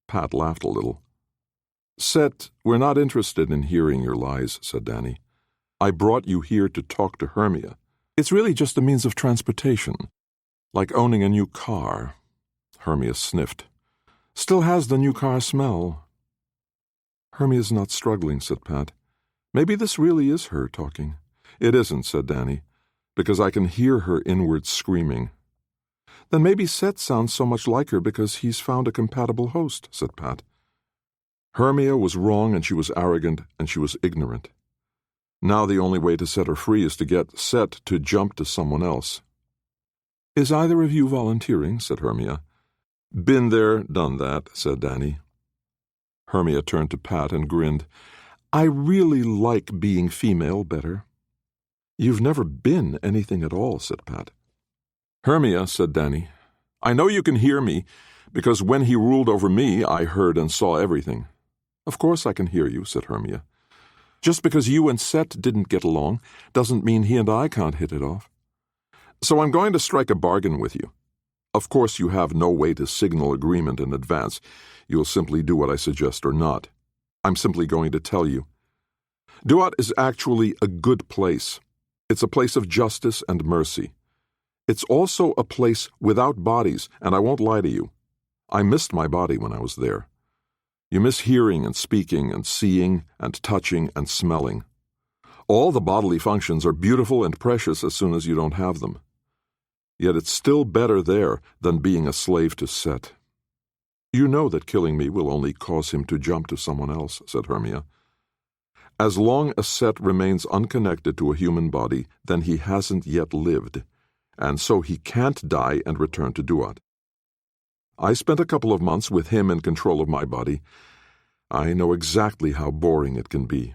Pat laughed a little. Set, we're not interested in hearing your lies, said Danny. I brought you here to talk to Hermia. It's really just a means of transportation, like owning a new car. Hermia sniffed. Still has the new car smell. Hermia's not struggling, said Pat. Maybe this really is her talking. It isn't, said Danny, because I can hear her inward screaming. Then maybe Set sounds so much like her because he's found a compatible host, said Pat. Hermia was wrong, and she was arrogant, and she was ignorant. Now the only way to set her free is to get Set to jump to someone else. Is either of you volunteering? Said Hermia. Been there, done that, said Danny. Hermia turned to Pat and grinned. I really like being female better. You've never been anything at all, said Pat. Hermia, said Danny, I know you can hear me, because when he ruled over me, I heard and saw everything. Of course I can hear you, said Hermia. Just because you and Set didn't get along doesn't mean he and I can't hit it off. So I'm going to strike a bargain with you. Of course you have no way to signal agreement in advance. You'll simply do what I suggest or not. I'm simply going to tell you. Duat is actually a good place. It's a place of justice and mercy. It's also a place without bodies, and I won't lie to you. I missed my body when I was there. You miss hearing and speaking and seeing and touching and smelling. All the bodily functions are beautiful and precious as soon as you don't have them. Yet it's still better there than being a slave to Set. You know that killing me will only cause him to jump to someone else, said Hermia. As long as Set remains unconnected to a human body, then he hasn't yet lived, and so he can't die and return to Duat. I spent a couple of months with him in control of my body. I know exactly how boring it can be.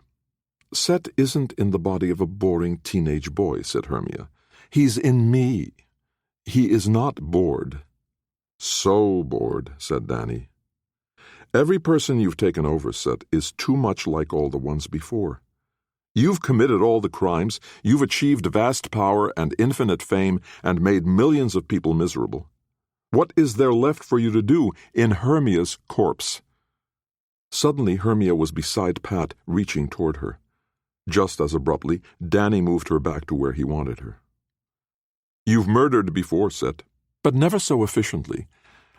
Set isn't in the body of a boring teenage boy, said Hermia. He's in me. He is not bored. So bored, said Danny. Every person you've taken over, Set, is too much like all the ones before. You've committed all the crimes, you've achieved vast power and infinite fame, and made millions of people miserable. What is there left for you to do in Hermia's corpse? Suddenly Hermia was beside Pat, reaching toward her. Just as abruptly, Danny moved her back to where he wanted her. You've murdered before, Set, but never so efficiently.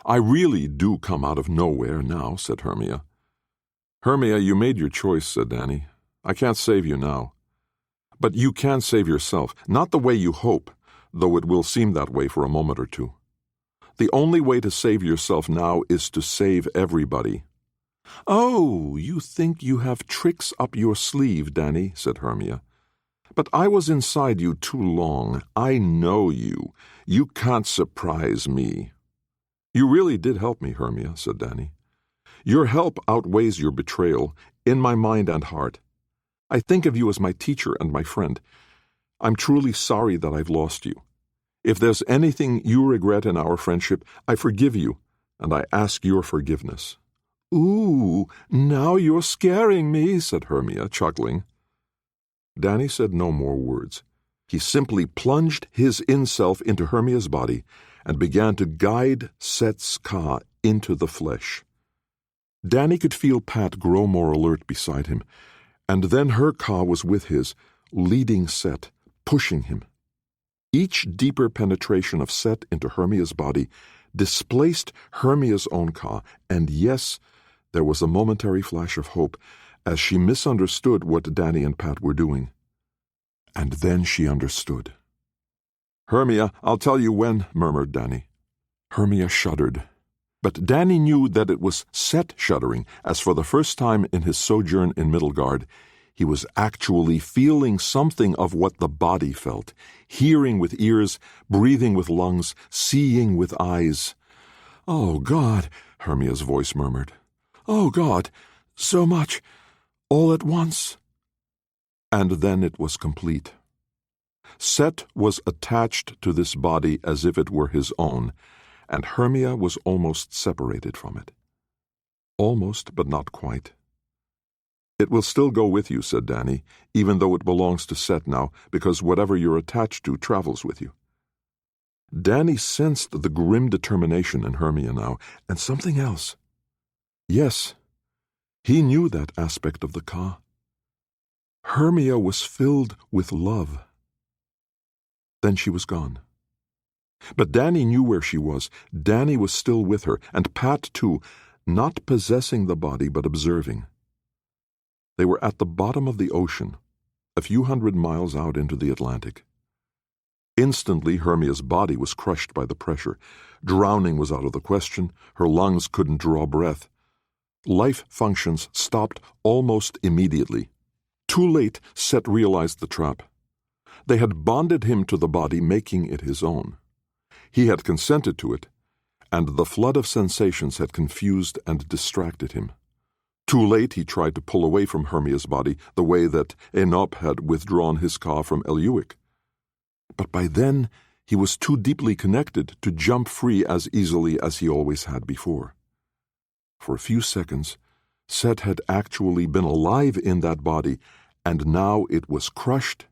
I really do come out of nowhere now, said Hermia. Hermia, you made your choice, said Danny. I can't save you now. But you can save yourself, not the way you hope, though it will seem that way for a moment or two. The only way to save yourself now is to save everybody. Oh, you think you have tricks up your sleeve, Danny, said Hermia. But I was inside you too long. I know you. You can't surprise me. You really did help me, Hermia, said Danny. Your help outweighs your betrayal, in my mind and heart. I think of you as my teacher and my friend. I'm truly sorry that I've lost you. If there's anything you regret in our friendship, I forgive you, and I ask your forgiveness. Ooh, now you're scaring me, said Hermia, chuckling. Danny said no more words. He simply plunged his in-self into Hermia's body and began to guide Set's Ka into the flesh. Danny could feel Pat grow more alert beside him, and then her Ka was with his, leading Set, pushing him. Each deeper penetration of Set into Hermia's body displaced Hermia's own Ka, and yes, there was a momentary flash of hope as she misunderstood what Danny and Pat were doing. And then she understood. "Hermia, I'll tell you when," murmured Danny. Hermia shuddered. But Danny knew that it was Set shuddering, as for the first time in his sojourn in Middlegard, he was actually feeling something of what the body felt, hearing with ears, breathing with lungs, seeing with eyes. "Oh, God," Hermia's voice murmured. "Oh, God, so much, all at once." And then it was complete. Set was attached to this body as if it were his own, and Hermia was almost separated from it. Almost, but not quite. "It will still go with you," said Danny, "even though it belongs to Set now, because whatever you're attached to travels with you." Danny sensed the grim determination in Hermia now, and something else. Yes, he knew that aspect of the Ka. Hermia was filled with love. Then she was gone. But Danny knew where she was. Danny was still with her, and Pat too, not possessing the body but observing. They were at the bottom of the ocean, a few hundred miles out into the Atlantic. Instantly, Hermia's body was crushed by the pressure. Drowning was out of the question. Her lungs couldn't draw breath. Life functions stopped almost immediately. Too late, Set realized the trap. They had bonded him to the body, making it his own. He had consented to it, and the flood of sensations had confused and distracted him. Too late, he tried to pull away from Hermia's body the way that Enop had withdrawn his Ka from Eliuik. But by then, he was too deeply connected to jump free as easily as he always had before. For a few seconds, Set had actually been alive in that body, and now it was crushed,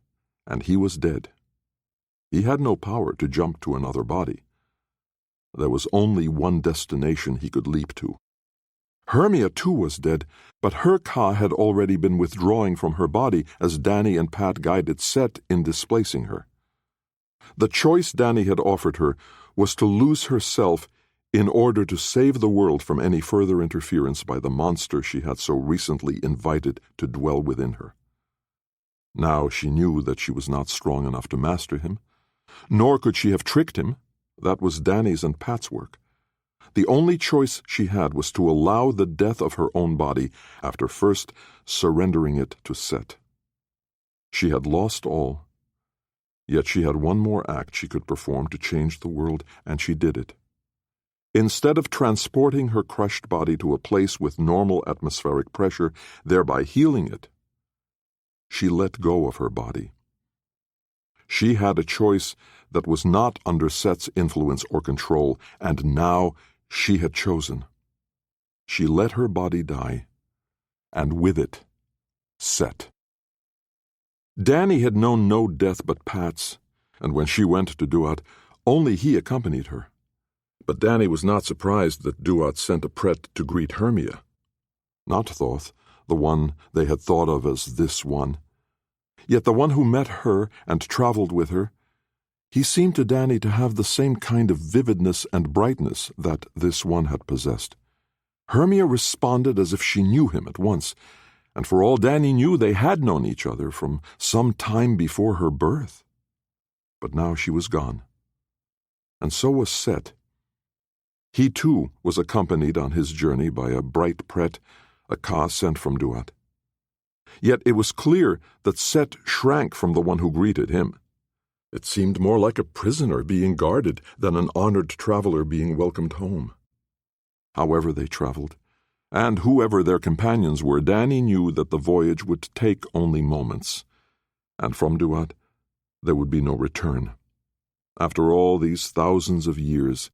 and he was dead. He had no power to jump to another body. There was only one destination he could leap to. Hermia too was dead, but her Ka had already been withdrawing from her body as Danny and Pat guided Set in displacing her. The choice Danny had offered her was to lose herself in order to save the world from any further interference by the monster she had so recently invited to dwell within her. Now she knew that she was not strong enough to master him, nor could she have tricked him. That was Danny's and Pat's work. The only choice she had was to allow the death of her own body after first surrendering it to Set. She had lost all, yet she had one more act she could perform to change the world, and she did it. Instead of transporting her crushed body to a place with normal atmospheric pressure, thereby healing it, she let go of her body. She had a choice that was not under Set's influence or control, and now she had chosen. She let her body die, and with it, Set. Danny had known no death but Pat's, and when she went to Duat, only he accompanied her. But Danny was not surprised that Duat sent a Pret to greet Hermia. Not Thoth, the one they had thought of as this one. Yet the one who met her and traveled with her, he seemed to Danny to have the same kind of vividness and brightness that this one had possessed. Hermia responded as if she knew him at once, and for all Danny knew, they had known each other from some time before her birth. But now she was gone. And so was Set. He, too, was accompanied on his journey by a bright Pret, a Ka sent from Duat. Yet it was clear that Set shrank from the one who greeted him. It seemed more like a prisoner being guarded than an honored traveler being welcomed home. However they traveled, and whoever their companions were, Danny knew that the voyage would take only moments, and from Duat there would be no return. After all these thousands of years,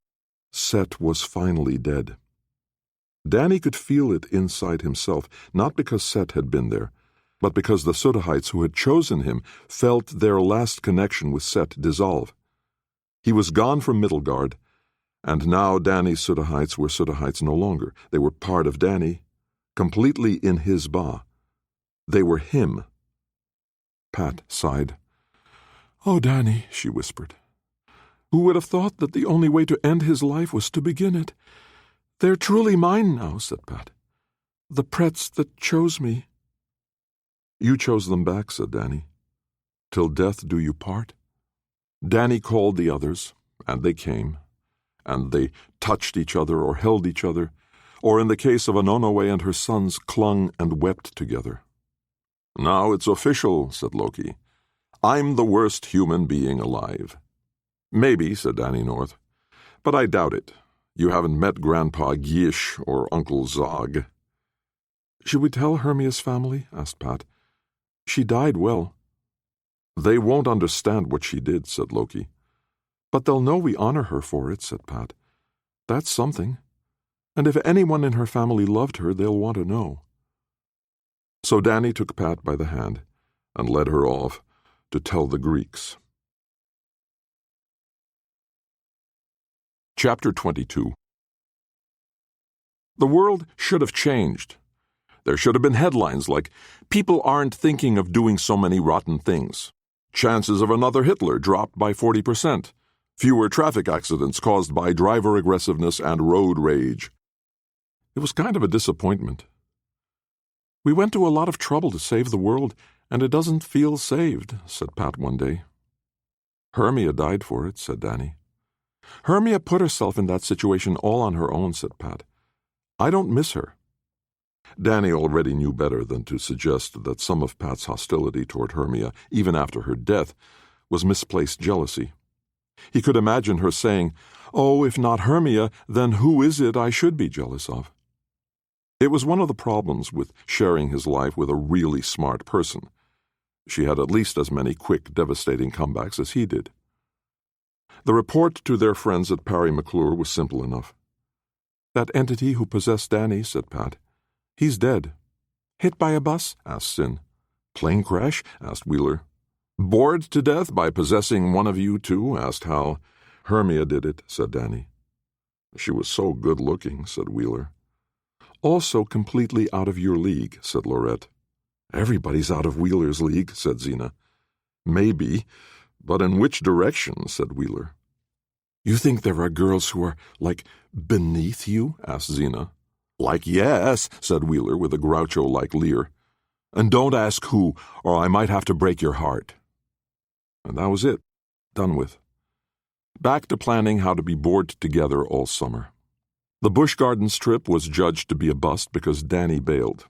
Set was finally dead. Danny could feel it inside himself, not because Set had been there, but because the Sutahites who had chosen him felt their last connection with Set dissolve. He was gone from Middlegard, and now Dany's Sutahites were Sutahites no longer. They were part of Dany, completely in his ba. They were him. Pat sighed. "Oh, Dany," she whispered. "Who would have thought that the only way to end his life was to begin it? They're truly mine now," said Pat. "The Pretts that chose me." "You chose them back," said Dany. "Till death do you part." Dany called the others, and they came, and they touched each other or held each other, or in the case of Ononowe and her sons, clung and wept together. "Now it's official," said Loki. "I'm the worst human being alive." "Maybe," said Dany North, "but I doubt it. You haven't met Grandpa Gish or Uncle Zog." "Should we tell Hermia's family?" asked Pat. "She died well." "They won't understand what she did," said Loki. "But they'll know we honor her for it," said Pat. "That's something. And if anyone in her family loved her, they'll want to know." So Dany took Pat by the hand and led her off to tell the Greeks. Chapter 22. The world should have changed. There should have been headlines like, "People aren't thinking of doing so many rotten things. Chances of another Hitler dropped by 40%. Fewer traffic accidents caused by driver aggressiveness and road rage." It was kind of a disappointment. "We went to a lot of trouble to save the world, and it doesn't feel saved," said Pat one day. "Hermia died for it," said Dany. "Hermia put herself in that situation all on her own," said Pat. "I don't miss her." Dany already knew better than to suggest that some of Pat's hostility toward Hermia, even after her death, was misplaced jealousy. He could imagine her saying, "Oh, if not Hermia, then who is it I should be jealous of?" It was one of the problems with sharing his life with a really smart person. She had at least as many quick, devastating comebacks as he did. The report to their friends at Parry McClure was simple enough. "That entity who possessed Dany," said Pat. "He's dead." "Hit by a bus?" asked Sin. "Plane crash?" asked Wheeler. "Bored to death by possessing one of you two?" asked Hal. "Hermia did it," said Dany. "She was so good-looking," said Wheeler. "Also completely out of your league," said Lorette. "Everybody's out of Wheeler's league," said Xena. "Maybe, but in which direction?" said Wheeler. "You think there are girls who are, like, beneath you?" asked Xena. "Like yes," said Wheeler with a Groucho-like leer. "And don't ask who, or I might have to break your heart." And that was it. Done with. Back to planning how to be bored together all summer. The Busch Gardens trip was judged to be a bust because Dany bailed.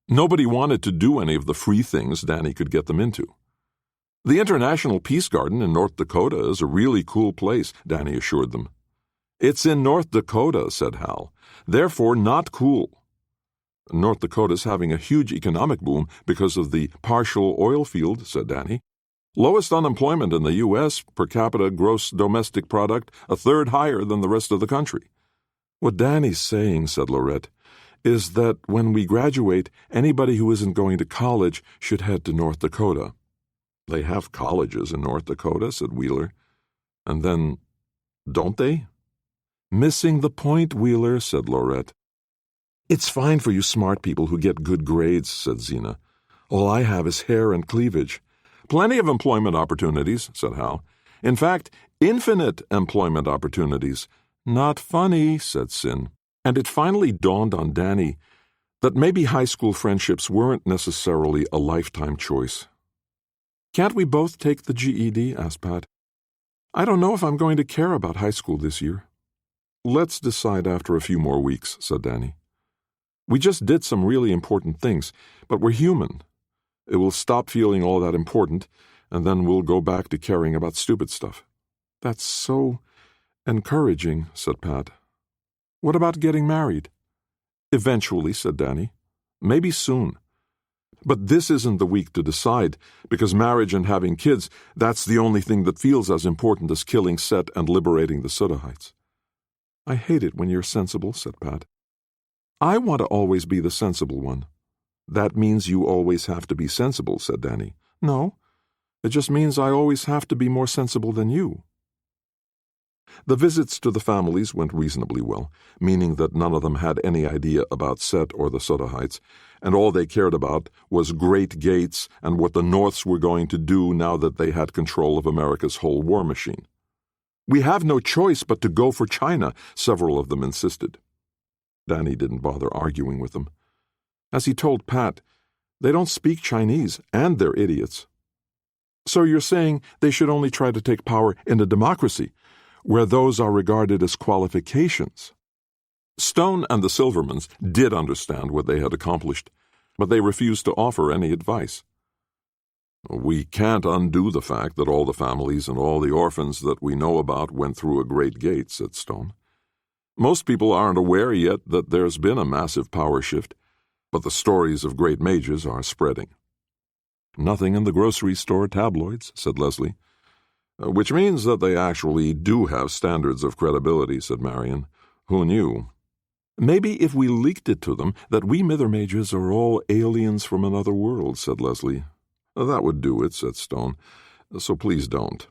Nobody wanted to do any of the free things Dany could get them into. "The International Peace Garden in North Dakota is a really cool place," Dany assured them. "It's in North Dakota," said Hal. "Therefore not cool." "North Dakota's having a huge economic boom because of the partial oil field," said Dany. "Lowest unemployment in the U.S., per capita gross domestic product, a third higher than the rest of the country." "What Dany's saying," said Lorette, "is that when we graduate, anybody who isn't going to college should head to North Dakota." "They have colleges in North Dakota," said Wheeler. "And then, don't they?" "Missing the point, Wheeler," said Lorette. "It's fine for you smart people who get good grades," said Xena. "All I have is hair and cleavage." "Plenty of employment opportunities," said Hal. "In fact, infinite employment opportunities." "Not funny," said Sin. And it finally dawned on Dany that maybe high school friendships weren't necessarily a lifetime choice. "Can't we both take the GED?" asked Pat. "I don't know if I'm going to care about high school this year." "Let's decide after a few more weeks," said Dany. "We just did some really important things, but we're human. It will stop feeling all that important, and then we'll go back to caring about stupid stuff." "That's so encouraging," said Pat. "What about getting married?" "Eventually," said Dany. "Maybe soon. But this isn't the week to decide, because marriage and having kids, that's the only thing that feels as important as killing Set and liberating the Sutahites." "I hate it when you're sensible," said Pat. "I want to always be the sensible one." That means you always have to be sensible, said Danny. No, it just means I always have to be more sensible than you. The visits to the families went reasonably well, meaning that none of them had any idea about Set or the Sodahites, and all they cared about was great gates and what the Norths were going to do now that they had control of America's whole war machine. We have no choice but to go for China, several of them insisted. Danny didn't bother arguing with them. As he told Pat, they don't speak Chinese, and they're idiots. So you're saying they should only try to take power in a democracy, where those are regarded as qualifications. Stone and the Silvermans did understand what they had accomplished, but they refused to offer any advice. We can't undo the fact that all the families and all the orphans that we know about went through a great gate, said Stone. Most people aren't aware yet that there's been a massive power shift, but the stories of great mages are spreading. Nothing in the grocery store tabloids, said Leslie. Which means that they actually do have standards of credibility, said Marion. Who knew? Maybe if we leaked it to them that we Mithermages are all aliens from another world, said Leslie. That would do it, said Stone. So please don't.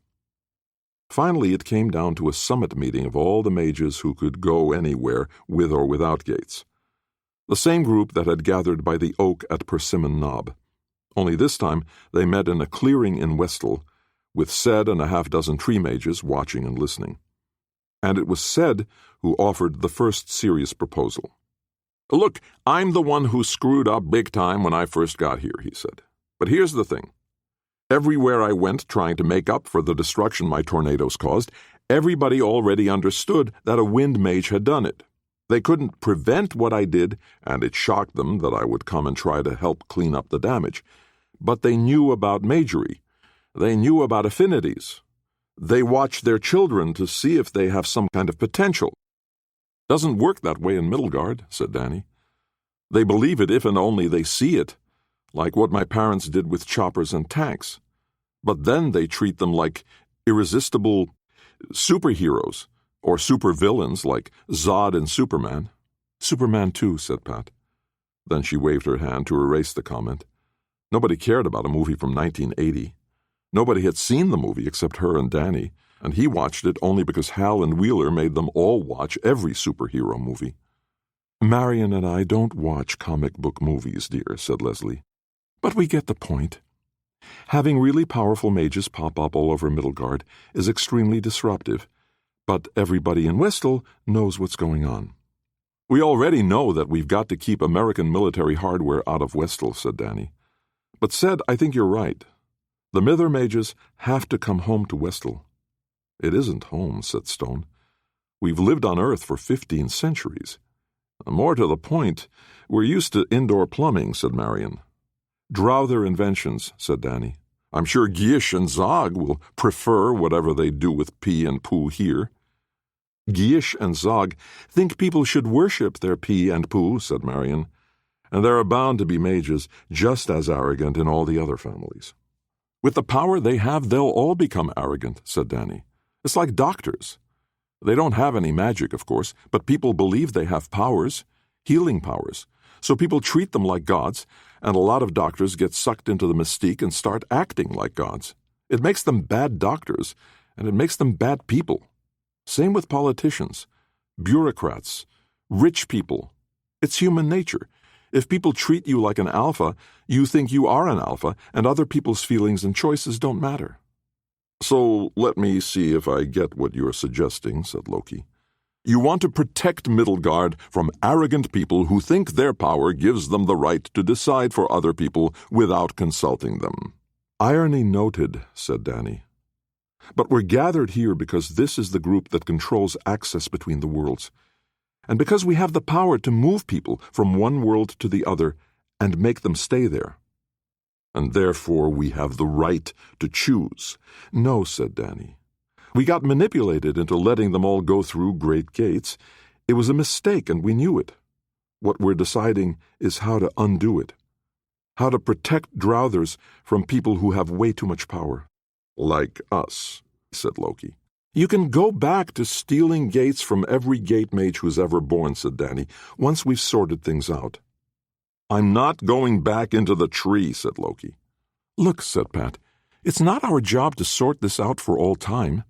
Finally, it came down to a summit meeting of all the mages who could go anywhere, with or without gates. The same group that had gathered by the oak at Persimmon Knob. Only this time they met in a clearing in Westall, with Ced and a half-dozen tree mages watching and listening. And it was Ced who offered the first serious proposal. Look, I'm the one who screwed up big time when I first got here, he said. But here's the thing. Everywhere I went trying to make up for the destruction my tornadoes caused, everybody already understood that a wind mage had done it. They couldn't prevent what I did, and it shocked them that I would come and try to help clean up the damage. But they knew about magery. They knew about affinities. They watch their children to see if they have some kind of potential. Doesn't work that way in Middlegard, said Danny. They believe it if and only they see it, like what my parents did with choppers and tanks. But then they treat them like irresistible superheroes, or supervillains like Zod and Superman. Superman too, said Pat. Then she waved her hand to erase the comment. Nobody cared about a movie from 1980. Nobody had seen the movie except her and Danny, and he watched it only because Hal and Wheeler made them all watch every superhero movie. Marion and I don't watch comic book movies, dear, said Leslie. But we get the point. Having really powerful mages pop up all over Middlegard is extremely disruptive, but everybody in Westall knows what's going on. We already know that we've got to keep American military hardware out of Westall, said Danny. But Ced, I think you're right. The Mithermages have to come home to Westall. It isn't home, said Stone. We've lived on Earth for 15 centuries. More to the point, we're used to indoor plumbing, said Marion. Drow inventions, said Danny. I'm sure Gish and Zog will prefer whatever they do with pee and poo here. Gish and Zog think people should worship their pee and poo, said Marion. And there are bound to be mages just as arrogant in all the other families. With the power they have, they'll all become arrogant, said Danny. It's like doctors. They don't have any magic, of course, but people believe they have powers, healing powers. So people treat them like gods, and a lot of doctors get sucked into the mystique and start acting like gods. It makes them bad doctors, and it makes them bad people. Same with politicians, bureaucrats, rich people. It's human nature. If people treat you like an alpha, you think you are an alpha, and other people's feelings and choices don't matter. So let me see if I get what you're suggesting, said Loki. You want to protect Middlegard from arrogant people who think their power gives them the right to decide for other people without consulting them. Irony noted, said Danny. But we're gathered here because this is the group that controls access between the worlds, and because we have the power to move people from one world to the other and make them stay there. And therefore we have the right to choose. No, said Danny. We got manipulated into letting them all go through great gates. It was a mistake, and we knew it. What we're deciding is how to undo it. How to protect Drowthers from people who have way too much power. Like us, said Loki. You can go back to stealing gates from every gate mage who's ever born, said Danny, once we've sorted things out. I'm not going back into the tree, said Loki. Look, said Pat, it's not our job to sort this out for all time.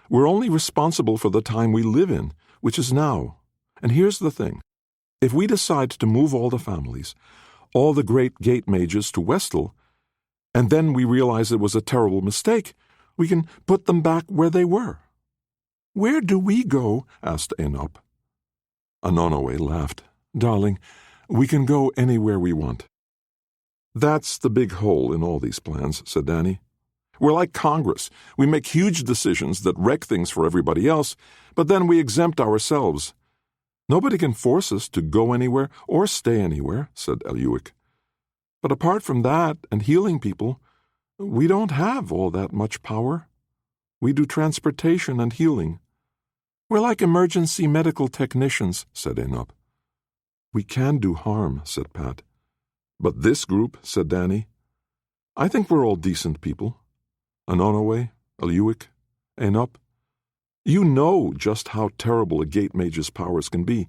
We're only responsible for the time we live in, which is now. And here's the thing. If we decide to move all the families, all the great gate mages to Westel, and then we realize it was a terrible mistake, we can put them back where they were. Where do we go? Asked Aenop. Anonoway laughed. Darling, we can go anywhere we want. That's the big hole in all these plans, said Danny. We're like Congress. We make huge decisions that wreck things for everybody else, but then we exempt ourselves. Nobody can force us to go anywhere or stay anywhere, said Eliuik. But apart from that and healing people, we don't have all that much power. We do transportation and healing. We're like emergency medical technicians, said Aenop. We can do harm, said Pat. But this group, said Danny. I think we're all decent people. Anonoway, Eliuik, Aenop. You know just how terrible a gate mage's powers can be.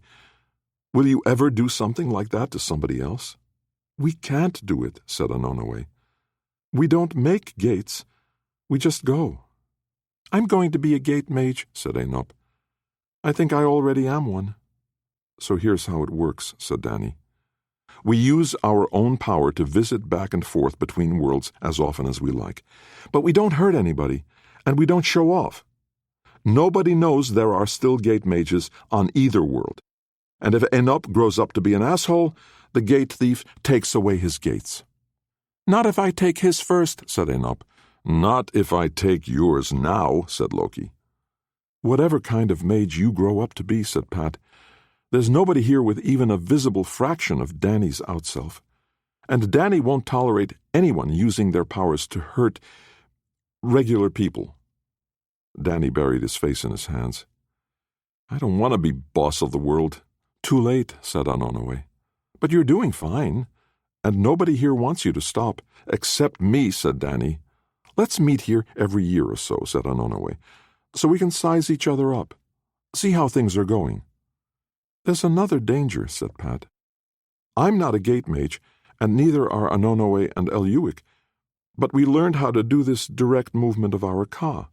Will you ever do something like that to somebody else? We can't do it, said Anonoway. We don't make gates. We just go. I'm going to be a gate mage, said Aenop. I think I already am one. So here's how it works, said Danny. We use our own power to visit back and forth between worlds as often as we like. But we don't hurt anybody, and we don't show off. Nobody knows there are still gate mages on either world. And if Aenop grows up to be an asshole, the gate thief takes away his gates. Not if I take his first, said Aenop. Not if I take yours now, said Loki. Whatever kind of mage you grow up to be, said Pat, there's nobody here with even a visible fraction of Danny's outself. And Danny won't tolerate anyone using their powers to hurt regular people. Danny buried his face in his hands. I don't want to be boss of the world. Too late, said Anonoway. But you're doing fine, and nobody here wants you to stop. Except me, said Danny. Let's meet here every year or so, said Anonoway, so we can size each other up. See how things are going. There's another danger, said Pat. I'm not a gate mage, and neither are Anonoway and Eliuik, but we learned how to do this direct movement of our Ka.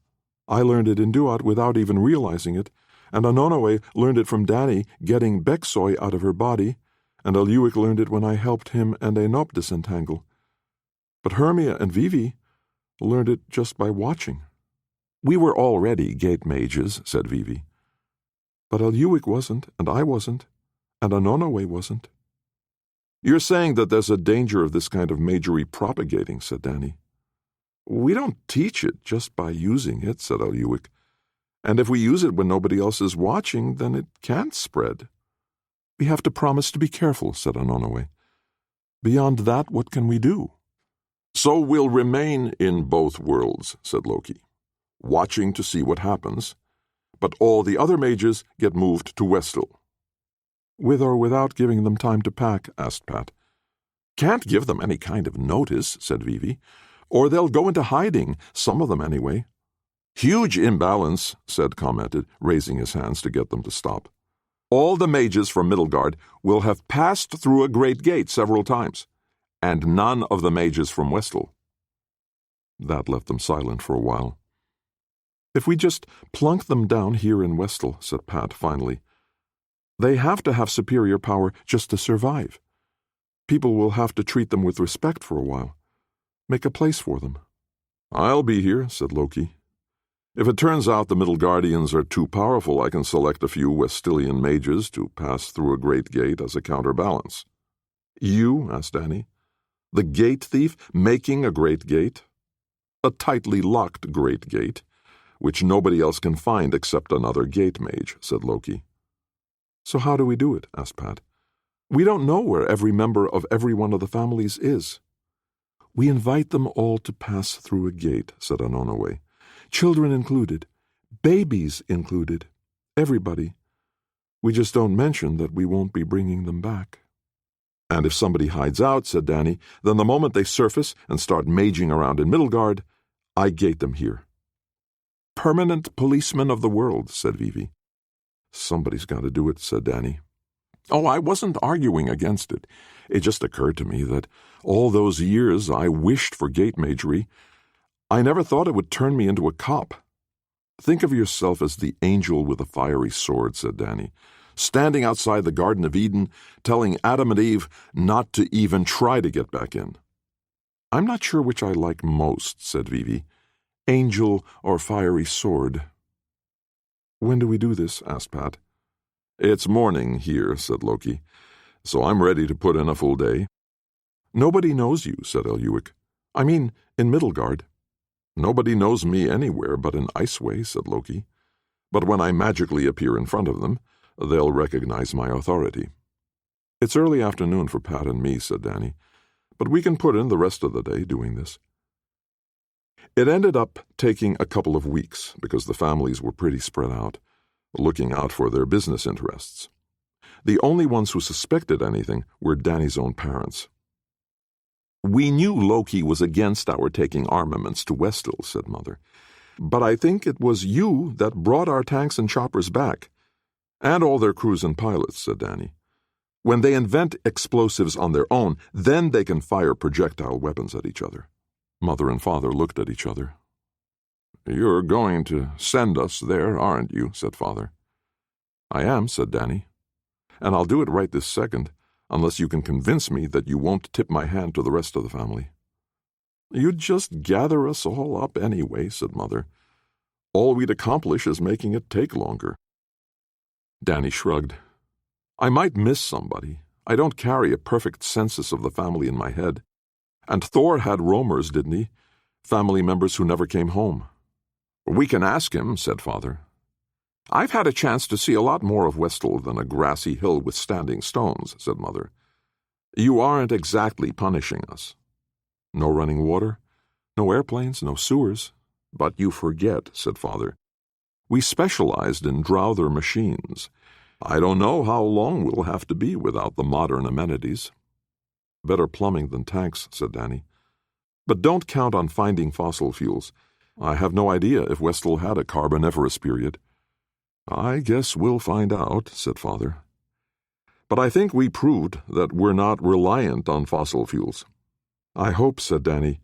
I learned it in Duat without even realizing it, and Anonoway learned it from Danny getting Beksoy out of her body, and Eliuik learned it when I helped him and Aenop disentangle. But Hermia and Vivi learned it just by watching. We were already gate mages, said Vivi. But Eliuik wasn't, and I wasn't, and Anonoway wasn't. You're saying that there's a danger of this kind of magery propagating, said Danny. We don't teach it just by using it, said Eliuik. And if we use it when nobody else is watching, then it can't spread. We have to promise to be careful, said Anonoway. Beyond that, what can we do? So we'll remain in both worlds, said Loki, watching to see what happens, but all the other mages get moved to Westel. With or without giving them time to pack, asked Pat. Can't give them any kind of notice, said Vivi, or they'll go into hiding, some of them anyway. Huge imbalance, Ced commented, raising his hands to get them to stop. All the mages from Middlegard will have passed through a great gate several times, and none of the mages from Westel. That left them silent for a while. If we just plunk them down here in Westel, said Pat finally, they have to have superior power just to survive. People will have to treat them with respect for a while. Make a place for them. I'll be here, said Loki. If it turns out the Middlegardians are too powerful, I can select a few Westilian mages to pass through a great gate as a counterbalance. You? Asked Danny. The gate thief making a great gate? A tightly locked great gate, which nobody else can find except another gate mage, said Loki. So how do we do it? Asked Pat. We don't know where every member of every one of the families is. We invite them all to pass through a gate, said Anonoway. Children included, babies included, everybody. We just don't mention that we won't be bringing them back. And if somebody hides out, said Danny, then the moment they surface and start maging around in Middlegard, I gate them here. Permanent policemen of the world, said Vivi. Somebody's got to do it, said Danny. Oh, I wasn't arguing against it. It just occurred to me that all those years I wished for Gatemagery, I never thought it would turn me into a cop. Think of yourself as the angel with a fiery sword, said Danny, standing outside the Garden of Eden, telling Adam and Eve not to even try to get back in. I'm not sure which I like most, said Vivi, angel or fiery sword. When do we do this? Asked Pat. It's morning here, said Loki, so I'm ready to put in a full day. Nobody knows you, said Eleuic. I mean, in Middelgard. Nobody knows me anywhere but in Iceway, said Loki. But when I magically appear in front of them, they'll recognize my authority. It's early afternoon for Pat and me, said Danny, but we can put in the rest of the day doing this. It ended up taking a couple of weeks because the families were pretty spread out, looking out for their business interests. The only ones who suspected anything were Danny's own parents. We knew Loki was against our taking armaments to Westel, said Mother, but I think it was you that brought our tanks and choppers back, and all their crews and pilots, said Danny. When they invent explosives on their own, then they can fire projectile weapons at each other. Mother and Father looked at each other. You're going to send us there, aren't you? Said Father. I am, said Danny. And I'll do it right this second, unless you can convince me that you won't tip my hand to the rest of the family. You'd just gather us all up anyway, said Mother. All we'd accomplish is making it take longer. Danny shrugged. I might miss somebody. I don't carry a perfect census of the family in my head. And Thor had roamers, didn't he? Family members who never came home. We can ask him, said Father. I've had a chance to see a lot more of Westel than a grassy hill with standing stones, said Mother. You aren't exactly punishing us. No running water, no airplanes, no sewers. But you forget, said Father. We specialized in Drouther machines. I don't know how long we'll have to be without the modern amenities. Better plumbing than tanks, said Danny. But don't count on finding fossil fuels. I have no idea if Westel had a Carboniferous period. I guess we'll find out, said Father. But I think we proved that we're not reliant on fossil fuels. I hope, said Danny,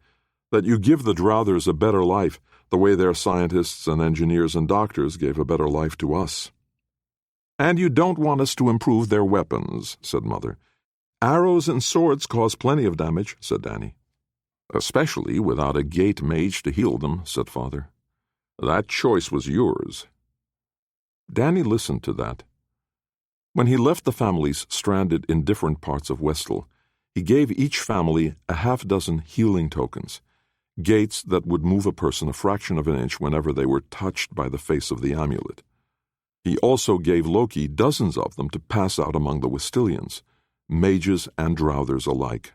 that you give the Drouthers a better life the way their scientists and engineers and doctors gave a better life to us. And you don't want us to improve their weapons, said Mother. Arrows and swords cause plenty of damage, said Danny. Especially without a gate mage to heal them, said Father. That choice was yours. Danny listened to that. When he left the families stranded in different parts of Westel, he gave each family a half-dozen healing tokens, gates that would move a person a fraction of an inch whenever they were touched by the face of the amulet. He also gave Loki dozens of them to pass out among the Westilians, mages and Drouthers alike.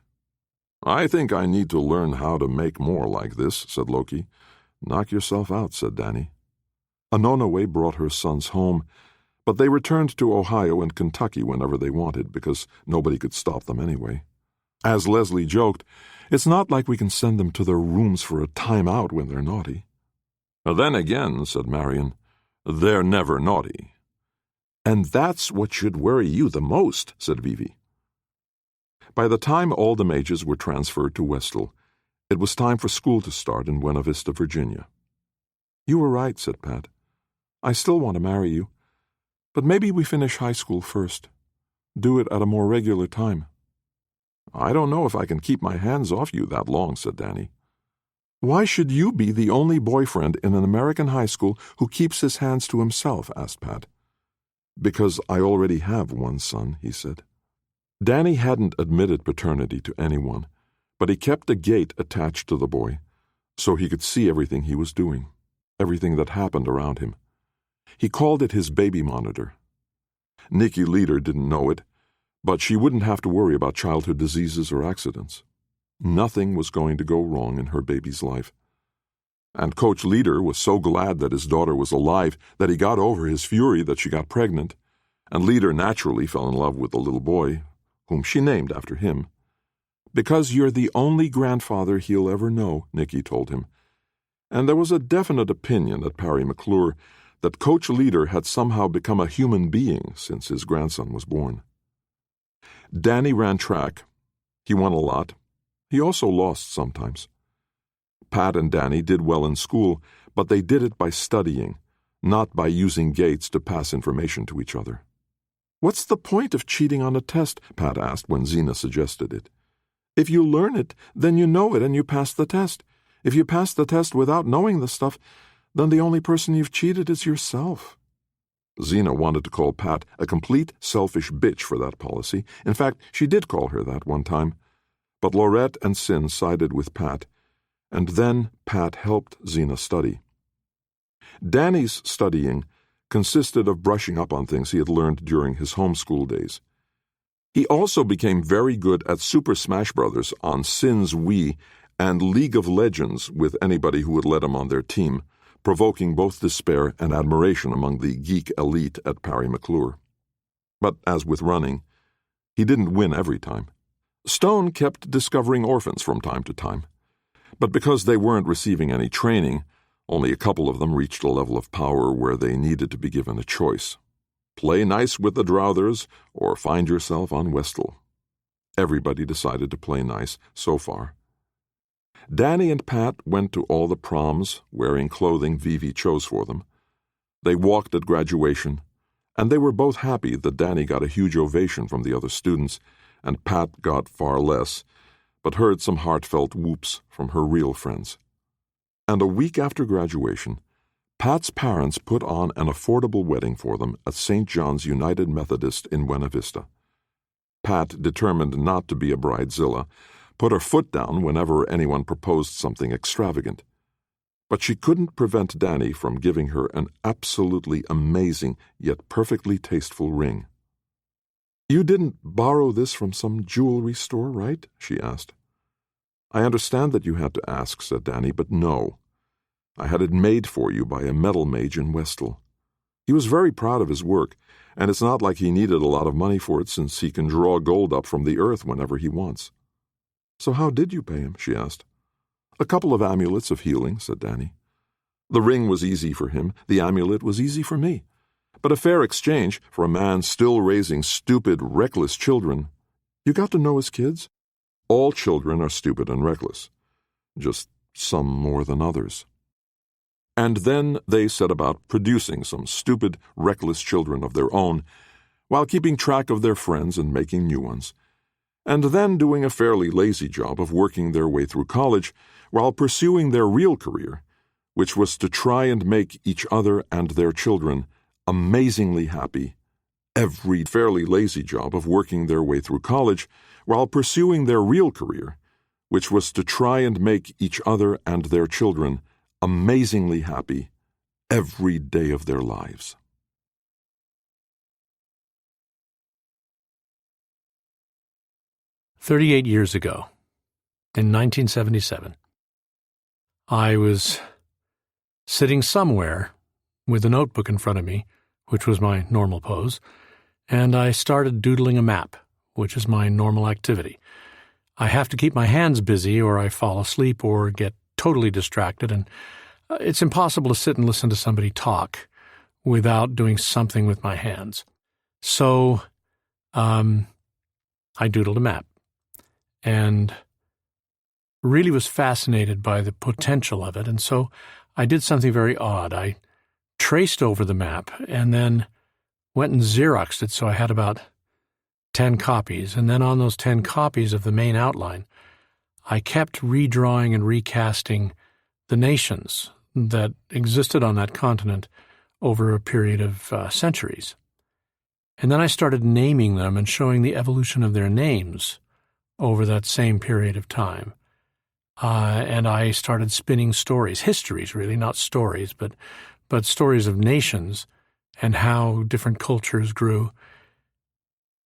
I think I need to learn how to make more like this, said Loki. Knock yourself out, said Danny. Anonoway brought her sons home, but they returned to Ohio and Kentucky whenever they wanted because nobody could stop them anyway. As Leslie joked, it's not like we can send them to their rooms for a time-out when they're naughty. Then again, said Marion, they're never naughty. And that's what should worry you the most, said Vivi. By the time all the mages were transferred to Westel, it was time for school to start in Buena Vista, Virginia. You were right, said Pat. I still want to marry you, but maybe we finish high school first. Do it at a more regular time. I don't know if I can keep my hands off you that long, said Danny. Why should you be the only boyfriend in an American high school who keeps his hands to himself, asked Pat. Because I already have one son, he said. Danny hadn't admitted paternity to anyone, but he kept a gate attached to the boy, so he could see everything he was doing, everything that happened around him. He called it his baby monitor. Nikki Leader didn't know it, but she wouldn't have to worry about childhood diseases or accidents. Nothing was going to go wrong in her baby's life. And Coach Leader was so glad that his daughter was alive that he got over his fury that she got pregnant, and Leader naturally fell in love with the little boy, whom she named after him. Because you're the only grandfather he'll ever know, Nikki told him. And there was a definite opinion at Parry McClure that Coach Leader had somehow become a human being since his grandson was born. Danny ran track. He won a lot. He also lost sometimes. Pat and Danny did well in school, but they did it by studying, not by using gates to pass information to each other. "What's the point of cheating on a test?" Pat asked when Zena suggested it. "If you learn it, then you know it and you pass the test. If you pass the test without knowing the stuff, then the only person you've cheated is yourself." Zena wanted to call Pat a complete selfish bitch for that policy. In fact, she did call her that one time. But Laurette and Sin sided with Pat, and then Pat helped Zena study. Danny's studying consisted of brushing up on things he had learned during his homeschool days. He also became very good at Super Smash Bros. On Sin's Wii and League of Legends with anybody who would let him on their team, provoking both despair and admiration among the geek elite at Parry McClure. But as with running, he didn't win every time. Stone kept discovering orphans from time to time. But because they weren't receiving any training, only a couple of them reached a level of power where they needed to be given a choice. Play nice with the Drowthers or find yourself on Westel. Everybody decided to play nice so far. Danny and Pat went to all the proms, wearing clothing Vivi chose for them. They walked at graduation, and they were both happy that Danny got a huge ovation from the other students, and Pat got far less, but heard some heartfelt whoops from her real friends. And a week after graduation, Pat's parents put on an affordable wedding for them at St. John's United Methodist in Buena Vista. Pat, determined not to be a bridezilla, put her foot down whenever anyone proposed something extravagant. But she couldn't prevent Danny from giving her an absolutely amazing yet perfectly tasteful ring. "You didn't borrow this from some jewelry store, right?" she asked. "I understand that you had to ask," said Danny, "but no. I had it made for you by a metal mage in Westel. He was very proud of his work, and it's not like he needed a lot of money for it since he can draw gold up from the earth whenever he wants." "So how did you pay him?" she asked. "A couple of amulets of healing," said Danny. "The ring was easy for him, the amulet was easy for me. But a fair exchange for a man still raising stupid, reckless children. You got to know his kids? All children are stupid and reckless, just some more than others." And then they set about producing some stupid, reckless children of their own, while keeping track of their friends and making new ones, and then doing a fairly lazy job of working their way through college while pursuing their real career, which was to try and make each other and their children amazingly happy. Every fairly lazy job of working their way through college while pursuing their real career, which was to try and make each other and their children amazingly happy every day of their lives. "38 years ago, in 1977, I was sitting somewhere with a notebook in front of me, which was my normal pose, and I started doodling a map, which is my normal activity. I have to keep my hands busy or I fall asleep or get totally distracted, and it's impossible to sit and listen to somebody talk without doing something with my hands. So I doodled a map and really was fascinated by the potential of it, and so I did something very odd. I traced over the map and then went and Xeroxed it, so I had about 10 copies, and then on those 10 copies of the main outline, I kept redrawing and recasting the nations that existed on that continent over a period of centuries. And then I started naming them and showing the evolution of their names over that same period of time. And I started spinning stories, histories really, not stories, but stories of nations and how different cultures grew.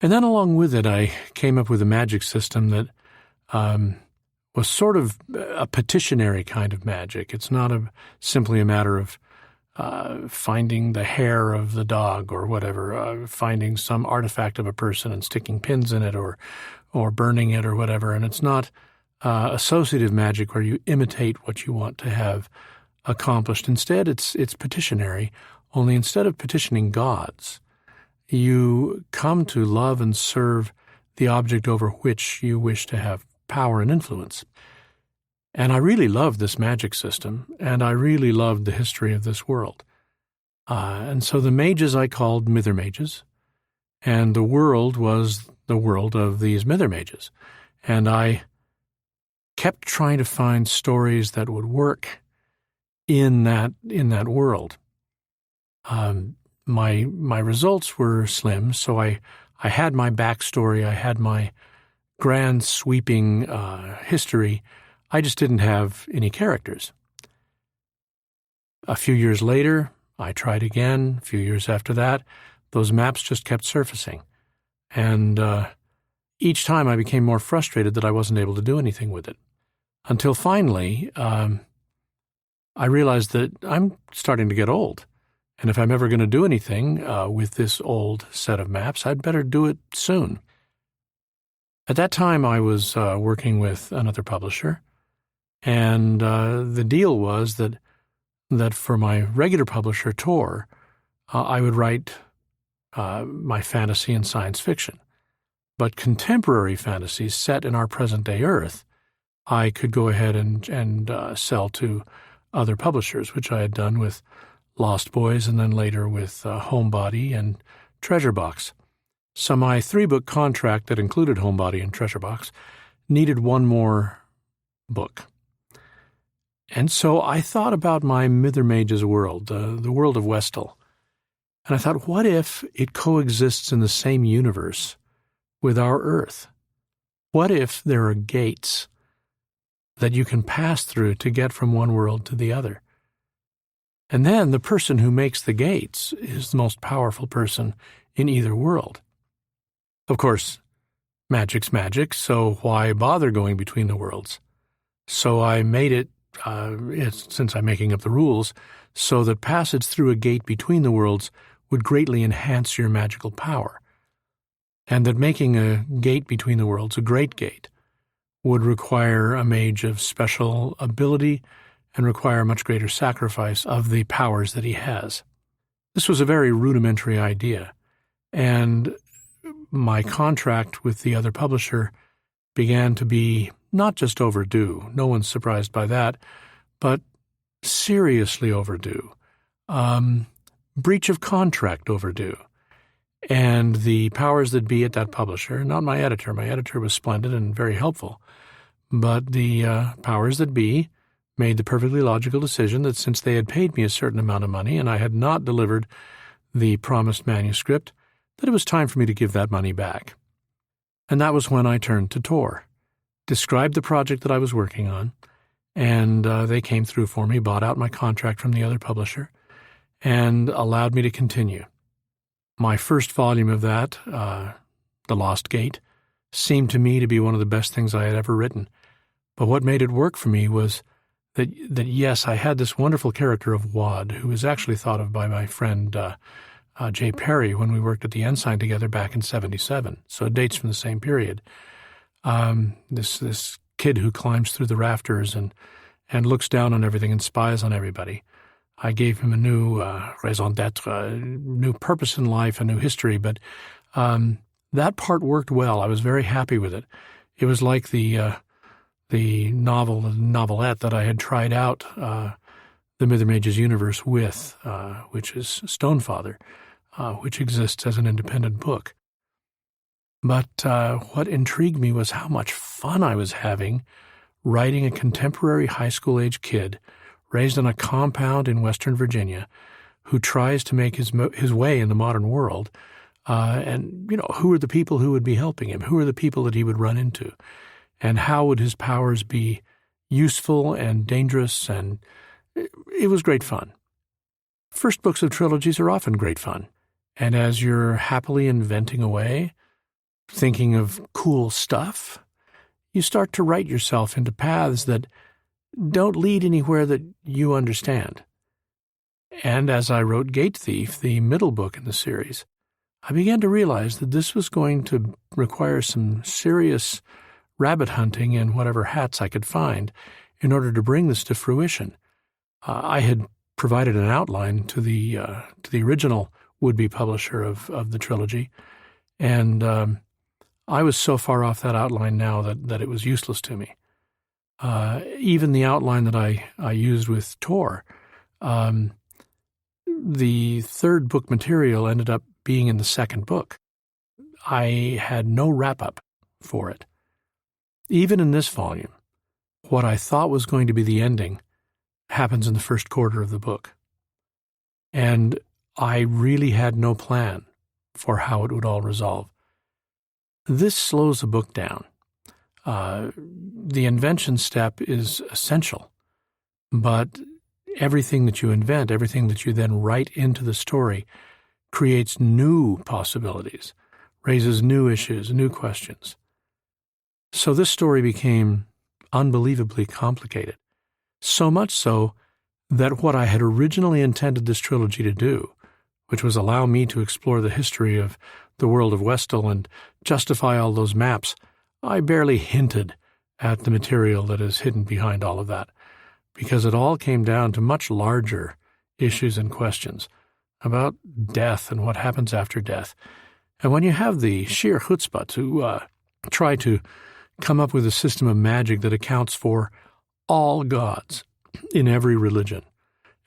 And then along with it, I came up with a magic system that was sort of a petitionary kind of magic. It's not simply a matter of finding the hair of the dog or whatever, finding some artifact of a person and sticking pins in it or burning it or whatever. And it's not associative magic where you imitate what you want to have accomplished. Instead, it's petitionary, only instead of petitioning gods, you come to love and serve the object over which you wish to have power and influence. And I really loved this magic system, and I really loved the history of this world. And so the mages I called Mithermages, and the world was the world of these Mithermages. And I kept trying to find stories that would work in that world. My results were slim, so I had my backstory, I had my grand sweeping history. I just didn't have any characters. A few years later, I tried again. A few years after that, those maps just kept surfacing. And each time I became more frustrated that I wasn't able to do anything with it. Until finally, I realized that I'm starting to get old. And if I'm ever going to do anything with this old set of maps, I'd better do it soon. At that time, I was working with another publisher. And the deal was that for my regular publisher, Tor, I would write my fantasy and science fiction. But contemporary fantasies set in our present-day Earth, I could go ahead and sell to other publishers, which I had done with Lost Boys and then later with Homebody and Treasure Box. So my 3-book contract that included Homebody and Treasure Box needed one more book. And so I thought about my Mithermages world, the world of Westall. And I thought, what if it coexists in the same universe with our Earth? What if there are gates that you can pass through to get from one world to the other? And then the person who makes the gates is the most powerful person in either world. Of course, magic's magic, so why bother going between the worlds? So I made it, since I'm making up the rules, so that passage through a gate between the worlds would greatly enhance your magical power, and that making a gate between the worlds, a great gate, would require a mage of special ability and require a much greater sacrifice of the powers that he has. This was a very rudimentary idea, and my contract with the other publisher began to be not just overdue, no one's surprised by that, but seriously overdue, breach of contract overdue. And the powers that be at that publisher, not my editor was splendid and very helpful, but the powers that be made the perfectly logical decision that since they had paid me a certain amount of money and I had not delivered the promised manuscript, that it was time for me to give that money back. And that was when I turned to Tor, described the project that I was working on, and they came through for me, bought out my contract from the other publisher, and allowed me to continue. My first volume of that, The Lost Gate, seemed to me to be one of the best things I had ever written. But what made it work for me was that yes, I had this wonderful character of Wad, who was actually thought of by my friend Jay Perry when we worked at the Ensign together back in '77. So it dates from the same period. This kid who climbs through the rafters and looks down on everything and spies on everybody. I gave him a new raison d'etre, a new purpose in life, a new history, but that part worked well. I was very happy with it. It was like the novelette that I had tried out the Mithermages universe with, which is Stonefather, which exists as an independent book. But what intrigued me was how much fun I was having writing a contemporary high school-age kid raised on a compound in Western Virginia who tries to make his way in the modern world. And, who are the people who would be helping him? Who are the people that he would run into? And how would his powers be useful and dangerous? And it was great fun. First books of trilogies are often great fun. And as you're happily inventing away, thinking of cool stuff, you start to write yourself into paths that don't lead anywhere that you understand. And as I wrote Gate Thief, the middle book in the series, I began to realize that this was going to require some serious rabbit hunting in whatever hats I could find in order to bring this to fruition. I had provided an outline to the original would-be publisher of the trilogy, and I was so far off that outline now that it was useless to me. Even the outline that I used with Tor, the third book material ended up being in the second book. I had no wrap-up for it. Even in this volume, what I thought was going to be the ending happens in the first quarter of the book. And I really had no plan for how it would all resolve. This slows the book down. The invention step is essential, but everything that you invent, everything that you then write into the story, creates new possibilities, raises new issues, new questions. So this story became unbelievably complicated, so much so that what I had originally intended this trilogy to do, which was allow me to explore the history of the world of Westall and justify all those maps, I barely hinted at the material that is hidden behind all of that, because it all came down to much larger issues and questions about death and what happens after death. And when you have the sheer chutzpah to try to come up with a system of magic that accounts for all gods in every religion,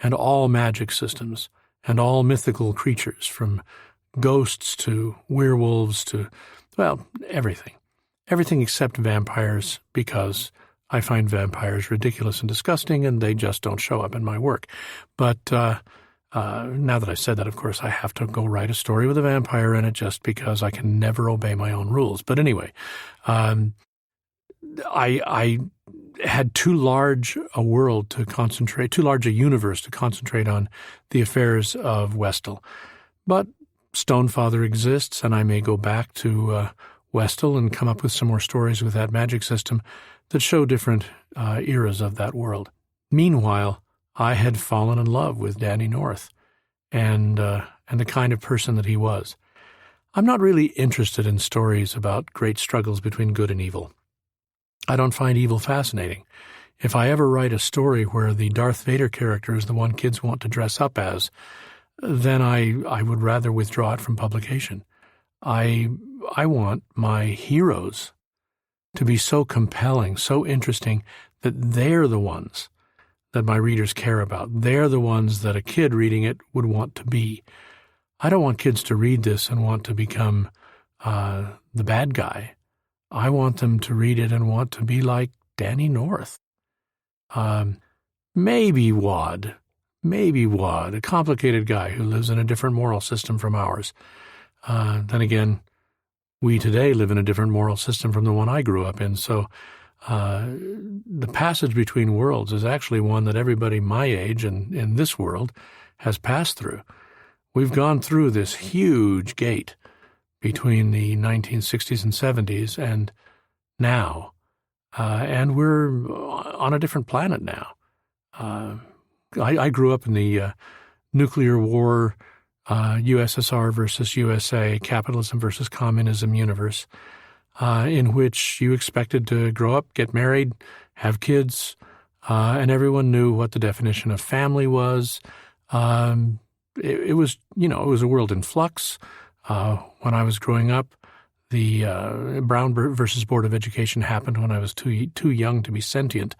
and all magic systems, and all mythical creatures, from ghosts to werewolves to, well, everything. Everything except vampires, because I find vampires ridiculous and disgusting, and they just don't show up in my work. But now that I've said that, of course, I have to go write a story with a vampire in it just because I can never obey my own rules. But anyway, I had too large a world to concentrate, too large a universe to concentrate on the affairs of Westall. But Stonefather exists, and I may go back to Westall and come up with some more stories with that magic system that show different eras of that world. Meanwhile, I had fallen in love with Danny North and the kind of person that he was. I'm not really interested in stories about great struggles between good and evil. I don't find evil fascinating. If I ever write a story where the Darth Vader character is the one kids want to dress up as, then I would rather withdraw it from publication. I want my heroes to be so compelling, so interesting, that they're the ones that my readers care about. They're the ones that a kid reading it would want to be. I don't want kids to read this and want to become the bad guy. I want them to read it and want to be like Danny North. Maybe Wad, a complicated guy who lives in a different moral system from ours. Then again, we today live in a different moral system from the one I grew up in, so the passage between worlds is actually one that everybody my age and in this world has passed through. We've gone through this huge gate between the 1960s and 70s and now, and we're on a different planet now. I grew up in the nuclear war, USSR versus USA, capitalism versus communism universe, in which you expected to grow up, get married, have kids, and everyone knew what the definition of family was. It was, it was a world in flux. When I was growing up, the Brown versus Board of Education happened when I was too young to be sentient.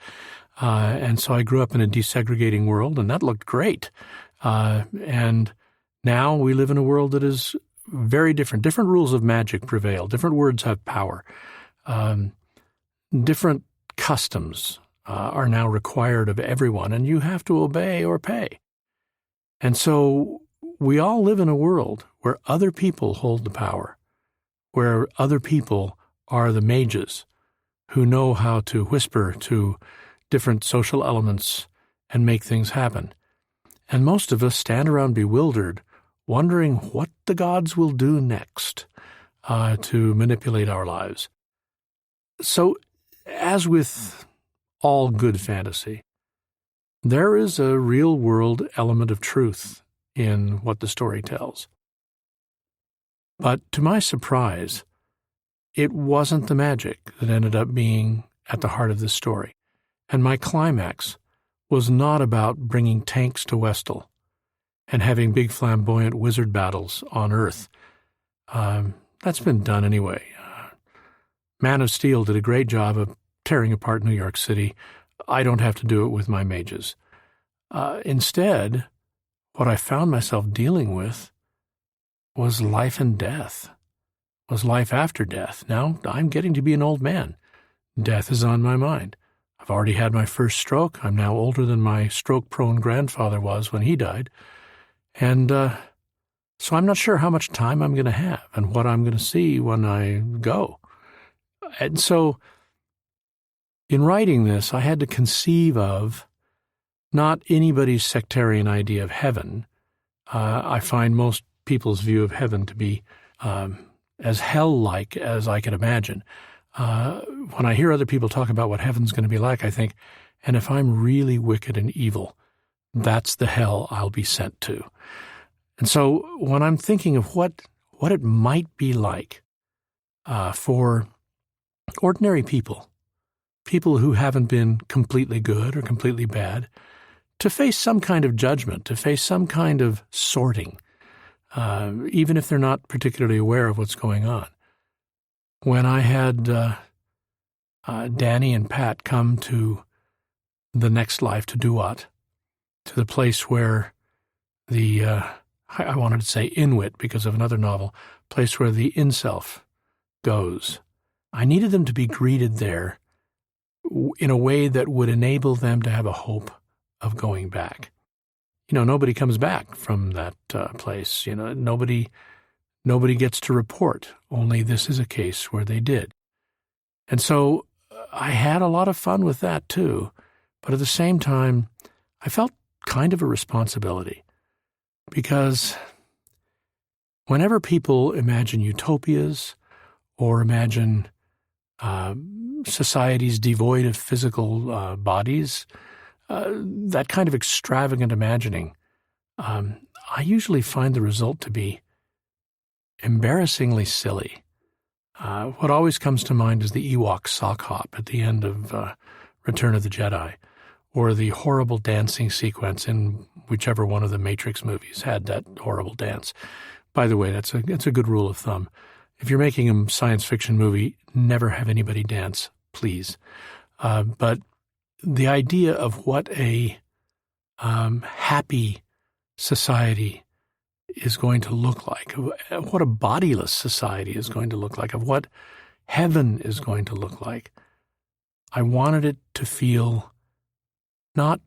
And so I grew up in a desegregating world, and that looked great. And now we live in a world that is very different. Different rules of magic prevail. Different words have power. Different customs are now required of everyone, and you have to obey or pay. And so we all live in a world where other people hold the power, where other people are the mages who know how to whisper to different social elements and make things happen. And most of us stand around bewildered, wondering what the gods will do next to manipulate our lives. So, as with all good fantasy, there is a real-world element of truth in what the story tells. But to my surprise, it wasn't the magic that ended up being at the heart of this story. And my climax was not about bringing tanks to Westall and having big flamboyant wizard battles on Earth. That's been done anyway. Man of Steel did a great job of tearing apart New York City. I don't have to do it with my mages. Instead, what I found myself dealing with was life and death, was life after death. Now I'm getting to be an old man. Death is on my mind. I've already had my first stroke. I'm now older than my stroke-prone grandfather was when he died. And so I'm not sure how much time I'm going to have and what I'm going to see when I go. And so in writing this, I had to conceive of not anybody's sectarian idea of heaven. I find most people's view of heaven to be as hell-like as I can imagine. When I hear other people talk about what heaven's going to be like, I think, and if I'm really wicked and evil, that's the hell I'll be sent to. And so when I'm thinking of what it might be like for ordinary people who haven't been completely good or completely bad, to face some kind of judgment, to face some kind of sorting, even if they're not particularly aware of what's going on. When I had Danny and Pat come to the next life, to Duat, to the place where I wanted to say Inuit because of another novel, place where the in-self goes, I needed them to be greeted there in a way that would enable them to have a hope of going back. Nobody comes back from that place. Nobody gets to report. Only this is a case where they did. And so I had a lot of fun with that too. But at the same time, I felt kind of a responsibility, because whenever people imagine utopias or imagine societies devoid of physical bodies, that kind of extravagant imagining, I usually find the result to be embarrassingly silly. What always comes to mind is the Ewok sock hop at the end of Return of the Jedi, or the horrible dancing sequence in whichever one of the Matrix movies had that horrible dance. By the way, that's a good rule of thumb. If you're making a science fiction movie, never have anybody dance, please. But the idea of what a happy society is going to look like, what a bodiless society is going to look like, of what heaven is going to look like, I wanted it to feel not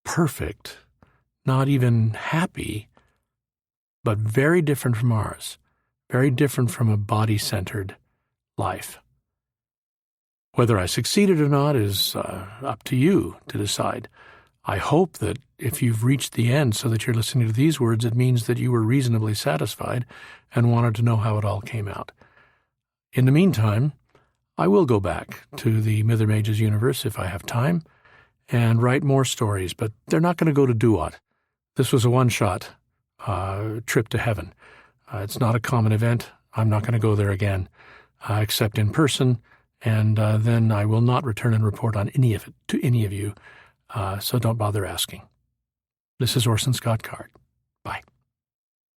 perfect, not even happy, but very different from ours, very different from a body-centered life. Whether I succeeded or not is up to you to decide. I hope that if you've reached the end so that you're listening to these words, it means that you were reasonably satisfied and wanted to know how it all came out. In the meantime, I will go back to the Mithermages universe if I have time and write more stories, but they're not going to go to Duat. This was a one-shot trip to heaven. It's not a common event. I'm not going to go there again, except in person, and then I will not return and report on any of it to any of you, so don't bother asking. This is Orson Scott Card. Bye.